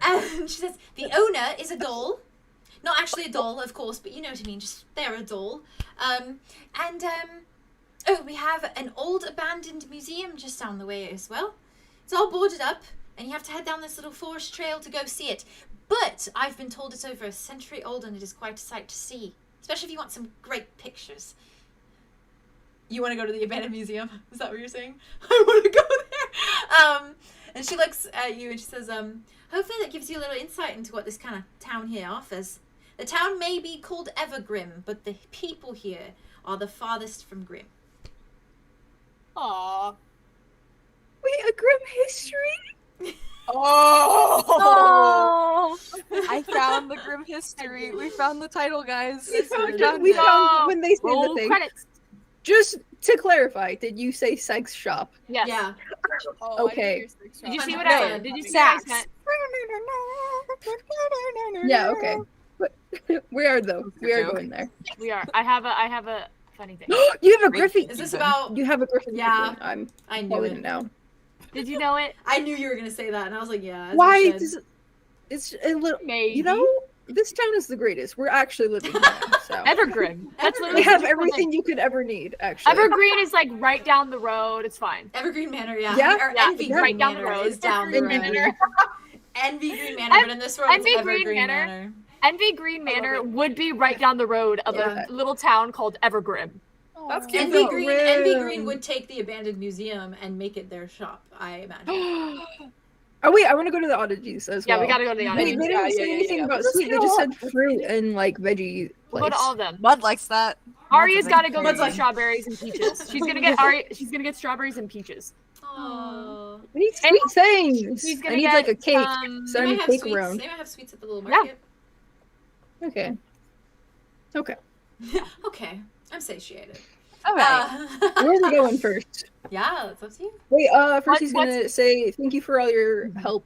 And she says, the owner is a doll. Not actually a doll, of course, but you know what I mean. Just, they're a doll. Oh, we have an old abandoned museum just down the way as well. It's all boarded up, and you have to head down this little forest trail to go see it. But I've been told it's over a century old, and it is quite a sight to see. Especially if you want some great pictures. You want to go to the abandoned museum? Is that what you're saying? I want to go there. And she looks at you and she says, hopefully that gives you a little insight into what this kind of town here offers. The town may be called Evergrim, but the people here are the farthest from Grim. Aww. Wait, a grim history? Oh! I found the grim history. We found the title, guys. We found when they say Roll the thing. credits. Just to clarify, did you say sex shop? Yes. Yeah. Okay. Did you see what I did? You see what I sent? Yeah, okay. But we are though. We are going there. We are. I have a funny thing. You have a griffin. Is this about... You have a griffin. Yeah. I'm I knew calling it. it now. Did you know it? I knew you were going to say that, and I was like, yeah. as Why? you said. Does it, it's a little. Maybe. You know, this town is the greatest. We're actually living here. So Evergrim. That's literally we have the everything you could ever need. Actually. Evergreen is like right down the road. It's fine. Evergreen Manor, yeah. Yeah? Or Yeah, Envy it's Green right down the Manor road. is down the road. Envy Manor. Envy Green Manor, but in this world, it's Envy Green Evergreen Manor. Manor. Envy Green Manor would be right down the road of Yeah. a little town called Evergrim. That's cute. Envy though. Green would take the abandoned museum and make it their shop, I imagine. Oh wait, I want to go to the oddities as well. Yeah, we gotta go to the They oddities. didn't say anything about Let's sweet. They go. just said fruit and like veggie. We'll go to place. all of them. Mud likes that. Aria's gotta go Mud's get like- strawberries and peaches. She's gonna get strawberries and peaches. Aww. I need sweet things. She's I gonna need get, like a cake. So I They might need have cake sweets. around. They might have sweets at the little Yeah. market. Okay. Okay. Okay. I'm satiated. All right. Where are we going first? Yeah, that's up to you. Wait, first What- he's gonna say thank you for all your help.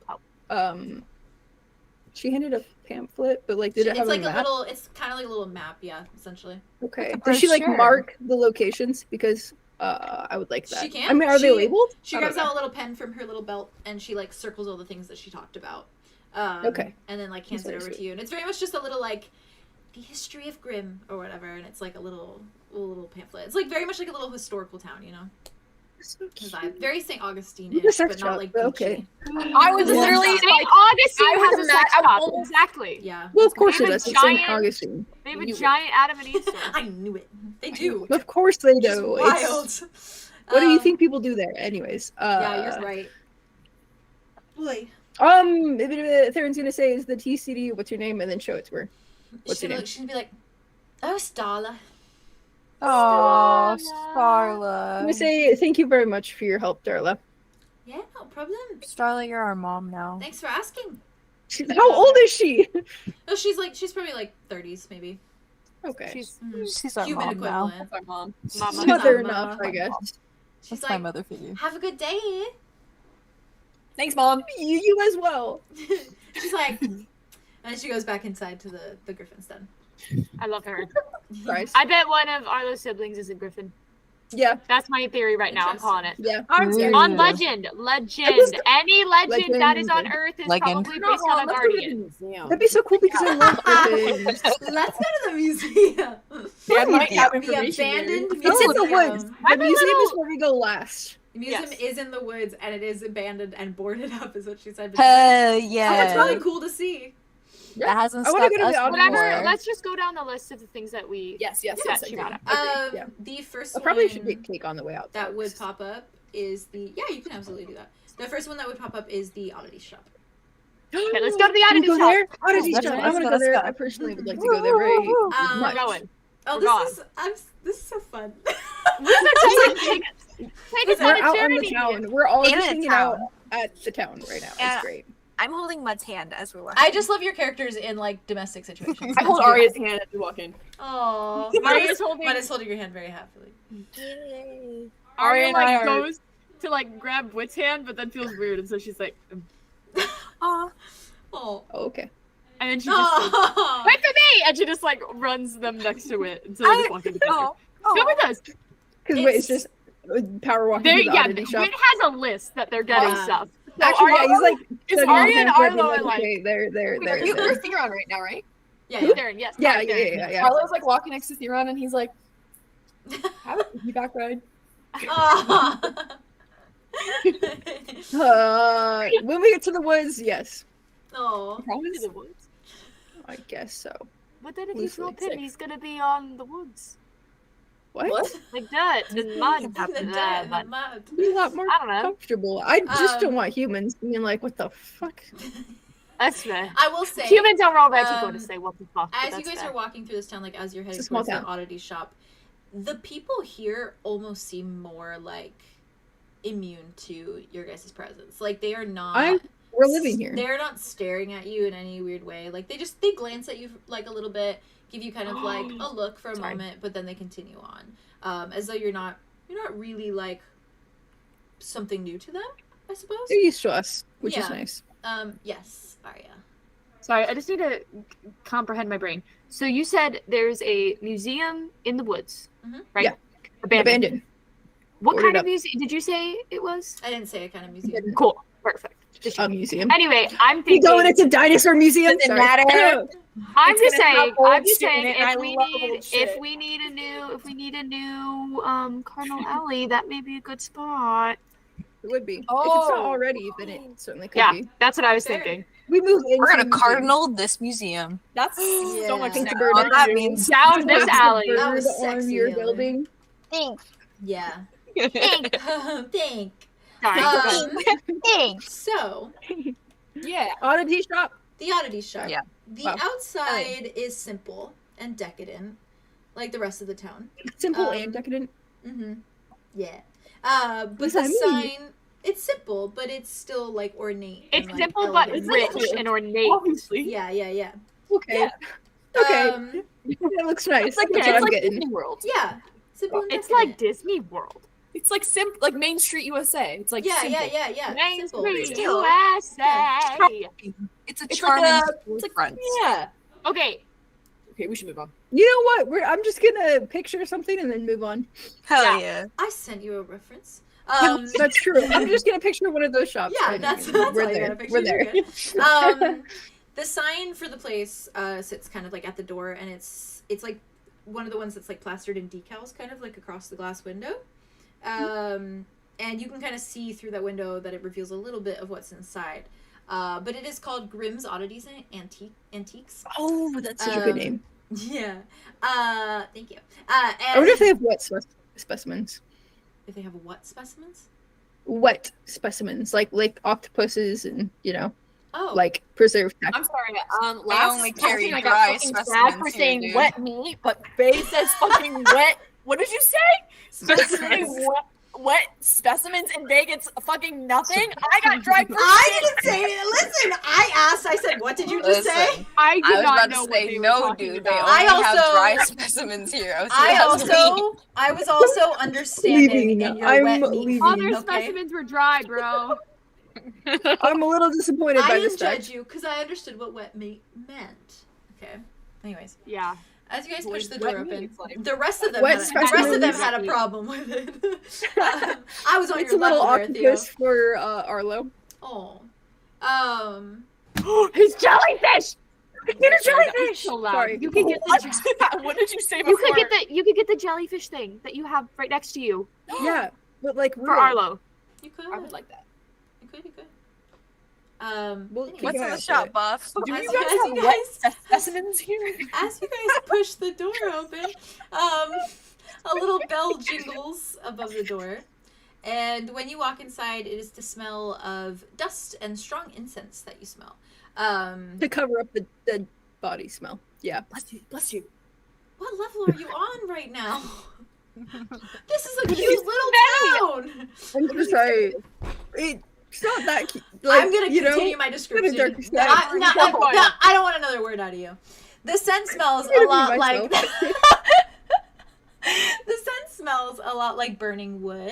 She handed a pamphlet, but like, did it It's have like a map? little. It's kind of like a little map, yeah, essentially. Okay. A Does she like brochure. mark the locations? Because I would like that. She can. I mean, are they She- labeled? She I don't grabs know. out a little pen from her little belt and she like circles all the things that she talked about. Okay. And then like hands That's it very over sweet. to you, and it's very much just a little like the history of Grimm or whatever, and it's like a little pamphlet. It's like very much like a little historical town, you know. So Because cute. I'm very St. Augustine, Look at the sex but not shop, like but beachy. okay. I was Yeah. literally St. like, Augustine I has was a sex mad- shop. I'm almost- Exactly. Yeah. Well, of course They it have a does. It's St. giant- Augustine. They have a You- giant Adam and Eve store. I knew it. They do. Of course they Just do. wild. It's, what do you think people do there? Anyways. Yeah, you're right. Boy. Theron's gonna say is the TCD. What's your name? And then show it to her. What's she's your gonna, name? she's gonna be like, oh, Starla. oh, I'm Starla. gonna say thank you very much for your help, Darla. Yeah, no problem. Starla, you're our mom now. Thanks for asking. How old is she? Oh, she's probably like 30s, maybe. Okay. She's Mhm. she's our Human mom now. equivalent. Our mom. Mama. Mother Mama. enough, I guess. She's That's my like, mother figure. have a good day. Thanks, mom. You as well. She's like, and then she goes back inside to the Griffin's den. I love her. Christ. I bet one of Arlo's siblings is a griffin. Yeah. That's my theory right now. I'm calling it. Yeah. Ooh. On legend. Any legend that is on Earth is Legend. probably based on a guardian. That'd be so cool because I love Griffins. Let's go to the museum. Yeah, might have The information here. abandoned It's in the museum. woods. The I'm a museum is little- where we go last. The museum Yes. is in the woods and it is abandoned and boarded up, is what she said. Hell Oh, yeah. it's really cool to see. That hasn't I wanna stopped go to us the Whatever. More. Let's just go down the list of the things that we. Yes, yes, Yeah, yes. she agree. got it. Yeah. The first I probably one should get cake on the way out. that would pop up is the... Yeah, you can absolutely do that. The first one that would pop up is the Oddity Shop. Okay, let's go to the Can we oddities go shop. there? Oddity Let's shop. go, I want to go let's there. go. I personally would like to go there very Um, much. We're going. Oh, We're this is so fun. Take us We're on a out on journey. the town. We're all In just the hanging town. out at the town right now. And- It's great. I'm holding Mud's hand as we're walking. I just love your characters in like domestic situations. I hold Arya's hand as we walk in. Oh, Arya's holding- Mine is holding your hand very happily. Arya and I like are- goes to like grab Wit's hand, but then feels weird, and so she's like, Oh. Oh, okay. And then she just says, Oh. wait for me! And she just like runs them next to it until they just walk in together. Come with us. Because wait, it's just power walking to the oddity shop. Wit has a list that they're getting stuff. So Actually, yeah, he's like. is studying Arya and the plans, Arlo like, like- okay, there. They're Theron right now, right? Yeah. Theron, yes. Yeah, Theron. yeah. Arlo's like walking next to Theron, and he's like, "Have a piggyback ride." Oh. When we get to the woods, yes, Oh. Into the woods. I guess so. But then if you Loosely flip him, sick. he's gonna be on the woods. What? Like dirt and mud after The that. dirt But and the mud. Be a lot more I don't know. comfortable. I just don't Um, want humans being like, "What the fuck?" That's fair. I will say, Humans are already going to say what the fuck. but as you that's guys fair. are walking through this town, like as you're heading It's a small towards the town. oddity shop, the people here almost seem more like immune to your guys' presence. Like they are not. We're living here. They're not staring at you in any weird way. Like they glance at you like a little bit, give you kind of like a look for a Sorry. moment, but then they continue on, as though you're not really like something new to them, I suppose. They're used to us, which is Yeah. nice. Yes, Arya. Sorry, I just need to comprehend my brain. So you said there's a museum in the woods, right? Yeah. Abandoned. What Boarded kind of up. museum did you say it was? I didn't say a kind of museum. Cool. Perfect. Just a museum. Anyway, I'm You thinking. going into dinosaur museum? Doesn't Sorry. matter. I'm It's just gonna have saying. old I'm just shit in saying. it, and I If we love need, old if shit. we need a new Colonel Ellie, that may be a good spot. It would be. If it's not already, then it certainly could Yeah, be. that's what I was Fair. thinking. We move into We're gonna the museum. cardinal this museum. That's Yeah. so much. Thanks, now. bird. All that means Down this What's the alley. That bird was on sexy, your Hillary. building? thanks. Yeah. Think. Think. Sorry. Thanks. So Yeah. Oddity shop. the oddity shop. Yeah. The Wow. outside is simple and decadent, like the rest of the town. Simple Um, and decadent. Mm-hmm. Yeah. But does the that mean? sign, it's simple, but it's still like ornate. and, It's like, simple but elegant. rich and ornate. Obviously. Yeah, yeah, yeah. Okay. Okay. That looks nice. It's like That's what I'm getting. Disney World. Yeah. Simple and It's decadent. like Disney World. It's like like Main Street USA. It's like Yeah, simple. yeah. Main Simple. Street Still. USA. It's a It's charming like front. Yeah. Okay, Okay, we should move on. You know what? I'm just gonna picture something and then move on. Hell yeah. I sent you a reference. That's true. I'm just gonna picture one of those shops. Yeah, and that's we're all you there. gotta picture. We're You're there. good. The sign for the place sits kind of like at the door, and it's like one of the ones that's like plastered in decals, kind of like across the glass window. And you can kind of see through that window that it reveals a little bit of what's inside. But it is called Grimm's Oddities and Antiques. Oh, that's such a good name. Yeah. Thank you. I And wonder if they have wet specimens. if they have what specimens? Wet specimens, like octopuses and Oh, like preserved. I'm sorry. They Last only carry time I dry got fucking specimens flagged for here, saying dude. wet meat, but Faye says fucking wet. What did you say? specimens. Wet specimens, and Faye gets fucking nothing. I got dry for I didn't say it. Listen, I asked. I said, "What did you just say?" Listen, I did I was not about know to what say they were no, talking dude. They about. only I have also- dry specimens here. So I that's me. was also understanding Leaving. in your I'm wet meat. leaving. Other Okay. specimens were dry, bro. I'm a little disappointed I by didn't this fact. judge you because I understood what wet meat meant. Okay. Anyways, Yeah. as you guys push the Wet door meat, open, it's like- the rest of them, Wet had specimens. a problem with it. I was on It's your a little level there, Theo. octopus for Arlo. Oh. His jellyfish. Get a jellyfish. So loud. Sorry. You can get the What did you say you before? could get the jellyfish thing that you have right next to you Yeah, but like for real. Arlo. You could. I would like that. You could. We'll Anyways, keep What's an in eye the out shop, for it. Buff? Do as you you guys have guys- wet specimens here? as you guys push the door open, a little bell jingles above the door. And when you walk inside, it is the smell of dust and strong incense that you smell. To cover up the dead body smell. Yeah. Bless you. Bless you. What level are you on right now? This is a cute little town. I'm just sorry. It's not that cute. Like, I'm gonna you know, continue my description. dark side. I don't want another word out of you. The scent smells a I'm lot gonna like be myself. the scent smells a lot like burning wood.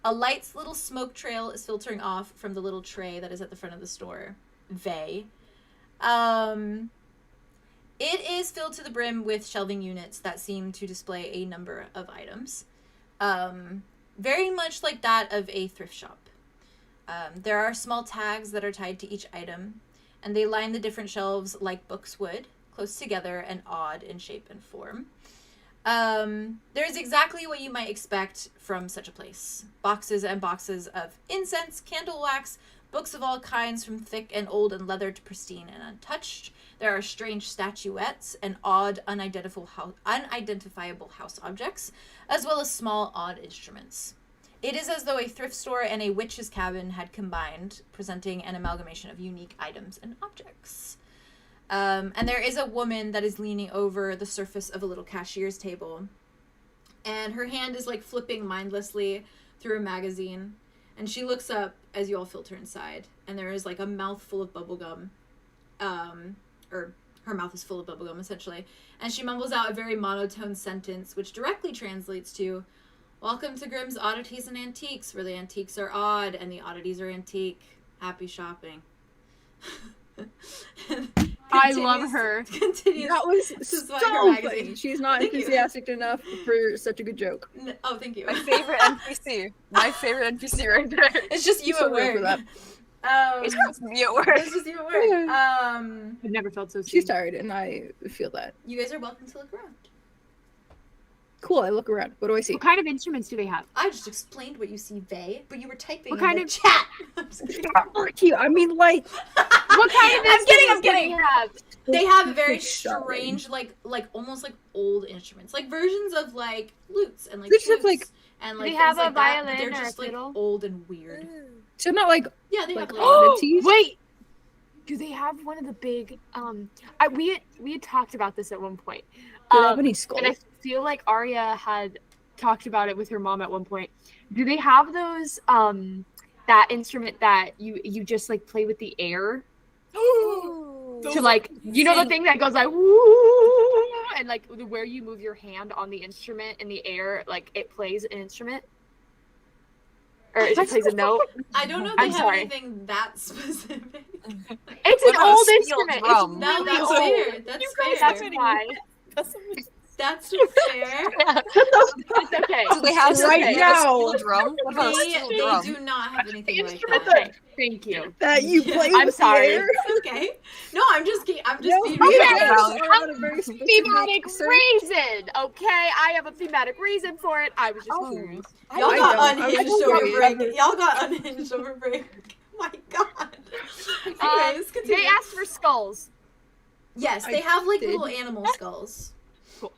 A light little smoke trail is filtering off from the little tray that is at the front of the store. 𝐻𝐸𝐻𝐸𝐻𝐸𝐻. It is filled to the brim with shelving units that seem to display a number of items. Very much like that of a thrift shop. There are small tags that are tied to each item, and they line the different shelves like books would, close together and odd in shape and form. There's exactly what you might expect from such a place. Boxes and boxes of incense, candle wax, books of all kinds from thick and old and leather to pristine and untouched. There are strange statuettes and odd, unidentifiable house objects, as well as small, odd instruments. It is as though a thrift store and a witch's cabin had combined, presenting an amalgamation of unique items and objects. And there is a woman that is leaning over the surface of a little cashier's table, and her hand is like flipping mindlessly through a magazine, and she looks up as you all filter inside, and there is like a mouthful of bubblegum, or her mouth is full of bubblegum essentially, and she mumbles out a very monotone sentence which directly translates to, "Welcome to Grimm's Oddities and Antiques, where the antiques are odd and the oddities are antique. Happy shopping." I love her. Continues. That was to swipe so her magazine. funny. She's not Thank you. enthusiastic enough for such a good joke. Oh, thank you. My favorite NPC. My favorite NPC right there. It's just you So at real for work. that. It's just me at work. It's just you at work. I've never felt so She's seen. tired, and I feel that. You guys are welcome to look around. Cool, I look around. What do I see? What kind of instruments do they have? I just explained what you see, Vay, but you were typing What in kind the of- chat. I'm just kidding. Fuck you. I mean, like, What kind of I'm kidding, I'm instruments do kidding. they have? They have very Shopping. strange, like almost like old instruments, like versions of like lutes and like They just have, flutes like- and Do like they have things a like that, but violin they're or a just like fiddle? old and weird. so not like Yeah, they like have like oddities. Wait, do they have one of the big? We had talked about this at one point, Do they have any skulls? and I feel like Arya had talked about it with her mom at one point. Do they have those that instrument that you just like play with the air to like the thing that goes like woo, and like where you move your hand on the instrument in the air, like it plays an instrument or it plays a note. I don't know if I'm they have sorry. anything that specific. It's What an about a old steel instrument. drum? It's No, really that's old. fair. That's fair. That's why. That's fair. It's okay. Do they have Right something now. like a steel drum? What about a They steel drum? do not have anything like Instrument that. okay. Thank you. that you Yeah. play I'm with sorry. the air? It's okay. No, I'm just being No, being you Okay. guys are on a very specific Thematic search. reason. Okay, I have a thematic reason for it. I was just curious. Y'all I got don't. unhinged I over don't. break. Y'all got unhinged over break. My God. Anyways, continue. They asked for skulls. Yes, I they have like did. little animal skulls.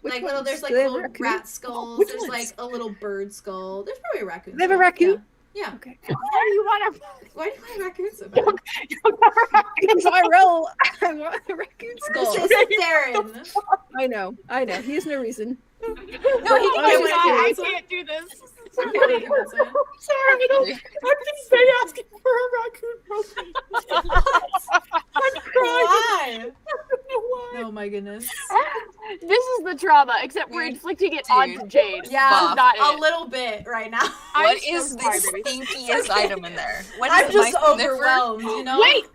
Which Like little, ones? there's like Do they have little raccoon? rat skulls. Which There's ones? like a little bird skull. There's probably a raccoon. They have a skull. raccoon? Yeah. Okay. Why do you want Why do you want a raccoon so bad? Because I roll. I want a raccoon skull. This is Darren. I know. He has no reason. No, he I can was do just it. I curious. can't do this. He can answer it. Sorry, I don't. I've been asking for a raccoon I'm crying. Why? Why? Oh my goodness. This is the trauma, except we're inflicting it onto Jade. Yeah, This is not a it. little bit right now. I'm What so is sorry, the baby. stinkiest item in there? What I'm is just my sniffer? overwhelmed, you know? Wait!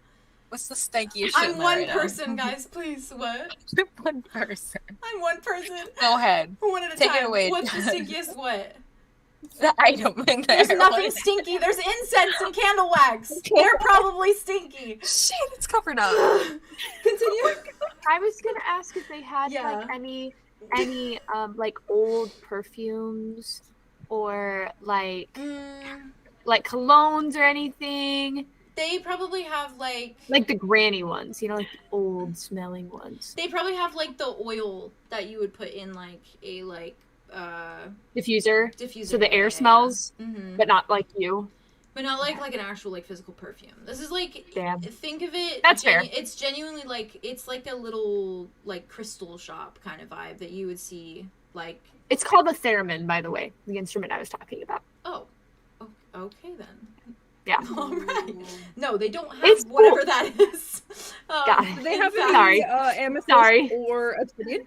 What's the stankiest shit I'm in there one right now? person, guys. Please, what? One person. I'm one person. Go ahead. One at a Take it time. away, What's the Jen. stinkiest what? The item in there. There's What nothing is it? stinky. There's incense and candle wax. They're probably stinky. Shit, it's covered up. Continue. I was gonna ask if they had Yeah. like any like old perfumes or like colognes or anything. They probably have like Like the granny ones, like the old smelling ones. they probably have like the oil that you would put in like a Diffuser. diffuser. So the air smells, Mm-hmm. but not like you. But not like an actual like physical perfume. This is like Damn. think of it. That's fair. It's genuinely like it's like a little like crystal shop kind of vibe that you would see like. It's called a theremin, by the way, the instrument I was talking about. Oh, okay then. Yeah. All right. No, they don't have It's whatever cool. that is. Got it. Do they have in any Sorry. amethyst Sorry. or obsidian?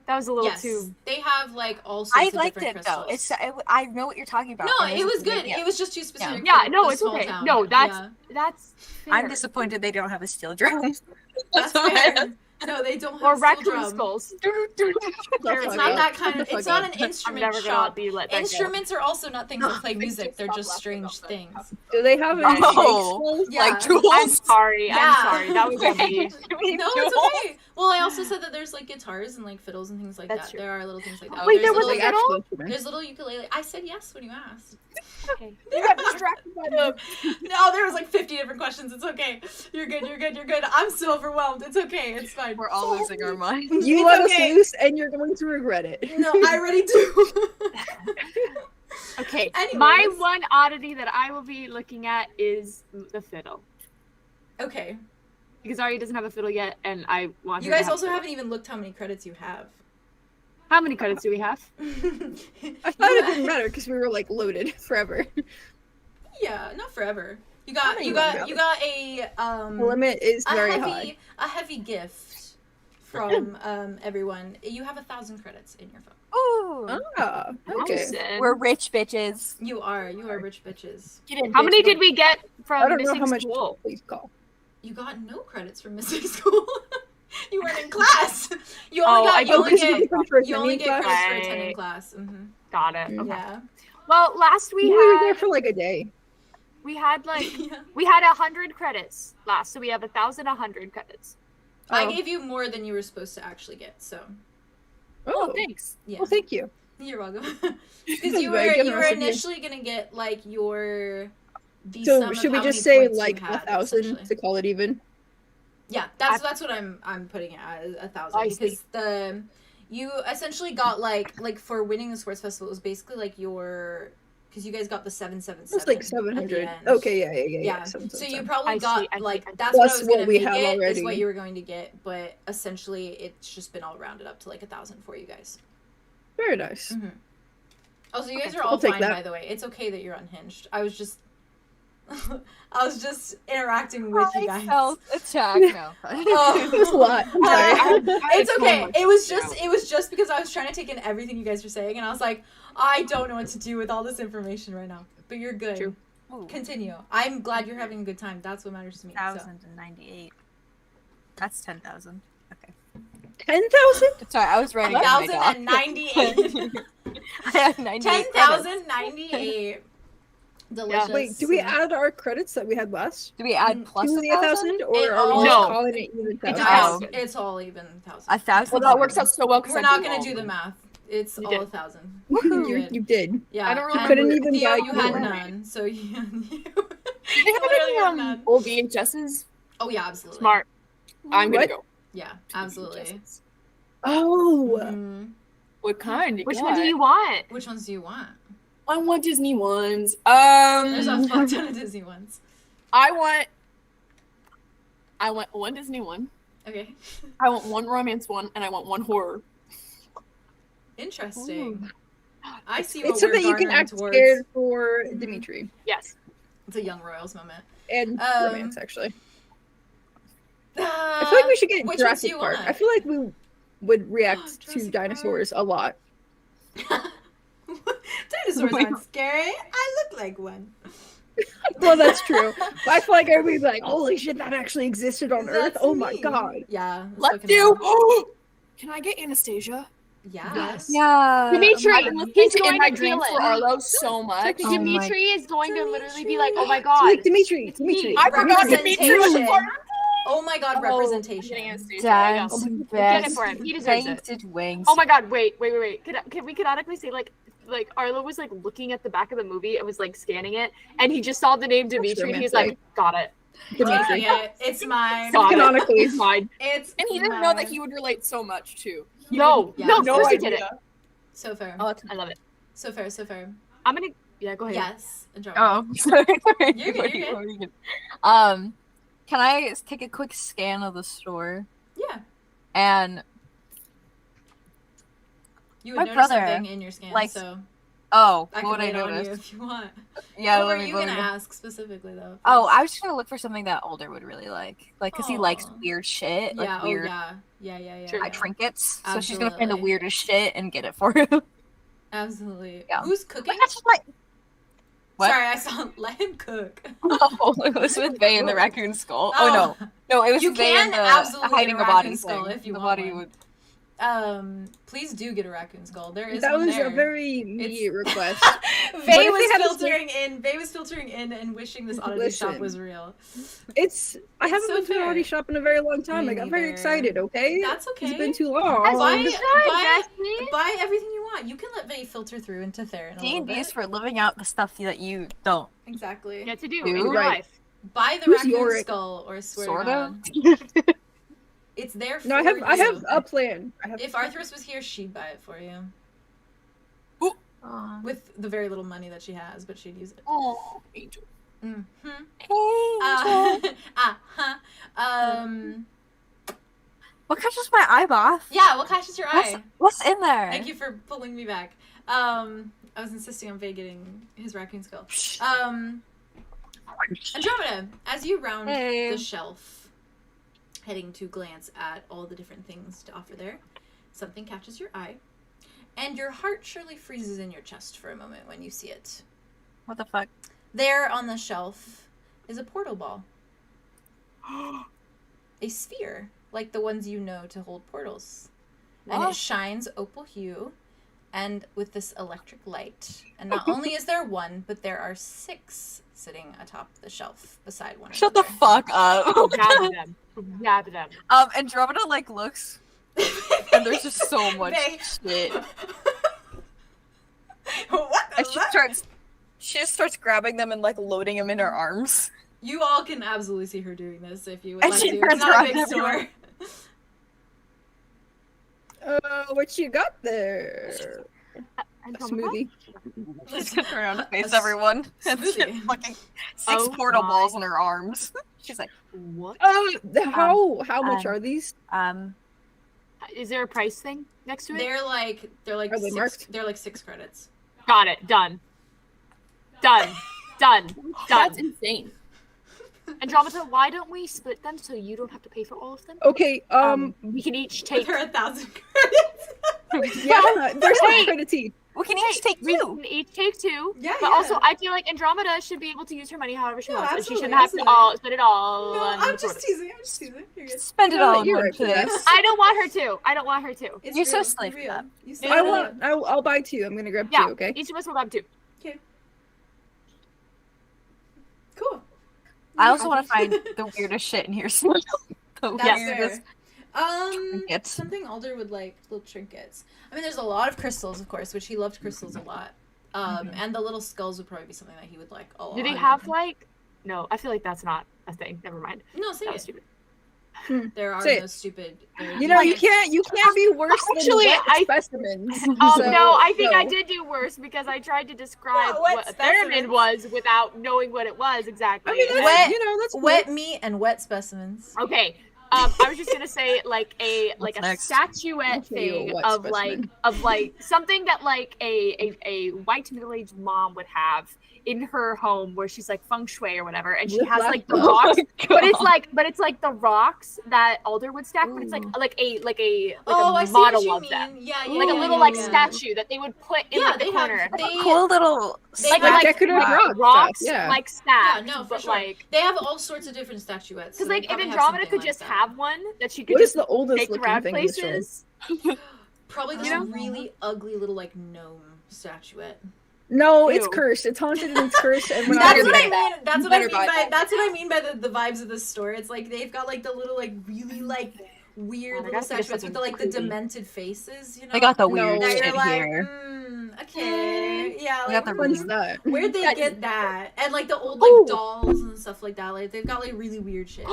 That was a little Yes, too. they have like all sorts I of liked different it though. crystals. I know what you're talking about. No, and it was a good. idea. It was just too specific. Yeah, for no, the it's small okay. town. No, that's Yeah. fair. I'm disappointed they don't have a steel drum. That's fair. No, they don't have Or a steel raccoon drum. skulls. It's not that kind of. It's not an I'm instrument never gonna shop. be let that go. Instruments are also not things that play music. They're Stop just laughing strange about things. Do they have any Oh. snake skulls? Yeah. Like tools. I'm sorry. Yeah. I'm sorry. That was on me. No, it's okay. Well, I also said that there's like guitars and like fiddles and things like That's that. true. There are little things like that. Wait, there's there was little, a fiddle? actual instruments. There's little ukulele. I said yes when you asked. Okay. You got distracted by them. No, there was like 50 different questions. It's okay. You're good. You're good. You're good. I'm still overwhelmed. It's okay. It's fine. We're all losing our minds. You It's let okay. us loose, and you're going to regret it. No, I already do. Okay. Anyways. My one oddity that I will be looking at is the fiddle. Okay. Because Arya doesn't have a fiddle yet, and I want You her to guys have also a fiddle. haven't even looked how many credits you have. How many credits do we have? I thought it didn't matter because we were like loaded forever. Yeah, not forever. You How got many you do I got have? you got a The limit is very high. heavy gift from everyone. You have 1,000 credits in your phone. Ooh. Ah, okay. Awesome. We're rich bitches. You are rich bitches. How many did we get from I don't know missing how much. school? Please call. You got no credits from missing school. You weren't in class. You only Oh, got I you only because get we were for you only attending get class. credits for attending Right. class. Mm-hmm. Got it. Okay. Yeah. Well, last we We were there had for like a day. we had like Yeah. we had 100 credits last, so we have 1,100 credits. I Oh. gave you more than you were supposed to actually get. So Oh, Thanks. yeah. well, thank you. You're welcome. Because That's you very were generous of you. initially gonna get like the sum So of should we how just many say points you like had, 1,000 essentially. to call it even? Yeah, that's what I'm putting it at 1,000 I see. because you essentially got like for winning the sports festival it was basically like your because you guys got the 777. It's like at 700. the end. Okay, yeah. Yeah. Some- So you some. probably I got see, I see, like I see. that's what I Plus was what gonna we make have it is already. what you were going to get, but essentially it's just been all rounded up to like 1,000 for you guys. Very nice. Mhm. Also, you guys Okay, are all I'll take fine, that. by the way. It's okay that you're unhinged. I was just interacting with you guys. I felt attacked. No. Oh. It was a lot. I'm sorry. It's okay. It was just because I was trying to take in everything you guys were saying, and I was like, I don't know what to do with all this information right now. But you're good. True. Ooh, Continue. I'm glad you're having a good time. That's what matters to me. So. 1,098. That's 10,000. Okay. 10,000? Sorry, I was writing it in my doc. 1,098. I had 98 credits. 10,098. Delicious. Wait, do we add our credits that we had last? Do we add plus to the 1,000? 1,000? Or It are we all- just No. calling it even It's 1,000? all, it's all even 1,000. 1,000. Well, that works out so well because We're not gonna do the math. It's You all did. 1,000. You did. Yeah. I don't and Couldn't even Theo, buy you had more. none, so you Do they literally have any have none. old VHSs? Oh yeah, absolutely. Smart. I'm gonna What? go. Yeah, absolutely. VHSs. Oh. Mhm. What kind? Which one do you want? Which ones do you want? I want Disney ones. There's a fuck ton of Disney ones. I want one Disney one. Okay. I want one romance one, and I want one horror. Interesting. I see what It's so we're that you can garnering act towards. scared for Dimitri. Yes. It's a young royals moment. And Um, romance, actually. I feel like we should get which ones do Jurassic you Park. want? I feel like we would react to Jurassic dinosaurs a lot. Dinosaurs aren't scary. I look like one. Well, that's true. But I feel like everybody's like, holy shit, that actually existed on Earth. That's Oh my me. god. Yeah. Let's fucking do. wild. Can I get Anastasia? Yes. Yeah. Dimitri, I've been he's listening going in my to dreams feel for it. Arlo so much. Oh my- Dimitri is going to literally be like, Dimitri. oh my god. Dimitri. It's Dimitri. me. I forgot Dimitri was a part. Oh my god, Oh, I'm getting representation. Anastasia. Dance Get it best. for him. He deserves it. Painted wings. Oh my god, wait. Can we canonically say like Arlo was like looking at the back of the movie and was like scanning it, and he just saw the name Dimitri and he was like, got it. Dimitri. Yeah, it's mine. Got it. Canonically. It's mine. It's And he didn't know that he would relate so much too. He No, Yeah. no, of No course he did it. so fair. Oh, I love it. So fair, so fair. I'm gonna go ahead. Yes. Andromeda. Oh, sorry. You're good, you're good. Can I take a quick scan of the store? Yeah. You My would notice brother, something in your scan, like, so Oh, I what can would I wait on you notice? if you want. Yeah, What let were me you let gonna me- ask specifically though? Oh, I was just gonna look for something that Alder would really like, because he likes Aw. weird shit, like Yeah. Oh weird yeah. Sure. yeah. trinkets. So she's gonna find the Absolutely. weirdest shit and get it for him. Absolutely. Yeah. Who's cooking? That's just my. What? Sorry, I saw. Let him cook. Oh, Elizabeth Bay and the raccoon skull. Oh, no, it was You Bay can and the absolutely get hiding a the raccoon body skull thing. if you the want body one. would. Please do get a raccoon skull. There is That one was there. a very immediate request. Vay if they was had a filtering in. Vay was filtering in and wishing this oddity shop Listen. was real. I haven't so been to an fair. oddity shop in a very long time. Me I got very neither. excited, okay? That's okay. It's been too long. Buy everything you want. You can let Vay filter through into Theron a little D&D is bit. for living out the stuff that you don't. Exactly. Get to do Dude. in your Right. life. Buy the Who's raccoon Yorick? skull or swear Sort to of. God. It's there for No, I have you. a plan. If Arthurus was here, she'd buy it for you. With the very little money that she has, but she'd use it. Oh, angel. Mm-hmm. Angel. What catches my eye, Boff? Yeah, what catches your eye? What's in there? Thank you for pulling me back. I was insisting on Vay getting his raccoon skull. Andromeda, as you round the shelf, heading to glance at all the different things to offer there, something catches your eye, and your heart surely freezes in your chest for a moment when you see it. What the fuck? There on the shelf is a portal ball. A sphere, like the ones you know to hold portals. And it shines opal hue and with this electric light. And not only is there one, but there are 6 sitting atop the shelf beside one Shut the another. fuck up. Gather them. Gather them. Andromeda looks, and there's just so much Vay. shit. What the And fuck? she just starts grabbing them and loading them in her arms. You all can absolutely see her doing this if you would And like she to. turns It's not a around big everywhere. store. What you got there? Smoothie. She's gonna turn around to face everyone. And she Smoothie. fucking 6 Oh portal my. balls in her arms. She's like, What? How much are these? Is there a price thing next to it? They're like Are they marked? they're like 6 credits. Got it. Done. Done. Done. That's Done. insane. Andromeda, why don't we split them so you don't have to pay for all of them? Okay, We can each With take. her 1,000 credits. yeah, there's Wait. some credit each. we can each take We 2. can each take 2. Yeah, But yeah. also, I feel like Andromeda should be able to use her money however she No, wants, and she absolutely, shouldn't have to absolutely. spend it all. No, on I'm the just product. teasing. I'm just teasing. You're good. Spend it No, all in you're one right for today. that. I don't want her to. I don't want her to. It's You're so real, slave for real. that. You No, said no, it. I'll buy 2. I'm gonna grab 2, Yeah, okay? each of us will grab 2. Cool. I also want to find the weirdest shit in here. The That's weirdest fair. trinkets. Something Alder would like, little trinkets. I mean, there's a lot of crystals, of course, which he loved crystals a lot. And the little skulls would probably be something that he would like a lot. Do they have like? No, I feel like that's not a thing. Never mind. No, say That was it. stupid. There are Say it. no stupid. You know, you can't be worse Actually, than I- wet specimens. Oh So, no, I think I no. did do worse because I tried to describe No, wet what a theremin specimens. was without knowing what it was exactly. I mean, that's, Wet- you know, that's cool. Wet meat and wet specimens. Okay. I was just gonna say like a What's a next? statuette Okay, thing what of specimen? like something that like a white middle-aged mom would have in her home where she's like feng shui or whatever, and she With has like the laptop. rocks, but it's like the rocks that Alder would stack, but it's like a Oh, I see model what you of mean. them, Yeah, yeah. like a yeah, little yeah, like yeah. statue that they would put in Yeah, like, the they have- corner. they- Cool little. They like, have- like decorative rock rocks, stuff, yeah. like stacked, Yeah, no, for but sure. like. They have all sorts of different statuettes. Because like if Andromeda could just have one that she could What is just the oldest take looking around thing in the show? places. probably this You know? really ugly little like gnome statuette. No, it's Ew. cursed. It's haunted and it's cursed. And we're not That's here what I for that. mean. That's You what I better mean buy by that. that's what I mean by the vibes of this store. It's like they've got like the little like really like weird Oh, there little gotta be statuettes with the like the something creepy. demented faces. You know, They got the No. weird that shit you're like, here. okay, yeah. They Like, got the What's that? where'd they That- get that? And like the old Ooh. like dolls and stuff like that. Like they've got like really weird shit.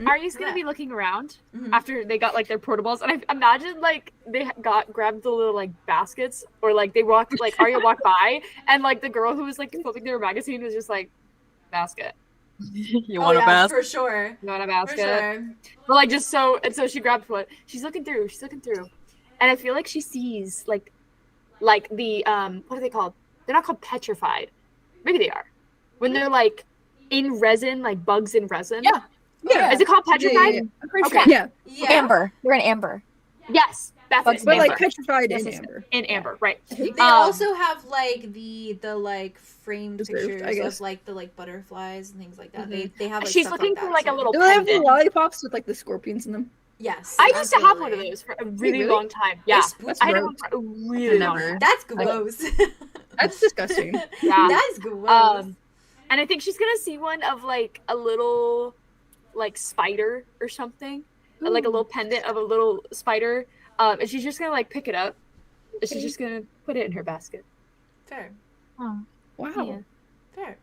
Arya's gonna Yeah. be looking around Mhm. after they got like their portables, and I imagine like they grabbed the little like baskets, or like they walked like Arya walked by, and like the girl who was like flipping through her magazine was just like, basket, You Oh, want yeah, a basket? for sure. you want a For basket? sure. But like so she grabbed one. She's looking through, and I feel like she sees like like the what are they called? They're not called petrified. Maybe they are. When they're like in resin, like bugs in resin. Yeah. Yeah. Is it called petrified? Yeah. I'm pretty Okay. sure. Yeah. Yeah. Amber. We're in amber. Yes, that's Bugs it. But Amber. like petrified Yes, in yes, amber. In amber, right? They also have like the like framed Preserved, pictures I guess. of like the like butterflies and things like that. They have like She's stuff looking like for that, like a too. little Do they have the pendant. lollipops with like the scorpions in them? Yes. I used to have one of absolutely. those for a really, really? long time. Yeah, That's I had gross. one for a really long time. That's gross. That's disgusting. Yeah. That's gross. And I think she's gonna see one of like a little like spider or something, like a little pendant of a little spider, and she's just gonna like pick it up, and she's just gonna put it in her basket. Fair. Wow. Yeah. Fair.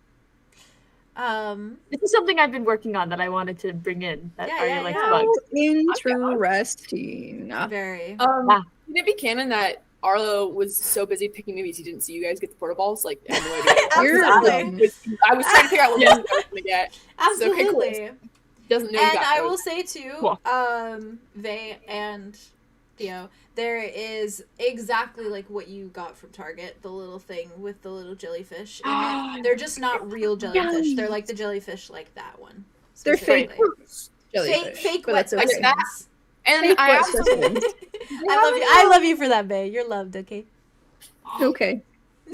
This is something I've been working on that I wanted to bring in. That Yeah, Arya yeah, likes yeah. bugs. Interesting. Very. Can it be canon that Arlo was so busy picking movies he didn't see you guys get the porta balls? Like, I had no idea. Absolutely. I was trying to figure out what movies I was gonna get. Absolutely. So, okay, cool. Doesn't know you And got I those. will say too, Cool. Vey and Theo, there is exactly like what you got from Target, the little thing with the little jellyfish in it. They're just not real jellyfish. They're like the jellyfish like that one. They're fake specifically. jellyfish. Fake but wet that's okay. specimens. And Fake I wet also specimens. I love you for that, Vey. You're loved, okay? Okay.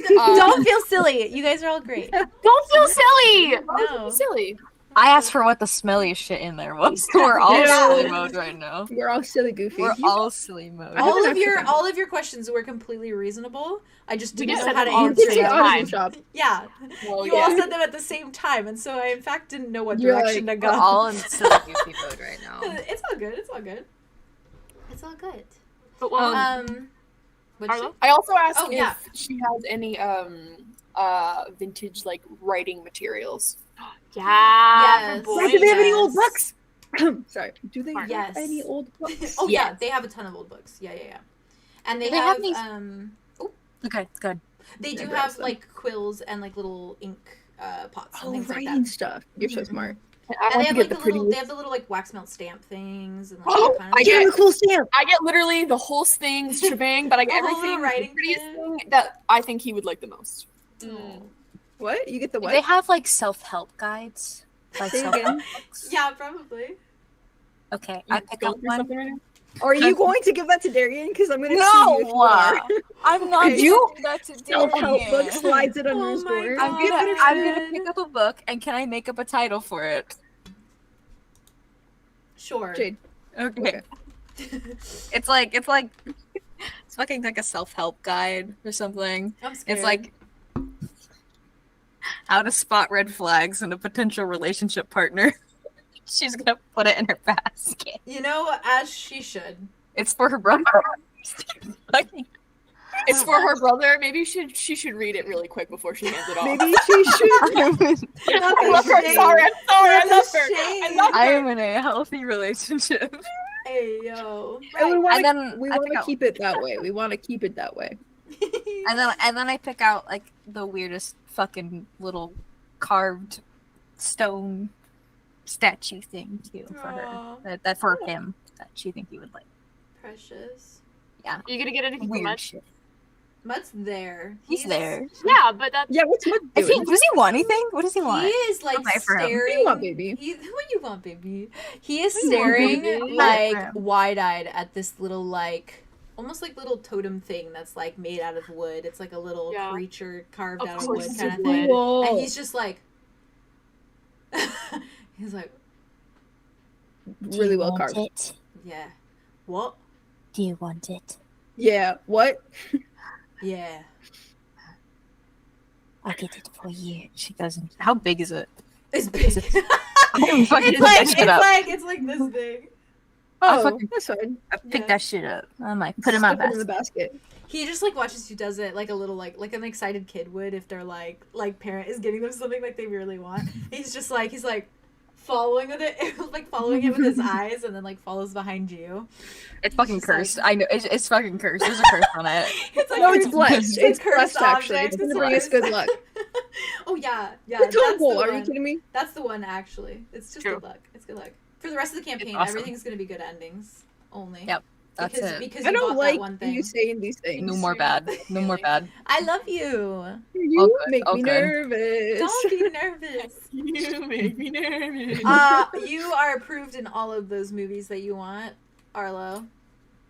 Don't feel silly. You guys are all great. Don't feel silly. No. silly. I asked for what the smelliest shit in there was. We're all Yeah. silly mode right now. We're all silly goofy. We're all silly mode. haven't All of actually- your questions were completely reasonable. I just We didn't just know said how to them all at answer the same them. time. Audible job. Yeah. Well, You all yeah. said them at the same time, and so I in fact didn't know what You're direction like, to We're go. all in silly goofy mode right now. It's all good. It's all good. It's all good. But well, What'd you Arlo? say? I also asked Oh, yeah. if she has any vintage like writing materials. Yeah. Yes. boy, Do they have any yes. old books? Sorry. Do they have Yes. any old books? Oh yeah, they have a ton of old books. Yeah. And they Do they have have these- Okay, good. they do grab have some. like quills and like little ink pots and Oh, things like writing that. stuff. You're so Mhm. smart. I And they want to have get like the the little, pretty. they have the little like wax melt stamp things and like Oh, that kind of I stuff. get a cool stamp. I get literally the whole thing, shebang, but I get The whole everything, writing the prettiest kit. thing that I think he would like the most. What? You get the Do what? they have like self-help guides? Like Say self-help again? books? Yeah, probably. Okay, You I pick going up through one. something right now? Are you going to give that to Darian? Because I'm going to No, see you if you are. I'm not Okay. gonna do that to Self-help Darian. book slides it under Oh his my door. God. I'm gonna pick up a book and can I make up a title for it? Sure. Jade. Okay. It's fucking like a self-help guide or something. I'm scared. It's like how to spot red flags in a potential relationship partner. She's gonna put it in her basket. You know, as she should. It's for her brother. It's for her brother. Maybe she should read it really quick before she hands it off. Maybe she should. I love her. Sorry, I'm sorry. I love her. I love I her. am in a healthy relationship. Hey yo. And we want And then we I want pick to out- keep it that way. We want to keep it that way. And then I pick out like the weirdest fucking little carved stone statue thing too for Aw. her. That for him that she think he would like. Precious. You gonna get anything from Weird Mud? shit. Mutt's there. He's there. Yeah, but that's Yeah, what's Mud Does doing? he want anything? What does he want? He is like I'll buy for him. staring. What do you want, baby? What you want, baby? He is What do you want, staring baby? like Yeah. wide-eyed at this little like almost like little totem thing that's like made out of wood. It's like a little Yeah. creature carved Of out of course wood it's kind of a thing. Cool. And he's just like he's like, Do Really you well want carved. it? yeah. What? Do you want it? Yeah. What? Yeah. I'll get it for you. She doesn't. How big is it? It's big. I'm fucking it's like pick that shit up. it's like this big. I Oh, fucking- that's fine. I pick Yeah. that shit up. I'm like, put it in my Stuff it in the basket. basket. He just like watches who does it like a little like an excited kid would if their like parent is getting them something like they really want. He's like following with it like following it with his eyes and then like follows behind you. It's fucking just like- cursed. I know. It's fucking cursed. There's a curse on it. It's like No, it's cursed- blessed. It's cursed blessed, actually. object, It's going to it's bring us blessed. good luck. Oh yeah. The That's totem pole, the are you one. kidding me? That's the one actually. It's just True. good luck. It's good luck. For the rest of the campaign, awesome. everything's gonna be good endings. Only. Yep. That's because, it. Because I you don't bought like that one thing. you saying these things. No more bad. No more bad. I love you. You All good, make all me good. nervous. Don't be nervous. You make me nervous. You are approved in all of those movies that you want, Arlo.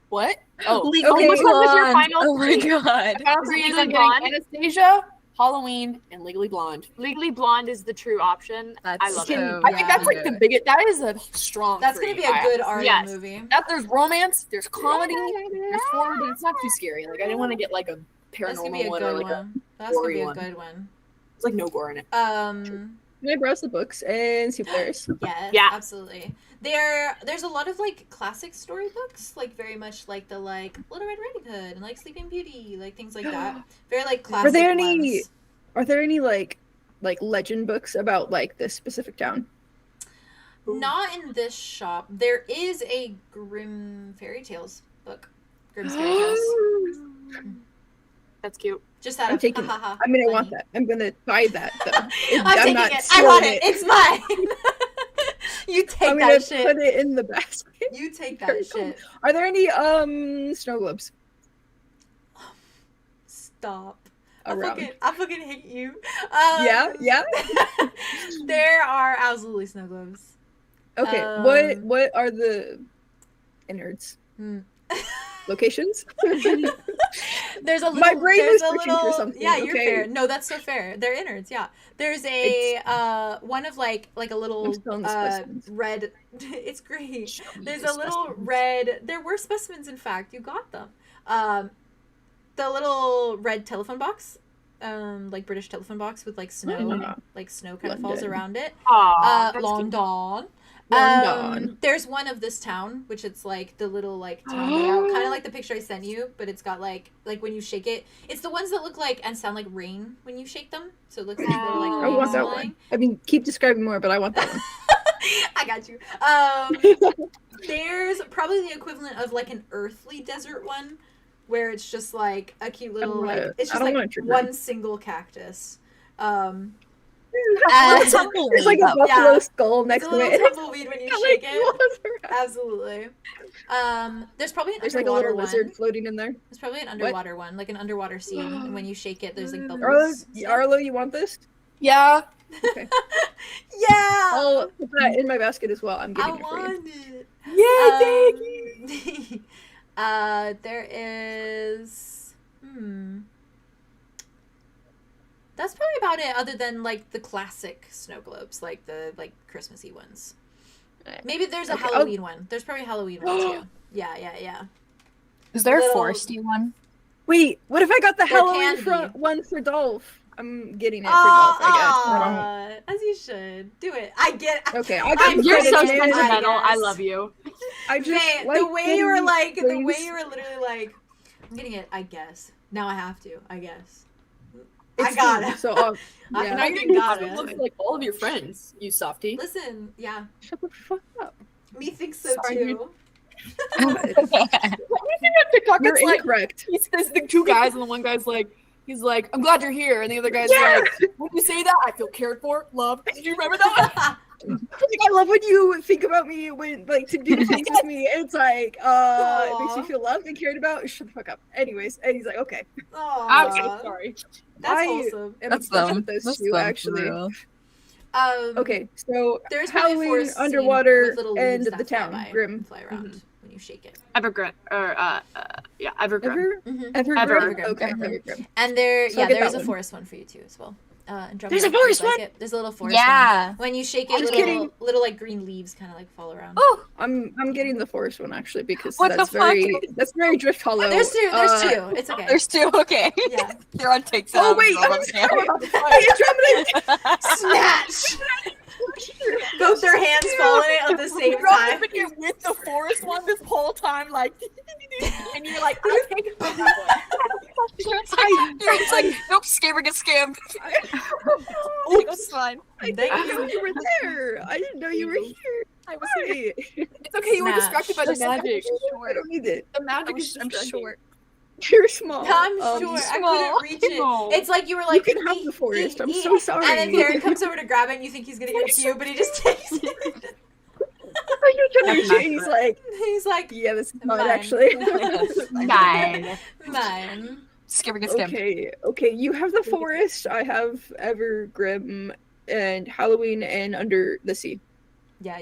What? Oh, Okay, Which one was your final Oh my three? god. Boundary is Legally I'm getting Blonde? Anastasia, Halloween, and Legally Blonde. Legally Blonde is the true option. I That's love so it. I think that's like the biggest. That is a strong. That's three. gonna be a good Arlo Yes. movie. That there's romance, there's comedy, there's horror, but it's not too scary. Like I didn't want to get like a That's gonna be paranormal a one or good like one. That's gonna gory be a one. good one. it's like no gore in it. Can I browse the books and see if there's? Yes, Yeah. absolutely. There's a lot of like classic storybooks, like very much like the like Little Red Riding Hood and like Sleeping Beauty, like things like that. Very like classic. ones. Are there any like legend books about like this specific town? Not in this shop. There is a Grimm Fairy Tales book. Grimm's Fairy Tales. That's cute. Just out I'm of taking ha, ha, ha, I mean, I want funny. that. I'm gonna buy that though. I'm taking not it. I want stealing it. It's mine. You take I'm gonna that shit. put it in the basket. You take Very that cool. shit. Are there any snow globes Stop. around? I fucking hate you. Yeah. There are absolutely snow globes. Okay. Um, What are the innards? Hmm. Locations? There's a little. My brain there's was a searching for something, Yeah, you're okay. fair. No, that's so fair. They're innards. Yeah. There's a one of like a little I'm still in the specimens. red. It's great. Show me There's the a little specimens. red. There were specimens, in fact. You got them. The little red telephone box, like British telephone box with like snow, Ah. like snow kind of falls London. around it. Aw, that's cute. London. London. There's one of this town, which it's like the little like town layout, kind of like the picture I sent you, but it's got like when you shake it, it's the ones that look like and sound like rain when you shake them. So it looks like little like I rain want that falling. one. I mean, keep describing more, but I want that one. I got you. There's probably the equivalent of like an earthly desert one, where it's just like a cute little wanna- like it's I just don't like wanna trigger one him. single cactus. There's like a buffalo Yeah. skull It's next a to little it. tumbleweed when you Like, shake it. what's around? Absolutely. There's probably an There's like a underwater little lizard one. floating in there. There's probably an underwater one, like an underwater scene, and when you shake it, there's like Arlo, bubbles. Arlo, you want this? Yeah. Okay. Yeah, I'll put that in my basket as well. I'm I getting it for you. want it. Yeah. Thank you. There is. That's probably about it, other than like the classic snow globes, like the Christmassy ones. Maybe there's a Okay, I'll- Halloween one. There's probably a Halloween one too. Yeah. Is there Little- a foresty one? Wait, what if I got the There Halloween can be. one for Dolph? I'm getting it for Dolph, I guess. I As you should. Do it. I get it. Okay, I got I'm the You're credit, so man. sentimental. I Yes. love you. I just Man, like the way you were getting like, the way things. you were literally like, I'm getting it, I guess. Now I have to, I guess. It's I got true, it. So, I yeah. fucking got It looks it. like all of your friends, you softie. Listen, yeah. Shut the fuck up. Me thinks so Sorry, too. TikTok, You're it's like incorrect. there's the two guys, and the one guy's like, he's like, "I'm glad you're here," and the other guy's like, "When you say that, I feel cared for, loved." Did you remember that one? I love when you think about me when like to do things with me. And it's like, it makes Aw. you feel loved and cared about. Shut the fuck up. Anyways, and he's like, okay. I'm so Aww, sorry. that's I- wholesome. I'm That's obsessed them. with those That's two, them, for actually. real. Okay, so There's probably a Halloween, forest scene underwater, with little and leaves the that fly town, by Grimm. and fly around when you shake it. Evergrim, or yeah, Evergrim. Ever? Mhm. Evergrim? Evergrim. Okay, Evergrim. Evergrim. And there, So I'll yeah, get there's that a one. forest one for you too as well. Andromeda, There's a if you forest like one? it. There's a little forest Yeah. one. When you shake I'm it, just little like green leaves kind of like fall around. Oh, I'm getting the forest one actually because What the that's very Drift Hollow. There's two. There's two. It's okay. there's two. Okay. Yeah. They're on TikTok. Oh wait, I'm sorry. Andromeda. Snatch. Both their hands fall in it at the same time. You're with the forest one this whole time, like, and you're like, I'll take it from that one. It's like, nope, scammer gets scammed. It's fine. I Thank didn't know you. you were there. I didn't know you were here. I was Sorry. It's okay. You were distracted by the Listen, I'm magic. I don't need it. The magic is I'm distracting. short. You're small. I'm Um, sure. I small. couldn't reach it. No. It's like you were You like, can have the forest. I'm so sorry. And then Darren comes over to grab it, and you think he's gonna give it to you, but he just takes it. Oh, you're He's like, He's like, yeah, this is mine Mine. actually. Nine. mine. Skipping a skip. Okay. You have the forest. I have Evergrim and Halloween and Under the Sea. Yeah.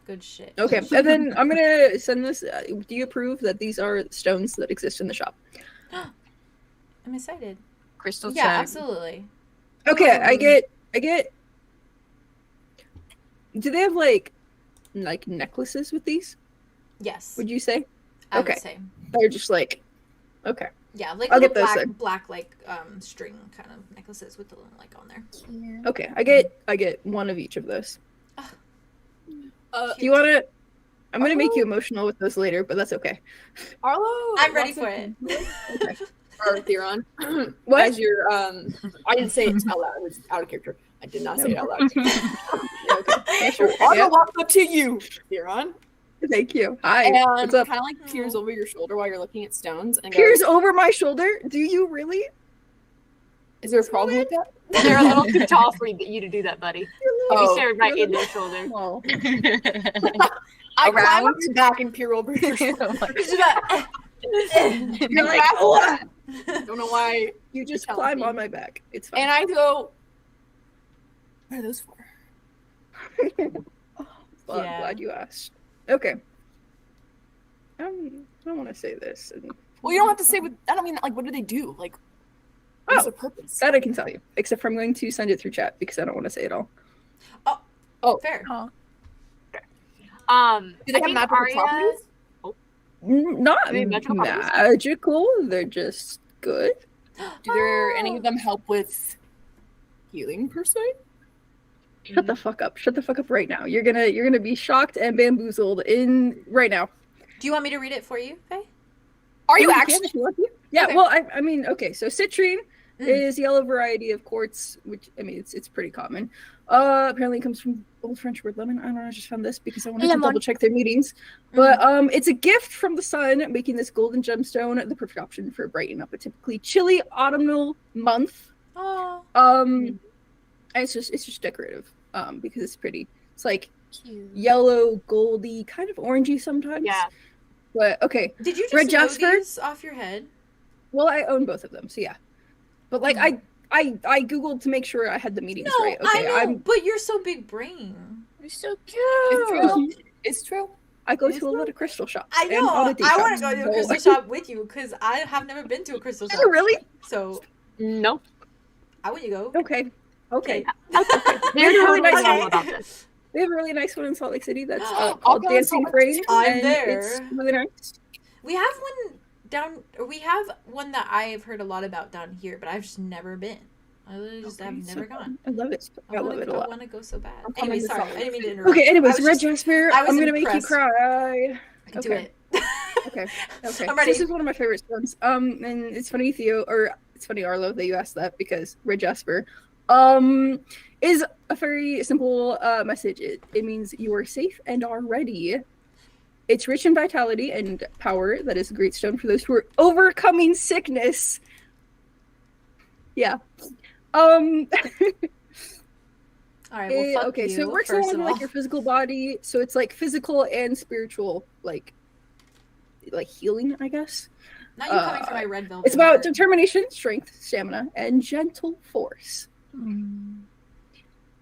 Good shit. Okay, and then I'm gonna send this. Do you approve that these are stones that exist in the shop? I'm excited. Crystal Yeah, check. absolutely. Okay, I get. Do they have like necklaces with these? Yes. Would you say? I okay. would say. They're just like. Okay. Yeah, like I'll little get those then. black string kind of necklaces with the little on there. Okay, I get one of each of those. Uh, Do you want to? I'm gonna make you emotional with those later, but that's okay. Arlo, I'm ready for it. Okay. Or Theron. What? As your I didn't say it out loud. It was out of character. I did not say it out loud. Yeah, sure. Arlo Yeah. walks up to you, Theron, Thank you. Hi. and What's up? kind of like peers over your shoulder while you're looking at stones. And Peers goes, over my shoulder? Do you really? is there a problem with that? They're a little too tall for you to do that, buddy. You Oh, stared right in their shoulder. Well, I climb Around? up your back and peer over your shoulder. you're like, oh, Don't know why. you just telling climb me. on my back. It's fine. And I go, what are those for? Well, Yeah. I'm glad you asked. Okay. I don't want to say this. Well, you don't have to say what. I don't mean like. What do they do? Like, what's the purpose? That I can tell you. Except for I'm going to send it through chat because I don't want to say it all. Fair. Do they have think magical Arya- properties? Not Are they magical properties? magical. They're just good. Do there any of them help with healing per se? Shut the fuck up. Shut the fuck up right now. You're gonna be shocked and bamboozled in right now. Do you want me to read it for you, Faye? Are you can actually? if you want to. Yeah, Okay. well, I mean, okay, so citrine is a yellow variety of quartz, which, I mean, it's pretty common. Apparently it comes from Old French word lemon. I don't know, I just found this because I wanted to Lemon. double check their meanings. But it's a gift from the sun, making this golden gemstone the perfect option for brightening up a typically chilly autumnal month. Oh. And it's just decorative, because it's pretty. It's like yellow, goldy, kind of orangey sometimes. Yeah. But okay. Did you just Red know jasper? these off your head? Well, I own both of them, so yeah. But like I googled to make sure I had the meanings No, right. I Okay, know, but you're so big brain. You're so It's cute. true. It's true. I go to a lot of crystal shops. I and know. oddity I want to shops, go to a so- crystal shop with you because I have never been to a crystal shop. Oh, really? So Nope. I want you to go. Okay. Okay. They're really totally nice. normal about this. They have a really nice one in Salt Lake City that's I'll called go in Dancing Salt Lake Frame. City. I'm and there. It's really nice. We have one down, or we have one that I've heard a lot about down here, but I've just never been. I literally just have never gone. I love it. I love it a I lot. want to go so bad. I'm coming Anyway, to sorry, Salt I Lake didn't mean to interrupt. Okay, anyways, I was Red just- Jasper, I was I'm gonna make you impressed. cry. Do Okay. it. Okay. Okay. I'm ready. This is one of my favorite stones. And it's funny, it's funny, Arlo, that you asked that because Red Jasper, is a very simple message. It means you are safe and are ready. It's rich in vitality and power. That is a great stone for those who are overcoming sickness. Yeah. All right. Well, fuck okay, you, so it works first along of with all. like your physical body. So it's like physical and spiritual, like healing, I guess. Not you coming for my red velvet. It's about heart. determination, strength, stamina, and gentle force.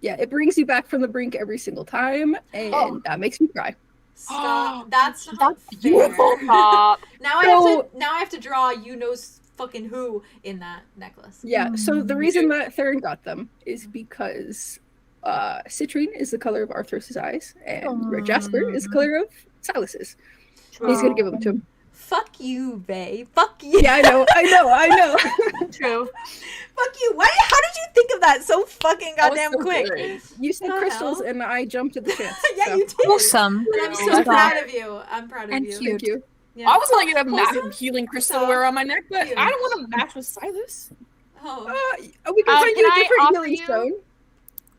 Yeah, it brings you back from the brink every single time, and that makes me cry. Stop. That's not fair. Beautiful. Stop. Now So- I have to draw you knows fucking who in that necklace. Yeah, so the reason that Theron got them is because citrine is the color of Arthros' eyes, and red jasper is the color of Silas's. He's gonna give them to him. Fuck you, babe. Fuck you. Yeah, I know. True. Fuck you. Why? How did you think of that so fucking goddamn so quick? good. You said The crystals, hell? and I jumped at the chance. Yeah, so. you did. Wholesome. And I'm so Stop. proud of you. I'm proud of And you. cute. Thank you. Yeah. I was gonna get a Wholesome. massive healing crystal to wear on my neck, but Cute. I don't want to match with Silas. Oh, We can find can you a I different offer healing you- stone.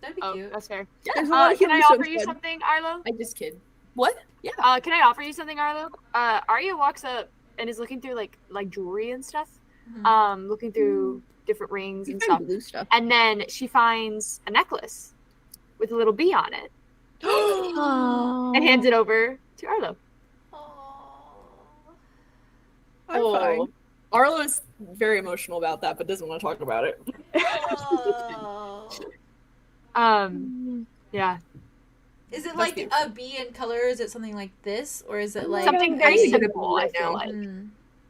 that'd be Oh, cute. that's fair. There's a lot of Can I healing offer stones. you bud. something, Arlo? I just kid. What? Yeah. Can I offer you something, Arlo? Arya walks up and is looking through like jewelry and stuff. Mhm. Looking through different rings You and find stuff. blue stuff. And then she finds a necklace with a little bee on it. and hands it over to Arlow. I'm fine. Arlo is very emotional about that, but doesn't want to talk about it. Yeah. Is it like a bee in color? Is it something like this, or is it like Something very simple, I feel like.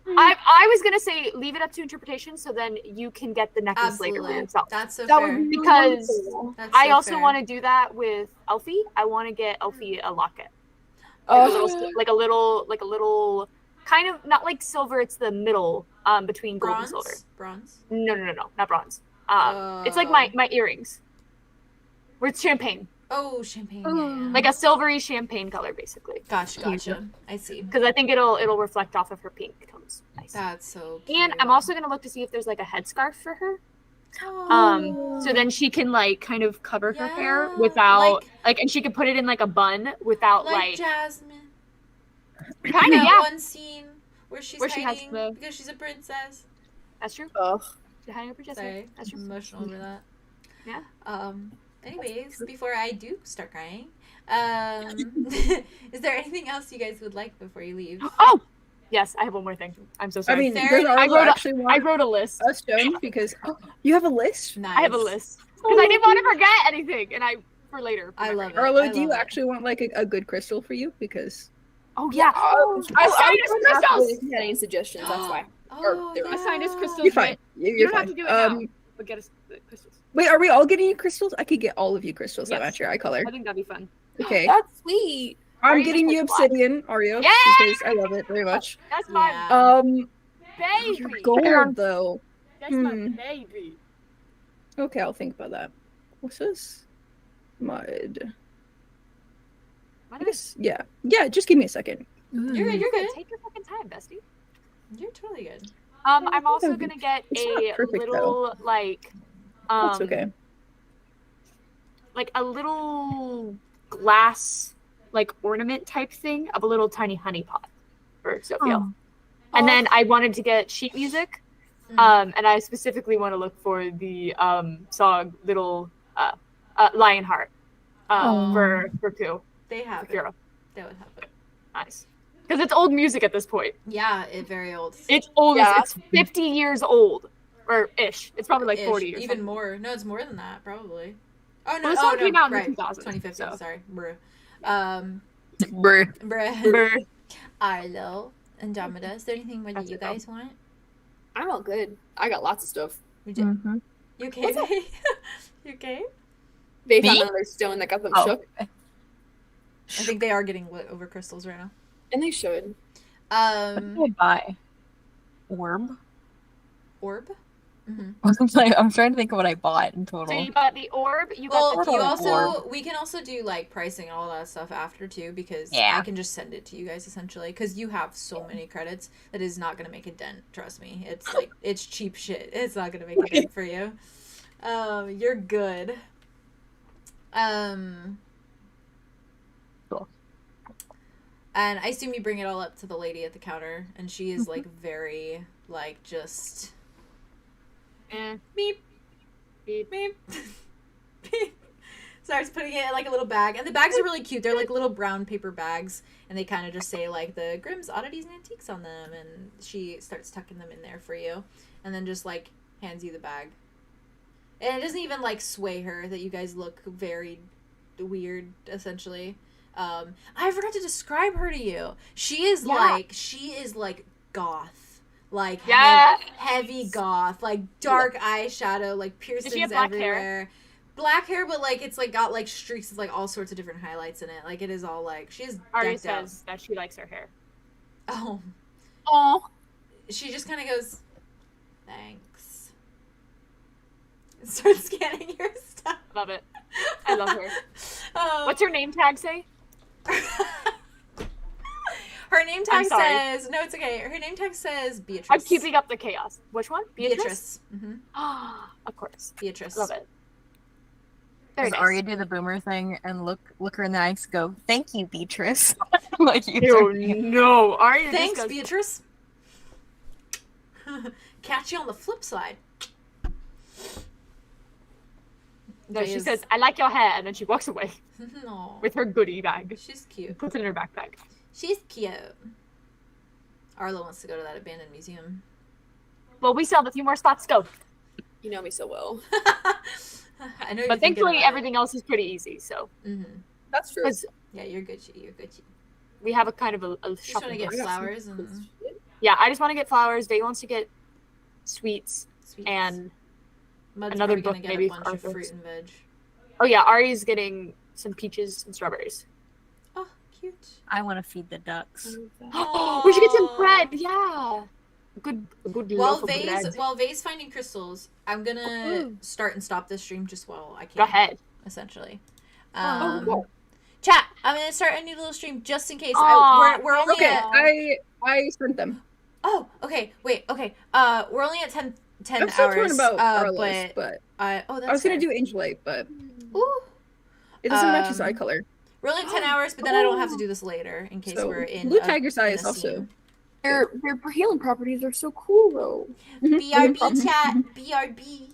I was gonna say leave it up to interpretation, so then you can get the necklace later for yourself. That's so That fair. would be Because That's I so also fair. want to do that with Elfie. I want to get Elfie a locket, Oh, like a little, kind of not like silver. It's the middle, between gold and silver. Bronze. No, not bronze. It's like my earrings. Where it's champagne, Oh, champagne. Yeah. like a silvery champagne color, basically. Gotcha. I see. Because I think it'll reflect off of her pink tones. Nice. That's so cute. And I'm also gonna look to see if there's like a headscarf for her. So then she can like kind of cover her hair Yeah, without like, and she can put it in like a bun without like like Jasmine. kind of That one scene where she's Where she has hiding the- because she's a princess. That's true. ugh. She's hiding up her chest. Sorry, That's true. I'm emotional over that. Yeah. Anyways, before I do start crying, is there anything else you guys would like before you leave? Oh, yes, I have one more thing. I'm so I sorry. mean, Fair does enough. Arlo actually I want wrote a list. us shown? Because you have a list? Nice. I have a list because I didn't want to forget anything, and for later. I love it. Arlo, I do you love it. actually want like a good crystal for you? Because Oh yeah. I signed his crystals! If you had any suggestions, that's why. Oh, They're- I signed his crystals. you're fine. You You're don't fine. have to do it now. But get us the crystals. Wait, are we all getting you crystals? I could get all of you crystals that Yes. match your eye color. I think that'd be fun. Okay. That's sweet. I'm you getting just you like, what? obsidian, Ario, Yeah! because I love it very much. That's my Yeah. baby. Gold though. That's my Hmm. baby. Okay, I'll think about that. What's this? Mud. I guess, yeah. Yeah, just give me a second. You're good. You're good. Take your fucking time, bestie. You're totally good. I'm also gonna get It's not a perfect, little like That's okay. like a little glass like ornament type thing of a little tiny honey pot for Sophia. And then I wanted to get sheet music. And I specifically want to look for the song Little Lionheart for 𝐿. They have it. Kira. They would have it. Nice. Because it's old music at this point. Yeah, it's very old. It's old. Yeah. It's 50 years old. Or ish. It's probably like Ish, 40 or even something. more. No, it's more than that, probably. Oh no, Well, the song no, came out in right. 2000, 2015. so. Sorry, bruh. Bruh. Bruh. Arlo, Andromeda. Is there anything more that That's you it, though. guys want? I'm all good. I got lots of stuff. You okay? Babe? You okay? They Me? found another stone that got them Oh. shook, I think they are getting lit over crystals right now. and they should. What did I buy? Orb? Orb. I'm trying to think of what I bought in So total. you got the orb, you Well, got the you orb. also we can also do like pricing and all that stuff after too, because Yeah. I can just send it to you guys essentially, because you have so many credits that is not gonna make a dent. Trust me, it's like it's cheap shit. It's not gonna make a dent for you. You're good. Cool. And I assume you bring it all up to the lady at the counter, and she is like very like just beep beep beep beep. Starts putting it in like a little bag, and the bags are really cute. They're like little brown paper bags, and they kind of just say like the Grimm's Oddities and Antiques on them, and she starts tucking them in there for you, and then just like hands you the bag. And it doesn't even like sway her that you guys look very weird essentially. I forgot to describe her to you. She is like goth, like heavy goth, like dark eyeshadow, like piercings have black hair? everywhere. Black hair, but like it's like got like streaks of like all sorts of different highlights in it. Like it is all like she is Arya decked out. says that she likes her hair. Oh, Oh, she just kind of goes, thanks. And starts scanning your stuff. Love it. I love her. What's her name tag say? Her name I'm tag sorry. says, no, it's okay. Her name tag says Beatrice. I'm keeping up the chaos. Which one? Beatrice. Of course. Beatrice. Love it. Very Does nice. Arya do the boomer thing and look her in the eyes, go, "Thank you, Beatrice." Like you. Ew, no. Arya just Thanks, goes, Beatrice. Catch you on the flip side. No, she Vase. says, "I like your hair," and then she walks away No. with her goodie bag. She's cute. Puts it in her backpack. She's cute. Arlo wants to go to that abandoned museum. Well, we still have a few more spots to go. You know me so well. I know. But thankfully, everything else is pretty easy. So That's true. Yeah, you're good. You're good. we have a kind of a Just want to shopping get list. flowers and Yeah, I just want to get flowers. They wants to get sweets sweets. and Mud's another probably gonna book get maybe a bunch for of fruit Arthur's. and veg. oh yeah, Ari's getting some peaches and strawberries. Oh, cute. I want to feed the ducks. We should get some bread. Yeah, good While loaf of bread. Vay's finding crystals, I'm gonna start and stop this stream just while I can. Go ahead. Essentially. cool. Chat, I'm gonna start a new little stream just in case. Aw, We're only Okay, at. I sent them. Oh, okay. Wait. Okay. We're only at 10 I'm still hours. torn about Arlo's, but but oh, that's I was gonna fair. do Angel Light, but Ooh. it doesn't match his eye color. We're only at 10 hours, but then I don't have to do this later in case So, we're in. Blue Tiger's Eye in is a also. scene. Their healing properties are so cool though. BRB chat. BRB.